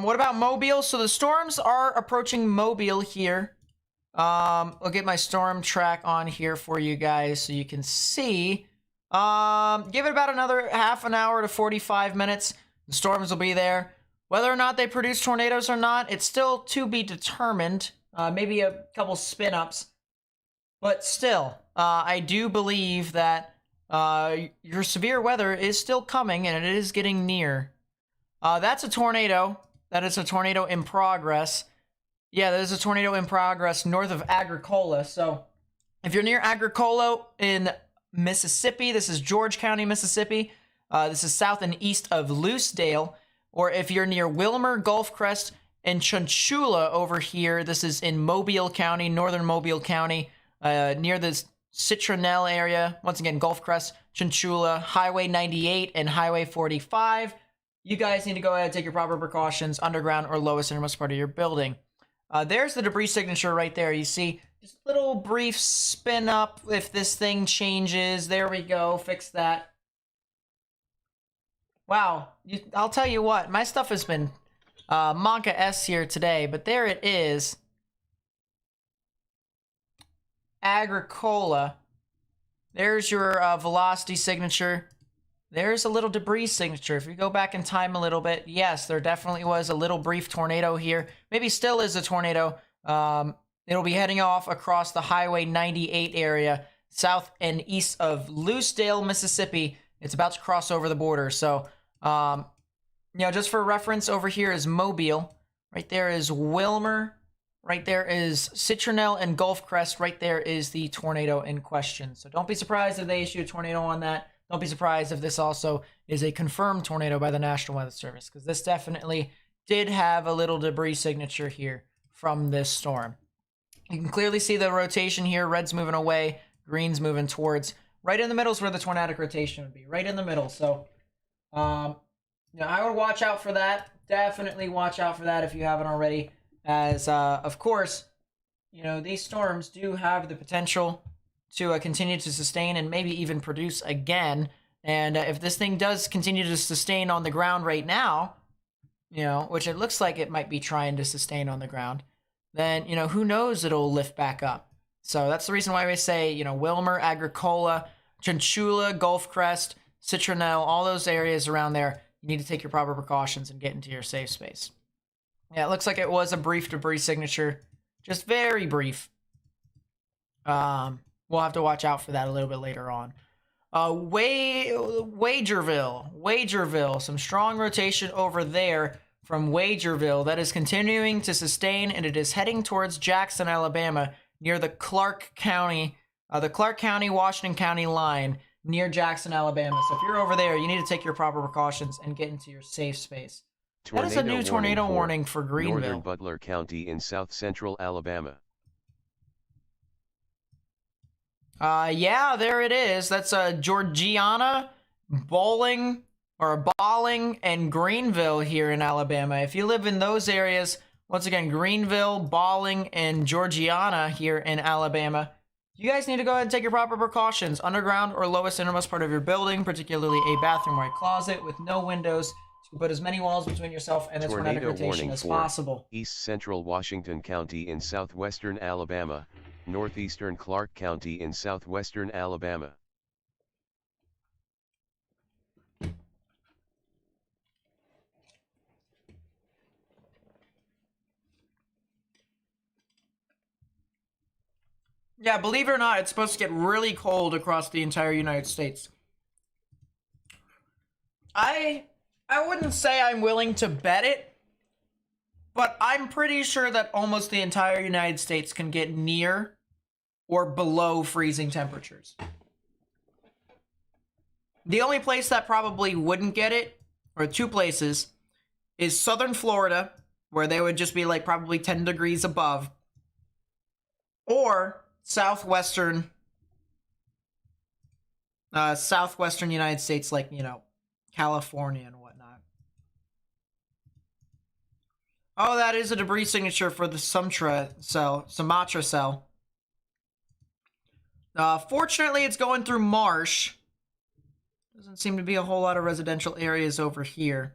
What about Mobile? So the storms are approaching Mobile here. I'll get my storm track on here for you guys so you can see. Give it about another half an hour to 45 minutes. The storms will be there. Whether or not they produce tornadoes or not, it's still to be determined. Maybe a couple spin-ups. But still, I do believe that your severe weather is still coming and it is getting near. That's a tornado. That is a tornado in progress. Yeah, there's a tornado in progress north of Agricola. So if you're near Agricola in Mississippi, this is George County, Mississippi. This is south and east of Loosedale. Or if you're near Wilmer, Gulf Crest, and Chunchula over here, this is in Mobile County, northern Mobile County, near the Citronelle area. Once again, Gulf Crest, Chunchula, Highway 98, and Highway 45. You guys need to go ahead and take your proper precautions, underground or lowest innermost part of your building. There's the debris signature right there. You see, just a little brief spin up if this thing changes. There we go. Fix that. Wow. I'll tell you what. My stuff has been Monka S here today, but there it is. Agricola. There's your velocity signature. There's a little debris signature. If you go back in time a little bit, yes, there definitely was a little brief tornado here. Maybe still is a tornado. It'll be heading off across the Highway 98 area, south and east of Loosedale, Mississippi. It's about to cross over the border. So, you know, just for reference, over here is Mobile. Right there is Wilmer. Right there is Citronelle and Gulf Crest. Right there is the tornado in question. So don't be surprised if they issue a tornado on that. Don't be surprised if this also is a confirmed tornado by the National Weather Service, because this definitely did have a little debris signature here from this storm. You can clearly see the rotation here. Red's moving away, green's moving towards. Right in the middle is where the tornadic rotation would be. Right in the middle. So, you know, I would watch out for that. Definitely watch out for that if you haven't already. As, of course, you know, these storms do have the potential to continue to sustain and maybe even produce again. And if this thing does continue to sustain on the ground right now, you know, which it looks like it might be trying to sustain on the ground, then, you know, who knows, it'll lift back up. So that's the reason why we say, you know, Wilmer, Agricola, Chunchula, Gulf Crest, Citronelle, all those areas around there, you need to take your proper precautions and get into your safe space. Yeah, it looks like it was a brief debris signature. Just very brief. We'll have to watch out for that a little bit later on. Wagerville. Some strong rotation over there from Wagerville. That is continuing to sustain, and it is heading towards Jackson, Alabama, near the Clark County, Washington County line, near Jackson, Alabama. So if you're over there, you need to take your proper precautions and get into your safe space. That is a new tornado warning for Greenville. Northern Butler County in south central Alabama. Yeah, there it is. That's Georgiana, Balling, and Greenville here in Alabama. If you live in those areas, once again, Greenville, Balling, and Georgiana here in Alabama, you guys need to go ahead and take your proper precautions. Underground or lowest innermost part of your building, particularly a bathroom or a closet with no windows. So put as many walls between yourself and the tornadic rotation as possible. East central Washington County in southwestern Alabama. Northeastern Clark County in southwestern Alabama. Yeah, believe it or not, it's supposed to get really cold across the entire United States. I wouldn't say I'm willing to bet it, but I'm pretty sure that almost the entire United States can get near or below freezing temperatures. The only place that probably wouldn't get it, or two places, is southern Florida, where they would just be like probably 10 degrees above, or southwestern United States, like, you know, California and whatnot. Oh, that is a debris signature for the Sumatra cell. Fortunately, it's going through marsh. Doesn't seem to be a whole lot of residential areas over here.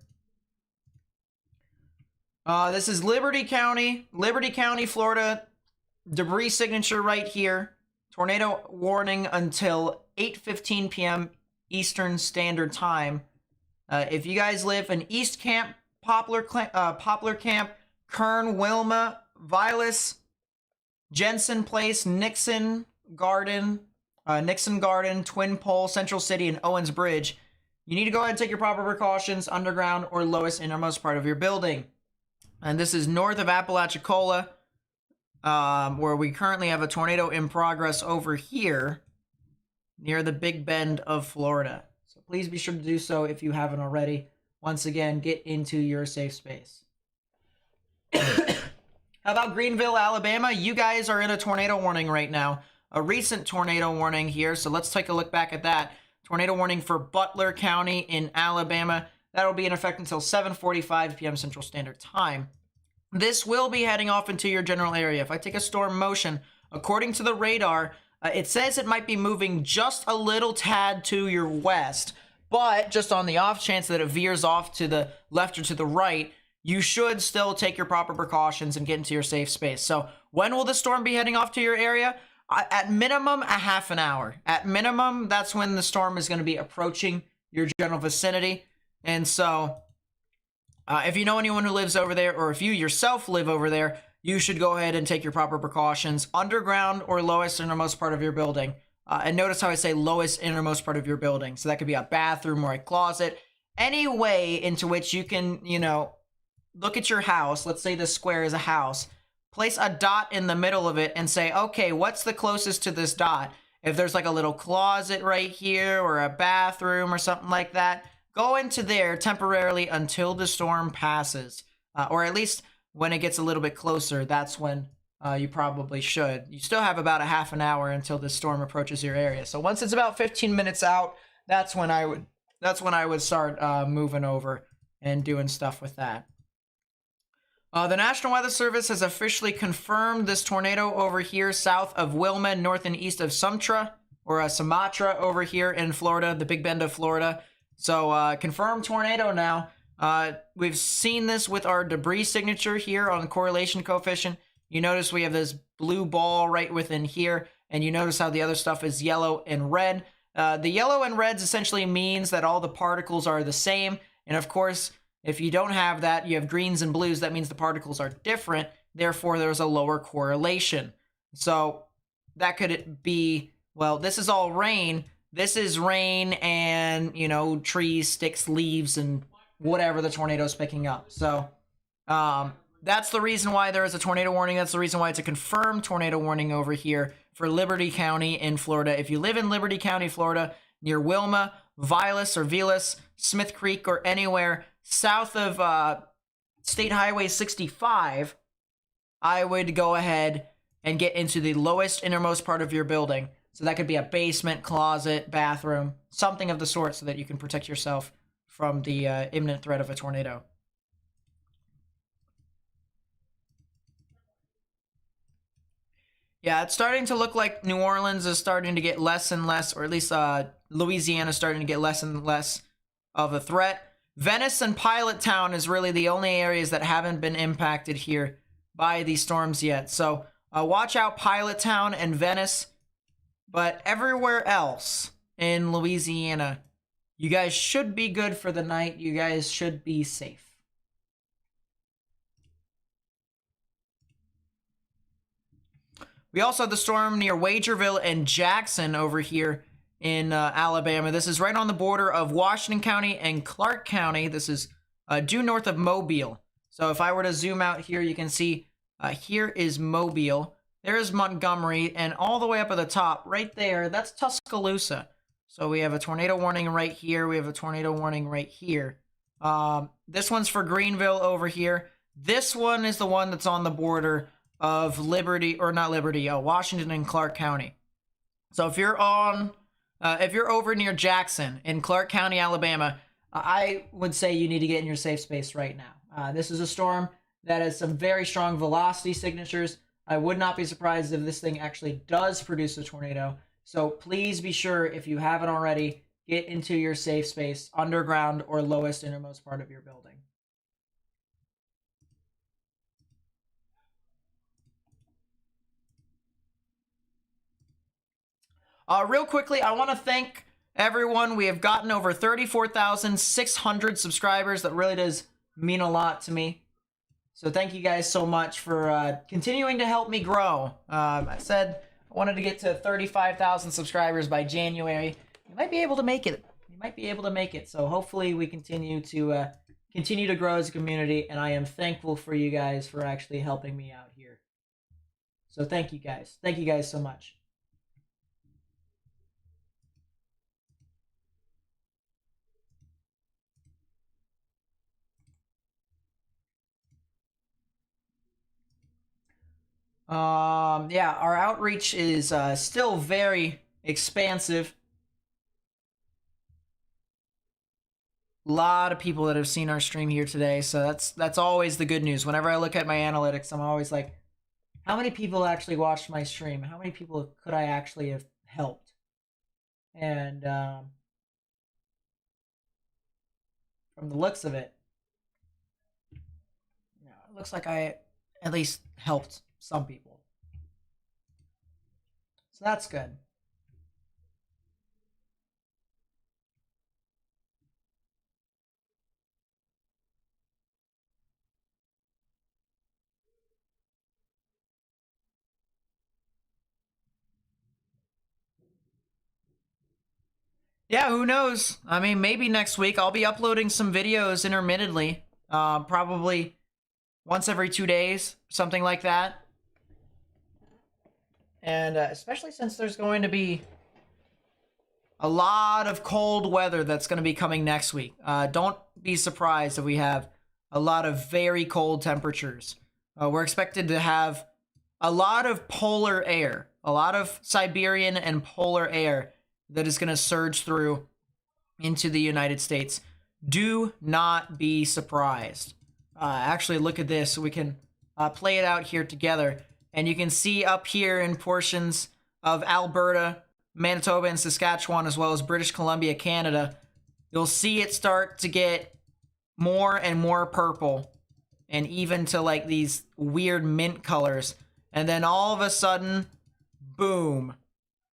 This is Liberty County, Florida. Debris signature right here. Tornado warning until 8:15 p.m. Eastern Standard Time. If you guys live in East Camp, Poplar Camp, Kern, Wilma, Vilas, Jensen Place, Nixon Garden, Twin Pole, Central City, and Owens Bridge, you need to go ahead and take your proper precautions underground or lowest innermost part of your building. And this is north of Apalachicola, where we currently have a tornado in progress over here near the Big Bend of Florida. So please be sure to do so if you haven't already. Once again, get into your safe space. How about Greenville, Alabama? You guys are in a tornado warning right now. A recent tornado warning here, so let's take a look back at that. Tornado warning for Butler County in Alabama. That'll be in effect until 7:45 p.m. Central Standard Time. This will be heading off into your general area. If I take a storm motion, according to the radar, it says it might be moving just a little tad to your west, but just on the off chance that it veers off to the left or to the right, you should still take your proper precautions and get into your safe space. So when will the storm be heading off to your area? At minimum, a half an hour. At minimum, that's when the storm is going to be approaching your general vicinity. And so if you know anyone who lives over there, or if you yourself live over there, you should go ahead and take your proper precautions underground or lowest innermost part of your building. And notice how I say lowest innermost part of your building. So that could be a bathroom or a closet. Any way into which you can, you know, look at your house. Let's say this square is a house. Place a dot in the middle of it and say, okay, what's the closest to this dot? If there's like a little closet right here or a bathroom or something like that, go into there temporarily until the storm passes. Or at least when it gets a little bit closer, that's when you probably should. You still have about a half an hour until the storm approaches your area. So once it's about 15 minutes out, that's when I would start moving over and doing stuff with that. The National Weather Service has officially confirmed this tornado over here south of Wilma, north and east of Sumatra, or Sumatra over here in Florida, the Big Bend of Florida. So confirmed tornado now. We've seen this with our debris signature here on the correlation coefficient. You notice we have this blue ball right within here, and you notice how the other stuff is yellow and red. The yellow and reds essentially means that all the particles are the same, and of course, if you don't have that, you have greens and blues, that means the particles are different, therefore there's a lower correlation. So that could be, well, this is all rain. This is rain and, you know, trees, sticks, leaves, and whatever the tornado is picking up. So that's the reason why there is a tornado warning. That's the reason why it's a confirmed tornado warning over here for Liberty County in Florida. If you live in Liberty County, Florida, near Wilma, Vilas, Smith Creek, or anywhere south of State Highway 65, I would go ahead and get into the lowest innermost part of your building. So that could be a basement, closet, bathroom, something of the sort, so that you can protect yourself from the imminent threat of a tornado. Yeah, it's starting to look like New Orleans is starting to get less and less, or at least Louisiana is starting to get less and less of a threat. Venice and Pilot Town is really the only areas that haven't been impacted here by these storms yet. So watch out, Pilot Town and Venice. But everywhere else in Louisiana, you guys should be good for the night. You guys should be safe. We also have the storm near Wagerville and Jackson over here in Alabama. This is right on the border of Washington County and Clark County. This is due north of Mobile. So if I were to zoom out here, you can see here is Mobile. There's Montgomery, and all the way up at the top, right there, that's Tuscaloosa. So we have a tornado warning right here. We have a tornado warning right here. This one's for Greenville over here. This one is the one that's on the border of Washington and Clark County. So if you're over near Jackson in Clark County, Alabama, I would say you need to get in your safe space right now. This is a storm that has some very strong velocity signatures. I would not be surprised if this thing actually does produce a tornado. So please be sure, if you haven't already, get into your safe space, underground or lowest innermost part of your building. Real quickly, I want to thank everyone. We have gotten over 34,600 subscribers. That really does mean a lot to me. So thank you guys so much for continuing to help me grow. I said I wanted to get to 35,000 subscribers by January. You might be able to make it. You might be able to make it. So hopefully we continue to grow as a community, and I am thankful for you guys for actually helping me out here. So thank you guys. Thank you guys so much. Yeah, our outreach is still very expansive. A lot of people that have seen our stream here today, so that's always the good news. Whenever I look at my analytics, I'm always like, how many people actually watched my stream? How many people could I actually have helped? And from the looks of it, it looks like I at least helped some people. So that's good. Yeah, who knows? I mean, maybe next week I'll be uploading some videos intermittently. Probably once every 2 days, something like that. And especially since there's going to be a lot of cold weather that's going to be coming next week. Don't be surprised if we have a lot of very cold temperatures. We're expected to have a lot of polar air, a lot of Siberian and polar air that is going to surge through into the United States. Do not be surprised. Actually, look at this. We can play it out here together. And you can see up here in portions of Alberta, Manitoba, and Saskatchewan, as well as British Columbia, Canada, you'll see it start to get more and more purple, and even to like these weird mint colors. And then all of a sudden, boom.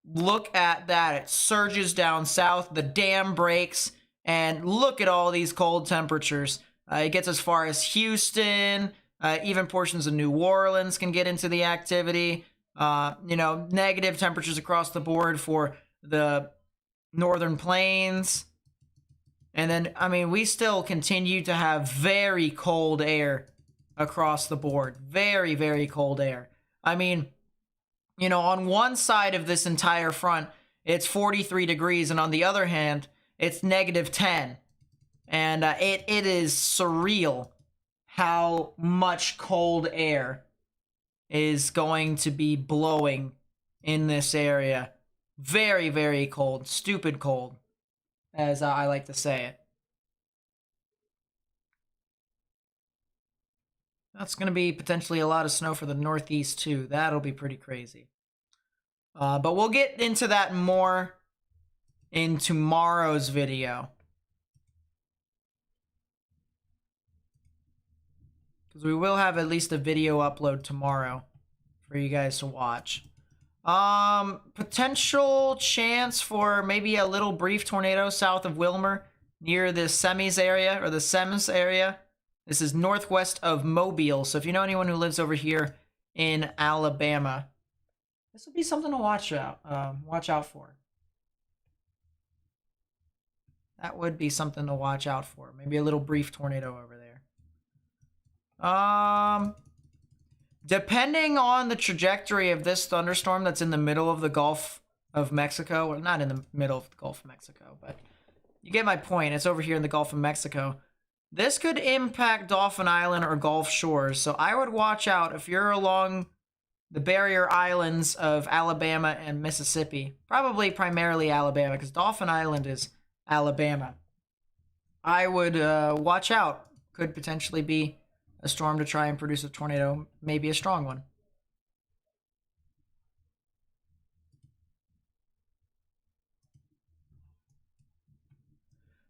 Look at that. It surges down south. The dam breaks. And look at all these cold temperatures. It gets as far as Houston. Even portions of New Orleans can get into the activity. Negative temperatures across the board for the northern plains. And then, I mean, we still continue to have very cold air across the board. Very, very cold air. I mean, on one side of this entire front, it's 43 degrees, and on the other hand, it's -10. And it is surreal how much cold air is going to be blowing in this area. Very, very cold. Stupid cold, as I like to say it. That's going to be potentially a lot of snow for the Northeast, too. That'll be pretty crazy. But we'll get into that more in tomorrow's video. Because we will have at least a video upload tomorrow for you guys to watch. Potential chance for maybe a little brief tornado south of Wilmer near the Semis area, or the Sems area. This is northwest of Mobile. So if you know anyone who lives over here in Alabama, This would be something to watch out for. That would be something to watch out for. Maybe a little brief tornado over there. Depending on the trajectory of this thunderstorm that's in the middle of the Gulf of Mexico, well, not in the middle of the Gulf of Mexico, but you get my point. It's over here in the Gulf of Mexico. This could impact Dauphin Island or Gulf shores, so I would watch out if you're along the barrier islands of Alabama and Mississippi. Probably primarily Alabama, because Dauphin Island is Alabama. I would watch out. Could potentially be a storm to try and produce a tornado, maybe a strong one.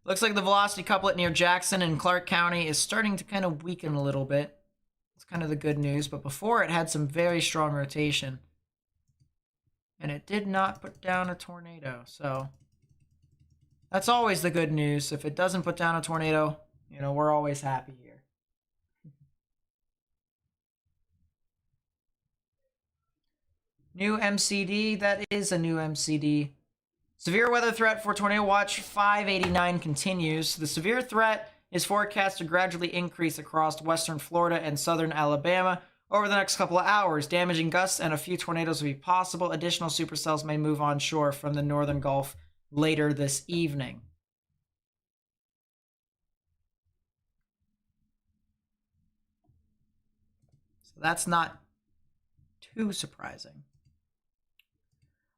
Looks like the velocity couplet near Jackson and Clark County is starting to kind of weaken a little bit. It's kind of the good news, but before it had some very strong rotation. And it did not put down a tornado, so that's always the good news. If it doesn't put down a tornado, you know, we're always happy here. New MCD, that is a new MCD. Severe weather threat for Tornado Watch 589 continues. The severe threat is forecast to gradually increase across western Florida and southern Alabama over the next couple of hours. Damaging gusts and a few tornadoes will be possible. Additional supercells may move onshore from the northern Gulf later this evening. So that's not too surprising.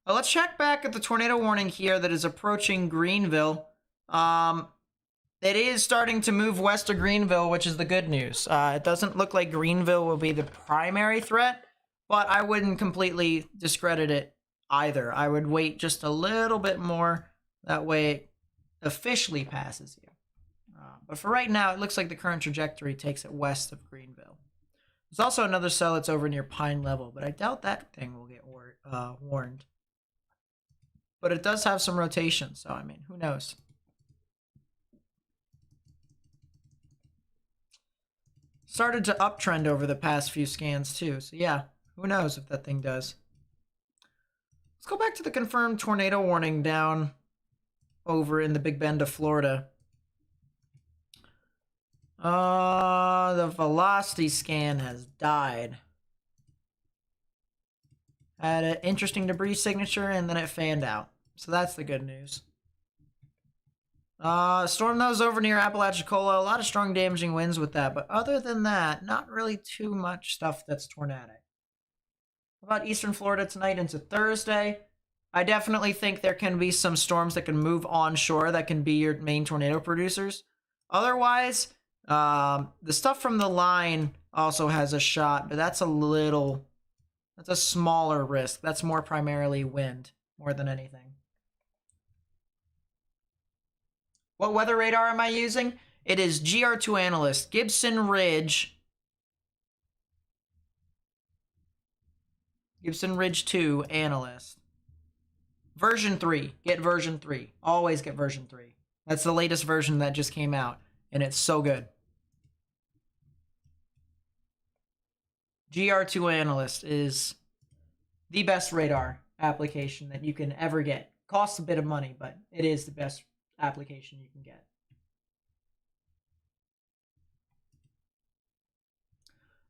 Let's check back at the tornado warning here that is approaching Greenville. It is starting to move west of Greenville, which is the good news. It doesn't look like Greenville will be the primary threat, but I wouldn't completely discredit it either. I would wait just a little bit more. That way it officially passes you. But for right now, it looks like the current trajectory takes it west of Greenville. There's also another cell that's over near Pine Level, but I doubt that thing will get warned. But it does have some rotation, so I mean, who knows? Started to uptrend over the past few scans too, so yeah, who knows if that thing does. Let's go back to the confirmed tornado warning down over in the Big Bend of Florida. The velocity scan has died. Had an interesting debris signature, and then it fanned out. So that's the good news. Storm that was over near Apalachicola. A lot of strong damaging winds with that. But other than that, not really too much stuff that's tornadic. How about Eastern Florida tonight into Thursday? I definitely think there can be some storms that can move onshore that can be your main tornado producers. Otherwise, the stuff from the line also has a shot, but that's a smaller risk. That's more primarily wind, more than anything. What weather radar am I using? It is GR2 Analyst, Gibson Ridge 2 Analyst. Version 3. Get version 3. Always get version 3. That's the latest version that just came out, and it's so good. GR2 Analyst is the best radar application that you can ever get. Costs a bit of money, but it is the best application you can get.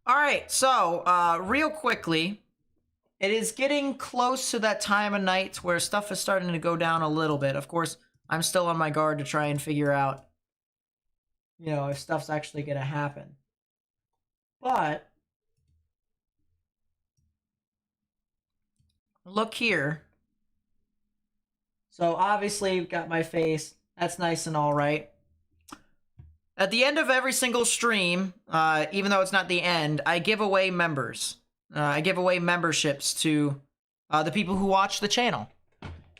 All right, so real quickly, it is getting close to that time of night where stuff is starting to go down a little bit. Of course, I'm still on my guard to try and figure out, you know, if stuff's actually going to happen. But look here. So obviously, you've got my face. That's nice and all right. At the end of every single stream, even though it's not the end, I give away members. I give away memberships to the people who watch the channel.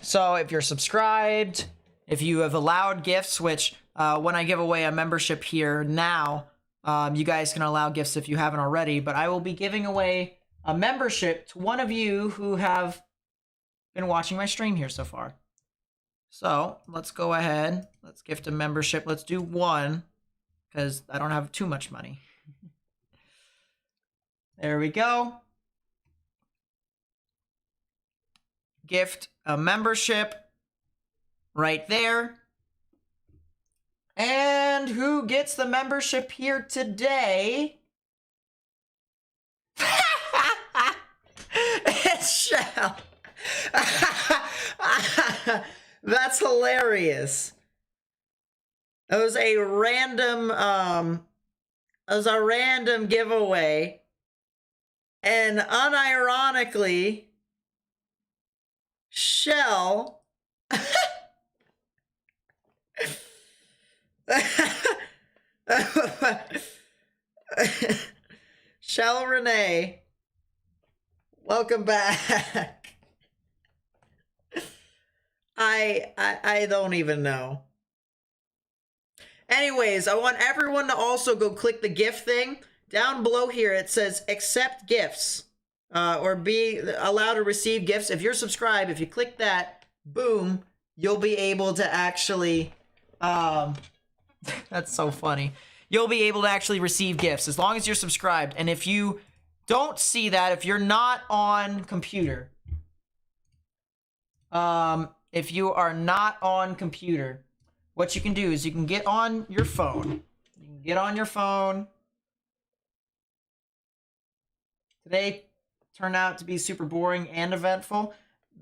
So if you're subscribed, if you have allowed gifts, which when I give away a membership here now, you guys can allow gifts if you haven't already, but I will be giving away a membership to one of you who have been watching my stream here so far. So let's go ahead. Let's gift a membership. Let's do one because I don't have too much money. There we go. gift a membership right there. And who gets the membership here today? It's Shell. That's hilarious. It was a random giveaway. And unironically, Shell Shell Renee, welcome back. I don't even know. Anyways, I want everyone to also go click the gift thing. Down below here, it says accept gifts or be allowed to receive gifts. If you're subscribed, if you click that, boom, you'll be able to actually, that's so funny. You'll be able to actually receive gifts as long as you're subscribed. And if you don't see that, if you're not on computer, if you are not on computer, what you can do is you can get on your phone. You can get on your phone. Today turned out to be super boring and eventful.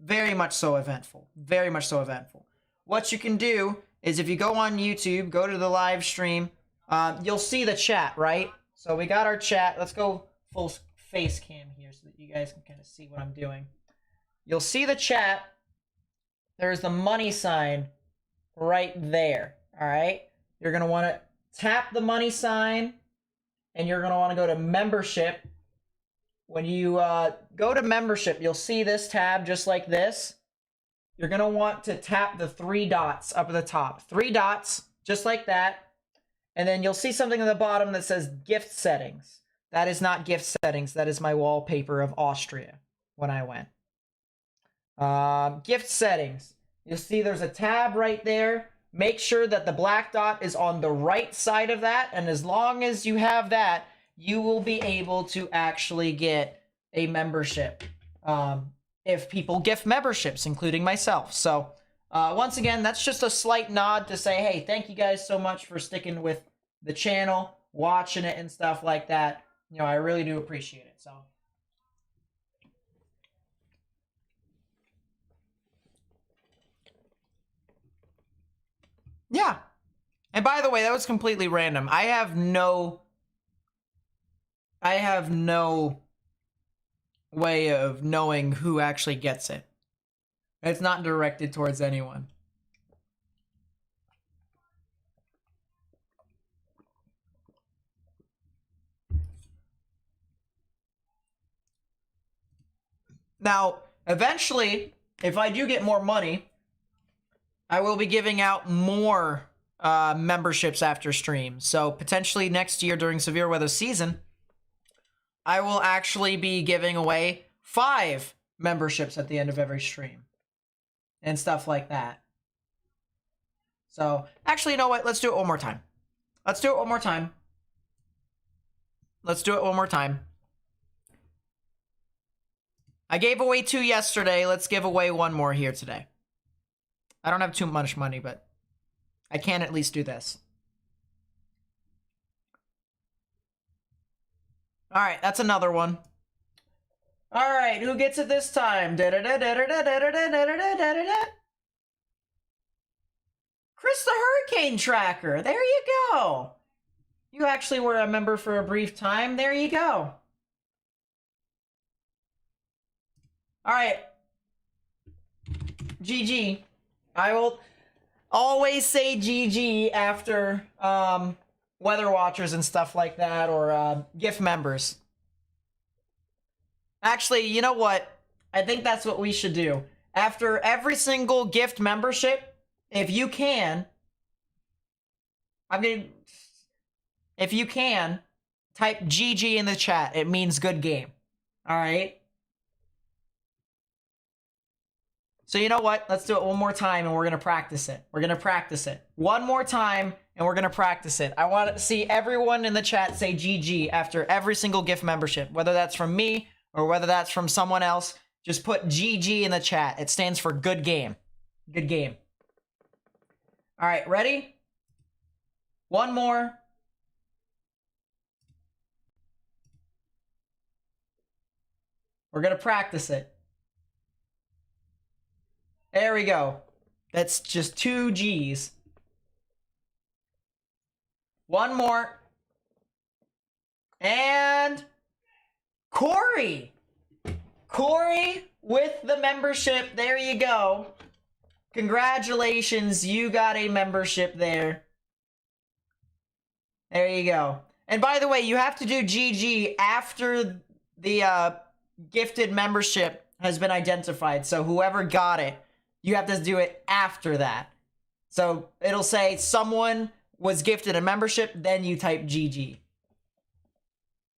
Very much so eventful. Very much so eventful. What you can do is if you go on YouTube, go to the live stream, you'll see the chat, right? So we got our chat. Let's go full face cam here so that you guys can kind of see what I'm doing. You'll see the chat. There's the money sign right there, all right? You're going to want to tap the money sign, and you're going to want to go to membership. When you go to membership, you'll see this tab just like this. You're going to want to tap the 3 dots up at the top. 3 dots, just like that. And then you'll see something at the bottom that says gift settings. That is not gift settings. That is my wallpaper of Austria when I went. Gift settings. You'll see there's a tab right there. Make sure that the black dot is on the right side of that. And as long as you have that, you will be able to actually get a membership. If people gift memberships, including myself. So once again, that's just a slight nod to say, hey, thank you guys so much for sticking with the channel, watching it and stuff like that. You know, I really do appreciate it. So. Yeah. And by the way, that was completely random. I have no way of knowing who actually gets it. It's not directed towards anyone. Now, eventually, if I do get more money, I will be giving out more memberships after stream. So potentially next year during severe weather season, I will actually be giving away 5 memberships at the end of every stream and stuff like that. So actually, you know what? Let's do it one more time. Let's do it one more time. Let's do it one more time. I gave away 2 yesterday. Let's give away 1 more here today. I don't have too much money, but I can at least do this. All right, that's another one. All right, who gets it this time? Chris the Hurricane Tracker. There you go. You actually were a member for a brief time. There you go. All right. GG. I will always say GG after weather watchers and stuff like that, or gift members. Actually, you know what? I think that's what we should do. After every single gift membership, if you can, if you can, type GG in the chat. It means good game. All right? So you know what? Let's do it one more time and we're going to practice it. We're going to practice it. One more time and we're going to practice it. I want to see everyone in the chat say GG after every single gift membership, whether that's from me or whether that's from someone else. just put GG in the chat. It stands for good game. Good game. All right, ready? One more. We're going to practice it. There we go. That's just 2 G's. One more. And Corey. Corey with the membership. There you go. Congratulations. You got a membership there. There you go. And by the way, you have to do GG after the gifted membership has been identified. So whoever got it, you have to do it after that. So it'll say someone was gifted a membership, then you type GG.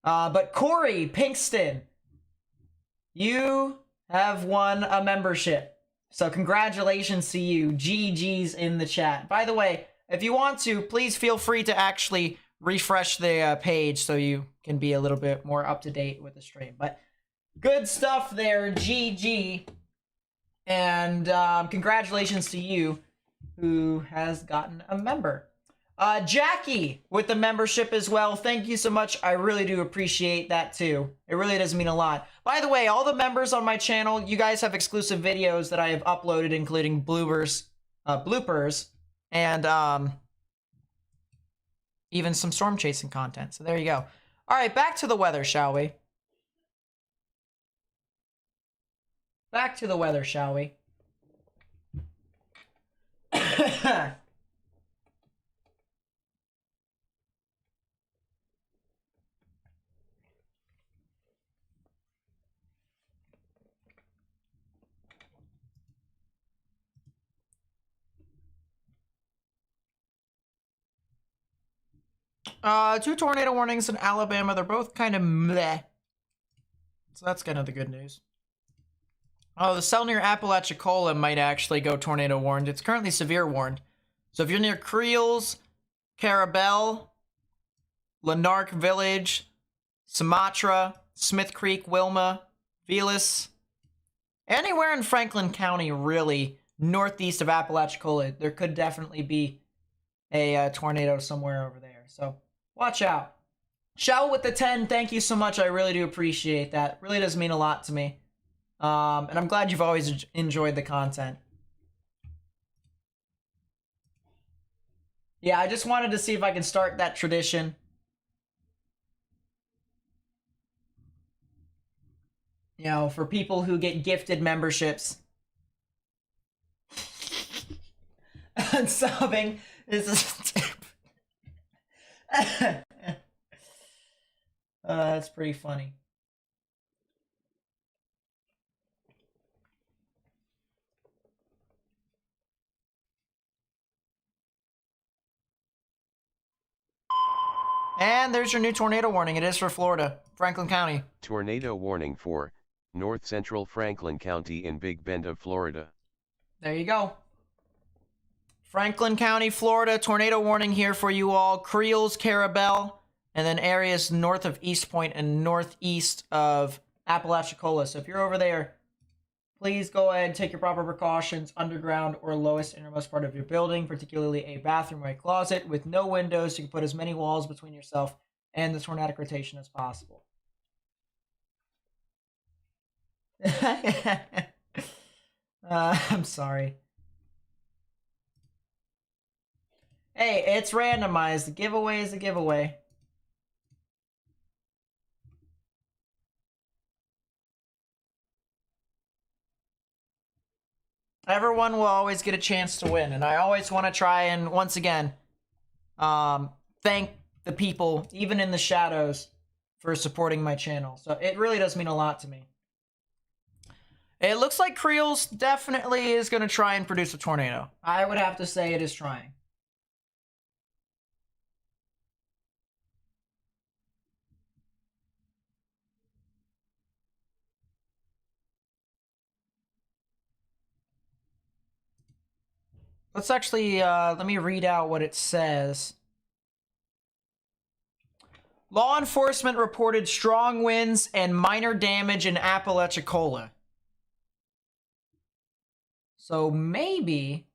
But Corey Pinkston, you have won a membership. So congratulations to you. GG's in the chat. By the way, if you want to, please feel free to actually refresh the page so you can be a little bit more up to date with the stream. But good stuff there, GG. And congratulations to you who has gotten a member. Jackie with the membership as well. Thank you so much. I really do appreciate that too. It really does mean a lot. By the way, all the members on my channel, you guys have exclusive videos that I have uploaded, including bloopers, and even some storm chasing content. So there you go. All right, back to the weather, shall we? Back to the weather, shall we? 2 tornado warnings in Alabama. They're both kind of meh. So that's kind of the good news. Oh, the cell near Apalachicola might actually go tornado warned. It's currently severe warned. So if you're near Creels, Carabel, Lanark Village, Sumatra, Smith Creek, Wilma, Velas, anywhere in Franklin County, really, northeast of Apalachicola, there could definitely be a tornado somewhere over there. So watch out. Shell with the 10, thank you so much. I really do appreciate that. It really does mean a lot to me. And I'm glad you've always enjoyed the content. Yeah, I just wanted to see if I can start that tradition. You know, for people who get gifted memberships. And subbing is that's pretty funny. And there's your new tornado warning. It is for Florida, Franklin County. Tornado warning for north central Franklin County in Big Bend of Florida. There you go. Franklin County, Florida, tornado warning here for you all. Creels, Carabel, and then areas north of East Point and northeast of Apalachicola. So if you're over there, please go ahead and take your proper precautions. Underground or lowest innermost part of your building, particularly a bathroom or a closet with no windows. You can put as many walls between yourself and the tornadic rotation as possible. I'm sorry. Hey, it's randomized. The giveaway is a giveaway. Everyone will always get a chance to win, and I always want to try and, once again, thank the people, even in the shadows, for supporting my channel. So it really does mean a lot to me. It looks like Creels definitely is going to try and produce a tornado. I would have to say it is trying. Let's actually, let me read out what it says. Law enforcement reported strong winds and minor damage in Apalachicola. So maybe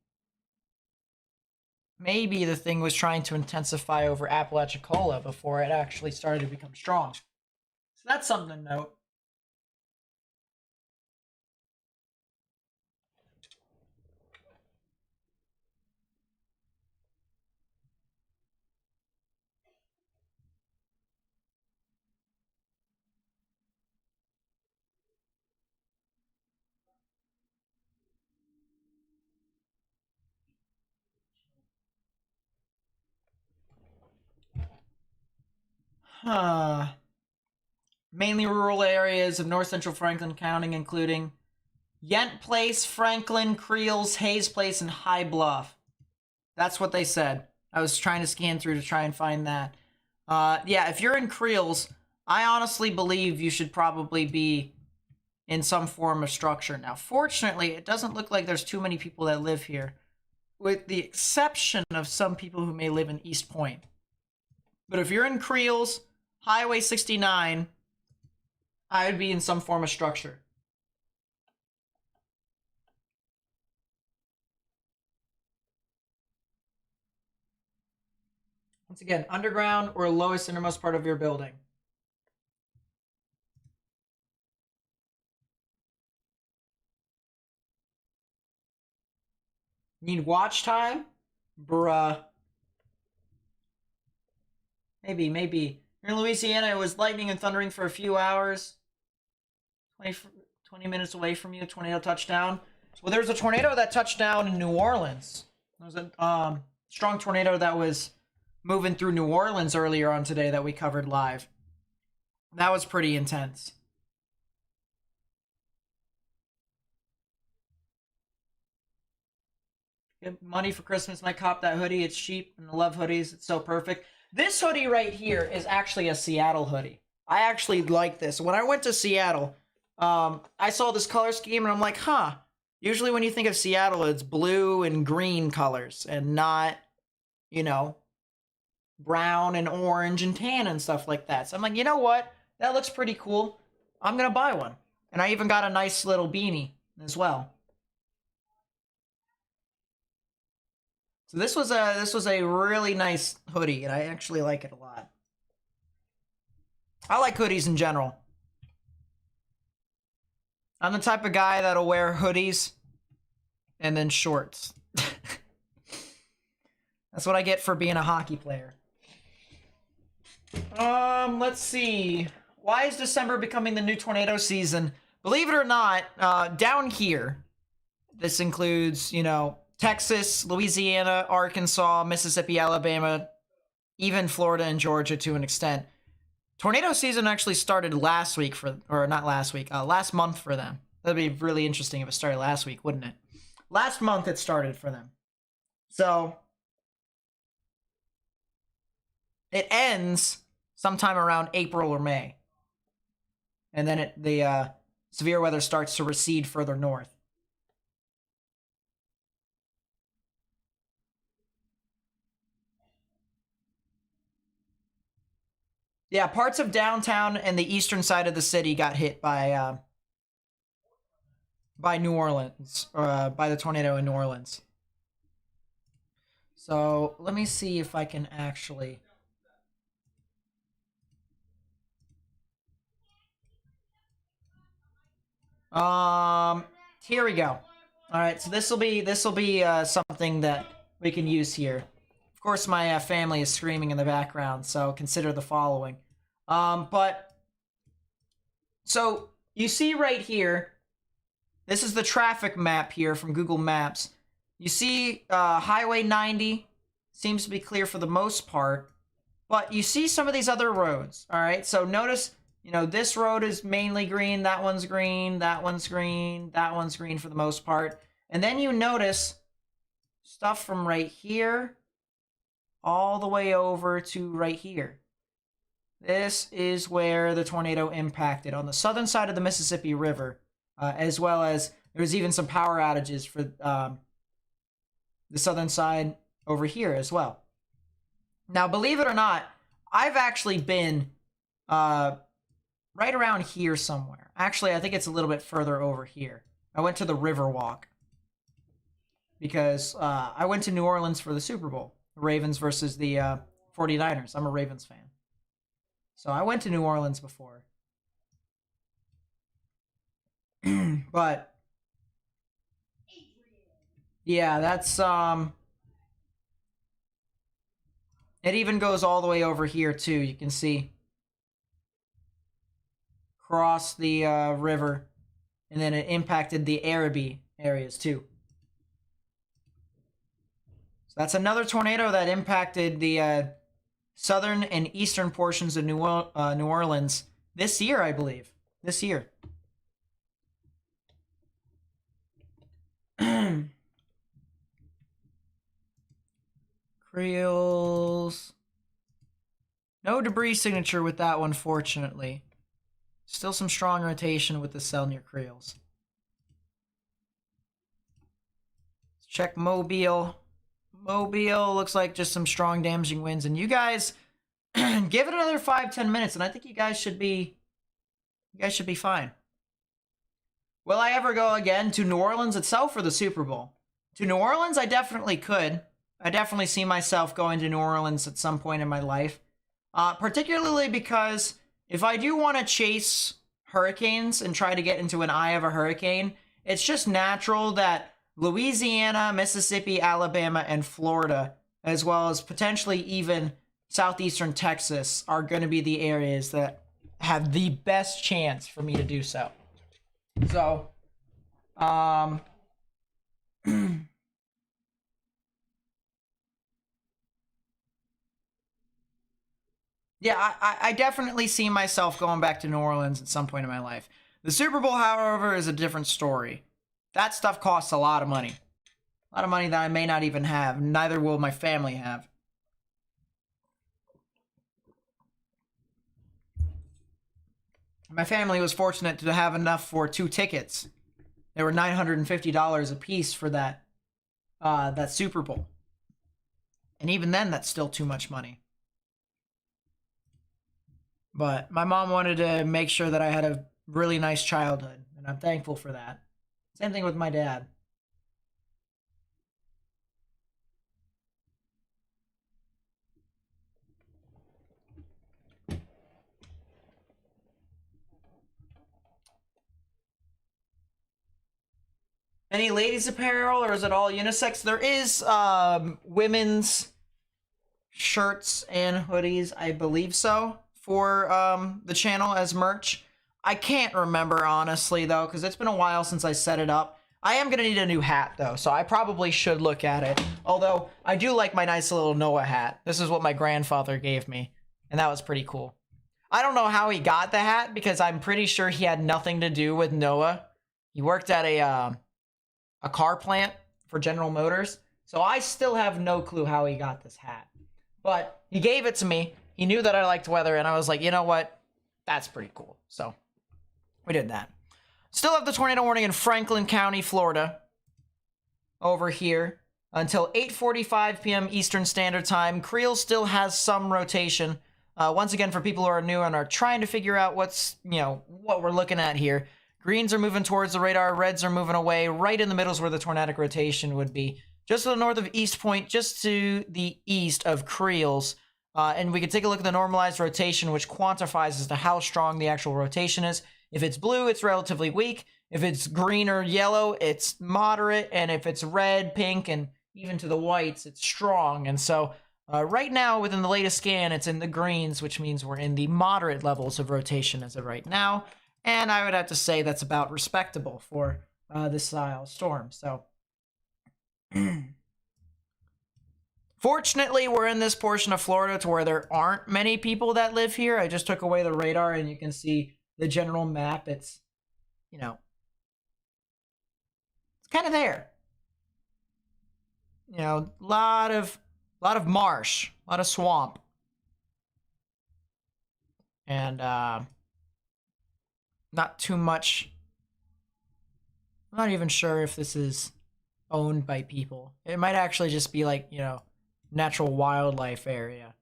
the thing was trying to intensify over Apalachicola before it actually started to become strong. So that's something to note. Mainly rural areas of north central Franklin County, including Yent Place, Franklin, Creels, Hayes Place, and High Bluff. That's what they said. I was trying to scan through to try and find that. Yeah, if you're in Creels, I honestly believe you should probably be in some form of structure. Now, fortunately, it doesn't look like there's too many people that live here, with the exception of some people who may live in East Point. But if you're in Creels, Highway 69, I would be in some form of structure. Once again, underground or lowest innermost part of your building. Need watch time? Bruh. Maybe. Here in Louisiana, it was lightning and thundering for a few hours. 20 minutes away from you, tornado touchdown. Well, there was a tornado that touched down in New Orleans. There was a strong tornado that was moving through New Orleans earlier on today that we covered live. That was pretty intense. Get money for Christmas, and I cop that hoodie. It's cheap, and I love hoodies. It's so perfect. This hoodie right here is actually a Seattle hoodie. I actually like this. When I went to Seattle, I saw this color scheme, and I'm like, huh. Usually when you think of Seattle, it's blue and green colors, and not, you know, brown and orange and tan and stuff like that. So I'm like, you know what? That looks pretty cool. I'm going to buy one. And I even got a nice little beanie as well. So this was a really nice hoodie, and I actually like it a lot. I like hoodies in general. I'm the type of guy that'll wear hoodies and then shorts. That's what I get for being a hockey player. Let's see. Why is December becoming the new tornado season? Believe it or not, down here, this includes, you know, Texas, Louisiana, Arkansas, Mississippi, Alabama, even Florida and Georgia to an extent. Tornado season actually started last week last month for them. That'd be really interesting if it started last week, wouldn't it? Last month it started for them. So it ends sometime around April or May. And then the severe weather starts to recede further north. Yeah, parts of downtown and the eastern side of the city got hit by New Orleans, by the tornado in New Orleans. So let me see if I can actually. Here we go. All right, so this will be something that we can use here. Of course, my family is screaming in the background, so consider the following. But so you see right here, this is the traffic map here from Google Maps. You see Highway 90 seems to be clear for the most part, but you see some of these other roads. All right, so notice, you know, this road is mainly green, that one's green, that one's green, that one's green for the most part. And then you notice stuff from right here all the way over to right here. This is where the tornado impacted on the southern side of the Mississippi River, as well as there's even some power outages for the southern side over here as well. Now, believe it or not, I've actually been right around here somewhere. Actually, I think it's a little bit further over here. I went to the Riverwalk. because I went to New Orleans for the Super Bowl, Ravens versus the 49ers. I'm a Ravens fan. So I went to New Orleans before. But yeah, that's it even goes all the way over here too. You can see across the river, and then it impacted the Araby areas too. So that's another tornado that impacted the southern and eastern portions of New Orleans this year, I believe. This year. Creels. No debris signature with that one, fortunately. Still some strong rotation with the cell near Creels. Let's check Mobile. Mobile looks like just some strong damaging winds. And you guys give it another 5-10 minutes, and I think you guys should be fine. Will I ever go again to New Orleans itself for the Super Bowl? To New Orleans, I definitely could. I definitely see myself going to New Orleans at some point in my life. Particularly because if I do want to chase hurricanes and try to get into an eye of a hurricane, it's just natural that Louisiana, Mississippi, Alabama, and Florida, as well as potentially even southeastern Texas, are going to be the areas that have the best chance for me to do so. So, yeah, I definitely see myself going back to New Orleans at some point in my life. The Super Bowl, however, is a different story. That stuff costs a lot of money. A lot of money that I may not even have. Neither will my family have. My family was fortunate to have enough for 2 tickets. They were $950 a piece for that Super Bowl. And even then, that's still too much money. But my mom wanted to make sure that I had a really nice childhood, and I'm thankful for that. Same thing with my dad. Any ladies apparel, or is it all unisex? There is women's shirts and hoodies, I believe so, for the channel as merch. I can't remember, honestly, though, because it's been a while since I set it up. I am going to need a new hat, though, so I probably should look at it. Although, I do like my nice little NOAA hat. This is what my grandfather gave me, and that was pretty cool. I don't know how he got the hat, because I'm pretty sure he had nothing to do with NOAA. He worked at a car plant for General Motors, so I still have no clue how he got this hat. But he gave it to me. He knew that I liked weather, and I was like, you know what? That's pretty cool. So we did that. Still have the tornado warning in Franklin County, Florida, over here until 8:45 p.m. Eastern Standard Time. Creel still has some rotation. Once again, for people who are new and are trying to figure out what we're looking at here. Greens are moving towards the radar. Reds are moving away. Right in the middle is where the tornadic rotation would be. Just to the north of East Point, just to the east of Creels. And we can take a look at the normalized rotation, which quantifies as to how strong the actual rotation is. If it's blue, it's relatively weak. If it's green or yellow, it's moderate. And if it's red, pink, and even to the whites, it's strong. And so right now, within the latest scan, it's in the greens, which means we're in the moderate levels of rotation as of right now. And I would have to say that's about respectable for this style storm. So, fortunately, we're in this portion of Florida to where there aren't many people that live here. I just took away the radar, and you can see the general map. It's, it's kind of there. A lot of marsh, a lot of swamp, and not too much. I'm not even sure if this is owned by people. It might actually just be like, natural wildlife area,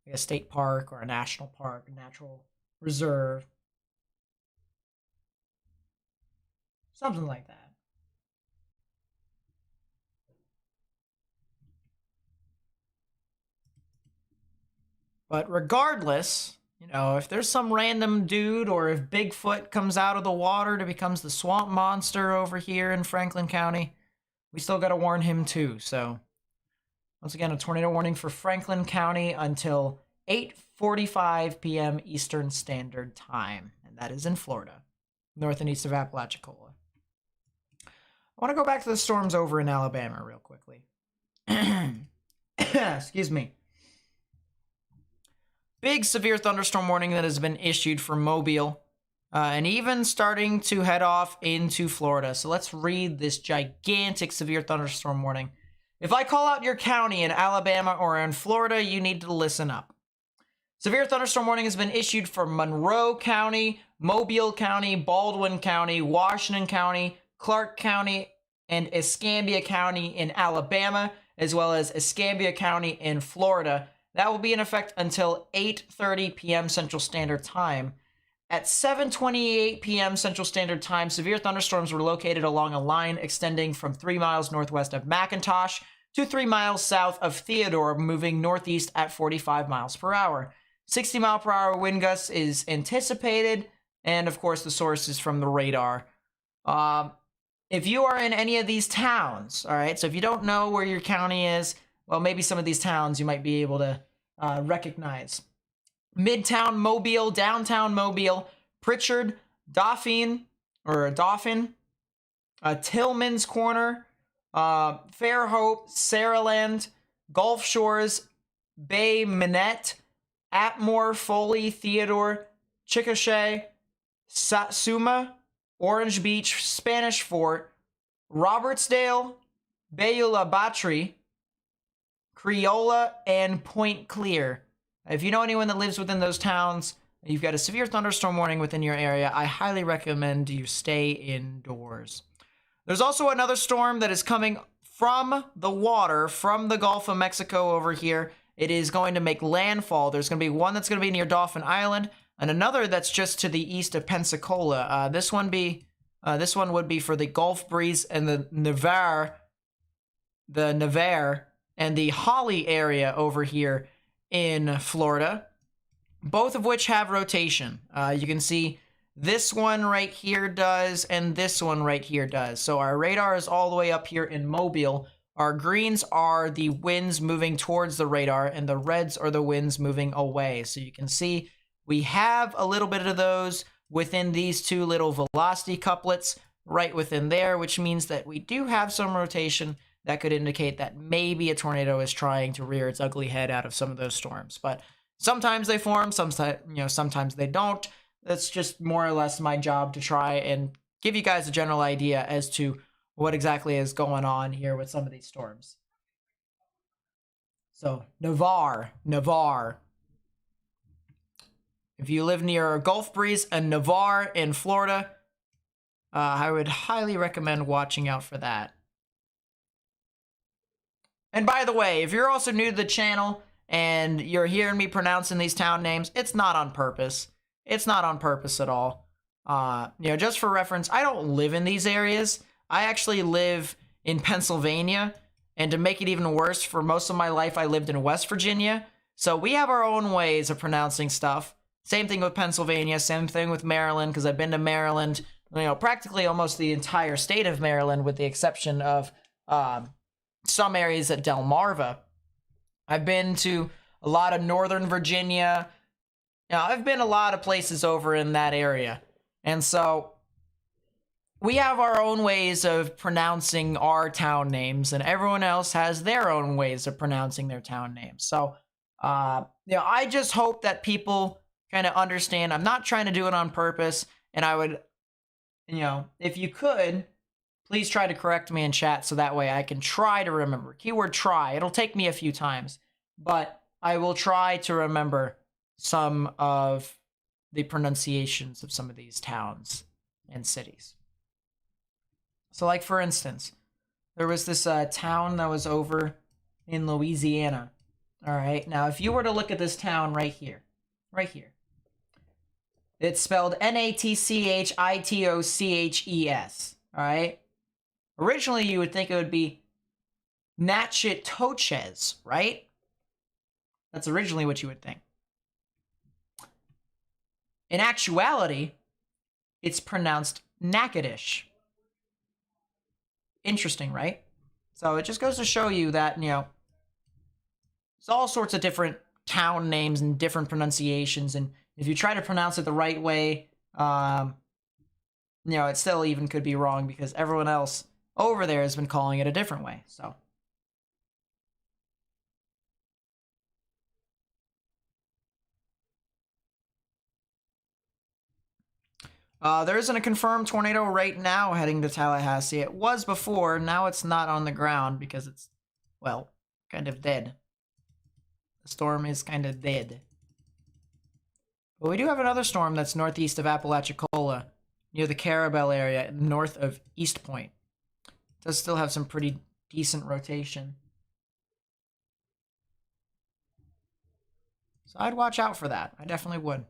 like a state park or a national park, a natural reserve. Something like that. But regardless, you know, if there's some random dude or if Bigfoot comes out of the water to becomes the swamp monster over here in Franklin County, we still got to warn him too. So once again, a tornado warning for Franklin County until 8:45 p.m. Eastern Standard Time. And that is in Florida, north and east of Apalachicola. I want to go back to the storms over in Alabama real quickly. Excuse me. Big severe thunderstorm warning that has been issued for Mobile, and even starting to head off into Florida. So let's read this gigantic severe thunderstorm warning. If I call out your county in Alabama or in Florida, you need to listen up. Severe thunderstorm warning has been issued for Monroe County, Mobile County, Baldwin County, Washington County, Clark County, and Escambia County in Alabama, as well as Escambia County in Florida. That will be in effect until 8:30 p.m. Central Standard Time. At 7:28 p.m. Central Standard Time, severe thunderstorms were located along a line extending from 3 miles northwest of McIntosh to 3 miles south of Theodore, moving northeast at 45 miles per hour. 60 mile per hour wind gusts is anticipated, and of course the source is from the radar. If you are in any of these towns, all right, so if you don't know where your county is, well, maybe some of these towns you might be able to recognize. Midtown Mobile, downtown Mobile, Pritchard, Dauphin, Tillman's Corner, Fairhope, Saraland, Gulf Shores, Bay Minette, Atmore, Foley, Theodore, Chickasha, Satsuma, Orange Beach, Spanish Fort, Robertsdale, Beulah Battery, Creola, and Point Clear. If you know anyone that lives within those towns, you've got a severe thunderstorm warning within your area, I highly recommend you stay indoors. There's also another storm that is coming from the water, from the Gulf of Mexico over here. It is going to make landfall. There's going to be one that's going to be near Dauphin Island, and another that's just to the east of Pensacola. This one would be for the Gulf Breeze and the Navarre, and the Holly area over here in Florida, both of which have rotation. You can see this one right here does, and this one right here does. So our radar is all the way up here in Mobile. Our greens are the winds moving towards the radar, and the reds are the winds moving away. So you can see we have a little bit of those within these two little velocity couplets right within there, which means that we do have some rotation that could indicate that maybe a tornado is trying to rear its ugly head out of some of those storms. But sometimes they form, sometimes they don't. That's just more or less my job to try and give you guys a general idea as to what exactly is going on here with some of these storms. So, Navarre. If you live near Gulf Breeze and Navarre in Florida, I would highly recommend watching out for that. And by the way, if you're also new to the channel and you're hearing me pronouncing these town names, it's not on purpose. It's not on purpose at all. Just for reference, I don't live in these areas. I actually live in Pennsylvania, and to make it even worse, for most of my life I lived in West Virginia. So we have our own ways of pronouncing stuff. Same thing with Pennsylvania, same thing with Maryland, because I've been to Maryland, practically almost the entire state of Maryland, with the exception of some areas at Delmarva. I've been to a lot of Northern Virginia. I've been a lot of places over in that area. And so we have our own ways of pronouncing our town names, and everyone else has their own ways of pronouncing their town names. So, I just hope that people kind of understand I'm not trying to do it on purpose, and I would, if you could, please try to correct me in chat so that way I can try to remember. Keyword try. It'll take me a few times, but I will try to remember some of the pronunciations of some of these towns and cities. So, like, for instance, there was this town that was over in Louisiana. All right. Now, if you were to look at this town right here, it's spelled Natchitoches. All right. Originally, you would think it would be Natchitoches, right? That's originally what you would think. In actuality, it's pronounced Natchitoches. Interesting, right? So it just goes to show you that, you know, there's all sorts of different town names and different pronunciations, and if you try to pronounce it the right way, you know, it still even could be wrong because everyone else over there has been calling it a different way. So there isn't a confirmed tornado right now heading to Tallahassee. It was before. Now it's not on the ground because it's, well, kind of dead. The storm is kind of dead. But we do have another storm that's northeast of Apalachicola, near the Carabel area, north of East Point. It does still have some pretty decent rotation. So I'd watch out for that. I definitely would.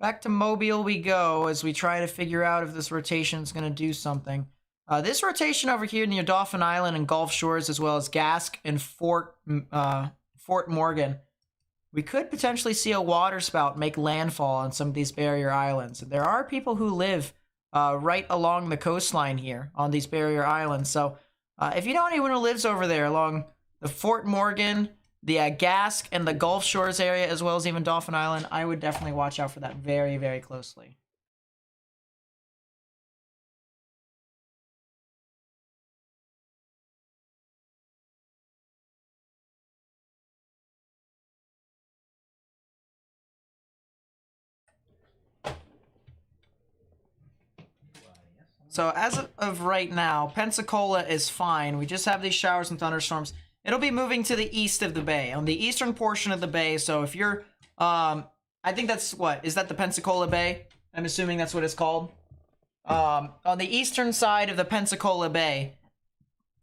Back to Mobile we go as we try to figure out if this rotation is going to do something. This rotation over here near Dauphin Island and Gulf Shores, as well as Gask and Fort Morgan, we could potentially see a waterspout make landfall on some of these barrier islands. And there are people who live right along the coastline here on these barrier islands. So if you know anyone who lives over there along the Fort Morgan, the Gask, and the Gulf Shores area, as well as even Dauphin Island, I would definitely watch out for that very, very closely. So as of right now, Pensacola is fine. We just have these showers and thunderstorms. It'll be moving to the east of the bay, on the eastern portion of the bay. So if you're, I think that's what, is that the Pensacola Bay? I'm assuming that's what it's called. On the eastern side of the Pensacola Bay,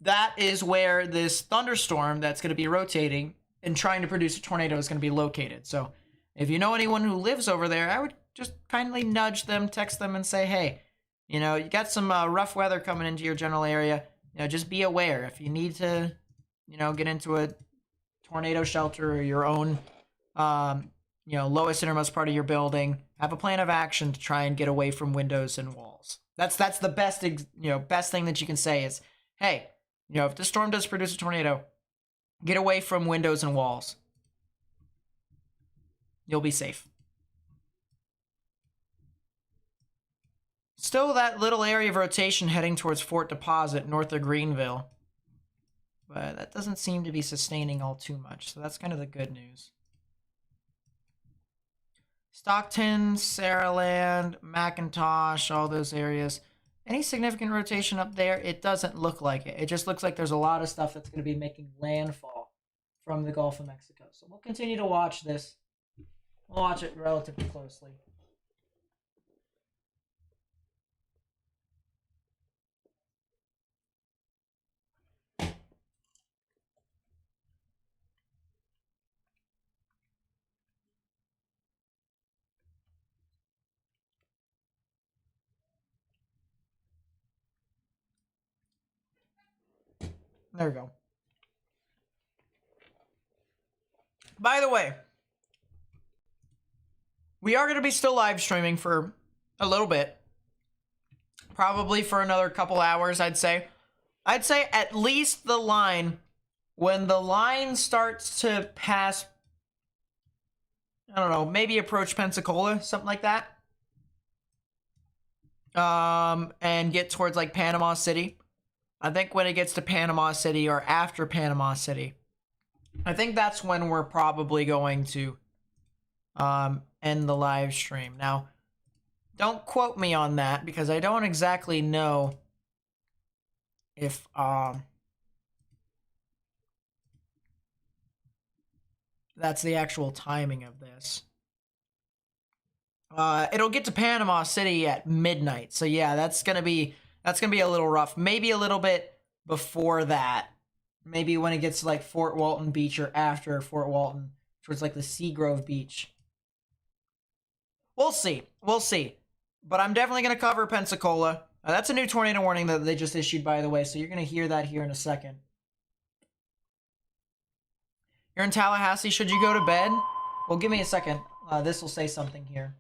that is where this thunderstorm that's going to be rotating and trying to produce a tornado is going to be located. So if you know anyone who lives over there, I would just kindly nudge them, text them, and say, hey, you know, you got some rough weather coming into your general area. You know, just be aware. If you need to, you know, get into a tornado shelter or your own, you know, lowest innermost part of your building, have a plan of action to try and get away from windows and walls. That's the best, you know, best thing that you can say is, hey, you know, if this storm does produce a tornado, get away from windows and walls. You'll be safe. Still that little area of rotation heading towards Fort Deposit north of Greenville. But that doesn't seem to be sustaining all too much, so that's kind of the good news. Stockton, Saraland, McIntosh, all those areas. Any significant rotation up there? It doesn't look like it. It just looks like there's a lot of stuff that's going to be making landfall from the Gulf of Mexico. So we'll continue to watch this. We'll watch it relatively closely. There we go. By the way, we are going to be still live streaming for a little bit. Probably for another couple hours, I'd say. I'd say at least the line, when the line starts to pass, I don't know, maybe approach Pensacola, something like that. And get towards like Panama City. I think when it gets to Panama City or after Panama City, I think that's when we're probably going to end the live stream. Now, don't quote me on that because I don't exactly know if that's the actual timing of this. It'll get to Panama City at midnight. So yeah, that's gonna be a little rough. Maybe a little bit before that. Maybe when it gets to like Fort Walton Beach or after Fort Walton, towards like the Seagrove Beach. We'll see. We'll see. But I'm definitely going to cover Pensacola. That's a new tornado warning that they just issued, by the way, so you're going to hear that here in a second. You're in Tallahassee. Should you go to bed? Well, give me a second. This will say something here.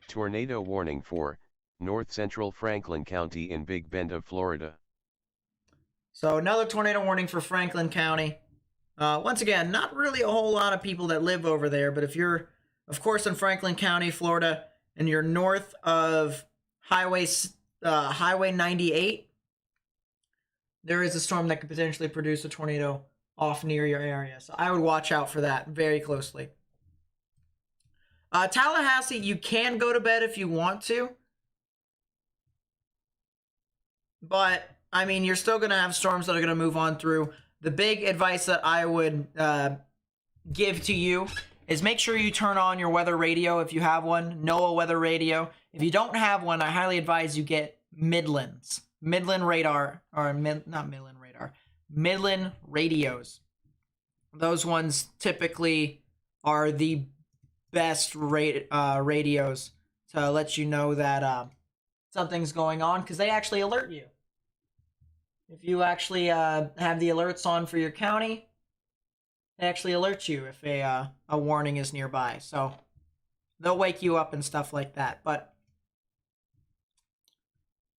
Tornado warning for north central Franklin County in Big Bend of Florida. So another tornado warning for Franklin County. Once again, not really a whole lot of people that live over there, but if you're, of course, in Franklin County, Florida, and you're north of Highway 98, there is a storm that could potentially produce a tornado off near your area. So I would watch out for that very closely. Tallahassee, you can go to bed if you want to. But, I mean, you're still going to have storms that are going to move on through. The big advice that I would give to you is make sure you turn on your weather radio if you have one, NOAA weather radio. If you don't have one, I highly advise you get Midland radar, or not Midland radar, Midland radios. Those ones typically are the best radios to let you know that something's going on, because they actually alert you. If you actually have the alerts on for your county, they actually alert you if a warning is nearby. So they'll wake you up and stuff like that. But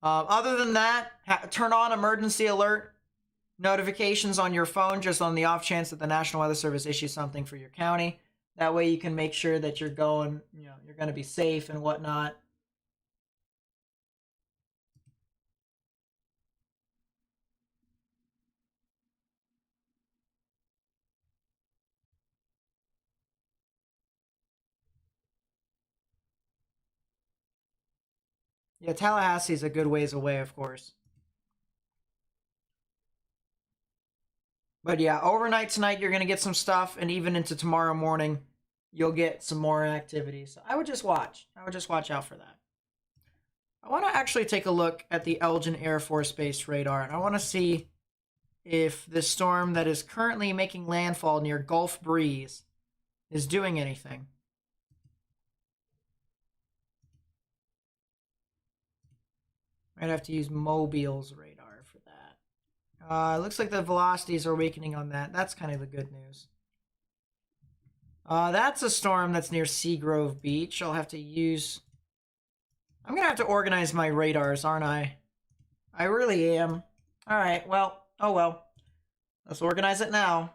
other than that, turn on emergency alert notifications on your phone, just on the off chance that the National Weather Service issues something for your county. That way you can make sure that you're going to be safe and whatnot. Yeah, Tallahassee's a good ways away, of course. But yeah, overnight tonight, you're going to get some stuff, and even into tomorrow morning, you'll get some more activity. So I would just watch. I would just watch out for that. I want to actually take a look at the Elgin Air Force Base radar, and I want to see if this storm that is currently making landfall near Gulf Breeze is doing anything. Might have to use Mobile's radar for that. Looks like the velocities are weakening on that. That's kind of the good news. That's a storm that's near Seagrove Beach. I'll have to use... I'm going to have to organize my radars, aren't I? I really am. Alright, well, oh well. Let's organize it now.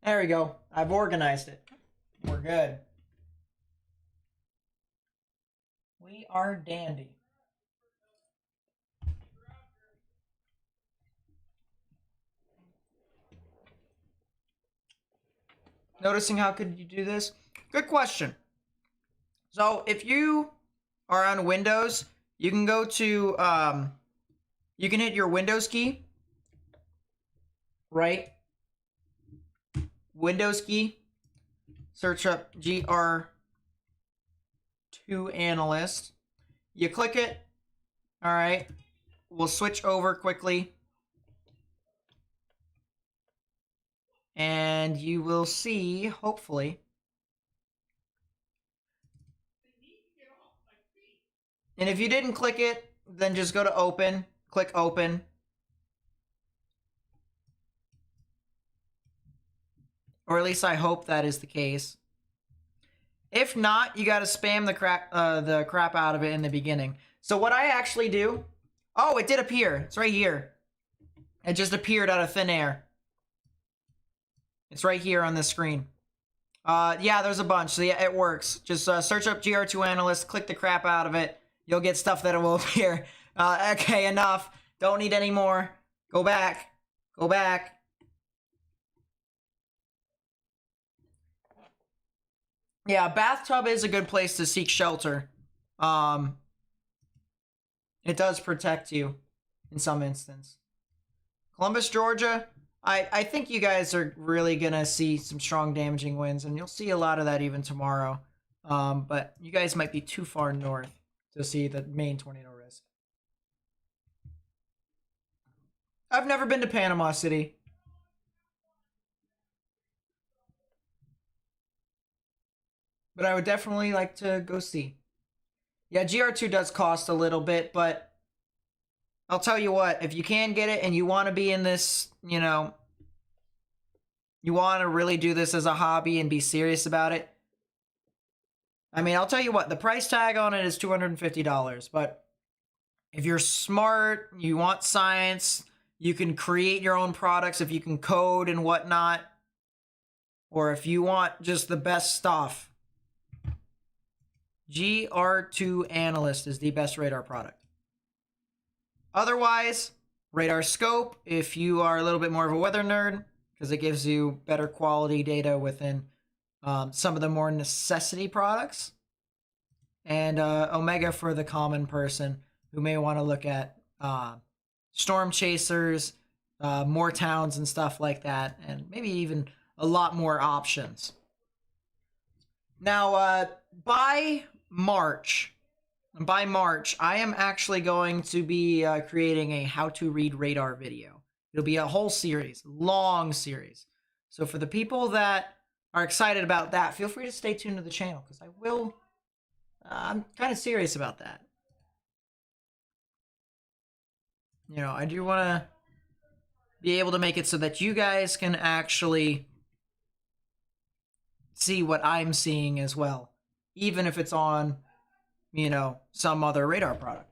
There we go. I've organized it. We're good. We are dandy. Noticing how could you do this? Good question. So if you are on Windows, you can go to, you can hit your Windows key, right? Windows key, search up GR2 analyst. You click it. All right. We'll switch over quickly. And you will see, hopefully. And if you didn't click it, then just go to open, click open. Or at least I hope that is the case. If not, you got to spam the crap out of it in the beginning. So what I actually do... Oh, it did appear. It's right here. It just appeared out of thin air. It's right here on the screen. Yeah, there's a bunch. So yeah, it works. Just search up GR2 Analyst, click the crap out of it. You'll get stuff that will appear. Okay, enough. Don't need any more. Go back. Go back. Yeah, bathtub is a good place to seek shelter. It does protect you in some instance. Columbus, Georgia. I think you guys are really gonna see some strong damaging winds, and you'll see a lot of that even tomorrow. But you guys might be too far north to see the main tornado risk. I've never been to Panama City. But I would definitely like to go see. Yeah, GR2 does cost a little bit, but I'll tell you what, if you can get it and you want to be in this, you know, you want to really do this as a hobby and be serious about it. I mean, I'll tell you what, the price tag on it is $250, but if you're smart, you want science, you can create your own products if you can code and whatnot, or if you want just the best stuff, GR2 Analyst is the best radar product. Otherwise, Radar Scope, if you are a little bit more of a weather nerd, because it gives you better quality data within some of the more necessity products. And Omega for the common person who may want to look at storm chasers, more towns and stuff like that, and maybe even a lot more options. Now, by March, I am actually going to be creating a how to read radar video. It'll be a whole series, long series. So for the people that are excited about that, feel free to stay tuned to the channel, because I will, I'm kind of serious about that. You know, I do want to be able to make it so that you guys can actually see what I'm seeing as well, even if it's on, you know, some other radar product.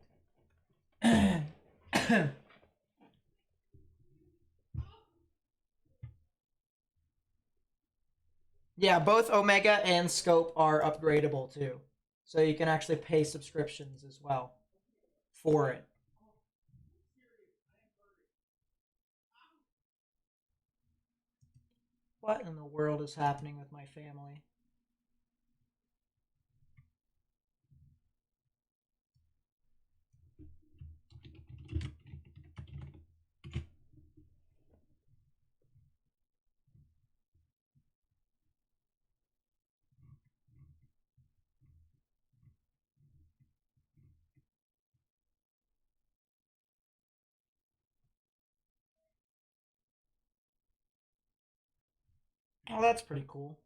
Yeah, both Omega and Scope are upgradable too. So you can actually pay subscriptions as well for it. What in the world is happening with my family? Oh, that's pretty cool.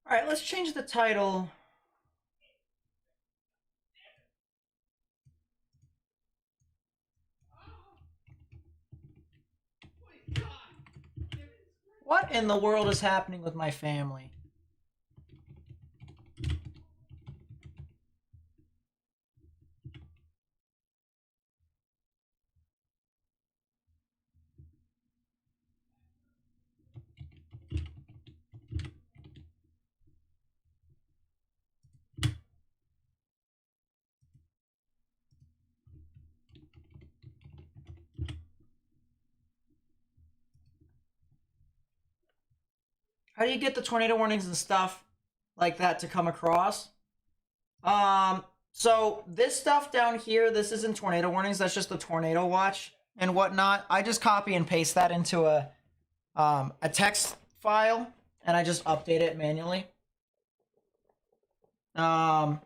All right, let's change the title. What in the world is happening with my family? How do you get the tornado warnings and stuff like that to come across? So this stuff down here, this isn't tornado warnings, that's just the tornado watch and whatnot. I just copy and paste that into a text file, and I just update it manually. But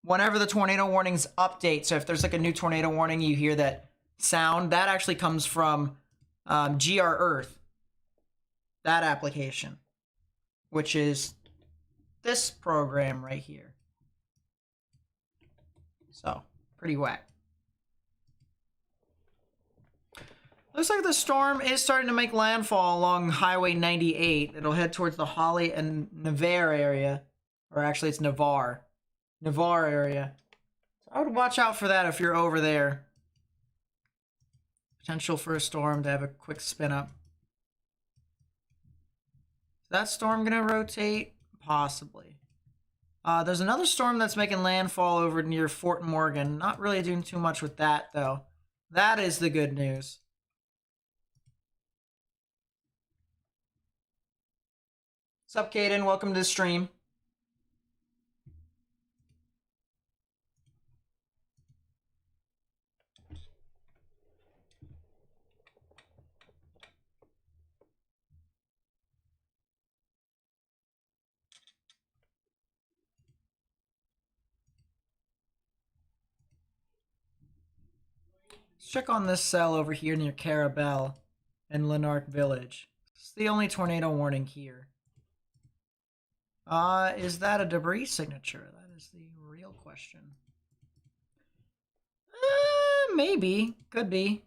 whenever the tornado warnings update, so if there's like a new tornado warning, you hear that sound, that actually comes from GR Earth. That application, which is this program right here. So, pretty whack. Looks like the storm is starting to make landfall along Highway 98. It'll head towards the Holly and Navarre area. Or actually, it's Navarre area. So I would watch out for that if you're over there. Potential for a storm to have a quick spin up. that storm gonna rotate? Possibly. There's another storm that's making landfall over near Fort Morgan. Not really doing too much with that, though. That is the good news. What's up, Caden? Welcome to the stream. Let's check on this cell over here near Carabel and Lanark Village. It's the only tornado warning here. Is that a debris signature? That is the real question. Maybe. Could be.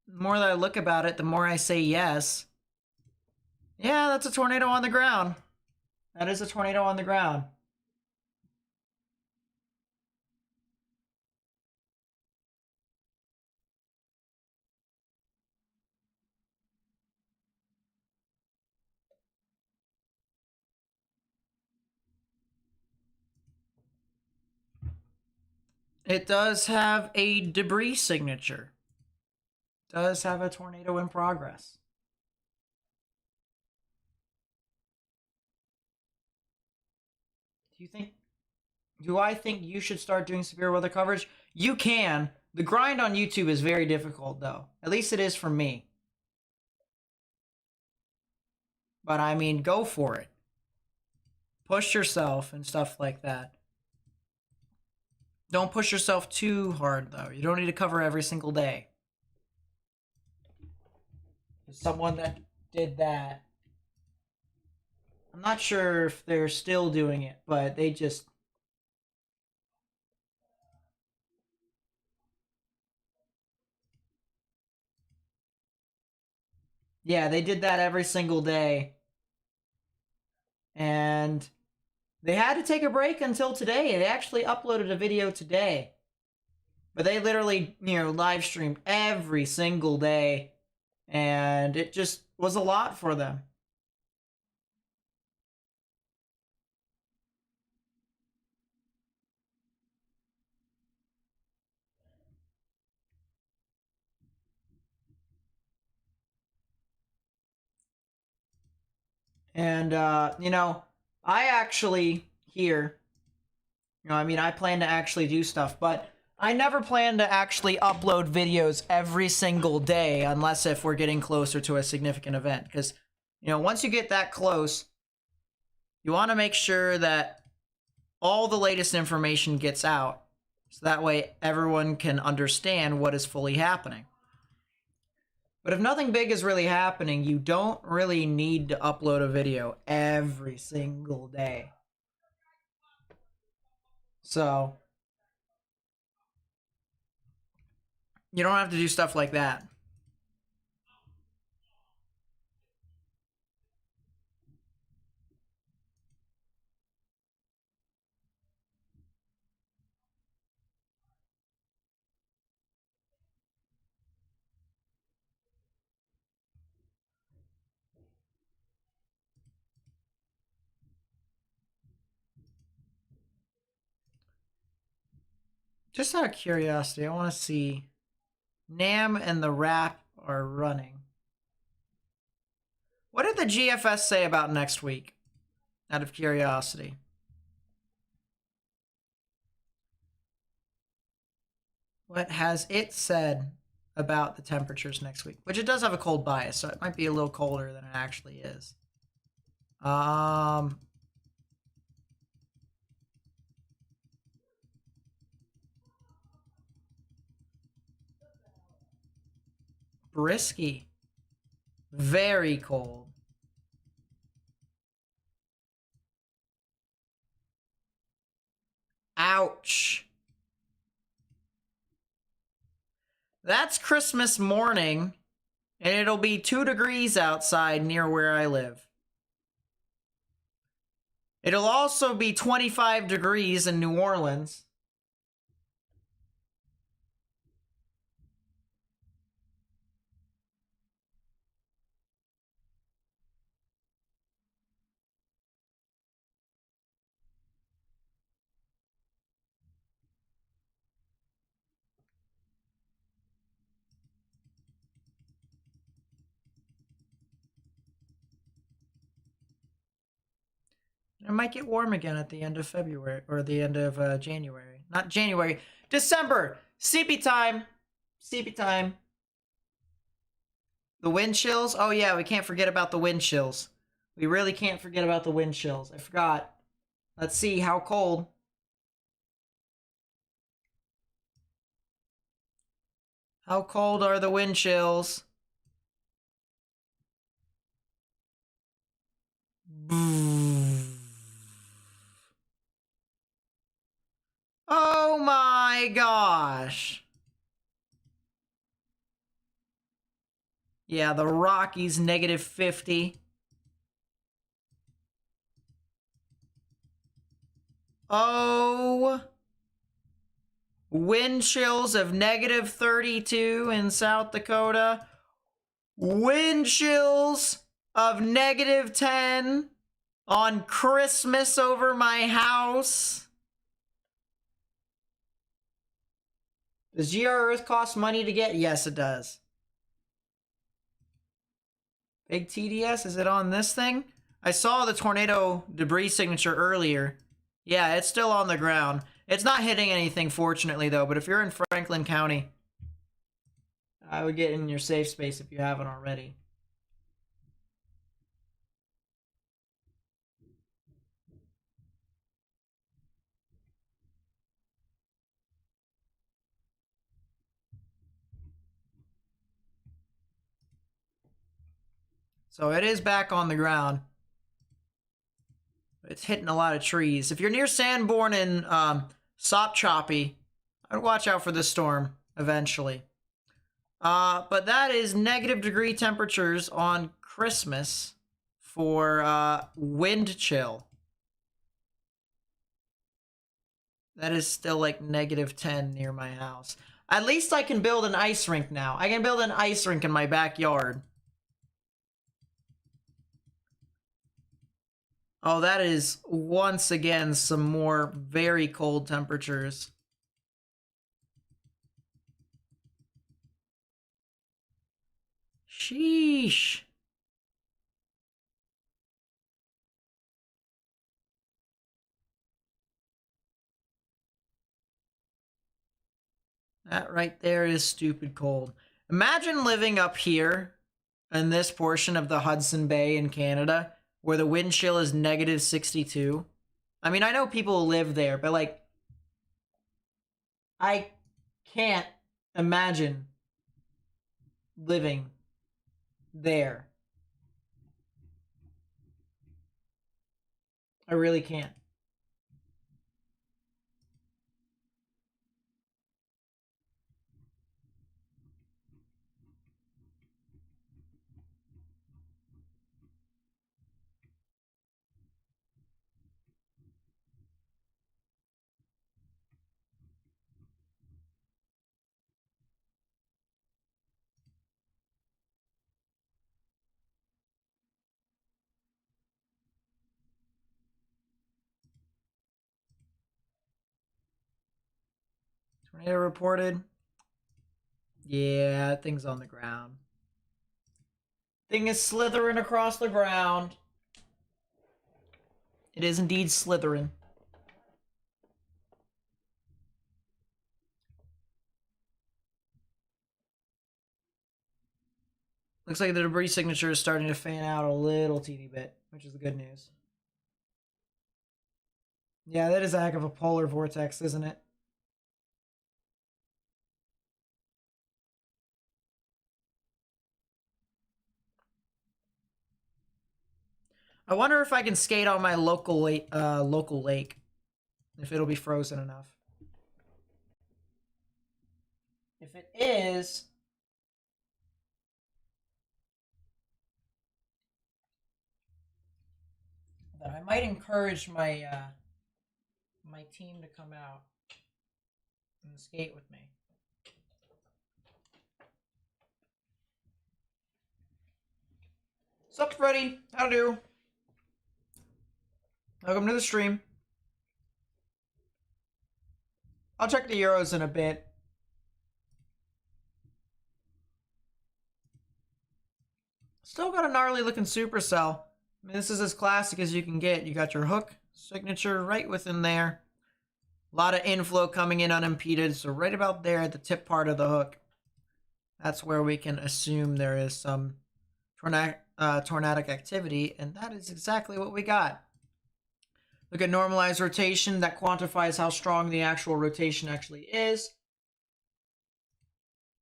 The more that I look about it, the more I say yes. Yeah, that's a tornado on the ground. That is a tornado on the ground. It does have a debris signature. It does have a tornado in progress. Do I think you should start doing severe weather coverage? You can. The grind on YouTube is very difficult, though. At least it is for me. But I mean, go for it. Push yourself and stuff like that. Don't push yourself too hard, though. You don't need to cover every single day. Someone that did that, I'm not sure if they're still doing it, but they just... Yeah, they did that every single day. And they had to take a break until today. They actually uploaded a video today. But they literally, live streamed every single day. And it just was a lot for them. And, I actually here, I plan to actually do stuff, but I never plan to actually upload videos every single day unless if we're getting closer to a significant event. Because, once you get that close, you want to make sure that all the latest information gets out. So that way everyone can understand what is fully happening. But if nothing big is really happening, you don't really need to upload a video every single day. So, you don't have to do stuff like that. Just out of curiosity, I want to see. Nam and the Rap are running. What did the GFS say about next week? Out of curiosity. What has it said about the temperatures next week? Which it does have a cold bias, so it might be a little colder than it actually is. Brisky. Very cold. Ouch. That's Christmas morning, and it'll be 2 degrees outside near where I live. It'll also be 25 degrees in New Orleans. It might get warm again at the end of February or the end of January. Not January, December. CP time. CP time. The wind chills. Oh yeah, we can't forget about the wind chills. We really can't forget about the wind chills. I forgot. Let's see how cold. How cold are the wind chills? Oh my gosh. Yeah, the Rockies -50. Oh. Wind chills of -32 in South Dakota. Wind chills of -10 on Christmas over my house. Does GR Earth cost money to get? Yes, it does. Big TDS, is it on this thing? I saw the tornado debris signature earlier. Yeah, it's still on the ground. It's not hitting anything, fortunately, though, but if you're in Franklin County, I would get in your safe space if you haven't already. So it is back on the ground. It's hitting a lot of trees. If you're near Sanborn and Sopchoppy, I'd watch out for this storm eventually. But that is -degree temperatures on Christmas for wind chill. That is still like -10 near my house. At least I can build an ice rink now. I can build an ice rink in my backyard. Oh, that is once again some more very cold temperatures. Sheesh. That right there is stupid cold. Imagine living up here in this portion of the Hudson Bay in Canada where the wind chill is -62. I mean, I know people live there, but like, I can't imagine living there. I really can't. Tornado reported. Yeah, that thing's on the ground. Thing is slithering across the ground. It is indeed slithering. Looks like the debris signature is starting to fan out a little teeny bit, which is the good news. Yeah, that is a heck of a polar vortex, isn't it? I wonder if I can skate on my local lake, if it'll be frozen enough. If it is, then I might encourage my my team to come out and skate with me. What's up, Freddy? How do? Welcome to the stream. I'll check the Euros in a bit. Still got a gnarly looking supercell. I mean, this is as classic as you can get. You got your hook signature right within there. A lot of inflow coming in unimpeded, so right about there at the tip part of the hook. That's where we can assume there is some tornadic activity, and that is exactly what we got. Look at normalized rotation. That quantifies how strong the actual rotation actually is.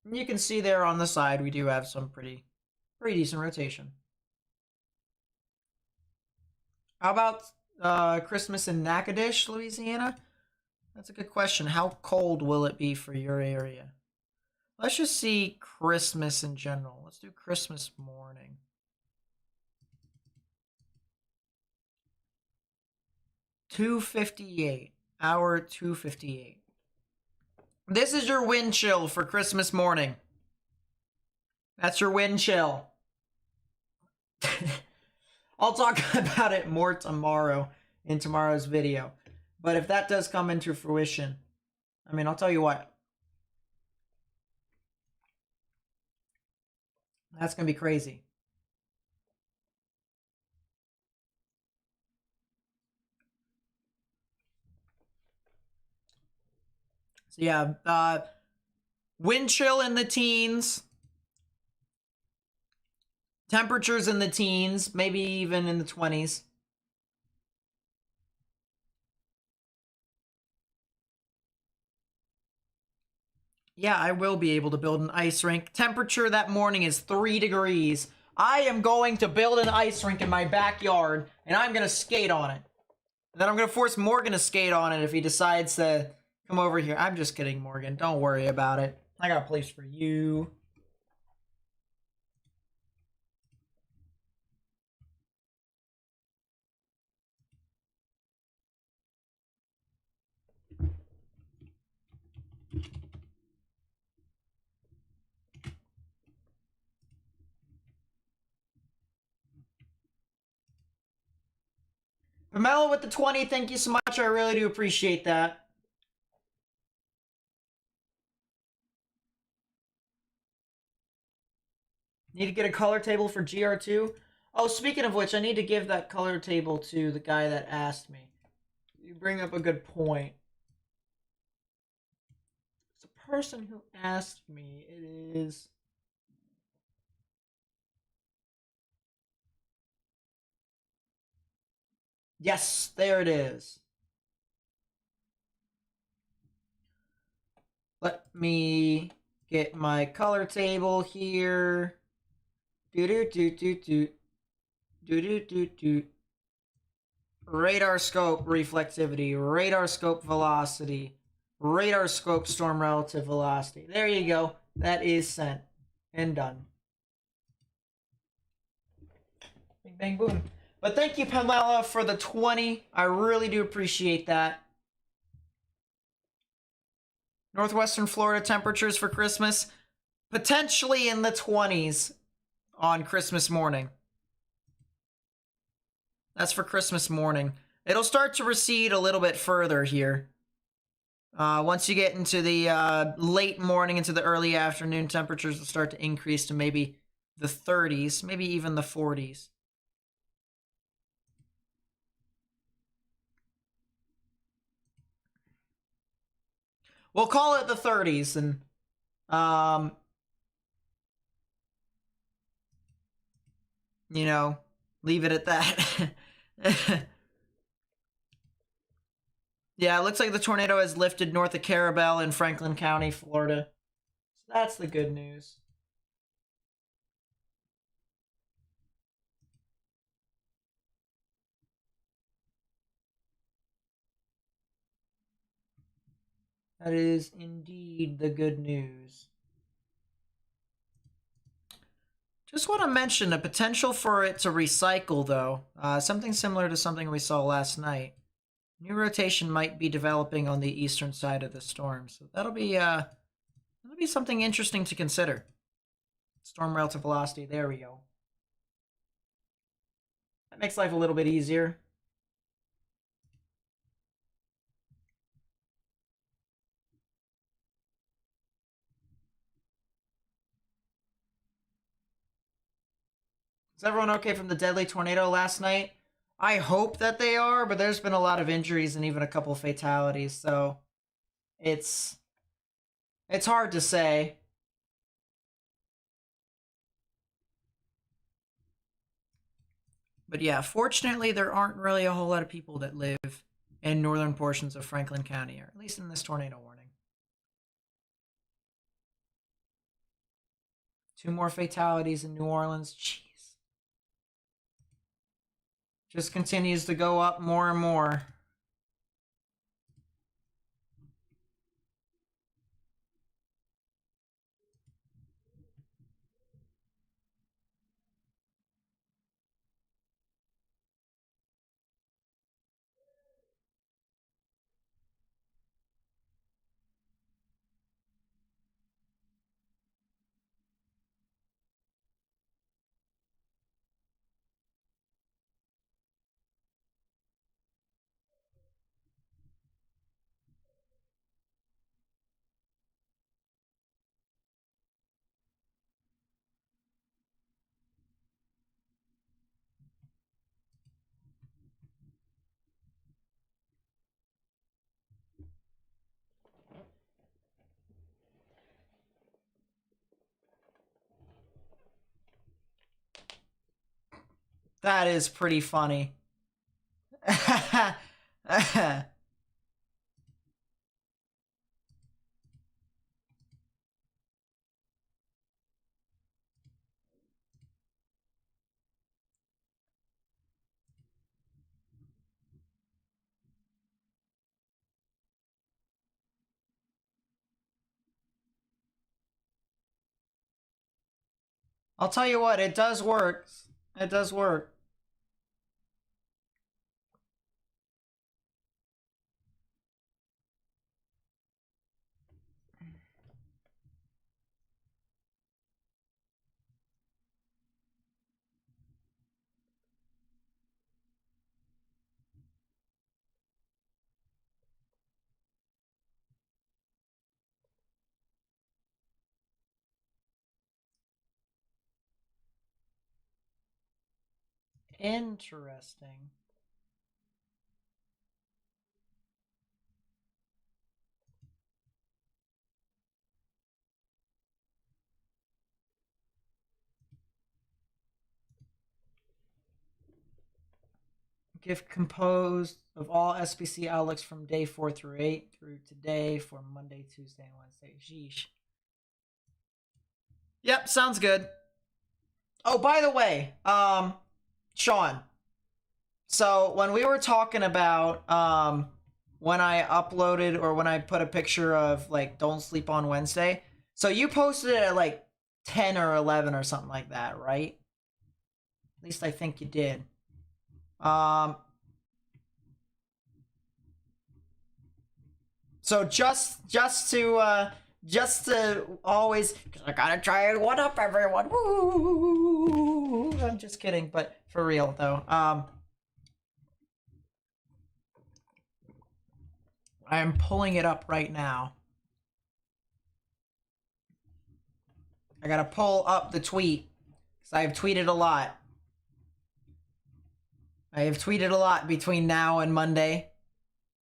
And you can see there on the side we do have some pretty decent rotation. How about Christmas in Natchitoches, Louisiana? That's a good question. How cold will it be for your area? Let's just see Christmas in general. Let's do Christmas morning. .258. Hour 2:58. This is your wind chill for Christmas morning. That's your wind chill. I'll talk about it more tomorrow in tomorrow's video. But if that does come into fruition, I mean, I'll tell you what. That's going to be crazy. So yeah, wind chill in the teens. Temperatures in the teens, maybe even in the 20s. Yeah, I will be able to build an ice rink. Temperature that morning is 3 degrees. I am going to build an ice rink in my backyard, and I'm going to skate on it. And then I'm going to force Morgan to skate on it if he decides to come over here. I'm just kidding, Morgan. Don't worry about it. I got a place for you. Pamela with the 20, thank you so much. I really do appreciate that. Need to get a color table for GR2. Oh, speaking of which, I need to give that color table to the guy that asked me. You bring up a good point. It's the person who asked me. It is... Yes, there it is. Let me get my color table here. Do-do-do-do-do. Do-do-do-do. Radar scope reflectivity, radar scope velocity, radar scope storm relative velocity. There you go. That is sent and done. Bing, bang, boom. But thank you, Pamela, for the 20. I really do appreciate that. Northwestern Florida temperatures for Christmas, potentially in the 20s on Christmas morning. That's for Christmas morning. It'll start to recede a little bit further here. Once you get into the late morning into the early afternoon, temperatures will start to increase to maybe the 30s, maybe even the 40s. We'll call it the 30s and you know, leave it at that. Yeah, it looks like the tornado has lifted north of Carabel in Franklin County, Florida. So that's the good news. That is indeed the good news. Just want to mention the potential for it to recycle, though. Something similar to something we saw last night. New rotation might be developing on the eastern side of the storm, so that'll be something interesting to consider. Storm relative velocity, there we go. That makes life a little bit easier. Is everyone okay from the deadly tornado last night? I hope that they are, but there's been a lot of injuries and even a couple fatalities, so it's hard to say. But yeah, fortunately, there aren't really a whole lot of people that live in northern portions of Franklin County, or at least in this tornado warning. 2 more fatalities in New Orleans. Jeez. Just continues to go up more and more. That is pretty funny. I'll tell you what, it does work. It does work. Interesting. Gift composed of all SBC outlooks from day 4 through 8 through today for Monday, Tuesday, and Wednesday. Sheesh. Yep, sounds good. Oh, by the way, Sean. So when we were talking about when I uploaded or when I put a picture of like don't sleep on Wednesday, so you posted it at like 10 or 11 or something like that, right? At least I think you did. So just to always, because I gotta try and one up everyone. Woo! I'm just kidding, but for real though. I am pulling it up right now. I gotta pull up the tweet because I have tweeted a lot. I have tweeted a lot between now and Monday.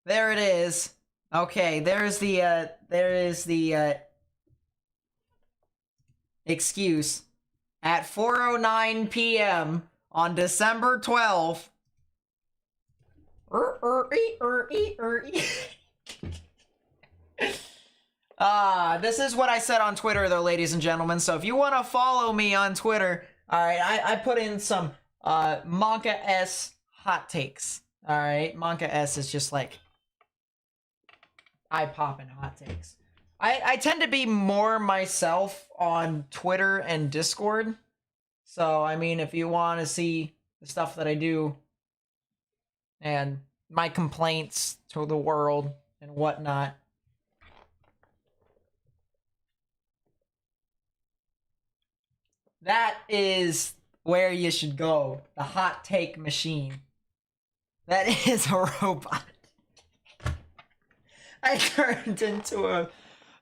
There it is. Okay, there is the excuse. At 4:09 p.m. on December 12th. This is what I said on Twitter, though, ladies and gentlemen. So if you want to follow me on Twitter, all right, I put in some Monka S hot takes. All right, Monka S is just like eye-popping hot takes. I tend to be more myself on Twitter and Discord. So, I mean, if you want to see the stuff that I do and my complaints to the world and whatnot, that is where you should go. The hot take machine. That is a robot. I turned into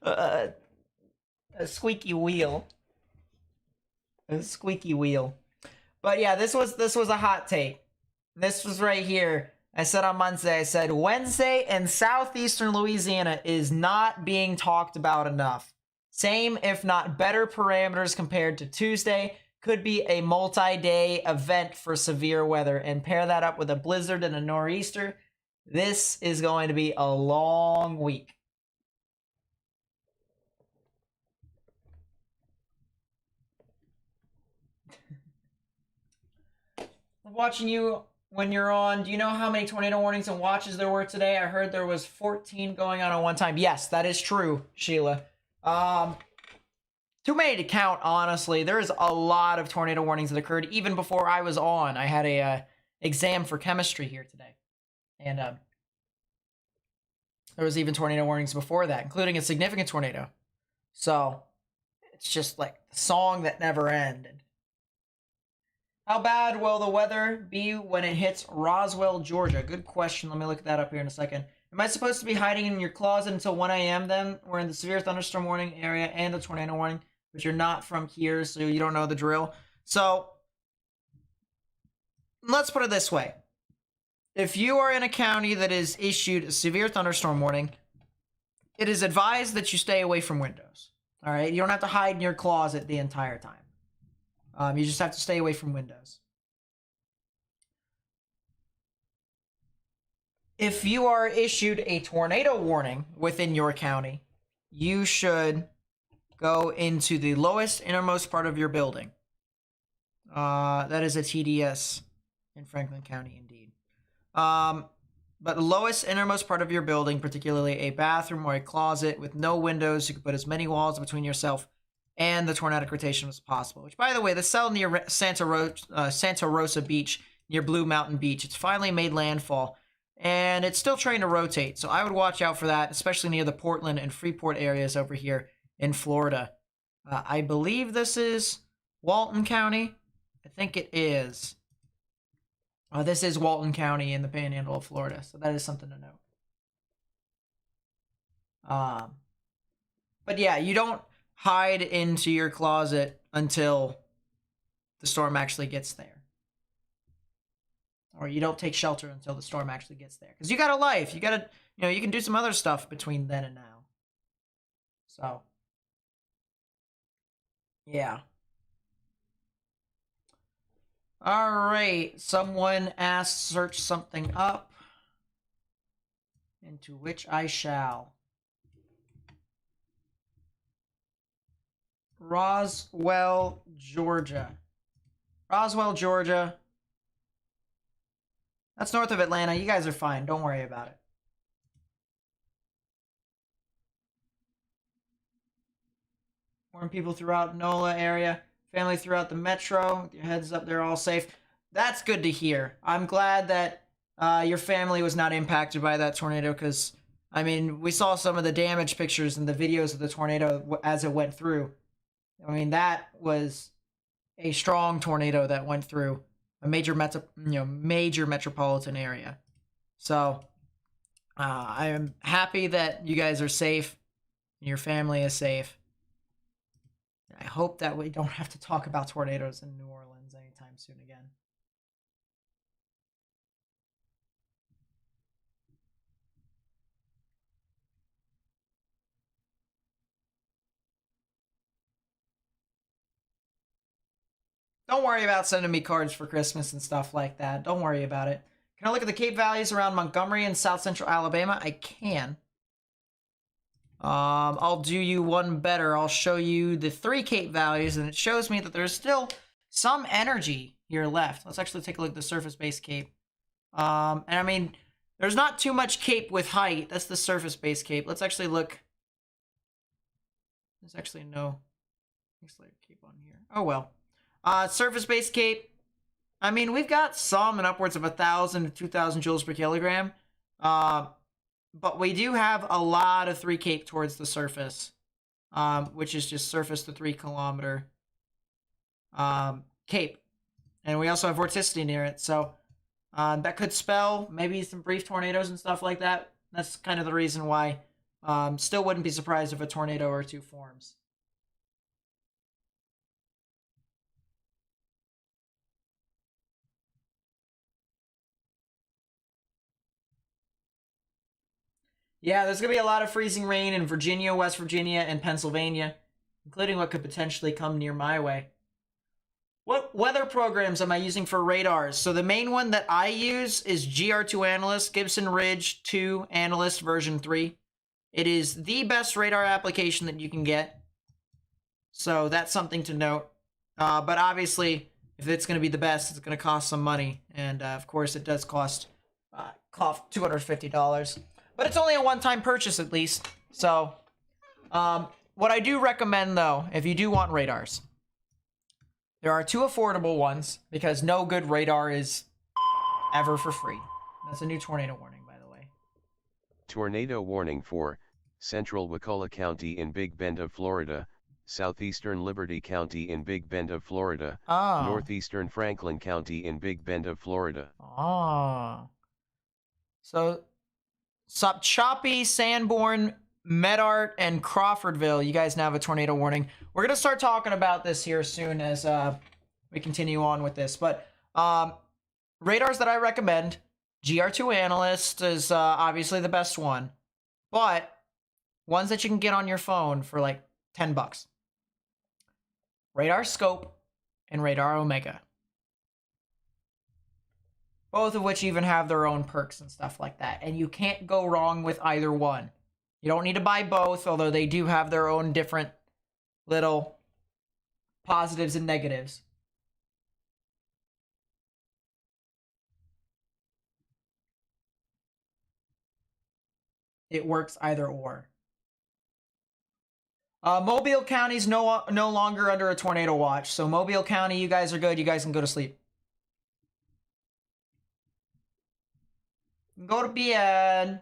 a squeaky wheel. A squeaky wheel. But yeah, this was a hot take. This was right here. I said on Monday, I said Wednesday in southeastern Louisiana is not being talked about enough. Same, if not better parameters compared to Tuesday. Could be a multi-day event for severe weather. And pair that up with a blizzard and a nor'easter. This is going to be a long week. Watching you when you're on, do you know how many tornado warnings and watches there were today? I heard there was 14 going on at one time. Yes, that is true, Sheila. Too many to count, honestly. There's a lot of tornado warnings that occurred even before I was on. I had a exam for chemistry here today. And there was even tornado warnings before that, including a significant tornado. So, it's just like the song that never ended. How bad will the weather be when it hits Roswell, Georgia? Good question. Let me look that up here in a second. Am I supposed to be hiding in your closet until 1 a.m. then? We're in the severe thunderstorm warning area and the tornado warning, but you're not from here, so you don't know the drill. So, let's put it this way. If you are in a county that is issued a severe thunderstorm warning, it is advised that you stay away from windows. All right? You don't have to hide in your closet the entire time. You just have to stay away from windows. If you are issued a tornado warning within your county, you should go into the lowest innermost part of your building. That is a TDS in Franklin County, indeed. But the lowest innermost part of your building, particularly a bathroom or a closet with no windows, you can put as many walls between yourself and the tornadic rotation as possible. Which, by the way, the cell near Santa Rosa Beach, near Blue Mountain Beach, it's finally made landfall, and it's still trying to rotate. So I would watch out for that, especially near the Portland and Freeport areas over here in Florida. I believe this is Walton County. I think it is. This is Walton County in the Panhandle of Florida, so that is something to note. But yeah, you don't hide into your closet until the storm actually gets there. Or you don't take shelter until the storm actually gets there. Because you got a life. You got to, you can do some other stuff between then and now. So, yeah. All right. Someone asked, search something up. Into which I shall. Roswell, Georgia. Roswell, Georgia. That's north of Atlanta. You guys are fine. Don't worry about it. Warn people throughout NOLA area. Family throughout the metro. With your heads up, they're all safe. That's good to hear. I'm glad that your family was not impacted by that tornado because, I mean, we saw some of the damage pictures and the videos of the tornado as it went through. I mean, that was a strong tornado that went through a major metropolitan area. So, I am happy that you guys are safe and your family is safe. I hope that we don't have to talk about tornadoes in New Orleans anytime soon again. Don't worry about sending me cards for Christmas and stuff like that. Don't worry about it. Can I look at the Cape Valleys around Montgomery and South Central Alabama? I can. I'll do you one better. I'll show you the 3 Cape Valleys, and it shows me that there's still some energy here left. Let's actually take a look at the surface-based Cape. And I mean, there's not too much Cape with height. That's the surface-based Cape. Let's actually look. There's actually no Cape on here. Oh, well. Surface-based Cape. I mean, we've got some in upwards of 1,000 to 2,000 joules per kilogram. But we do have a lot of 3 Cape towards the surface, which is just surface to 3 kilometer Cape. And we also have vorticity near it. So that could spell maybe some brief tornadoes and stuff like that. That's kind of the reason why. Still wouldn't be surprised if a tornado or 2 forms. Yeah, there's going to be a lot of freezing rain in Virginia, West Virginia, and Pennsylvania, including what could potentially come near my way. What weather programs am I using for radars? So the main one that I use is GR2 Analyst, Gibson Ridge 2 Analyst version 3. It is the best radar application that you can get. So that's something to note. But obviously, if it's going to be the best, it's going to cost some money. And of course, it does cost $250. But it's only a one-time purchase at least. So what I do recommend, though, if you do want radars, there are two affordable ones because no good radar is ever for free. That's a new tornado warning, by the way. Tornado warning for Central Wakulla County in Big Bend of Florida, Southeastern Liberty County in Big Bend of Florida, Northeastern Franklin County in Big Bend of Florida. So, Choppy, Sanborn, Medart, and Crawfordville, you guys now have a tornado warning. We're going to start talking about this here soon as we continue on with this. But radars that I recommend, GR2 Analyst is obviously the best one. But ones that you can get on your phone for like $10. Radar Scope and Radar Omega. Both of which even have their own perks and stuff like that. And you can't go wrong with either one. You don't need to buy both, although they do have their own different little positives and negatives. It works either or. Mobile County's no longer under a tornado watch. So Mobile County, you guys are good. You guys can go to sleep. Go to bed.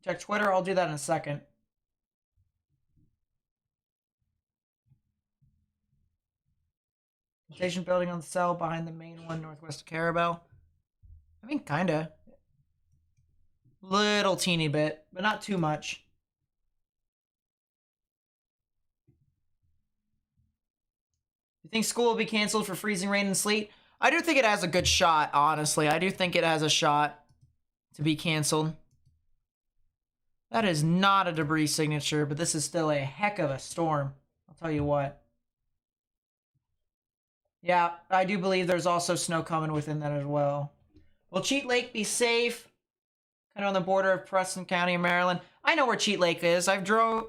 Check Twitter. I'll do that in a second. Station building on the cell behind the main one northwest of Carabel. I mean, kinda. Little teeny bit, but not too much. You think school will be canceled for freezing rain and sleet? I do think it has a good shot, honestly. I do think it has a shot to be canceled. That is not a debris signature, but this is still a heck of a storm. I'll tell you what. Yeah, I do believe there's also snow coming within that as well. Will Cheat Lake be safe? Kind of on the border of Preston County and Maryland. I know where Cheat Lake is. I drove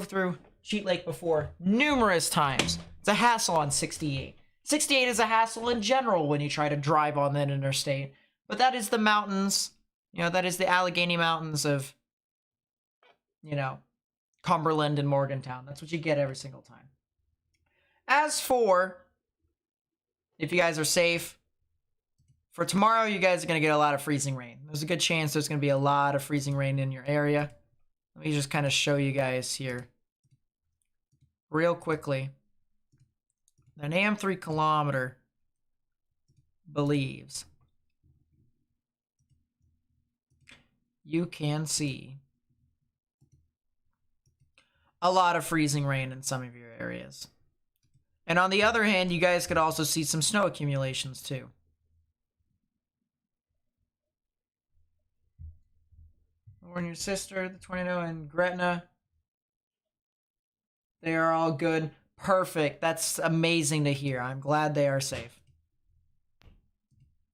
through Cheat Lake before numerous times. It's a hassle on 68. 68 is a hassle in general when you try to drive on that interstate. But that is the mountains, that is the Allegheny Mountains of, Cumberland and Morgantown. That's what you get every single time. As for, if you guys are safe, for tomorrow, you guys are going to get a lot of freezing rain. There's a good chance there's going to be a lot of freezing rain in your area. Let me just kind of show you guys here real quickly. An AM3 kilometer believes you can see a lot of freezing rain in some of your areas. And on the other hand, you guys could also see some snow accumulations too. Warn your sister, the tornado in Gretna. They are all good. Perfect. That's amazing to hear. I'm glad they are safe.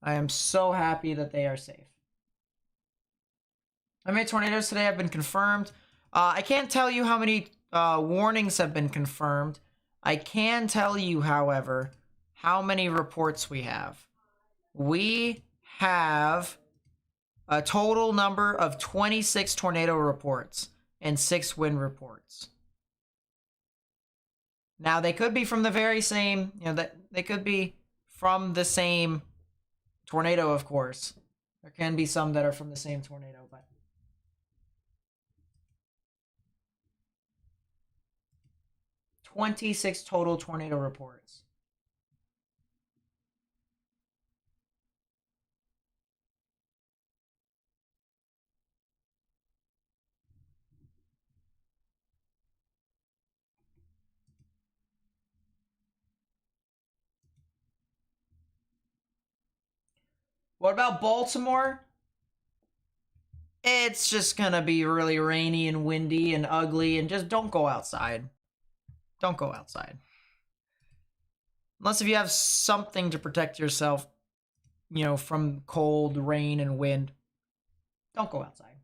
I am so happy that they are safe. How many tornadoes today have been confirmed? I can't tell you how many warnings have been confirmed. I can tell you, however, how many reports we have. We have a total number of 26 tornado reports and 6 wind reports. Now, they could be from the very same, they could be from the same tornado, of course. There can be some that are from the same tornado, but 26 total tornado reports. What about Baltimore? it's just gonna be really rainy and windy and ugly, and just don't go outside. Don't go outside. Unless if you have something to protect yourself, you know, from cold, rain, and wind. Don't go outside.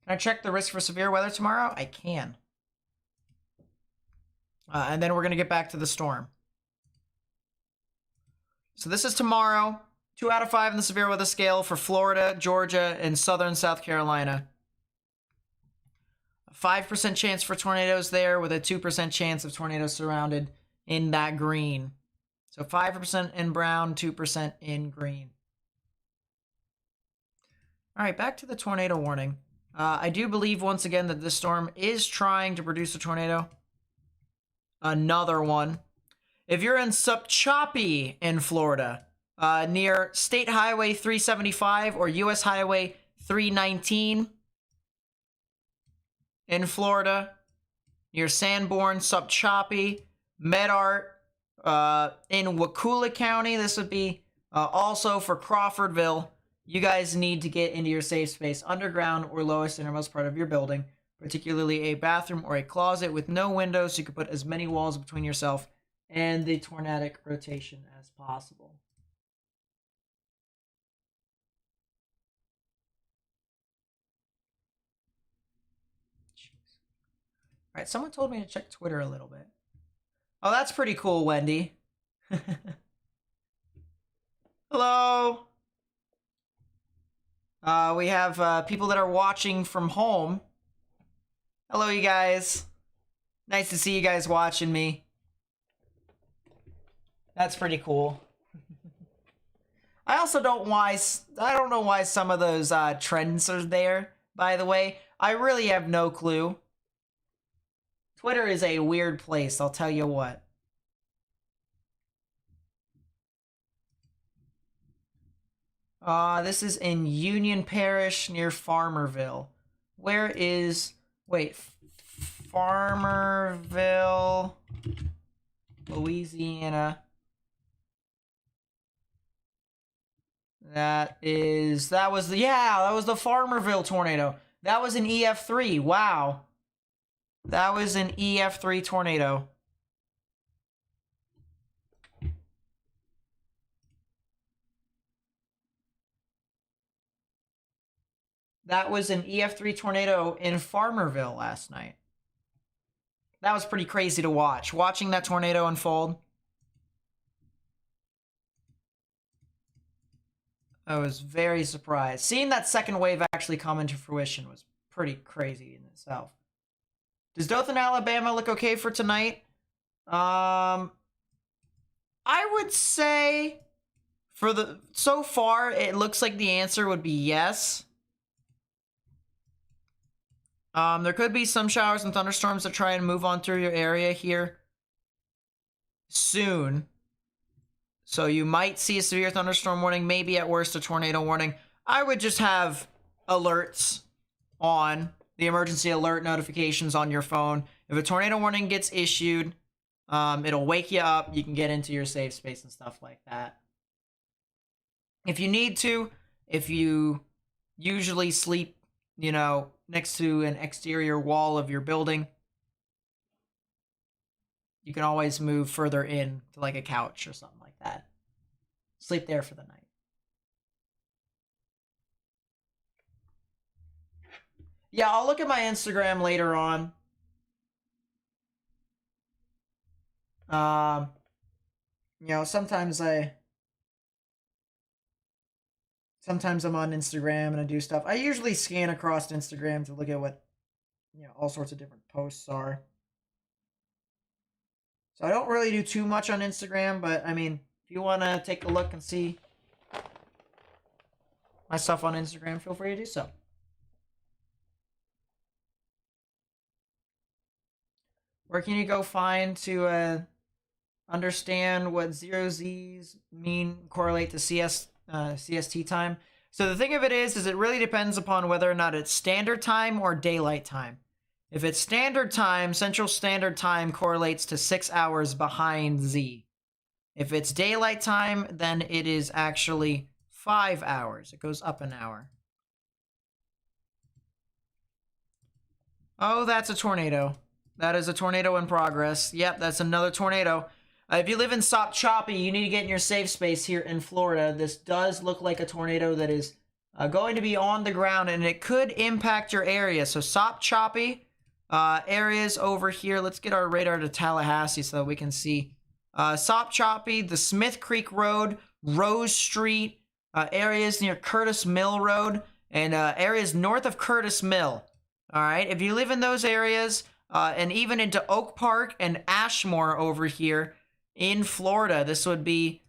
Can I check the risk for severe weather tomorrow? I can. And then we're going to get back to the storm. So this is tomorrow. 2 out of 5 in the severe weather scale for Florida, Georgia, and southern South Carolina. A 5% chance for tornadoes there with a 2% chance of tornadoes surrounded in that green. So 5% in brown, 2% in green. All right, back to the tornado warning. I do believe once again that this storm is trying to produce a tornado. Another one. If you're in Subchoppy in Florida, near State Highway 375 or US Highway 319 in Florida, near Sanborn, Subchoppy, Medart, in Wakulla County, this would be also for Crawfordville. You guys need to get into your safe space, underground or lowest innermost part of your building, particularly a bathroom or a closet with no windows, so you can put as many walls between yourself and the tornadic rotation as possible. All right, someone told me to check Twitter a little bit. Oh, that's pretty cool, Wendy. Hello. We have people that are watching from home. Hello, you guys. Nice to see you guys watching me. That's pretty cool. I also don't know why some of those trends are there, by the way. I really have no clue. Twitter is a weird place, I'll tell you what. This is in Union Parish near Farmerville. Where is... Wait. Farmerville, Louisiana. That was the Farmerville tornado. That was an EF3. Wow. That was an EF3 tornado. That was an EF3 tornado in Farmerville last night. That was pretty crazy to watch. Watching that tornado unfold. I was very surprised. Seeing that second wave actually come into fruition was pretty crazy in itself. Does Dothan, Alabama look okay for tonight? I would say so far it looks like the answer would be yes. There could be some showers and thunderstorms that try and move on through your area here soon. So you might see a severe thunderstorm warning, maybe at worst a tornado warning. I would just have alerts on, the emergency alert notifications on your phone. If a tornado warning gets issued, it'll wake you up. You can get into your safe space and stuff like that. If you need to, if you usually sleep, you know, next to an exterior wall of your building, you can always move further in to like a couch or something like that. Sleep there for the night. Yeah, I'll look at my Instagram later on. You know, sometimes I'm on Instagram and I do stuff. I usually scan across Instagram to look at what, you know, all sorts of different posts are. So I don't really do too much on Instagram, but I mean, if you want to take a look and see my stuff on Instagram, feel free to do so. Where can you go find to understand what 0Zs correlate to CST time? So the thing of it is it really depends upon whether or not it's standard time or daylight time. If it's standard time, Central Standard Time correlates to 6 hours behind Z. If it's daylight time, then it is actually 5 hours. It goes up an hour. Oh, that's a tornado. That is a tornado in progress. Yep, that's another tornado. If you live in Sop Choppy, you need to get in your safe space here in Florida. This does look like a tornado that is going to be on the ground, and it could impact your area. So Sop Choppy, areas over here. Let's get our radar to Tallahassee so that we can see. Sop Choppy, the Smith Creek Road, Rose Street, areas near Curtis Mill Road, and areas north of Curtis Mill. All right, if you live in those areas, and even into Oak Park and Ashmore over here in Florida, this would be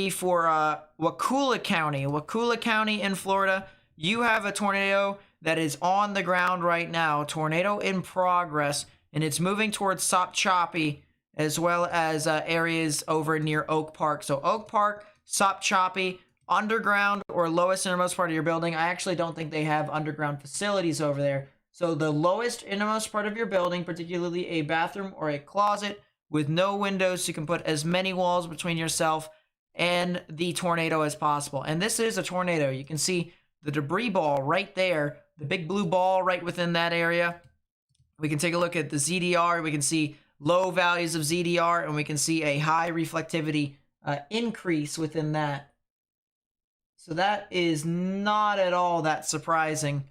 for Wakulla County. Wakulla County in Florida, you have a tornado that is on the ground right now, tornado in progress, and it's moving towards Sop Choppy as well as areas over near Oak Park. So Oak Park, Sop Choppy, underground or lowest innermost part of your building. I actually don't think they have underground facilities over there. So the lowest innermost part of your building, particularly a bathroom or a closet with no windows, so you can put as many walls between yourself and the tornado as possible. And this is a tornado. You can see the debris ball right there, the big blue ball right within that area. We can take a look at the ZDR. We can see low values of ZDR, and we can see a high reflectivity increase within that. So that is not at all that surprising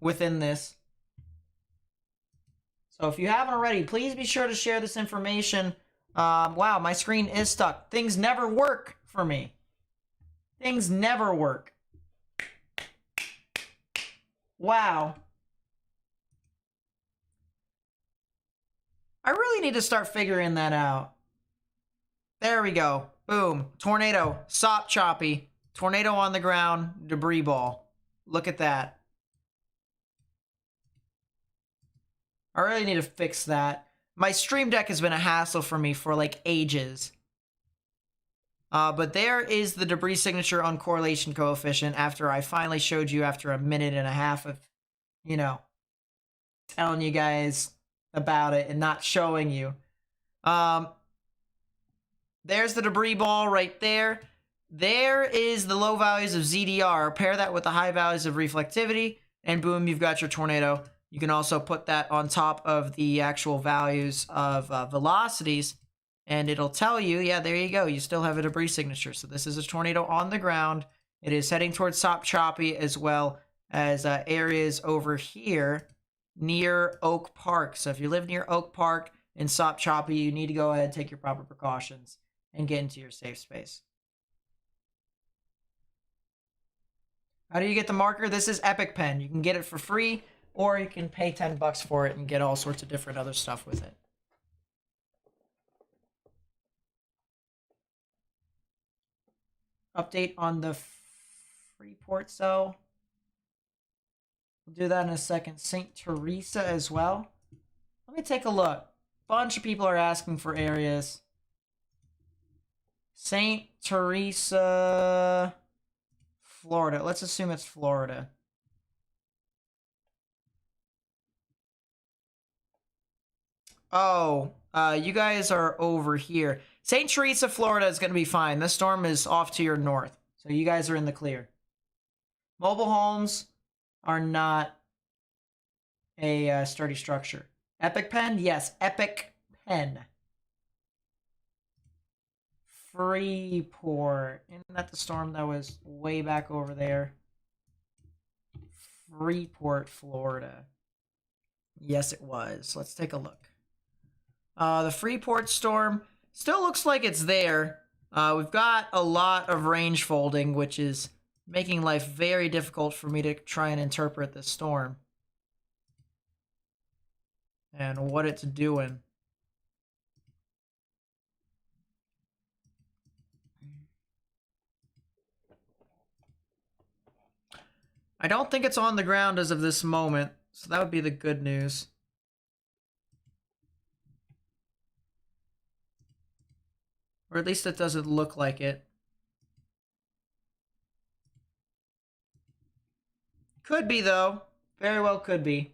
within this. So if you haven't already, please be sure to share this information. Wow, my screen is stuck. Things never work for me. Things never work. Wow. I really need to start figuring that out. There we go. Boom. Tornado. Sop Choppy. Tornado on the ground. Debris ball. Look at that. I really need to fix that. My Stream Deck has been a hassle for me for like ages. But there is the debris signature on correlation coefficient after I finally showed you after a minute and a half of, you know, telling you guys about it and not showing you. There's the debris ball right there. There is the low values of ZDR. Pair that with the high values of reflectivity, and boom, you've got your tornado. You can also put that on top of the actual values of velocities, and it'll tell you, yeah, there you go. You still have a debris signature. So this is a tornado on the ground. It is heading towards Sop Choppy as well as areas over here near Oak Park. So if you live near Oak Park and Sop Choppy, you need to go ahead and take your proper precautions and get into your safe space. How do you get the marker? This is Epic Pen. You can get it for free, or you can pay 10 bucks for it and get all sorts of different other stuff with it. Update on the Freeport cell. We'll do that in a second. St. Teresa as well. Let me take a look. Bunch of people are asking for areas. St. Teresa, Florida. Let's assume it's Florida. Oh, you guys are over here. St. Teresa, Florida is going to be fine. This storm is off to your north. So you guys are in the clear. Mobile homes are not a sturdy structure. Epic Pen? Yes, Epic Pen. Freeport. Isn't that the storm that was way back over there? Freeport, Florida. Yes, it was. Let's take a look. The Freeport storm still looks like it's there. We've got a lot of range folding, which is making life very difficult for me to try and interpret this storm and what it's doing. I don't think it's on the ground as of this moment, so that would be the good news. Or at least it doesn't look like it. Could be though. Very well could be.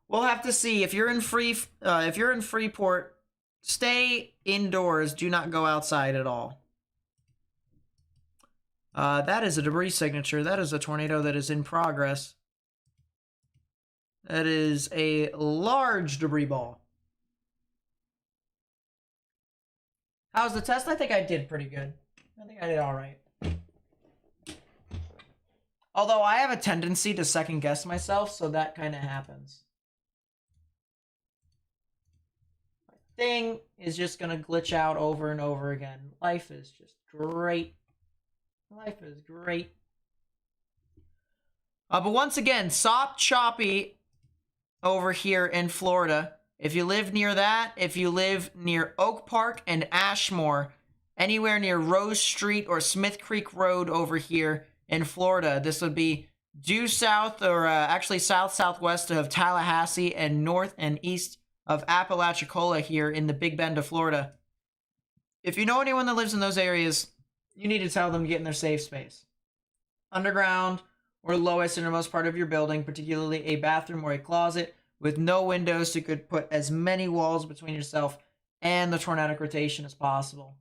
We'll have to see. If you're in Freeport, stay indoors. Do not go outside at all. That is a debris signature. That is a tornado that is in progress. That is a large debris ball. How's the test? I think I did pretty good. I think I did all right. Although I have a tendency to second guess myself, so that kind of happens. My thing is just going to glitch out over and over again. Life is just great. Life is great. But once again, Sop Choppy over here in Florida. If you live near that, if you live near Oak Park and Ashmore, anywhere near Rose Street or Smith Creek Road over here in Florida, this would be due south, or actually south-southwest of Tallahassee and north and east of Apalachicola here in the Big Bend of Florida. If you know anyone that lives in those areas, you need to tell them to get in their safe space. Underground or lowest innermost part of your building, particularly a bathroom or a closet with no windows, so you could put as many walls between yourself and the tornadic rotation as possible.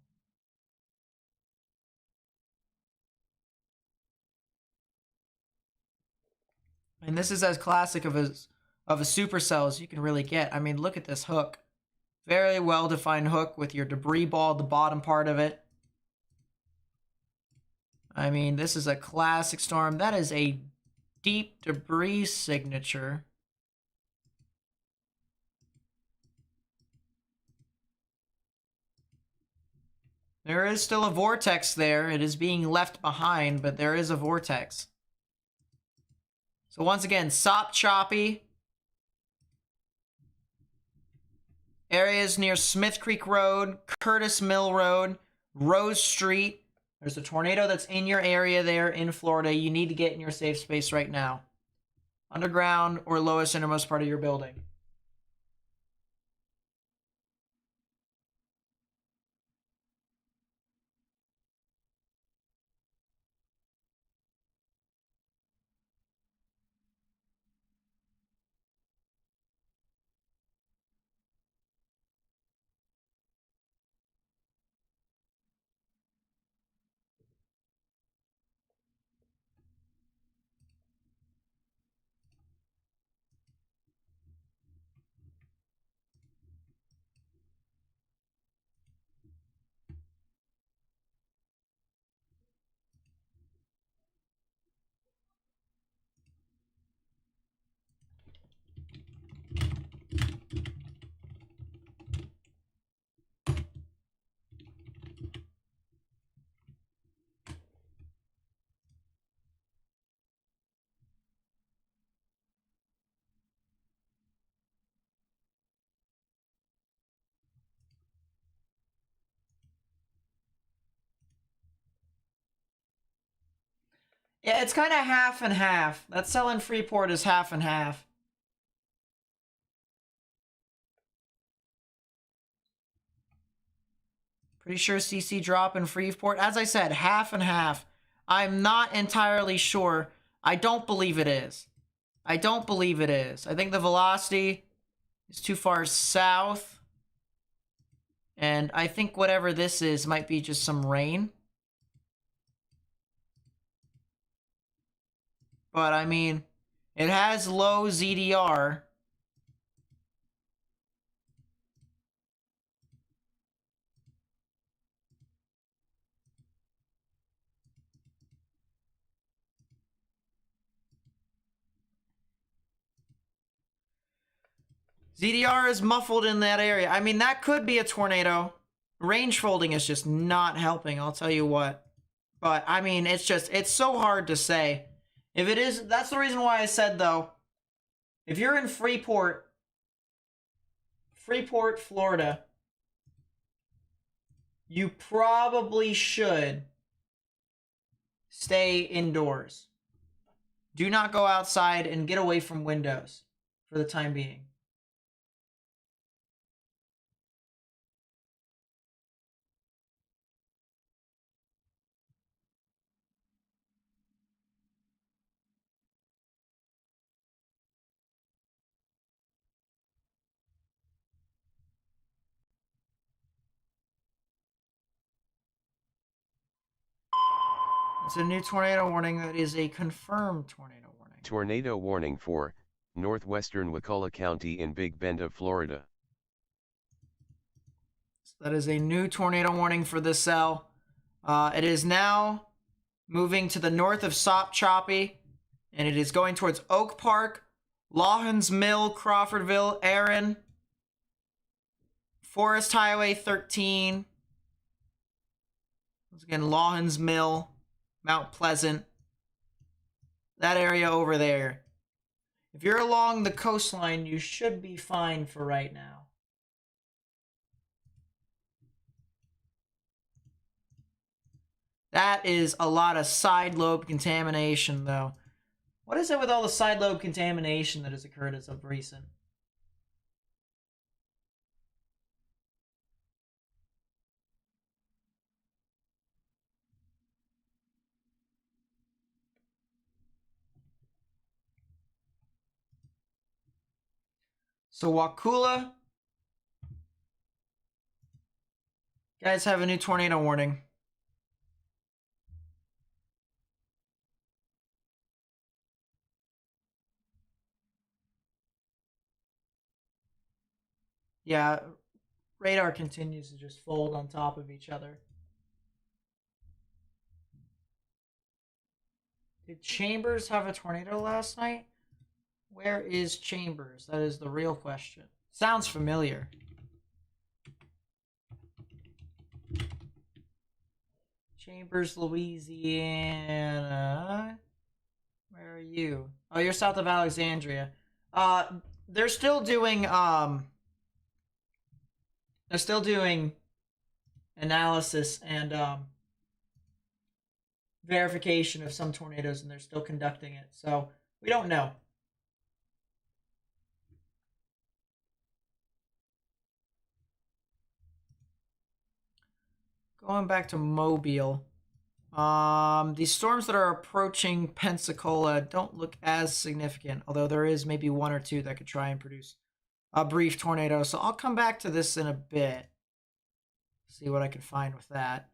And this is as classic of a supercell as you can really get. I mean, look at this hook. Very well-defined hook with your debris ball at the bottom part of it. I mean, this is a classic storm. That is a deep debris signature. There is still a vortex there. It is being left behind, but there is a vortex. So once again, Sop Choppy. Areas near Smith Creek Road, Curtis Mill Road, Rose Street. There's a tornado that's in your area there in Florida. You need to get in your safe space right now. Underground or lowest innermost part of your building. Yeah, it's kind of half and half. That sell in Freeport is half and half. Pretty sure CC drop in Freeport. As I said, half and half. I'm not entirely sure. I don't believe it is. I don't believe it is. I think the velocity is too far south. And I think whatever this is might be just some rain. But I mean, it has low ZDR. ZDR is muffled in that area. I mean, that could be a tornado. Range folding is just not helping, I'll tell you what. But, I mean, it's so hard to say. If it is, that's the reason why I said, though, if you're in Freeport, Florida, you probably should stay indoors. Do not go outside and get away from windows for the time being. It's a new tornado warning that is a confirmed tornado warning. Tornado warning for northwestern Wakulla County in Big Bend of Florida. So that is a new tornado warning for this cell. It is now moving to the north of Sopchoppy, and it is going towards Oak Park, Lawhans Mill, Crawfordville, Erin, Forest Highway 13. Once again, Lawhans Mill, Mount Pleasant. That area over there. If you're along the coastline, you should be fine for right now. That is a lot of side lobe contamination, though. What is it with all the side lobe contamination that has occurred as of recent? So Wakulla, guys have a new tornado warning. Yeah, radar continues to just fold on top of each other. Did Chambers have a tornado last night? Where is Chambers? That is the real question. Sounds familiar. Chambers, Louisiana. Where are you? Oh, you're south of Alexandria. They're still doing analysis and verification of some tornadoes, and they're still conducting it. So we don't know. Going back to Mobile. These storms that are approaching Pensacola don't look as significant, although there is maybe one or two that could try and produce a brief tornado. So I'll come back to this in a bit. See what I can find with that.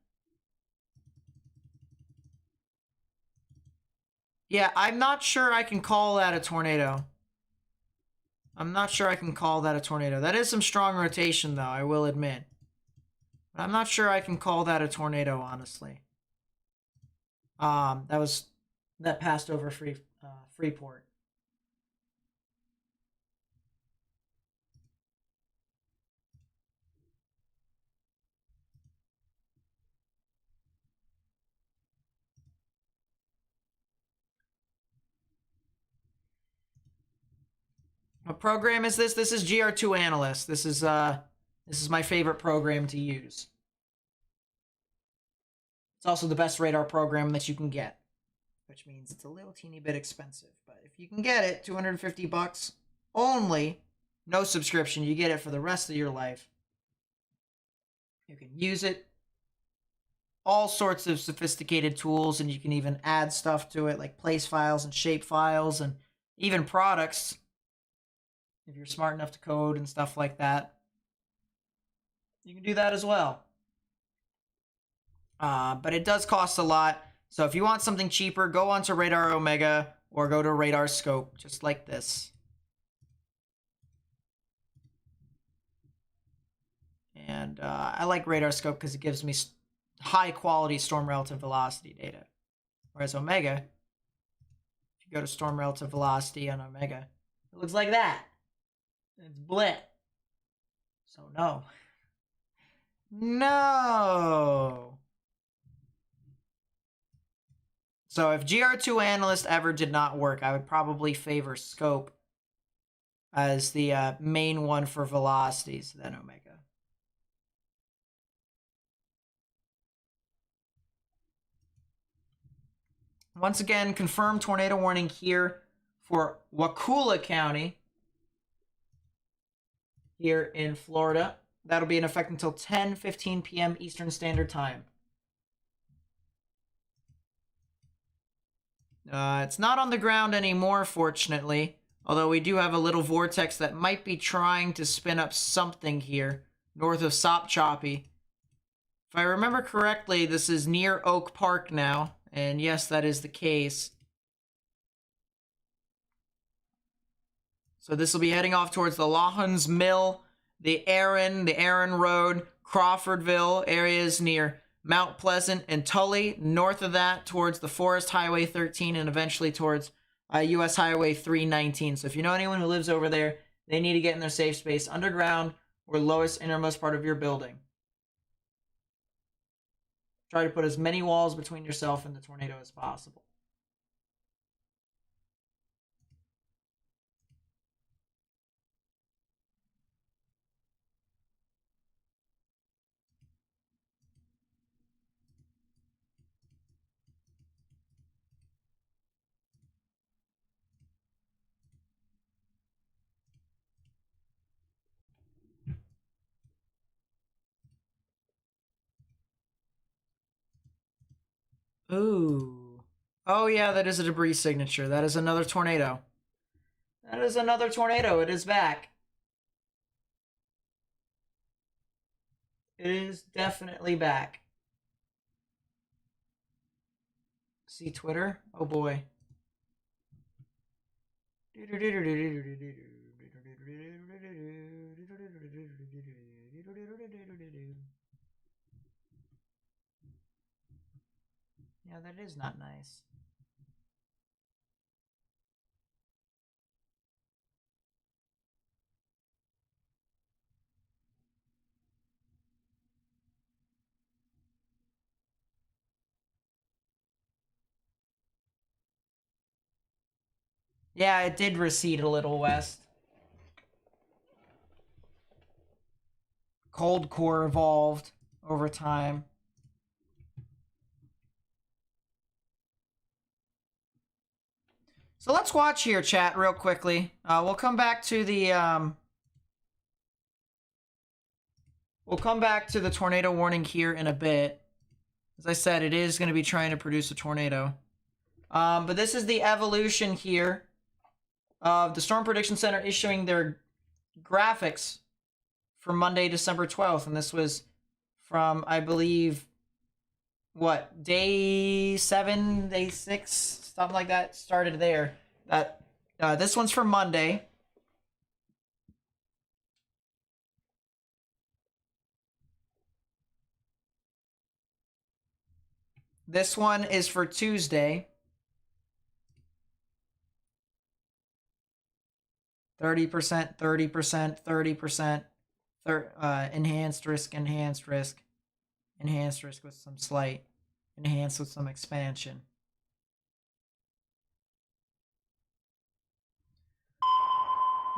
Yeah, I'm not sure I can call that a tornado. I'm not sure I can call that a tornado. That is some strong rotation, though, I will admit. But I'm not sure I can call that a tornado, honestly. That passed over Freeport. What program is this? This is GR2 Analyst. This is my favorite program to use. It's also the best radar program that you can get, which means it's a little teeny bit expensive. But if you can get it, $250 only, no subscription. You get it for the rest of your life. You can use it. All sorts of sophisticated tools, and you can even add stuff to it, like place files and shape files, and even products, if you're smart enough to code and stuff like that. You can do that as well. But it does cost a lot. So if you want something cheaper, go onto Radar Omega or go to Radar Scope, just like this. And I like Radar Scope because it gives me high quality storm relative velocity data. Whereas Omega, if you go to storm relative velocity on Omega, it looks like that. It's blit. So no. No. So if GR2 Analyst ever did not work, I would probably favor Scope as the main one for velocities than Omega. Once again, confirmed tornado warning here for Wakulla County here in Florida. That'll be in effect until 10:15 p.m. Eastern Standard Time. It's not on the ground anymore, fortunately, although we do have a little vortex that might be trying to spin up something here north of Sopchoppy. If I remember correctly, this is near Oak Park now, And yes, that is the case. So this will be heading off towards the Lawhans Mill, the Aaron Road, Crawfordville areas near Mount Pleasant and Tully. North of that towards the Forest Highway 13 and eventually towards US Highway 319. So if you know anyone who lives over there, they need to get in their safe space underground or lowest innermost part of your building. Try to put as many walls between yourself and the tornado as possible. Ooh. Oh, yeah, that is a debris signature. That is another tornado. That is another tornado. It is back. It is definitely back. See Twitter? Oh, boy. Yeah, that is not nice. Yeah, it did recede a little west. Cold core evolved over time. So let's watch here, chat, real quickly. We'll come back to the tornado warning here in a bit. As I said, it is going to be trying to produce a tornado. But this is the evolution here of the Storm Prediction Center issuing their graphics for Monday, December 12th. And this was from, I believe, what, day 7, day 6, something like that, started there. This one's for Monday. This one is for Tuesday. 30%, 30%, 30%, enhanced risk, enhanced risk, enhanced risk with some slight, enhanced with some expansion.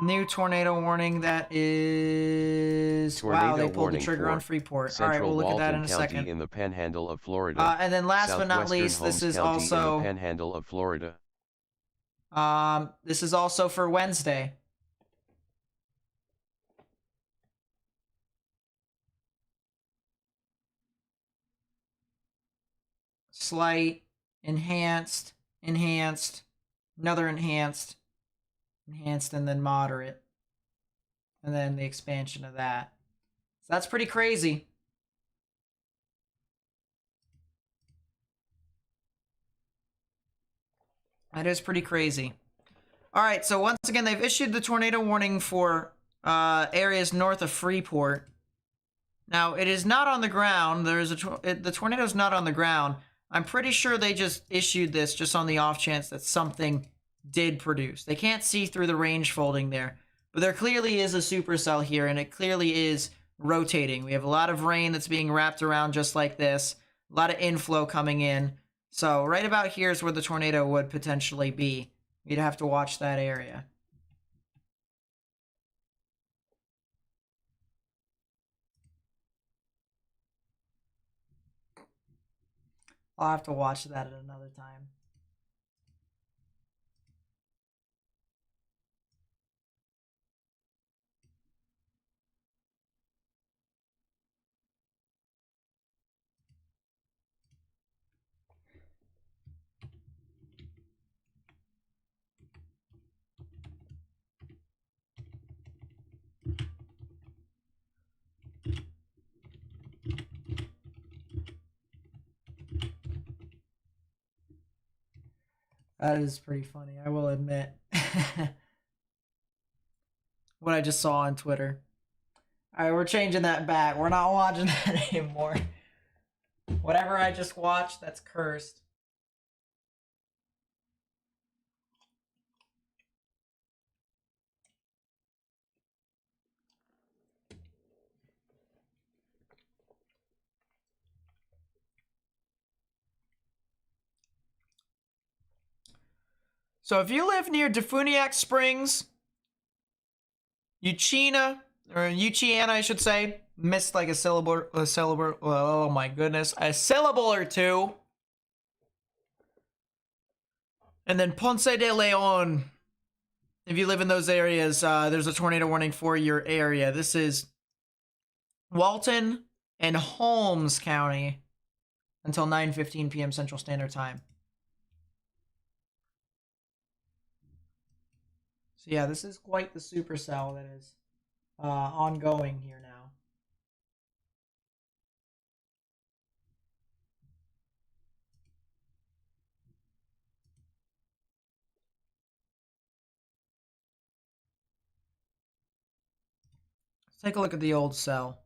New tornado warning, that is... Tornado wow, they pulled the warning trigger for on Freeport. All Central right, we'll look Walton at that in a County second. in the Panhandle of Florida. And then last but not Southwestern least, this Holmes is County also... in the Panhandle of Florida. This is also for Wednesday. Slight, enhanced, enhanced, another enhanced, enhanced, and then moderate. And then the expansion of that. So that's pretty crazy. That is pretty crazy. All right, so once again, they've issued the tornado warning for areas north of Freeport. Now, it is not on the ground. The tornado's not on the ground. I'm pretty sure they just issued this just on the off chance that something did produce. They can't see through the range folding there. But there clearly is a supercell here, and it clearly is rotating. We have a lot of rain that's being wrapped around just like this. A lot of inflow coming in. So right about here is where the tornado would potentially be. You'd have to watch that area. I'll have to watch that at another time. That is pretty funny, I will admit. What I just saw on Twitter. Alright, we're changing that back. We're not watching that anymore. Whatever I just watched, that's cursed. So if you live near Defuniak Springs, Uchiana, or Uchiana, I should say, missed like a syllable, oh my goodness, a syllable or two. And then Ponce de Leon, if you live in those areas, there's a tornado warning for your area. This is Walton and Holmes County until 9:15 p.m. Central Standard Time. So yeah, this is quite the supercell that is ongoing here now. Let's take a look at the old cell.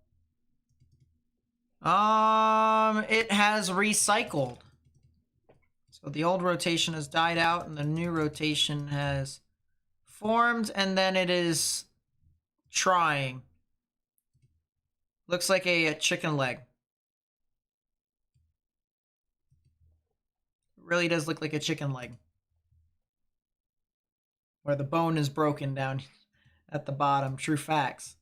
It has recycled. So the old rotation has died out and the new rotation has formed, and then it is trying. Looks like a chicken leg. It really does look like a chicken leg. Where the bone is broken down at the bottom. True facts.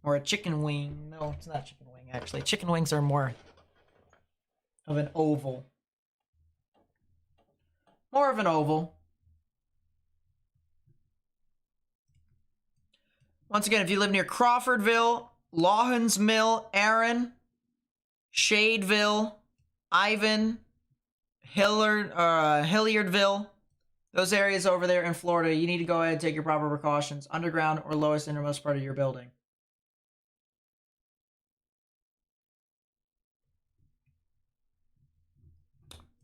Or a chicken wing. No, it's not a chicken wing, actually. Chicken wings are more of an oval. More of an oval. Once again, if you live near Crawfordville, Lawhans Mill, Aaron, Shadeville, Ivan, Hilliardville, those areas over there in Florida, you need to go ahead and take your proper precautions. Underground or lowest innermost part of your building.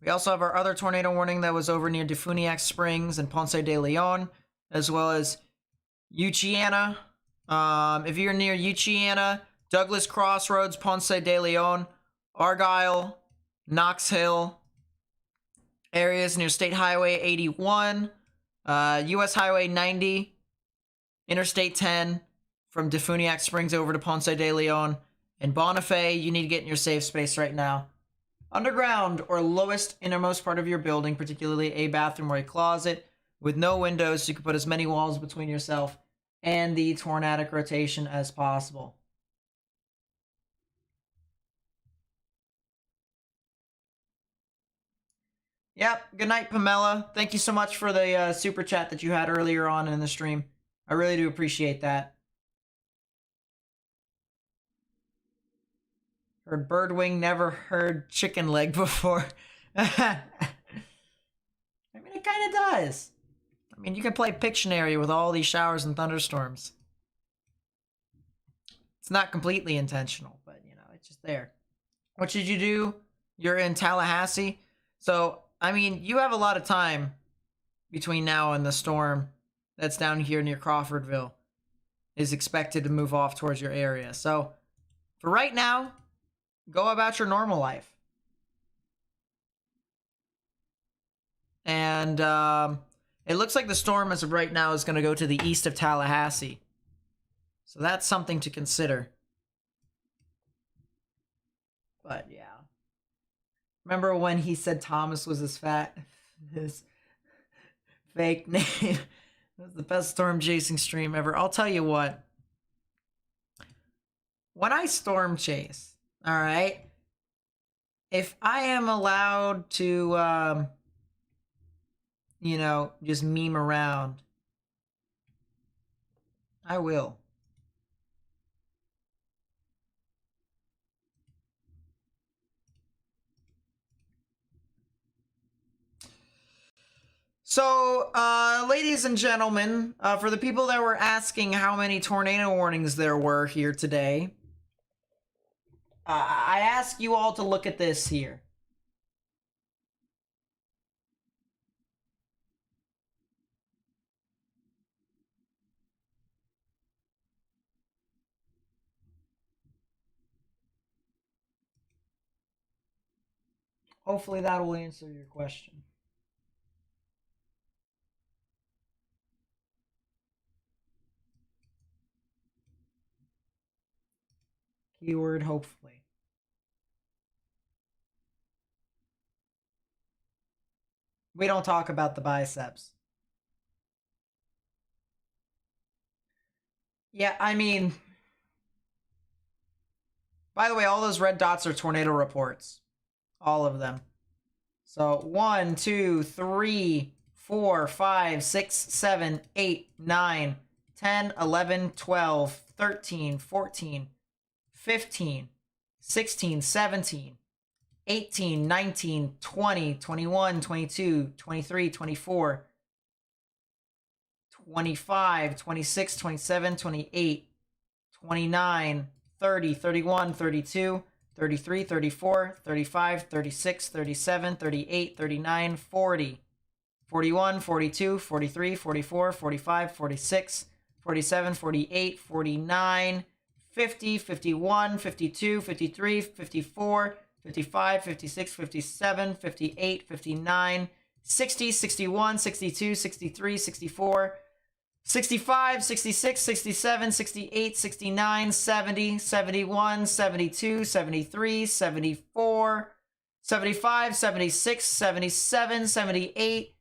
We also have our other tornado warning that was over near Defuniak Springs and Ponce de Leon, as well as Uchiana. If you're near Uchiana, Douglas Crossroads, Ponce de Leon, Argyle, Knox Hill, areas near State Highway 81, US Highway 90, Interstate 10, from Defuniak Springs over to Ponce de Leon, and Bonifay, you need to get in your safe space right now. Underground or lowest innermost part of your building, particularly a bathroom or a closet with no windows, so you can put as many walls between yourself and the tornadic rotation as possible. Yep, good night, Pamela. Thank you so much for the super chat that you had earlier on in the stream. I really do appreciate that. Heard birdwing, never heard chicken leg before. I mean, it kind of does. I mean, you can play Pictionary with all these showers and thunderstorms. It's not completely intentional, but, you know, it's just there. What should you do? You're in Tallahassee. So, I mean, you have a lot of time between now and the storm that's down here near Crawfordville is expected to move off towards your area. So, for right now, go about your normal life. And it looks like the storm as of right now is going to go to the east of Tallahassee. So that's something to consider. But yeah. Remember when he said Thomas was his fake name? It was the best storm chasing stream ever. I'll tell you what. When I storm chase, all right, if I am allowed to, you know, just meme around, I will. So, ladies and gentlemen, for the people that were asking how many tornado warnings there were here today, I ask you all to look at this here. hopefully that will answer your question. Keyword hopefully. We don't talk about the biceps. Yeah, I mean, by the way, all those red dots are tornado reports. All of them. So 1, 2, 3, 4, 5, 6, 7, 8, 9, 10, 11, 12, 13, 14, 15, 16, 17, 18, 19, 20, 21, 22, 23, 24, 25, 26, 27, 28, 29, 30, 31, 32, 33, 34, 35, 36, 37, 38, 39, 40, 41, 42, 43, 44, 45, 46, 47, 48, 49, 50, 51, 52, 53, 54, 55, 56, 57, 58, 59, 60, 61, 62, 63, 64, 65, 66, 67, 68, 69, 70, 71, 72, 73, 74, 75, 76, 77, 78,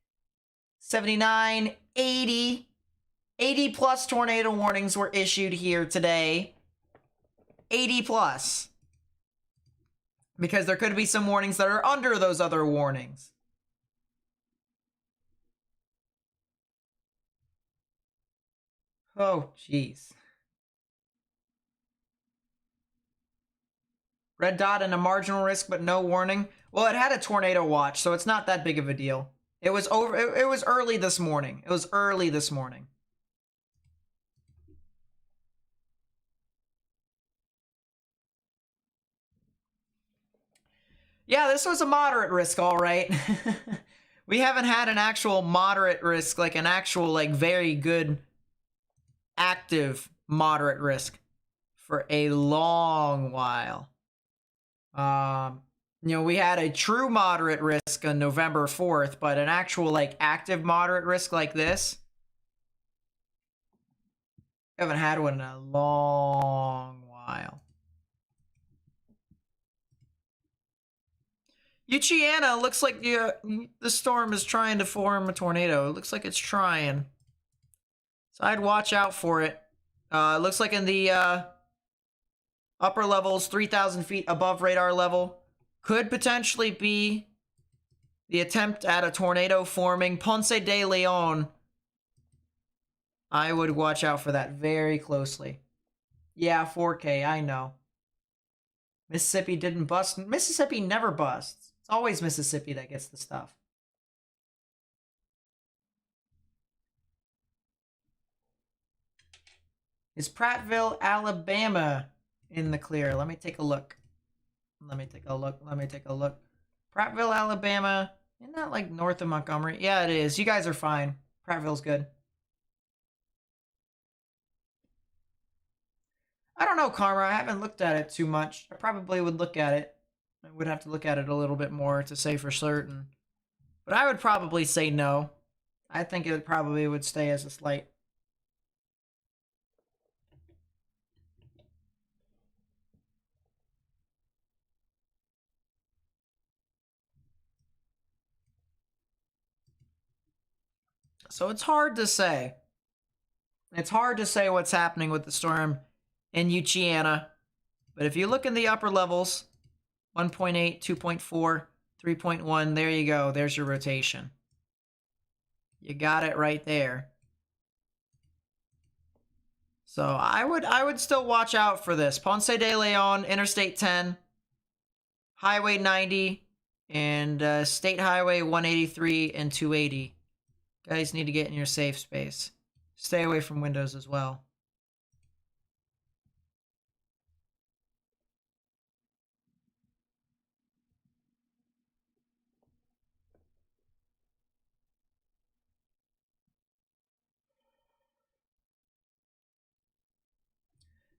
79, 80. 80 plus tornado warnings were issued here today. 80 plus. Because there could be some warnings that are under those other warnings. Oh, jeez. Red dot and a marginal risk, but no warning. Well, it had a tornado watch, so it's not that big of a deal. It was it was early this morning. It was early this morning. Yeah, this was a moderate risk, all right. We haven't had an actual moderate risk, like an actual, like, very good active moderate risk for a long while. You know, we had a true moderate risk on November 4th, but an actual, like, active moderate risk like this, haven't had one in a long while. Louisiana looks like the storm is trying to form a tornado. It looks like it's trying. So I'd watch out for it. It looks like in the upper levels, 3,000 feet above radar level, could potentially be the attempt at a tornado forming. Ponce de Leon. I would watch out for that very closely. Yeah, 4K, I know. Mississippi didn't bust. Mississippi never busts. It's always Mississippi that gets the stuff. Is Prattville, Alabama in the clear? Let me take a look. Let me take a look. Prattville, Alabama. Isn't that like north of Montgomery? Yeah, it is. You guys are fine. Prattville's good. I don't know, Karma. I haven't looked at it too much. I probably would look at it. I would have to look at it a little bit more to say for certain. But I would probably say no. I think it probably would stay as a slight. So it's hard to say. It's hard to say what's happening with the storm in Louisiana. But if you look in the upper levels, 1.8, 2.4, 3.1, there you go. There's your rotation. You got it right there. So I would still watch out for this. Ponce de Leon, Interstate 10, Highway 90, and State Highway 183 and 280. Guys need to get in your safe space. Stay away from windows as well.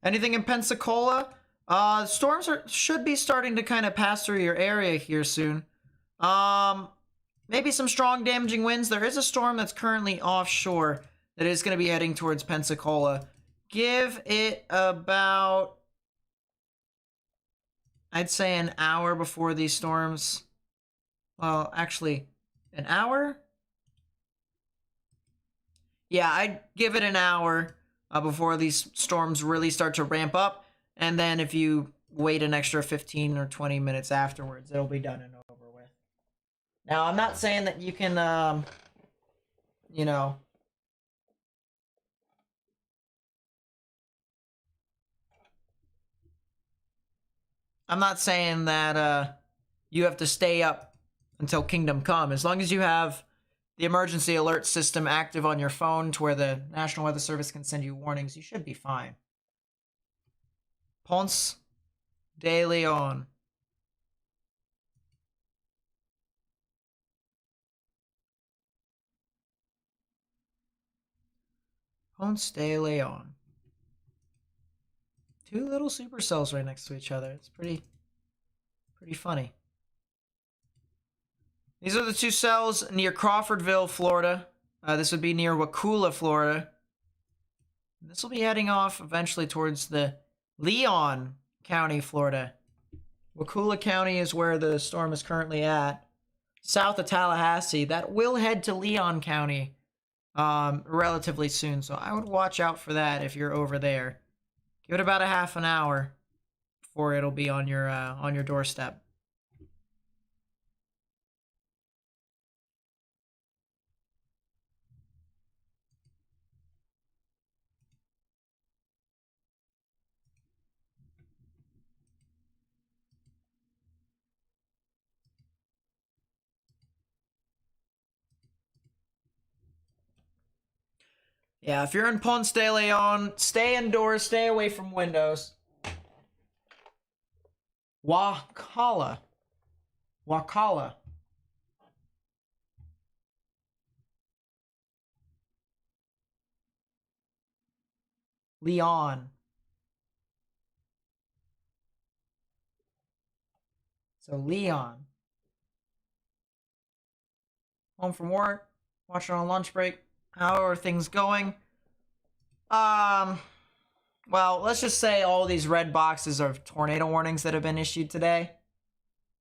Anything in Pensacola? Storms should be starting to kind of pass through your area here soon. Maybe some strong damaging winds. There is a storm that's currently offshore that is going to be heading towards Pensacola. Give it about, I'd say, an hour before these storms. Well, actually, an hour? Yeah, I'd give it an hour before these storms really start to ramp up. And then if you wait an extra 15 or 20 minutes afterwards, it'll be done and over with. Now, I'm not saying that you can, you know, I'm not saying that you have to stay up until Kingdom Come. As long as you have the emergency alert system active on your phone to where the National Weather Service can send you warnings, you should be fine. Ponce de Leon. Ponce de Leon. Two little supercells right next to each other. It's pretty funny. These are the two cells near Crawfordville, Florida. This would be near Wakulla, Florida. This will be heading off eventually towards the Leon County, Florida. Wakulla County is where the storm is currently at. South of Tallahassee. That will head to Leon County relatively soon. So I would watch out for that if you're over there. Give it about a half an hour before it'll be on your doorstep. Yeah, if you're in Ponce de Leon, stay indoors, stay away from windows. Wakala. Leon. So Leon. Home from work, watching on lunch break. How are things going? Well, let's just say all these red boxes are tornado warnings that have been issued today.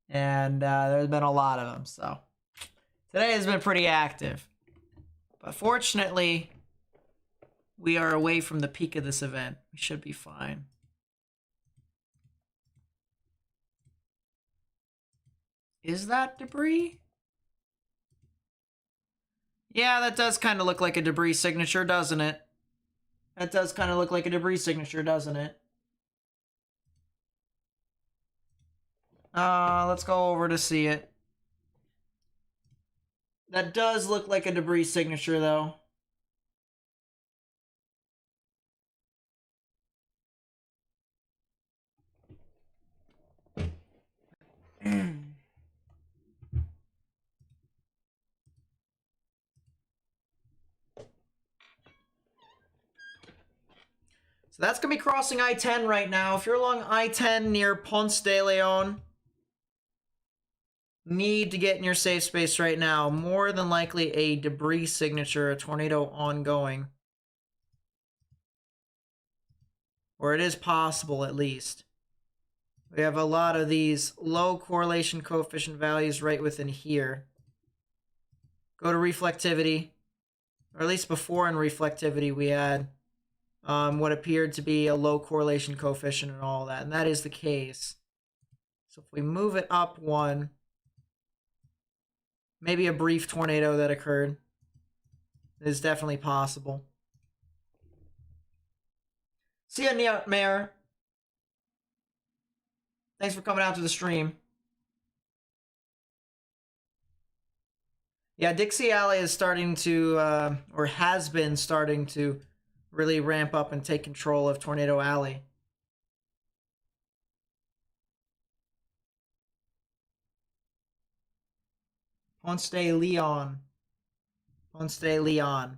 And there's been a lot of them, so today has been pretty active. But fortunately, we are away from the peak of this event. We should be fine. Is that debris? Yeah, that does kind of look like a debris signature, doesn't it? That does kind of look like a debris signature, doesn't it? Let's go over to see it. That does look like a debris signature, though. So that's going to be crossing I-10 right now. If you're along I-10 near Ponce de Leon, need to get in your safe space right now. More than likely a debris signature, a tornado ongoing. Or it is possible, at least. We have a lot of these low correlation coefficient values right within here. Go to reflectivity. Or at least before in reflectivity we had what appeared to be a low correlation coefficient and all that. And that is the case. So if we move it up one, maybe a brief tornado that occurred. It is definitely possible. See ya, Mayor. Thanks for coming out to the stream. Yeah, Dixie Alley is starting to, or has been starting to really ramp up and take control of Tornado Alley. Ponce de Leon. Ponce de Leon.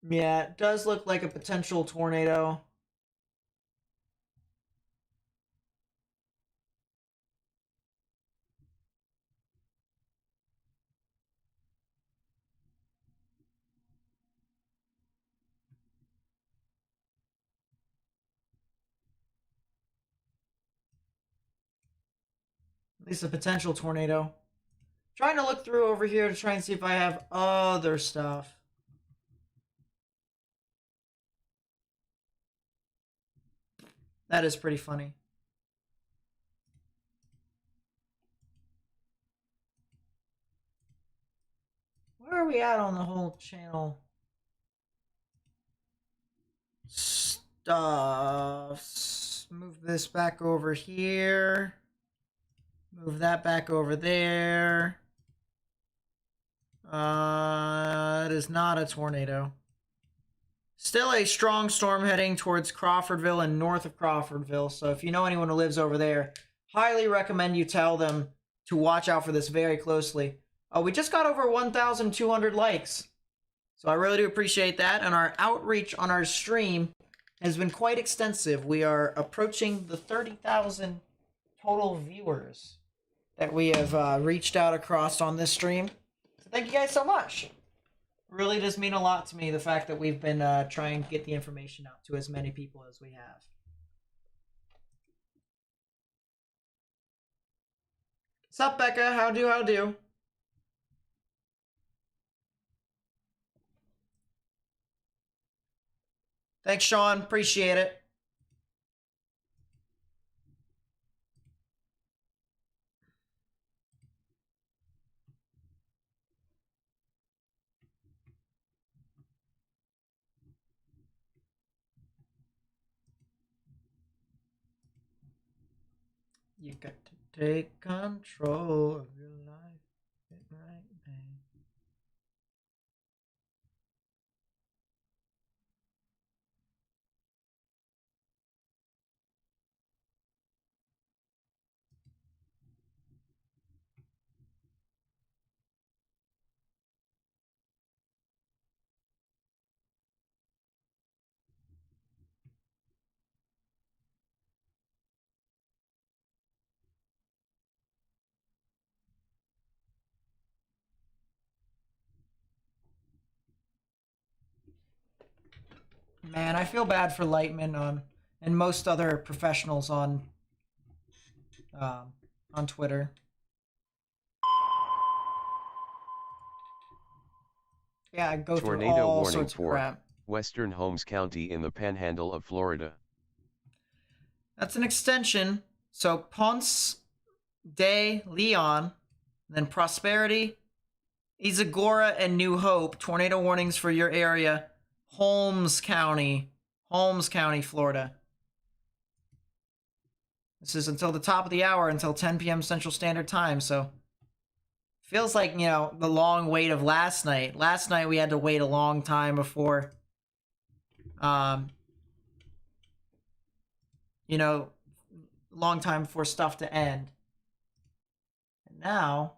Yeah, it does look like a potential tornado. At least a potential tornado. Trying to look through over here to try and see if I have other stuff. That is pretty funny. Where are we at on the whole channel? Stuff. Move this back over here. Move that back over there. It is not a tornado. Still a strong storm heading towards Crawfordville and north of Crawfordville. So if you know anyone who lives over there, highly recommend you tell them to watch out for this very closely. We just got over 1,200 likes. So I really do appreciate that. And our outreach on our stream has been quite extensive. We are approaching the 30,000 total viewers that we have reached out across on this stream. So thank you guys so much. Really does mean a lot to me, the fact that we've been trying to get the information out to as many people as we have. What's up, Becca? How do? Thanks, Sean. Appreciate it. You got to take control of your life. Get right, man. Man, I feel bad for Lightman and most other professionals on Twitter. Yeah, I go through Tornado all warning sorts of for crap. Western Holmes County in the Panhandle of Florida. That's an extension. So Ponce de Leon, then Prosperity, Isagora, and New Hope. Tornado warnings for your area. Holmes County, Florida. This is until the top of the hour, until 10 p.m. Central Standard Time, so feels like, you know, the long wait of last night. Last night we had to wait a long time before, you know, long time before stuff to end. And now,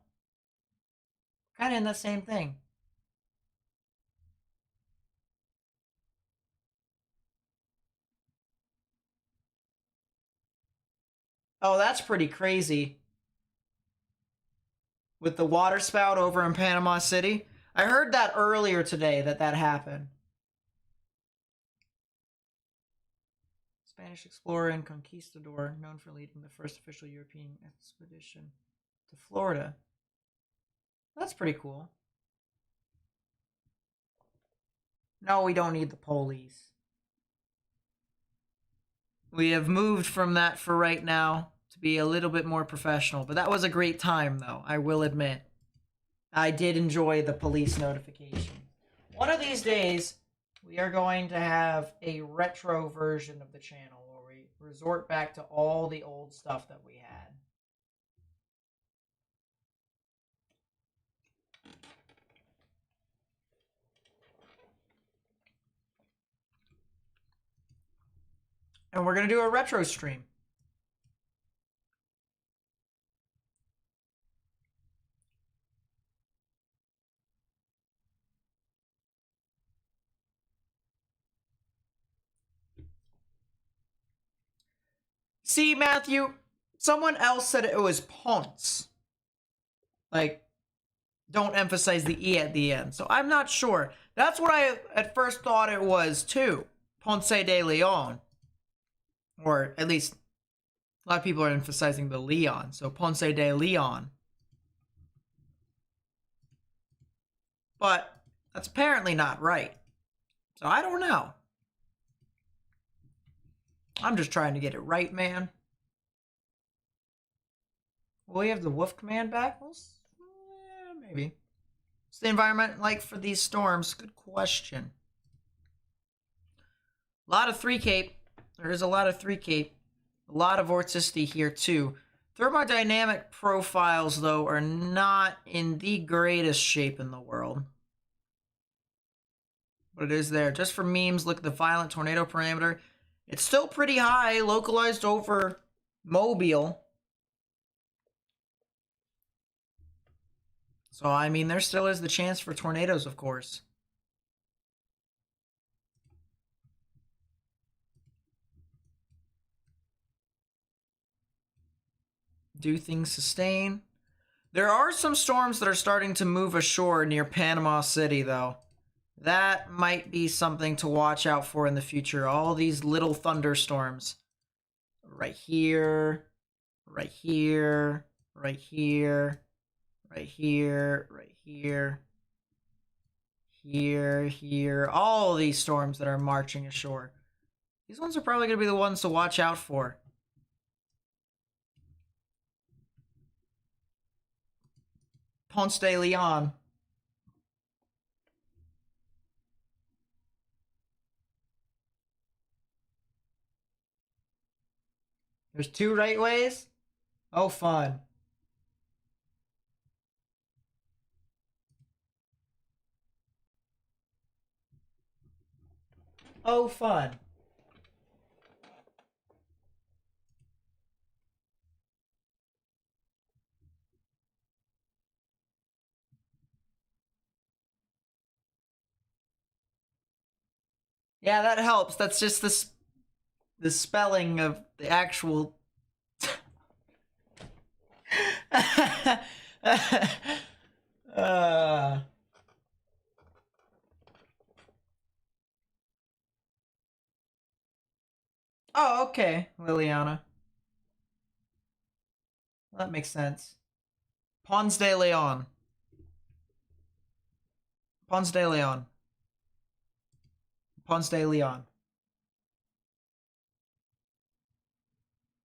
kind of in that same thing. Oh, that's pretty crazy. With the water spout over in Panama City. I heard that earlier today that happened. Spanish explorer and conquistador, known for leading the first official European expedition to Florida. That's pretty cool. No, we don't need the police. We have moved from that for right now to be a little bit more professional. But that was a great time, though, I will admit. I did enjoy the police notification. One of these days, we are going to have a retro version of the channel where we resort back to all the old stuff that we had. And we're going to do a retro stream. See, Matthew, someone else said it was Ponce. Like, don't emphasize the E at the end. So I'm not sure. That's what I at first thought it was too. Ponce de Leon. Or at least a lot of people are emphasizing the Leon. So Ponce de Leon. But that's apparently not right. So I don't know. I'm just trying to get it right, man. Will we have the Wolf Command back? Well, yeah, maybe. What's the environment like for these storms? Good question. A lot of 3 Cape. There is a lot of 3 Cape. A lot of vorticity here, too. Thermodynamic profiles, though, are not in the greatest shape in the world. But it is there. Just for memes, look at the violent tornado parameter. It's still pretty high, localized over Mobile. So, I mean, there still is the chance for tornadoes, of course. Do things sustain? There are some storms that are starting to move ashore near Panama City, though. That might be something to watch out for in the future. All these little thunderstorms. Right here. Right here. Right here. Right here. Right here. Here. All these storms that are marching ashore. These ones are probably going to be the ones to watch out for. Ponce de Leon. There's 2 right ways? Oh, fun. Oh, fun. Yeah, that helps. That's just the spelling of the actual... Oh, okay, Liliana. Well, that makes sense. Ponce de Leon. Ponce de Leon. Ponce de Leon.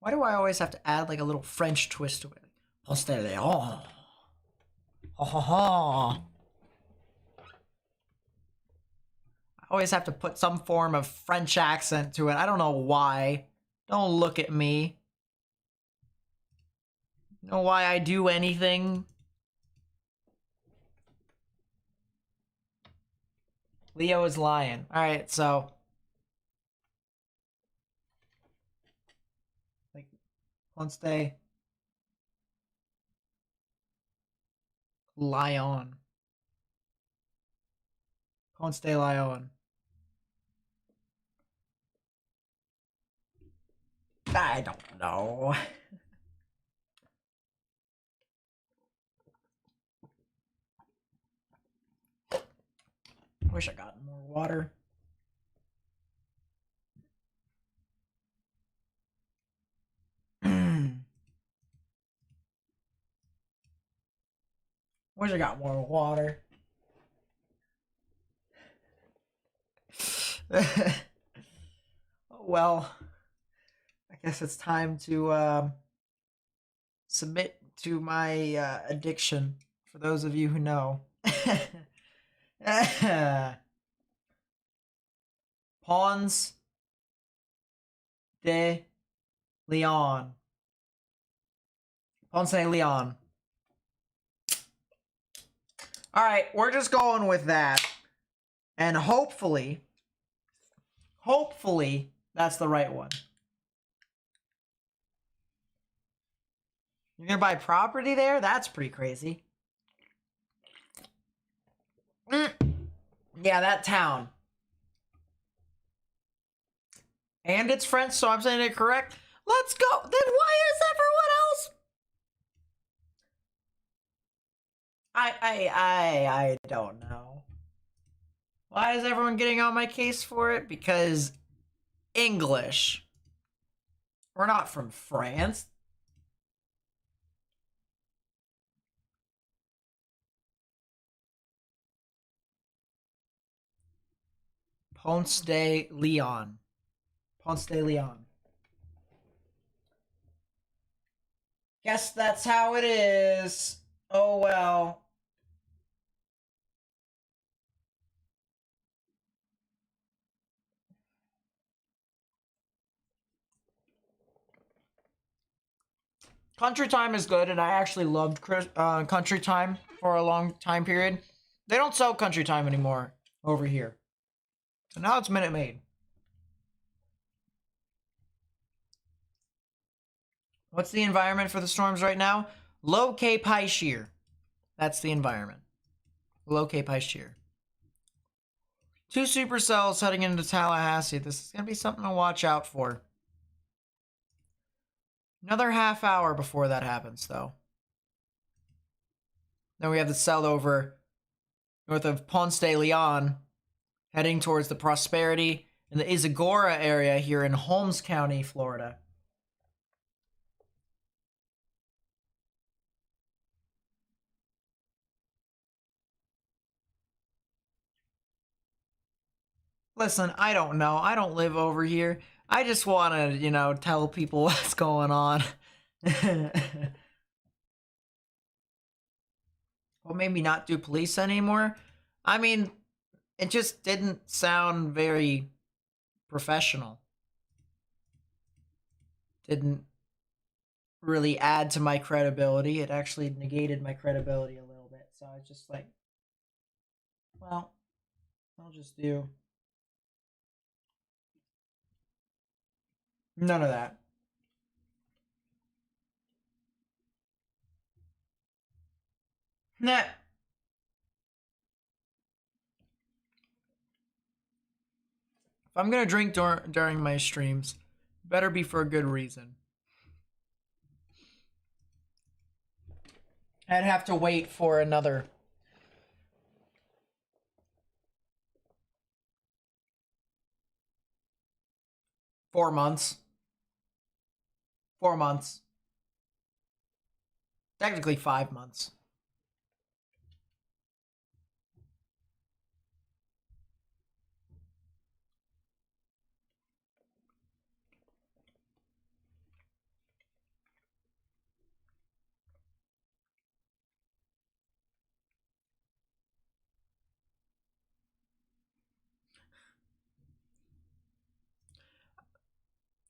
Why do I always have to add like a little French twist to it? Ponce de Leon. Ha ha ha. I always have to put some form of French accent to it. I don't know why. Don't look at me. You know why I do anything? Leo is lying. Alright, so. Like, Ponce de Leon. Ponce de Leon. I don't know. I wish I got more water. Wish I got more water. Oh, well, I guess it's time to submit to my addiction, for those of you who know. Ponce de Leon. Ponce de Leon. Alright, we're just going with that. And hopefully, that's the right one. You're gonna buy property there? That's pretty crazy. Yeah, that town. And it's French, so I'm saying it correct. Let's go. Then why is everyone else? I don't know. Why is everyone getting on my case for it? Because English. We're not from France. Ponce de Leon. Ponce de Leon. Guess that's how it is. Oh well. Country Time is good, and I actually loved Country Time for a long time period. They don't sell Country Time anymore over here. So now it's Minute Maid. What's the environment for the storms right now? Low Cape High Shear. That's the environment. Low Cape High Shear. 2 supercells heading into Tallahassee. This is going to be something to watch out for. Another half hour before that happens, though. Then we have the cell over north of Ponce de Leon, heading towards the Prosperity in the Isagora area here in Holmes County, Florida. Listen, I don't know. I don't live over here. I just want to, you know, tell people what's going on. Well, maybe not do police anymore. I mean, it just didn't sound very professional. Didn't really add to my credibility. It actually negated my credibility a little bit. So I was just like, well, I'll just do none of that. Nah. If I'm gonna drink during my streams, better be for a good reason. I'd have to wait for another 4 months. 4 months. Technically 5 months.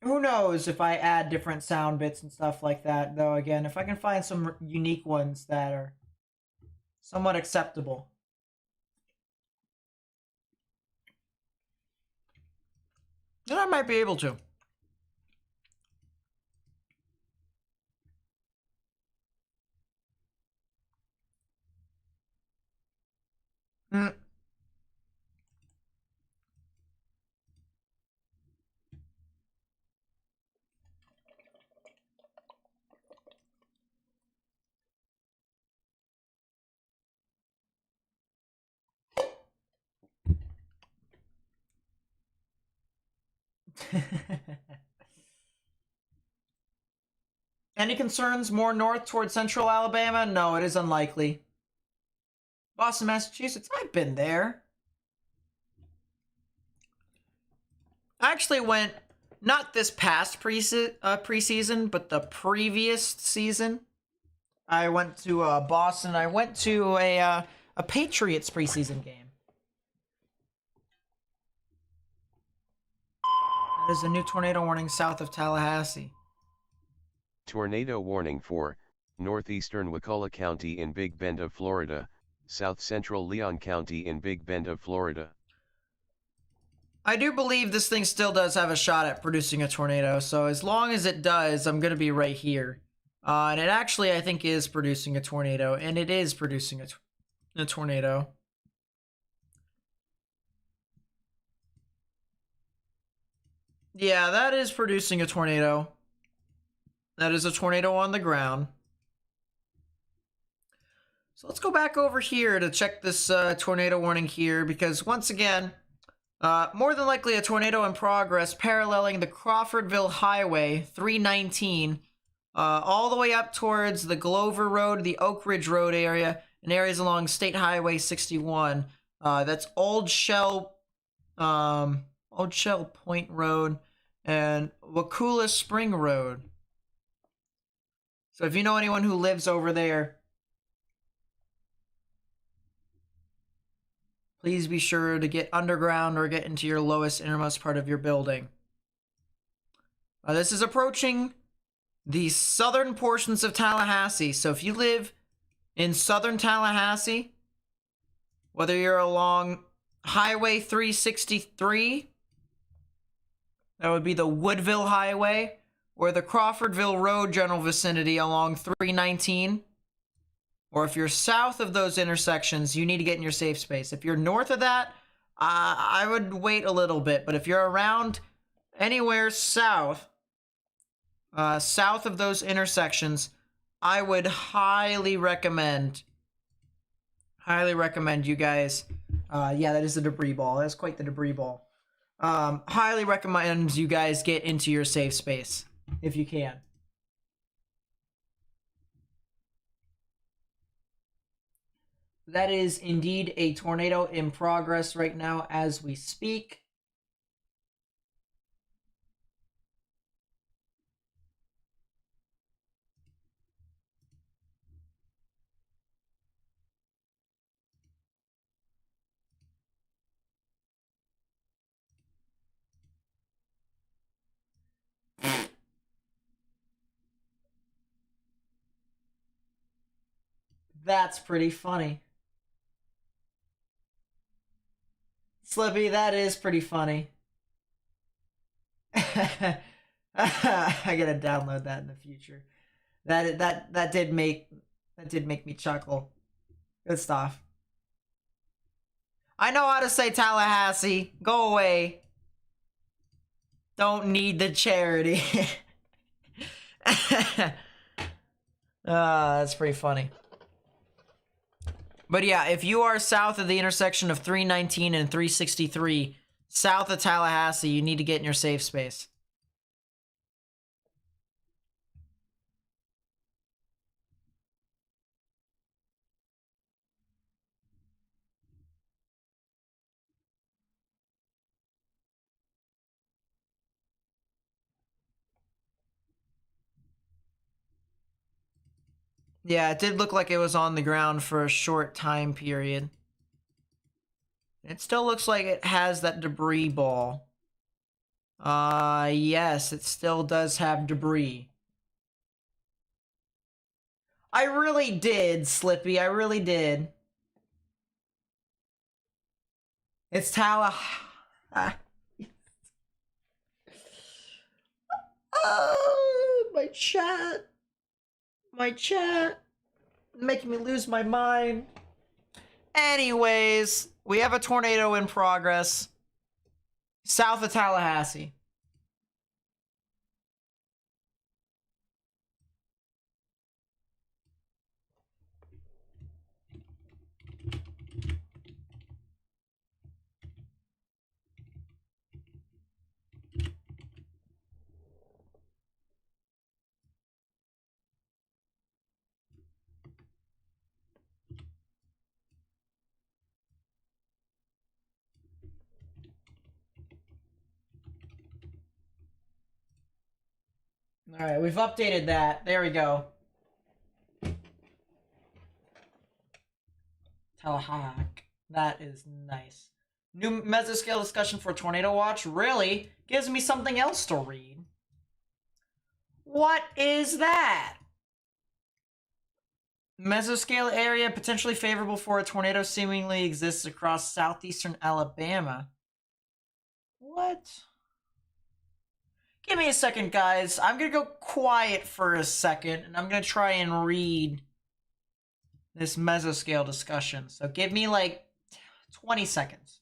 Who knows if I add different sound bits and stuff like that, though, again, if I can find some unique ones that are somewhat acceptable. Then I might be able to. Mm. Any concerns more north towards central Alabama? No, it is unlikely. Boston, Massachusetts? I've been there. I actually went, not this past preseason, but the previous season. I went to Boston. I went to a Patriots preseason game. There's a new tornado warning south of Tallahassee. Tornado warning for northeastern Wakulla County in Big Bend of Florida, south central Leon County in Big Bend of Florida. I do believe this thing still does have a shot at producing a tornado, so as long as it does, I'm going to be right here. And it actually, I think, is producing a tornado, and it is producing a tornado. Yeah, that is producing a tornado. That is a tornado on the ground. So let's go back over here to check this tornado warning here, because once again, more than likely a tornado in progress paralleling the Crawfordville Highway 319 all the way up towards the Glover Road, the Oak Ridge Road area, and areas along State Highway 61. That's Old Shell Point Road and Wakula Spring Road. So if you know anyone who lives over there, please be sure to get underground or get into your lowest innermost part of your building. This is approaching the southern portions of Tallahassee. So if you live in southern Tallahassee, whether you're along Highway 363, that would be the Woodville Highway, or the Crawfordville Road general vicinity along 319, or if you're south of those intersections, you need to get in your safe space. If you're north of that, I would wait a little bit. But if you're around anywhere south, south of those intersections, I would highly recommend you guys. Yeah, that is the debris ball. That's quite the debris ball. Highly recommend you guys get into your safe space if you can. That is indeed a tornado in progress right now as we speak. That's pretty funny. Slippy, that is pretty funny. I gotta download that in the future. That did make me chuckle. Good stuff. I know how to say Tallahassee. Go away. Don't need the charity. That's pretty funny. But yeah, if you are south of the intersection of 319 and 363, south of Tallahassee, you need to get in your safe space. Yeah, it did look like it was on the ground for a short time period. It still looks like it has that debris ball. Yes, it still does have debris. I really did, Slippy. I really did. It's Oh, my chat. My chat. Making me lose my mind. Anyways, we have a tornado in progress. South of Tallahassee. Alright, we've updated that. There we go. Tallahassee. That is nice. New mesoscale discussion for Tornado Watch? Really? Gives me something else to read. What is that? Mesoscale area potentially favorable for a tornado seemingly exists across southeastern Alabama. What? Give me a second, guys. I'm gonna go quiet for a second, and I'm gonna try and read this mesoscale discussion. So give me like 20 seconds.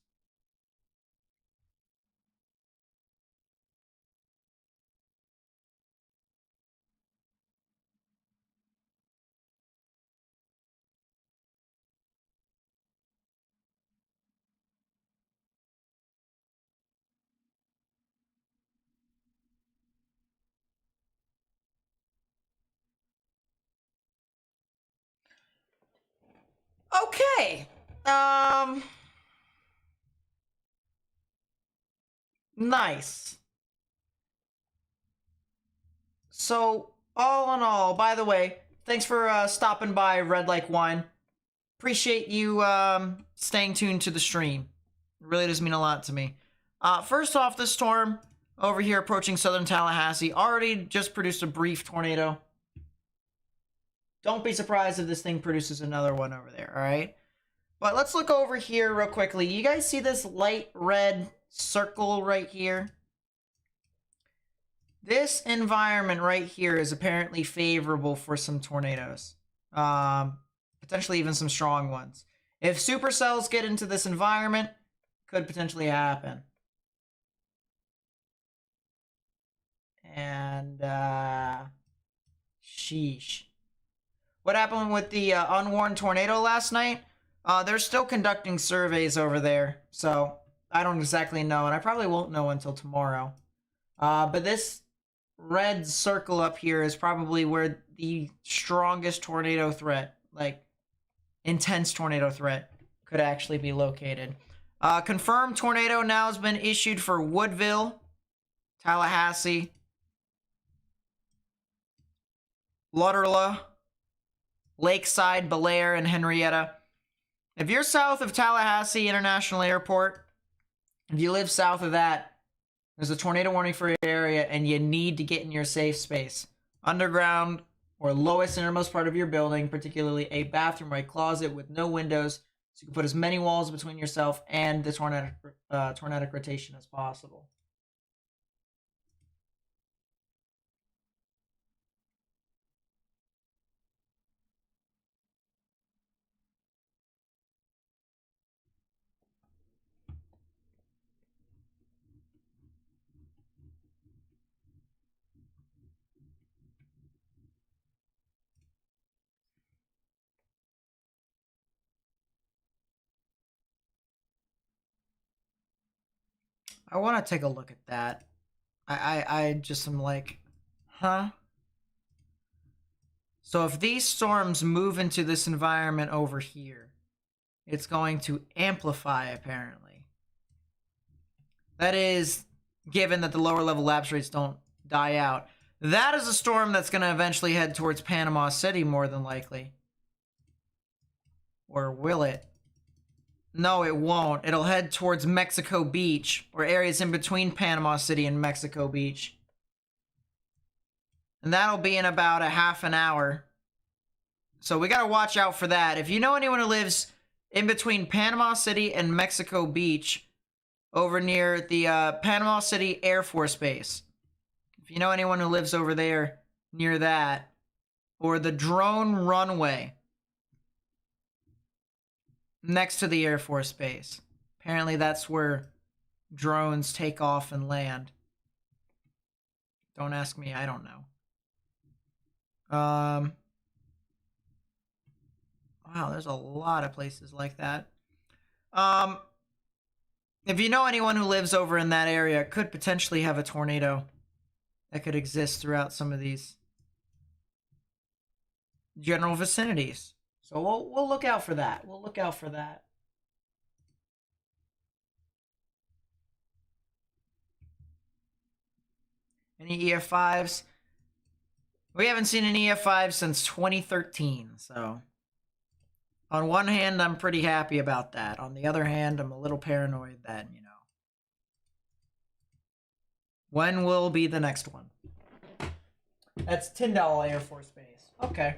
Okay. Nice. So, all in all, by the way, thanks for stopping by Red Like Wine. Appreciate you staying tuned to the stream. It really does mean a lot to me. First off, the storm over here approaching southern Tallahassee already just produced a brief tornado. Don't be surprised if this thing produces another one over there, alright? But let's look over here real quickly. You guys see this light red circle right here? This environment right here is apparently favorable for some tornadoes. Potentially even some strong ones. If supercells get into this environment, could potentially happen. And, sheesh. What happened with the unwarned tornado last night? They're still conducting surveys over there, so I don't exactly know, and I probably won't know until tomorrow. But this red circle up here is probably where the strongest tornado threat, like intense tornado threat, could actually be located. Confirmed tornado now has been issued for Woodville, Tallahassee, Lutterla, Lakeside, Belair, and Henrietta. If you're south of Tallahassee International Airport, if you live south of that, there's a tornado warning for your area and you need to get in your safe space. Underground or lowest innermost part of your building, particularly a bathroom or a closet with no windows, so you can put as many walls between yourself and the tornadic rotation as possible. I want to take a look at that. I just am like, huh? So if these storms move into this environment over here, it's going to amplify, apparently. That is, given that the lower level lapse rates don't die out. That is a storm that's going to eventually head towards Panama City, more than likely. Or will it? No, it won't. It'll head towards Mexico Beach, or areas in between Panama City and Mexico Beach. And that'll be in about a half an hour. So we gotta watch out for that. If you know anyone who lives in between Panama City and Mexico Beach, over near the Panama City Air Force Base. If you know anyone who lives over there, near that, or the drone runway next to the Air Force Base. Apparently that's where drones take off and land. Don't ask me, I don't know. Wow, there's a lot of places like that. If you know anyone who lives over in that area, it could potentially have a tornado that could exist throughout some of these general vicinities. So we'll look out for that. We'll look out for that. Any EF5s? We haven't seen an EF5 since 2013, so on one hand, I'm pretty happy about that. On the other hand, I'm a little paranoid that, you know, when will be the next one? That's Tyndall Air Force Base. Okay.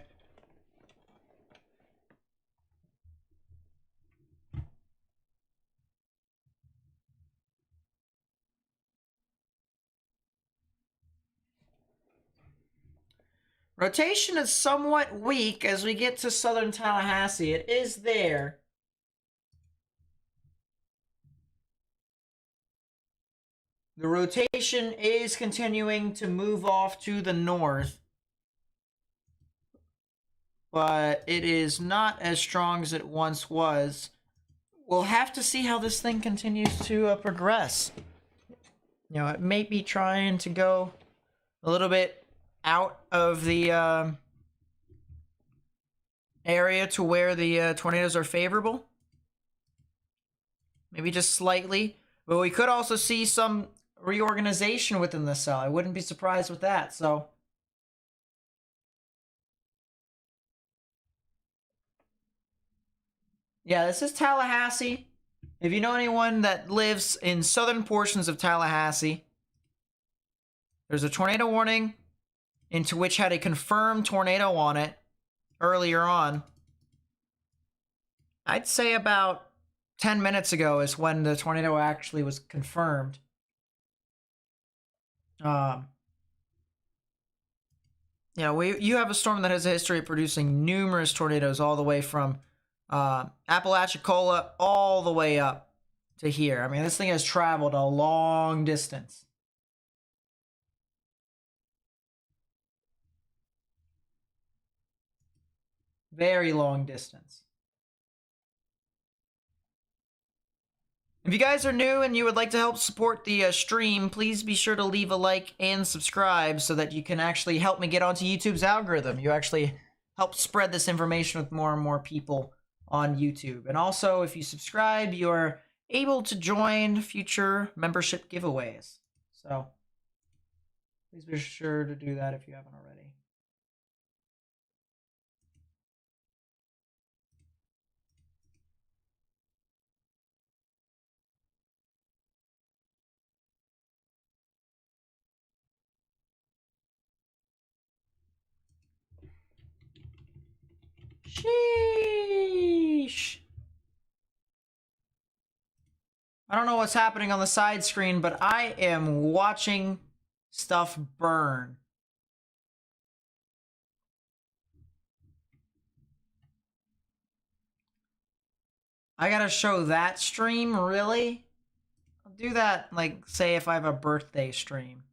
Rotation is somewhat weak as we get to southern Tallahassee. It is there. The rotation is continuing to move off to the north, but it is not as strong as it once was. We'll have to see how this thing continues to progress. You know, it may be trying to go a little bit out of the area to where the tornadoes are favorable. Maybe just slightly. But we could also see some reorganization within the cell. I wouldn't be surprised with that. So yeah, this is Tallahassee. If you know anyone that lives in southern portions of Tallahassee, there's a tornado warning into which had a confirmed tornado on it earlier on. I'd say about 10 minutes ago is when the tornado actually was confirmed. You have a storm that has a history of producing numerous tornadoes all the way from Apalachicola all the way up to here. I mean, this thing has traveled a long distance. Very long distance. If you guys are new and you would like to help support the stream, please be sure to leave a like and subscribe so that you can actually help me get onto YouTube's algorithm. You actually help spread this information with more and more people on YouTube. And also, if you subscribe, you're able to join future membership giveaways. So please be sure to do that if you haven't already. Sheesh. I don't know what's happening on the side screen, but I am watching stuff burn. I gotta show that stream, really? I'll do that, like, say if I have a birthday stream.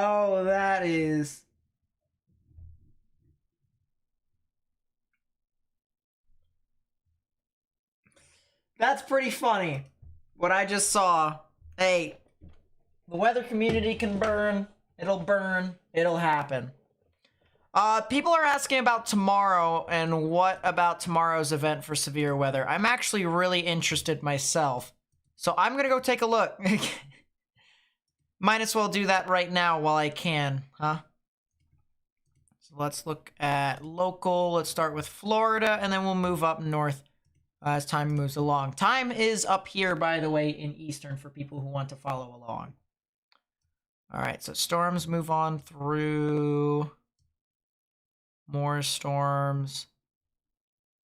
Oh, that is... That's pretty funny. What I just saw. Hey, the weather community can burn. It'll happen. People are asking about tomorrow and what about tomorrow's event for severe weather. I'm actually really interested myself. So I'm gonna go take a look. Might as well do that right now while I can, huh? So let's look at local. Let's start with Florida, and then we'll move up north as time moves along. Time is up here, by the way, in Eastern for people who want to follow along. All right, so storms move on through. More storms.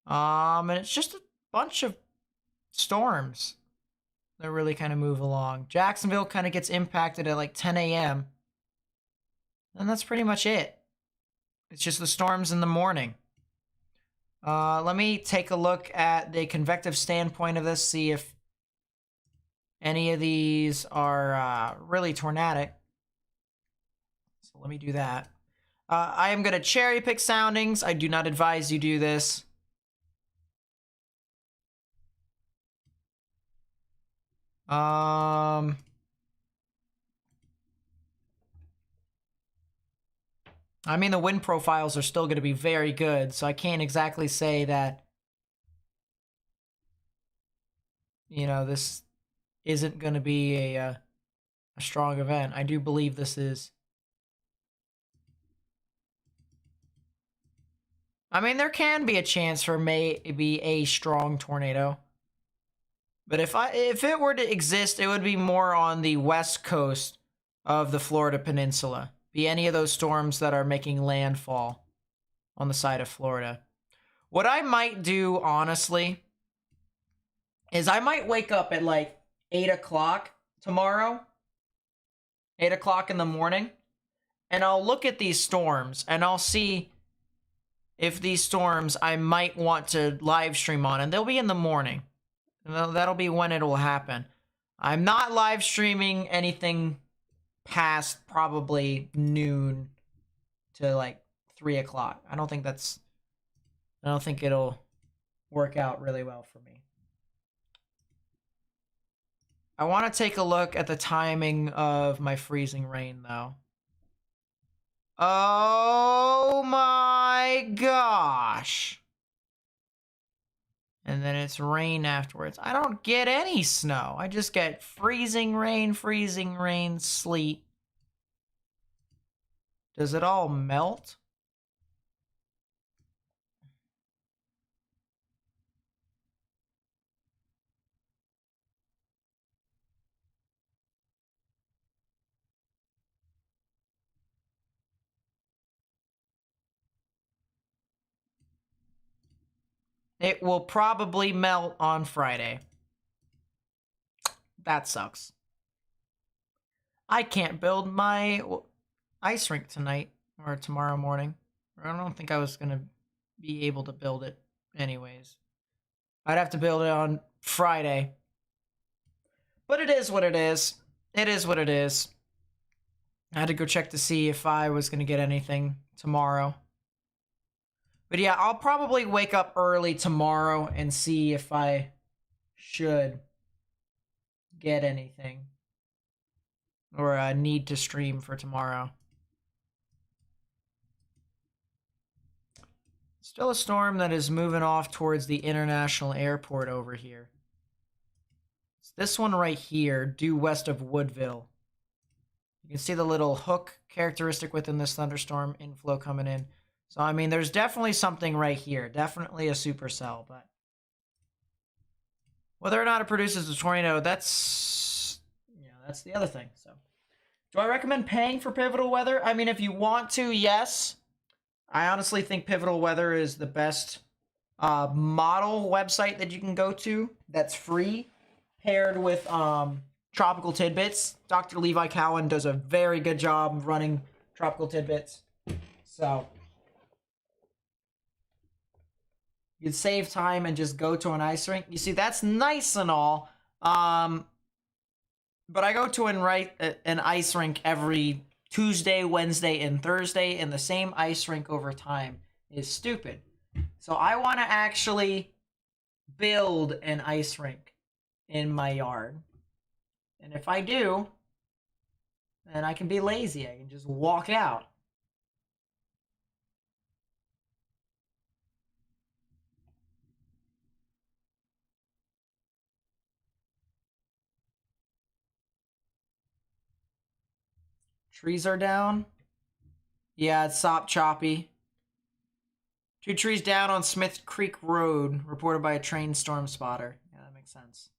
And it's just a bunch of storms that really kind of move along. Jacksonville kind of gets impacted at like 10 a.m. And that's pretty much it. It's just the storms in the morning. Let me take a look at the convective standpoint of this, see if any of these are really tornadic. So let me do that. I am going to cherry pick soundings. I do not advise you do this. I mean, the wind profiles are still going to be very good, so I can't exactly say that, you know, this isn't going to be a strong event. I do believe this is. I mean, there can be a chance for maybe a strong tornado. But if it were to exist, it would be more on the west coast of the Florida Peninsula. Be any of those storms that are making landfall on the side of Florida. What I might do, honestly, is I might wake up at like 8 o'clock tomorrow, 8 o'clock in the morning, and I'll look at these storms and I'll see if these storms I might want to live stream on, and they'll be in the morning. That'll be when it will happen. I'm not live streaming anything past probably noon to like 3 o'clock. I don't think it'll work out really well for me. I want to take a look at the timing of my freezing rain, though. Oh my gosh. And then it's rain afterwards. I don't get any snow. I just get freezing rain, sleet. Does it all melt? It will probably melt on Friday. That sucks. I can't build my ice rink tonight or tomorrow morning. I don't think I was going to be able to build it anyways. I'd have to build it on Friday. But it is what it is. It is what it is. I had to go check to see if I was going to get anything tomorrow. But yeah, I'll probably wake up early tomorrow and see if I should get anything. Or need to stream for tomorrow. Still a storm that is moving off towards the international airport over here. It's this one right here, due west of Woodville. You can see the little hook characteristic within this thunderstorm inflow coming in. So, I mean, there's definitely something right here. Definitely a supercell, but whether or not it produces a tornado, that's the other thing. So, do I recommend paying for Pivotal Weather? I mean, if you want to, yes. I honestly think Pivotal Weather is the best model website that you can go to that's free, paired with Tropical Tidbits. Dr. Levi Cowan does a very good job running Tropical Tidbits. So you'd save time and just go to an ice rink. You see, that's nice and all. But I go to an ice rink every Tuesday, Wednesday, and Thursday, and the same ice rink over time is stupid. So I want to actually build an ice rink in my yard. And if I do, then I can be lazy. I can just walk out. Trees are down. Yeah, it's sop choppy. 2 trees down on Smith Creek Road, reported by a train storm spotter. Yeah, that makes sense.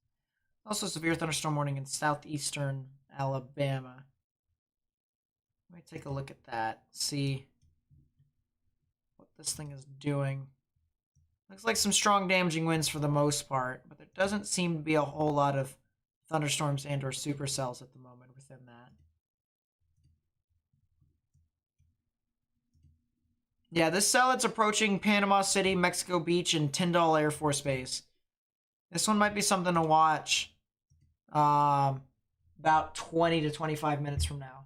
Also severe thunderstorm warning in southeastern Alabama. Let me take a look at that. See what this thing is doing. Looks like some strong damaging winds for the most part, but there doesn't seem to be a whole lot of thunderstorms and or supercells at the moment within that. Yeah, this cell, it's approaching Panama City, Mexico Beach, and Tyndall Air Force Base. This one might be something to watch about 20 to 25 minutes from now.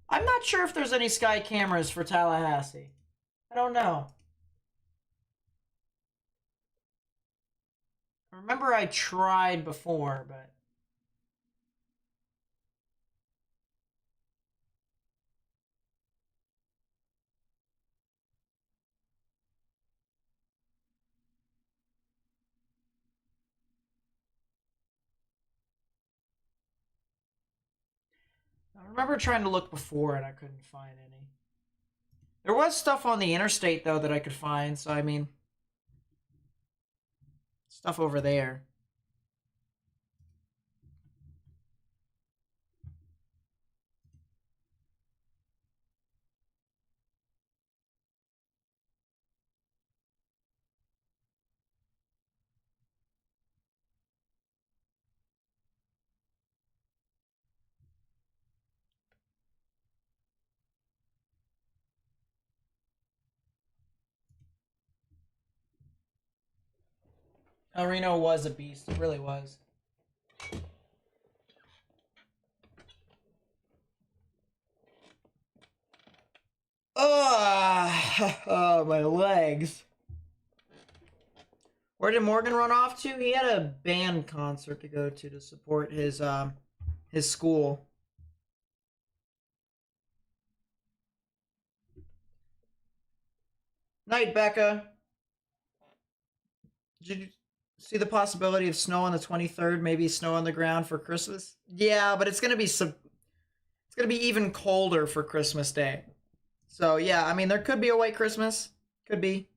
I'm not sure if there's any sky cameras for Tallahassee. I don't know. I remember I tried before, but I remember trying to look before and I couldn't find any. There was stuff on the interstate, though, that I could find, so I mean, stuff over there. Reno was a beast. It really was. Oh, my legs. Where did Morgan run off to? He had a band concert to go to support his school. Night, Becca. Did you see the possibility of snow on the 23rd? Maybe snow on the ground for Christmas? Yeah, but it's gonna be even colder for Christmas Day. So yeah, I mean there could be a white Christmas. Could be.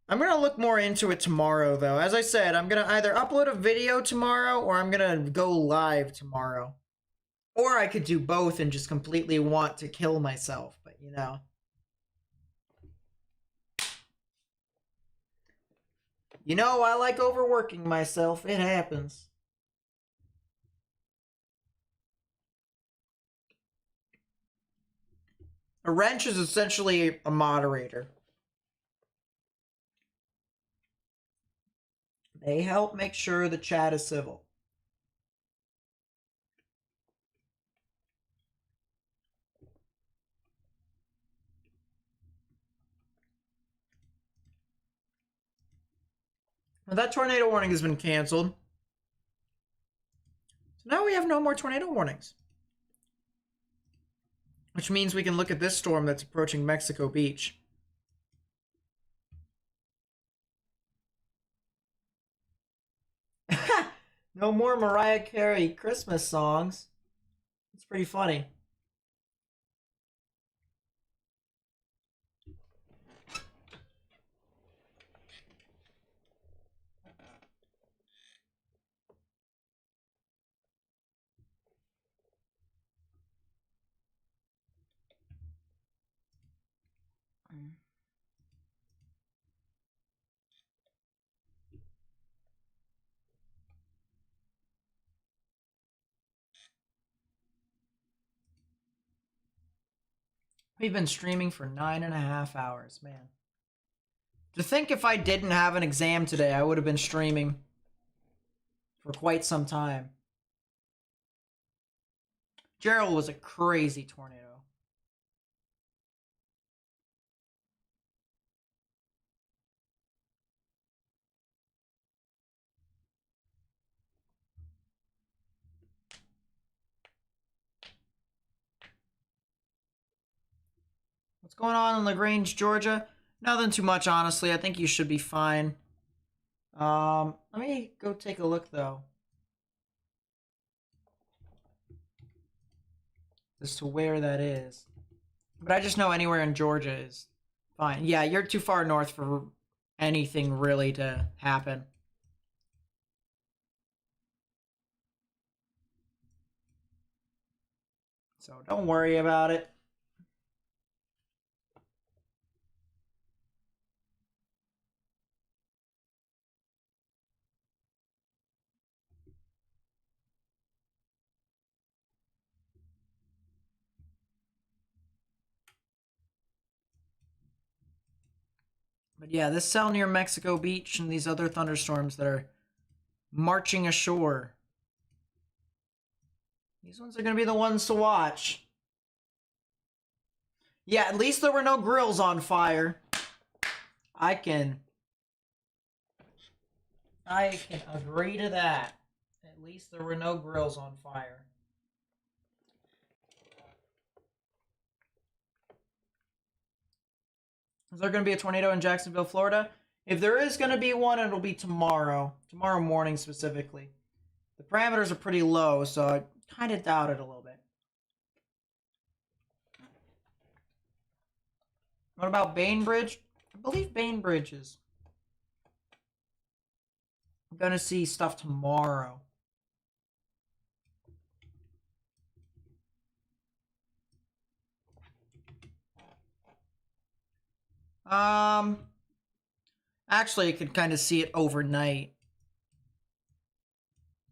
I'm gonna look more into it tomorrow though. As I said, I'm gonna either upload a video tomorrow or I'm gonna go live tomorrow. Or I could do both and just completely want to kill myself, but you know. You know, I like overworking myself. It happens. A wrench is essentially a moderator. They help make sure the chat is civil. Well, that tornado warning has been canceled. So now we have no more tornado warnings. Which means we can look at this storm that's approaching Mexico Beach. No more Mariah Carey Christmas songs. It's pretty funny. We've been streaming for 9.5 hours, man. To think if I didn't have an exam today, I would have been streaming for quite some time. Gerald was a crazy tornado. What's going on in LaGrange, Georgia? Nothing too much, honestly. I think you should be fine. Let me go take a look, though. As to where that is. But I just know anywhere in Georgia is fine. Yeah, you're too far north for anything really to happen. So don't worry about it. But yeah, this cell near Mexico Beach and these other thunderstorms that are marching ashore. These ones are going to be the ones to watch. Yeah, at least there were no grills on fire. I can agree to that. At least there were no grills on fire. Is there going to be a tornado in Jacksonville, Florida? If there is going to be one, it'll be tomorrow. Tomorrow morning, specifically. The parameters are pretty low, so I kind of doubt it a little bit. What about Bainbridge? I believe Bainbridge is. I'm going to see stuff tomorrow. Actually, you could kind of see it overnight.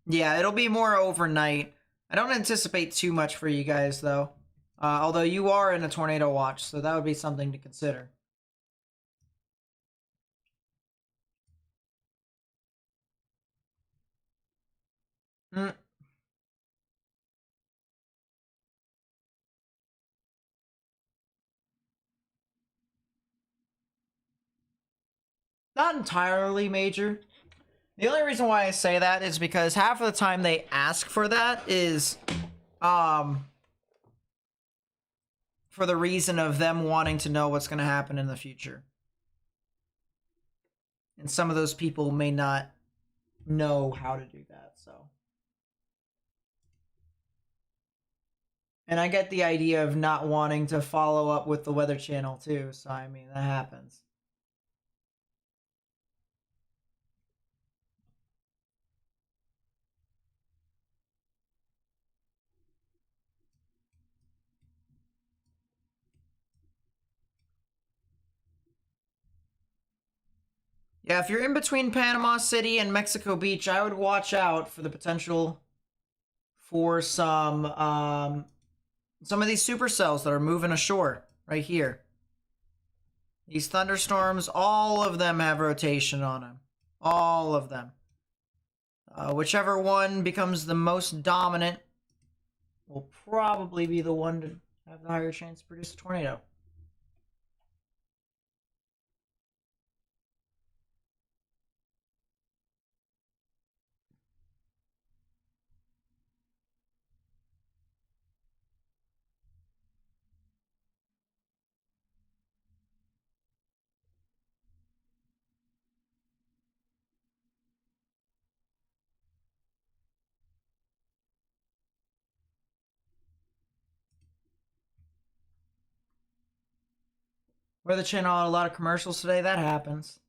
Yeah, it'll be more overnight. I don't anticipate too much for you guys, though. Although you are in a tornado watch, so that would be something to consider. Mm. Not entirely major. The only reason why I say that is because half of the time they ask for that is for the reason of them wanting to know what's going to happen in the future. And some of those people may not know how to do that, so. And I get the idea of not wanting to follow up with the Weather Channel too, so I mean, that happens. Yeah, if you're in between Panama City and Mexico Beach, I would watch out for the potential for some of these supercells that are moving ashore right here. These thunderstorms, all of them have rotation on them. All of them. Whichever one becomes the most dominant will probably be the one to have the higher chance to produce a tornado. Weather Channel on a lot of commercials today, that happens.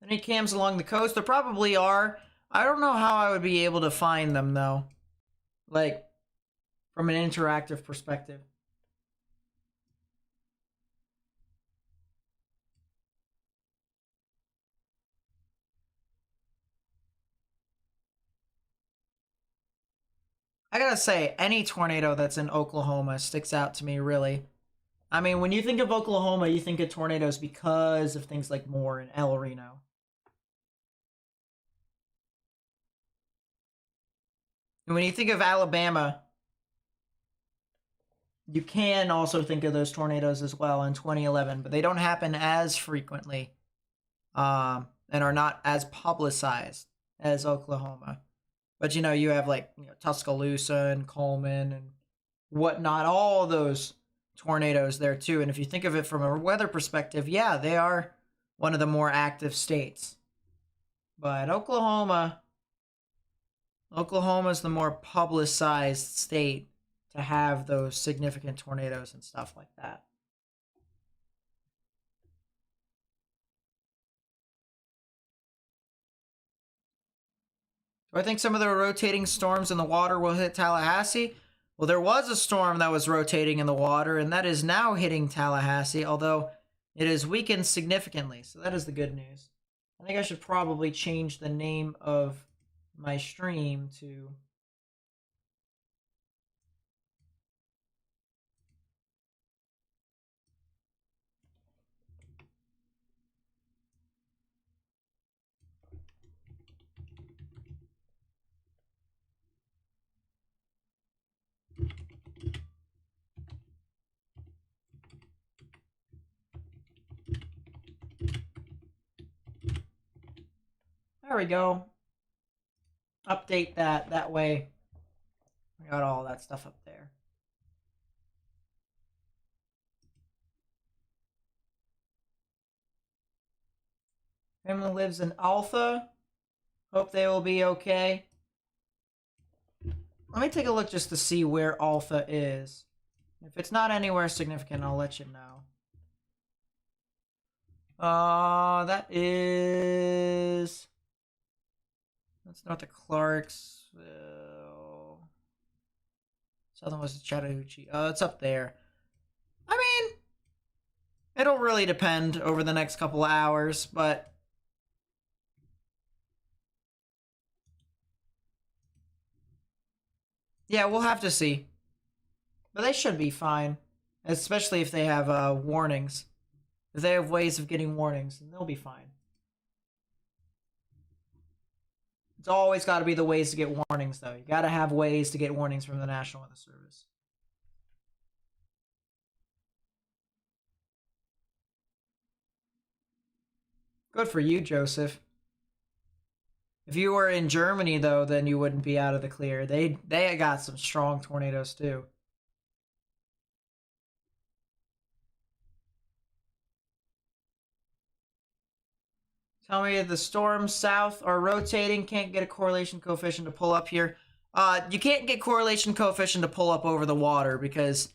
Any cams along the coast? There probably are. I don't know how I would be able to find them though. Like, from an interactive perspective. I gotta say, any tornado that's in Oklahoma sticks out to me, really. I mean, when you think of Oklahoma, you think of tornadoes because of things like Moore and El Reno. And when you think of Alabama, you can also think of those tornadoes as well in 2011, but they don't happen as frequently and are not as publicized as Oklahoma. But, you know, you have like Tuscaloosa and Coleman and whatnot, all those tornadoes there too. And if you think of it from a weather perspective, yeah, they are one of the more active states. But Oklahoma's the more publicized state to have those significant tornadoes and stuff like that. Do I think some of the rotating storms in the water will hit Tallahassee? Well, there was a storm that was rotating in the water, and that is now hitting Tallahassee, although it has weakened significantly, so that is the good news. I think I should probably change the name of my stream to... There we go. Update that. That way, we got all that stuff up there. Family lives in Alpha. Hope they will be okay. Let me take a look just to see where Alpha is. If it's not anywhere significant, I'll let you know. That is... That's north of Clarksville. Southern was Chattahoochee. It's up there. I mean, it'll really depend over the next couple of hours, but... Yeah, we'll have to see. But they should be fine. Especially if they have warnings. If they have ways of getting warnings, then they'll be fine. It's always got to be the ways to get warnings, though. You got to have ways to get warnings from the National Weather Service. Good for you, Joseph. If you were in Germany, though, then you wouldn't be out of the clear. They got some strong tornadoes, too. Tell me the storms south are rotating. Can't get a correlation coefficient to pull up here. You can't get correlation coefficient to pull up over the water because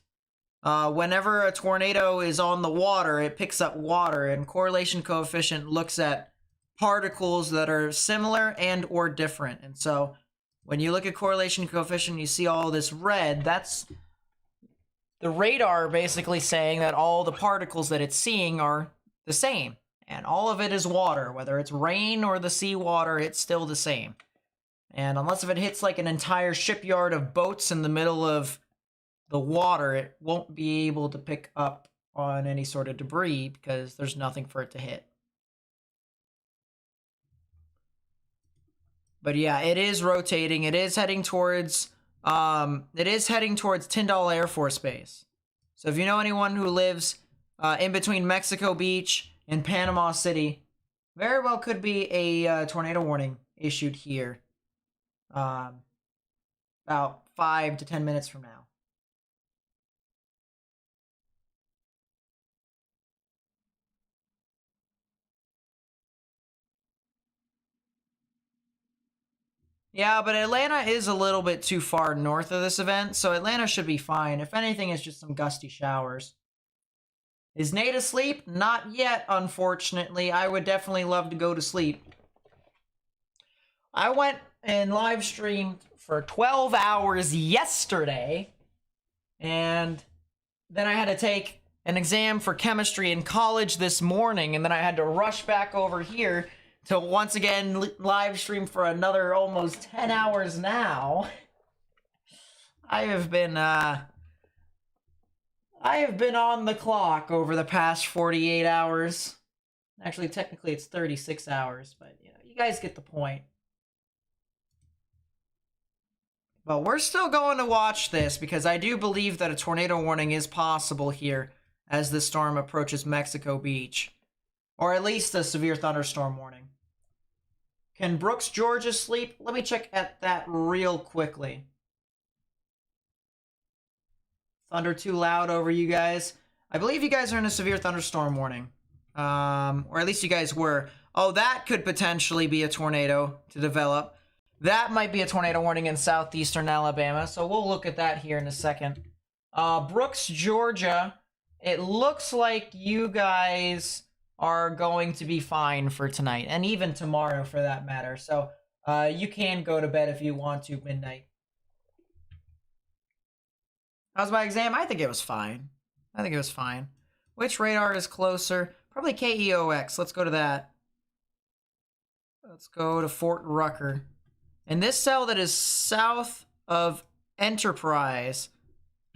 whenever a tornado is on the water, it picks up water, and correlation coefficient looks at particles that are similar and or different. And so when you look at correlation coefficient, you see all this red. That's the radar basically saying that all the particles that it's seeing are the same. And all of it is water. Whether it's rain or the seawater, it's still the same. And unless if it hits like an entire shipyard of boats in the middle of the water, it won't be able to pick up on any sort of debris because there's nothing for it to hit. But yeah, it is rotating. It is heading towards Tyndall Air Force Base. So if you know anyone who lives in between Mexico Beach and Panama City, very well could be a tornado warning issued here about 5 to 10 minutes from now. Yeah, but Atlanta is a little bit too far north of this event, so Atlanta should be fine. If anything, it's just some gusty showers. Is Nate asleep? Not yet, unfortunately. I would definitely love to go to sleep. I went and live streamed for 12 hours yesterday, and then I had to take an exam for chemistry in college this morning, and then I had to rush back over here to once again live stream for another almost 10 hours now. I have been on the clock over the past 48 hours. Actually, technically it's 36 hours, but you know, you guys get the point. But we're still going to watch this because I do believe that a tornado warning is possible here as the storm approaches Mexico Beach. Or at least a severe thunderstorm warning. Can Brooks, Georgia sleep? Let me check at that real quickly. Thunder too loud over you guys. I believe you guys are in a severe thunderstorm warning. Or at least you guys were. Oh, that could potentially be a tornado to develop. That might be a tornado warning in southeastern Alabama. So we'll look at that here in a second. Brooks, Georgia. It looks like you guys are going to be fine for tonight, and even tomorrow for that matter. So you can go to bed if you want to midnight. How's my exam? I think it was fine. Which radar is closer? Probably KEOX. Let's go to that. Let's go to Fort Rucker. And this cell that is south of Enterprise,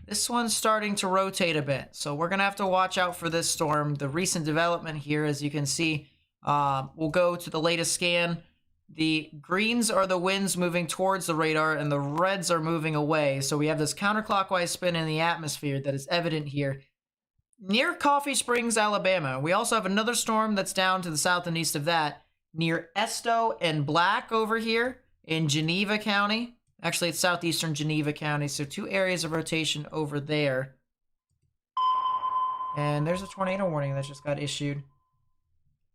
this one's starting to rotate a bit, so we're going to have to watch out for this storm. The recent development here, as you can see, we'll go to the latest scan. The greens are the winds moving towards the radar, and the reds are moving away. So we have this counterclockwise spin in the atmosphere that is evident here near Coffee Springs, Alabama. We also have another storm that's down to the south and east of that, near Esto and Black over here in Geneva County. Actually, it's southeastern Geneva County, so 2 areas of rotation over there. And there's a tornado warning that just got issued.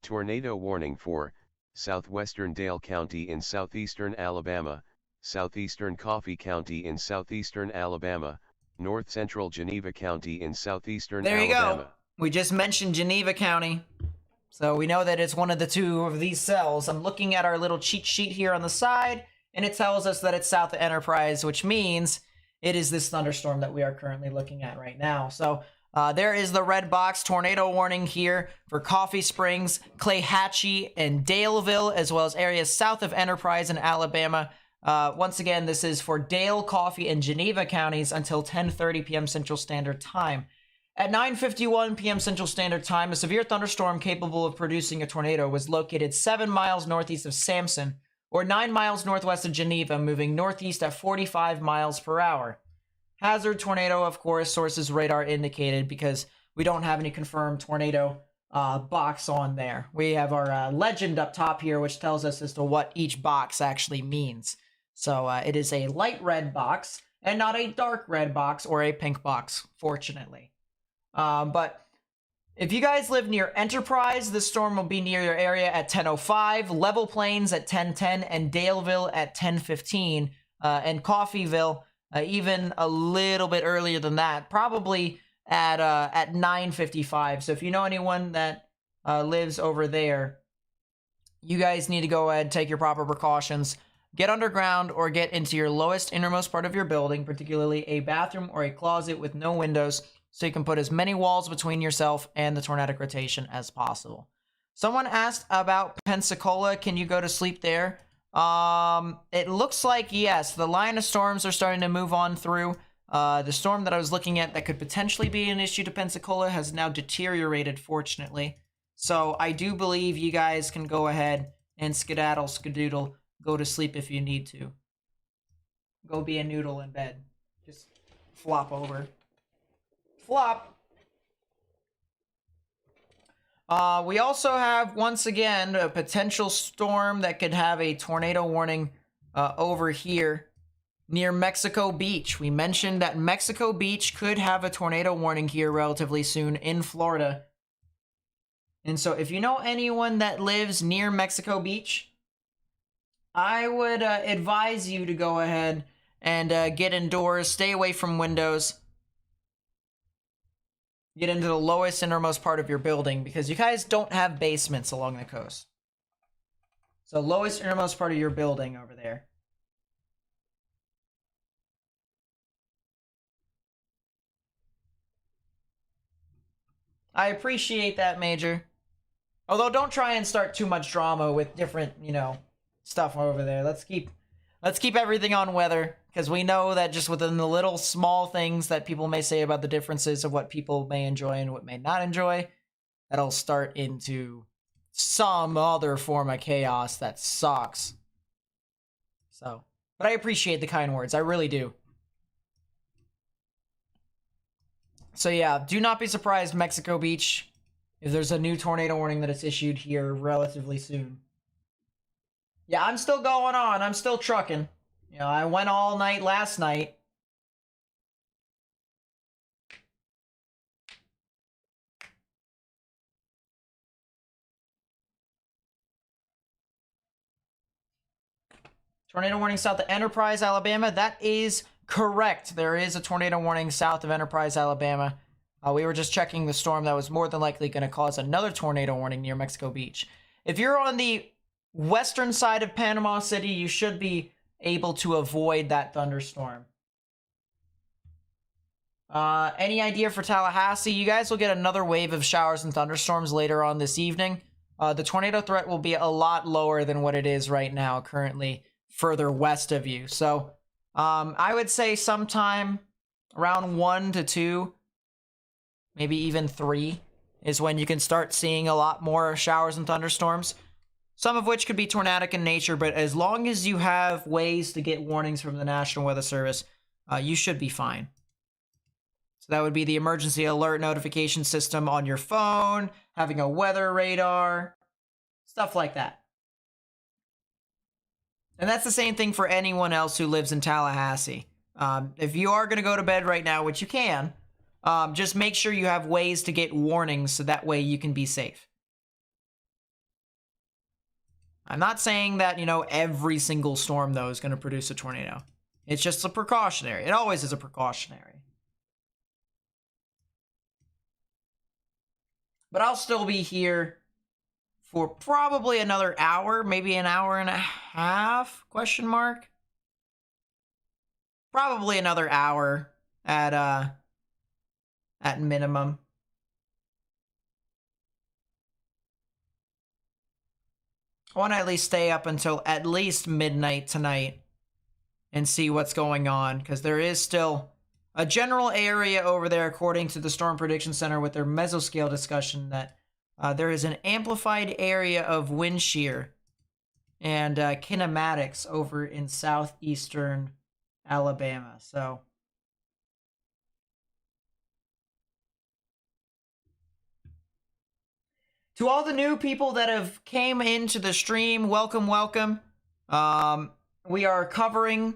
Tornado warning for southwestern Dale County in southeastern Alabama, southeastern Coffee County in southeastern Alabama, north central Geneva County in southeastern There you Alabama. go. We just mentioned Geneva County, so we know that it's one of the 2 of these cells. I'm looking at our little cheat sheet here on the side, and it tells us that it's south of Enterprise, which means it is this thunderstorm that we are currently looking at right now. So there is the red box tornado warning here for Coffee Springs, Clayhatchie, and Daleville, as well as areas south of Enterprise in Alabama. Once again, this is for Dale, Coffee, and Geneva counties until 10:30 p.m. Central Standard Time. At 9:51 p.m. Central Standard Time, a severe thunderstorm capable of producing a tornado was located 7 miles northeast of Sampson, or 9 miles northwest of Geneva, moving northeast at 45 miles per hour. Hazard tornado, of course, sources radar indicated because we don't have any confirmed tornado box on there. We have our legend up top here, which tells us as to what each box actually means. So it is a light red box and not a dark red box or a pink box, fortunately. But if you guys live near Enterprise, this storm will be near your area at 10:05, Level Plains at 10:10, and Daleville at 10:15, and Coffeeville even a little bit earlier than that, probably at 9:55. So if you know anyone that lives over there, you guys need to go ahead and take your proper precautions. Get underground or get into your lowest innermost part of your building, particularly a bathroom or a closet with no windows, so you can put as many walls between yourself and the tornadic rotation as possible. Someone asked about Pensacola. Can you go to sleep there? It looks like yes. The line of storms are starting to move on through. The storm that I was looking at that could potentially be an issue to Pensacola has now deteriorated, fortunately. So I do believe you guys can go ahead and skedaddle, skedoodle, go to sleep if you need to. Go be a noodle in bed. Just flop over. Flop. We also have, once again, a potential storm that could have a tornado warning over here near Mexico Beach. We mentioned that Mexico Beach could have a tornado warning here relatively soon in Florida. And so if you know anyone that lives near Mexico Beach, I would advise you to go ahead and get indoors, stay away from windows. Get into the lowest innermost part of your building because you guys don't have basements along the coast. So lowest innermost part of your building over there. I appreciate that, Major. Although don't try and start too much drama with different, stuff over there. Let's keep everything on weather, because we know that just within the little small things that people may say about the differences of what people may enjoy and what may not enjoy, that'll start into some other form of chaos that sucks. So, but I appreciate the kind words. I really do. So yeah, do not be surprised, Mexico Beach, if there's a new tornado warning that is issued here relatively soon. Yeah, I'm still going on. I'm still trucking. I went all night last night. Tornado warning south of Enterprise, Alabama. That is correct. There is a tornado warning south of Enterprise, Alabama. We were just checking the storm that was more than likely going to cause another tornado warning near Mexico Beach. If you're on the western side of Panama City, you should be able to avoid that thunderstorm. Any idea for Tallahassee? You guys will get another wave of showers and thunderstorms later on this evening. The tornado threat will be a lot lower than what it is right now, currently further west of you. So I would say sometime around 1 to 2, maybe even 3, is when you can start seeing a lot more showers and thunderstorms. Some of which could be tornadic in nature, but as long as you have ways to get warnings from the National Weather Service, you should be fine. So that would be the emergency alert notification system on your phone, having a weather radar, stuff like that. And that's the same thing for anyone else who lives in Tallahassee. If you are going to go to bed right now, which you can, just make sure you have ways to get warnings so that way you can be safe. I'm not saying that, every single storm, though, is going to produce a tornado. It's just a precautionary. It always is a precautionary. But I'll still be here for probably another hour, maybe an hour and a half, question mark. Probably another hour at minimum. I want to at least stay up until at least midnight tonight and see what's going on, because there is still a general area over there, according to the Storm Prediction Center with their mesoscale discussion, that there is an amplified area of wind shear and kinematics over in southeastern Alabama. So to all the new people that have came into the stream, welcome, welcome. We are covering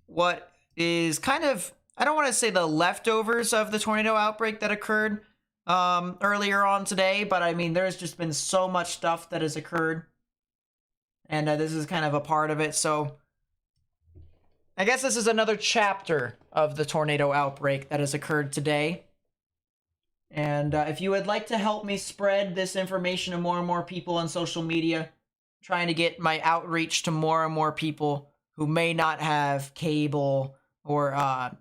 what is kind of, I don't want to say the leftovers of the tornado outbreak that occurred earlier on today, but I mean, there's just been so much stuff that has occurred, and this is kind of a part of it. So I guess this is another chapter of the tornado outbreak that has occurred today. And if you would like to help me spread this information to more and more people on social media, trying to get my outreach to more and more people who may not have cable or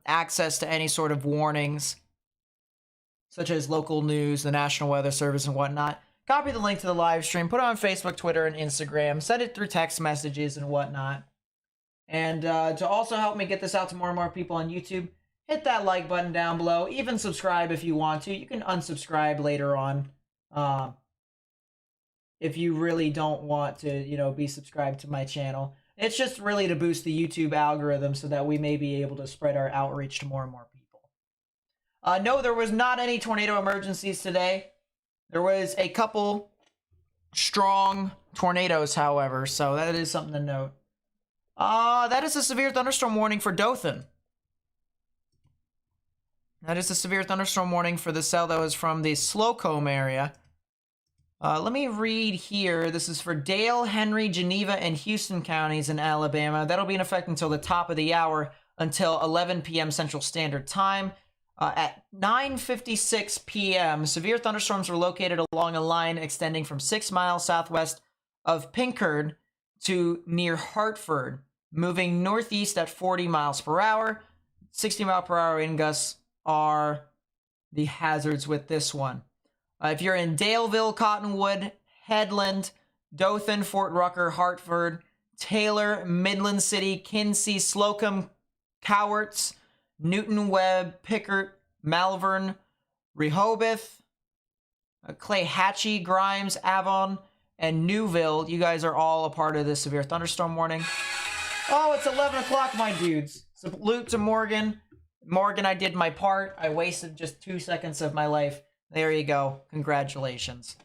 access to any sort of warnings, such as local news, the National Weather Service, and whatnot, copy the link to the live stream, put it on Facebook, Twitter, and Instagram, send it through text messages and whatnot. And to also help me get this out to more and more people on YouTube, hit that like button down below. Even subscribe if you want to. You can unsubscribe later on if you really don't want to, you know, be subscribed to my channel. It's just really to boost the YouTube algorithm so that we may be able to spread our outreach to more and more people. No, there was not any tornado emergencies today. There was a couple strong tornadoes, however, so that is something to note. That is a severe thunderstorm warning for Dothan. That is a severe thunderstorm warning for the cell that was from the Slocombe area. Let me read here. This is for Dale, Henry, Geneva, and Houston counties in Alabama. That'll be in effect until the top of the hour, until 11 p.m. Central Standard Time. At 9:56 p.m., severe thunderstorms were located along a line extending from 6 miles southwest of Pinkard to near Hartford, moving northeast at 40 miles per hour. 60 mile per hour wind gusts are the hazards with this one. If you're in Daleville, Cottonwood, Headland, Dothan, Fort Rucker, Hartford, Taylor, Midland City, Quincy, Slocum, Cowarts, Newton, Webb, Pickert, Malvern, Rehoboth, Clayhatchie, Grimes, Avon, and Newville, you guys are all a part of this severe thunderstorm warning. Oh, it's 11 o'clock, my dudes. Salute to Morgan. Morgan, I did my part. I wasted just 2 seconds of my life. There you go. Congratulations.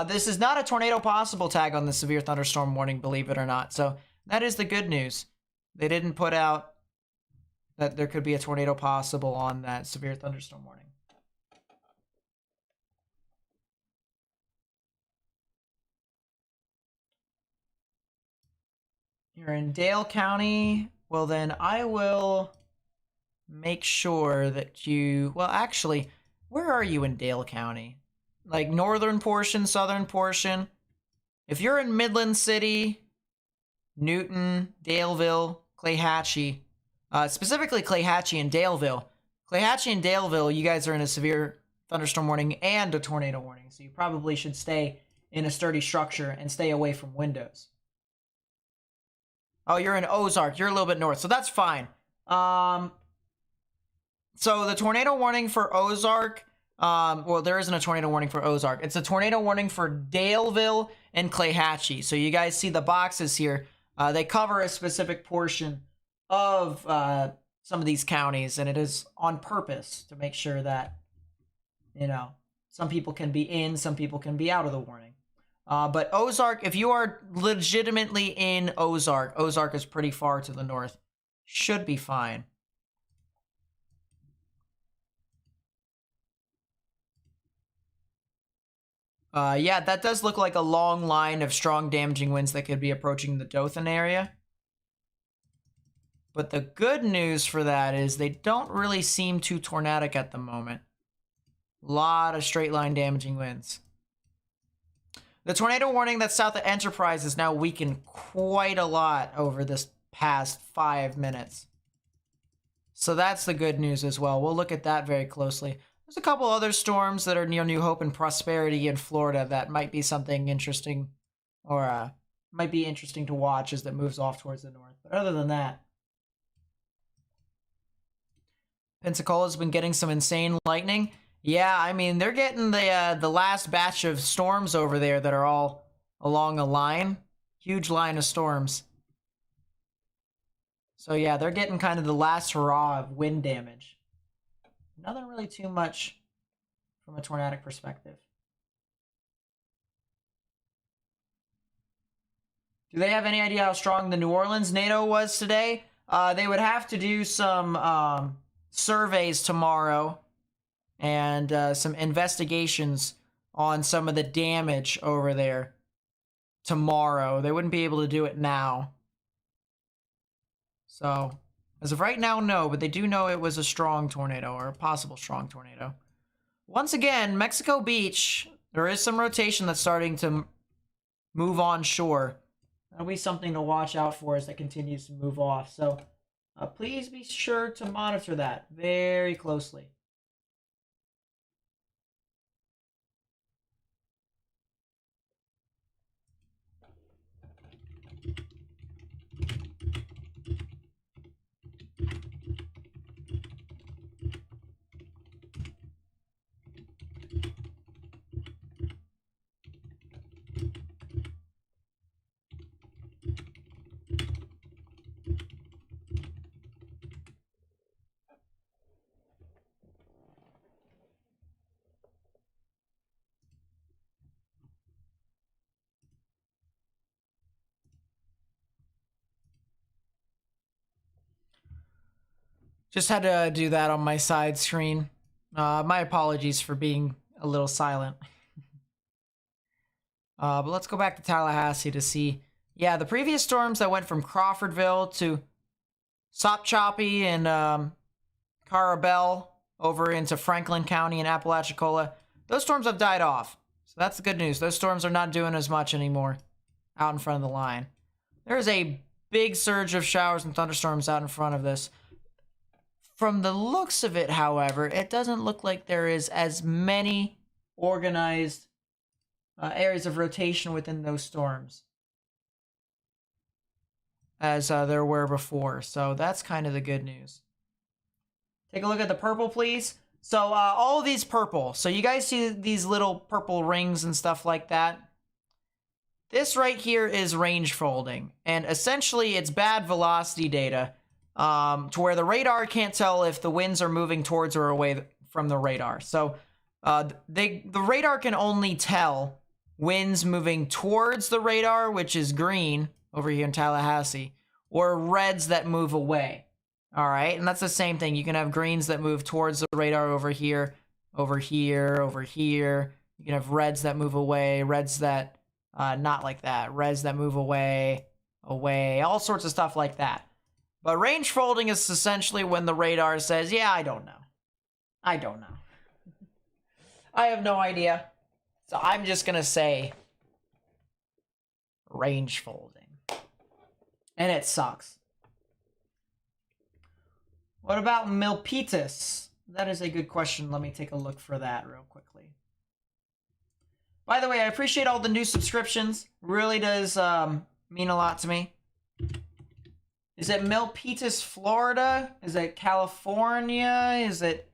This is not a tornado possible tag on the severe thunderstorm warning, believe it or not. So that is the good news. They didn't put out that there could be a tornado possible on that severe thunderstorm warning. You're in Dale County. Well, then I will make sure that you... Well, actually, where are you in Dale County? Like northern portion, southern portion? If you're in Midland City, Newton, Daleville, Clayhatchie, specifically Clayhatchie and Daleville. Clayhatchie and Daleville, you guys are in a severe thunderstorm warning and a tornado warning, so you probably should stay in a sturdy structure and stay away from windows. Oh, you're in Ozark. You're a little bit north, so that's fine. So the tornado warning for Ozark, well, there isn't a tornado warning for Ozark. It's a tornado warning for Daleville and Clayhatchie. So you guys see the boxes here. They cover a specific portion of some of these counties, and it is on purpose to make sure that, you know, some people can be in, some people can be out of the warning. But Ozark, if you are legitimately in Ozark, Ozark is pretty far to the north, should be fine. Yeah, that does look like a long line of strong damaging winds that could be approaching the Dothan area. But the good news for that is they don't really seem too tornadic at the moment. A lot of straight line damaging winds. The tornado warning that's south of Enterprise is now weakened quite a lot over this past 5 minutes. So that's the good news as well. We'll look at that very closely. There's a couple other storms that are near New Hope and Prosperity in Florida that might be something interesting, or might be interesting to watch as that moves off towards the north. But other than that, Pensacola's been getting some insane lightning. Yeah, I mean, they're getting the last batch of storms over there that are all along a line. Huge line of storms. So yeah, they're getting kind of the last hurrah of wind damage. Nothing really too much from a tornadic perspective. Do they have any idea how strong the New Orleans NATO was today? They would have to do some surveys tomorrow and some investigations on some of the damage over there tomorrow. They wouldn't be able to do it now. So, as of right now, no, but they do know it was a strong tornado or a possible strong tornado. Once again, Mexico Beach, there is some rotation that's starting to move on shore. That'll be something to watch out for as it continues to move off. So, please be sure to monitor that very closely. Just had to do that on my side screen. My apologies for being a little silent. But let's go back to Tallahassee to see. Yeah, the previous storms that went from Crawfordville to Sopchoppy and Carabel over into Franklin County and Apalachicola, those storms have died off. So that's the good news. Those storms are not doing as much anymore out in front of the line. There is a big surge of showers and thunderstorms out in front of this. From the looks of it, however, it doesn't look like there is as many organized areas of rotation within those storms as there were before. So that's kind of the good news. Take a look at the purple, please. So all of these purple. So you guys see these little purple rings and stuff like that? This right here is range folding. And essentially it's bad velocity data. To where the radar can't tell if the winds are moving towards or away from the radar. So the radar can only tell winds moving towards the radar, which is green over here in Tallahassee, or reds that move away. All right, and that's the same thing. You can have greens that move towards the radar over here, over here, over here. You can have reds that move away, reds that not like that, reds that move away, away, all sorts of stuff like that. But range folding is essentially when the radar says, yeah, I don't know. I don't know. I have no idea. So I'm just going to say range folding. And it sucks. What about Milpitas? That is a good question. Let me take a look for that real quickly. By the way, I appreciate all the new subscriptions. Really does mean a lot to me. Is it Milpitas, Florida? Is it California? Is it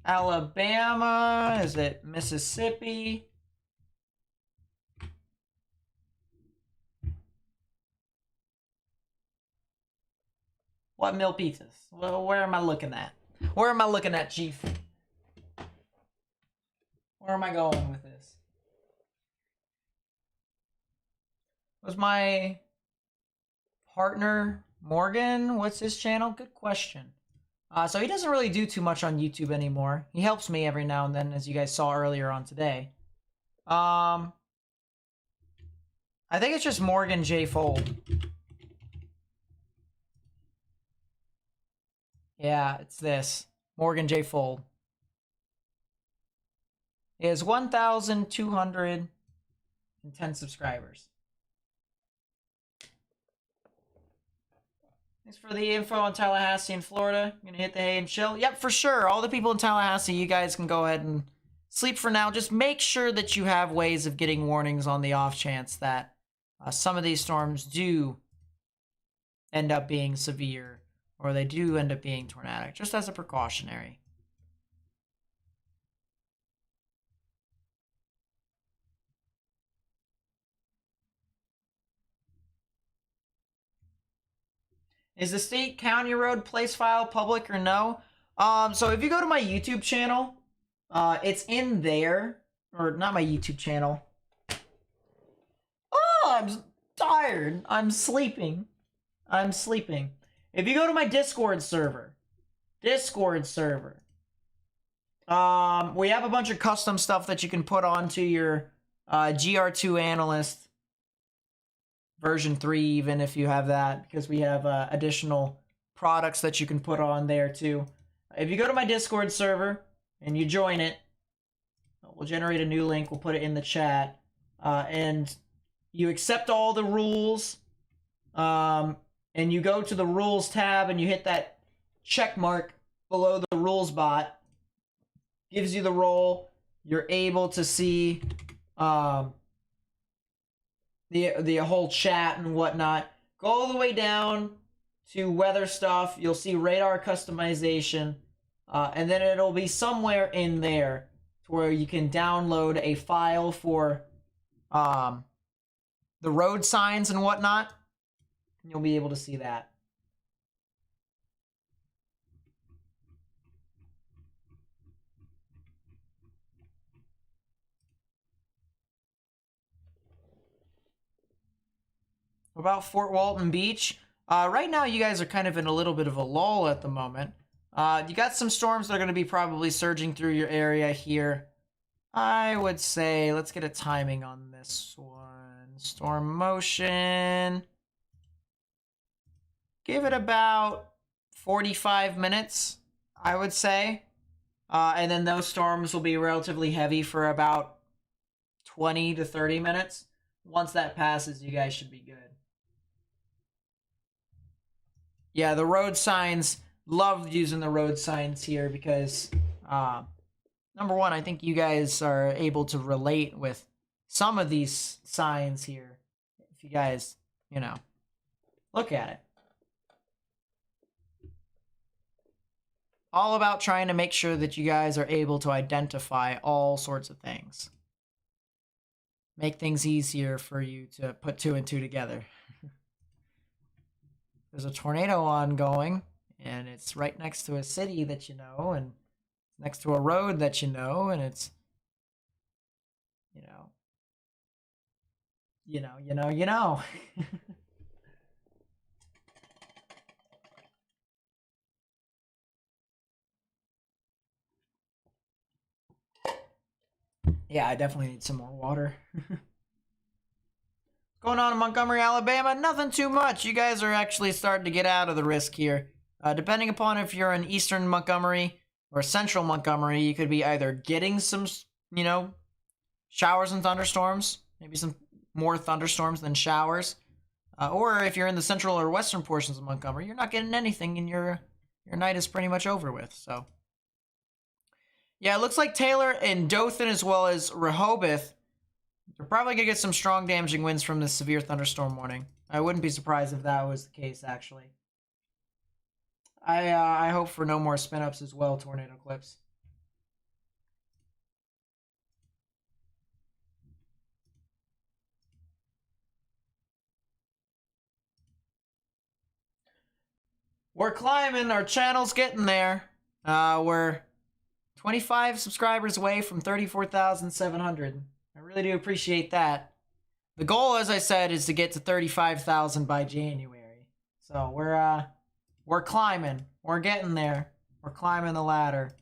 Alabama? Is it Mississippi? What Milpitas? Well, where am I looking at? Where am I looking at, Chief? Where am I going with this? Was my partner Morgan? What's his channel? Good question. So he doesn't really do too much on YouTube anymore. He helps me every now and then, as you guys saw earlier on today. I think it's just Morgan J. Fold. Yeah, it's this. Morgan J. Fold. He has 1,210 subscribers. Thanks for the info on Tallahassee and Florida. I'm gonna hit the hay and chill. Yep, for sure. All the people in Tallahassee, you guys can go ahead and sleep for now. Just make sure that you have ways of getting warnings on the off chance that some of these storms do end up being severe, or they do end up being tornadic, just as a precautionary. Is the state county road place file public or no? So if you go to my YouTube channel, it's in there. Or not my YouTube channel. Oh, I'm tired. I'm sleeping. If you go to my Discord server, we have a bunch of custom stuff that you can put onto your GR2 analyst version 3, even if you have that, because we have additional products that you can put on there too. If you go to my Discord server and you join it, we'll generate a new link, we'll put it in the chat, and you accept all the rules, and you go to the rules tab and you hit that check mark below the rules bot, gives you the role. You're able to see the whole chat and whatnot. Go all the way down to weather stuff. You'll see radar customization, and then it'll be somewhere in there to where you can download a file for the road signs and whatnot. You'll be able to see that. What about Fort Walton Beach? Right now, you guys are kind of in a little bit of a lull at the moment. You got some storms that are going to be probably surging through your area here. I would say, let's get a timing on this one. Storm motion. Give it about 45 minutes, I would say. And then those storms will be relatively heavy for about 20 to 30 minutes. Once that passes, you guys should be good. Yeah, the road signs, love using the road signs here because, number one, I think you guys are able to relate with some of these signs here. If you guys, look at it. All about trying to make sure that you guys are able to identify all sorts of things. Make things easier for you to put 2 and 2 together. There's a tornado ongoing, and it's right next to a city that you know, and next to a road that you know, and it's, you know. Yeah, I definitely need some more water. Going on in Montgomery, Alabama? Nothing too much. You guys are actually starting to get out of the risk here. Depending upon if you're in eastern Montgomery or central Montgomery, you could be either getting some, showers and thunderstorms. Maybe some more thunderstorms than showers. Or if you're in the central or western portions of Montgomery, you're not getting anything and your night is pretty much over with, so. Yeah, it looks like Taylor and Dothan as well as Rehoboth, you're probably going to get some strong damaging winds from this severe thunderstorm warning. I wouldn't be surprised if that was the case, actually. I hope for no more spin-ups as well, tornado clips. We're climbing. Our channel's getting there. We're 25 subscribers away from 34,700. I really do appreciate that. The goal, as I said, is to get to 35,000 by January. So we're climbing. We're getting there. We're climbing the ladder.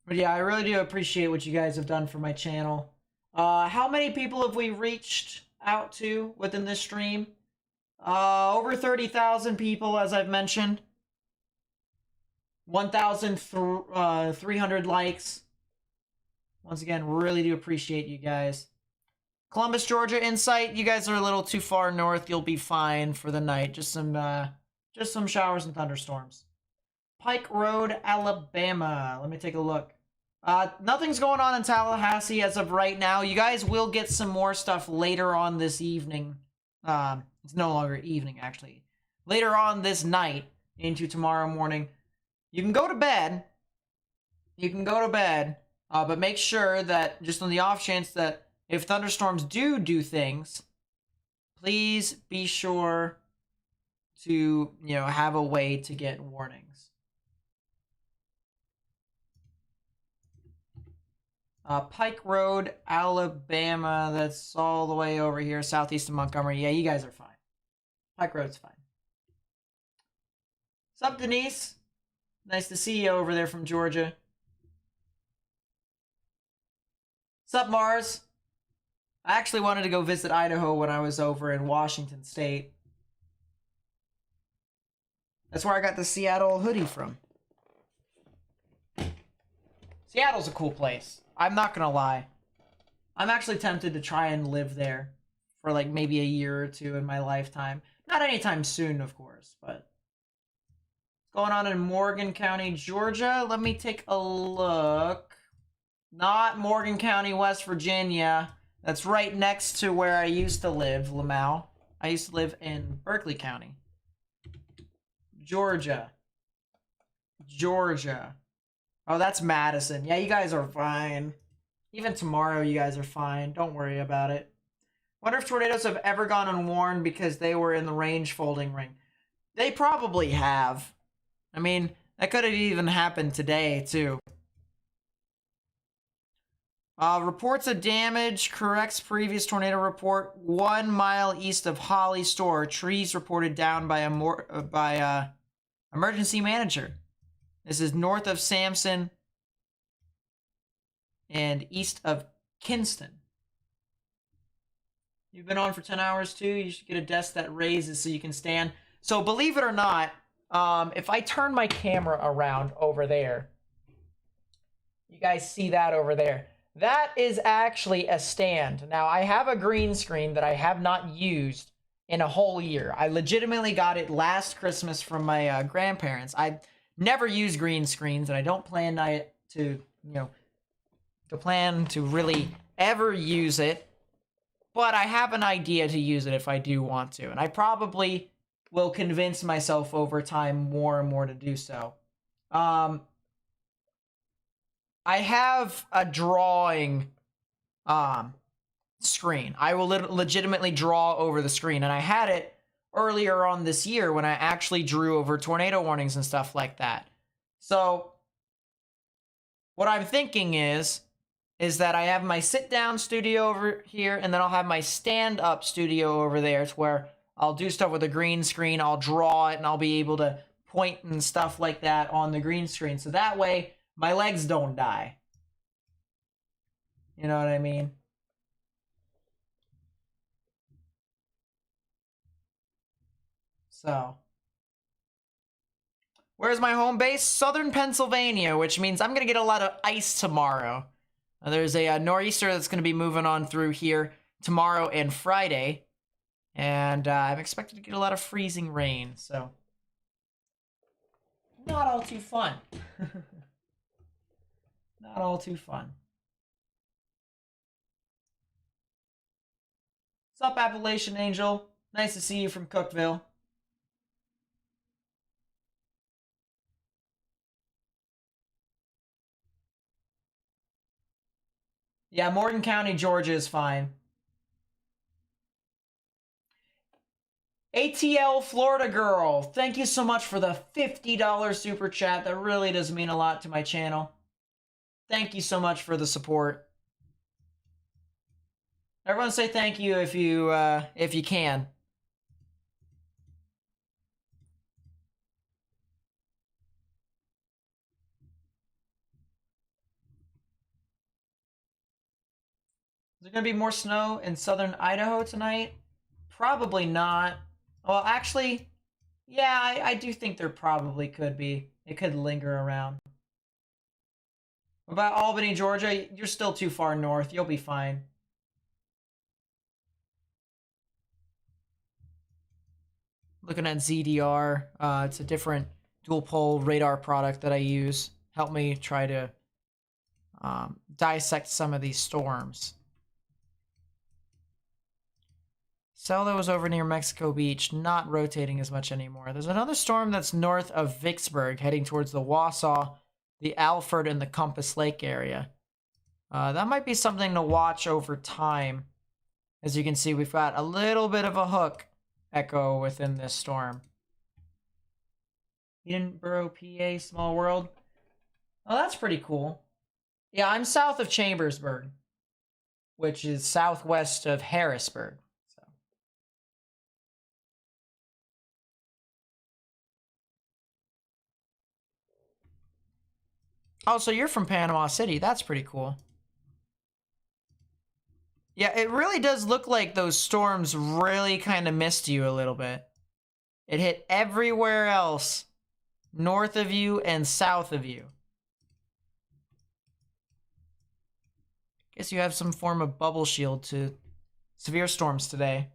But yeah, I really do appreciate what you guys have done for my channel. How many people have we reached out to within this stream? Over 30,000 people, as I've mentioned. 1,300 likes. Once again, really do appreciate you guys. Columbus, Georgia Insight, you guys are a little too far north. You'll be fine for the night. Just some showers and thunderstorms. Pike Road, Alabama. Let me take a look. Nothing's going on in Tallahassee as of right now. You guys will get some more stuff later on this evening. It's no longer evening, actually. Later on this night into tomorrow morning. You can go to bed. But make sure that, just on the off chance that if thunderstorms do things, please be sure to, have a way to get warnings. Pike Road, Alabama. That's all the way over here, southeast of Montgomery. Yeah, you guys are fine. Pike Road's fine. Sup, Denise? Nice to see you over there from Georgia. Sup, Mars? I actually wanted to go visit Idaho when I was over in Washington State. That's where I got the Seattle hoodie from. Seattle's a cool place. I'm not gonna lie. I'm actually tempted to try and live there for like maybe a year or two in my lifetime. Not anytime soon, of course, but what's going on in Morgan County, Georgia? Let me take a look. Not Morgan County, West Virginia. That's right next to where I used to live, Lamau. I used to live in Berkeley County. Georgia. Oh, that's Madison. Yeah, you guys are fine. Even tomorrow, you guys are fine. Don't worry about it. Wonder if tornadoes have ever gone unwarned because they were in the range folding ring. They probably have. I mean, that could have even happened today, too. Reports of damage corrects previous tornado report. 1 mile east of Holly Store. Trees reported down by emergency manager. This is north of Sampson and east of Kinston. You've been on for 10 hours too. You should get a desk that raises so you can stand. So believe it or not, if I turn my camera around over there, you guys see that over there. That is actually a stand. Now, I have a green screen that I have not used in a whole year. I legitimately got it last Christmas from my grandparents. I never use green screens, and I don't plan to really ever use it. But I have an idea to use it if I do want to. And I probably will convince myself over time more and more to do so. I have a drawing screen. I will legitimately draw over the screen. And I had it earlier on this year when I actually drew over tornado warnings and stuff like that. So what I'm thinking is that I have my sit-down studio over here, and then I'll have my stand-up studio over there to where I'll do stuff with a green screen, I'll draw it, and I'll be able to point and stuff like that on the green screen. So that way, my legs don't die. You know what I mean? So, where's my home base? Southern Pennsylvania, which means I'm going to get a lot of ice tomorrow. There's a nor'easter that's going to be moving on through here tomorrow and Friday. And I'm expected to get a lot of freezing rain, so not all too fun. Not all too fun. What's up, Appalachian Angel? Nice to see you from Cookville. Yeah, Morgan County, Georgia is fine. ATL Florida Girl, thank you so much for the $50 super chat. That really does mean a lot to my channel. Thank you so much for the support. Everyone say thank you if you can. Is there going to be more snow in southern Idaho tonight? Probably not. Well, actually, yeah, I do think there probably could be. It could linger around. What about Albany, Georgia? You're still too far north. You'll be fine. Looking at ZDR. It's a different dual pole radar product that I use. Help me try to dissect some of these storms. Celdo was over near Mexico Beach, not rotating as much anymore. There's another storm that's north of Vicksburg, heading towards the Wausau, the Alfred, and the Compass Lake area. That might be something to watch over time. As you can see, we've got a little bit of a hook echo within this storm. Edinburgh, PA, small world. Oh, that's pretty cool. Yeah, I'm south of Chambersburg, which is southwest of Harrisburg. So. Oh, so you're from Panama City. That's pretty cool. Yeah, it really does look like those storms really kind of missed you a little bit. It hit everywhere else, north of you and south of you. Guess you have some form of bubble shield to severe storms today.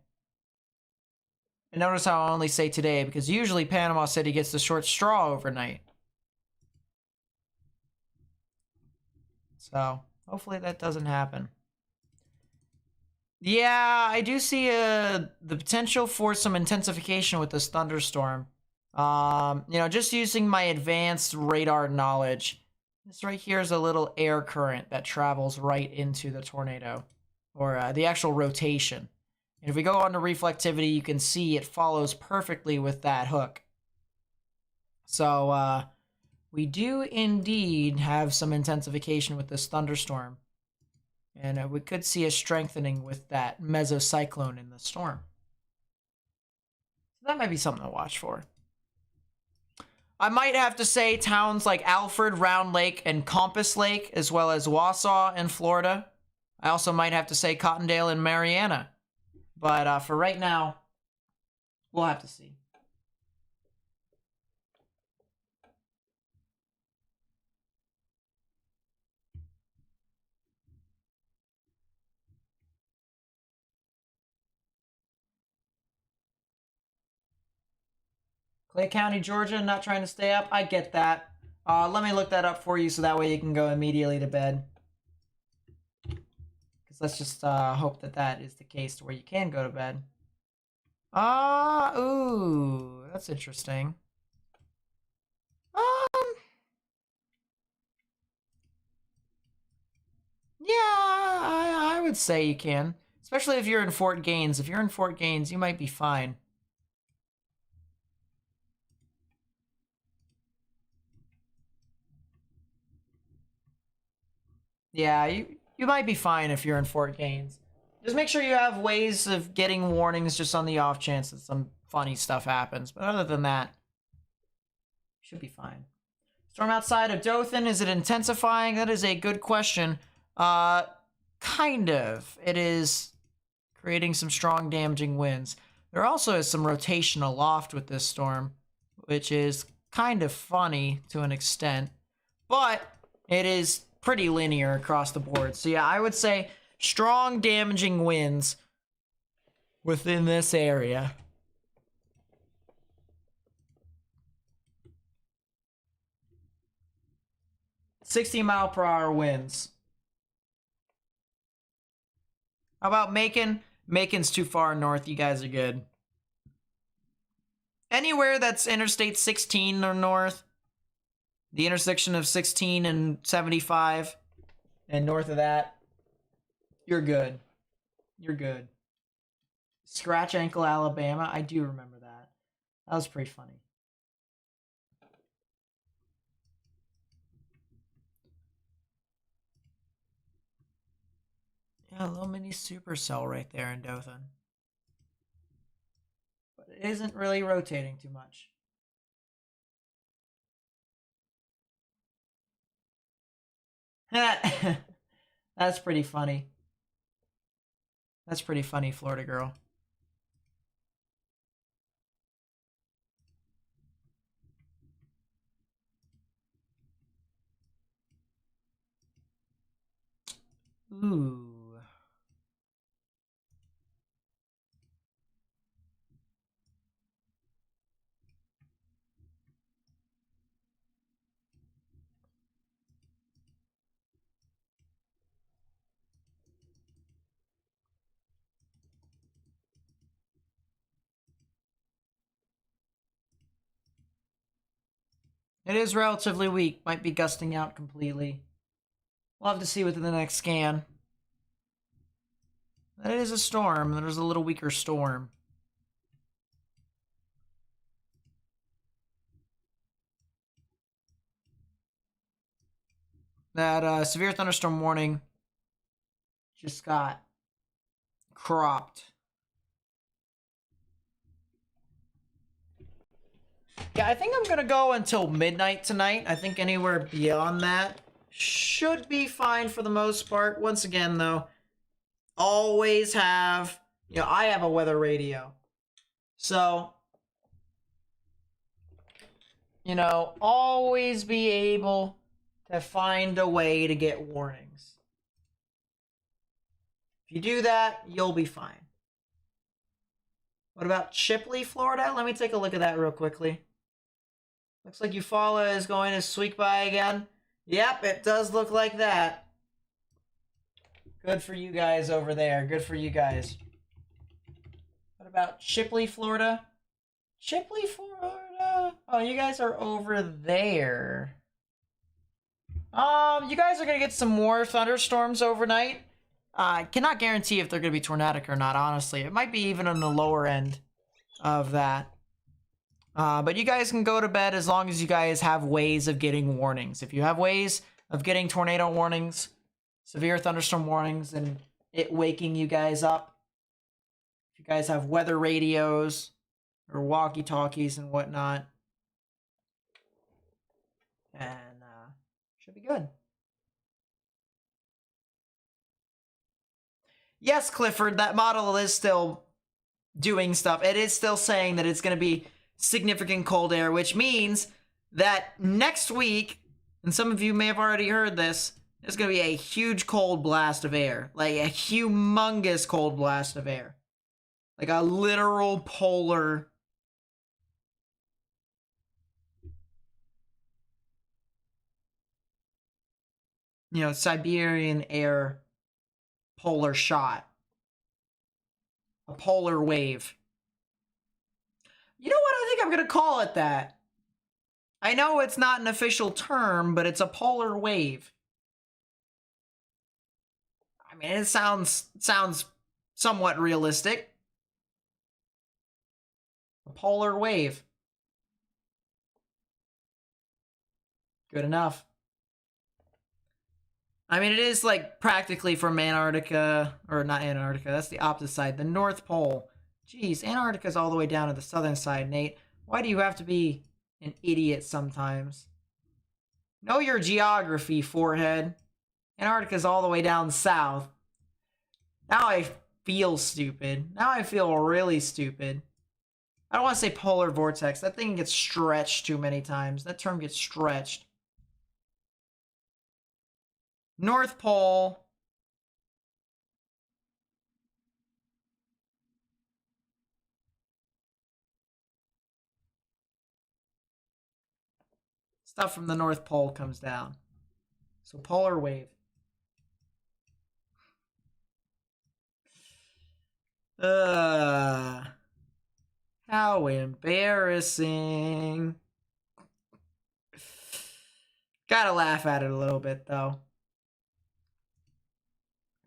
And notice how I only say today, because usually Panama City gets the short straw overnight. So, hopefully that doesn't happen. Yeah, I do see the potential for some intensification with this thunderstorm. Just using my advanced radar knowledge. This right here is a little air current that travels right into the tornado, or the actual rotation. And if we go on to reflectivity, you can see it follows perfectly with that hook. So, we do indeed have some intensification with this thunderstorm. And we could see a strengthening with that mesocyclone in the storm. So that might be something to watch for. I might have to say towns like Alfred, Round Lake, and Compass Lake, as well as Wausau in Florida. I also might have to say Cottondale and Mariana. But for right now, we'll have to see. Clay County, Georgia, not trying to stay up. I get that. Let me look that up for you so that way you can go immediately to bed. Because let's just hope that that is the case to where you can go to bed. Ooh, that's interesting. Yeah, I would say you can. Especially if you're in Fort Gaines. If you're in Fort Gaines, you might be fine. Yeah, you might be fine if you're in Fort Gaines. Just make sure you have ways of getting warnings just on the off chance that some funny stuff happens. But other than that, you should be fine. Storm outside of Dothan, is it intensifying? That is a good question. Kind of. It is creating some strong damaging winds. There also is some rotation aloft with this storm, which is kind of funny to an extent. But it is pretty linear across the board. So yeah, I would say strong damaging winds within this area. $60-mile-per-hour winds. How about Macon? Macon's too far north. You guys are good. Anywhere that's Interstate 16 or north, the intersection of 16 and 75, and north of that, you're good. You're good. Scratch Ankle, Alabama. I do remember that. That was pretty funny. Yeah, a little mini supercell right there in Dothan. But it isn't really rotating too much. That's pretty funny. That's pretty funny, Florida girl. Ooh. It is relatively weak. Might be gusting out completely. We'll have to see within the next scan. That is a storm. There's a little weaker storm. That severe thunderstorm warning just got cropped. Yeah, I think I'm gonna go until midnight tonight. I think anywhere beyond that should be fine for the most part. Once again, though, always have, I have a weather radio. So, always be able to find a way to get warnings. If you do that, you'll be fine. What about Chipley, Florida? Let me take a look at that real quickly. Looks like Eufaula is going to squeak by again. Yep, it does look like that. Good for you guys over there. Good for you guys. What about Chipley, Florida? Chipley, Florida? Oh, you guys are over there. You guys are going to get some more thunderstorms overnight. I cannot guarantee if they're going to be tornadic or not, honestly. It might be even on the lower end of that. But you guys can go to bed as long as you guys have ways of getting warnings. If you have ways of getting tornado warnings, severe thunderstorm warnings, and it waking you guys up, if you guys have weather radios or walkie-talkies and whatnot, and should be good. Yes, Clifford, that model is still doing stuff. It is still saying that it's going to be significant cold air, which means that next week, and some of you may have already heard this, there's going to be a huge cold blast of air. Like a humongous cold blast of air. Like a literal polar... Siberian air polar shot. A polar wave. You know what? I think I'm going to call it that. I know it's not an official term, but it's a polar wave. I mean, it sounds somewhat realistic. A polar wave. Good enough. I mean, it is like practically from Antarctica, or not Antarctica, that's the opposite side, the North Pole. Jeez, Antarctica's all the way down to the southern side, Nate. Why do you have to be an idiot sometimes? Know your geography, forehead. Antarctica's all the way down south. Now I feel stupid. Now I feel really stupid. I don't want to say polar vortex. That thing gets stretched too many times. That term gets stretched. North Pole. Stuff from the North Pole comes down. So polar wave. How embarrassing. Gotta laugh at it a little bit, though.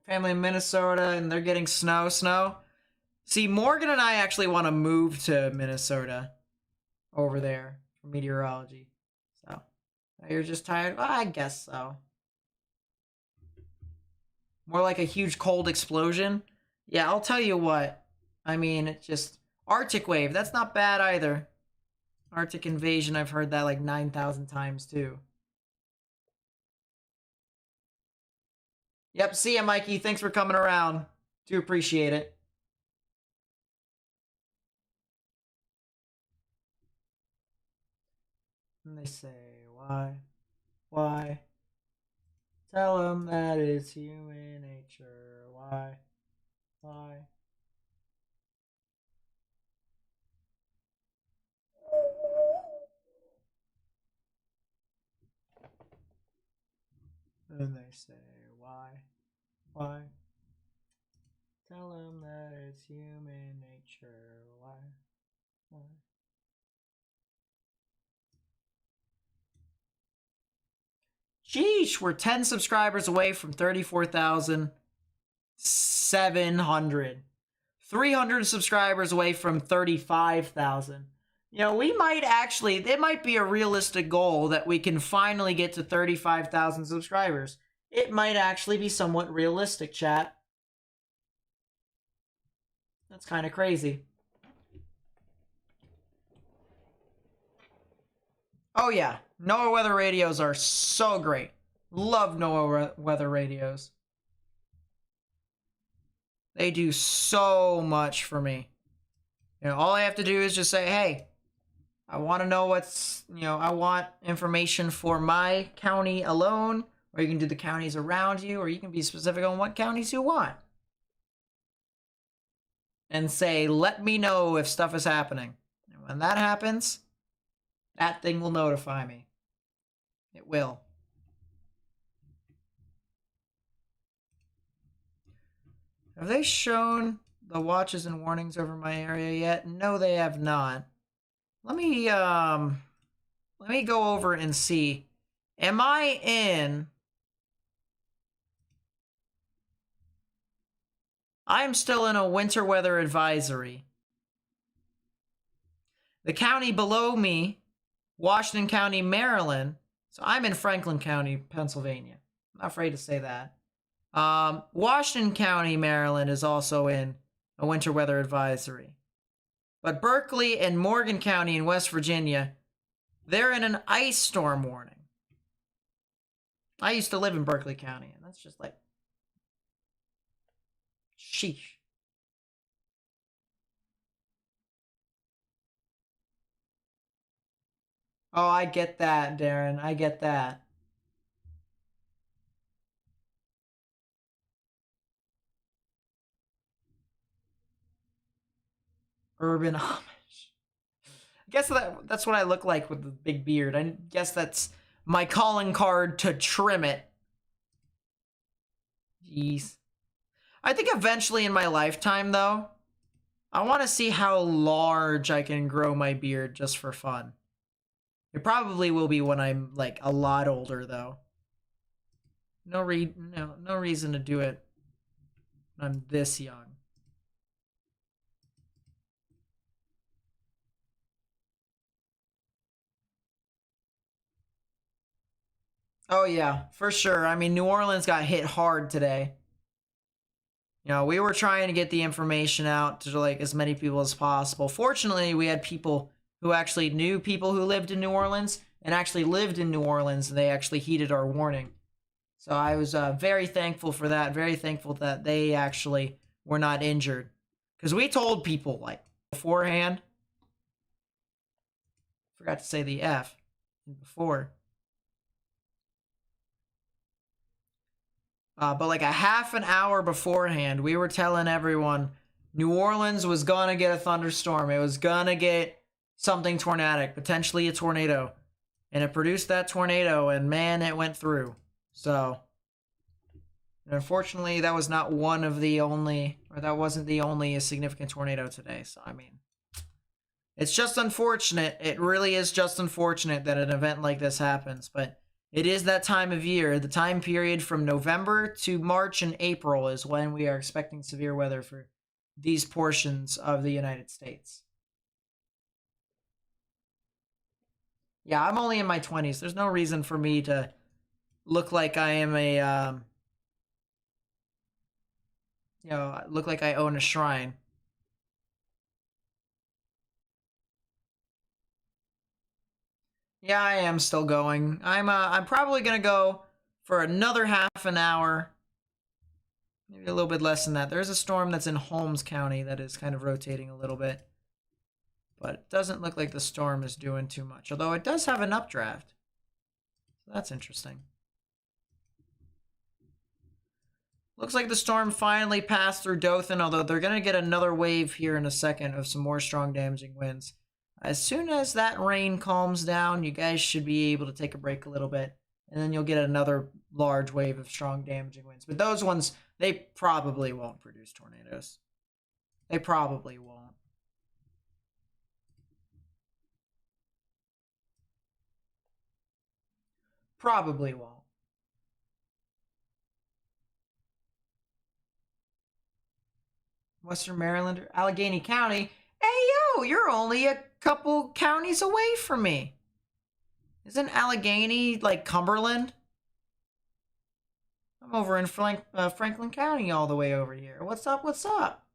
Family in Minnesota, and they're getting snow. See, Morgan and I actually want to move to Minnesota over there for meteorology. So, you're just tired? Well, I guess so. More like a huge cold explosion? Yeah, I'll tell you what. I mean, it's just... Arctic wave, that's not bad either. Arctic invasion, I've heard that like 9,000 times too. Yep, see ya, Mikey. Thanks for coming around. Do appreciate it. And they say, why? Why? Tell them that it's human nature. Why? Why? And they say, why? Why? Tell them that it's human nature. Why? Why? Sheesh, we're 10 subscribers away from 34,700. 300 subscribers away from 35,000. You know, we might actually, it might be a realistic goal that we can finally get to 35,000 subscribers. It might actually be somewhat realistic, chat. That's kind of crazy. Oh yeah, NOAA weather radios are so great. Love NOAA weather radios. They do so much for me. You know, all I have to do is just say, hey, I want to know what's, you know, I want information for my county alone, or you can do the counties around you, or you can be specific on what counties you want. And say, let me know if stuff is happening. And when that happens, that thing will notify me. It will. Have they shown the watches and warnings over my area yet? No, they have not. Let me go over and see. Am I in? I'm still in a winter weather advisory. The county below me, Washington County, Maryland. So I'm in Franklin County, Pennsylvania. I'm not afraid to say that. Washington County, Maryland is also in a winter weather advisory. But Berkeley and Morgan County in West Virginia, they're in an ice storm warning. I used to live in Berkeley County, and that's just like, sheesh. Oh, I get that, Darren. I get that. Urban Amish. I guess that's what I look like with the big beard. I guess that's my calling card to trim it. Jeez. I think eventually in my lifetime, though, I want to see how large I can grow my beard just for fun. It probably will be when I'm, like, a lot older, though. No reason to do it when I'm this young. Oh, yeah, for sure. I mean, New Orleans got hit hard today. You know, we were trying to get the information out to, like, as many people as possible. Fortunately, we had people who actually knew people who lived in New Orleans and actually lived in New Orleans, and they actually heeded our warning. So I was very thankful for that, very thankful that they actually were not injured. Because we told people, like, beforehand. Forgot to say the F before. But like a half an hour beforehand, we were telling everyone New Orleans was gonna get a thunderstorm. It was gonna get something tornadic, potentially a tornado. And it produced that tornado, and man, it went through. So, unfortunately, that was not one of the only, or that wasn't the only significant tornado today. So, I mean, it's just unfortunate. It really is just unfortunate that an event like this happens. But it is that time of year. The time period from November to March and April is when we are expecting severe weather for these portions of the United States. Yeah, I'm only in my 20s. There's no reason for me to look like I am a, look like I own a shrine. Yeah, I am still going. I'm probably gonna go for another half an hour. Maybe a little bit less than that. There's a storm that's in Holmes County that is kind of rotating a little bit. But it doesn't look like the storm is doing too much. Although it does have an updraft. So that's interesting. Looks like the storm finally passed through Dothan, although they're going to get another wave here in a second of some more strong damaging winds. As soon as that rain calms down, you guys should be able to take a break a little bit. And then you'll get another large wave of strong damaging winds. But those ones, they probably won't produce tornadoes. They probably won't. Probably won't. Western Maryland, or Allegheny County. Hey, yo, you're only a couple counties away from me. Isn't Allegheny like Cumberland? I'm over in Franklin County all the way over here. What's up? What's up?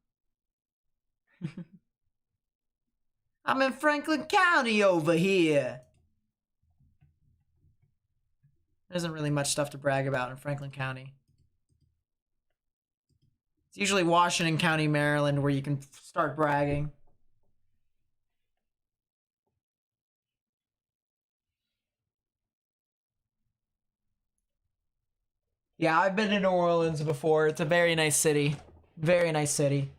I'm in Franklin County over here. There isn't really much stuff to brag about in Franklin County. It's usually Washington County, Maryland, where you can start bragging. Yeah, I've been to New Orleans before. It's a very nice city. Very nice city.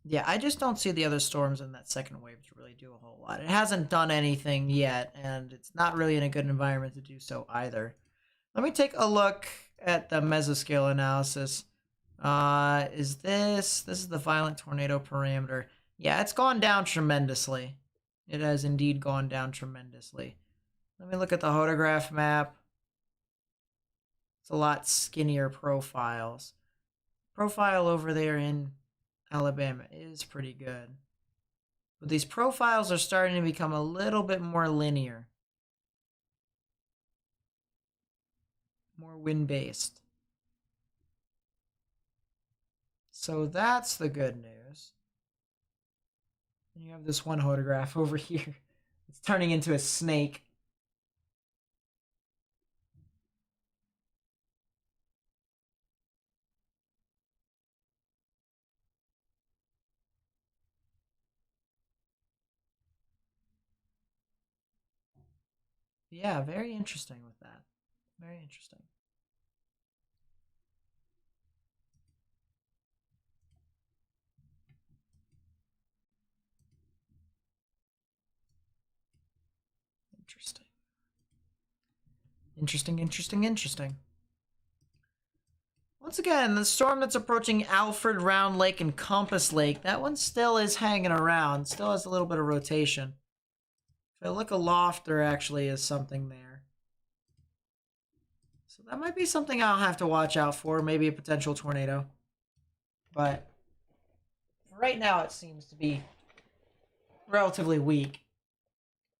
Yeah, I just don't see the other storms in that second wave to really do a whole lot. It hasn't done anything yet, and it's not really in a good environment to do so either. Let me take a look at the mesoscale analysis. This is the violent tornado parameter. Yeah, it's gone down tremendously. It has indeed gone down tremendously. Let me look at the hodograph map. It's a lot skinnier profiles. Profile over there in Alabama is pretty good. But these profiles are starting to become a little bit more linear. More wind-based. So that's the good news. And you have this one hodograph over here. It's turning into a snake. Yeah, very interesting with that. Very interesting. Interesting. Interesting. Once again, the storm that's approaching Alfred, Round Lake, and Compass Lake, that one still is hanging around. Still has a little bit of rotation. If I look aloft, there actually is something there. So that might be something I'll have to watch out for. Maybe a potential tornado. But right now it seems to be relatively weak.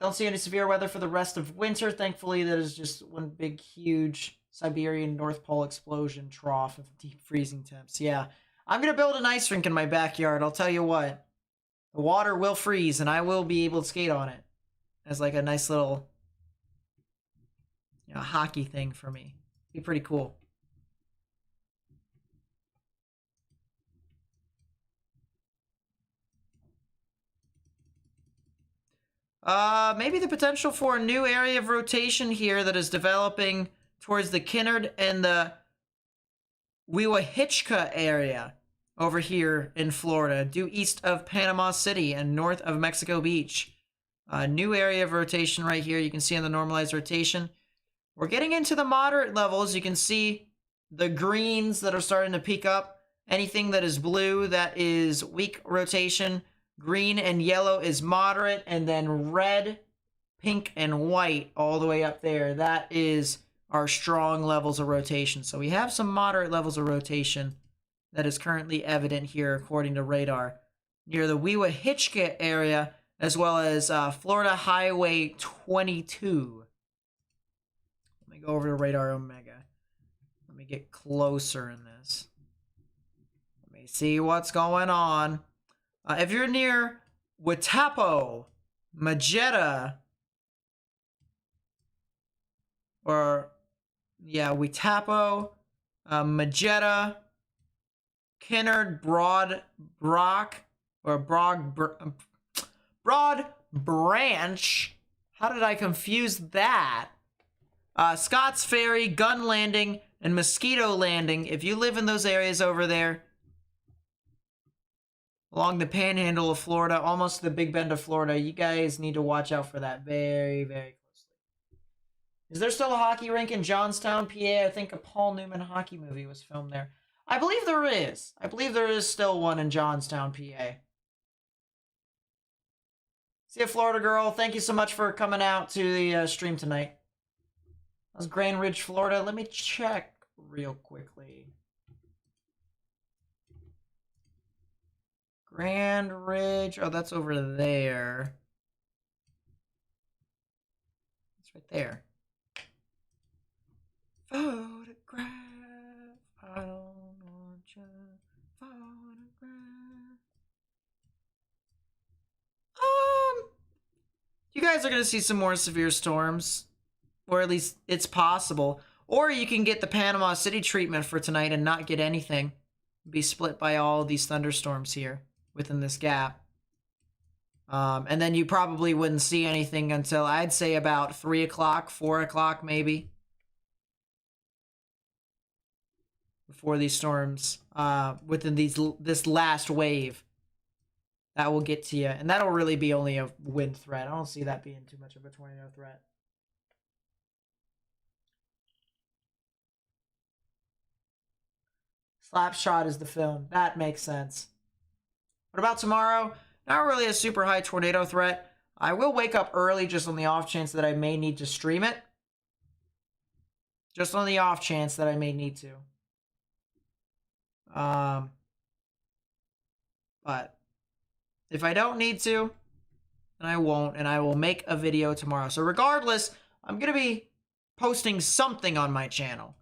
Don't see any severe weather for the rest of winter. Thankfully, that is just one big, huge Siberian North Pole explosion trough of deep freezing temps. Yeah, I'm going to build an ice rink in my backyard. I'll tell you what. The water will freeze, and I will be able to skate on it. As like a nice little, hockey thing for me. Be pretty cool. Maybe the potential for a new area of rotation here that is developing towards the Kinnard and the Weewahitchka area over here in Florida, due east of Panama City and north of Mexico Beach. New area of rotation right here. You can see on the normalized rotation. We're getting into the moderate levels. You can see the greens that are starting to peak up. Anything that is blue, that is weak rotation. Green and yellow is moderate, and then red, pink, and white all the way up there. That is our strong levels of rotation. So we have some moderate levels of rotation that is currently evident here according to radar near the Weewahitchka area, as well as Florida Highway 22. Let me go over to Radar Omega. Let me get closer in this. Let me see what's going on. If you're near Watapo, Majetta, Watapo, Majetta, Kinnard, Broad Branch. How did I confuse that? Scotts Ferry, Gun Landing, and Mosquito Landing. If you live in those areas over there, along the panhandle of Florida, almost the Big Bend of Florida, you guys need to watch out for that very, very closely. Is there still a hockey rink in Johnstown, PA? I think a Paul Newman hockey movie was filmed there. I believe there is. I believe there is still one in Johnstown, PA. See ya, Florida girl. Thank you so much for coming out to the stream tonight. That's Grand Ridge, Florida. Let me check real quickly. Grand Ridge. Oh, that's over there. It's right there. Photograph. I don't want you. Photograph. You guys are going to see some more severe storms. Or at least it's possible. Or you can get the Panama City treatment for tonight and not get anything. Be split by all these thunderstorms here within this gap. And then you probably wouldn't see anything until I'd say about 3 o'clock, 4 o'clock maybe. Before these storms, within this last wave. That will get to you. And that'll really be only a wind threat. I don't see that being too much of a tornado threat. Slapshot is the film. That makes sense. What about tomorrow? Not really a super high tornado threat. I will wake up early just on the off chance that I may need to stream it. Just on the off chance that I may need to. But if I don't need to, then I won't, and I will make a video tomorrow. So regardless, I'm going to be posting something on my channel.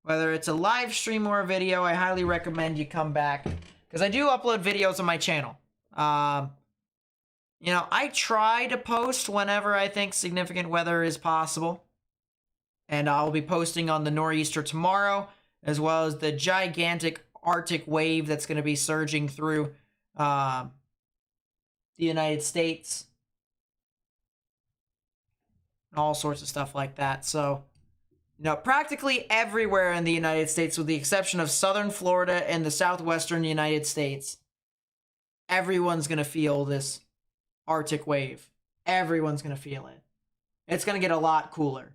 Whether it's a live stream or a video, I highly recommend you come back. Because I do upload videos on my channel. You know, I try to post whenever I think significant weather is possible. And I'll be posting on the nor'easter tomorrow, as well as the gigantic Arctic wave that's going to be surging through the United States. And all sorts of stuff like that. So, you know, practically everywhere in the United States, with the exception of southern Florida and the southwestern United States, everyone's going to feel this Arctic wave. Everyone's going to feel it. It's going to get a lot cooler.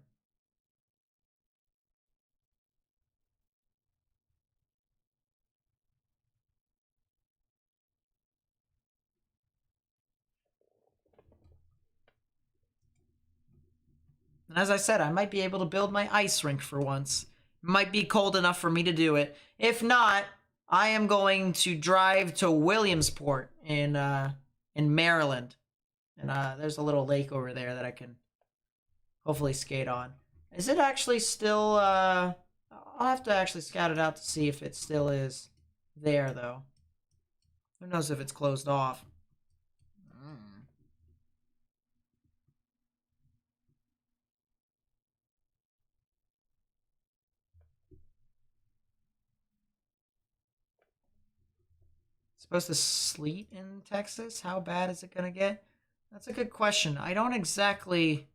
And as I said, I might be able to build my ice rink for once. It might be cold enough for me to do it. If not, I am going to drive to Williamsport in Maryland. And there's a little lake over there that I can hopefully skate on. Is it actually still... I'll have to actually scout it out to see if it still is there, though. Who knows if it's closed off. Supposed to sleet in Texas? How bad is it going to get? That's a good question. I don't exactly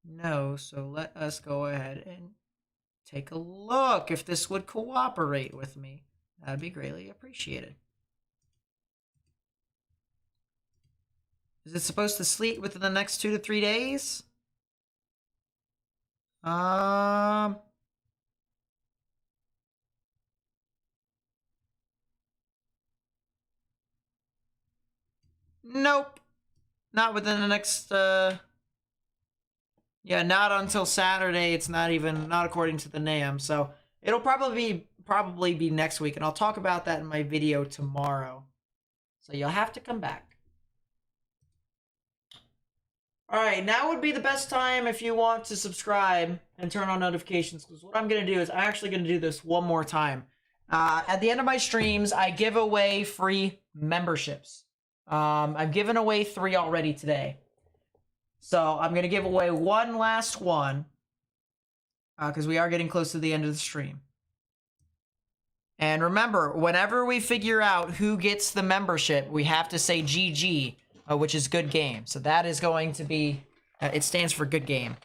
know, so let us go ahead and take a look. If this would cooperate with me, that'd be greatly appreciated. Is it supposed to sleet within the next 2 to 3 days? Nope. Not within the next, yeah, not until Saturday. It's not according to the NAM. So it'll probably be next week. And I'll talk about that in my video tomorrow. So you'll have to come back. All right, now would be the best time if you want to subscribe and turn on notifications. Because what I'm going to do is I'm actually going to do this one more time. At the end of my streams, I give away free memberships. I've given away 3 already today. So I'm going to give away one last one. Because we are getting close to the end of the stream. And remember, whenever we figure out who gets the membership, we have to say GG, which is good game. So that is going to be, it stands for good game.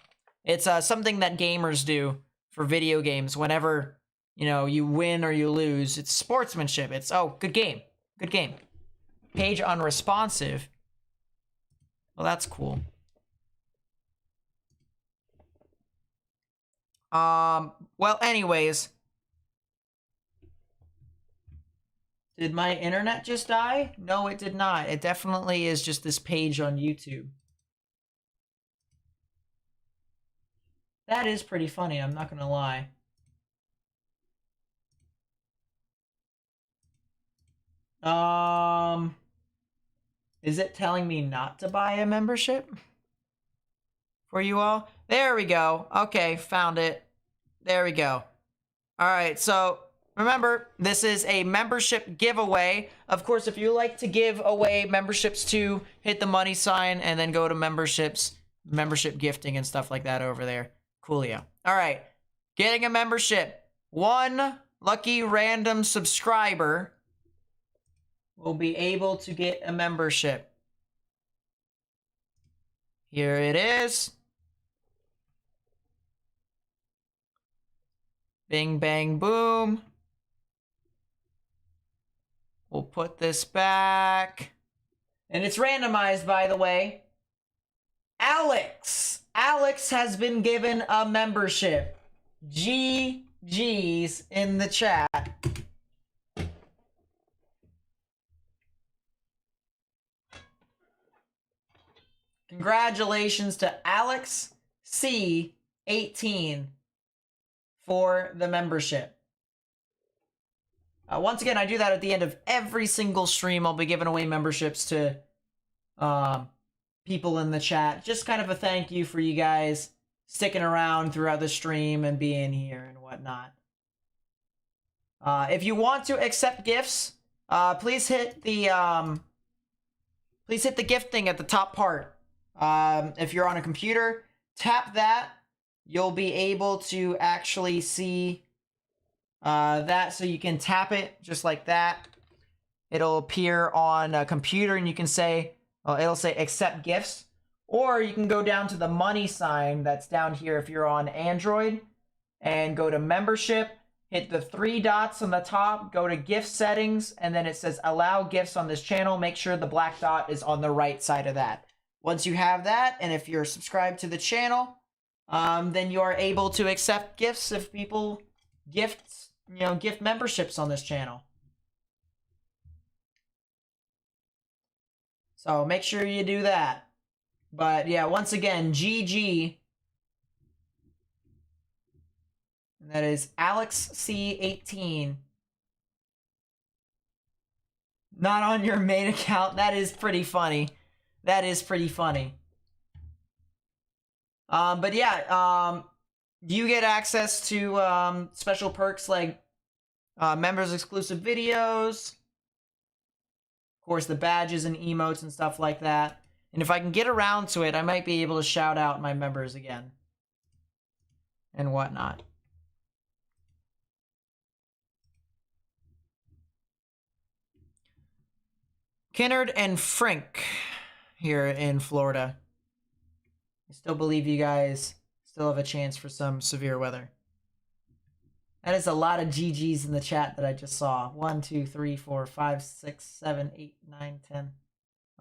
It's something that gamers do for video games. Whenever, you know, you win or you lose, it's sportsmanship. It's, oh, good game. Good game. Page unresponsive. Well, that's cool. Well, anyways. Did my internet just die? No, it did not. It definitely is just this page on YouTube. That is pretty funny, I'm not gonna lie. Is it telling me not to buy a membership for you all? There we go. Okay, found it. There we go. All right, so remember, this is a membership giveaway. Of course, if you like to give away memberships too, hit the money sign and then go to memberships, membership gifting and stuff like that over there. Coolio. All right, getting a membership. One lucky random subscriber will be able to get a membership. Here it is. Bing, bang, boom. We'll put this back. And it's randomized, by the way. Alex. Alex has been given a membership. GG's in the chat. Congratulations to Alex C18 for the membership. Once again, I do that at the end of every single stream. I'll be giving away memberships to people in the chat. Just kind of a thank you for you guys sticking around throughout the stream and being here and whatnot. If you want to accept gifts, please hit the gift thing at the top part. If you're on a computer, tap that. You'll be able to actually see that, so you can tap it just like that. It'll appear on a computer and you can say, it'll say accept gifts. Or you can go down to the money sign that's down here if you're on Android and go to membership, hit the 3 dots on the top, go to gift settings, and then it says allow gifts on this channel. Make sure the black dot is on the right side of that. Once you have that, and if you're subscribed to the channel, then you are able to accept gifts if people gift memberships on this channel. So make sure you do that. But yeah, once again, GG. And that is Alex C18. Not on your main account. That is pretty funny. That is pretty funny. But yeah, you get access to special perks like members exclusive videos, of course the badges and emotes and stuff like that. And if I can get around to it, I might be able to shout out my members again and whatnot. Kennard and Frank here in Florida. I still believe you guys still have a chance for some severe weather. That is a lot of GGs in the chat that I just saw. 1, 2, 3, 4, 5, 6, 7, 8, 9, 10,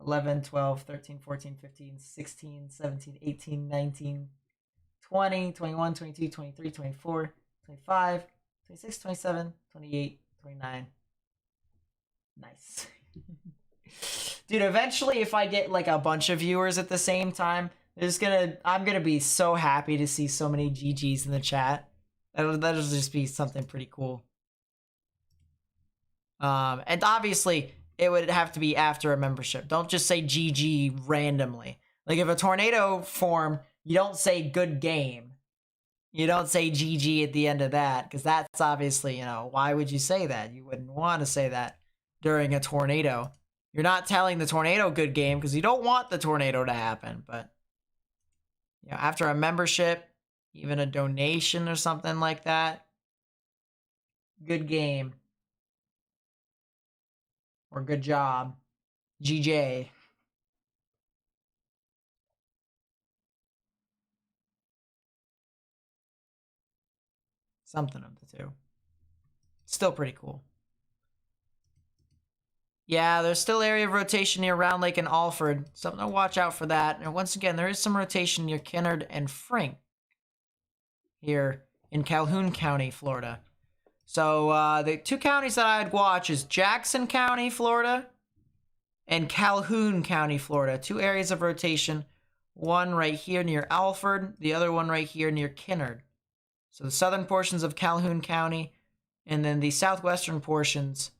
11, 12, 13, 14, 15, 16, 17, 18, 19, 20, 21, 22, 23, 24, 25, 26, 27, 28, 29. Nice. Dude, eventually if I get like a bunch of viewers at the same time, I'm gonna be so happy to see so many GGs in the chat. That'll just be something pretty cool. And obviously it would have to be after a membership. Don't just say GG randomly. Like if a tornado formed, you don't say good game. You don't say GG at the end of that, because that's obviously, why would you say that? You wouldn't want to say that during a tornado. You're not telling the tornado good game because you don't want the tornado to happen. But after a membership, even a donation or something like that, good game. Or good job. GJ. Something of the two. Still pretty cool. Yeah, there's still area of rotation near Round Lake and Alford. Something to watch out for that. And once again, there is some rotation near Kennard and Frank here in Calhoun County, Florida. So the two counties that I'd watch is Jackson County, Florida, and Calhoun County, Florida. 2 areas of rotation. one right here near Alford, the other one right here near Kinnard. So the southern portions of Calhoun County, and then the southwestern portions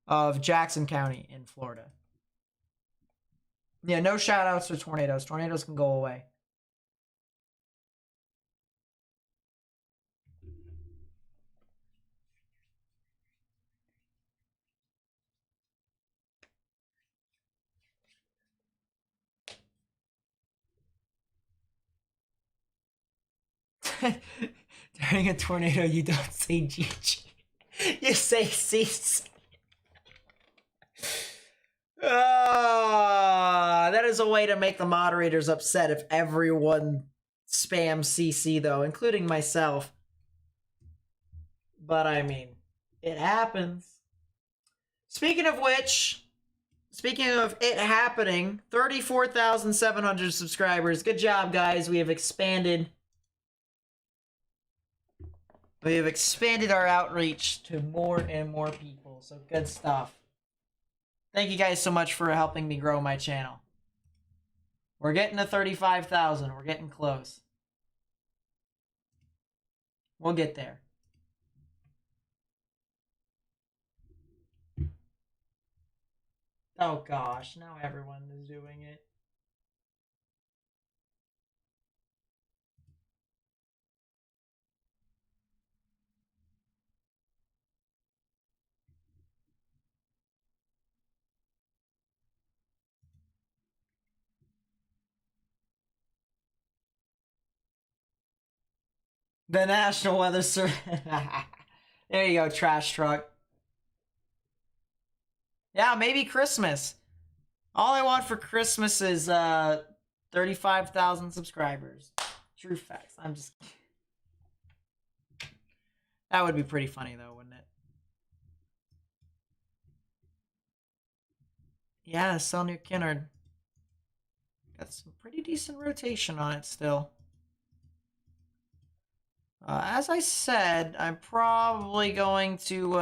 of Jackson County in Florida. Yeah, no shout outs to tornadoes. Tornadoes can go away. During a tornado, you don't say GG. You say CC. That is a way to make the moderators upset if everyone spams CC, though, including myself. But I mean, it happens. Speaking of which, speaking of it happening, 34,700 subscribers. Good job, guys. We have expanded. We have expanded our outreach to more and more people. So good stuff. Thank you guys so much for helping me grow my channel. We're getting to 35,000. We're getting close. We'll get there. Oh gosh, now everyone is doing it. The National Weather Service. There you go, trash truck. Yeah, maybe Christmas. All I want for Christmas is 35,000 subscribers. True facts. I'm just... That would be pretty funny though, wouldn't it? Yeah, still near Kinnard. Got some pretty decent rotation on it still. As I said, I'm probably going to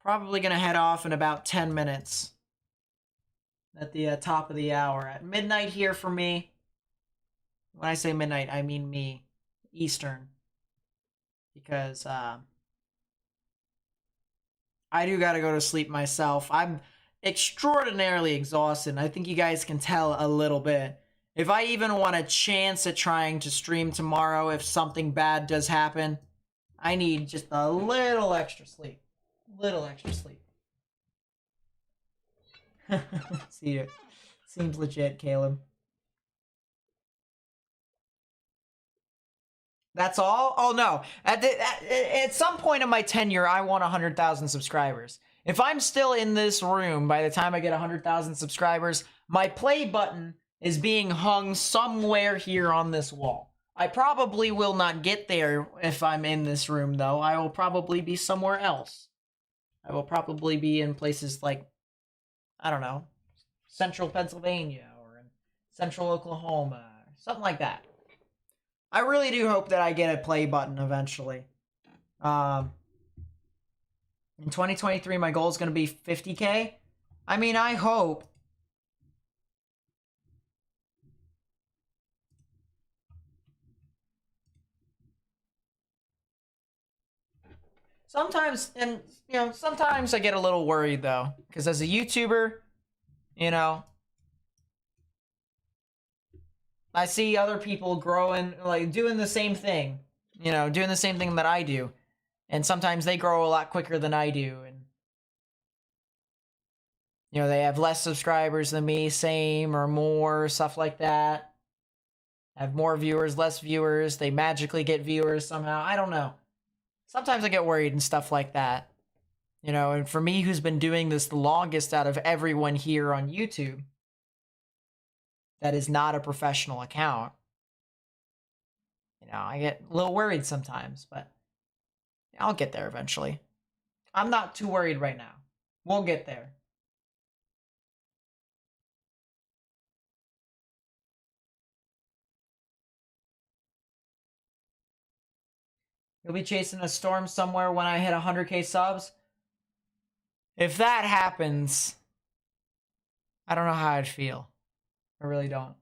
head off in about 10 minutes. At the top of the hour. At midnight here for me. When I say midnight, I mean me. Eastern. Because I do gotta go to sleep myself. I'm extraordinarily exhausted. I think you guys can tell a little bit. If I even want a chance at trying to stream tomorrow, if something bad does happen, I need just a little extra sleep. Little extra sleep. See it. Seems legit, Caleb. That's all? Oh no. At some point in my tenure, I want 100,000 subscribers. If I'm still in this room by the time I get 100,000 subscribers, my play button is being hung somewhere here on this wall. I probably will not get there if I'm in this room, though. I will probably be somewhere else. I will probably be in places like, I don't know, central Pennsylvania or in central Oklahoma, something like that. I really do hope that I get a play button eventually. In 2023, my goal is going to be 50K. I mean, I hope. Sometimes, and you know, sometimes I get a little worried though, because as a YouTuber, you know, I see other people growing, like doing the same thing, you know, doing the same thing that I do, and sometimes they grow a lot quicker than I do, and you know, they have less subscribers than me, same or more, stuff like that. Have more viewers, less viewers, they magically get viewers somehow. I don't know. Sometimes I get worried and stuff like that. You know, and for me, who's been doing this the longest out of everyone here on YouTube, that is not a professional account. You know, I get a little worried sometimes, but I'll get there eventually. I'm not too worried right now. We'll get there. You'll be chasing a storm somewhere when I hit 100K subs. If that happens, I don't know how I'd feel. I really don't.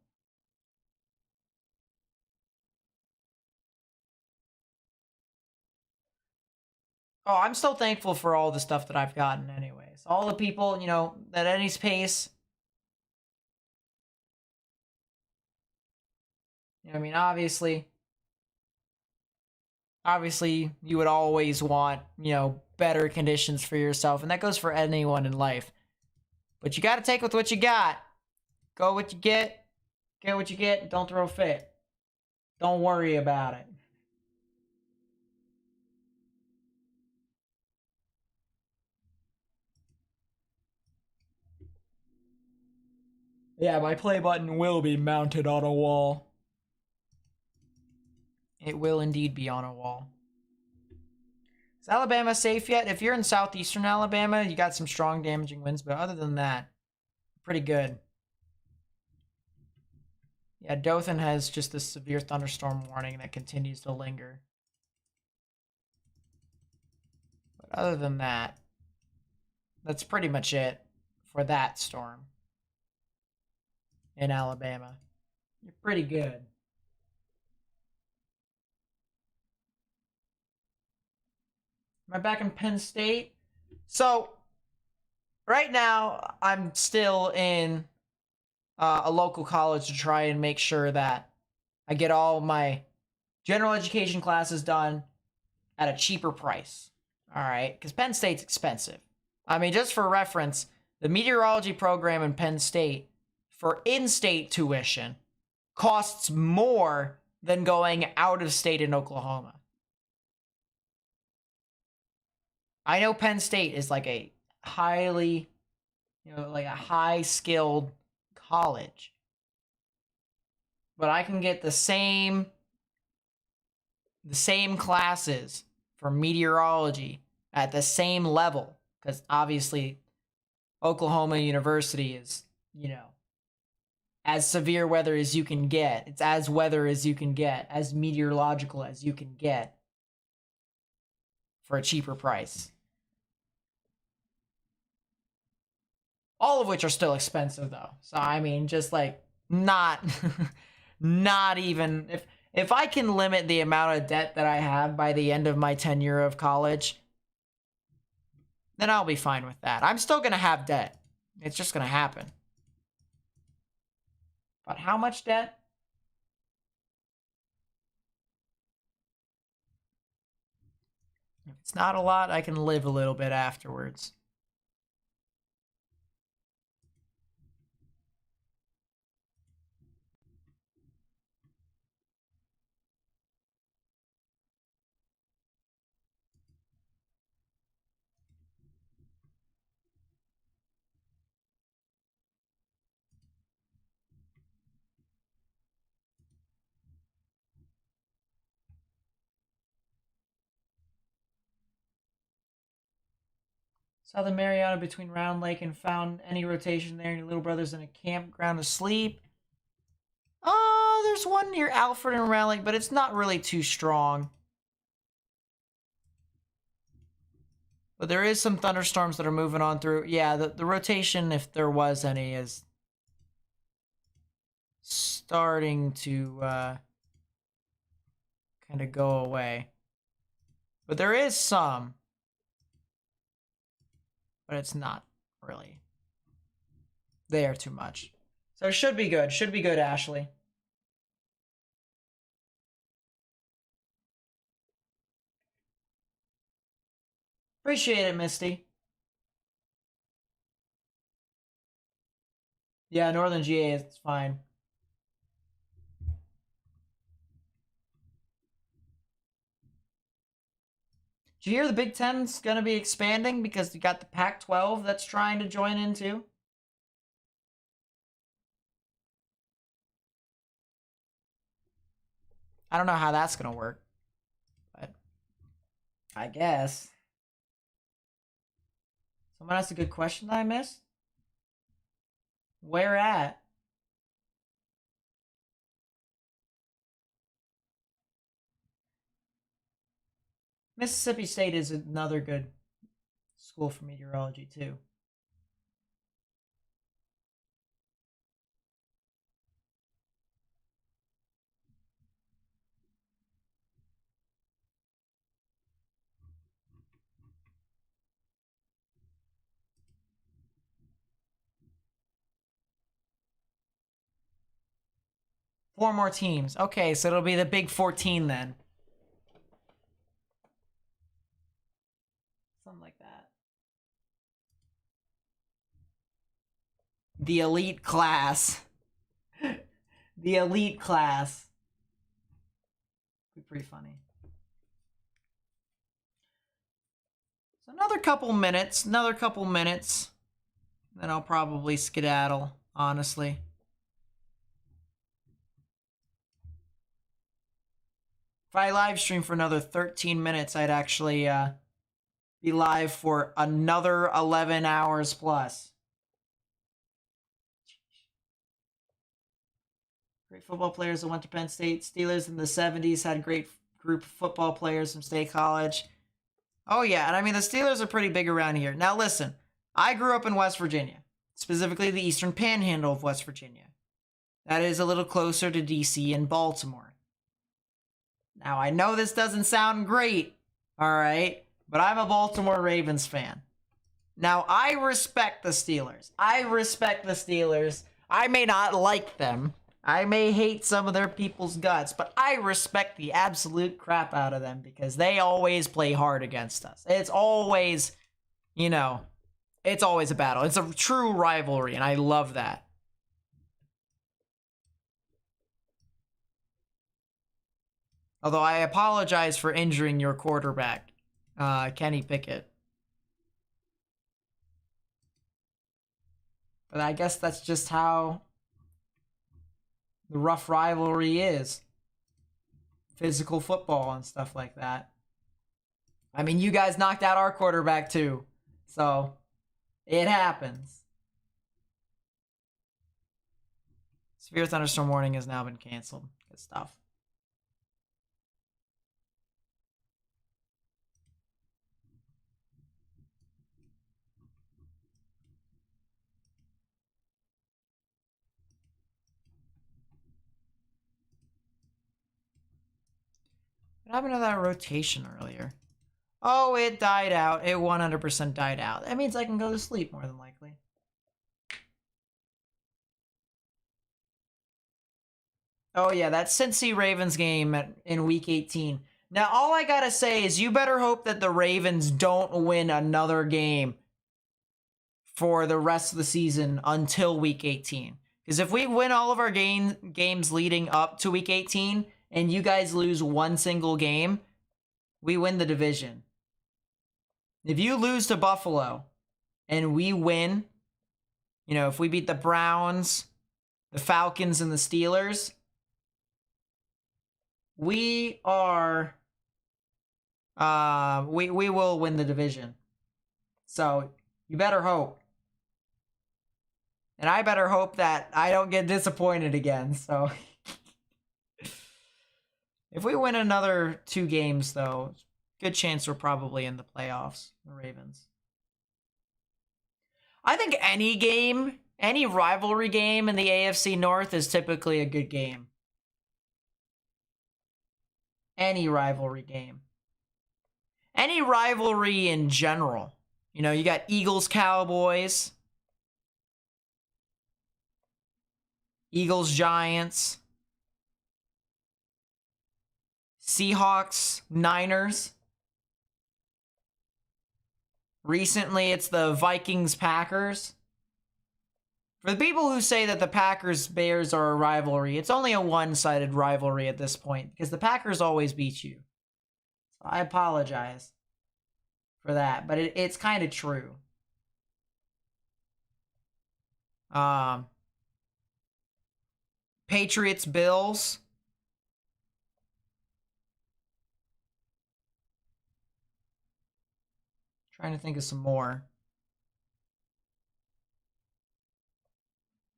Oh, I'm still thankful for all the stuff that I've gotten anyways. All the people, you know, at any pace. You know, I mean, obviously you would always want, you know, better conditions for yourself, and that goes for anyone in life. But you got to take with what you got. Go what you get what you get, don't throw a fit. Don't worry about it. Yeah, my play button will be mounted on a wall. It will indeed be on a wall. Is Alabama safe yet? If you're in southeastern Alabama, you got some strong damaging winds, but other than that, pretty good. Yeah, Dothan has just this severe thunderstorm warning that continues to linger. But other than that, that's pretty much it for that storm in Alabama. You're pretty good. Am I back in Penn State? So, right now, I'm still in a local college to try and make sure that I get all my general education classes done at a cheaper price. All right, because Penn State's expensive. I mean, just for reference, the meteorology program in Penn State for in-state tuition costs more than going out of state in Oklahoma. I know Penn State is like a highly, like a high-skilled college. But I can get the same classes for meteorology at the same level, because obviously Oklahoma University is, as severe weather as you can get. It's as weather as you can get, as meteorological as you can get for a cheaper price. All of which are still expensive though. So I mean, just like not even if I can limit the amount of debt that I have by the end of my tenure of college, then I'll be fine with that. I'm still going to have debt. It's just going to happen. But how much debt? If it's not a lot, I can live a little bit afterwards. Saw the Mariana between Round Lake and found any rotation there. Your little brother's in a campground asleep. Oh, there's one near Alfred and Round Lake, but it's not really too strong. But there is some thunderstorms that are moving on through. Yeah, the rotation, if there was any, is starting to kind of go away. But there is some. But it's not really there too much. So it should be good. Should be good, Ashley. Appreciate it, Misty. Yeah, Northern GA is fine. Did you hear the Big Ten's going to be expanding because you got the Pac-12 that's trying to join in too? I don't know how that's going to work, but I guess. Someone asked a good question that I missed. Where at? Mississippi State is another good school for meteorology too. 4 more teams. Okay, so it'll be the Big 14 then. Something like that. The elite class. The elite class. Be pretty funny. So another couple minutes. Then I'll probably skedaddle, honestly. If I live stream for another 13 minutes, I'd actually be live for another 11 hours plus. Great football players that went to Penn State. Steelers in the 70s had great group of football players from State College. Oh, yeah, and I mean, the Steelers are pretty big around here. Now, listen, I grew up in West Virginia, specifically the eastern panhandle of West Virginia. That is a little closer to D.C. and Baltimore. Now, I know this doesn't sound great, all right, but I'm a Baltimore Ravens fan. Now, I respect the Steelers. I may not like them. I may hate some of their people's guts, but I respect the absolute crap out of them because they always play hard against us. It's always, you know, it's always a battle. It's a true rivalry, and I love that. Although I apologize for injuring your quarterback, Kenny Pickett. But I guess that's just how the rough rivalry is. Physical football and stuff like that. I mean, you guys knocked out our quarterback too. So, it happens. Severe thunderstorm warning has now been canceled. Good stuff. What happened to that rotation earlier? Oh, it died out. It 100% died out. That means I can go to sleep more than likely. Oh yeah, that Cincy Ravens game in week 18. Now, all I gotta say is you better hope that the Ravens don't win another game for the rest of the season until week 18. Because if we win all of our games leading up to week 18, and you guys lose one single game, we win the division. If you lose to Buffalo and we win, you know, if we beat the Browns, the Falcons, and the Steelers, we are, we will win the division. So you better hope. And I better hope that I don't get disappointed again, so. If we win another 2 games, though, good chance we're probably in the playoffs, the Ravens. I think any game, any rivalry game in the AFC North is typically a good game. Any rivalry game. Any rivalry in general. You know, you got Eagles, Cowboys. Eagles, Giants. Seahawks, Niners. Recently, it's the Vikings, Packers. For the people who say that the Packers-Bears are a rivalry, it's only a one-sided rivalry at this point, because the Packers always beat you. So I apologize for that, but it's kind of true. Patriots, Bills. Trying to think of some more.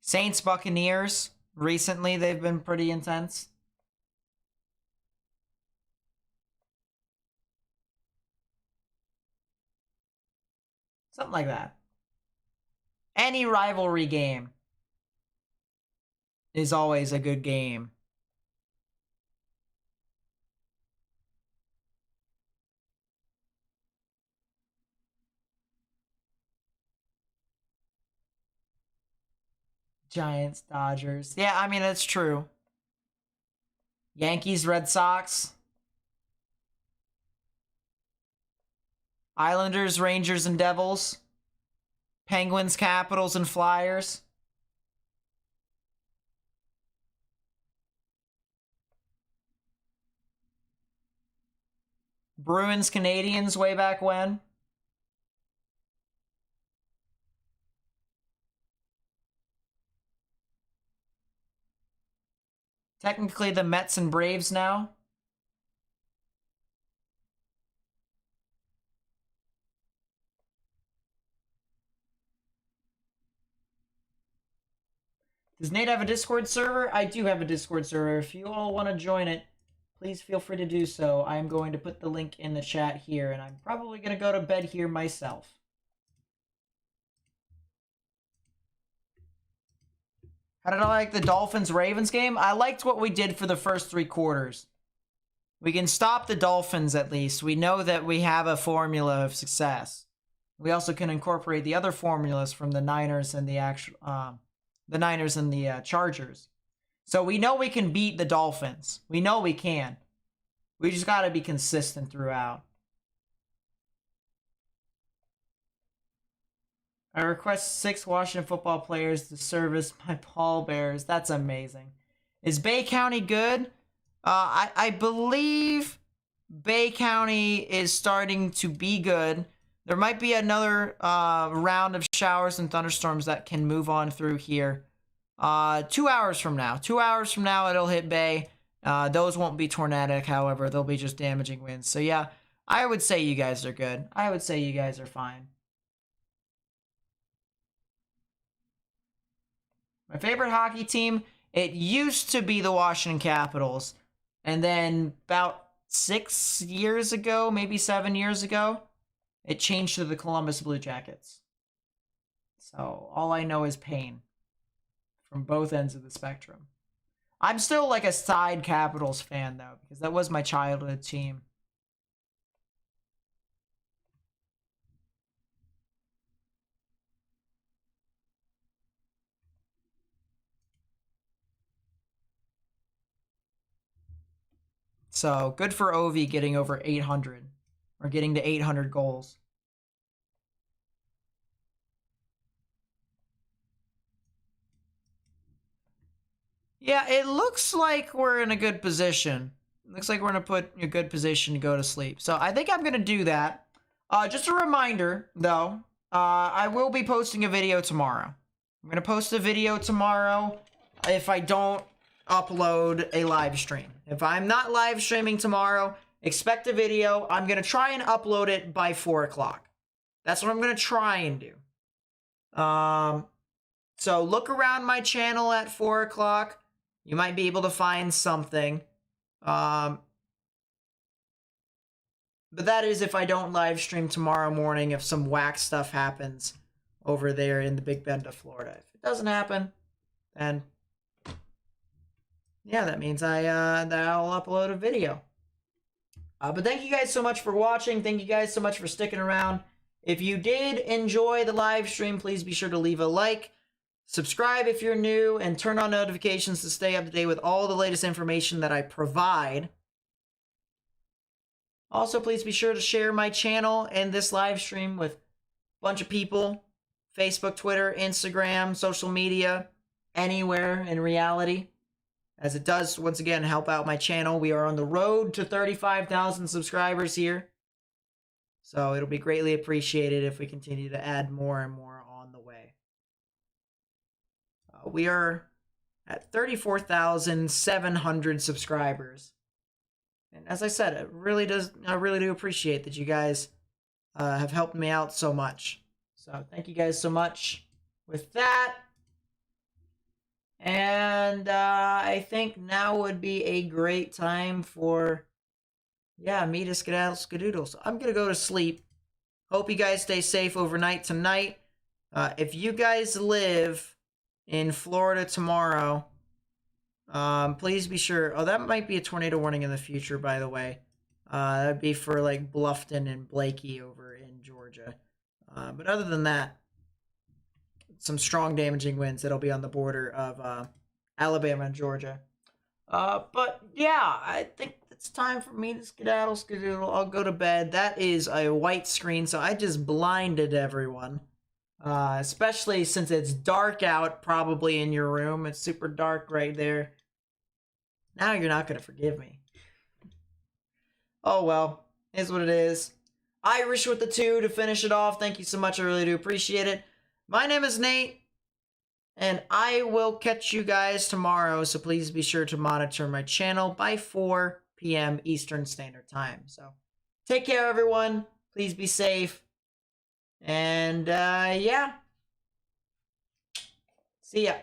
Saints, Buccaneers. Recently, they've been pretty intense. Something like that. Any rivalry game is always a good game. Giants, Dodgers. Yeah, I mean, that's true. Yankees, Red Sox. Islanders, Rangers, and Devils. Penguins, Capitals, and Flyers. Bruins, Canadians way back when. Technically the Mets and Braves now. Does Nate have a Discord server? I do have a Discord server. If you all want to join it, please feel free to do so. I'm going to put the link in the chat here, and I'm probably going to go to bed here myself. How did I like the Dolphins-Ravens game? I liked what we did for the first 3 quarters. We can stop the Dolphins at least. We know that we have a formula of success. We also can incorporate the other formulas from the Niners and the Chargers. So we know we can beat the Dolphins. We know we can. We just got to be consistent throughout. I request 6 Washington football players to service my pallbearers. That's amazing. Is Bay County good? I believe Bay County is starting to be good. There might be another round of showers and thunderstorms that can move on through here. 2 hours from now. 2 hours from now, it'll hit Bay. Those won't be tornadic, however. They'll be just damaging winds. So, yeah, I would say you guys are good. I would say you guys are fine. My favorite hockey team, it used to be the Washington Capitals. And then about 6 years ago, maybe 7 years ago, it changed to the Columbus Blue Jackets. So all I know is pain from both ends of the spectrum. I'm still like a side Capitals fan, though, because that was my childhood team. So good for Ovi getting over 800 or getting to 800 goals. Yeah, it looks like we're in a good position. It looks like we're in a good position to go to sleep. So I think I'm going to do that. Just a reminder, though, I will be posting a video tomorrow. I'm going to post a video tomorrow if I don't upload a live stream. If I'm not live streaming tomorrow, expect a video. I'm going to try and upload it by 4 o'clock. That's what I'm going to try and do. So look around my channel at 4 o'clock. You might be able to find something. But that is if I don't live stream tomorrow morning, if some whack stuff happens over there in the Big Bend of Florida. If it doesn't happen, then yeah, that means that I'll upload a video. But thank you guys so much for watching. Thank you guys so much for sticking around. If you did enjoy the live stream, please be sure to leave a like, subscribe if you're new, and turn on notifications to stay up to date with all the latest information that I provide. Also, please be sure to share my channel and this live stream with a bunch of people. Facebook, Twitter, Instagram, social media, anywhere in reality. As it does, once again, help out my channel. We are on the road to 35,000 subscribers here. So it'll be greatly appreciated if we continue to add more and more on the way. We are at 34,700 subscribers. And as I said, I really do appreciate that you guys have helped me out so much. So thank you guys so much with that. And I think now would be a great time for, yeah, me to skedaddle. So I'm going to go to sleep. Hope you guys stay safe overnight tonight. If you guys live in Florida tomorrow, please be sure. Oh, that might be a tornado warning in the future, by the way. That would be for like Bluffton and Blakey over in Georgia. But other than that, some strong damaging winds that'll be on the border of Alabama and Georgia. But yeah, I think it's time for me to skedaddle. I'll go to bed. That is a white screen, so I just blinded everyone. Especially since it's dark out, probably in your room. It's super dark right there. Now you're not gonna forgive me. Oh well, is what it is. Irish with the 2 to finish it off. Thank you so much. I really do appreciate it. My name is Nate, and I will catch you guys tomorrow. So please be sure to monitor my channel by 4 p.m. Eastern Standard Time. So take care, everyone. Please be safe. And yeah. See ya.